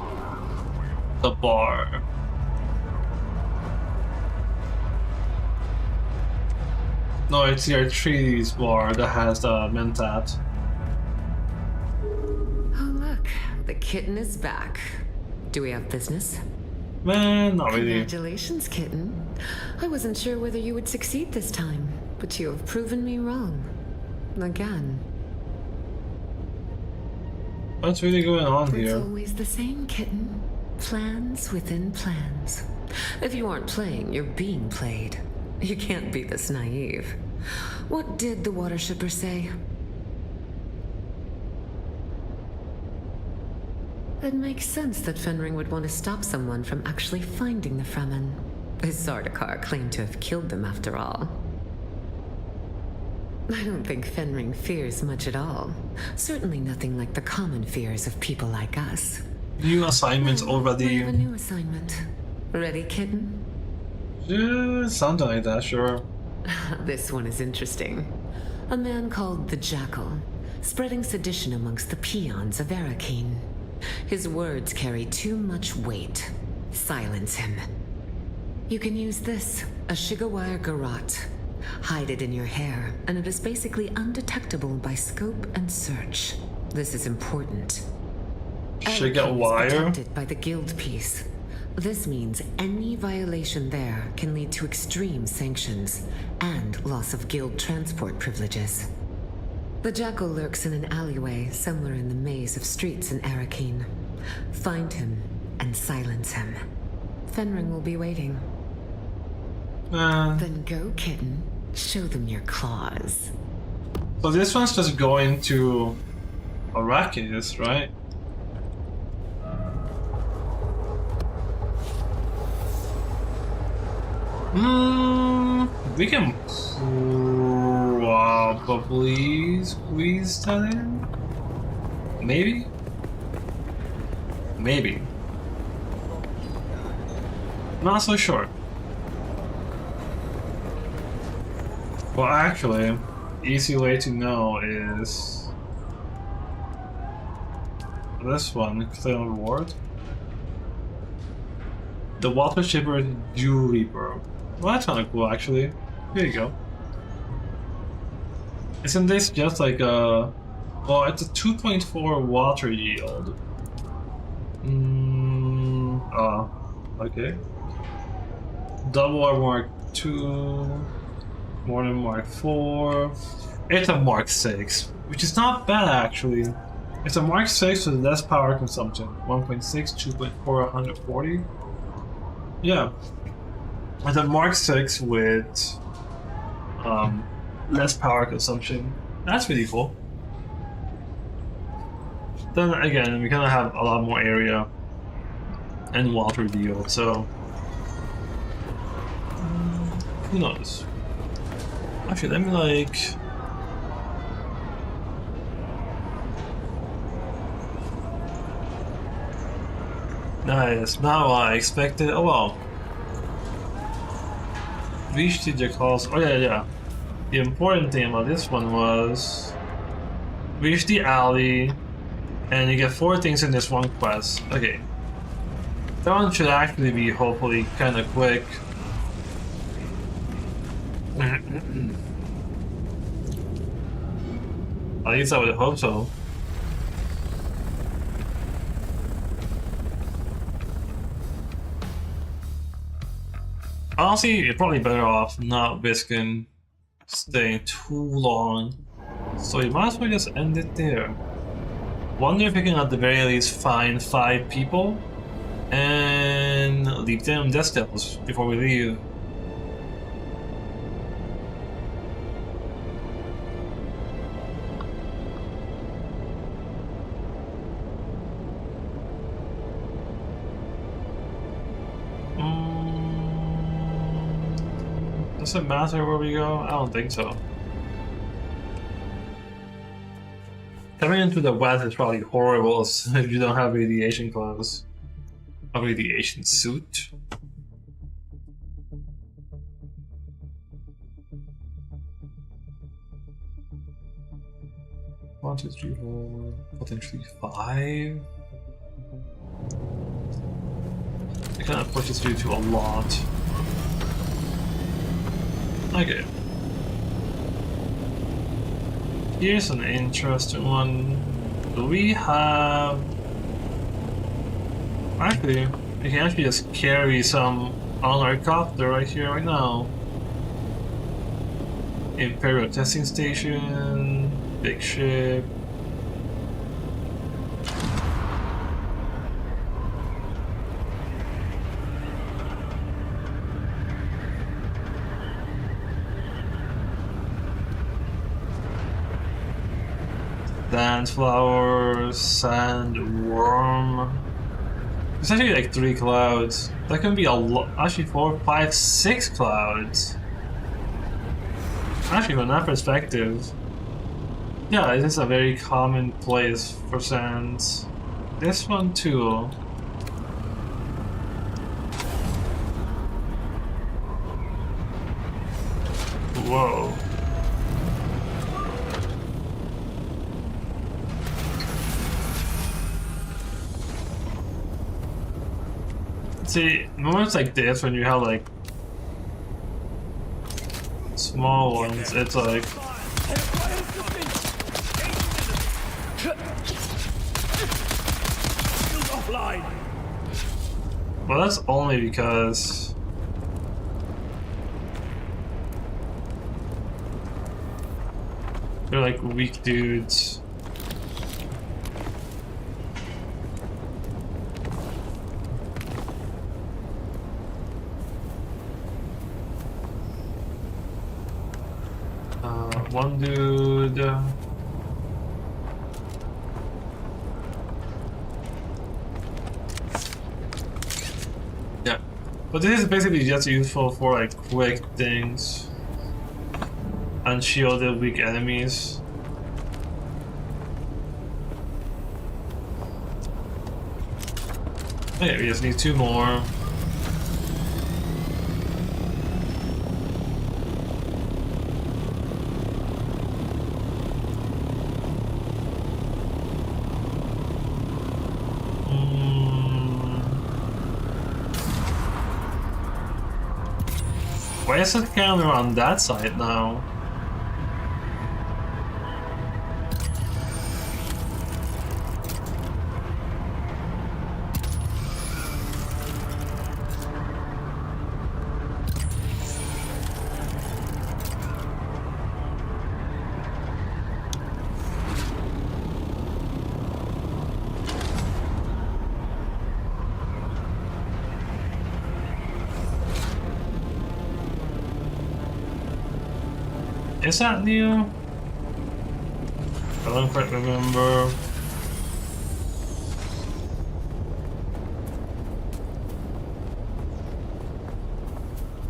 The bar. No, it's your trees bar that has the mentat. Oh look, the kitten is back. Do we have business? Man, not really. Congratulations, kitten. I wasn't sure whether you would succeed this time, but you have proven me wrong. Again. What's really going on here? It's always the same, kitten. Plans within plans. If you aren't playing, you're being played. You can't be this naive. What did the water shipper say? It makes sense that Fenring would want to stop someone from actually finding the Fremen. Sardaukar claimed to have killed them after all. I don't think Fenring fears much at all. Certainly nothing like the common fears of people like us. New assignments already. We have a new assignment. Ready, kitten? Yeah, something like that, sure. This one is interesting. A man called the Jackal, spreading sedition amongst the peons of Arakeen. His words carry too much weight. Silence him. You can use this, a Shigawire Garrote. Hide it in your hair, and it is basically undetectable by scope and search. This is important. Shigawire? Protected by the guild piece. This means any violation there can lead to extreme sanctions and loss of guild transport privileges. The Jackal lurks in an alleyway somewhere in the maze of streets in Arakeen. Find him and silence him. Fenring will be waiting. Then go, kitten. Show them your claws. So this one's just going to Arrakis, right? We can probably squeeze that in? Maybe? Maybe. Not so sure. Well, actually, easy way to know is this one, claim reward. The Water Shipper Dew Reaper. Well, that's kind of cool, actually. Here you go. Isn't this just like a... Well, it's a 2.4 water yield. Okay. Double R Mark 2. More than Mark 4. It's a Mark 6, which is not bad, actually. It's a Mark 6 with less power consumption. 1.6, 2.4, 140. Yeah. It's a Mark 6 with less power consumption. That's really cool. Then again, we kind of have a lot more area and water yield, so who knows? Actually, let me like... Nice, not what I expected. Oh well. Reach the Jackal's... Oh yeah. The important thing about this one was... Reach the alley, and you get 4 things in this one quest. Okay. That one should actually be hopefully kind of quick. At least I would hope so. Honestly, you're probably better off not risking staying too long. So you might as well just end it there. Wonder if we can at the very least find 5 people and leave them death devils before we leave. Does it matter where we go? I don't think so. Coming into the west is probably horrible if you don't have radiation clothes. A radiation suit. One, 2, 3, 4, potentially 5. It kind of pushes you to a lot. Okay. Here's an interesting one. Do we have... Actually, we can actually just carry some on our copter right here, right now. Imperial testing station, big ship. Dance flower, sand, worm. There's actually like 3 clouds. That can be a lot. Actually 4, 5, 6 clouds. Actually, from that perspective, yeah, it is a very common place for sands. This one too. Whoa. See, moments like this when you have like small ones, it's like well, that's only because they're like weak dudes. One dude. Yeah, but this is basically just useful for like quick things. Unshielded weak enemies. Okay, we just need 2 more. Why is the camera on that side now? Is that new? I don't quite remember.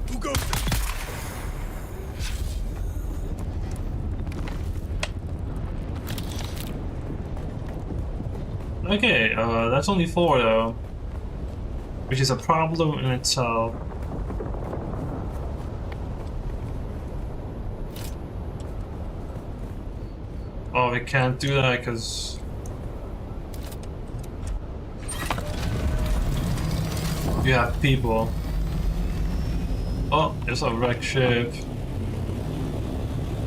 Who goes? Okay, that's only 4 though, which is a problem in itself. Oh, we can't do that because you have people. Oh, there's a wrecked ship.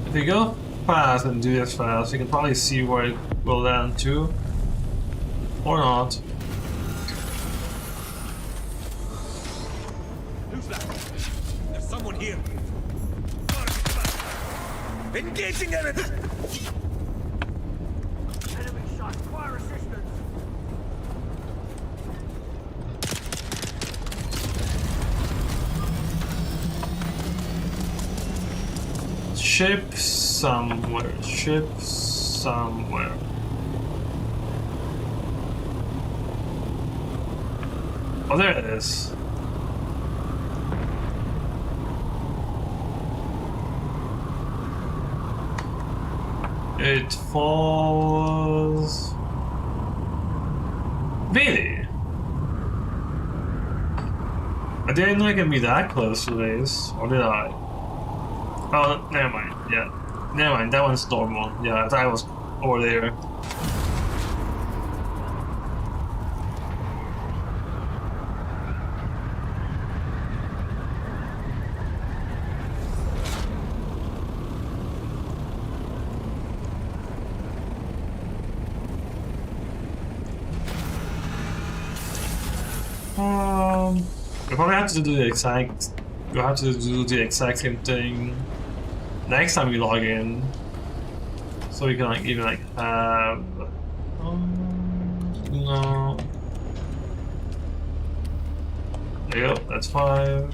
If we go fast and do this fast, we can probably see where it will land to. Or not. Who's that? There's someone here. Engaging enemy! Enemy shot. Require assistance. Ship somewhere. Ship somewhere. Oh, there it is. It falls. Really? I didn't know it could be that close to this, or did I? Oh, never mind. Yeah, never mind. That one's normal. Yeah, I thought I was over there. We probably have to do the exact. We'll have to do the exact same thing next time we log in, so we can like even like have. No. There you go. That's 5.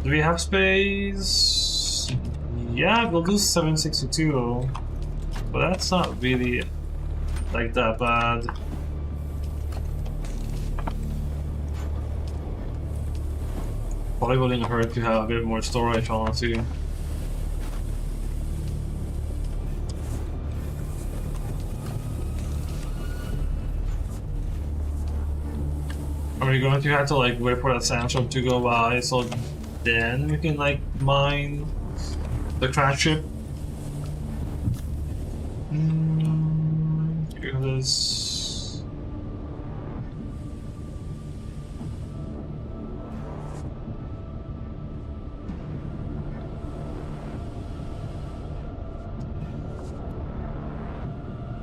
Do we have space? Yeah, we'll do 762, but that's not really like that bad. Probably wouldn't hurt to have a bit more storage, honestly. Are we going to have to like wait for that sandstorm to go by so then we can like mine the crash ship? Because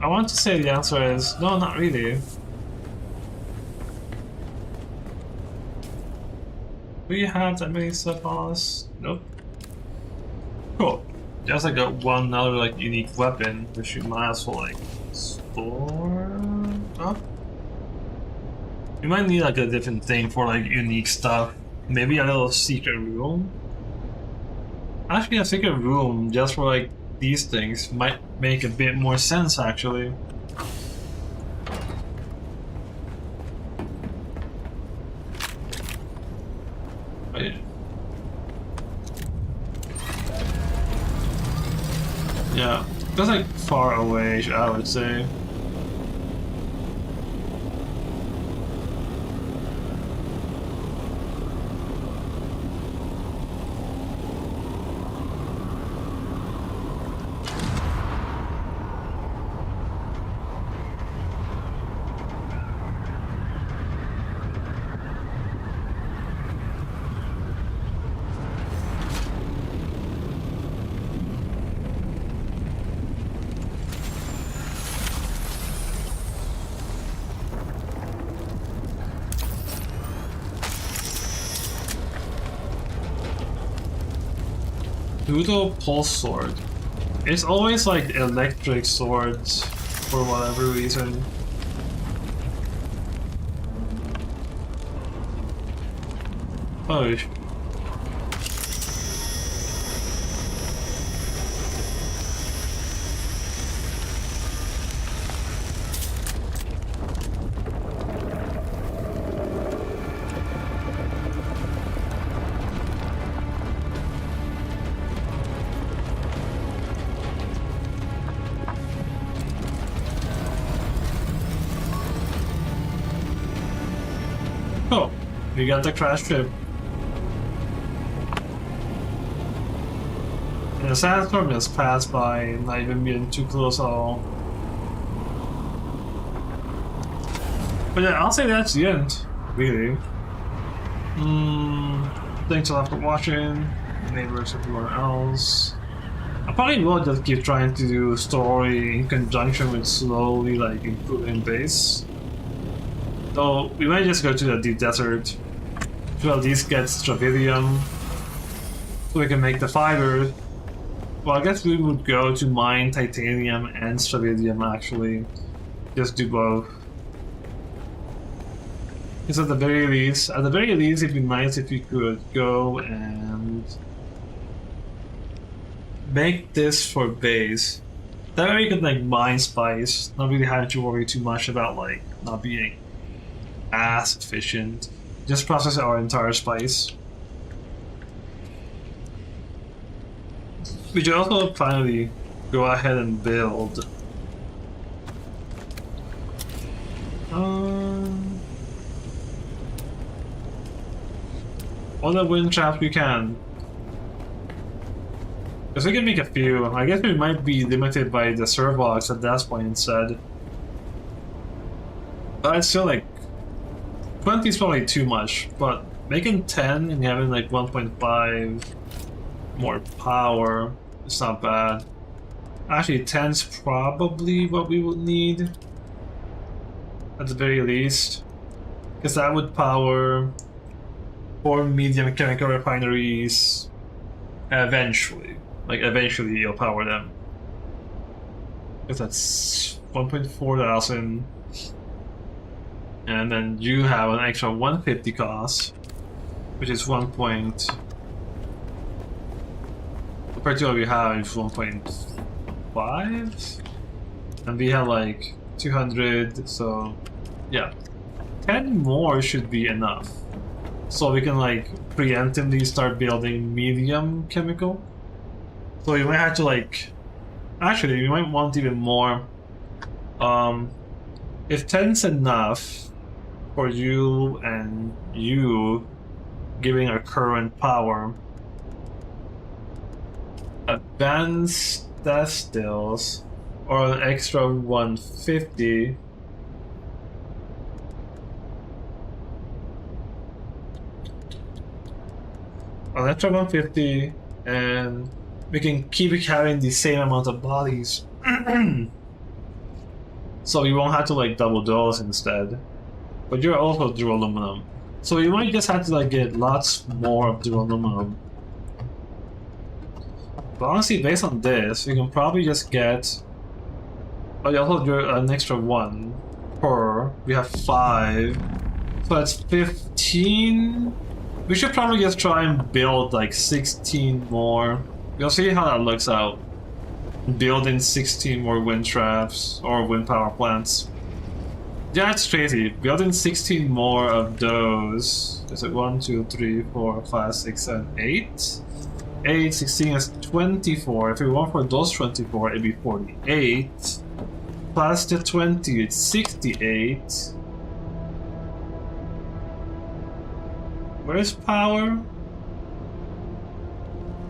I want to say the answer is no, not really. Do you have that many stuff on us? Nope. Cool. Just like got one other like unique weapon, which you might as well like store up. You might need like a different thing for like unique stuff. Maybe a little secret room. Actually, a secret room just for like these things might make a bit more sense actually. Wait. Yeah, that's like far away, I would say. Pseudo pulse sword. It's always like electric swords for whatever reason. Oh. Oh, we got the crash trip. And the sandstorm just passed by, not even being too close at all. But yeah, I'll say that's the end, really. Thanks a lot for watching, neighbors, everyone else. I probably will just keep trying to do story in conjunction with slowly like improving base. So we might just go to the deep desert to at least get strawberrium so we can make the fiber. Well, I guess we would go to mine titanium and strawberrium actually. Just do both. Because at the very least, it'd be nice if we could go and make this for base. That way we could like mine spice, not really having to worry too much about like not being as efficient. Just process our entire spice. We should also finally go ahead and build. All the wind traps we can. Because we can make a few. I guess we might be limited by the servox at that point instead. But it's still like 20 is probably too much, but making 10 and having like 1.5 more power is not bad. Actually, 10's probably what we would need at the very least, because that would power 4 medium chemical refineries eventually. Like eventually you'll power them. Because that's 1.4 thousand. And then you have an extra 150 cost, which is 1 point. Compared to what we have is 1.5, and we have like 200. So yeah, 10 more should be enough. So we can like preemptively start building medium chemical. So we might have to like, actually we might want even more. If 10's enough for you and you giving our current power, advanced death stills or an extra 150. An extra 150, and we can keep having the same amount of bodies. so you won't have to like double those instead. But you're also duraluminum, so you might just have to like get lots more of duraluminum. But honestly, based on this, you can probably just get. Oh, you also do an extra 1 per. We have 5, so that's 15. We should probably just try and build like 16 more. We'll see how that looks out. Building 16 more wind shafts or wind power plants. Yeah, it's crazy. Building 16 more of those. Is it 1, 2, 3, 4, 5, 6, 7, 8? 8, 16 is 24. If we want for those 24, it'd be 48. Plus the 20, it's 68. Where's power?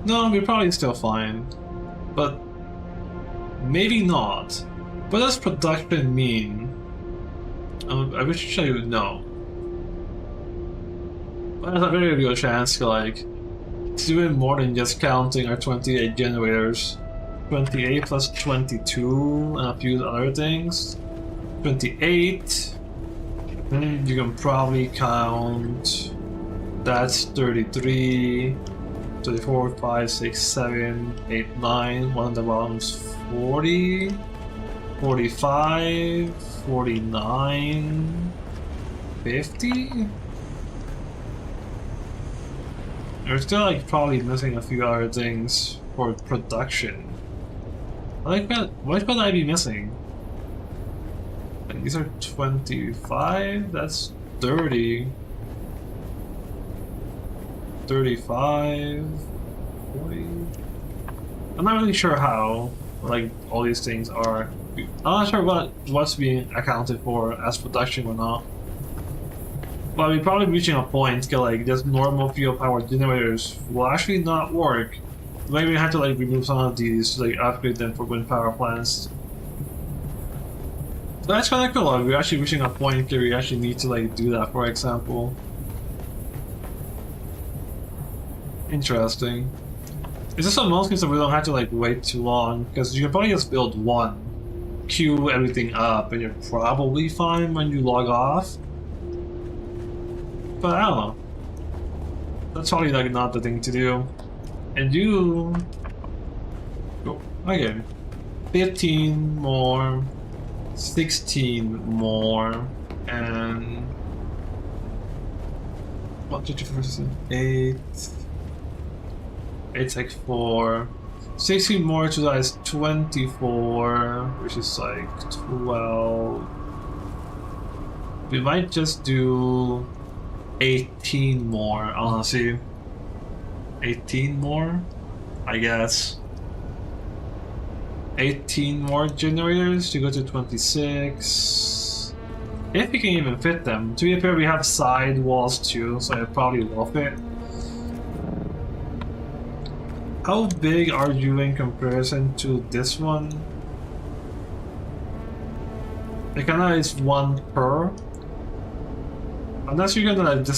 No, we're probably still fine. But maybe not. What does production mean? I wish I would know. But there's a very real chance to like doing more than just counting our 28 generators. 28 plus 22 and a few other things. 28. Then you can probably count. That's 33. 34, 5, 6, 7, 8, 9. One of the bottom's 40. 45. 49. 50. We're still like probably missing a few other things for production. Like what could I be missing? Like, these are 25. That's 30. 35. 40. I'm not really sure how like all these things are. I'm not sure what's being accounted for as production or not. But we're probably reaching a point that like just normal fuel power generators will actually not work. Maybe we have to like remove some of these to like upgrade them for wind power plants. So that's kind of cool. Like, we're actually reaching a point where we actually need to like do that, for example. Interesting. It's just on most cases we don't have to like wait too long, because you can probably just build one, queue everything up, and you're probably fine when you log off. But I don't know. That's probably like not the thing to do. And you... Oh, okay. 15 more, 16 more, and... 1, 2, 3, 4, 6, 8... 8's like 4. 16 more to that is 24, which is like 12. We might just do 18 more, honestly. 18 more, I guess. 18 more generators to go to 26. If we can even fit them. To be fair, we have side walls too, so it probably will fit. How big are you in comparison to this one? It kinda is 1 per. Unless you're gonna just